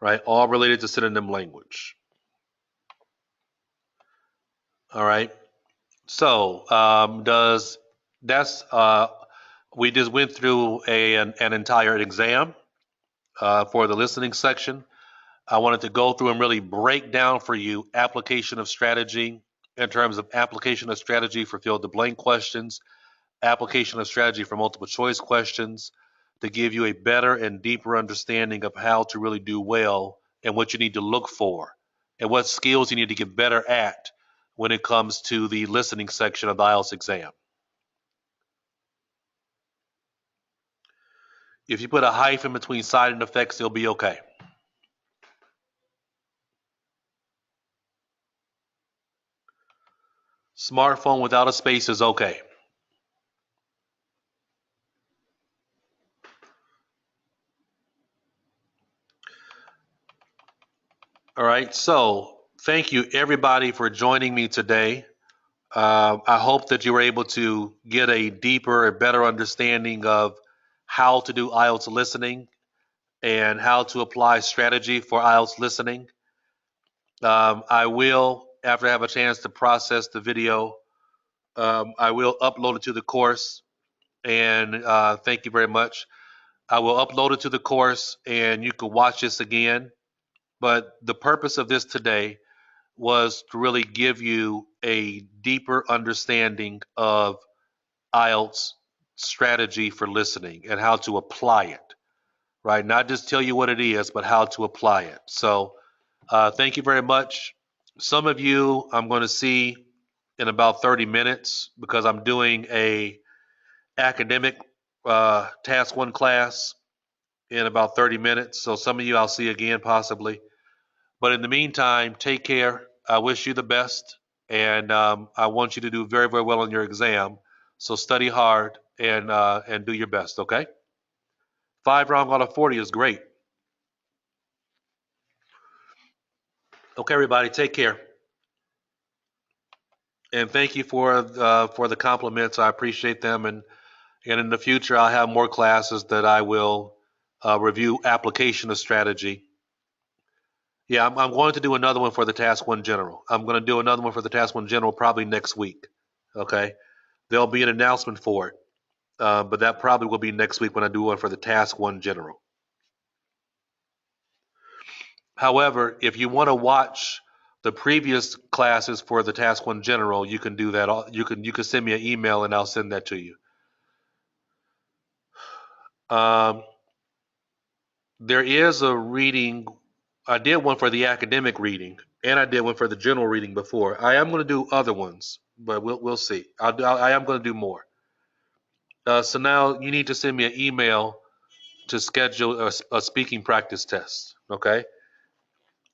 Right? All related to synonym language. All right. So we just went through an entire exam for the listening section. I wanted to go through and really break down for you application of strategy in terms of application of strategy for fill the blank questions, application of strategy for multiple choice questions, to give you a better and deeper understanding of how to really do well and what you need to look for and what skills you need to get better at when it comes to the listening section of the IELTS exam. If you put a hyphen between side and effects, it'll be okay. Smartphone without a space is okay. All right, so thank you everybody for joining me today. I hope that you were able to get a deeper and better understanding of how to do IELTS listening and how to apply strategy for IELTS listening. I will, after I have a chance to process the video, I will upload it to the course. And thank you very much. I will upload it to the course and you can watch this again. But the purpose of this today was to really give you a deeper understanding of IELTS strategy for listening and how to apply it, right? Not just tell you what it is, but how to apply it. So thank you very much. Some of you I'm going to see in about 30 minutes because I'm doing a academic task 1 class in about 30 minutes. So some of you I'll see again possibly. But in the meantime, take care. I wish you the best. And I want you to do very, very well on your exam. So study hard and do your best, okay? 5 wrong out of 40 is great. Okay, everybody, take care. And thank you for the compliments. I appreciate them. And in the future, I'll have more classes that I will review application of strategy. Yeah, I'm going to do another one for the Task 1 General. I'm going to do another one for the Task 1 General probably next week. Okay? There'll be an announcement for it. But that probably will be next week when I do one for the Task 1 General. However, if you want to watch the previous classes for the Task 1 General, you can do that. You can send me an email and I'll send that to you. There is a reading. I did one for the academic reading, and I did one for the general reading before. I am going to do other ones, but we'll see. I am going to do more. So now you need to send me an email to schedule a speaking practice test. Okay.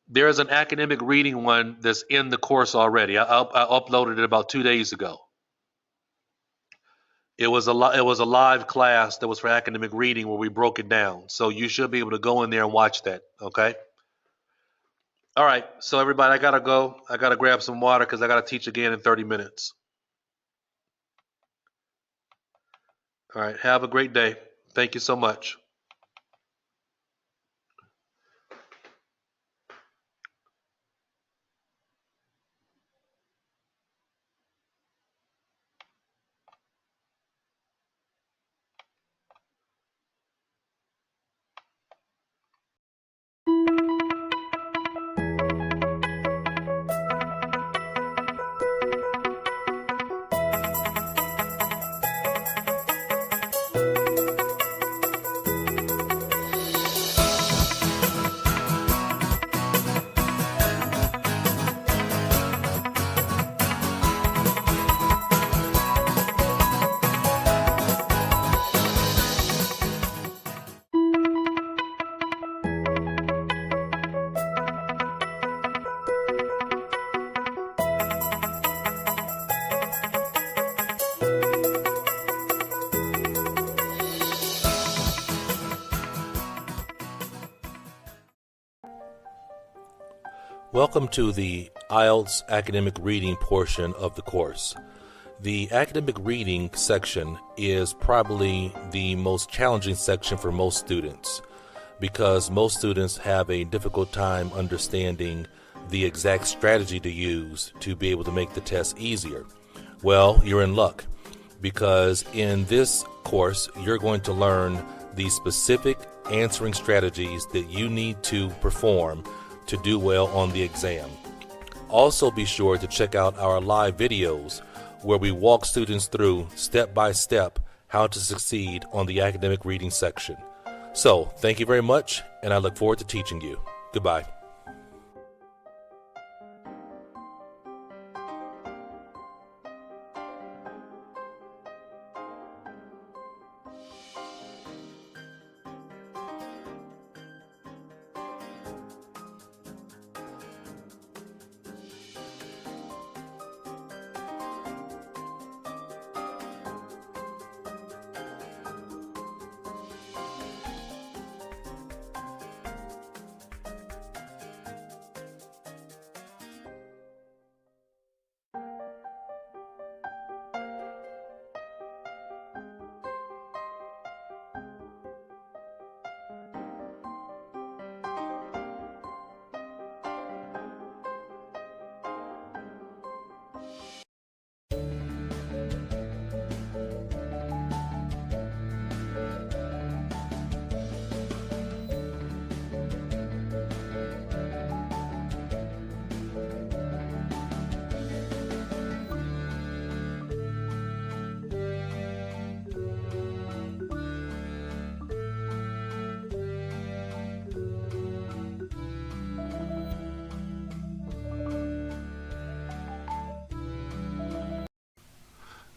There is an academic reading one that's in the course already. I uploaded it about 2 days ago. It was a live class that was for academic reading where we broke it down. So you should be able to go in there and watch that. Okay. All right, so everybody, I gotta go. I gotta grab some water because I gotta teach again in 30 minutes. All right, have a great day. Thank you so much. Welcome to the IELTS academic reading portion of the course. The academic reading section is probably the most challenging section for most students because most students have a difficult time understanding the exact strategy to use to be able to make the test easier. Well, you're in luck because in this course you're going to learn the specific answering strategies that you need to perform to do well on the exam. Also be sure to check out our live videos where we walk students through step by step how to succeed on the academic reading section. So thank you very much and I look forward to teaching you. Goodbye.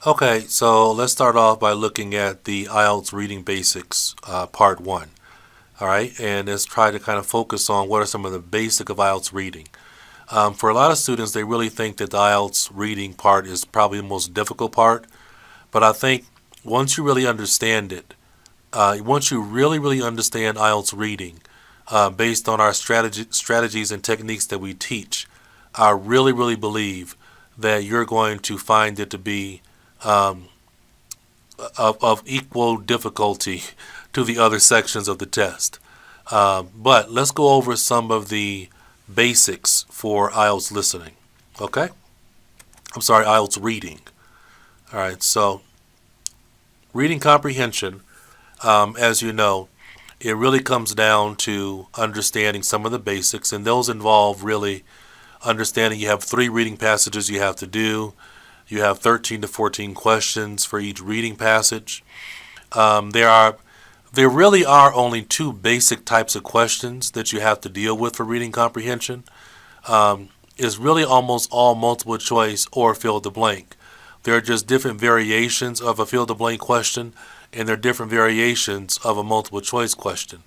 Okay, so let's start off by looking at the IELTS Reading Basics, Part 1. All right, and let's try to kind of focus on what are some of the basic of IELTS reading. For a lot of students, they really think that the IELTS reading part is probably the most difficult part, but I think once you really understand it, once you really understand IELTS reading, based on our strategies and techniques that we teach, I really believe that you're going to find it to be of equal difficulty to the other sections of the test. But let's go over some of the basics for IELTS listening. Okay? I'm sorry, IELTS reading. All right, so reading comprehension, as you know, it really comes down to understanding some of the basics, and those involve really understanding you have 3 reading passages you have to do. You have 13 to 14 questions for each reading passage. There really are only 2 basic types of questions that you have to deal with for reading comprehension. It's really almost all multiple choice or fill the blank. There are just different variations of a fill the blank question, and there are different variations of a multiple choice question.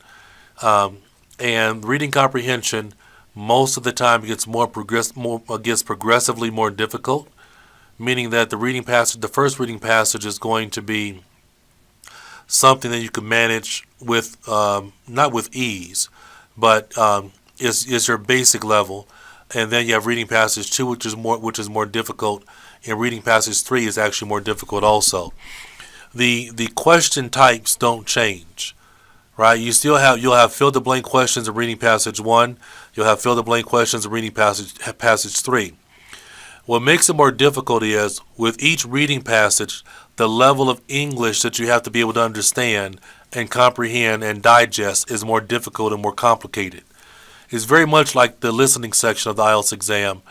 And reading comprehension most of the time gets gets progressively more difficult, meaning that the first reading passage is going to be something that you can manage with, not with ease, but is your basic level. And then you have reading passage 2, which is more difficult, and reading passage 3 is actually more difficult also. The question types don't change, right? You'll have fill the blank questions in reading passage 1. You'll have fill the blank questions in reading passage 3. What makes it more difficult is with each reading passage, the level of English that you have to be able to understand and comprehend and digest is more difficult and more complicated. It's very much like the listening section of the IELTS exam,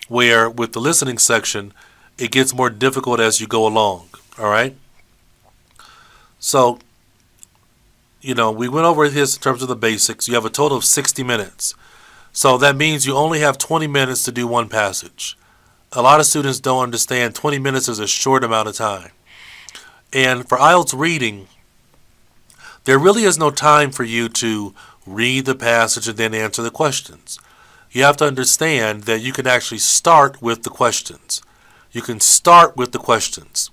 where with the listening section, it gets more difficult as you go along. All right? So, we went over this in terms of the basics. You have a total of 60 minutes. So that means you only have 20 minutes to do one passage. A lot of students don't understand 20 minutes is a short amount of time. And for IELTS reading, there really is no time for you to read the passage and then answer the questions. You have to understand that you can actually start with the questions. You can start with the questions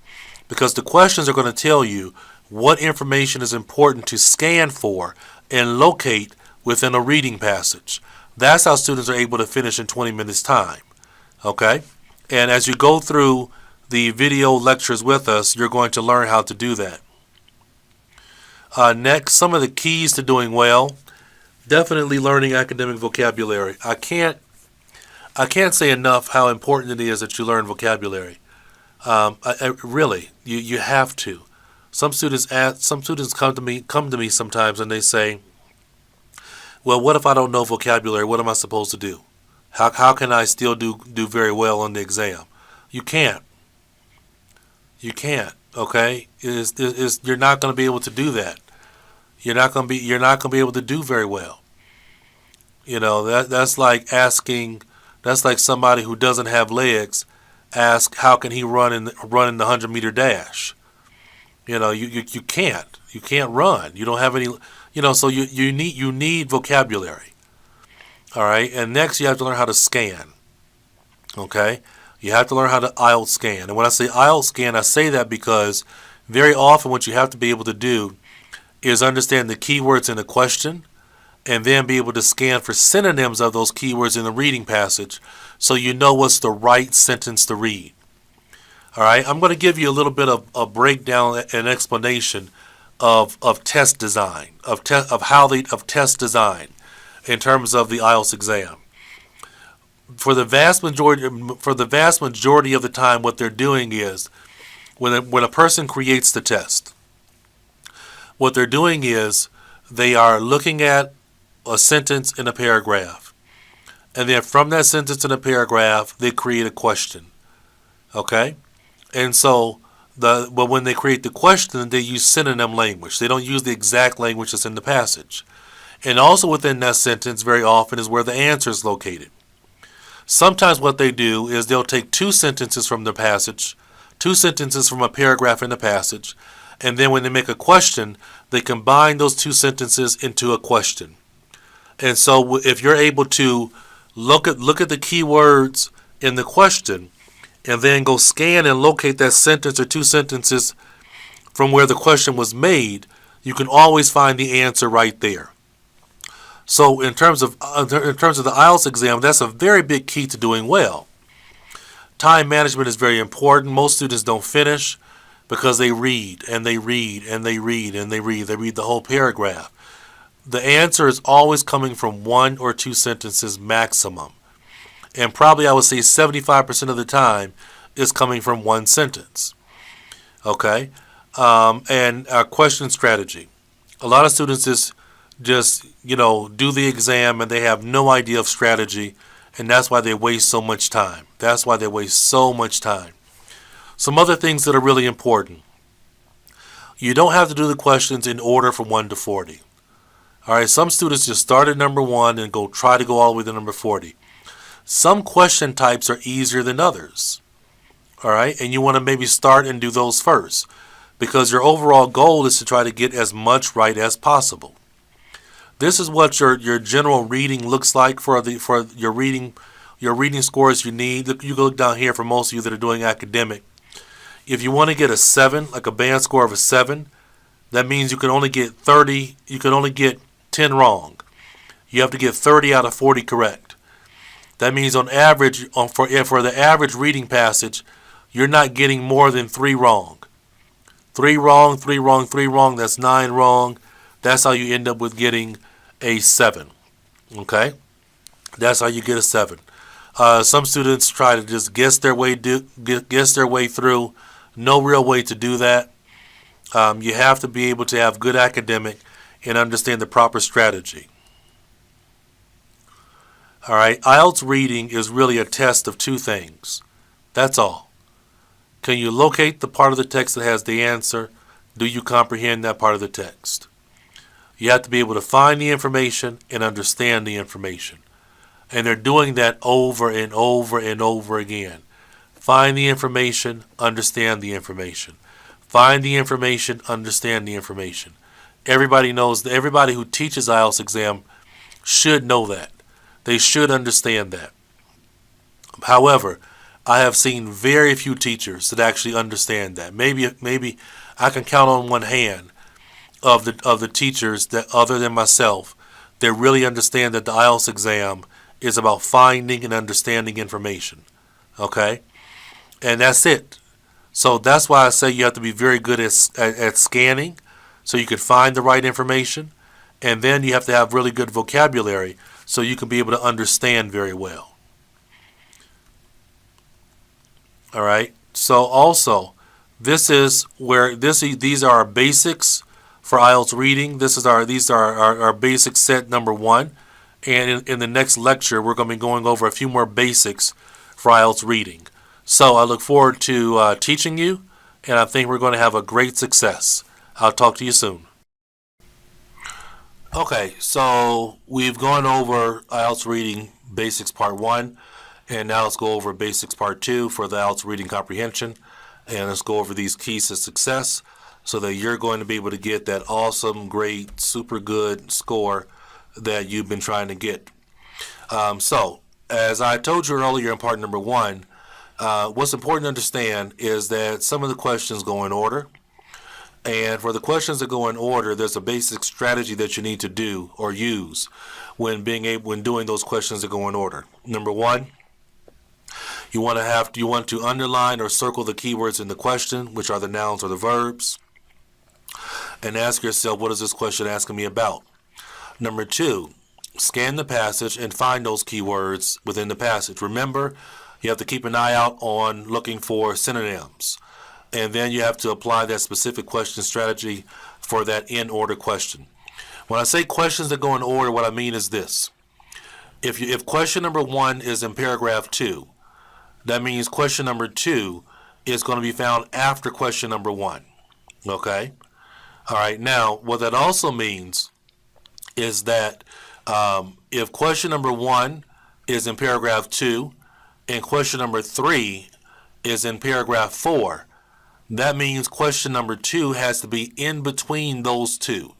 because the questions are going to tell you what information is important to scan for and locate within a reading passage. That's how students are able to finish in 20 minutes time. Okay? And as you go through the video lectures with us, you're going to learn how to do that. Next, some of the keys to doing well. Definitely learning academic vocabulary. I can't say enough how important it is that you learn vocabulary. Really, you have to. Some students come to me sometimes and they say, well, what if I don't know vocabulary? What am I supposed to do? How can I still do very well on the exam? You can't. You can't. Okay? You're not going to be able to do that. You're not going to be able to do very well. That's like somebody who doesn't have legs ask how can he run in the 100-meter dash. You can't run. You don't have any, so you need vocabulary. All right, and next you have to learn how to scan. Okay, you have to learn how to IELTS scan. And when I say IELTS scan, I say that because very often what you have to be able to do is understand the keywords in a question and then be able to scan for synonyms of those keywords in the reading passage so you know what's the right sentence to read. All right, I'm going to give you a little bit of a breakdown and explanation of test design, of test design in terms of the IELTS exam. For the vast majority of the time, what they're doing is when a person creates the test, what they're doing is they are looking at a sentence in a paragraph, and then from that sentence in a paragraph, they create a question. Okay. And so, but when they create the question, they use synonym language. They don't use the exact language that's in the passage. And also within that sentence, very often, is where the answer is located. Sometimes what they do is they'll take 2 sentences from the passage two sentences from a paragraph in the passage, and then when they make a question, they combine those two sentences into a question. And so if you're able to look at the key words in the question and then go scan and locate that sentence or two sentences from where the question was made, you can always find the answer right there. So in terms of the IELTS exam, that's a very big key to doing well. Time management is very important. Most students don't finish because they read and they read and they read and they read. They read the whole paragraph. The answer is always coming from one or two sentences maximum. And probably I would say 75% of the time is coming from one sentence. Okay? And our question strategy. A lot of students just do the exam and they have no idea of strategy, and that's why they waste so much time. Some other things that are really important. You don't have to do the questions in order from 1 to 40. All right, some students just start at number 1 and try to go all the way to number 40. Some question types are easier than others. All right, and you want to maybe start and do those first, because your overall goal is to try to get as much right as possible. This is what your general reading looks like for your reading scores you need. You can look down here for most of you that are doing academic. If you want to get a 7, like a band score of a 7, that means you can only get 30. You can only get 10 wrong. You have to get 30 out of 40 correct. That means on average, for the average reading passage, you're not getting more than 3 wrong. 3 wrong, 3 wrong, 3 wrong. That's 9 wrong. That's how you end up with getting a 7. Okay? That's how you get a 7. Some students try to just guess their way through. No real way to do that. You have to be able to have good academic and understand the proper strategy. All right, IELTS reading is really a test of 2 things. That's all. Can you locate the part of the text that has the answer? Do you comprehend that part of the text? You have to be able to find the information and understand the information. And they're doing that over and over and over again. Find the information, understand the information. Find the information, understand the information. Everybody knows that. Everybody who teaches IELTS exam should know that. They should understand that. However, I have seen very few teachers that actually understand that. Maybe I can count on one hand of the teachers that, other than myself, that really understand that the IELTS exam is about finding and understanding information. Okay? And that's it. So that's why I say you have to be very good at scanning so you can find the right information. And then you have to have really good vocabulary so you can be able to understand very well. All right. So also, this is where these are our basics for IELTS reading. These are our basic set number 1. And in the next lecture, we're going to be going over a few more basics for IELTS reading. So I look forward to teaching you, and I think we're going to have a great success. I'll talk to you soon. Okay, so we've gone over IELTS reading basics part 1, and now let's go over basics part 2 for the IELTS reading comprehension, and let's go over these keys to success so that you're going to be able to get that awesome, great, super good score that you've been trying to get. So, as I told you earlier in part number 1, what's important to understand is that some of the questions go in order. And for the questions that go in order, there's a basic strategy that you need to do or use when doing those questions that go in order. Number 1, you want to underline or circle the keywords in the question, which are the nouns or the verbs, and ask yourself, what is this question asking me about? Number 2, scan the passage and find those keywords within the passage. Remember, you have to keep an eye out on looking for synonyms. And then you have to apply that specific question strategy for that in order question. When I say questions that go in order, what I mean is this. If question number 1 is in paragraph 2, that means question number 2 is going to be found after question number 1. Okay? All right. Now, what that also means is that if question number 1 is in paragraph 2 and question number 3 is in paragraph 4, that means question number 2 has to be in between those two.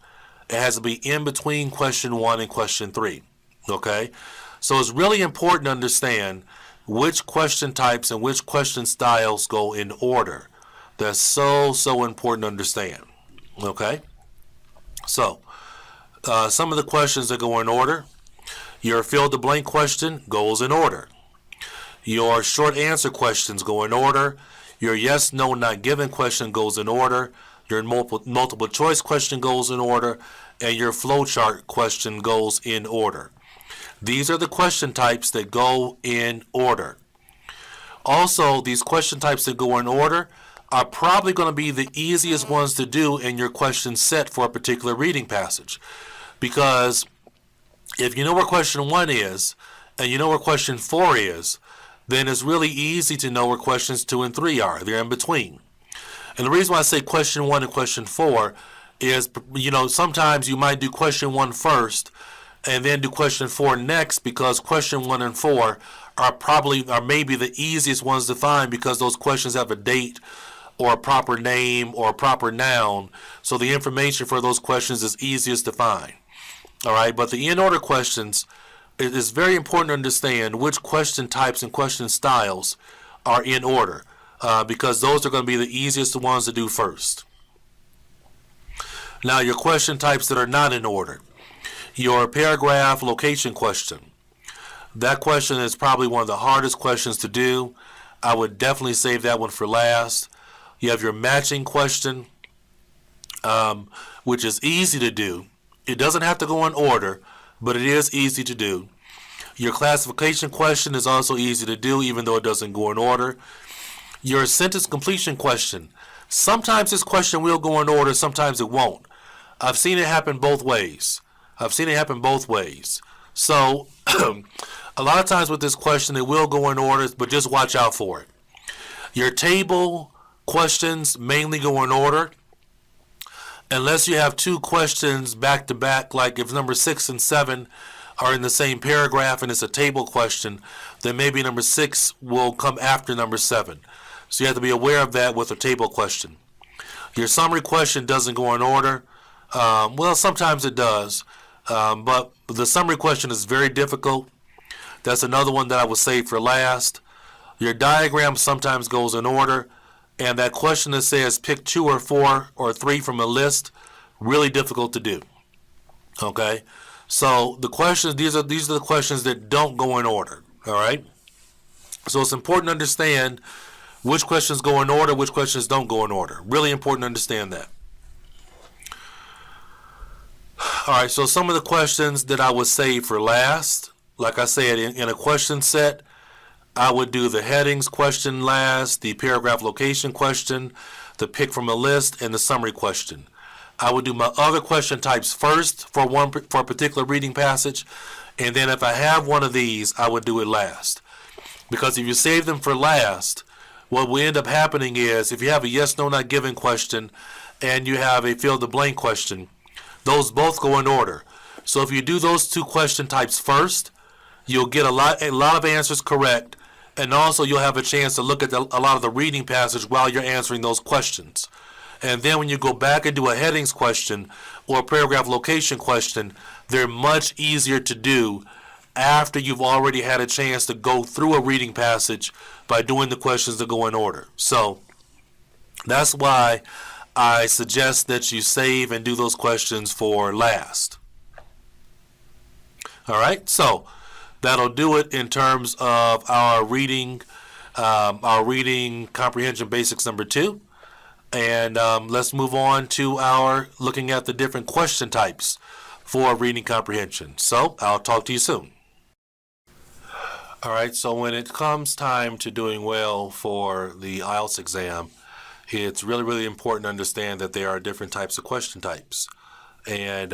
It has to be in between question 1 and question 3. Okay? So it's really important to understand which question types and which question styles go in order. That's so important to understand. Okay? So, some of the questions that go in order. Your fill-the-blank question goes in order. Your short answer questions go in order. Your yes, no, not given question goes in order. Your multiple choice question goes in order. And your flowchart question goes in order. These are the question types that go in order. Also, these question types that go in order are probably going to be the easiest ones to do in your question set for a particular reading passage. Because if you know where question 1 is, and you know where question 4 is, then it's really easy to know where questions 2 and 3 are. They're in between. And the reason why I say question 1 and question 4 is, sometimes you might do question 1 first and then do question 4 next, because question 1 and 4 are maybe the easiest ones to find, because those questions have a date or a proper name or a proper noun. So the information for those questions is easiest to find. All right, but the in-order questions, it is very important to understand which question types and question styles are in order, because those are going to be the easiest ones to do first. Now, your question types that are not in order. Your paragraph location question. That question is probably one of the hardest questions to do. I would definitely save that one for last. You have your matching question, which is easy to do. It doesn't have to go in order, but it is easy to do. Your classification question is also easy to do, even though it doesn't go in order. Your sentence completion question. Sometimes this question will go in order, sometimes it won't. I've seen it happen both ways. So, a lot of times with this question, it will go in order, but just watch out for it. Your table questions mainly go in order, unless you have 2 questions back to back, like if number 6 and 7 are in the same paragraph and it's a table question, then maybe number 6 will come after number 7. So you have to be aware of that with a table question. Your summary question doesn't go in order. Well, sometimes it does, but the summary question is very difficult. That's another one that I would save for last. Your diagram sometimes goes in order, and that question that says pick 2 or 4 or 3 from a list, really difficult to do. Okay, so the questions, these are the questions that don't go in order. All right, so it's important to understand which questions go in order, which questions don't go in order. Really important to understand that. All right, so some of the questions that I would save for last, like I said, in a question set, I would do the headings question last, the paragraph location question, the pick from a list, and the summary question. I would do my other question types first for a particular reading passage, and then if I have one of these, I would do it last. Because if you save them for last, what will end up happening is, if you have a yes, no, not given question, and you have a fill-the-blank question, those both go in order. So if you do those 2 question types first, you'll get a lot of answers correct, and also you'll have a chance to look at a lot of the reading passage while you're answering those questions. And then when you go back and do a headings question or a paragraph location question, they're much easier to do after you've already had a chance to go through a reading passage by doing the questions that go in order. So that's why I suggest that you save and do those questions for last. All right, so that'll do it in terms of our reading comprehension basics number 2. And let's move on to our looking at the different question types for reading comprehension. So I'll talk to you soon. All right, so when it comes time to doing well for the IELTS exam, it's really important to understand that there are different types of question types. And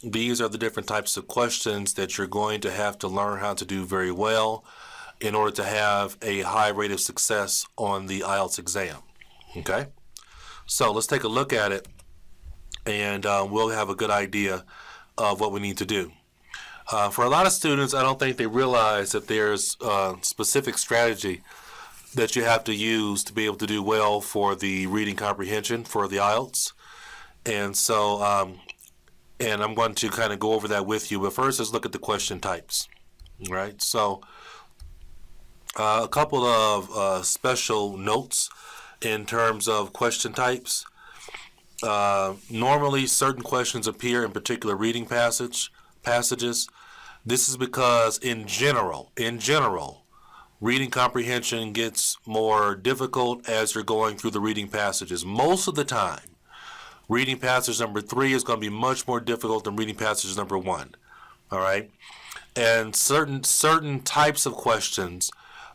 these are the different types of questions that you're going to have to learn how to do very well in order to have a high rate of success on the IELTS exam. Okay? So let's take a look at it, and we'll have a good idea of what we need to do. For a lot of students, I don't think they realize that there's a specific strategy that you have to use to be able to do well for the reading comprehension for the IELTS. And so, and I'm going to kind of go over that with you. But first, let's look at the question types. Right? So, a couple of special notes in terms of question types. Normally, certain questions appear in particular reading passages. This is because, in general, reading comprehension gets more difficult as you're going through the reading passages. Most of the time, reading passage number 3 is going to be much more difficult than reading passage number 1. All right? And certain types of questions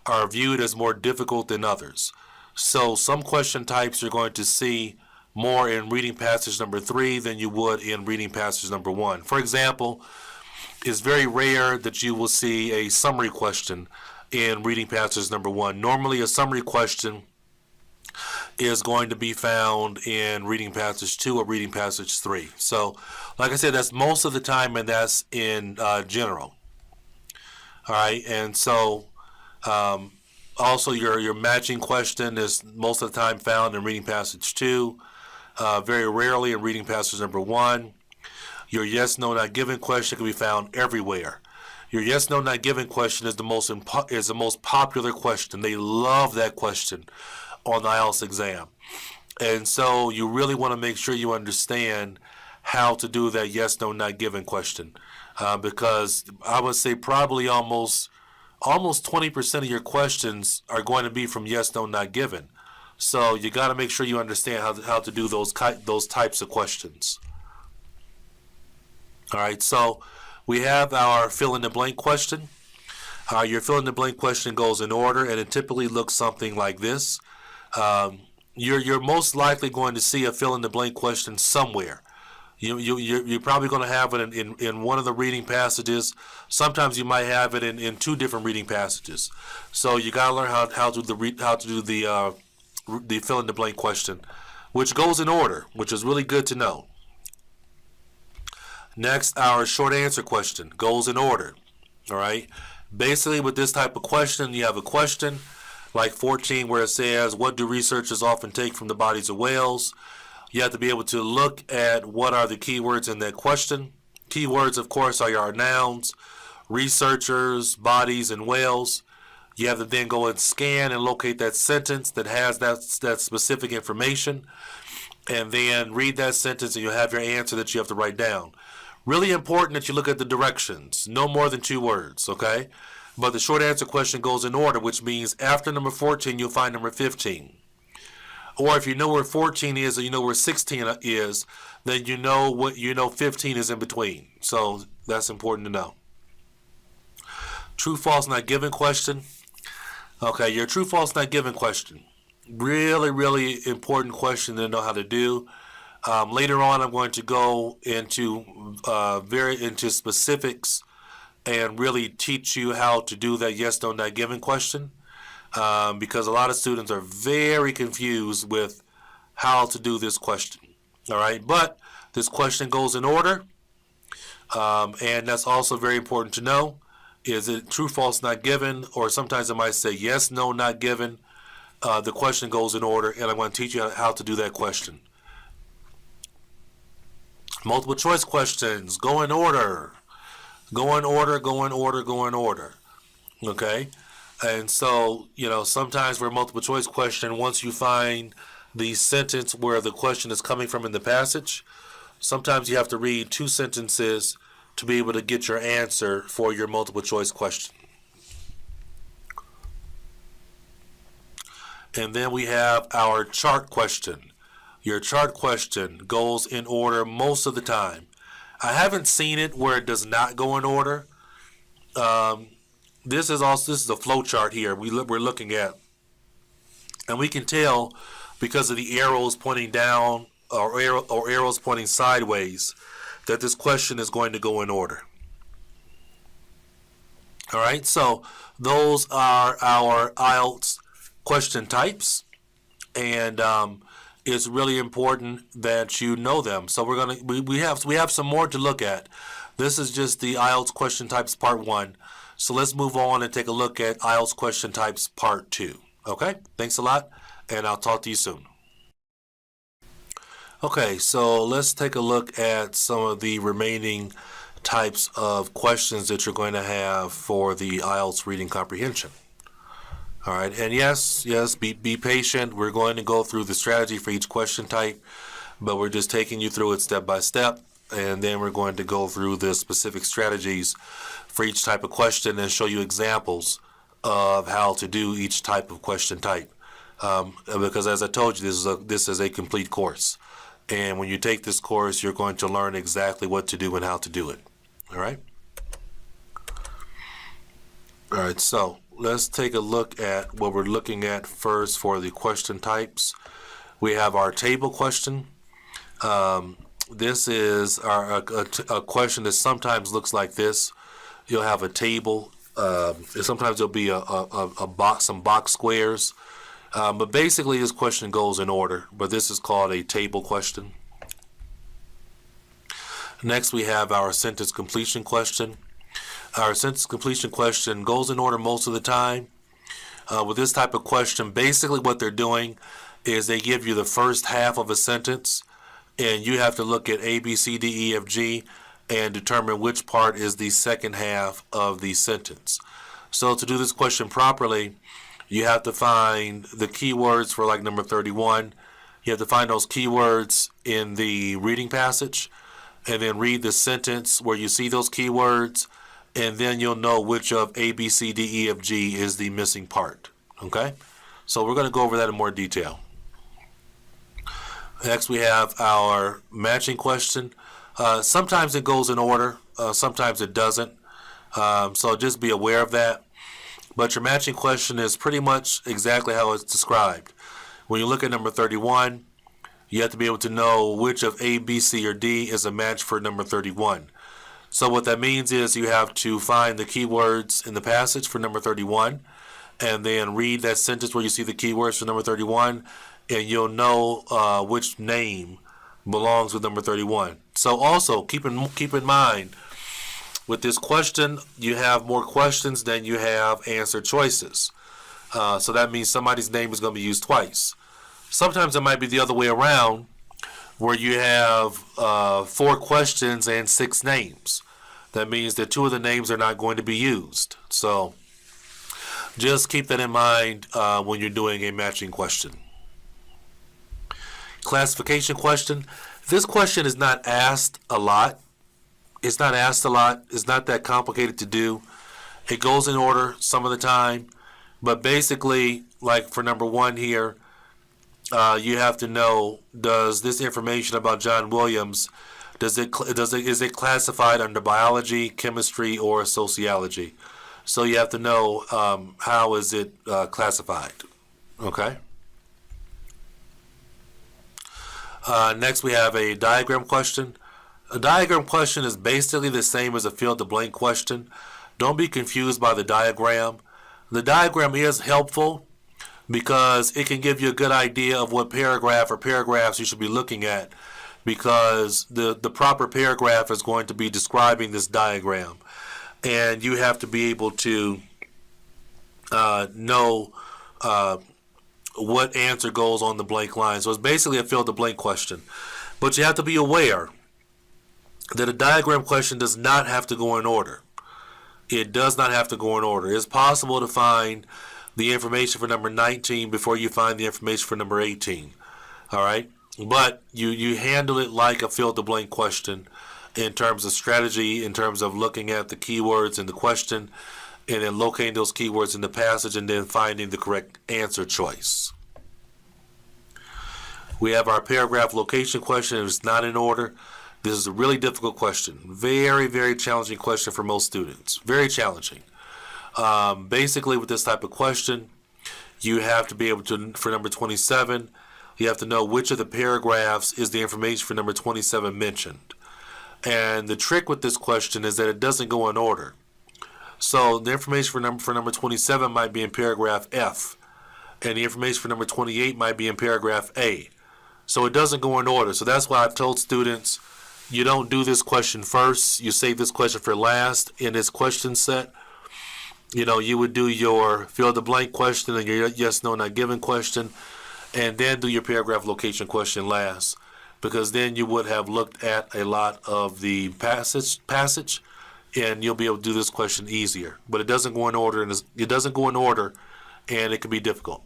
are viewed as more difficult than others. So some question types you're going to see more in reading passage number 3 than you would in reading passage number 1. For example, it's very rare that you will see a summary question in reading passage number 1. Normally a summary question is going to be found in reading passage 2 or reading passage 3. So, like I said, that's most of the time, and that's in general. All right, and so also your matching question is most of the time found in reading passage 2, very rarely in reading passage number 1. Your yes, no, not given question can be found everywhere. Your yes, no, not given question is the most popular question. They love that question on the IELTS exam. And so you really want to make sure you understand how to do that yes, no, not given question. Because I would say probably almost 20% of your questions are going to be from yes, no, not given. So you got to make sure you understand how to do those types of questions. All right, so we have our fill-in-the-blank question. Your fill-in-the-blank question goes in order, and it typically looks something like this. You're most likely going to see a fill-in-the-blank question somewhere. You're probably going to have it in one of the reading passages. Sometimes you might have it in 2 different reading passages. So you got to learn how to do the fill-in-the-blank question, which goes in order, which is really good to know. Next, our short answer question goes in order. All right. Basically, with this type of question, you have a question like 14 where it says, what do researchers often take from the bodies of whales? You have to be able to look at what are the keywords in that question. Keywords, of course, are our nouns, researchers, bodies, and whales. You have to then go and scan and locate that sentence that has that specific information, and then read that sentence, and you'll have your answer that you have to write down. Really important that you look at the directions. No more than 2 words, okay? But the short answer question goes in order, which means after number 14, you'll find number 15. Or if you know where 14 is or you know where 16 is, then you know 15 is in between. So that's important to know. True, false, not given question. Okay, your true, false, not given question. Really, really important question to know how to do. Later on, I'm going to go into into specifics and really teach you how to do that yes, no, not given question, because a lot of students are very confused with how to do this question. All right, but this question goes in order, and that's also very important to know. Is it true, false, not given, or sometimes I might say yes, no, not given. The question goes in order, and I'm going to teach you how to do that question. Multiple choice questions go in order. Go in order, go in order, go in order. Okay? And so, sometimes for a multiple choice question, once you find the sentence where the question is coming from in the passage, sometimes you have to read 2 sentences to be able to get your answer for your multiple choice question. And then we have our chart question. Your chart question goes in order most of the time. I haven't seen it where it does not go in order. This is a flow chart here we're looking at, and we can tell because of the arrows pointing down or arrows pointing sideways that this question is going to go in order. All right, so those are our IELTS question types, and it's really important that you know them. So we have some more to look at. This is just the IELTS question types part 1. So let's move on and take a look at IELTS question types part 2. Okay, thanks a lot, and I'll talk to you soon. Okay, so let's take a look at some of the remaining types of questions that you're going to have for the IELTS reading comprehension. All right, and yes, be patient. We're going to go through the strategy for each question type, but we're just taking you through it step by step, and then we're going to go through the specific strategies for each type of question and show you examples of how to do each type of question type. Because as I told you, this is a complete course. And when you take this course, you're going to learn exactly what to do and how to do it. All right? All right, so let's take a look at what we're looking at first for the question types. We have our table question. This is a question that sometimes looks like this. You'll have a table. Sometimes there'll be some box squares. But basically, this question goes in order, but this is called a table question. Next, we have our sentence completion question. Our sentence completion question goes in order most of the time. With this type of question, basically what they're doing is they give you the first half of a sentence, and you have to look at A, B, C, D, E, F, G, and determine which part is the second half of the sentence. So to do this question properly, you have to find the keywords for like number 31. You have to find those keywords in the reading passage and then read the sentence where you see those keywords, and then you'll know which of A, B, C, D, E, F, G is the missing part. Okay? So we're going to go over that in more detail. Next, we have our matching question. Sometimes it goes in order. Sometimes it doesn't. So just be aware of that. But your matching question is pretty much exactly how it's described. When you look at number 31, you have to be able to know which of A, B, C, or D is a match for number 31. So what that means is you have to find the keywords in the passage for number 31, and then read that sentence where you see the keywords for number 31, and you'll know which name belongs with number 31. So also keep in mind, with this question, you have more questions than you have answer choices. So that means somebody's name is going to be used twice. Sometimes it might be the other way around, where you have 4 questions and 6 names. That means that 2 of the names are not going to be used. So just keep that in mind when you're doing a matching question. Classification question. This question is not asked a lot. It's not asked a lot. It's not that complicated to do. It goes in order some of the time. But basically, like for number 1 here, you have to know, does this information about John Williams, is it classified under biology, chemistry, or sociology? So you have to know how is it classified. Okay? Next, we have a diagram question. A diagram question is basically the same as a fill-in-the-blank question. Don't be confused by the diagram. The diagram is helpful because it can give you a good idea of what paragraph or paragraphs you should be looking at, because the proper paragraph is going to be describing this diagram. And you have to be able to know what answer goes on the blank line. So it's basically a fill-in-the-blank question. But you have to be aware that a diagram question does not have to go in order. It does not have to go in order. It's possible to find the information for number 19 before you find the information for number 18. All right? But you handle it like a fill-in-the-blank question in terms of strategy, in terms of looking at the keywords in the question, and then locating those keywords in the passage, and then finding the correct answer choice. We have our paragraph location question. It's not in order. This is a really difficult question. Very, very challenging question for most students. Very challenging. Basically, with this type of question, you have to be able to, for number 27, you have to know which of the paragraphs is the information for number 27 mentioned. And the trick with this question is that it doesn't go in order. So the information for number 27 might be in paragraph F, and the information for number 28 might be in paragraph A. So it doesn't go in order. So that's why I've told students, you don't do this question first. You save this question for last in this question set. You would do your fill the blank question and your yes, no, not given question, and then do your paragraph location question last, because then you would have looked at a lot of the passage, and you'll be able to do this question easier. But it doesn't go in order, and it can be difficult.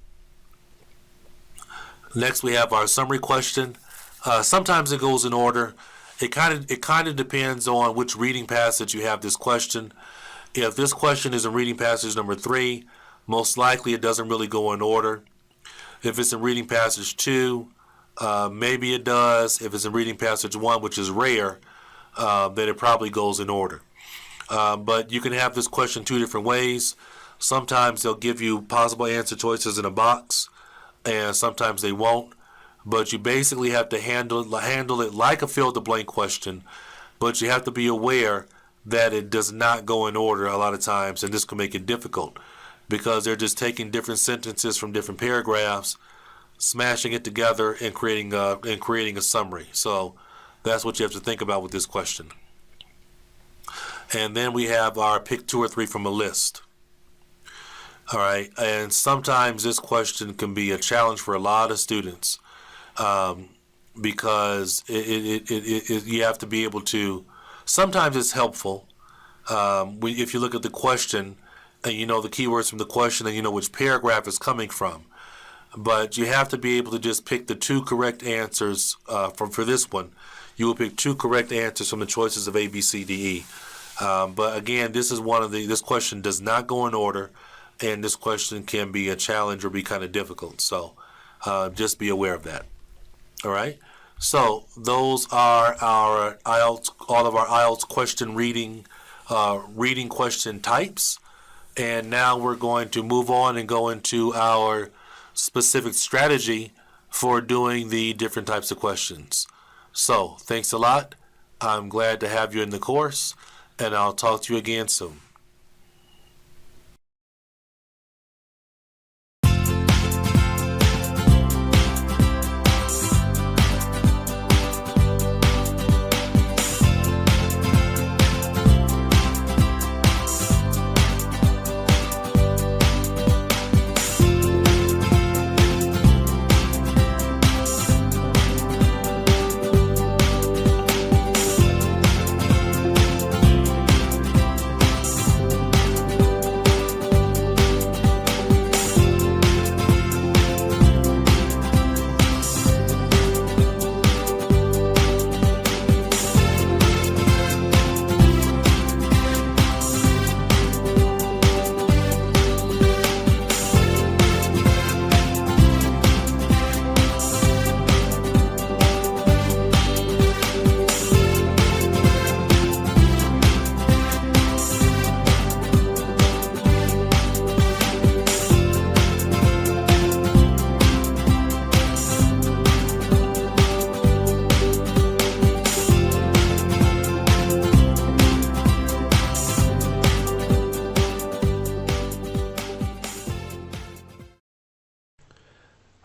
Next, we have our summary question. Sometimes it goes in order. It kind of depends on which reading passage you have this question. If this question is in reading passage number 3, most likely it doesn't really go in order. If it's in reading passage 2, maybe it does. If it's in reading passage 1, which is rare, then it probably goes in order. But you can have this question 2 different ways. Sometimes they'll give you possible answer choices in a box, and sometimes they won't. But you basically have to handle it like a fill-the-blank question, but you have to be aware that it does not go in order a lot of times, and this can make it difficult because they're just taking different sentences from different paragraphs, smashing it together, and creating a summary. So that's what you have to think about with this question. And then we have our pick 2 or 3 from a list. All right, and sometimes this question can be a challenge for a lot of students because you have to be able to. Sometimes it's helpful if you look at the question and you know the keywords from the question and you know which paragraph it's coming from. But you have to be able to just pick the 2 correct answers for this one. You will pick 2 correct answers from the choices of A, B, C, D, E. But again, this question does not go in order, and this question can be a challenge or be kind of difficult. So just be aware of that. All right. So those are our IELTS, all of our IELTS question reading question types. And now we're going to move on and go into our specific strategy for doing the different types of questions. So thanks a lot. I'm glad to have you in the course, and I'll talk to you again soon.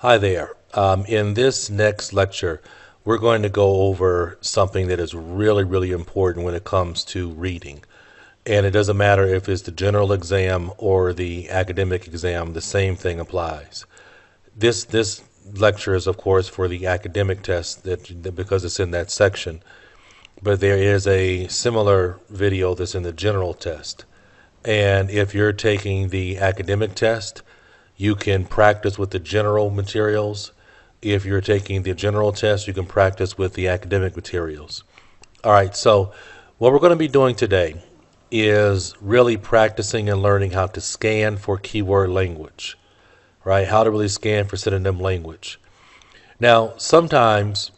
Hi there. In this next lecture, we're going to go over something that is really, really important when it comes to reading. And it doesn't matter if it's the general exam or the academic exam, the same thing applies. This lecture is, of course, for the academic test because it's in that section. But there is a similar video that's in the general test. And if you're taking the academic test, you can practice with the general materials. If you're taking the general test, you can practice with the academic materials. All right, so what we're going to be doing today is really practicing and learning how to scan for keyword language, right? How to really scan for synonym language. Now, sometimes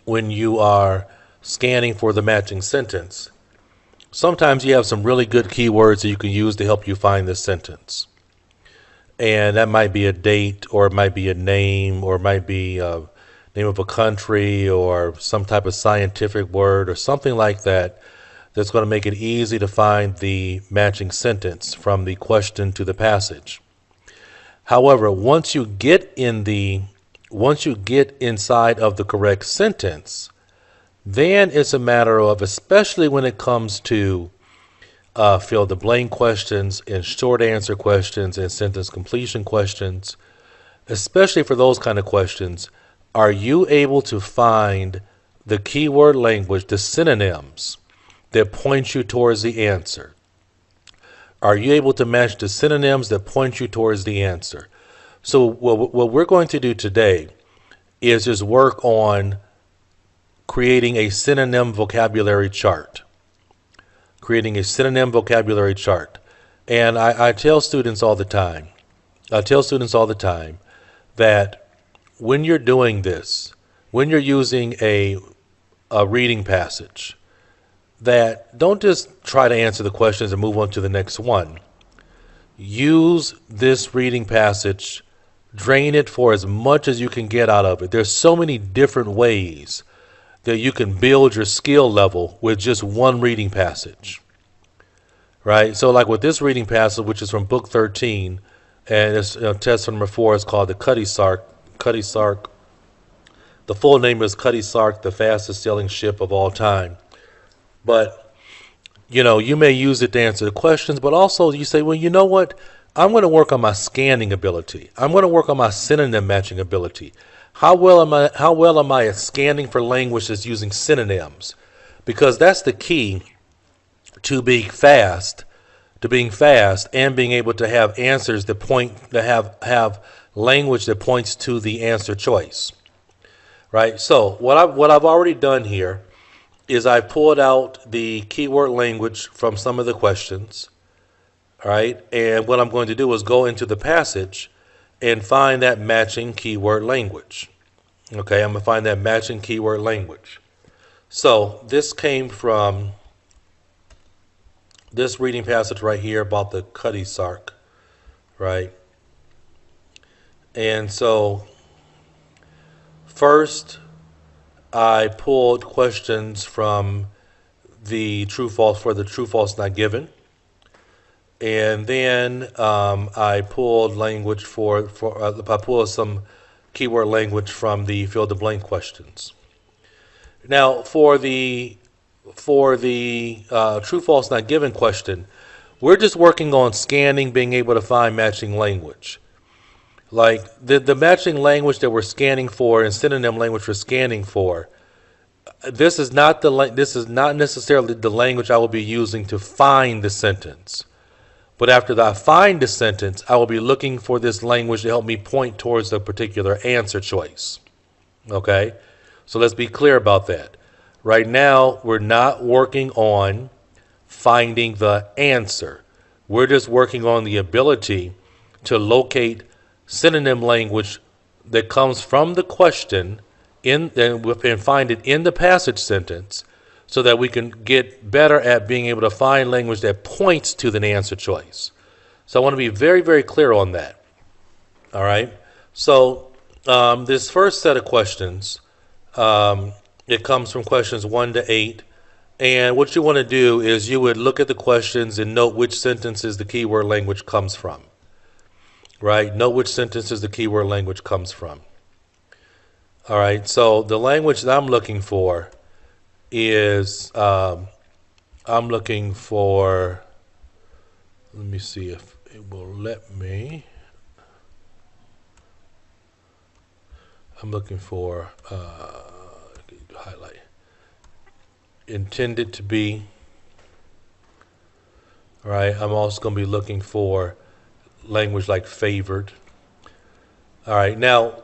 when you are scanning for the matching sentence, sometimes you have some really good keywords that you can use to help you find this sentence. And that might be a date, or it might be a name, or it might be a name of a country, or some type of scientific word, or something like that that's going to make it easy to find the matching sentence from the question to the passage. However, once you get inside of the correct sentence, then it's a matter of, especially when it comes to fill the blank questions and short answer questions and sentence completion questions. Especially for those kind of questions, are you able to find the keyword language, the synonyms that point you towards the answer? Are you able to match the synonyms that point you towards the answer? So what we're going to do today is just work on creating a synonym vocabulary chart. Creating a synonym vocabulary chart. And I tell students all the time, that when you're doing this, when you're using a reading passage, that don't just try to answer the questions and move on to the next one. Use this reading passage, drain it for as much as you can get out of it. There's so many different ways that you can build your skill level with just one reading passage. Right? So like with this reading passage, which is from book 13, and it's test number 4 is called the Cutty Sark. Cutty Sark. The full name is Cutty Sark, the fastest sailing ship of all time. But, you may use it to answer the questions, but also you say, well, you know what? I'm going to work on my scanning ability. I'm going to work on my synonym matching ability. How well am I at scanning for languages using synonyms? Because that's the key to being fast, and being able to have answers that have language that points to the answer choice. Right? So what I've already done here is I pulled out the keyword language from some of the questions. All right? And what I'm going to do is go into the passage and find that matching keyword language. Okay, I'm going to find that matching keyword language. So this came from this reading passage right here about the Cutty Sark, right? And so first I pulled questions from the true false not given. And then I pulled language I pulled some keyword language from the fill the blank questions. Now for the true false not given question, we're just working on scanning, being able to find matching language. Like the matching language that we're scanning for and synonym language we're scanning for, this is not necessarily the language I will be using to find the sentence. But after I find the sentence, I will be looking for this language to help me point towards a particular answer choice. Okay? So let's be clear about that. Right now, we're not working on finding the answer. We're just working on the ability to locate synonym language that comes from the question and find it in the passage sentence, so that we can get better at being able to find language that points to the answer choice. So I want to be very, very clear on that. All right? So this first set of questions, it comes from questions 1 to 8. And what you want to do is you would look at the questions and note which sentences the keyword language comes from. Right? Note which sentences the keyword language comes from. All right? So the language that I'm looking for is let me see if it will let me. I'm looking for highlight intended to be. All right, I'm also going to be looking for language like favored. All right, now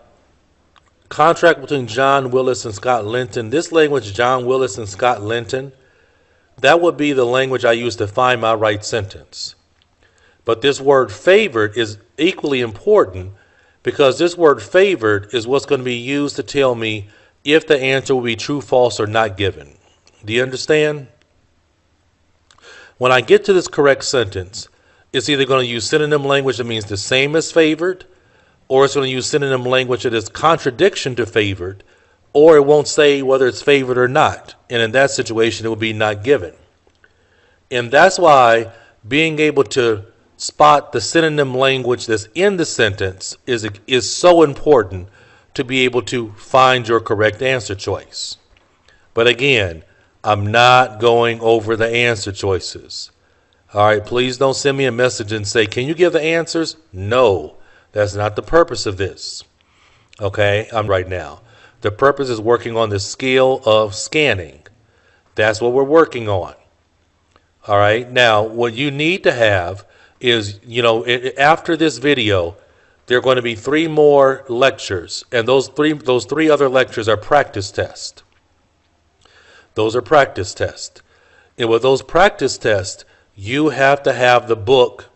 contract between John Willis and Scott Linton. This language, John Willis and Scott Linton, that would be the language I use to find my right sentence. But this word favored is equally important, because this word favored is what's going to be used to tell me if the answer will be true, false, or not given. Do you understand? When I get to this correct sentence, it's either going to use synonym language that means the same as favored, or it's going to use synonym language that is contradiction to favored, or it won't say whether it's favored or not. And in that situation, it will be not given. And that's why being able to spot the synonym language that's in the sentence is so important to be able to find your correct answer choice. But again, I'm not going over the answer choices. All right, please don't send me a message and say, can you give the answers? No, that's not the purpose of this. Okay, I'm right now. The purpose is working on the skill of scanning. That's what we're working on. All right, now what you need to have is, after this video, there are going to be 3 more lectures, and those three other lectures are practice tests. Those are practice tests. And with those practice tests, you have to have the book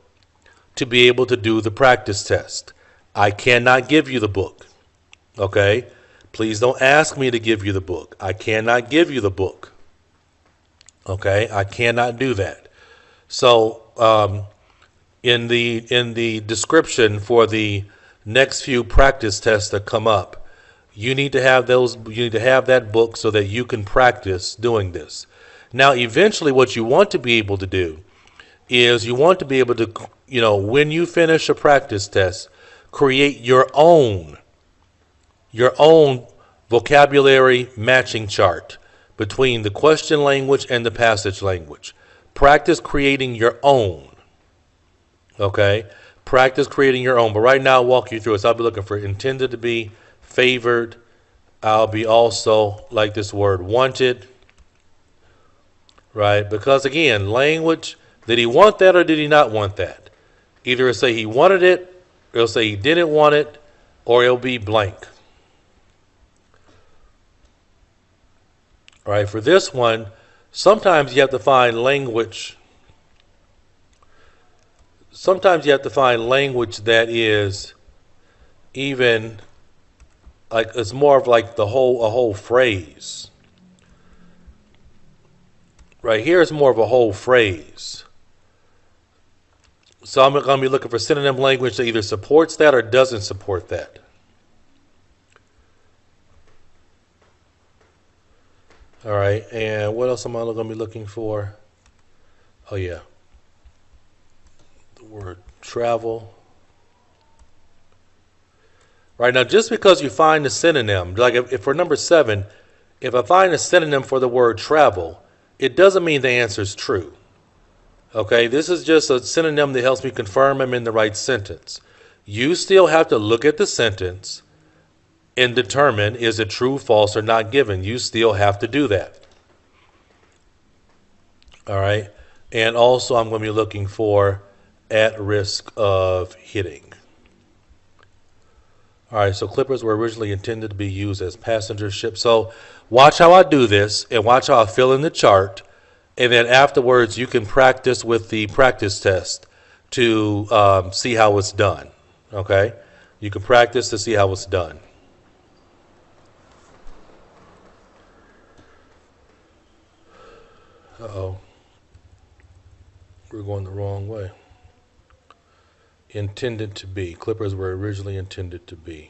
to be able to do the practice test. I cannot give you the book. Okay? Please don't ask me to give you the book. I cannot give you the book. Okay? I cannot do that. So, in the description for the next few practice tests that come up, you need to have that book so that you can practice doing this. Now, eventually what you want to be able to do is you want to be able to, when you finish a practice test, create your own vocabulary matching chart between the question language and the passage language. Practice creating your own. Okay? Practice creating your own. But right now I'll walk you through it. So I'll be looking for intended to be, favored. I'll be also, like this word, wanted. Right? Because again, language, did he want that or did he not want that? Either it'll say he wanted it, or it'll say he didn't want it, or it'll be blank. All right, for this one, sometimes you have to find language. Sometimes you have to find language that is even like it's more of like a whole phrase. Right here is more of a whole phrase. So I'm going to be looking for synonym language that either supports that or doesn't support that. All right, and what else am I going to be looking for? Oh yeah, the word travel. Right, now just because you find the synonym, like if for number 7, if I find a synonym for the word travel, it doesn't mean the answer is true. Okay, this is just a synonym that helps me confirm I'm in the right sentence. You still have to look at the sentence and determine is it true, false, or not given. You still have to do that. All right, and also I'm going to be looking for at risk of hitting. All right, so clippers were originally intended to be used as passenger ships. So watch how I do this and watch how I fill in the chart. And then afterwards, you can practice with the practice test to see how it's done. Okay? You can practice to see how it's done. Uh-oh. We're going the wrong way. Intended to be. Clippers were originally intended to be.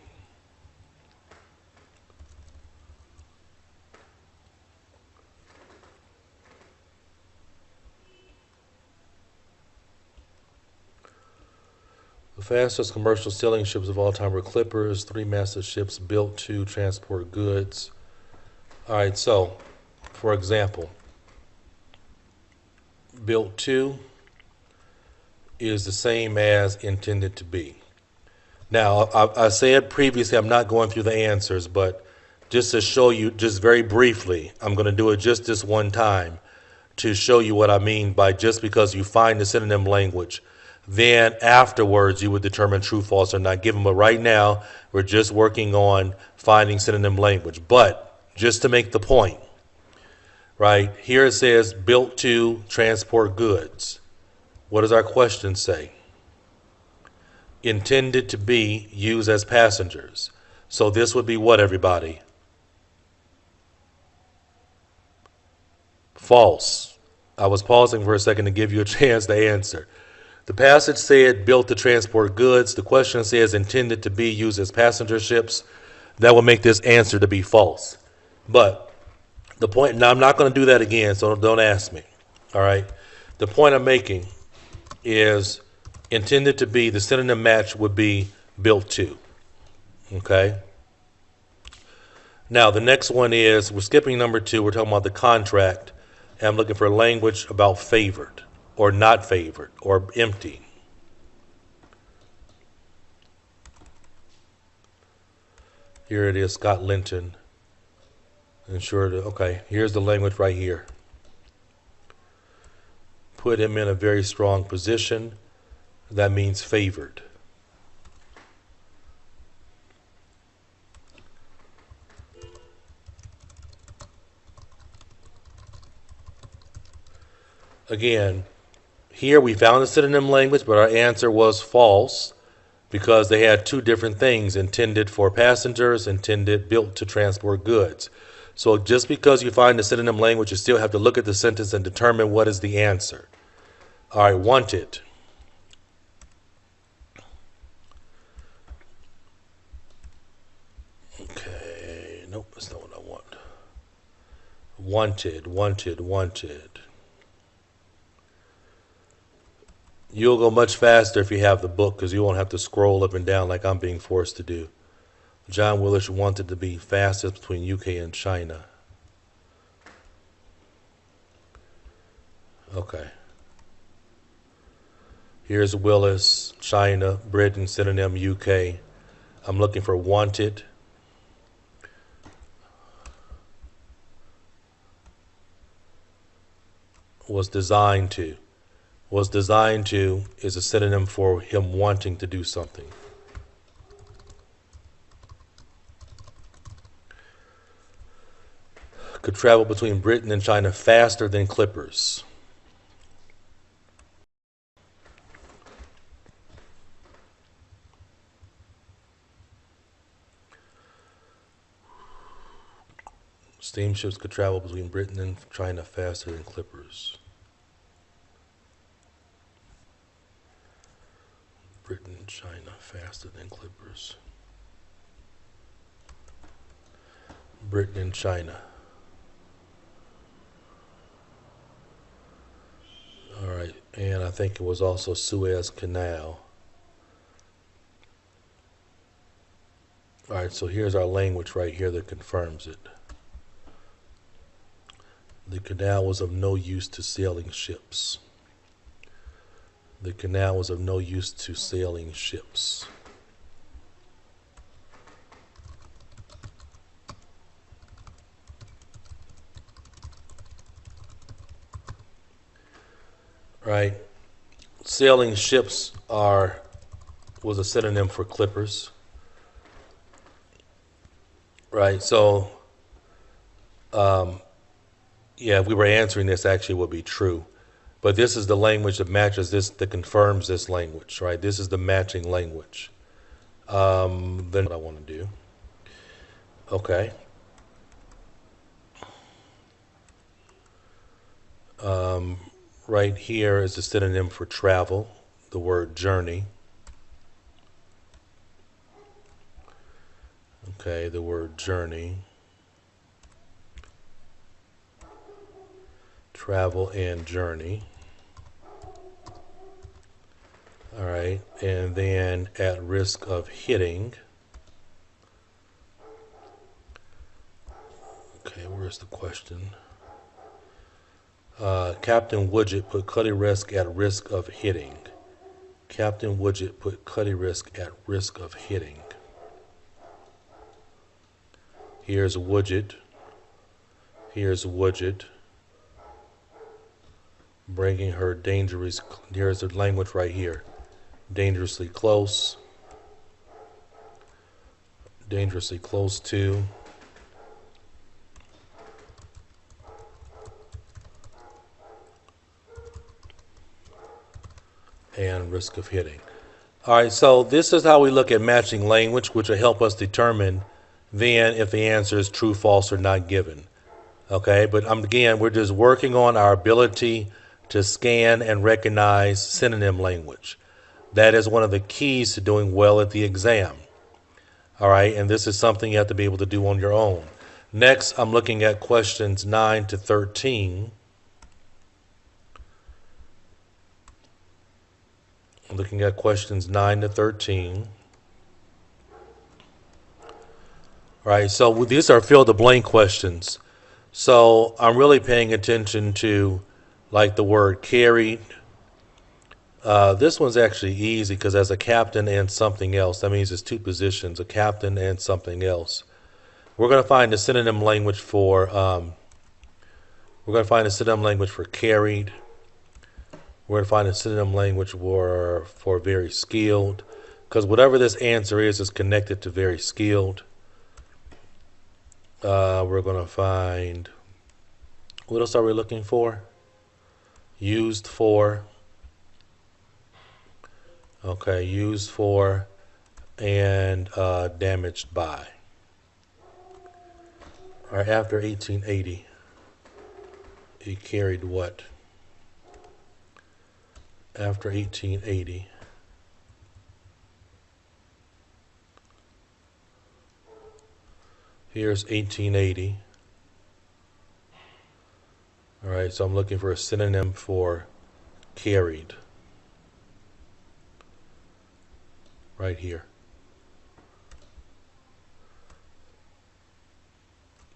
The fastest commercial sailing ships of all time were clippers, 3-masted ships built to transport goods. All right, so, for example, built to is the same as intended to be. Now, I said previously I'm not going through the answers, but just to show you, just very briefly, I'm going to do it just this one time to show you what I mean by just because you find the synonym language, then afterwards you would determine true, false, or not given. But right now, we're just working on finding synonym language. But just to make the point, right, here it says built to transport goods. What does our question say? Intended to be used as passengers. So this would be what, everybody? False. I was pausing for a second to give you a chance to answer. The passage said built to transport goods. The question says intended to be used as passenger ships. That would make this answer to be false. But the point, now I'm not going to do that again, so don't ask me. All right? The point I'm making is intended to be, the synonym match would be built to. Okay? Now, the next one is, we're skipping number 2. We're talking about the contract. And I'm looking for language about favored. or not favored, or empty. Here it is, Scott Linton. Okay, here's the language right here. Put him in a very strong position. That means favored. Again, here we found a synonym language, but our answer was false because they had two different things: intended for passengers, intended built to transport goods. So just because you find a synonym language, you still have to look at the sentence and determine what is the answer. All right, wanted. Okay, nope, that's not what I want. Wanted, wanted, wanted. You'll go much faster if you have the book because you won't have to scroll up and down like I'm being forced to do. John Willis wanted to be fastest between UK and China. Okay. Here's Willis, China, Britain, synonym UK. I'm looking for wanted. Was designed to. Was designed to is a synonym for him wanting to do something. Could travel between Britain and China faster than clippers. Steamships could travel between Britain and China faster than clippers. Britain and China faster than clippers. Britain and China. All right, and I think it was also Suez Canal. All right, so here's our language right here that confirms it. The canal was of no use to sailing ships. The canal was of no use to sailing ships. Right? Sailing ships was a synonym for clippers. Right? So, yeah, if we were answering this, actually would be true. But this is the language that matches this, that confirms this language, right? This is the matching language. Then what I want to do. Okay. Right here is a synonym for travel, the word journey. Okay, the word journey. Travel and journey. All right, and then at risk of hitting. Okay, where's the question? Captain Woodgett put Cuddy Risk at risk of hitting. Captain Woodgett put Cuddy Risk at risk of hitting. Here's Woodgett. Here's Woodgett. Bringing her dangerous, here's the language right here. Dangerously close. Dangerously close to. And risk of hitting. All right, so this is how we look at matching language, which will help us determine then if the answer is true, false, or not given. Okay, but again, we're just working on our ability to scan and recognize synonym language. That is one of the keys to doing well at the exam. All right, and this is something you have to be able to do on your own. Next, I'm looking at questions 9 to 13. I'm looking at questions 9 to 13. All right, so these are fill-the-blank questions. So I'm really paying attention to like the word carried, This one's actually easy because as a captain and something else, that means it's two positions, a captain and something else. We're going to find a synonym language for carried. We're going to find a synonym language for very skilled, because whatever this answer is connected to very skilled. We're going to find, what else are we looking for? Used for. Okay, used for and damaged by. All right, after 1880, he carried what? After 1880. Here's 1880. All right, so I'm looking for a synonym for carried. Right here.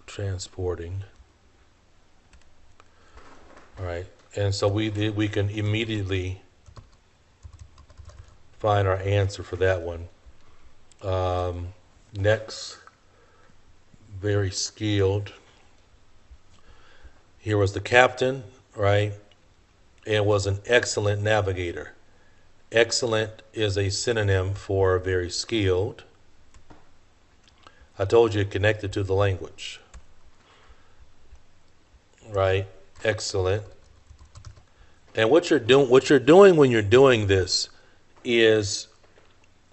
Transporting. All right, and so we can immediately find our answer for that one. Next, very skilled. Here was the captain, right? And was an excellent navigator. Excellent is a synonym for very skilled. I told you it connected to the language. Right? Excellent. And what you're doing when you're doing this is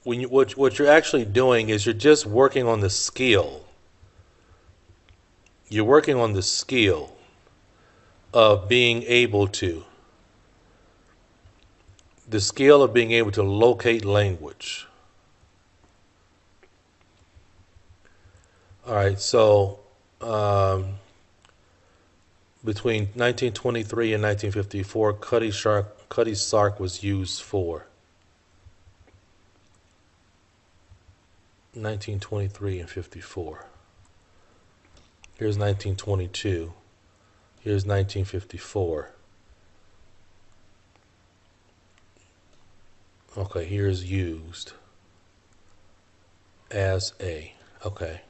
what you're actually doing is you're just working on the skill. You're working on the skill of being able to. The skill of being able to locate language. All right, so between 1923 and 1954, Cutty Sark was used for. 1923 and 54. Here's 1922. Here's 1954. Okay, here's used as a. Okay.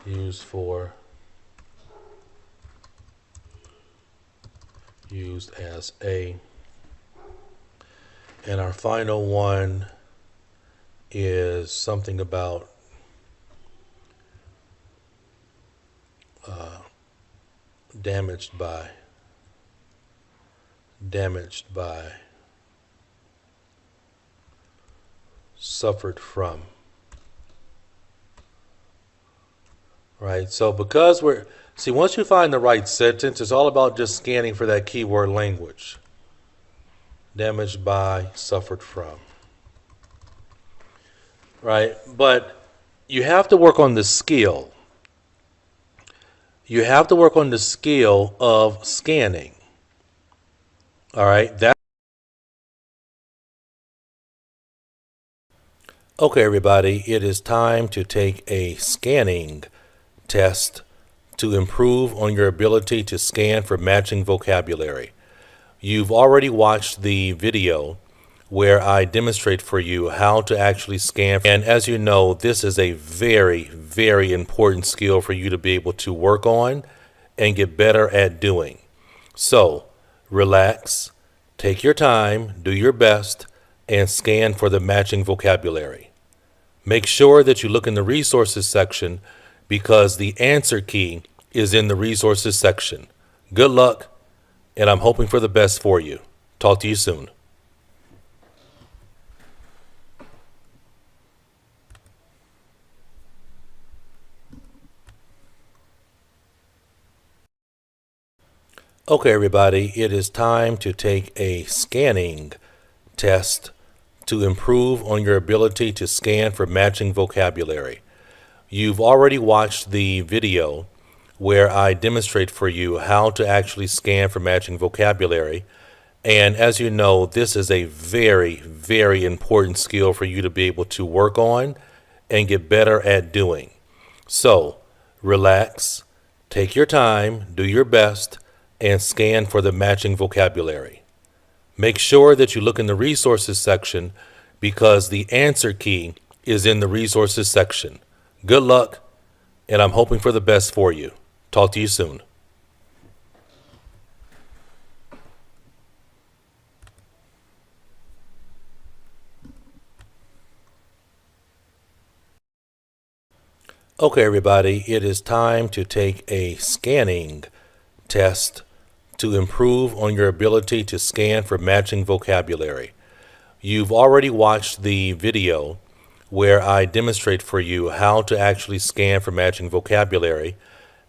Used for. Used as a. And our final one is something about damaged by. Damaged by. Suffered from. Right, so because once you find the right sentence, it's all about just scanning for that keyword language. Damaged by, suffered from. Right, but you have to work on the skill. You have to work on the skill of scanning. All right, okay, everybody, it is time to take a scanning test to improve on your ability to scan for matching vocabulary. You've already watched the video where I demonstrate for you how to actually scan. And as you know, this is a very, very important skill for you to be able to work on and get better at doing. So, relax, take your time, do your best, and scan for the matching vocabulary. Make sure that you look in the resources section because the answer key is in the resources section. Good luck, and I'm hoping for the best for you. Talk to you soon. Okay, everybody, it is time to take a scanning test to improve on your ability to scan for matching vocabulary. You've already watched the video where I demonstrate for you how to actually scan for matching vocabulary. And as you know, this is a very, very important skill for you to be able to work on and get better at doing. So, relax, take your time, do your best, and scan for the matching vocabulary. Make sure that you look in the resources section because the answer key is in the resources section. Good luck, and I'm hoping for the best for you. Talk to you soon. Okay, everybody, it is time to take a scanning test to improve on your ability to scan for matching vocabulary. You've already watched the video where I demonstrate for you how to actually scan for matching vocabulary.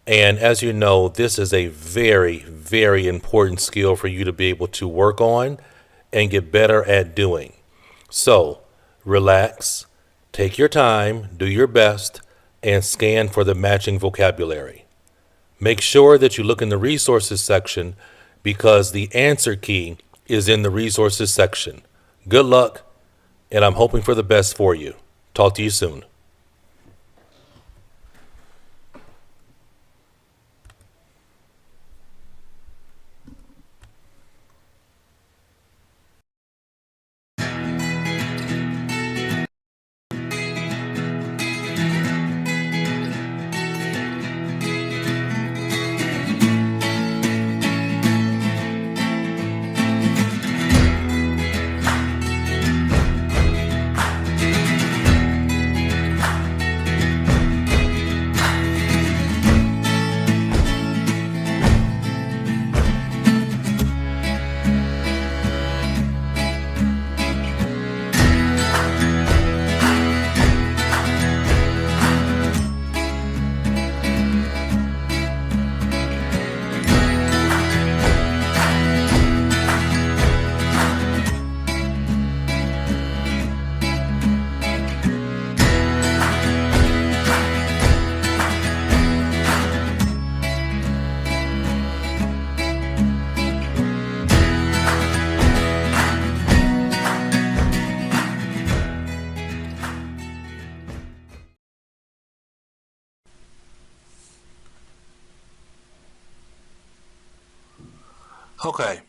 And as you know, this is a very, very important skill for you to be able to work on and get better at doing. So, relax, take your time, do your best, and scan for the matching vocabulary. Make sure that you look in the resources section because the answer key is in the resources section. Good luck, and I'm hoping for the best for you. Talk to you soon. Okay,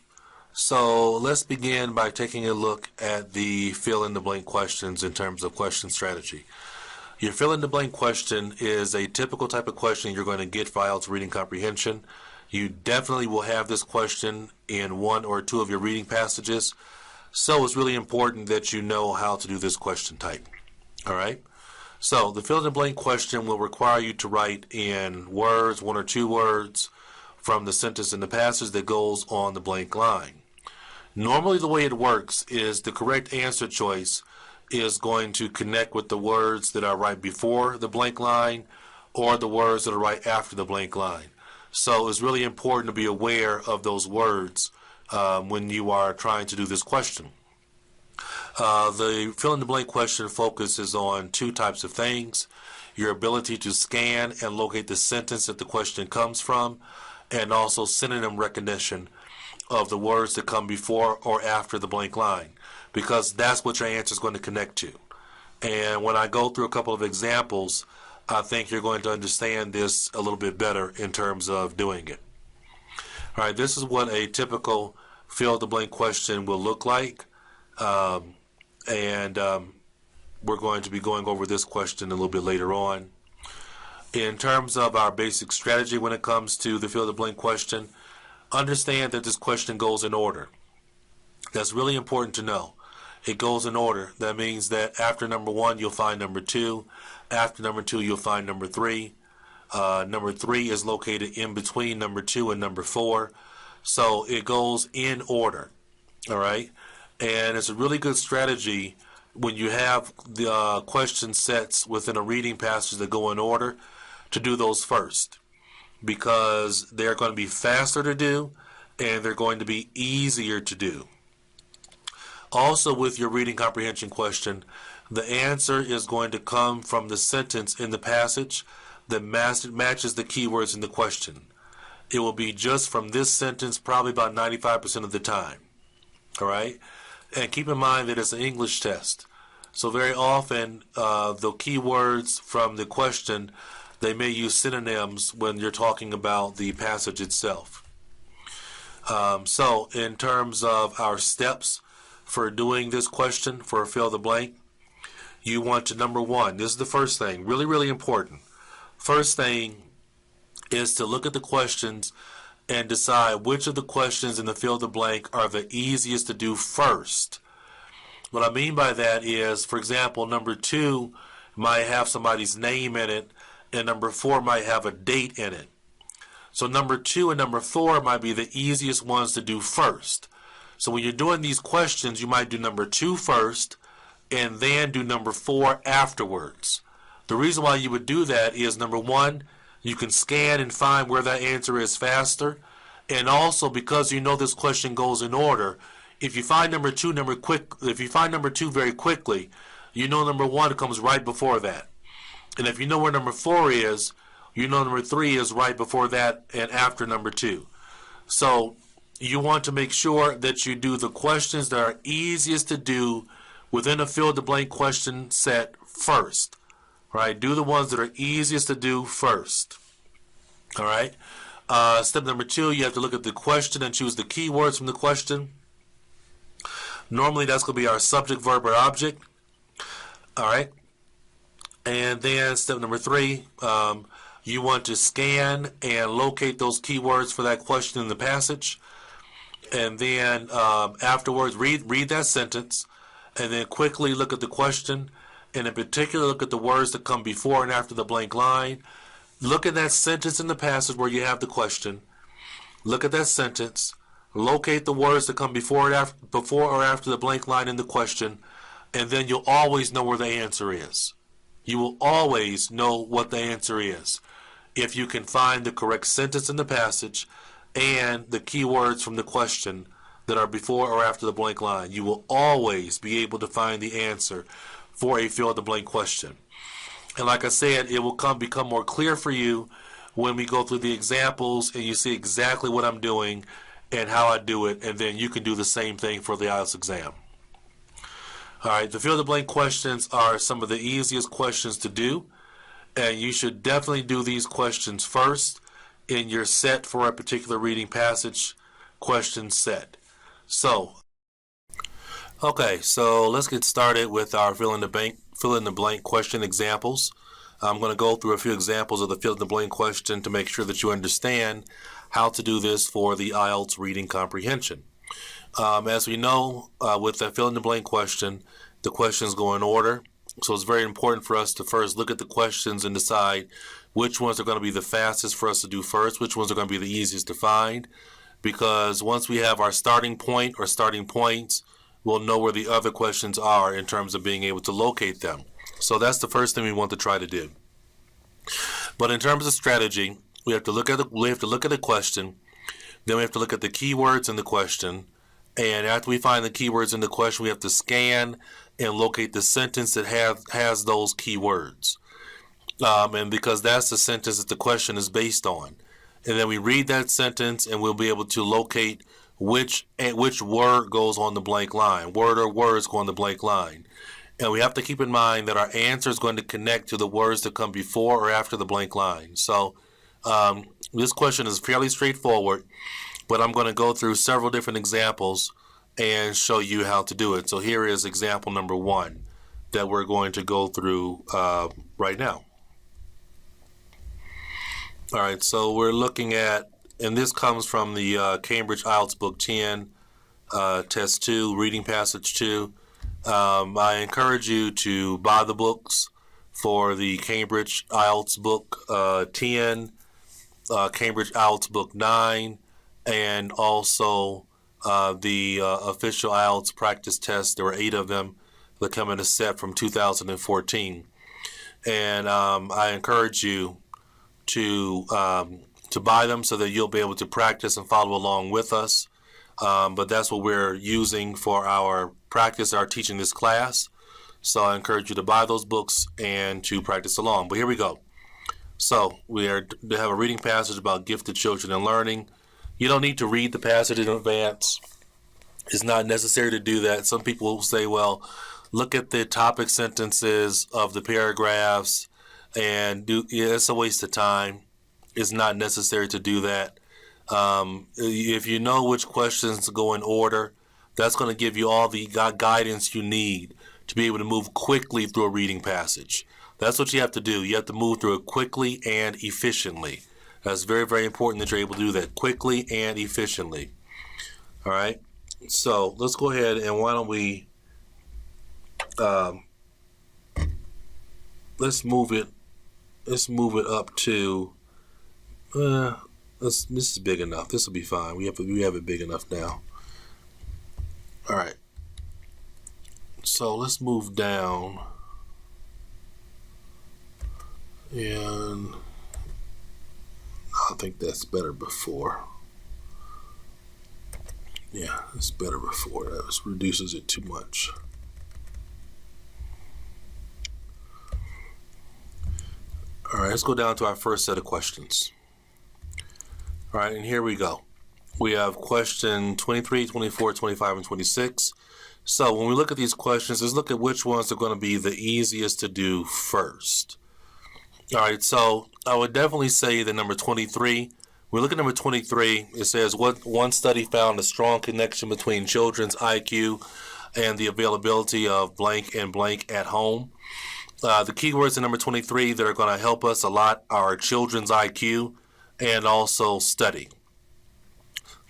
so let's begin by taking a look at the fill-in-the-blank questions in terms of question strategy. Your fill-in-the-blank question is a typical type of question you're going to get for IELTS reading comprehension. You definitely will have this question in one or two of your reading passages, so it's really important that you know how to do this question type. All right? So the fill-in-the-blank question will require you to write in words, one or two words, from the sentence in the passage that goes on the blank line. Normally the way it works is the correct answer choice is going to connect with the words that are right before the blank line or the words that are right after the blank line. So it's really important to be aware of those words when you are trying to do this question. The fill-in-the-blank question focuses on two types of things: your ability to scan and locate the sentence that the question comes from, and also synonym recognition of the words that come before or after the blank line, because that's what your answer is going to connect to. And when I go through a couple of examples, I think you're going to understand this a little bit better in terms of doing it. All right, this is what a typical fill-in-the-blank question will look like. We're going to be going over this question a little bit later on. In terms of our basic strategy when it comes to the fill-in-the-blank question, understand that this question goes in order. That's really important to know. It goes in order. That means that after number 1, you'll find number 2. After number 2, you'll find number 3. Number 3 is located in between number 2 and number 4. So it goes in order. All right? And it's a really good strategy when you have the question sets within a reading passage that go in order to do those first, because they're going to be faster to do and they're going to be easier to do. Also, with your reading comprehension question, the answer is going to come from the sentence in the passage that matches the keywords in the question. It will be just from this sentence probably about 95% of the time. All right? And keep in mind that it's an English test. So very often the keywords from the question, they may use synonyms when you're talking about the passage itself. So in terms of our steps for doing this question for fill the blank, you want to, number one, this is the first thing, really, really important. First thing is to look at the questions and decide which of the questions in the fill the blank are the easiest to do first. What I mean by that is, for example, number 2 might have somebody's name in it, and number 4 might have a date in it. So number 2 and number 4 might be the easiest ones to do first. So when you're doing these questions, you might do number 2 first, and then do number 4 afterwards. The reason why you would do that is, number 1, you can scan and find where that answer is faster, and also because you know this question goes in order, if you find number 2 very quickly, you know number 1 comes right before that. And if you know where number 4 is, you know number 3 is right before that and after number 2. So you want to make sure that you do the questions that are easiest to do within a fill-the-blank question set first. Right? Do the ones that are easiest to do first. All right? Step number 2, you have to look at the question and choose the keywords from the question. Normally that's going to be our subject, verb, or object. All right? And then step number 3, you want to scan and locate those keywords for that question in the passage. And then afterwards, read that sentence, and then quickly look at the question, and in particular look at the words that come before and after the blank line. Look at that sentence in the passage where you have the question. Look at that sentence. Locate the words that come before or after the blank line in the question, and then you'll always know where the answer is. You will always know what the answer is if you can find the correct sentence in the passage and the keywords from the question that are before or after the blank line. You will always be able to find the answer for a fill-in-the-blank question. And like I said, it will become more clear for you when we go through the examples and you see exactly what I'm doing and how I do it, and then you can do the same thing for the IELTS exam. All right, the fill-in-the-blank questions are some of the easiest questions to do, and you should definitely do these questions first in your set for a particular reading passage question set. So, okay, so let's get started with our fill-in-the-blank question examples. I'm going to go through a few examples of the fill-in-the-blank question to make sure that you understand how to do this for the IELTS reading comprehension. As we know, with the fill-in-the-blank question, the questions go in order. So it's very important for us to first look at the questions and decide which ones are going to be the fastest for us to do first, which ones are going to be the easiest to find. Because once we have our starting point or starting points, we'll know where the other questions are in terms of being able to locate them. So that's the first thing we want to try to do. But in terms of strategy, we have to look at the question, then we have to look at the keywords in the question, and after we find the keywords in the question, we have to scan and locate the sentence that has those keywords. And because that's the sentence that the question is based on. And then we read that sentence and we'll be able to locate which word goes on the blank line, word or words go on the blank line. And we have to keep in mind that our answer is going to connect to the words that come before or after the blank line. So this question is fairly straightforward, but I'm going to go through several different examples and show you how to do it. So here is example number 1 that we're going to go through right now. All right, so we're looking at, and this comes from the Cambridge IELTS Book 10, Test 2, Reading Passage 2. I encourage you to buy the books for the Cambridge IELTS Book 10, Cambridge IELTS Book 9, and also the official IELTS practice tests. There were 8 of them that come in a set from 2014. And I encourage you to buy them so that you'll be able to practice and follow along with us. But that's what we're using for our practice, our teaching this class. So I encourage you to buy those books and to practice along. But here we go. So we have a reading passage about gifted children and learning. You don't need to read the passage in advance. It's not necessary to do that. Some people will say, well, look at the topic sentences of the paragraphs and it's a waste of time. It's not necessary to do that. If you know which questions to go in order, that's going to give you all the guidance you need to be able to move quickly through a reading passage. That's what you have to do. You have to move through it quickly and efficiently. That's very, very important that you're able to do that quickly and efficiently. All right. So let's go ahead and why don't we let's move it up to this is big enough. This will be fine. We have it big enough now. All right. So let's move down, and I think that's better before. Yeah, it's better before. That just reduces it too much. All right, let's go down to our first set of questions. All right, and here we go. We have question 23, 24, 25, and 26. So when we look at these questions, let's look at which ones are going to be the easiest to do first. All right, so I would definitely say that number 23, we look at number 23, it says, what one study found a strong connection between children's IQ and the availability of blank and blank at home. The keywords in number 23 that are going to help us a lot are children's IQ and also study.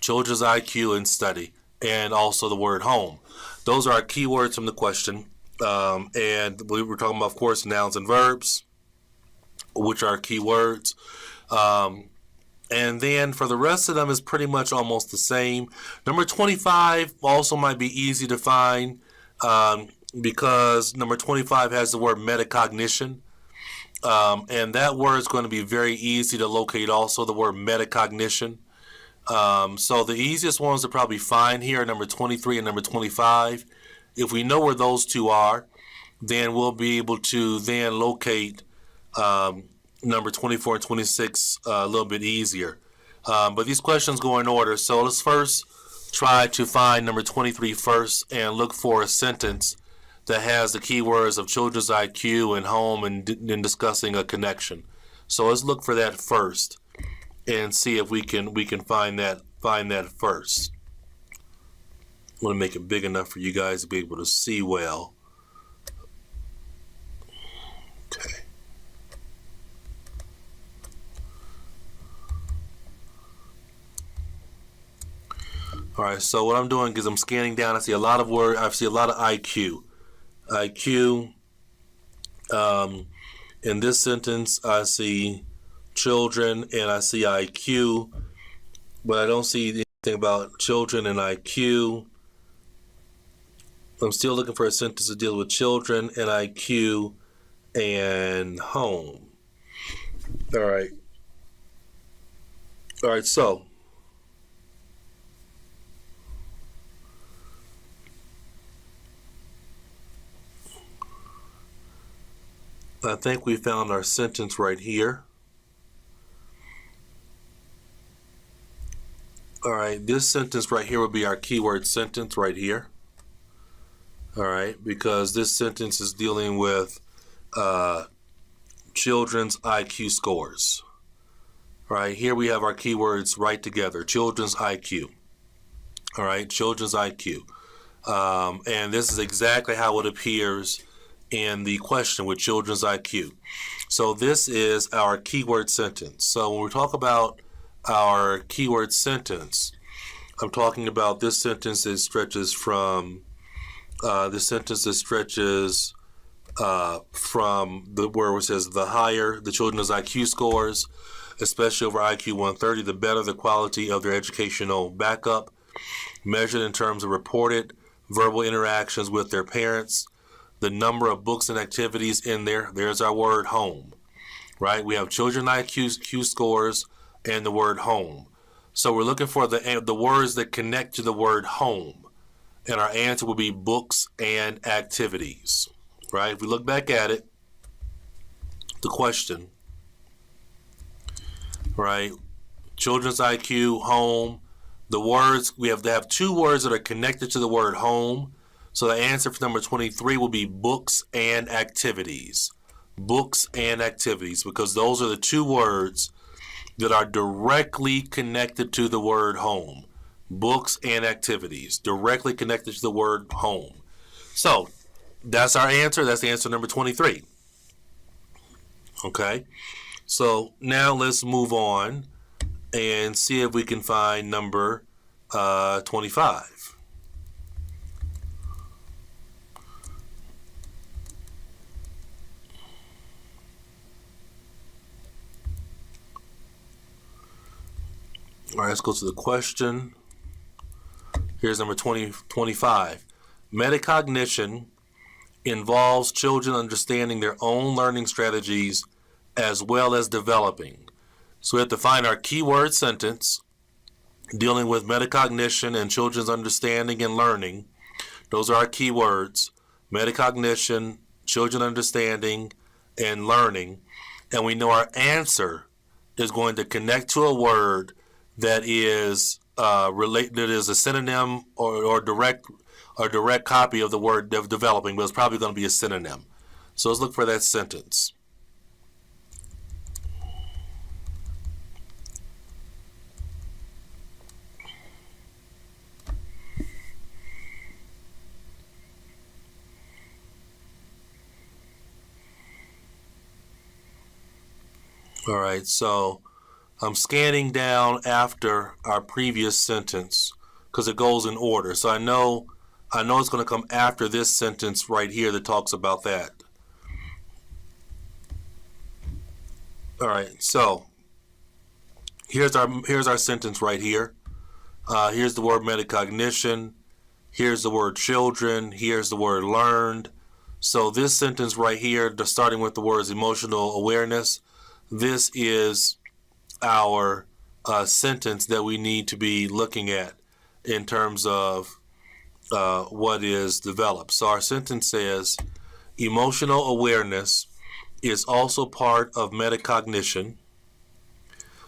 Children's IQ and study, and also the word home. Those are our keywords from the question. And we were talking about, of course, nouns and verbs, which are keywords. And then for the rest of them is pretty much almost the same. Number 25 also might be easy to find because number 25 has the word metacognition. And that word is going to be very easy to locate also, the word metacognition. So the easiest ones to probably find here are number 23 and number 25. If we know where those two are, then we'll be able to then locate number 24 and 26 a little bit easier. But these questions go in order. So let's first try to find number 23 first and look for a sentence that has the keywords of children's IQ and home and discussing a connection. So let's look for that first and see if we can find that first. I want to make it big enough for you guys to be able to see well. Okay. All right, so what I'm doing is I'm scanning down. I see a lot of words. I see a lot of IQ. In this sentence, I see children and I see IQ, but I don't see anything about children and IQ. I'm still looking for a sentence to deal with children and IQ and home. All right, so I think we found our sentence right here. All right, this sentence right here would be our keyword sentence right here. All right, because this sentence is dealing with children's IQ scores. All right, here we have our keywords right together, children's IQ. All right, children's IQ. And this is exactly how it appears in the question with children's IQ. So this is our keyword sentence. So when we talk about our keyword sentence, I'm talking about this sentence that stretches from from the where it says the higher the children's IQ scores, especially over IQ 130, the better the quality of their educational backup, measured in terms of reported verbal interactions with their parents, the number of books and activities in there. There's our word home, right? We have children IQ scores and the word home. So we're looking for the words that connect to the word home. And our answer will be books and activities, right? If we look back at it, the question, right? Children's IQ, home. The words, we have to have two words that are connected to the word home. So the answer for number 23 will be books and activities. Books and activities, because those are the two words that are directly connected to the word home. Books and activities directly connected to the word home. So that's our answer. That's the answer number 23. Okay. So now let's move on and see if we can find number 25. All right, let's go to the question. Here's number 25. Metacognition involves children understanding their own learning strategies as well as developing. So we have to find our keyword sentence dealing with metacognition and children's understanding and learning. Those are our keywords. Metacognition, children understanding, and learning. And we know our answer is going to connect to a word that is that is a synonym or direct copy of the word of developing, but it's probably going to be a synonym. So let's look for that sentence. All right, so I'm scanning down after our previous sentence because it goes in order. So I know it's going to come after this sentence right here that talks about that. All right, so here's our sentence right here. Here's the word metacognition. Here's the word children. Here's the word learned. So this sentence right here, starting with the words emotional awareness, this is our sentence that we need to be looking at in terms of what is developed. So our sentence says, emotional awareness is also part of metacognition.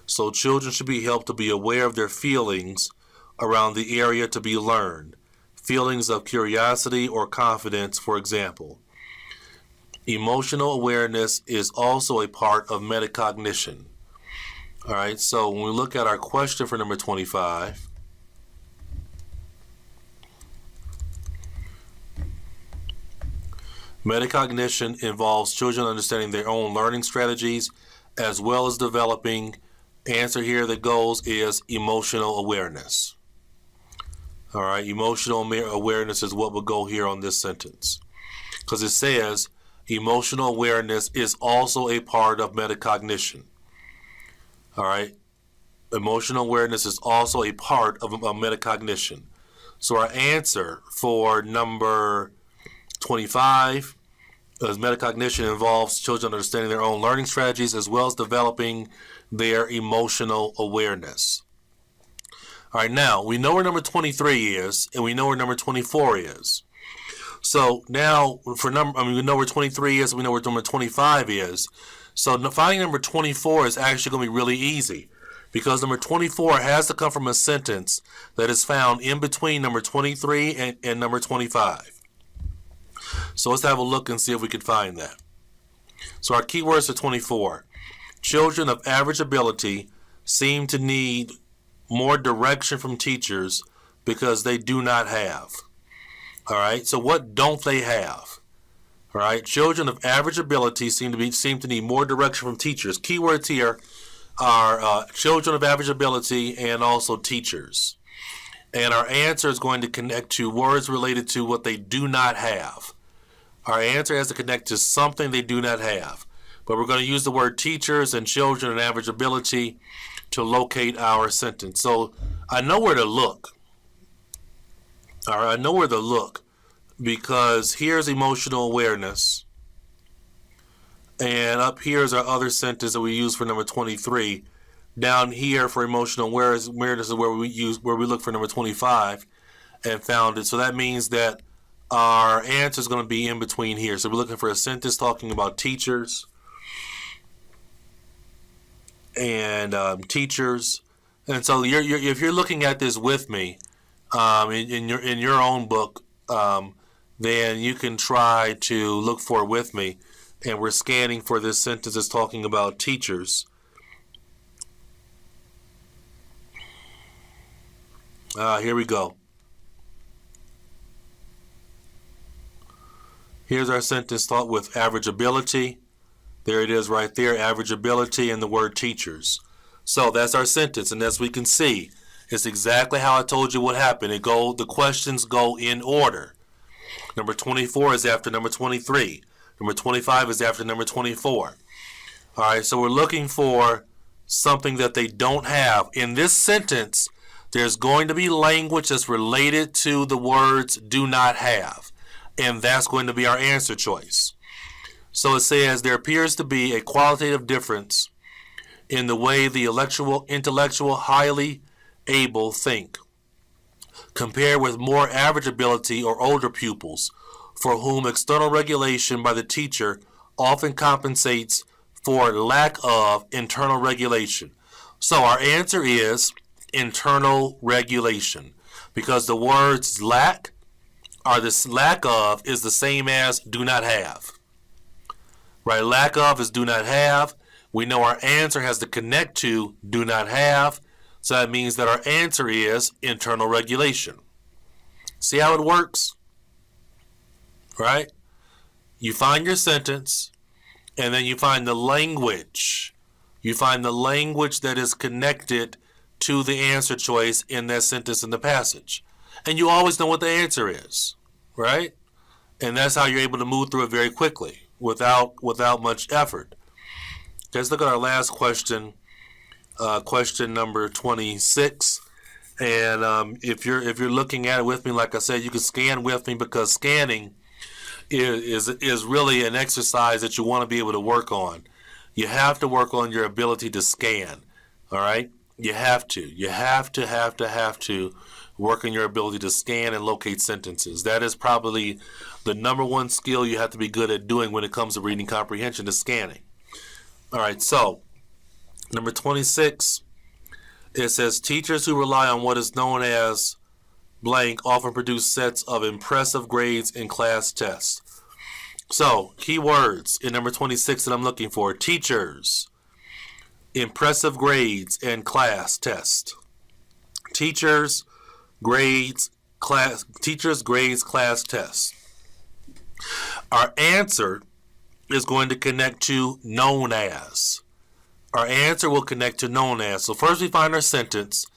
So children should be helped to be aware of their feelings around the area to be learned. Feelings of curiosity or confidence, for example. Emotional awareness is also a part of metacognition. All right, so when we look at our question for number 25, metacognition involves children understanding their own learning strategies as well as developing. Answer here that goes is emotional awareness. All right, emotional awareness is what will go here on this sentence because it says emotional awareness is also a part of metacognition. All right, emotional awareness is also a part of metacognition. So our answer for number 25 is metacognition involves children understanding their own learning strategies as well as developing their emotional awareness. All right, now we know where number 23 is and we know where number 24 is. So now we know where 23 is and we know where number 25 is. So finding number 24 is actually going to be really easy because number 24 has to come from a sentence that is found in between number 23 and number 25. So let's have a look and see if we can find that. So our keywords are 24. Children of average ability seem to need more direction from teachers because they do not have. All right, so what don't they have? All right, children of average ability seem to need more direction from teachers. Keywords here are children of average ability and also teachers. And our answer is going to connect to words related to what they do not have. Our answer has to connect to something they do not have. But we're going to use the word teachers and children and average ability to locate our sentence. So I know where to look. All right, I know where to look because here's emotional awareness. And up here is our other sentence that we use for number 23. Down here for emotional awareness is where we look for number 25 and found it. So that means that our answer is going to be in between here. So we're looking for a sentence talking about teachers and teachers. And so if you're looking at this with me in your own book, then you can try to look for it with me. And we're scanning for this sentence that's talking about teachers. Here we go. Here's our sentence thought with average ability. There it is right there, average ability and the word teachers. So that's our sentence, and as we can see, it's exactly how I told you what happened. The questions go in order. Number 24 is after number 23. Number 25 is after number 24. All right, so we're looking for something that they don't have. In this sentence, there's going to be language that's related to the words do not have, and that's going to be our answer choice. So it says there appears to be a qualitative difference in the way the intellectual, highly able think, compared with more average ability or older pupils, for whom external regulation by the teacher often compensates for lack of internal regulation. So our answer is internal regulation, because the words lack or this lack of is the same as do not have. Right? Lack of is do not have. We know our answer has to connect to do not have, so that means that our answer is internal regulation. See how it works? Right? You find your sentence, and then you find the language. You find the language that is connected to the answer choice in that sentence in the passage. And you always know what the answer is, right? And that's how you're able to move through it very quickly without much effort. Let's look at our last question, question number 26. And if you're looking at it with me, like I said, you can scan with me, because scanning is really an exercise that you want to be able to work on. You have to work on your ability to scan. All right, you have to work on your ability to scan and locate sentences. That is probably the number one skill you have to be good at doing when it comes to reading comprehension, is scanning. All right, so number 26, it says teachers who rely on what is known as blank often produce sets of impressive grades in class tests. So key words in number 26 that I'm looking for: teachers, impressive grades, and class test. Teachers, grades, class test. Our answer is going to connect to known as. Our answer will connect to known as. So first we find our sentence,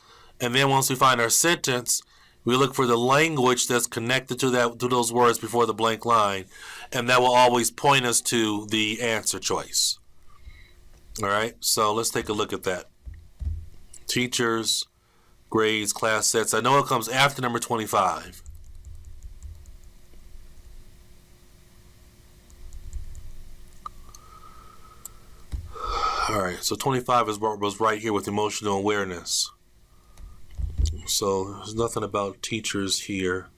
and then once we find our sentence, we look for the language that's connected to those words before the blank line, and that will always point us to the answer choice. All right, so let's take a look at that. Teachers, grades, class sets. I know it comes after number 25. All right, so 25 is what was right here with emotional awareness. So there's nothing about teachers here.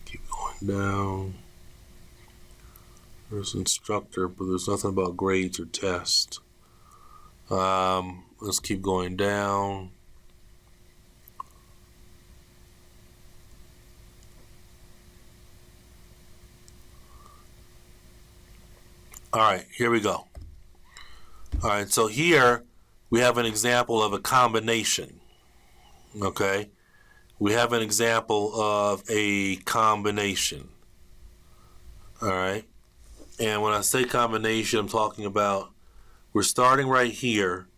Keep going down. There's instructor, but there's nothing about grades or test. Let's keep going down. All right, here we go. All right, so here we have an example of a combination. Okay, we have an example of a combination. All right, and when I say combination, I'm talking about we're starting right here.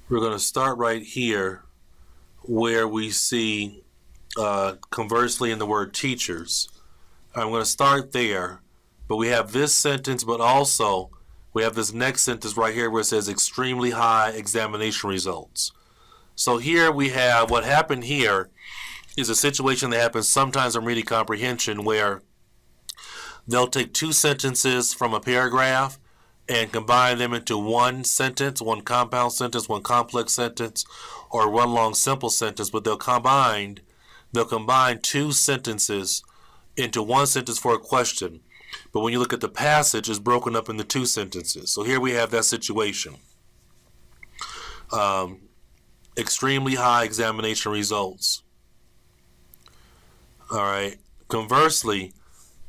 We're going to start right here where we see conversely in the word teachers. I'm going to start there, but we have this sentence, but also we have this next sentence right here where it says extremely high examination results. So here we have what happened here is a situation that happens sometimes in reading comprehension where they'll take two sentences from a paragraph and combine them into one sentence, one compound sentence, one complex sentence, or one long simple sentence, but they'll combine two sentences into one sentence for a question. But when you look at the passage, it's broken up into two sentences. So here we have that situation. Extremely high examination results. All right. Conversely,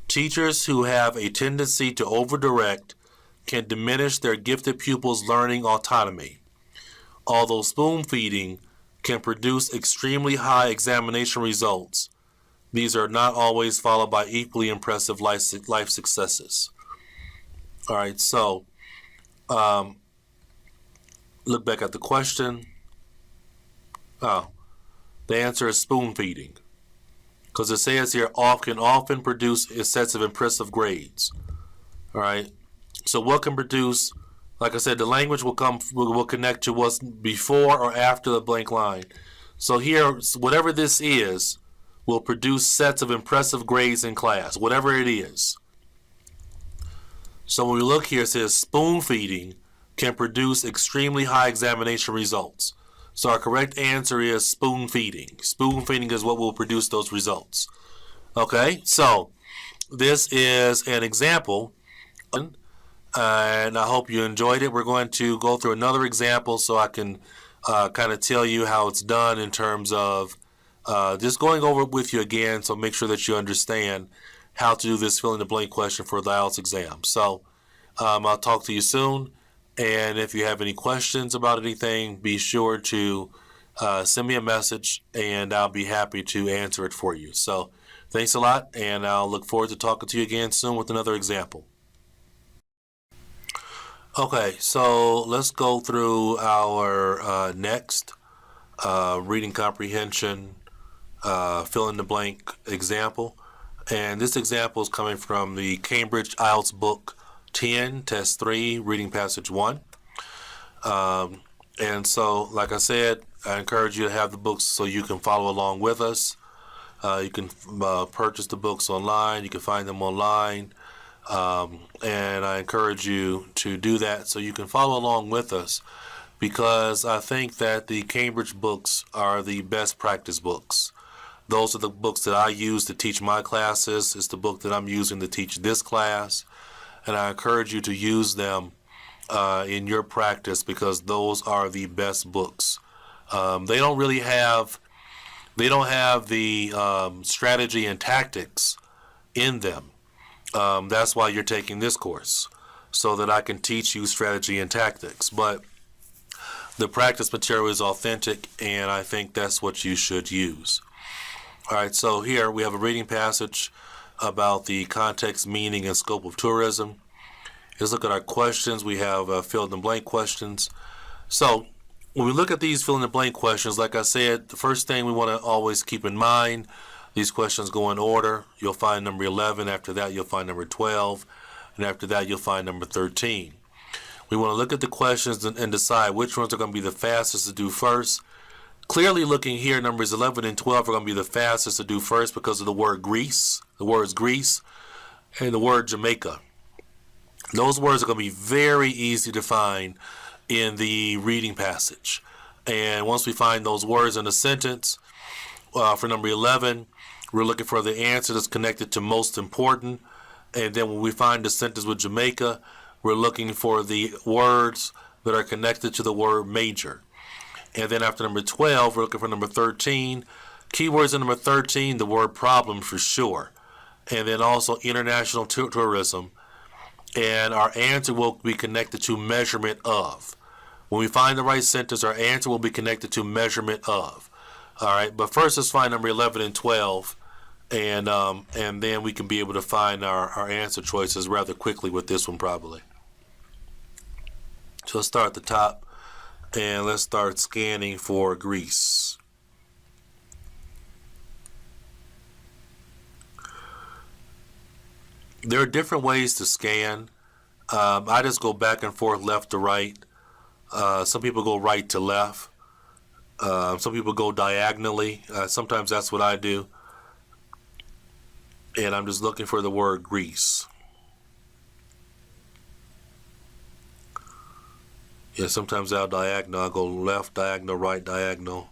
teachers who have a tendency to overdirect can diminish their gifted pupils' learning autonomy, although spoon feeding can produce extremely high examination results. These are not always followed by equally impressive life successes. All right, so look back at the question. Oh, the answer is spoon feeding, because it says here can often produce sets of impressive grades. All right, so what can produce? Like I said, the language will connect to what's before or after the blank line. So here, whatever this is, will produce sets of impressive grades in class, whatever it is. So when we look here, it says spoon feeding can produce extremely high examination results. So our correct answer is spoon feeding. Spoon feeding is what will produce those results. Okay, so this is an example, and I hope you enjoyed it. We're going to go through another example so I can kind of tell you how it's done in terms of just going over it with you again, so make sure that you understand how to do this fill in the blank question for the IELTS exam. So I'll talk to you soon, and if you have any questions about anything, be sure to send me a message, and I'll be happy to answer it for you. So thanks a lot, and I'll look forward to talking to you again soon with another example. Okay, so let's go through our next reading comprehension fill in the blank example. And this example is coming from the Cambridge IELTS book 10, test 3, reading passage 1. And so, like I said, I encourage you to have the books so you can follow along with us. You can purchase the books online. You can find them online. And I encourage you to do that so you can follow along with us, because I think that the Cambridge books are the best practice books. Those are the books that I use to teach my classes. It's the book that I'm using to teach this class. And I encourage you to use them in your practice, because those are the best books. They don't have the strategy and tactics in them. That's why you're taking this course, so that I can teach you strategy and tactics. But the practice material is authentic, and I think that's what you should use. All right, so here we have a reading passage about the context, meaning, and scope of tourism. Let's look at our questions. We have fill-in-the-blank questions. So when we look at these fill-in-the-blank questions, like I said, the first thing we want to always keep in mind, these questions go in order. You'll find number 11. After that, you'll find number 12. And after that, you'll find number 13. We want to look at the questions and decide which ones are going to be the fastest to do first. Clearly looking here, numbers 11 and 12 are going to be the fastest to do first because of the word Greece, the words Greece, and the word Jamaica. Those words are going to be very easy to find in the reading passage. And once we find those words in a sentence, for number 11, we're looking for the answer that's connected to most important. And then when we find the sentence with Jamaica, we're looking for the words that are connected to the word major. And then after number 12, we're looking for number 13. Keywords in number 13, the word problem for sure. And then also international tourism. And our answer will be connected to measurement of. When we find the right sentence, our answer will be connected to measurement of. All right, but first let's find number 11 and 12. And then we can be able to find our answer choices rather quickly with this one probably. So let's start at the top. And let's start scanning for Greece. There are different ways to scan. I just go back and forth, left to right. Some people go right to left. Some people go diagonally. Sometimes that's what I do. And I'm just looking for the word Greece. Yeah, sometimes I'll diagonal. I'll go left, diagonal, right, diagonal.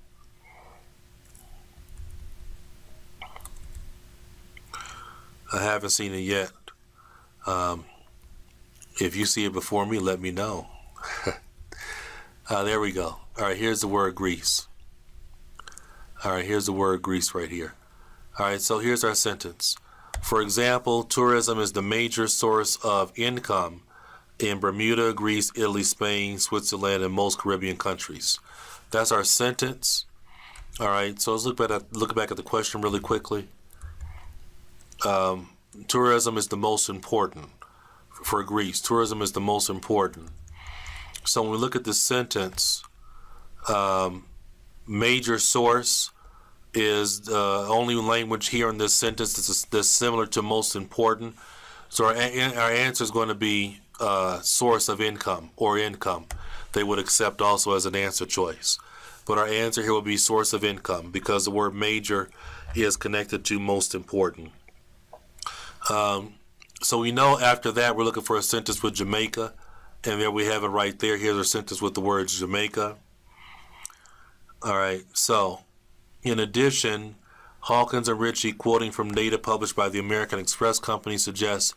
I haven't seen it yet. If you see it before me, let me know. There we go. All right, here's the word Greece. All right, here's the word Greece right here. All right, so here's our sentence. For example, tourism is the major source of income in Bermuda, Greece, Italy, Spain, Switzerland, and most Caribbean countries. That's our sentence. All right, so let's look back at the question really quickly. Tourism is the most important for Greece. Tourism is the most important. So when we look at this sentence, major source is the only language here in this sentence that's similar to most important. So our answer is going to be source of income or income. They would accept also as an answer choice. But our answer here will be source of income because the word major is connected to most important. So we know after that we're looking for a sentence with Jamaica, and there we have it right there. Here's our sentence with the word Jamaica. All right, so in addition, Hawkins and Ritchie, quoting from data published by the American Express Company, suggests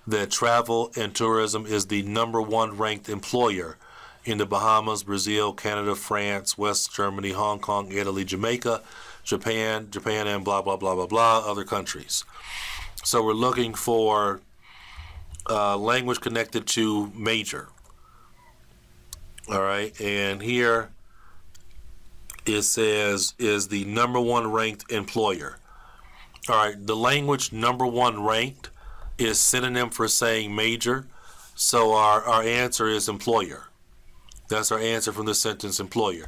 that travel and tourism is the #1 ranked employer in the Bahamas, Brazil, Canada, France, West Germany, Hong Kong, Italy, Jamaica, Japan, and blah, blah, blah, blah, blah, other countries. So we're looking for language connected to major. All right, and here it says is the #1 ranked employer. All right, the language #1 ranked is synonym for saying major, so our answer is employer. That's our answer from this sentence, employer.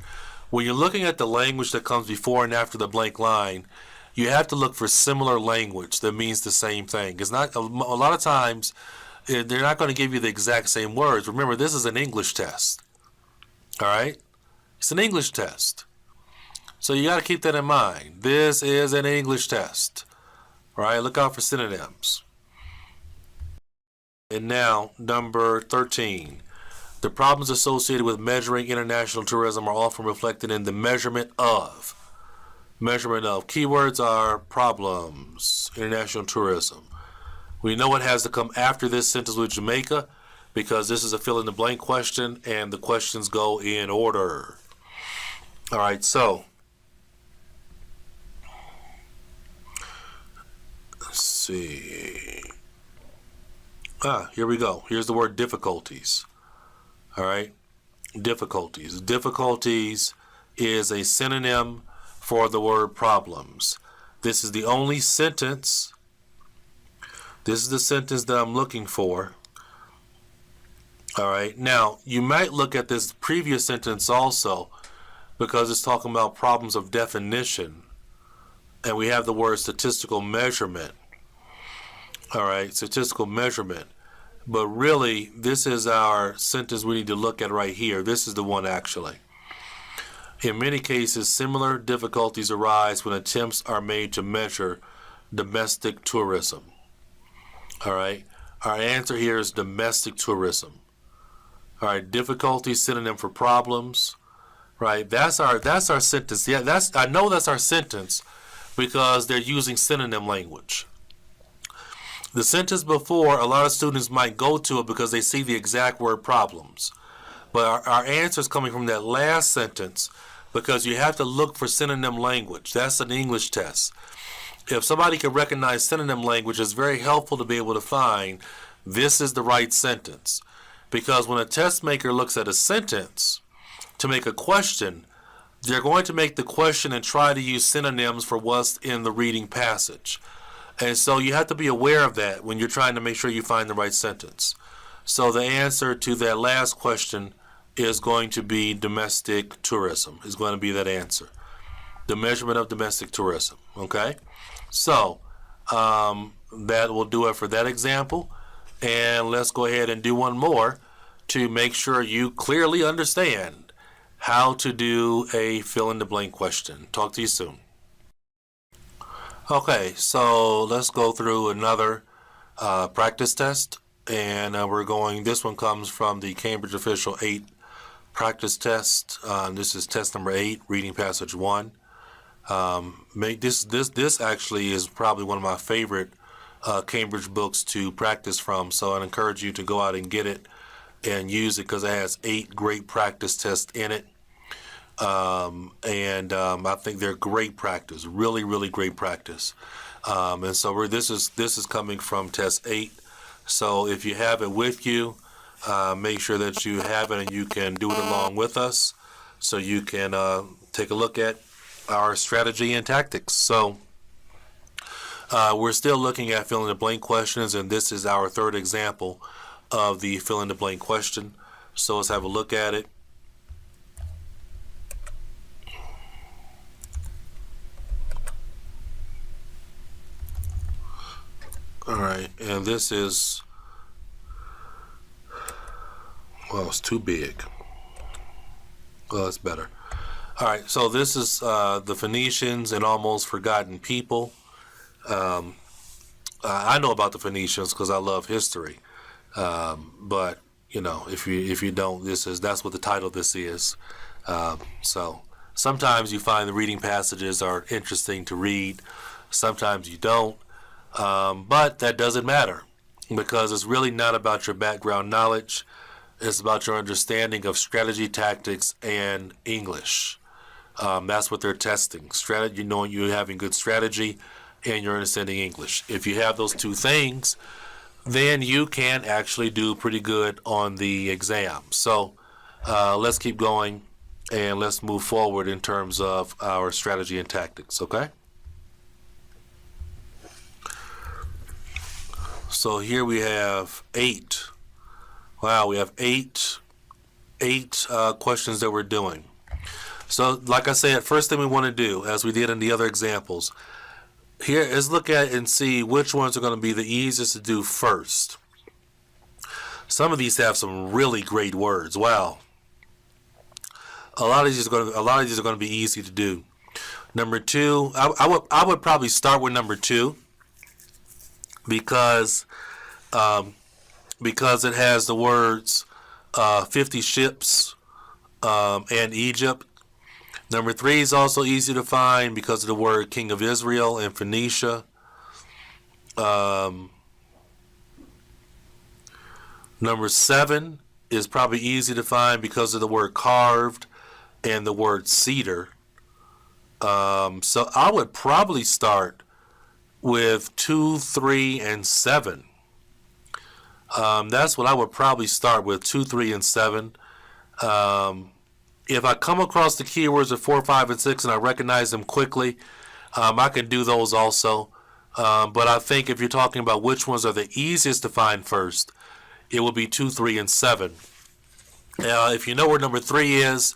When you're looking at the language that comes before and after the blank line, you have to look for similar language that means the same thing. It's not a lot of times they're not going to give you the exact same words. Remember, this is an English test. All right, it's an English test. So you got to keep that in mind. This is an English test. All right, look out for synonyms. And now, number 13. The problems associated with measuring international tourism are often reflected in the measurement of. Measurement of. Keywords are problems, international tourism. We know it has to come after this sentence with Jamaica because this is a fill-in-the-blank question and the questions go in order. All right, so let's see. Here we go. Here's the word difficulties. All right, difficulties. Difficulties is a synonym for the word problems. This is the only sentence. This is the sentence that I'm looking for. All right, now you might look at this previous sentence also because it's talking about problems of definition, and we have the word statistical measurement. All right, statistical measurement. But really, this is our sentence we need to look at right here. This is the one actually. In many cases, similar difficulties arise when attempts are made to measure domestic tourism. All right, our answer here is domestic tourism. All right, difficulty synonym for problems. Right, that's our sentence. Yeah, I know that's our sentence because they're using synonym language. The sentence before, a lot of students might go to it because they see the exact word problems. But our answer is coming from that last sentence because you have to look for synonym language. That's an English test. If somebody can recognize synonym language, it's very helpful to be able to find this is the right sentence. Because when a test maker looks at a sentence to make a question, they're going to make the question and try to use synonyms for what's in the reading passage. And so you have to be aware of that when you're trying to make sure you find the right sentence. So the answer to that last question is going to be domestic tourism. Is going to be that answer. The measurement of domestic tourism. Okay? So that will do it for that example. And let's go ahead and do one more to make sure you clearly understand how to do a fill-in-the-blank question. Talk to you soon. Okay, so let's go through another practice test, and this one comes from the Cambridge Official 8 practice test. This is test number 8, reading passage 1. This actually is probably one of my favorite Cambridge books to practice from, so I'd encourage you to go out and get it and use it because it has 8 great practice tests in it. I think they're great practice, really, really great practice. And so this is coming from test 8. So if you have it with you, make sure that you have it and you can do it along with us so you can take a look at our strategy and tactics. So we're still looking at fill in the blank questions, and this is our third example of the fill in the blank question. So let's have a look at it. All right, and this is, well, it's too big. Well, it's better. All right, so this is the Phoenicians and almost forgotten people. I know about the Phoenicians because I love history, but you know, if you don't, that's what the title of this is. So sometimes you find the reading passages are interesting to read, sometimes you don't. But that doesn't matter because it's really not about your background knowledge. It's about your understanding of strategy, tactics, and English. That's what they're testing. Strategy, you know, you're having good strategy and you're understanding English. If you have those two things, then you can actually do pretty good on the exam. So let's keep going and let's move forward in terms of our strategy and tactics, okay? So here we have 8. Wow, we have eight questions that we're doing. So like I said, first thing we want to do, as we did in the other examples, here is look at and see which ones are going to be the easiest to do first. Some of these have some really great words. Wow. A lot of these are going to be easy to do. Number 2, I would probably start with number 2. Because it has the words 50 ships and Egypt. Number 3 is also easy to find because of the word King of Israel and Phoenicia. Number 7 is probably easy to find because of the word carved and the word cedar. So I would probably start with 2, 3, and 7. That's what I would probably start with, 2, 3, and 7. If I come across the keywords of 4, 5, and 6 and I recognize them quickly, I can do those also. But I think if you're talking about which ones are the easiest to find first, it will be 2, 3, and 7. If you know where number 3 is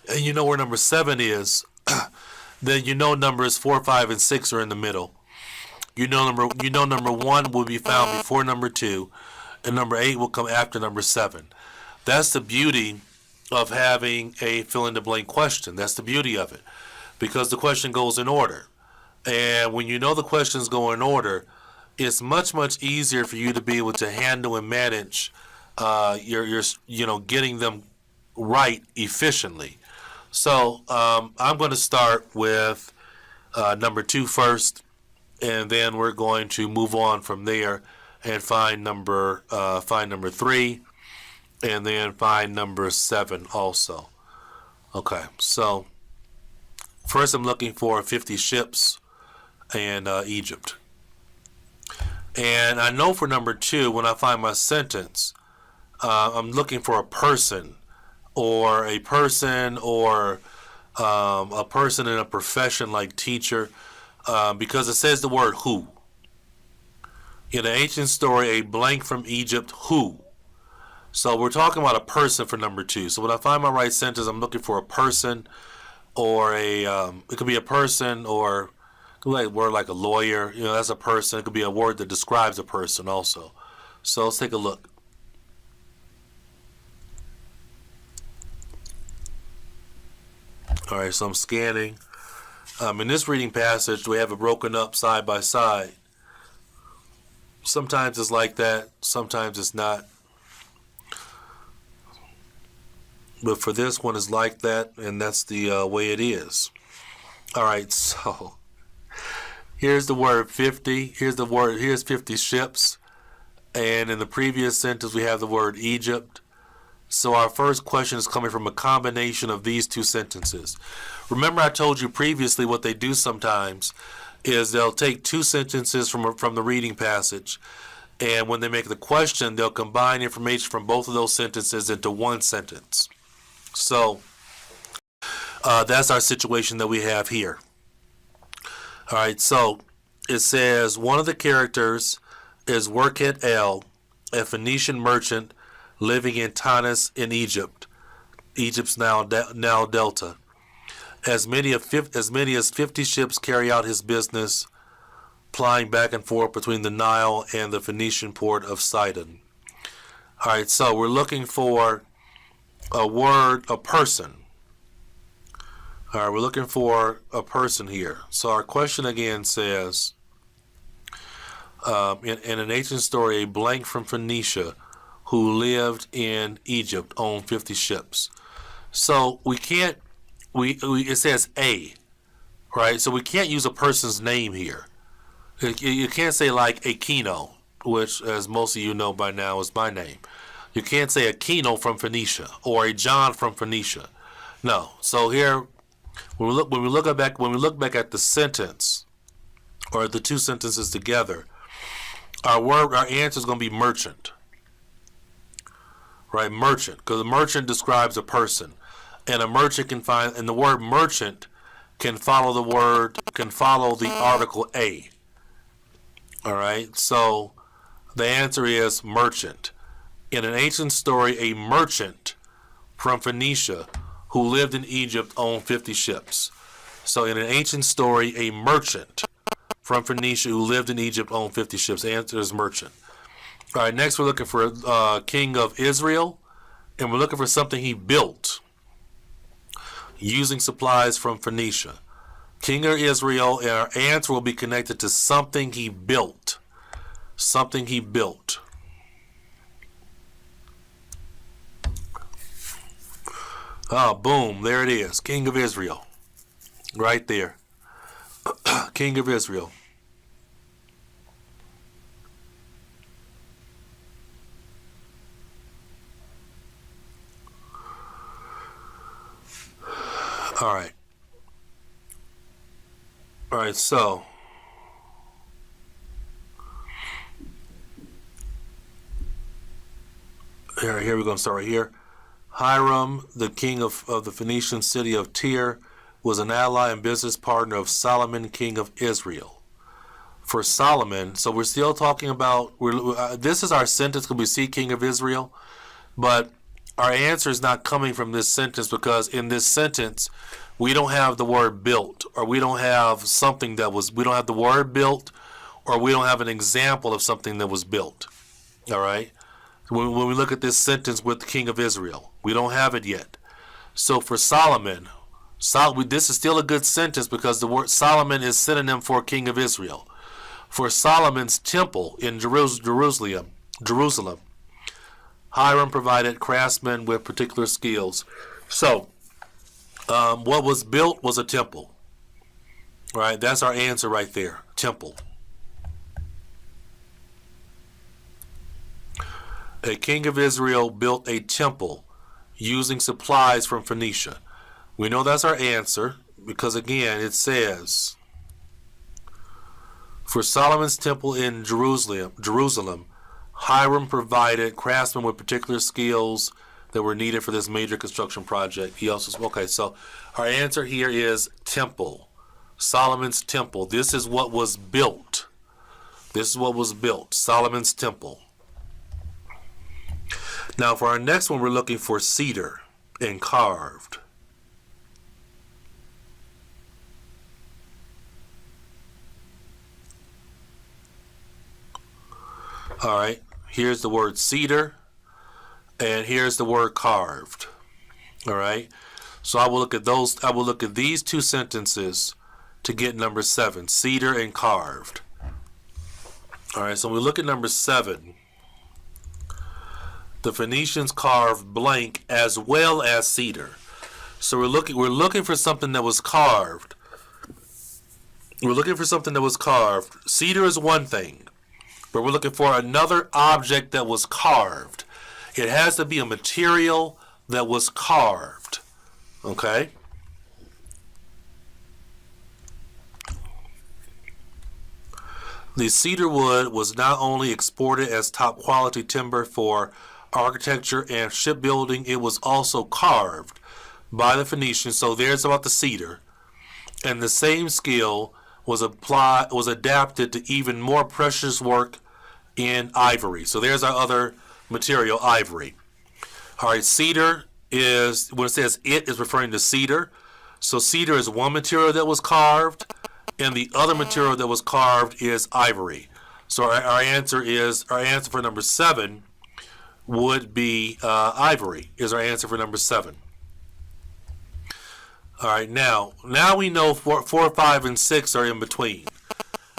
and you know where number 7 is, then you know numbers 4, 5, and 6 are in the middle. You know number 1 will be found before number 2, and number 8 will come after number 7. That's the beauty of having a fill-in-the-blank question. That's the beauty of it, because the question goes in order. And when you know the questions go in order, it's much, much easier for you to be able to handle and manage your getting them right efficiently. So I'm going to start with number 2 first, and then we're going to move on from there and find number 3, and then find number 7 also. Okay, so first I'm looking for 50 ships and Egypt. And I know for number 2, when I find my sentence, I'm looking for a person or a person in a profession like teacher, because it says the word who. In an ancient story, a blank from Egypt, who. So we're talking about a person for number 2. So when I find my right sentence, I'm looking for a person or it could be a person or it could be a word like a lawyer. You know, that's a person. It could be a word that describes a person also. So let's take a look. All right, so I'm scanning. In this reading passage, we have it broken up side by side. Sometimes it's like that, sometimes it's not. But for this one, it's like that, and that's the way it is. All right, so here's the word 50. Here's 50 ships. And in the previous sentence, we have the word Egypt. So our first question is coming from a combination of these two sentences. Remember, I told you previously what they do sometimes is they'll take two sentences from the reading passage And when they make the question, they'll combine information from both of those sentences into one sentence. So that's our situation that we have here. All right, so it says one of the characters is Worket El, a Phoenician merchant living in Tanis in Egypt, Egypt's now Delta. As many as 50 ships carry out his business, plying back and forth between the Nile and the Phoenician port of Sidon. All right, so we're looking for a word, a person. All right, we're looking for a person here. So our question again says, in an ancient story, a blank from Phoenicia who lived in Egypt owned 50 ships. So we can't, it says a, right? So we can't use a person's name here. You can't say like Aquino, which, as most of you know by now, is my name. You can't say Aquino from Phoenicia or a John from Phoenicia. No. So here, when we look back at the sentence or the two sentences together, our answer is going to be merchant, right? Merchant, because a merchant describes a person, and a merchant and the word merchant can follow the article a. All right, so the answer is merchant. In an ancient story, a merchant from Phoenicia who lived in Egypt owned 50 ships. So in an ancient story, a merchant from Phoenicia who lived in Egypt owned 50 ships. The answer is merchant. All right, next we're looking for king of Israel, and we're looking for something he built using supplies from Phoenicia. King of Israel, and our answer will be connected to something he built. Something he built. Ah, boom, there it is. King of Israel. Right there. King of Israel. All right. All right, so here we're going to start right here. Hiram, the king of the Phoenician city of Tyre, was an ally and business partner of Solomon, king of Israel. For Solomon, so we're still talking about, this is our sentence when we see king of Israel, but our answer is not coming from this sentence because in this sentence, we don't have the word built, or we don't have something that was, we don't have the word built, or we don't have an example of something that was built. All right? When we look at this sentence with the king of Israel, we don't have it yet. So for Solomon, this is still a good sentence because the word Solomon is synonym for king of Israel. For Solomon's temple in Jerusalem, Hiram provided craftsmen with particular skills. So, what was built was a temple. Right? That's our answer right there. Temple. A king of Israel built a temple using supplies from Phoenicia. We know that's our answer because, again, it says, for Solomon's temple in Jerusalem, Hiram provided craftsmen with particular skills that were needed for this major construction project. He also, okay, so our answer here is temple. Solomon's temple. This is what was built. This is what was built. Solomon's temple. Now for our next one, we're looking for cedar and carved. All right, here's the word cedar, and here's the word carved. All right, so I will look at those. I will look at these two sentences to get number 7, cedar and carved. All right, so we look at number 7. The Phoenicians carved blank as well as cedar. So we're looking for something that was carved. We're looking for something that was carved. Cedar is one thing, but we're looking for another object that was carved. It has to be a material that was carved. Okay? The cedar wood was not only exported as top quality timber for architecture and shipbuilding, it was also carved by the Phoenicians. So there's about the cedar. And the same skill was adapted to even more precious work in ivory. So there's our other material, ivory. All right, cedar is, when it says it, is referring to cedar. So cedar is one material that was carved, and the other material that was carved is ivory. So our answer for number 7 would be ivory, is our answer for number 7. All right, now we know 4, 5, and 6 are in between.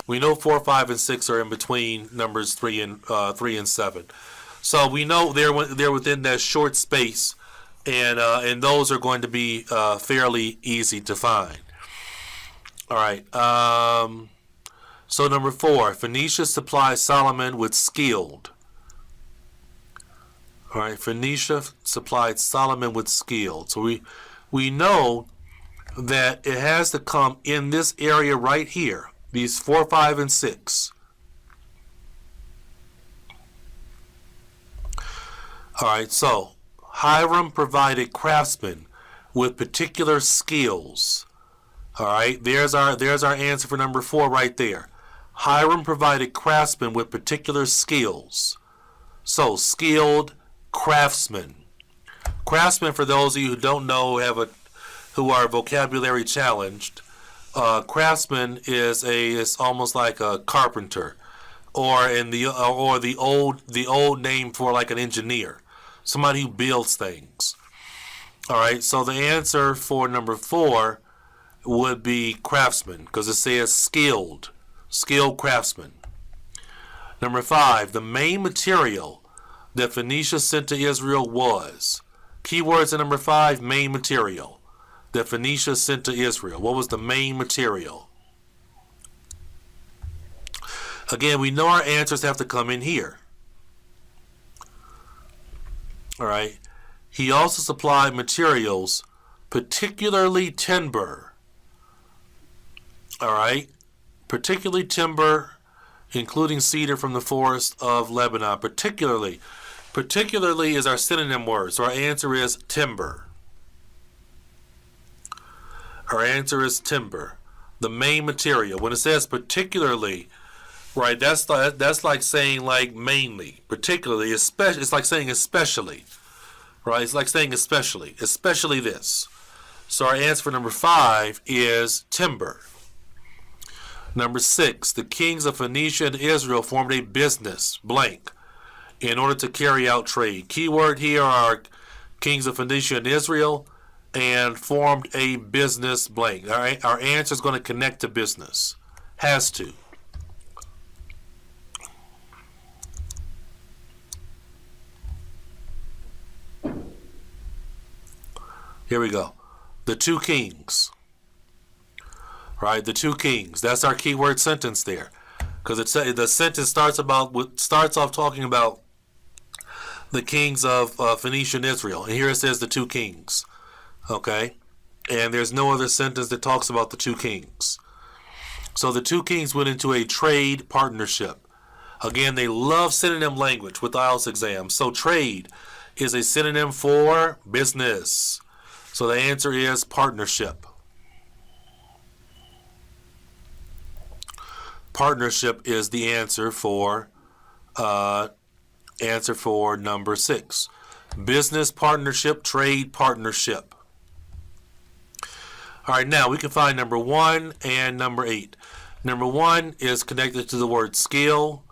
We know 4, 5, and 6 are in between numbers 3 and 7. So we know they're within that short space, and those are going to be fairly easy to find. All right. So number 4, Phoenicia supplied Solomon with skilled. All right, Phoenicia supplied Solomon with skilled. So we know that it has to come in this area right here, these 4, 5, and 6. All right, so Hiram provided craftsmen with particular skills. All right, there's our answer for number 4 right there. Hiram provided craftsmen with particular skills. So skilled craftsmen. Craftsmen, for those of you who don't know, who are vocabulary challenged, craftsman is almost like a carpenter, or the old name for like an engineer, somebody who builds things. All right, so the answer for number 4 would be craftsman, because it says skilled craftsman. Number 5, the main material that Phoenicia sent to Israel was, keywords in number 5, main material that Phoenicia sent to Israel. What was the main material? Again, we know our answers have to come in here. All right. He also supplied materials, particularly timber. All right. Particularly timber, including cedar from the forest of Lebanon. Particularly is our synonym word. So our answer is timber. Our answer is timber, the main material. When it says particularly, right, that's like saying like mainly, particularly, especially. It's like saying especially, right? It's like saying especially this. So our answer for number 5 is timber. Number 6, the kings of Phoenicia and Israel formed a business, blank, in order to carry out trade. Keyword here are kings of Phoenicia and Israel, and formed a business, blank. All right, our answer is going to connect to business. Has to. Here we go. The 2 kings. Right, the 2 kings. That's our keyword sentence there, because the sentence starts off talking about the kings of Phoenicia and Israel, and here it says the 2 kings. Okay, and there's no other sentence that talks about the 2 kings. So the 2 kings went into a trade partnership. Again, they love synonym language with the IELTS exam. So trade is a synonym for business. So the answer is partnership. Partnership is the answer for number 6. Business partnership, trade partnership. All right, now we can find number 1 and number 8. Number 1 is connected to the word skill.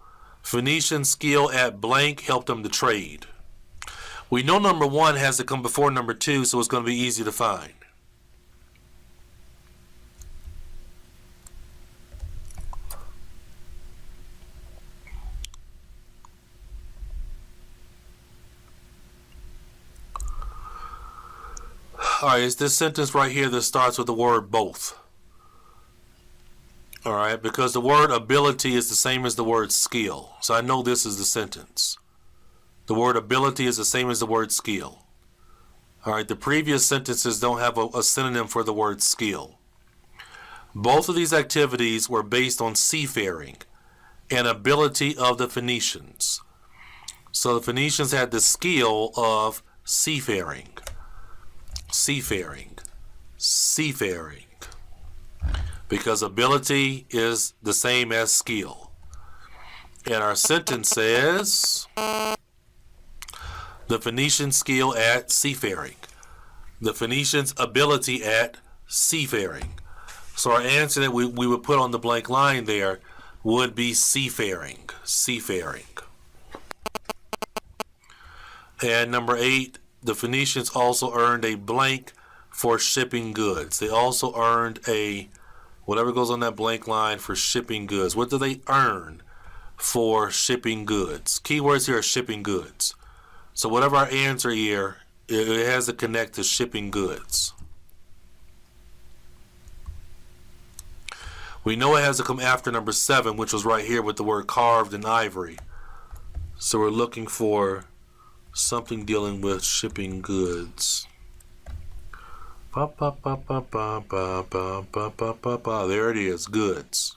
Phoenician skill at blank helped them to trade. We know number 1 has to come before number 2, so it's going to be easy to find. All right, it's this sentence right here that starts with the word both. All right, because the word ability is the same as the word skill. So I know this is the sentence. The word ability is the same as the word skill. All right, the previous sentences don't have a synonym for the word skill. Both of these activities were based on seafaring, and ability of the Phoenicians. So the Phoenicians had the skill of seafaring, seafaring, seafaring, because ability is the same as skill. And our sentence says, the Phoenician skill at seafaring, the Phoenicians' ability at seafaring. So our answer that we would put on the blank line there would be seafaring, seafaring. And number 8, the Phoenicians also earned a blank for shipping goods. They also earned a, whatever goes on that blank line for shipping goods. What do they earn for shipping goods? Keywords here are shipping goods. So whatever our answer here, it has to connect to shipping goods. We know it has to come after number 7, which was right here with the word carved in ivory. So we're looking for something dealing with shipping goods. There it is, goods.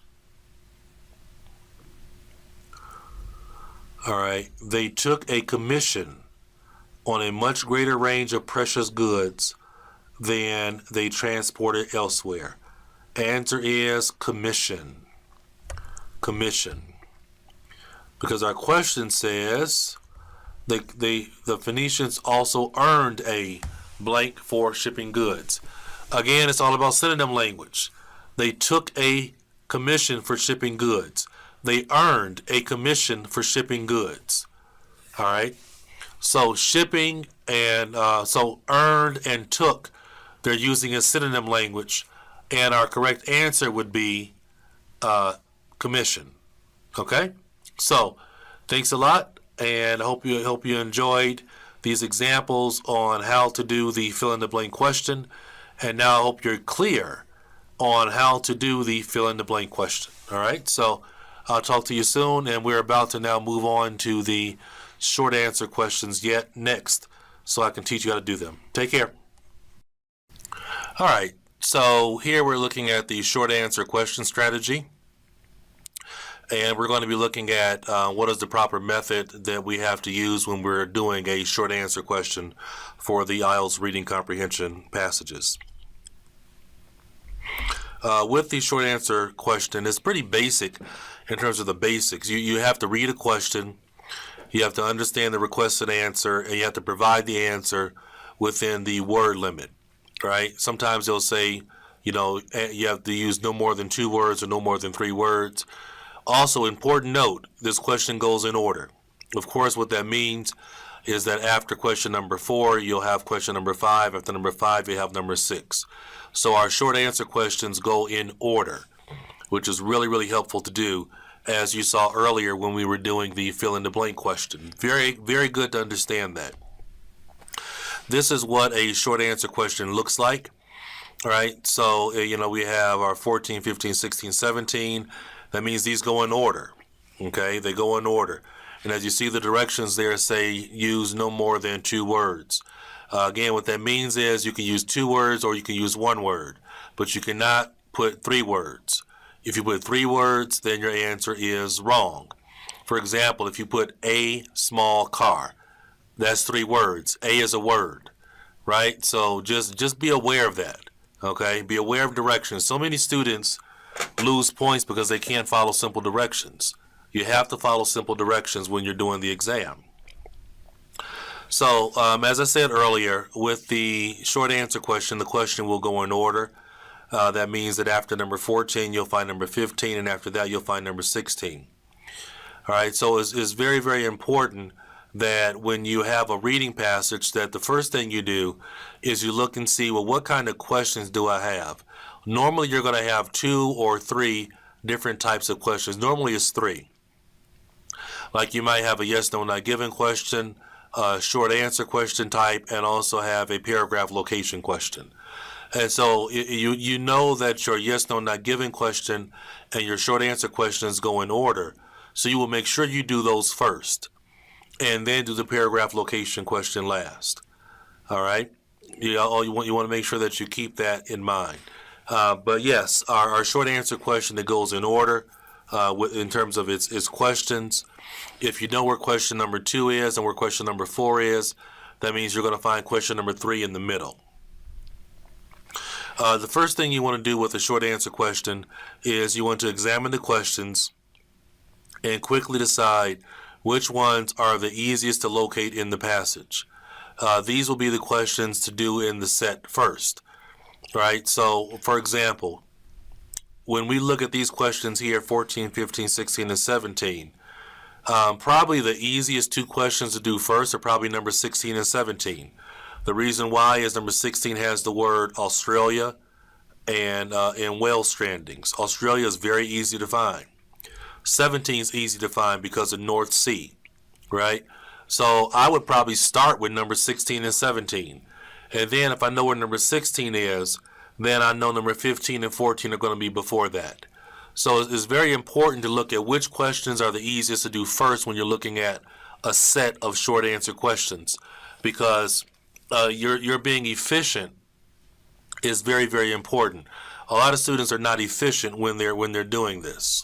All right, they took a commission on a much greater range of precious goods than they transported elsewhere. Answer is commission. Commission. Because our question says the Phoenicians also earned a blank for shipping goods. Again, it's all about synonym language. They took a commission for shipping goods. They earned a commission for shipping goods. All right. So shipping and so earned and took, they're using a synonym language, and our correct answer would be commission. Okay. So thanks a lot, and I hope you enjoyed these examples on how to do the fill in the blank question. And now I hope you're clear on how to do the fill in the blank question. All right. So I'll talk to you soon, and we're about to now move on to the short answer questions yet next, so I can teach you how to do them. Take care. All right, so here we're looking at the short answer question strategy, and we're going to be looking at what is the proper method that we have to use when we're doing a short answer question for the IELTS reading comprehension passages. With the short answer question, it's pretty basic in terms of the basics. You have to read a question, you have to understand the requested answer, and you have to provide the answer within the word limit, right? Sometimes they'll say, you know, you have to use no more than 2 words or no more than 3 words. Also, important note, this question goes in order. Of course, what that means is that after question number 4, you'll have question number 5. After number 5, you have number 6. So our short answer questions go in order, which is really, really helpful to do, as you saw earlier when we were doing the fill in the blank question. Very, very good to understand that. This is what a short answer question looks like. All right, so, you know, we have our 14, 15, 16, 17. That means these go in order. Okay, they go in order. And as you see, the directions there say use no more than 2 words. Again, what that means is you can use 2 words or you can use 1 word, but you cannot put 3 words. If you put 3 words, then your answer is wrong. For example, if you put a small car, that's 3 words. A is a word, right? So just be aware of that, okay? Be aware of directions. So many students lose points because they can't follow simple directions. You have to follow simple directions when you're doing the exam. So, as I said earlier, with the short answer question, the question will go in order. That means that after number 14, you'll find number 15, and after that, you'll find number 16. All right, so it's very, very important that when you have a reading passage, that the first thing you do is you look and see, well, what kind of questions do I have? Normally, you're going to have 2 or 3 different types of questions. Normally, it's 3. Like you might have a yes, no, not given question, a short answer question type, and also have a paragraph location question. And so you know that your yes, no, not given question and your short answer questions go in order. So you will make sure you do those first and then do the paragraph location question last. All right? You want to make sure that you keep that in mind. But yes, our short answer question that goes in order, in terms of its questions. If you know where question number 2 is and where question number 4 is, that means you're going to find question number 3 in the middle. The first thing you want to do with a short answer question is you want to examine the questions and quickly decide which ones are the easiest to locate in the passage. These will be the questions to do in the set first, right? So, for example, when we look at these questions here, 14, 15, 16, and 17, probably the easiest 2 questions to do first are probably number 16 and 17. The reason why is number 16 has the word Australia and whale strandings. Australia is very easy to find. 17 is easy to find because of North Sea, right? So I would probably start with number 16 and 17. And then if I know where number 16 is, then I know number 15 and 14 are going to be before that. So it's very important to look at which questions are the easiest to do first when you're looking at a set of short answer questions, because you're being efficient is very, very important. A lot of students are not efficient when they're doing this.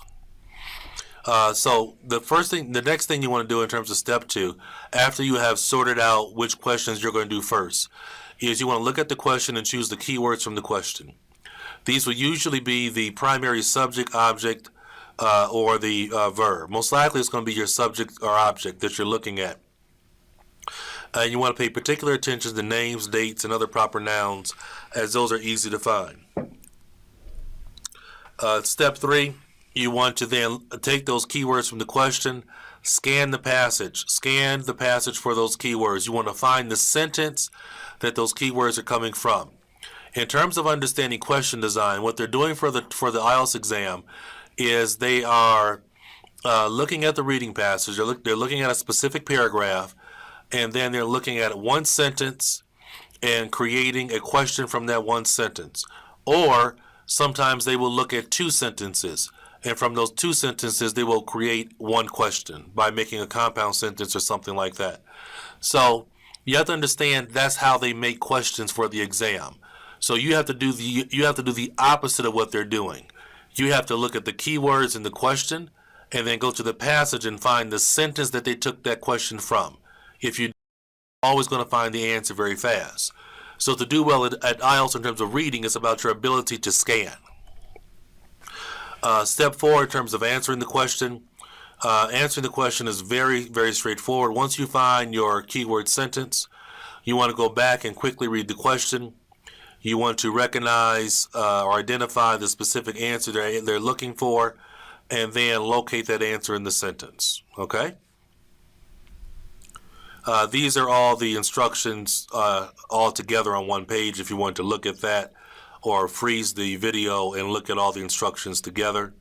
So the next thing you want to do in terms of step 2, after you have sorted out which questions you're going to do first, is you want to look at the question and choose the keywords from the question. These will usually be the primary subject, object, or the verb. Most likely it's going to be your subject or object that you're looking at. And you want to pay particular attention to names, dates, and other proper nouns, as those are easy to find. Step 3, you want to then take those keywords from the question, scan the passage for those keywords. You want to find the sentence that those keywords are coming from. In terms of understanding question design, what they're doing for the IELTS exam is they are looking at the reading passage. They're looking at a specific paragraph, and then they're looking at one sentence and creating a question from that one sentence. Or sometimes they will look at 2 sentences, and from those 2 sentences they will create one question by making a compound sentence or something like that. So you have to understand that's how they make questions for the exam. So you have to do the opposite of what they're doing. You have to look at the keywords in the question and then go to the passage and find the sentence that they took that question from. If you're always going to find the answer very fast. So to do well at IELTS in terms of reading, it's about your ability to scan. Step 4, in terms of answering the question. Answering the question is very, very straightforward. Once you find your keyword sentence, you want to go back and quickly read the question. You want to recognize or identify the specific answer they're looking for, and then locate that answer in the sentence. Okay? These are all the instructions all together on one page if you want to look at that, or freeze the video and look at all the instructions together.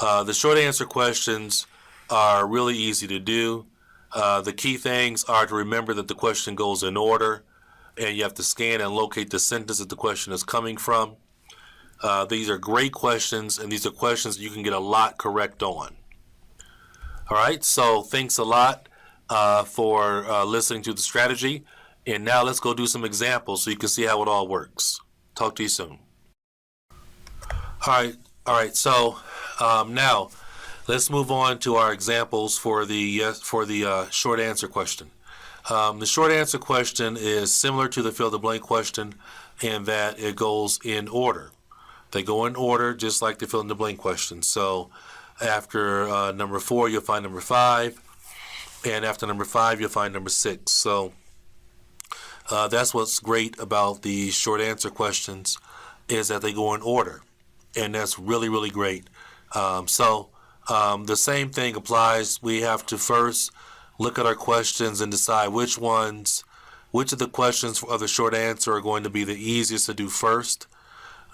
The short answer questions are really easy to do. The key things are to remember that the question goes in order, and you have to scan and locate the sentence that the question is coming from. These are great questions, and these are questions you can get a lot correct on. All right, so thanks a lot for listening to the strategy. And now let's go do some examples so you can see how it all works. Talk to you soon. All right. So now let's move on to our examples for the short answer question. The short answer question is similar to the fill the blank question in that it goes in order. They go in order just like the fill in the blank question. So after number 4, you'll find number 5. And after number 5, you'll find number 6. So that's what's great about the short answer questions, is that they go in order. And that's really, really great. The same thing applies. We have to first look at our questions and decide which of the questions of the short answer are going to be the easiest to do first.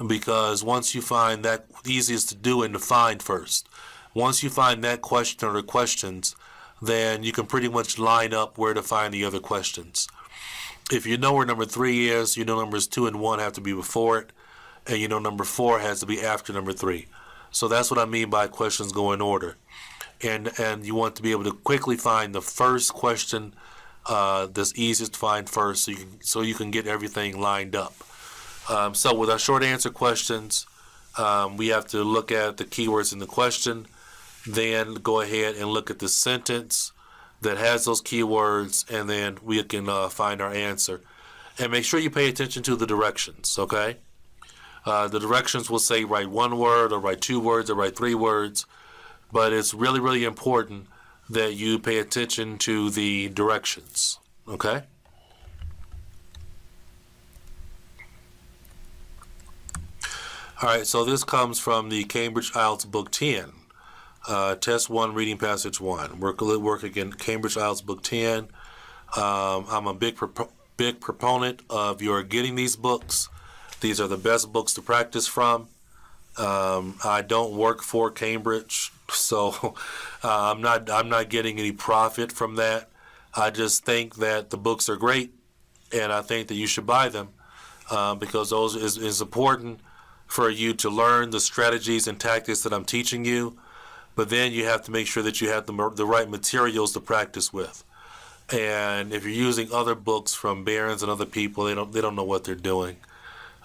Because once you find that easiest to do and to find first, once you find that question or the questions, then you can pretty much line up where to find the other questions. If you know where number 3 is, you know numbers 2 and 1 have to be before it, and you know number 4 has to be after number 3. So that's what I mean by questions go in order. And you want to be able to quickly find the first question that's easiest to find first, so you can get everything lined up. So with our short answer questions, We have to look at the keywords in the question, then go ahead and look at the sentence that has those keywords, and then we can find our answer. And make sure you pay attention to the directions, okay? The directions will say write one word, or write two words, or write three words, but it's really, really important that you pay attention to the directions, okay? All right, so this comes from the Cambridge IELTS Book 10, Test 1, Reading Passage 1. Work again, Cambridge IELTS Book 10. I'm a big proponent of your getting these books. These are the best books to practice from. I don't work for Cambridge, so I'm not getting any profit from that. I just think that the books are great, and I think that you should buy them because those is important for you to learn the strategies and tactics that I'm teaching you, but then you have to make sure that you have the right materials to practice with. And if you're using other books from Barron's and other people, they don't know what they're doing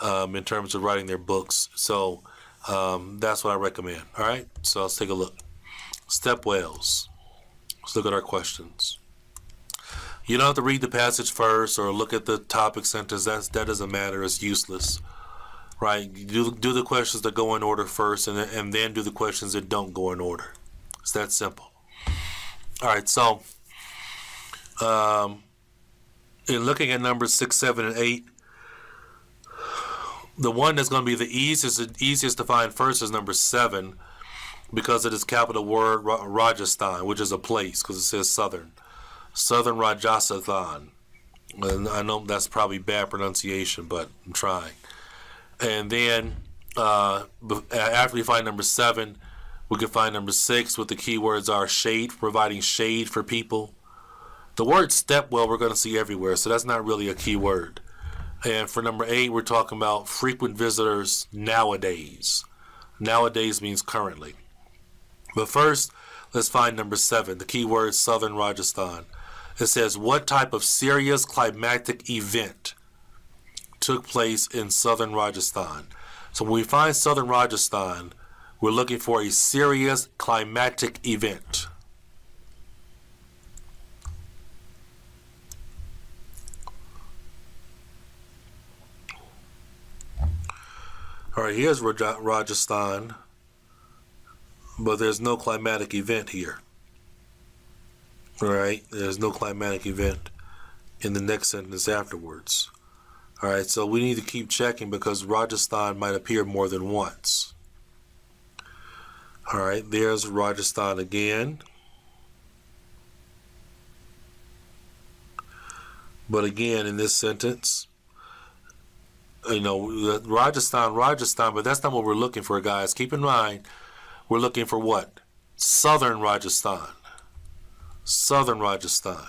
in terms of writing their books. So that's what I recommend. All right, so let's take a look. Step Wells. Let's look at our questions. You don't have to read the passage first or look at the topic sentence. That doesn't matter. It's useless. Right? You do the questions that go in order first, and then do the questions that don't go in order. It's that simple. All right, so in looking at numbers 6, 7, and 8, the one that's going to be the easiest to find first is number 7, because it is capital word Rajasthan, which is a place, because it says southern Rajasthan. And I know that's probably bad pronunciation, but I'm trying. And then after we find number 7, we can find number 6, what the keywords are: shade, providing shade for people. The word stepwell we're going to see everywhere, so that's not really a key word. And for number 8, we're talking about frequent visitors nowadays. Nowadays means currently. But first, let's find number 7, the keyword southern Rajasthan. It says, what type of serious climatic event took place in southern Rajasthan? So when we find southern Rajasthan, we're looking for a serious climatic event. All right, here's Rajasthan, but there's no climatic event here. All right, there's no climatic event in the next sentence afterwards. All right, so we need to keep checking because Rajasthan might appear more than once. All right, there's Rajasthan again. But again, in this sentence, Rajasthan, but that's not what we're looking for, guys. Keep in mind, we're looking for what? Southern Rajasthan. Southern Rajasthan.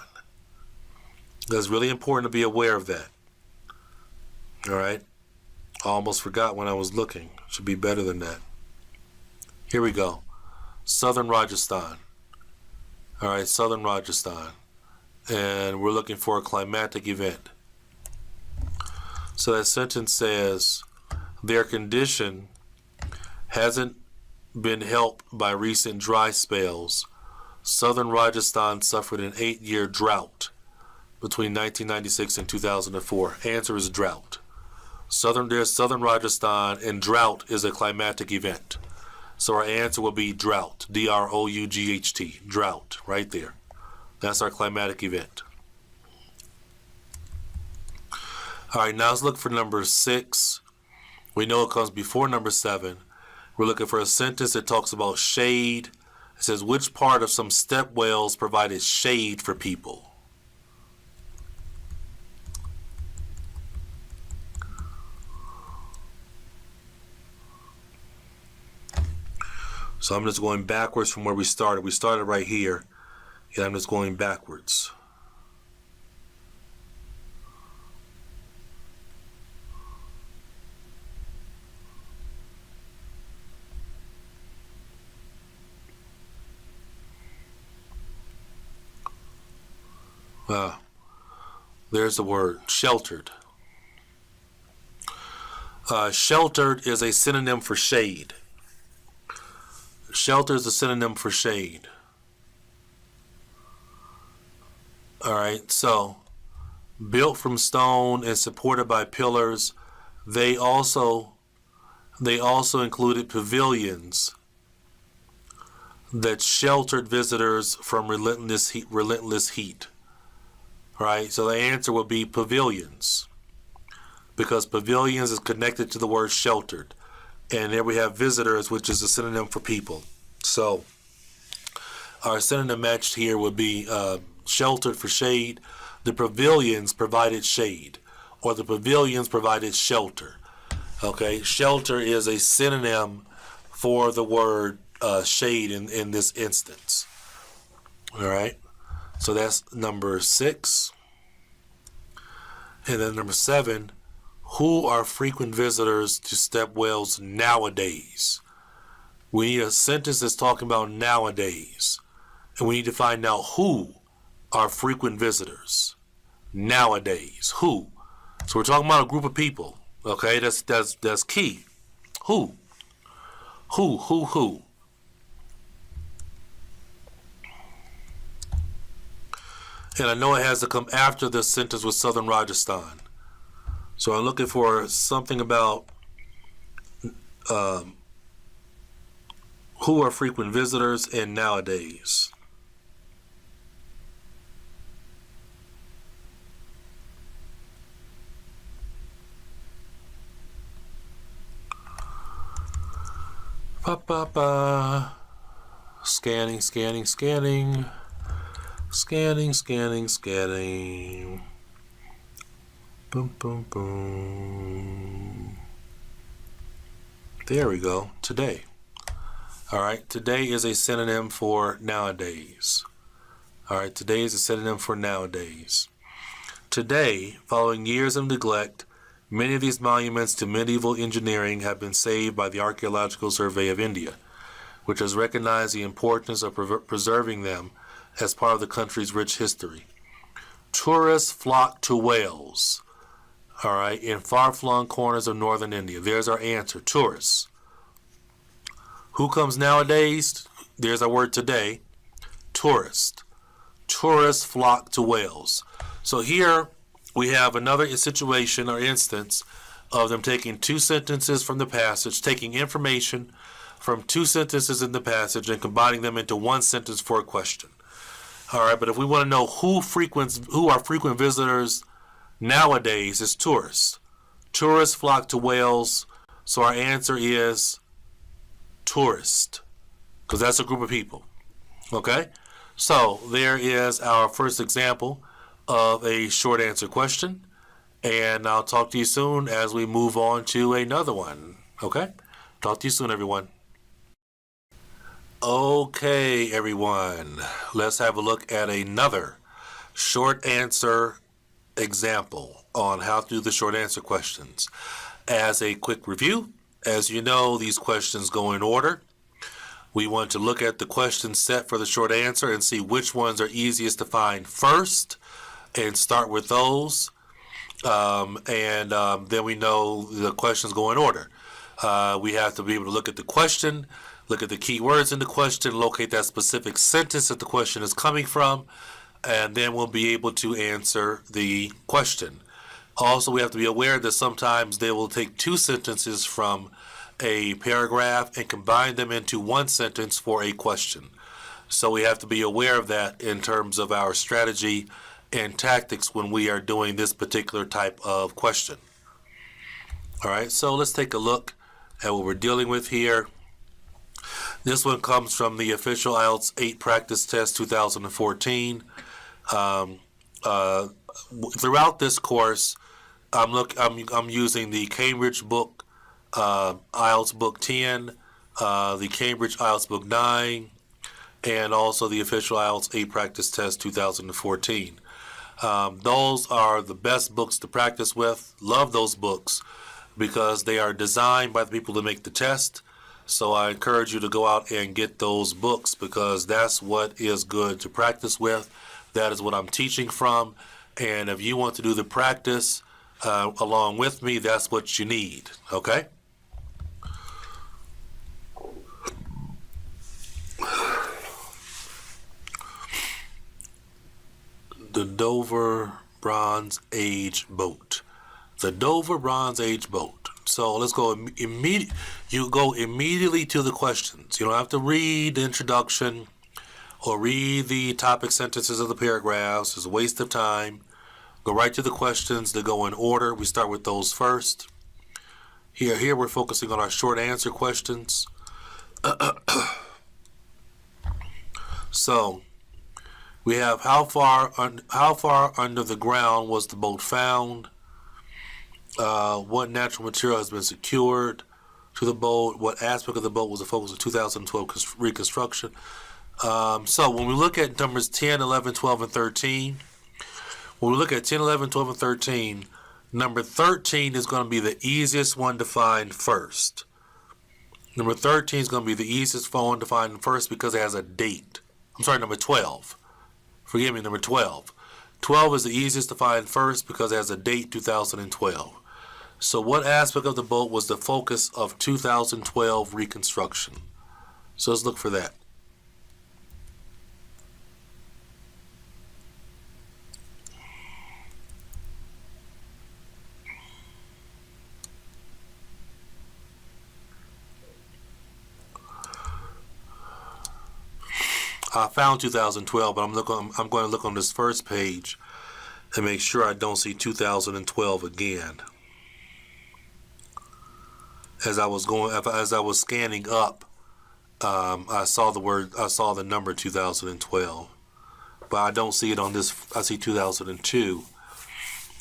That's really important to be aware of that. All right? I almost forgot when I was looking. Should be better than that. Here we go. Southern Rajasthan. All right, Southern Rajasthan. And we're looking for a climatic event. So that sentence says, their condition hasn't been helped by recent dry spells. Southern Rajasthan suffered an 8-year drought between 1996 and 2004. Answer is drought. There's Southern Rajasthan, and drought is a climatic event. So our answer will be drought, D-R-O-U-G-H-T, drought, right there. That's our climatic event. All right, now let's look for number 6. We know it comes before number 7. We're looking for a sentence that talks about shade. It says, which part of some step wells provided shade for people? So I'm just going backwards from where we started. We started right here, and I'm just going backwards. There's the word, sheltered. Sheltered is a synonym for shade. Shelter is a synonym for shade. All right, so built from stone and supported by pillars, they also included pavilions that sheltered visitors from relentless heat. Right? So the answer would be pavilions, because pavilions is connected to the word sheltered. And there we have visitors, which is a synonym for people. So our synonym matched here would be sheltered for shade. The pavilions provided shade, or the pavilions provided shelter. Okay, shelter is a synonym for the word shade in this instance. All right, so that's number 6. And then number 7, who are frequent visitors to stepwells nowadays? We need a sentence that's talking about nowadays, and we need to find out who are frequent visitors nowadays. Who? So we're talking about a group of people. Okay, that's key. Who? Who? And I know it has to come after the sentence with Southern Rajasthan. So I'm looking for something about who are frequent visitors and nowadays. Scanning. Boom. There we go. Today. All right. Today is a synonym for nowadays. All right. Today is a synonym for nowadays. Today, following years of neglect, many of these monuments to medieval engineering have been saved by the Archaeological Survey of India, which has recognized the importance of preserving them as part of the country's rich history. Tourists flock to Wales, all right, in far-flung corners of northern India. There's our answer, tourists. Who comes nowadays? There's our word today, tourist. Tourists flock to Wales. So here we have another situation or instance of them taking 2 sentences from the passage, taking information from 2 sentences in the passage and combining them into 1 sentence for a question. All right, but if we want to know who are frequent visitors nowadays, it's tourists. Tourists flock to Wales, so our answer is tourist, because that's a group of people. Okay, so there is our first example of a short answer question, and I'll talk to you soon as we move on to another one. Okay, talk to you soon, everyone. Okay, everyone, let's have a look at another short answer example on how to do the short answer questions. As a quick review, as you know, these questions go in order. We want to look at the question set for the short answer and see which ones are easiest to find first and start with those. Then we know the questions go in order. We have to be able to look at the question, look at the key words in the question, locate that specific sentence that the question is coming from, and then we'll be able to answer the question. Also, we have to be aware that sometimes they will take 2 sentences from a paragraph and combine them into 1 sentence for a question. So we have to be aware of that in terms of our strategy and tactics when we are doing this particular type of question. All right, so let's take a look at what we're dealing with here. This one comes from the official IELTS 8 practice test 2014. Throughout this course, I'm using the Cambridge book, IELTS book 10, the Cambridge IELTS book 9, and also the official IELTS 8 practice test 2014. Those are the best books to practice with. Love those books because they are designed by the people that make the test. So I encourage you to go out and get those books because that's what is good to practice with. That is what I'm teaching from. And if you want to do the practice along with me, that's what you need, okay? The Dover Bronze Age boat. The Dover Bronze Age boat. So let's go immediately. You go immediately to the questions. You don't have to read the introduction or read the topic sentences of the paragraphs. It's a waste of time. Go right to the questions. They go in order. We start with those first. Here we're focusing on our short answer questions. So we have how far under the ground was the boat found? What natural material has been secured to the boat? What aspect of the boat was the focus of 2012 reconstruction? So when we look at numbers 10, 11, 12, and 13, when we look at 10, 11, 12, and 13, number 13 is going to be the easiest one to find first. Number 13 is going to be the easiest one to find first because it has a date. I'm sorry, number 12. Forgive me, number 12. 12 is the easiest to find first because it has a date, 2012. So what aspect of the boat was the focus of 2012 reconstruction? So let's look for that. I found 2012, but I'm going to look on this first page and make sure I don't see 2012 again. As I was scanning up, I saw the number 2012, but I don't see it on this. I see 2002,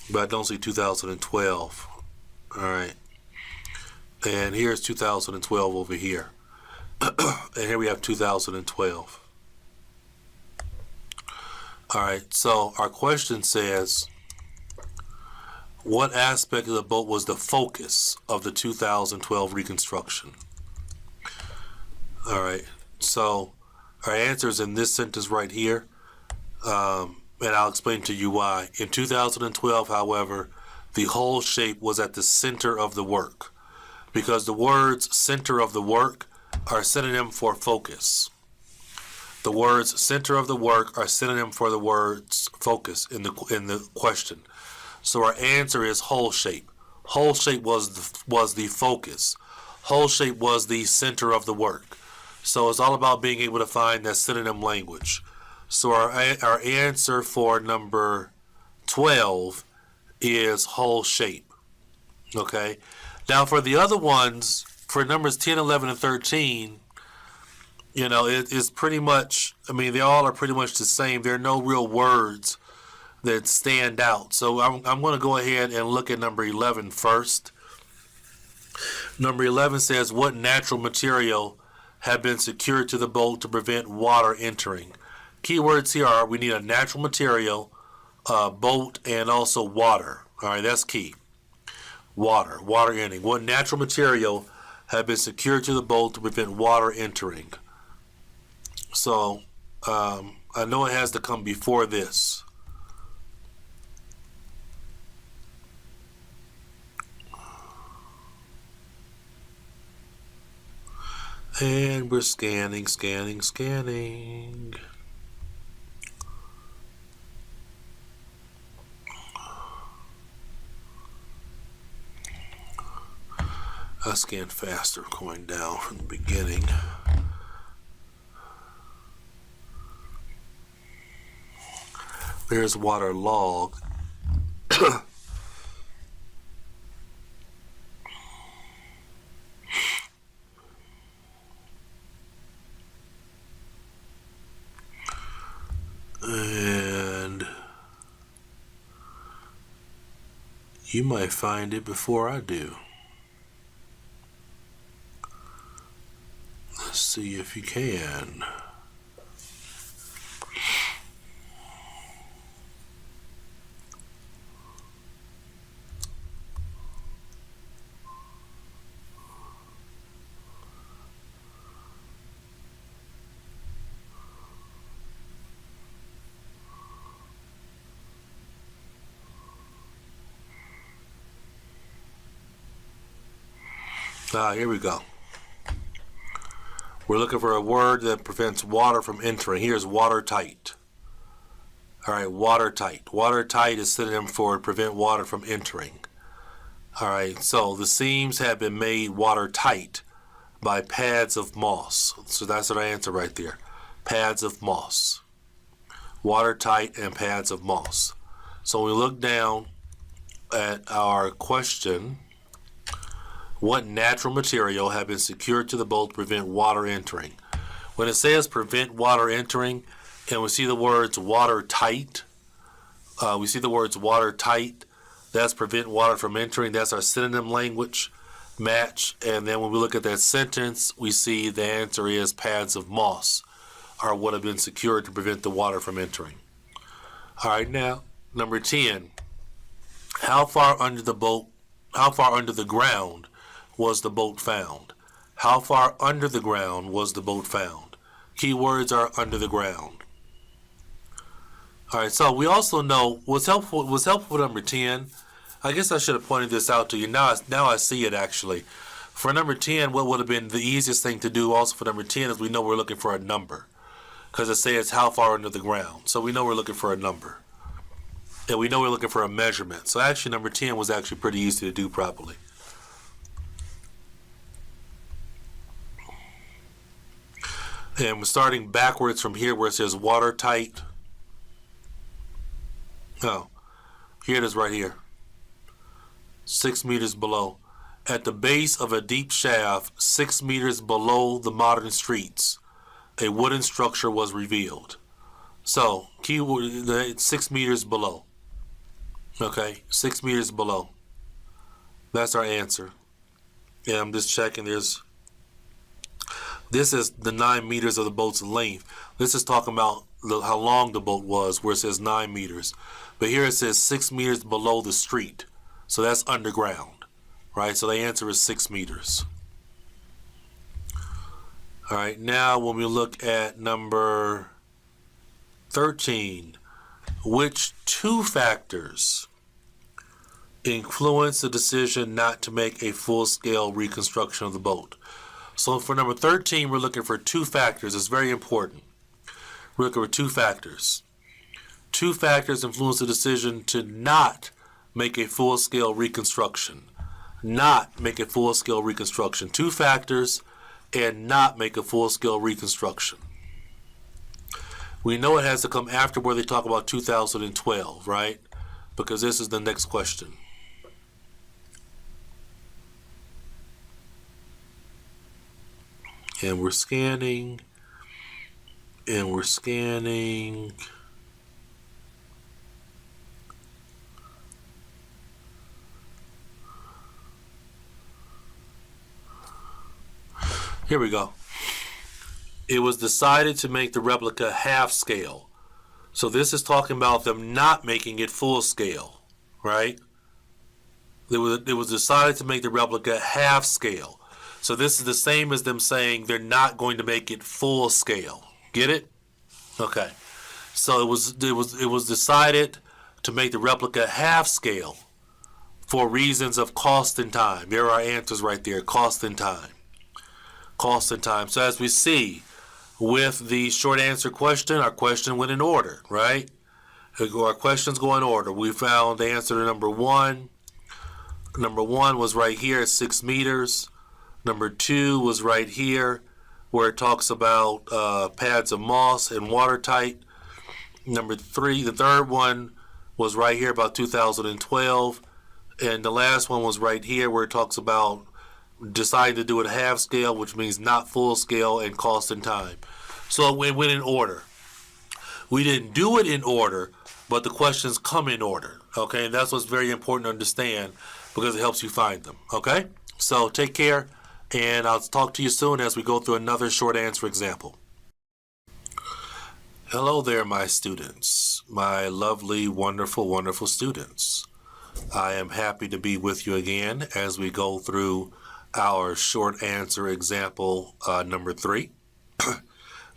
but I don't see 2012. All right, and here's 2012 over here, and here we have 2012. All right, so our question says, what aspect of the boat was the focus of the 2012 reconstruction? All right, so our answer is in this sentence right here, and I'll explain to you why. In 2012, however, the whole shape was at the center of the work, because the words center of the work are synonym for focus. The words center of the work are synonym for the words focus in the question. So our answer is whole shape. Whole shape was the focus. Whole shape was the center of the work. So it's all about being able to find that synonym language. So our answer for number 12 is whole shape. Okay. Now for the other ones, for numbers 10, 11, and 13, you know, it's pretty much, I mean, they all are pretty much the same. There are no real words that stand out. So I'm going to go ahead and look at number 11 first. Number 11 says, what natural material have been secured to the boat to prevent water entering? Keywords here are, we need a natural material, boat, and also water. All right, that's key. Water entering. What natural material have been secured to the boat to prevent water entering? So I know it has to come before this. And we're scanning. I scan faster going down from the beginning. There's water log. And you might find it before I do. Let's see if you can. Here we go. We're looking for a word that prevents water from entering. Here's watertight. All right, watertight. Watertight is synonym for prevent water from entering. All right, so the seams have been made watertight by pads of moss. So that's our answer right there. Pads of moss. Watertight and pads of moss. So we look down at our question. What natural material have been secured to the boat to prevent water entering? When it says prevent water entering, and we see the words watertight, that's prevent water from entering. That's our synonym language match. And then when we look at that sentence, we see the answer is pads of moss are what have been secured to prevent the water from entering. All right, now, number 10. How far under the ground was the boat found? How far under the ground was the boat found? Keywords are under the ground. All right, so we also know what's helpful with number 10. I guess I should have pointed this out to you. Now I see it actually. For number 10, what would have been the easiest thing to do also for number 10 is we know we're looking for a number. Because it says how far under the ground. So we know we're looking for a number. And we know we're looking for a measurement. So actually number 10 was actually pretty easy to do properly. And we're starting backwards from here where it says watertight. Oh, here it is right here. 6 meters below. At the base of a deep shaft, 6 meters below the modern streets, a wooden structure was revealed. So, keyword, 6 meters below. Okay, 6 meters below. That's our answer. Yeah, I'm just checking. This is the 9 meters of the boat's length. This is talking about how long the boat was, where it says 9 meters. But here it says 6 meters below the street. So that's underground, right? So the answer is 6 meters. All right, now when we look at number 13, which two factors influence the decision not to make a full-scale reconstruction of the boat? So for number 13, we're looking for two factors. It's very important. We're looking for two factors. Two factors influence the decision to not make a full-scale reconstruction. Not make a full-scale reconstruction. Two factors and not make a full-scale reconstruction. We know it has to come after where they talk about 2012, right? Because this is the next question. And we're scanning. And we're scanning. Here we go. It was decided to make the replica half scale. So this is talking about them not making it full scale, right? It was decided to make the replica half scale. So this is the same as them saying they're not going to make it full scale. Get it? Okay. So it was decided to make the replica half scale for reasons of cost and time. There are answers right there. Cost and time. Cost and time. So as we see with the short answer question, our question went in order, right? Our questions go in order. We found the answer to number 1. Number 1 was right here at 6 meters. Number 2 was right here where it talks about pads of moss and watertight. Number 3, the third one was right here about 2012. And the last one was right here where it talks about deciding to do it half scale, which means not full scale, and cost and time. So it went in order. We didn't do it in order, but the questions come in order. Okay, and that's what's very important to understand because it helps you find them. Okay, so take care, and I'll talk to you soon as we go through another short answer example. Hello there, my students, my lovely, wonderful, wonderful students. I am happy to be with you again as we go through our short answer example number 3.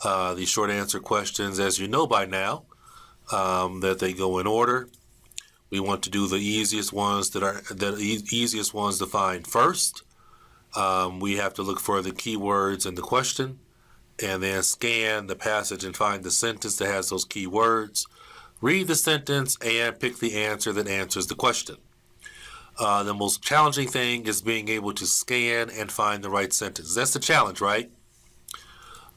The short answer questions, as you know by now, that they go in order. We want to do the easiest ones easiest ones to find first. We have to look for the keywords in the question and then scan the passage and find the sentence that has those keywords. Read the sentence and pick the answer that answers the question. The most challenging thing is being able to scan and find the right sentence. That's the challenge, right?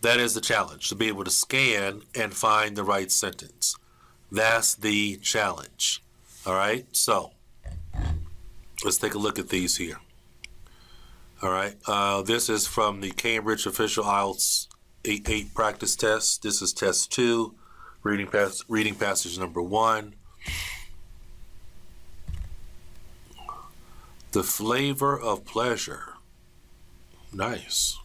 That is the challenge, to be able to scan and find the right sentence. That's the challenge. All right, so let's take a look at these here. All right, this is from the Cambridge Official IELTS 8.8 practice test. This is test 2, reading passage number 1. The flavor of pleasure. Nice.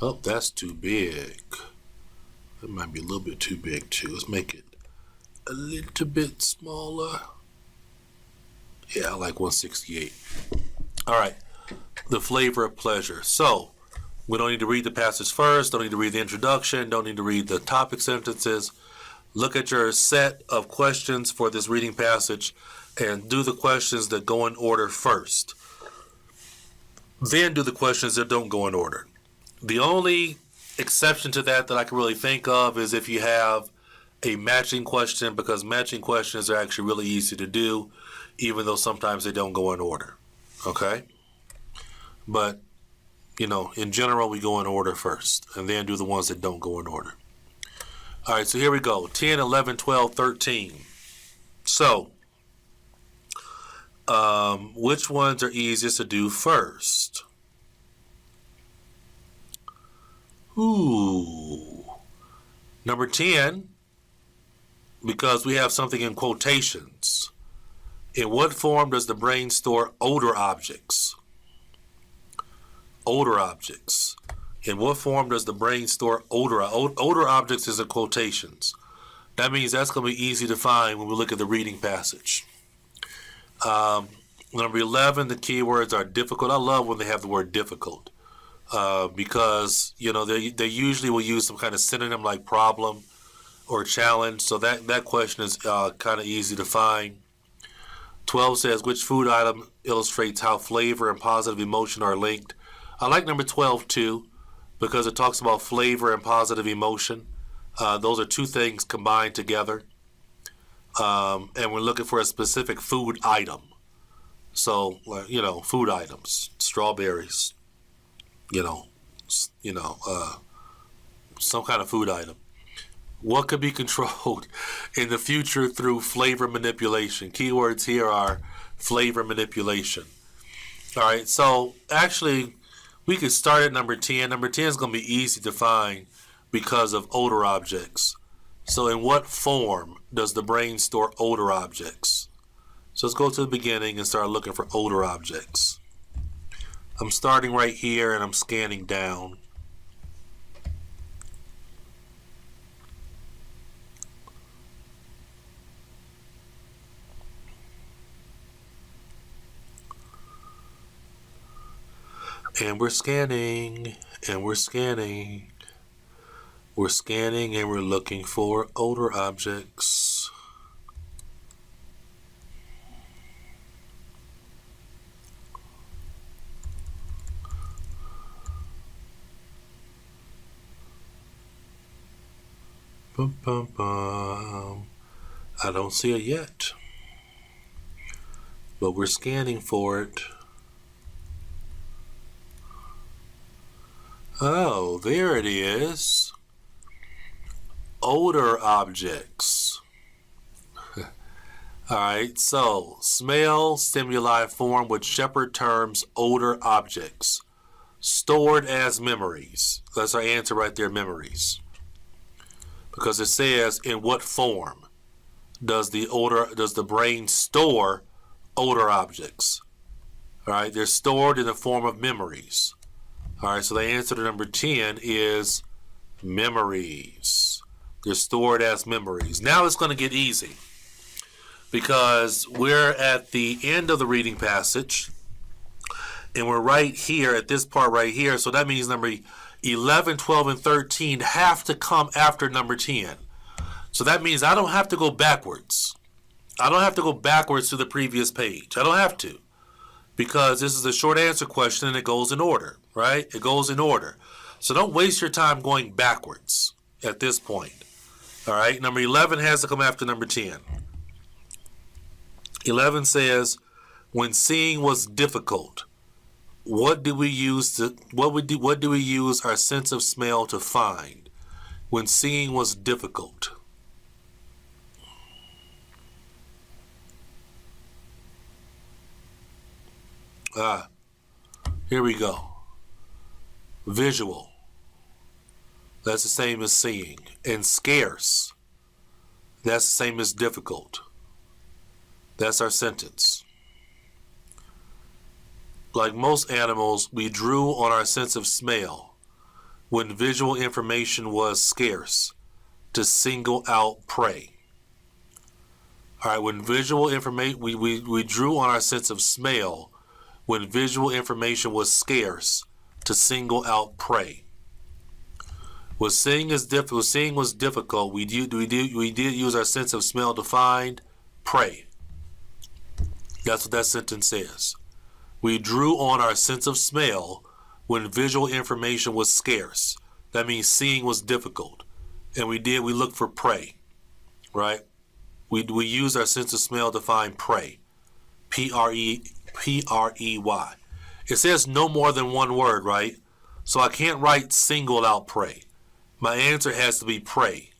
Oh, that's too big. That might be a little bit too big too. Let's make it a little bit smaller. Yeah, I like 168. All right. The flavor of pleasure. So, we don't need to read the passage first, don't need to read the introduction, don't need to read the topic sentences. Look at your set of questions for this reading passage and do the questions that go in order first. Then do the questions that don't go in order. The only exception to that I can really think of is if you have a matching question, because matching questions are actually really easy to do, even though sometimes they don't go in order. Okay? But, in general, we go in order first, and then do the ones that don't go in order. All right, so here we go. 10, 11, 12, 13. So, which ones are easiest to do first? Ooh. Number 10, because we have something in quotations. In what form does the brain store odor objects? Odor objects. In what form does the brain store odor? Odor objects is in quotations. That means that's going to be easy to find when we look at the reading passage. Number 11, the keywords are difficult. I love when they have the word difficult because, they usually will use some kind of synonym like problem or challenge. So that question is kind of easy to find. 12 says, which food item illustrates how flavor and positive emotion are linked? I like number 12 too, because it talks about flavor and positive emotion. Those are two things combined together. And we're looking for a specific food item. So, food items, strawberries, some kind of food item. What could be controlled in the future through flavor manipulation? Keywords here are flavor manipulation. All right, so actually, we could start at number 10. Number 10 is going to be easy to find because of odor objects. So in what form does the brain store odor objects? So let's go to the beginning and start looking for odor objects. I'm starting right here and I'm scanning down. And we're scanning, and we're scanning. We're scanning and we're looking for odor objects. Bum, bum, bum. I don't see it yet, but we're scanning for it. Oh, there it is. Odor objects. All right, so smell stimuli form what Shepard terms odor objects, stored as memories. That's our answer right there, memories. Because it says, in what form does the brain store odor objects? All right, they're stored in the form of memories. All right, so the answer to number 10 is memories. They're stored as memories. Now it's going to get easy because we're at the end of the reading passage and we're right here at this part right here. So that means number 11, 12, and 13 have to come after number 10. So that means I don't have to go backwards. I don't have to go backwards to the previous page. I don't have to. because this is a short answer question and it goes in order, right? It goes in order. So don't waste your time going backwards at this point. All right, number 11 has to come after number 10. 11 says, when seeing was difficult, what do we use our sense of smell to find? When seeing was difficult. Here we go. Visual. That's the same as seeing. And scarce. That's the same as difficult. That's our sentence. Like most animals, we drew on our sense of smell when visual information was scarce to single out prey. All right, when visual information, we drew on our sense of smell when visual information was scarce to single out prey. When seeing was difficult, we did use our sense of smell to find prey. That's what that sentence says. We drew on our sense of smell when visual information was scarce. That means seeing was difficult. And we looked for prey, right? We used our sense of smell to find prey. P-R-E-Y. It says no more than one word, right? So I can't write singled out prey. My answer has to be prey.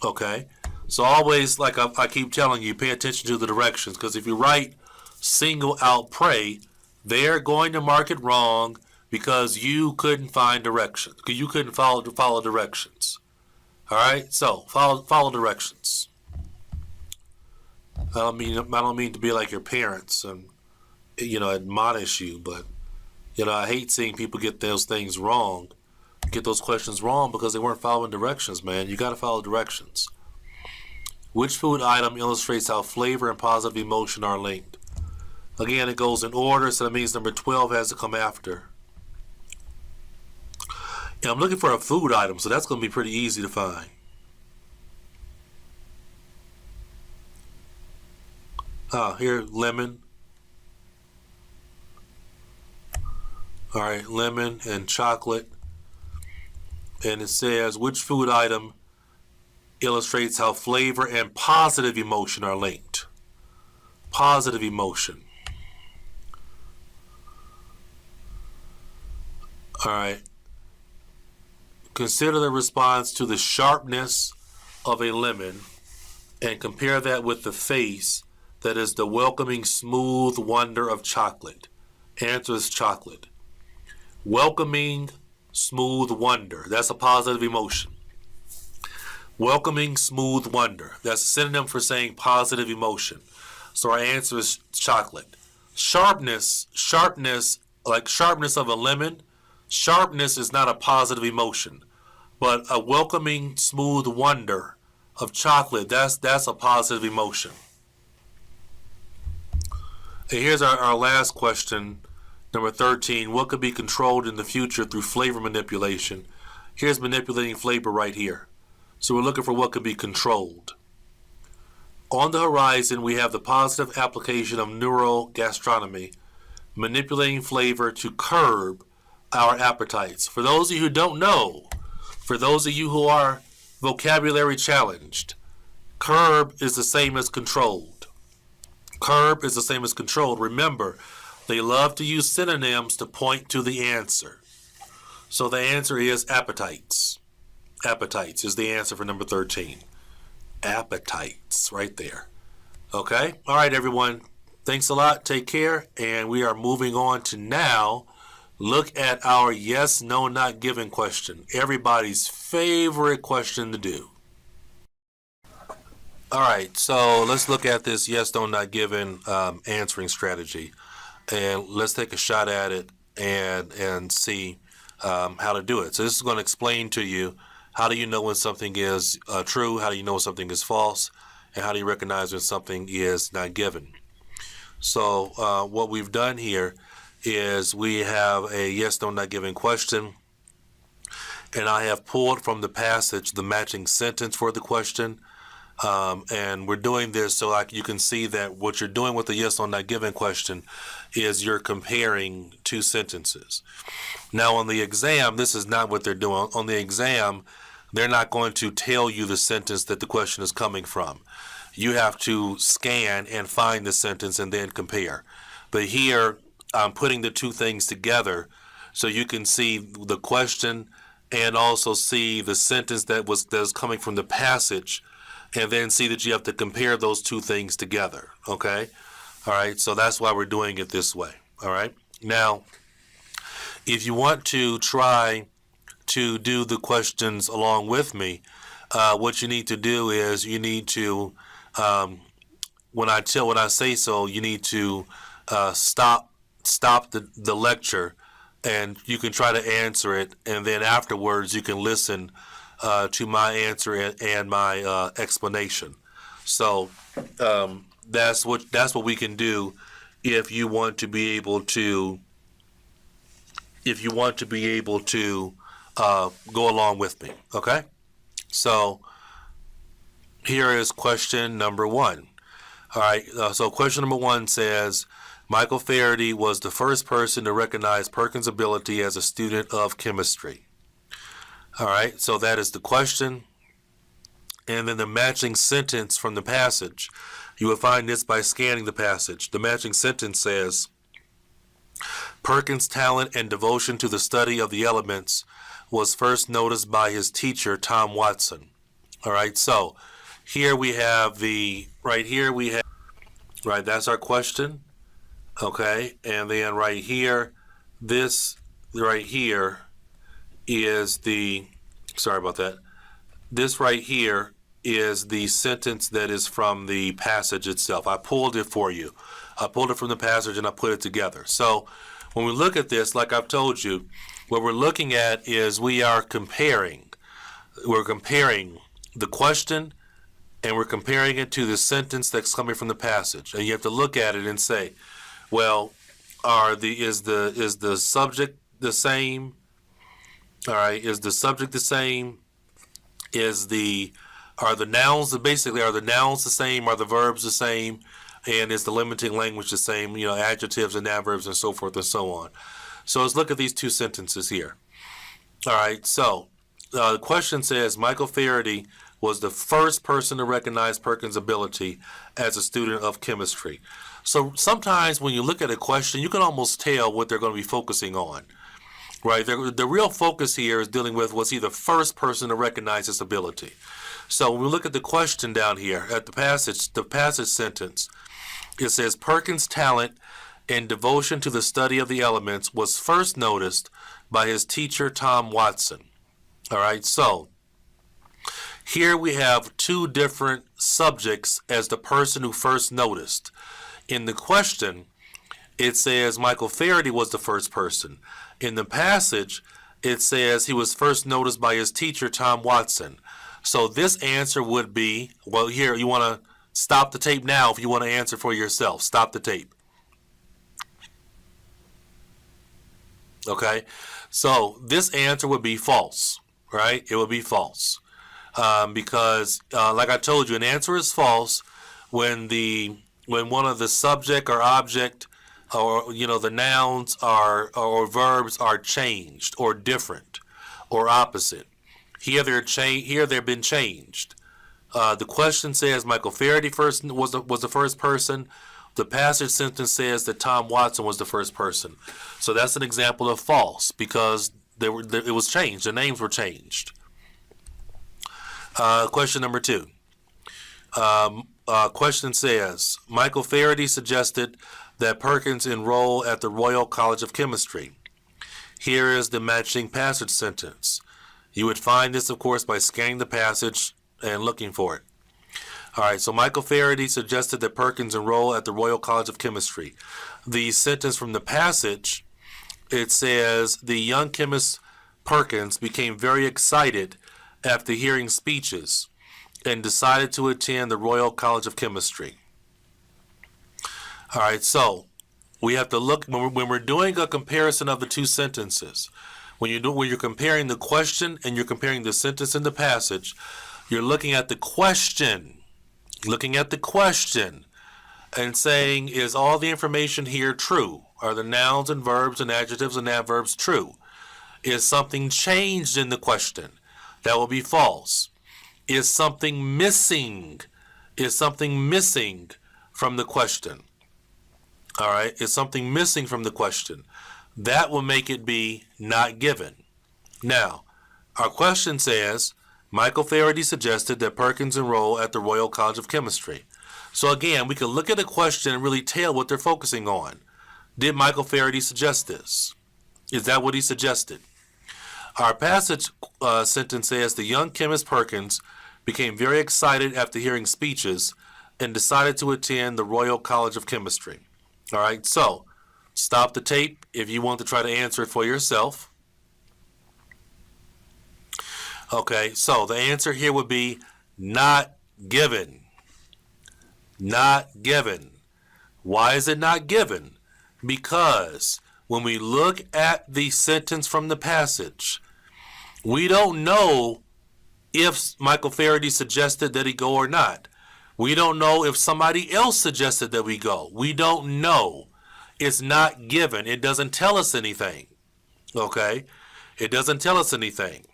Okay? So always, like I keep telling you, pay attention to the directions, because if you write single out prey, they're going to mark it wrong because you couldn't find directions, because you couldn't follow directions. All right? So follow directions. I don't mean to be like your parents and admonish you, but I hate seeing people get those things wrong, get those questions wrong because they weren't following directions, man. You got to follow directions. Which food item illustrates how flavor and positive emotion are linked? Again, it goes in order, so that means number 12 has to come after. And I'm looking for a food item, so that's going to be pretty easy to find. Here, lemon. All right, lemon and chocolate. And it says, which food item illustrates how flavor and positive emotion are linked? Positive emotion. All right. Consider the response to the sharpness of a lemon and compare that with the face that is the welcoming, smooth wonder of chocolate. Answer is chocolate. Welcoming, smooth wonder. That's a positive emotion. Welcoming, smooth wonder. That's a synonym for saying positive emotion. So our answer is chocolate. Sharpness, like sharpness of a lemon, sharpness is not a positive emotion. But a welcoming, smooth wonder of chocolate, that's a positive emotion. And here's our last question, number 13. What could be controlled in the future through flavor manipulation? Here's manipulating flavor right here. So we're looking for what can be controlled. On the horizon, we have the positive application of neurogastronomy, manipulating flavor to curb our appetites. For those of you who don't know, for those of you who are vocabulary challenged, curb is the same as controlled. Curb is the same as controlled. Remember, they love to use synonyms to point to the answer. So the answer is appetites. Appetites is the answer for number 13. Appetites, right there. Okay? All right, everyone. Thanks a lot. Take care. And we are moving on to now look at our yes, no, not given question. Everybody's favorite question to do. All right, so let's look at this yes, no, not given answering strategy. And let's take a shot at it and see how to do it. So this is going to explain to you how do you know when something is true, how do you know when something is false, and how do you recognize when something is not given. So what we've done here is we have a yes, no, not given question, and I have pulled from the passage the matching sentence for the question. And we're doing this so you can see that what you're doing with the yes, no, not given question, is you're comparing two sentences. Now on the exam, this is not what they're doing. On the exam, they're not going to tell you the sentence that the question is coming from. You have to scan and find the sentence and then compare. But here, I'm putting the two things together so you can see the question and also see the sentence that is coming from the passage, and then see that you have to compare those two things together, okay? All right, so that's why we're doing it this way, all right? Now, if you want to try to do the questions along with me, what you need to do is you need to, when I say so, you need to stop the lecture, and you can try to answer it, and then afterwards you can listen to my answer and my explanation. So that's what we can do if you want to be able to go along with me. Okay. So here is question number 1. All right. So question number 1 says, Michael Faraday was the first person to recognize Perkins' ability as a student of chemistry. All right, so that is the question. And then the matching sentence from the passage. You will find this by scanning the passage. The matching sentence says, Perkins' talent and devotion to the study of the elements was first noticed by his teacher, Tom Watson. All right, so here we have right, that's our question. Okay, and then right here, this right here is sorry about that. This right here is the sentence that is from the passage itself. I pulled it for you. I pulled it from the passage and I put it together. So when we look at this, like I've told you, what we're looking at is we are comparing. We're comparing the question and we're comparing it to the sentence that's coming from the passage. And you have to look at it and say, well, is the subject the same? All right, is the subject the same? Are the nouns the same? Are the verbs the same? And is the limiting language the same? You know, adjectives and adverbs and so forth and so on. So let's look at these two sentences here. All right, so the question says, Michael Faraday was the first person to recognize Perkins' ability as a student of chemistry. So sometimes when you look at a question, you can almost tell what they're going to be focusing on, right? The real focus here is dealing with was he the first person to recognize his ability. So when we look at the question down here, at the passage sentence, it says Perkins' talent and devotion to the study of the elements was first noticed by his teacher, Tom Watson. All right, so here we have two different subjects as the person who first noticed. In the question, it says Michael Faraday was the first person. In the passage, it says he was first noticed by his teacher, Tom Watson. So this answer would be, well, here, you want to stop the tape now if you want to answer for yourself. Stop the tape. Okay? So this answer would be false, right? It would be false. Because, like I told you, an answer is false when one of the subject or object or, the nouns or verbs are changed or different or opposite. Here they've been changed. The question says Michael Faraday was the first person. The passage sentence says that Tom Watson was the first person. So that's an example of false because it was changed. The names were changed. Question number 2. Question says, Michael Faraday suggested that Perkins enroll at the Royal College of Chemistry. Here is the matching passage sentence. You would find this, of course, by scanning the passage and looking for it. All right, so Michael Faraday suggested that Perkins enroll at the Royal College of Chemistry. The sentence from the passage, it says, the young chemist Perkins became very excited after hearing speeches and decided to attend the Royal College of Chemistry. All right, so we have to look, when we're doing a comparison of the two sentences, when you're comparing the question and you're comparing the sentence in the passage, you're looking at the question. and saying, is all the information here true? Are the nouns and verbs and adjectives and adverbs true? Is something changed in the question? That will be false. Is something missing? Is something missing from the question? All right, is something missing from the question? That will make it be not given. Now, our question says, Michael Faraday suggested that Perkins enroll at the Royal College of Chemistry. So again, we can look at a question and really tell what they're focusing on. Did Michael Faraday suggest this? Is that what he suggested? Our passage sentence says, the young chemist Perkins became very excited after hearing speeches and decided to attend the Royal College of Chemistry. All right, so stop the tape if you want to try to answer it for yourself. Okay, so the answer here would be not given. Not given. Why is it not given? Because when we look at the sentence from the passage, we don't know if Michael Faraday suggested that he go or not. We don't know if somebody else suggested that we go. We don't know. It's not given. It doesn't tell us anything. Okay? It doesn't tell us anything.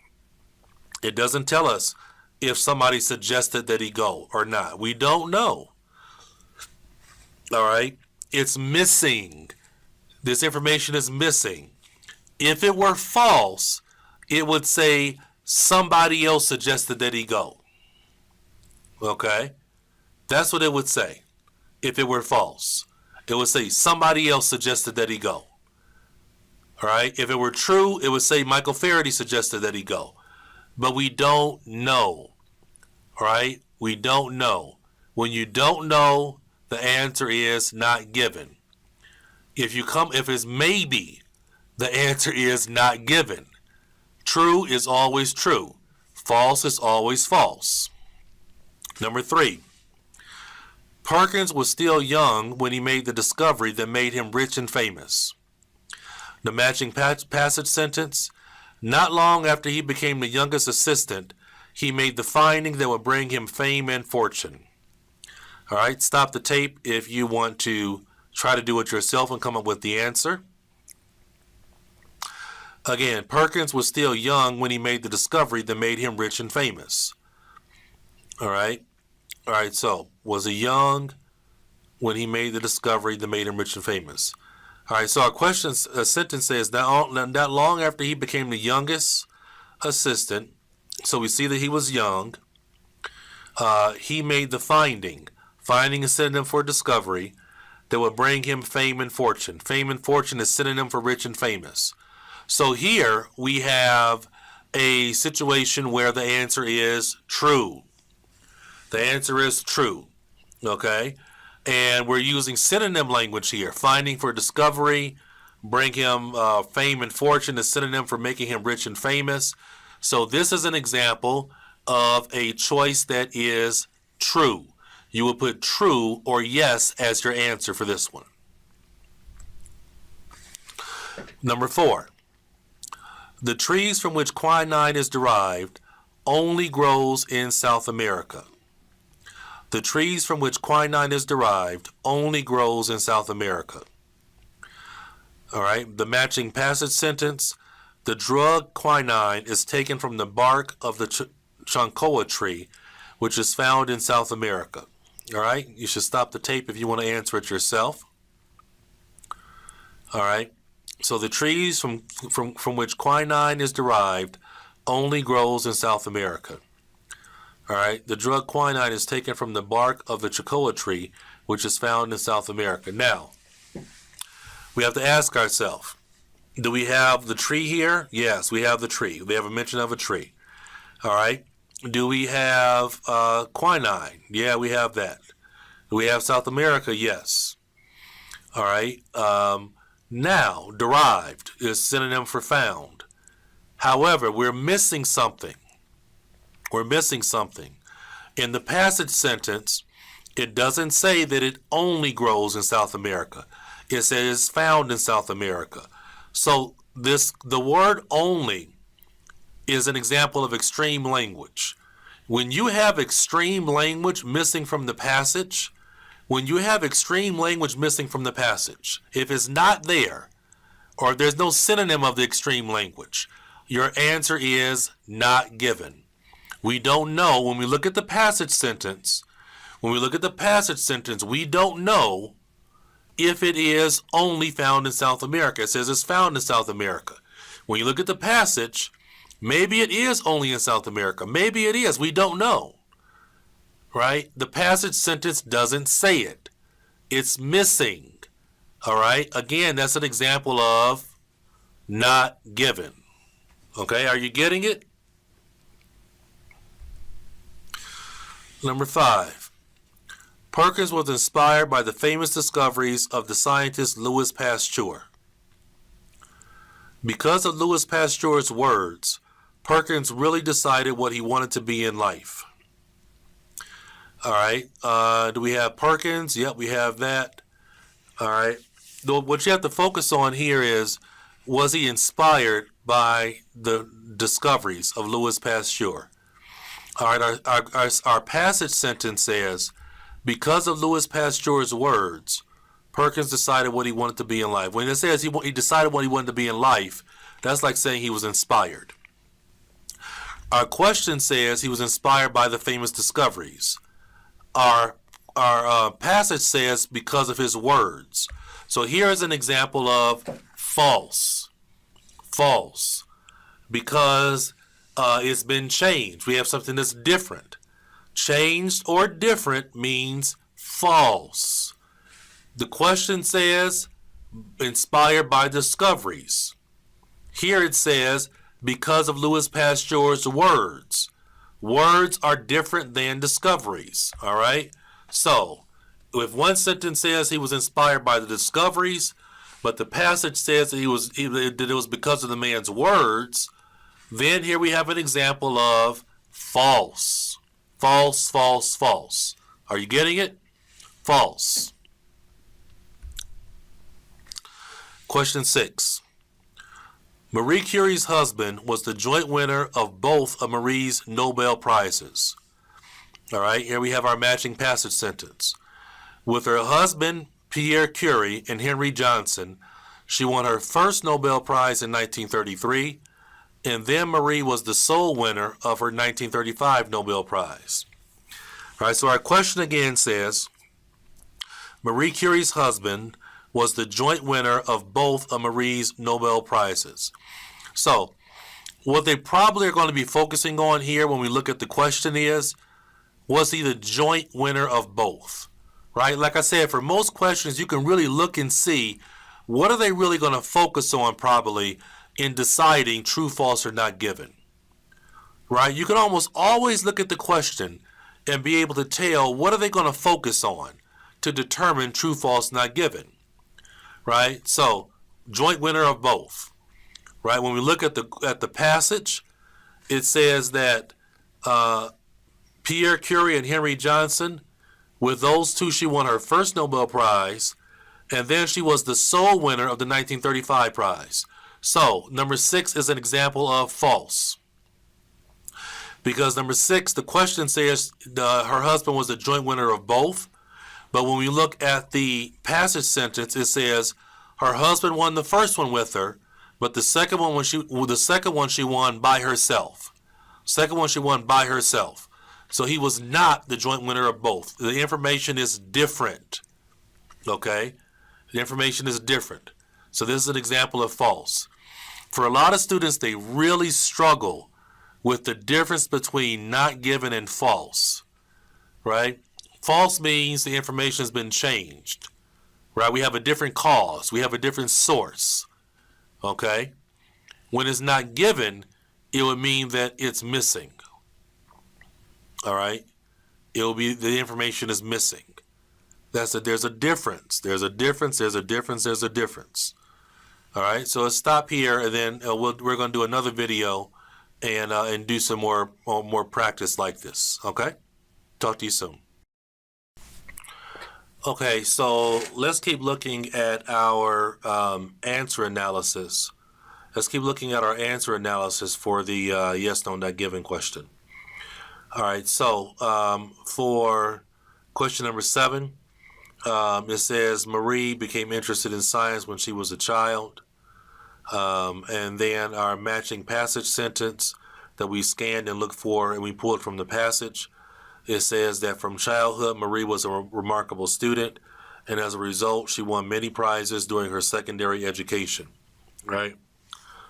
It doesn't tell us if somebody suggested that he go or not. We don't know. All right? It's missing. This information is missing. If it were false, it would say somebody else suggested that he go. Okay? That's what it would say if it were false. It would say somebody else suggested that he go. All right? If it were true, it would say Michael Faraday suggested that he go. But we don't know. All right? We don't know. When you don't know, the answer is not given. If it's maybe, the answer is not given. True is always true. False is always false. Number 3. Perkins was still young when he made the discovery that made him rich and famous. The matching passage sentence, not long after he became the youngest assistant, he made the finding that would bring him fame and fortune. All right, stop the tape if you want to try to do it yourself and come up with the answer. Again, Perkins was still young when he made the discovery that made him rich and famous. All right, so was he young when he made the discovery that made him rich and famous? All right, so our sentence says, not long after he became the youngest assistant, so we see that he was young, he made the finding. Finding is synonym for discovery that would bring him fame and fortune. Fame and fortune is synonym for rich and famous. So here we have a situation where the answer is true. The answer is true, okay? And we're using synonym language here. Finding for discovery, bring him fame and fortune is synonym for making him rich and famous. So this is an example of a choice that is true. You will put true or yes as your answer for this one. Number 4. The trees from which quinine is derived only grows in South America. The trees from which quinine is derived only grows in South America. All right, the matching passage sentence, the drug quinine is taken from the bark of the chancoa tree, which is found in South America. All right, you should stop the tape if you want to answer it yourself. All right, so the trees from which quinine is derived only grows in South America. All right, the drug quinine is taken from the bark of the chancoa tree, which is found in South America. Now, we have to ask ourselves, do we have the tree here? Yes, we have the tree. We have a mention of a tree. All right. Do we have quinine? Yeah, we have that. Do we have South America? Yes. All right. Now, derived is synonym for found. However, we're missing something. We're missing something. In the passage sentence, it doesn't say that it only grows in South America. It says it's found in South America. So the word only is an example of extreme language. When you have extreme language missing from the passage, when you have extreme language missing from the passage, if it's not there, or there's no synonym of the extreme language, your answer is not given. We don't know. When we look at the passage sentence, we don't know if it is only found in South America. It says it's found in South America. When you look at the passage, maybe it is only in South America. Maybe it is. We don't know. Right? The passage sentence doesn't say it. It's missing. All right? Again, that's an example of not given. Okay? Are you getting it? Number 5. Perkins was inspired by the famous discoveries of the scientist Louis Pasteur. Because of Louis Pasteur's words, Perkins really decided what he wanted to be in life. All right. Do we have Perkins? Yep, we have that. All right. What you have to focus on here is, was he inspired by the discoveries of Louis Pasteur? All right. Our passage sentence says, because of Louis Pasteur's words, Perkins decided what he wanted to be in life. When it says he decided what he wanted to be in life, that's like saying he was inspired. Our question says he was inspired by the famous discoveries. Our passage says because of his words. So here is an example of false. False. Because it's been changed. We have something that's different. Changed or different means false. The question says inspired by discoveries. Here it says because of Louis Pasteur's words. Words are different than discoveries. All right? So, if one sentence says he was inspired by the discoveries, but the passage says that it was because of the man's words, then here we have an example of false. False, false, false. Are you getting it? False. Question 6. Marie Curie's husband was the joint winner of both of Marie's Nobel Prizes. All right, here we have our matching passage sentence. With her husband, Pierre Curie, and Henry Johnson, she won her first Nobel Prize in 1933, and then Marie was the sole winner of her 1935 Nobel Prize. All right, so our question again says, Marie Curie's husband was the joint winner of both of Marie's Nobel Prizes. So, what they probably are going to be focusing on here when we look at the question is, was he the joint winner of both? Right? Like I said, for most questions, you can really look and see what are they really going to focus on probably in deciding true, false, or not given. Right? You can almost always look at the question and be able to tell what are they going to focus on to determine true, false, not given. Right? So, joint winner of both. Right? When we look at the passage, it says that Pierre Curie and Henry Johnson, with those two, she won her first Nobel Prize, and then she was the sole winner of the 1935 prize. So, number 6 is an example of false. Because number 6, the question says her husband was the joint winner of both. But when we look at the passage sentence, it says her husband won the first one with her, but the second one she won by herself. Second one she won by herself. So he was not the joint winner of both. The information is different. Okay? The information is different. So this is an example of false. For a lot of students, they really struggle with the difference between not given and false. Right? False means the information has been changed. Right? We have a different cause. We have a different source. Okay? When it's not given, it would mean that it's missing. All right? It will be the information is missing. There's a difference. There's a difference. There's a difference. There's a difference. All right? So let's stop here, and then we're going to do another video and do some more practice like this. Okay? Talk to you soon. Okay, so let's keep looking at our answer analysis. Let's keep looking at our answer analysis for the yes, no, not given question. All right, so for question number 7, It says Marie became interested in science when she was a child. And then our matching passage sentence that we scanned and looked for and we pulled from the passage. It says that from childhood, Marie was a remarkable student, and as a result, she won many prizes during her secondary education, right?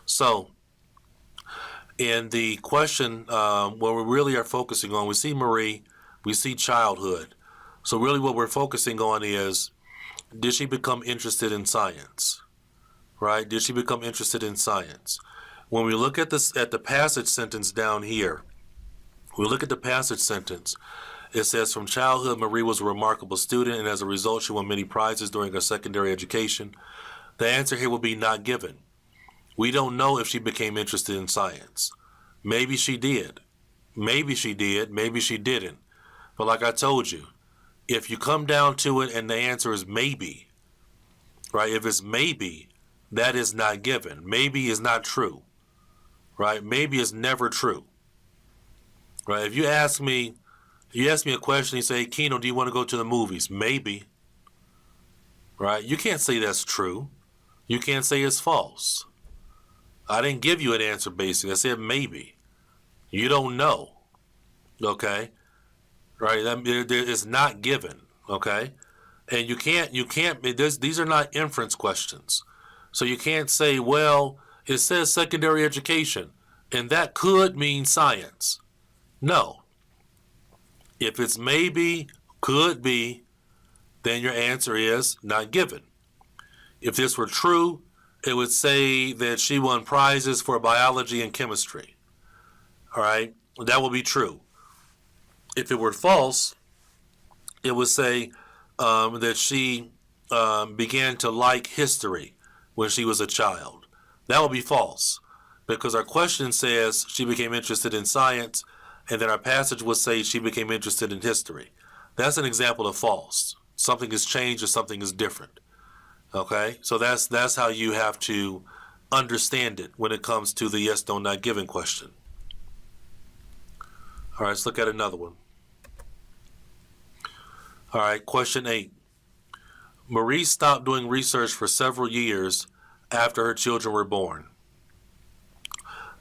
So, in the question, what we really are focusing on, we see Marie, we see childhood. So really what we're focusing on is, did she become interested in science, right? Did she become interested in science? When we look at this, at the passage sentence down here, we look at the passage sentence. It says, from childhood, Marie was a remarkable student, and as a result, she won many prizes during her secondary education. The answer here will be not given. We don't know if she became interested in science. Maybe she did. Maybe she did. Maybe she didn't. But like I told you, if you come down to it and the answer is maybe, right? If it's maybe, that is not given. Maybe is not true, right? Maybe is never true, right? If you ask me a question, you say, Keno, do you want to go to the movies? Maybe. Right? You can't say that's true. You can't say it's false. I didn't give you an answer basically. I said maybe. You don't know. Okay? Right? It's not given. Okay? And you can't, these are not inference questions. So you can't say, well, it says secondary education, and that could mean science. No. If it's maybe, could be, then your answer is not given. If this were true, it would say that she won prizes for biology and chemistry. All right? That would be true. If it were false, it would say that she began to like history when she was a child. That would be false, because our question says she became interested in science, and then our passage would say she became interested in history. That's an example of false. Something has changed or something is different. Okay? So that's how you have to understand it when it comes to the yes, no, not given question. All right, let's look at another one. All right, question 8. Marie stopped doing research for several years after her children were born.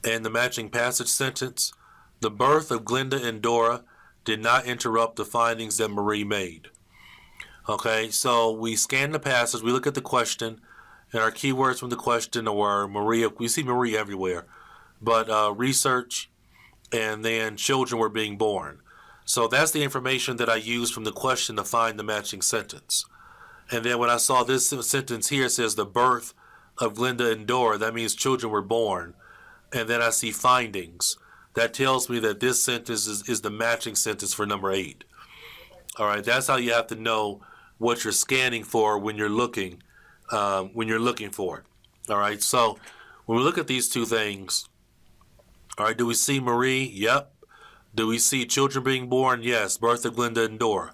And the matching passage sentence, the birth of Glenda and Dora did not interrupt the findings that Marie made. Okay, so we scan the passage, we look at the question, and our keywords from the question were Maria. We see Marie everywhere, but research, and then children were being born. So that's the information that I used from the question to find the matching sentence. And then when I saw this sentence here, it says the birth of Glenda and Dora, that means children were born. And then I see findings. That tells me that this sentence is the matching sentence for number 8. All right, that's how you have to know what you're scanning for when you're looking for it. All right, so when we look at these two things, all right, do we see Marie? Yep. Do we see children being born? Yes. Birth of Glenda and Dora.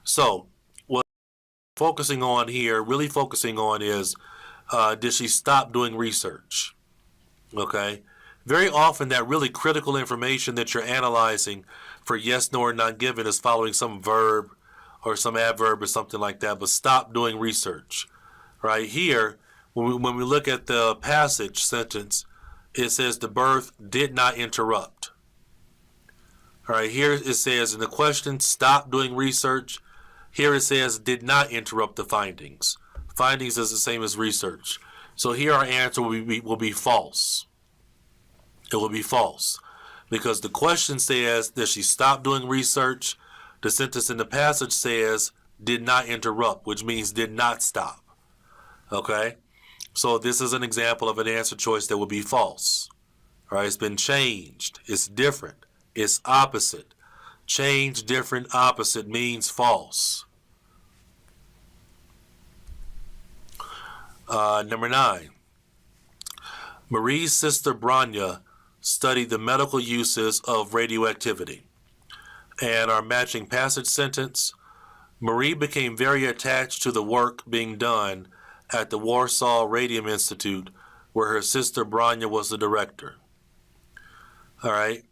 So what we're focusing on here, really focusing on is, did she stop doing research? Okay. Very often that really critical information that you're analyzing for yes, no, or not given is following some verb or some adverb or something like that, but stop doing research. Right here, when we look at the passage sentence, it says the birth did not interrupt. All right, here it says in the question, stop doing research. Here it says did not interrupt the findings. Findings is the same as research. So here our answer will be false. It will be false because the question says that she stopped doing research. The sentence in the passage says did not interrupt, which means did not stop. Okay? So this is an example of an answer choice that will be false. All right, it's been changed. It's different. It's opposite. Change, different, opposite means false. Number 9. Marie's sister Branya studied the medical uses of radioactivity. And our matching passage sentence, Marie became very attached to the work being done at the Warsaw Radium Institute, where her sister Branya was the director. All right.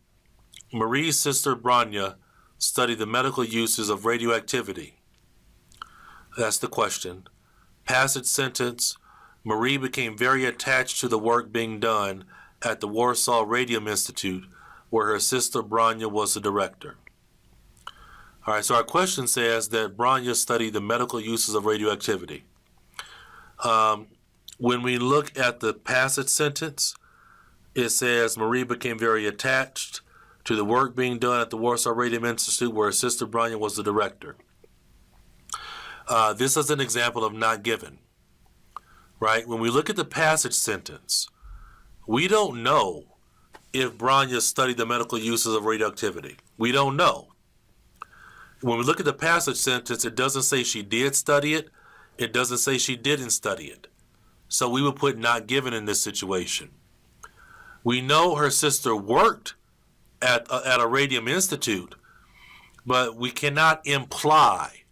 Marie's sister Branya studied the medical uses of radioactivity. That's the question. Passage sentence, Marie became very attached to the work being done at the Warsaw Radium Institute, where her sister Branya was the director. All right, so our question says that Branya studied the medical uses of radioactivity. When we look at the passage sentence, it says Marie became very attached to the work being done at the Warsaw Radium Institute, where her sister Branya was the director. This is an example of not given, right? When we look at the passage sentence, we don't know if Branya studied the medical uses of radioactivity. We don't know. When we look at the passage sentence, it doesn't say she did study it. It doesn't say she didn't study it. So we would put not given in this situation. We know her sister worked at a radium institute, but we cannot imply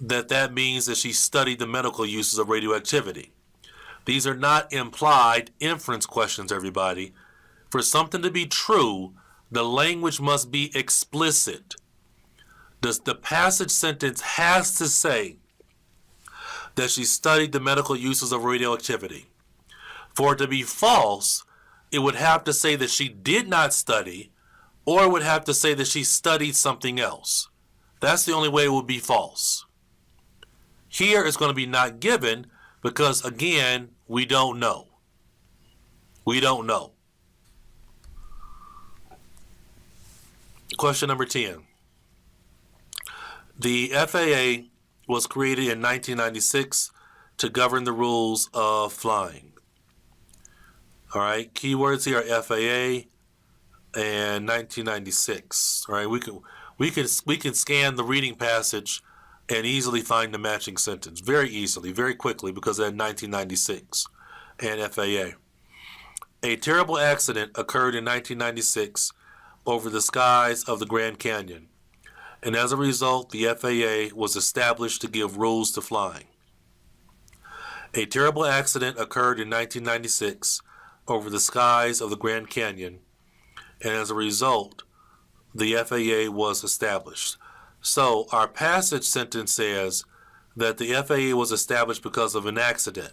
that that means that she studied the medical uses of radioactivity. These are not implied inference questions, everybody. For something to be true, the language must be explicit. The passage sentence has to say that she studied the medical uses of radioactivity. For it to be false, it would have to say that she did not study, or it would have to say that she studied something else. That's the only way it would be false. Here it's going to be not given because, again, we don't know. We don't know. Question number 10. The FAA was created in 1996 to govern the rules of flying. All right, keywords here are FAA and 1996. All right, we can scan the reading passage and easily find the matching sentence, very easily, very quickly, because of that 1996 and FAA. A terrible accident occurred in 1996 over the skies of the Grand Canyon, and as a result, the FAA was established to give rules to flying. A terrible accident occurred in 1996 over the skies of the Grand Canyon, and as a result, the FAA was established. So our passage sentence says that the FAA was established because of an accident.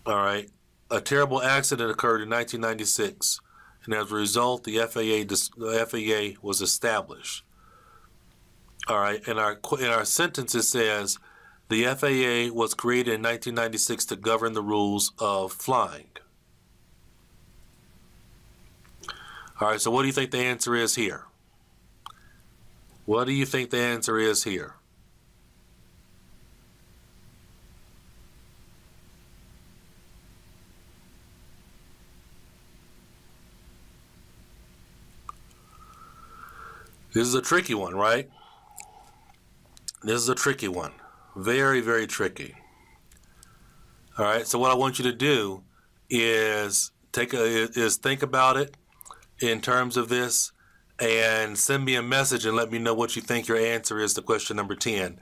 All right, a terrible accident occurred in 1996, and as a result, the FAA was established. All right, in our sentence it says the FAA was created in 1996 to govern the rules of flying. All right, so what do you think the answer is here? What do you think the answer is here? This is a tricky one, right? This is a tricky one. Very, very tricky. All right, so what I want you to do is think about it in terms of this and send me a message and let me know what you think your answer is to question number 10,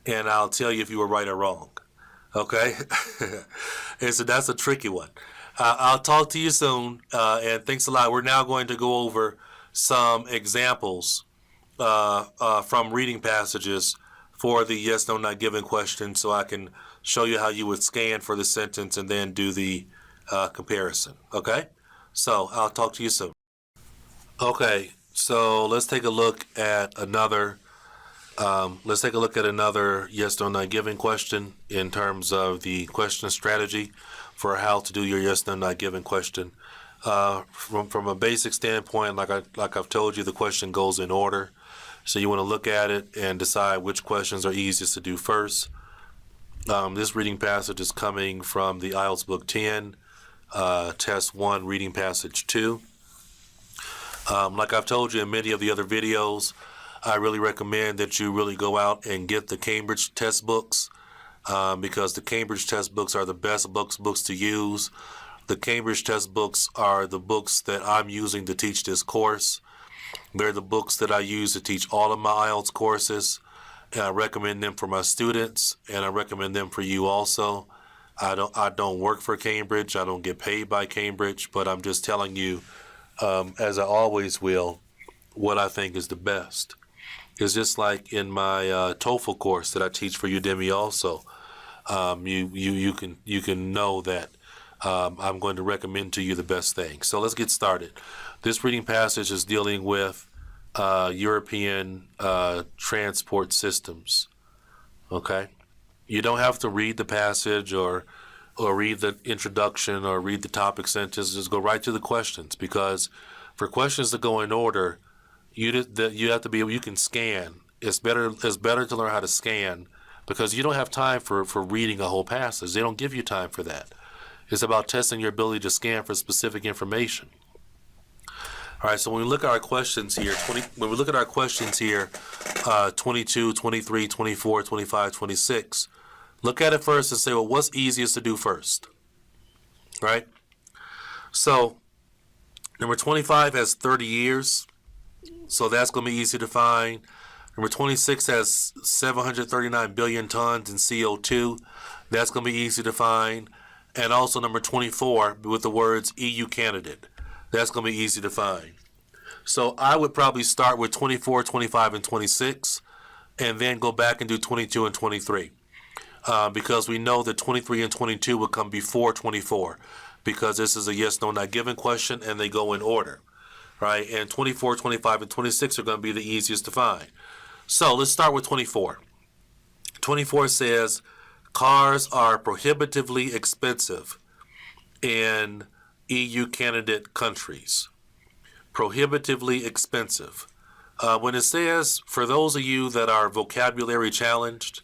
and I'll tell you if you were right or wrong. Okay? And so that's a tricky one. I'll talk to you soon, and thanks a lot. We're now going to go over some examples from reading passages for the yes, no, not given question, so I can show you how you would scan for the sentence and then do the comparison. Okay? So I'll talk to you soon. Okay, so let's take a look at another yes, no, not given question in terms of the question strategy for how to do your yes, no, not given question. From a basic standpoint, like I've told you, the question goes in order. So you want to look at it and decide which questions are easiest to do first. This reading passage is coming from the IELTS Book 10, Test 1, Reading Passage 2. Like I've told you in many of the other videos, I really recommend that you really go out and get the Cambridge test books because the Cambridge test books are the best books to use. The Cambridge test books are the books that I'm using to teach this course. They're the books that I use to teach all of my IELTS courses, and I recommend them for my students, and I recommend them for you also. I don't work for Cambridge. I don't get paid by Cambridge, but I'm just telling you, as I always will, what I think is the best. It's just like in my TOEFL course that I teach for Udemy also. You can know that I'm going to recommend to you the best thing. So let's get started. This reading passage is dealing with European transport systems. Okay? You don't have to read the passage or read the introduction or read the topic sentence. Just go right to the questions, because for questions to go in order, you have to be able. You can scan. It's better to learn how to scan, because you don't have time for reading a whole passage. They don't give you time for that. It's about testing your ability to scan for specific information. All right, so when we look at our questions here, 22, 23, 24, 25, 26, look at it first and say, well, what's easiest to do first? Right? So, number 25 has 30 years, so that's going to be easy to find. Number 26 has 739 billion tons in CO2. That's going to be easy to find. And also number 24 with the words EU candidate. That's going to be easy to find. So I would probably start with 24, 25, and 26, and then go back and do 22 and 23. Because we know that 23 and 22 will come before 24, because this is a yes, no, not given question, and they go in order. Right? And 24, 25, and 26 are going to be the easiest to find. So let's start with 24. 24 says, cars are prohibitively expensive in EU candidate countries. Prohibitively expensive. When it says, for those of you that are vocabulary challenged,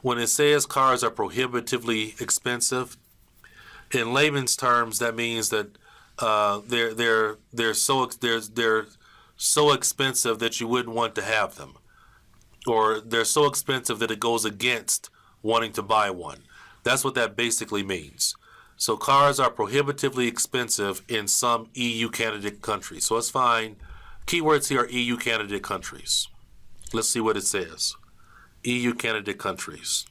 when it says cars are prohibitively expensive, in layman's terms, that means that they're so expensive that you wouldn't want to have them, or they're so expensive that it goes against wanting to buy one. That's what that basically means. So cars are prohibitively expensive in some EU candidate countries. So let's find keywords here are EU candidate countries. Let's see what it says. EU candidate countries.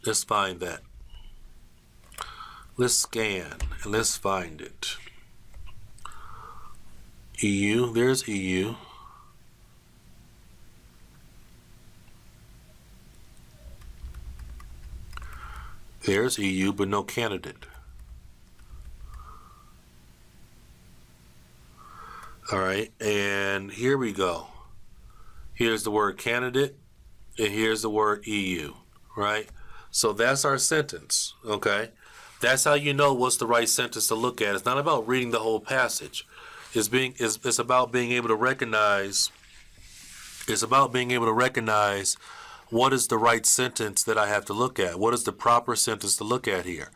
Let's find that. Let's scan and let's find it. EU, there's EU. There's EU, but no candidate. All right, and here we go. Here's the word candidate, and here's the word EU, right? So that's our sentence, okay? That's how you know what's the right sentence to look at. It's not about reading the whole passage. It's about being able to recognize. It's about being able to recognize what is the right sentence that I have to look at. What is the proper sentence to look at here?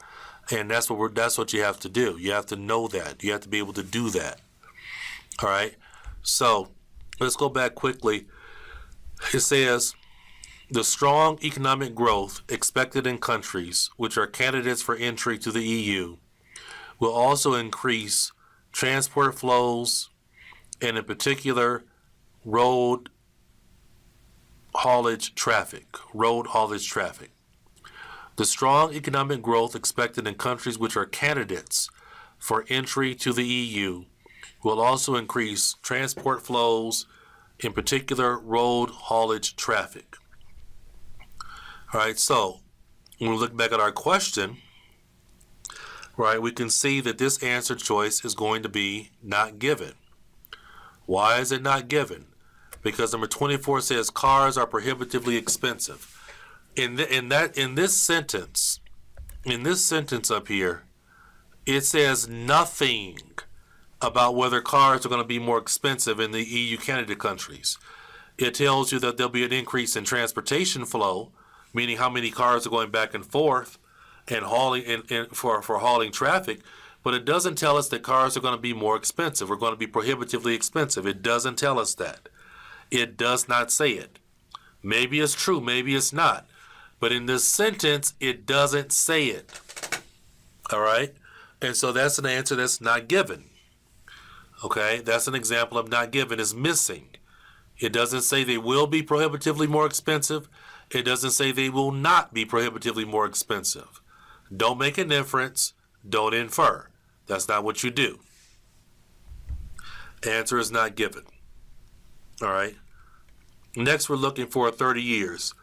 And that's what you have to do. You have to know that. You have to be able to do that. All right. So let's go back quickly. It says, the strong economic growth expected in countries which are candidates for entry to the EU will also increase transport flows, and in particular, road haulage traffic. The strong economic growth expected in countries which are candidates for entry to the EU will also increase transport flows, in particular, road haulage traffic. All right, so when we look back at our question, right, we can see that this answer choice is going to be not given. Why is it not given? Because number 24 says cars are prohibitively expensive. In this sentence up here, it says nothing about whether cars are going to be more expensive in the EU candidate countries. It tells you that there'll be an increase in transportation flow, meaning how many cars are going back and forth and hauling for hauling traffic, but it doesn't tell us that cars are going to be more expensive. We're going to be prohibitively expensive. It doesn't tell us that. It does not say it. Maybe it's true, maybe it's not. But in this sentence, it doesn't say it. All right? And so that's an answer that's not given. Okay? That's an example of not given. It's missing. It doesn't say they will be prohibitively more expensive. It doesn't say they will not be prohibitively more expensive. Don't make an inference. Don't infer. That's not what you do. Answer is not given. All right. Next, we're looking for 30 years.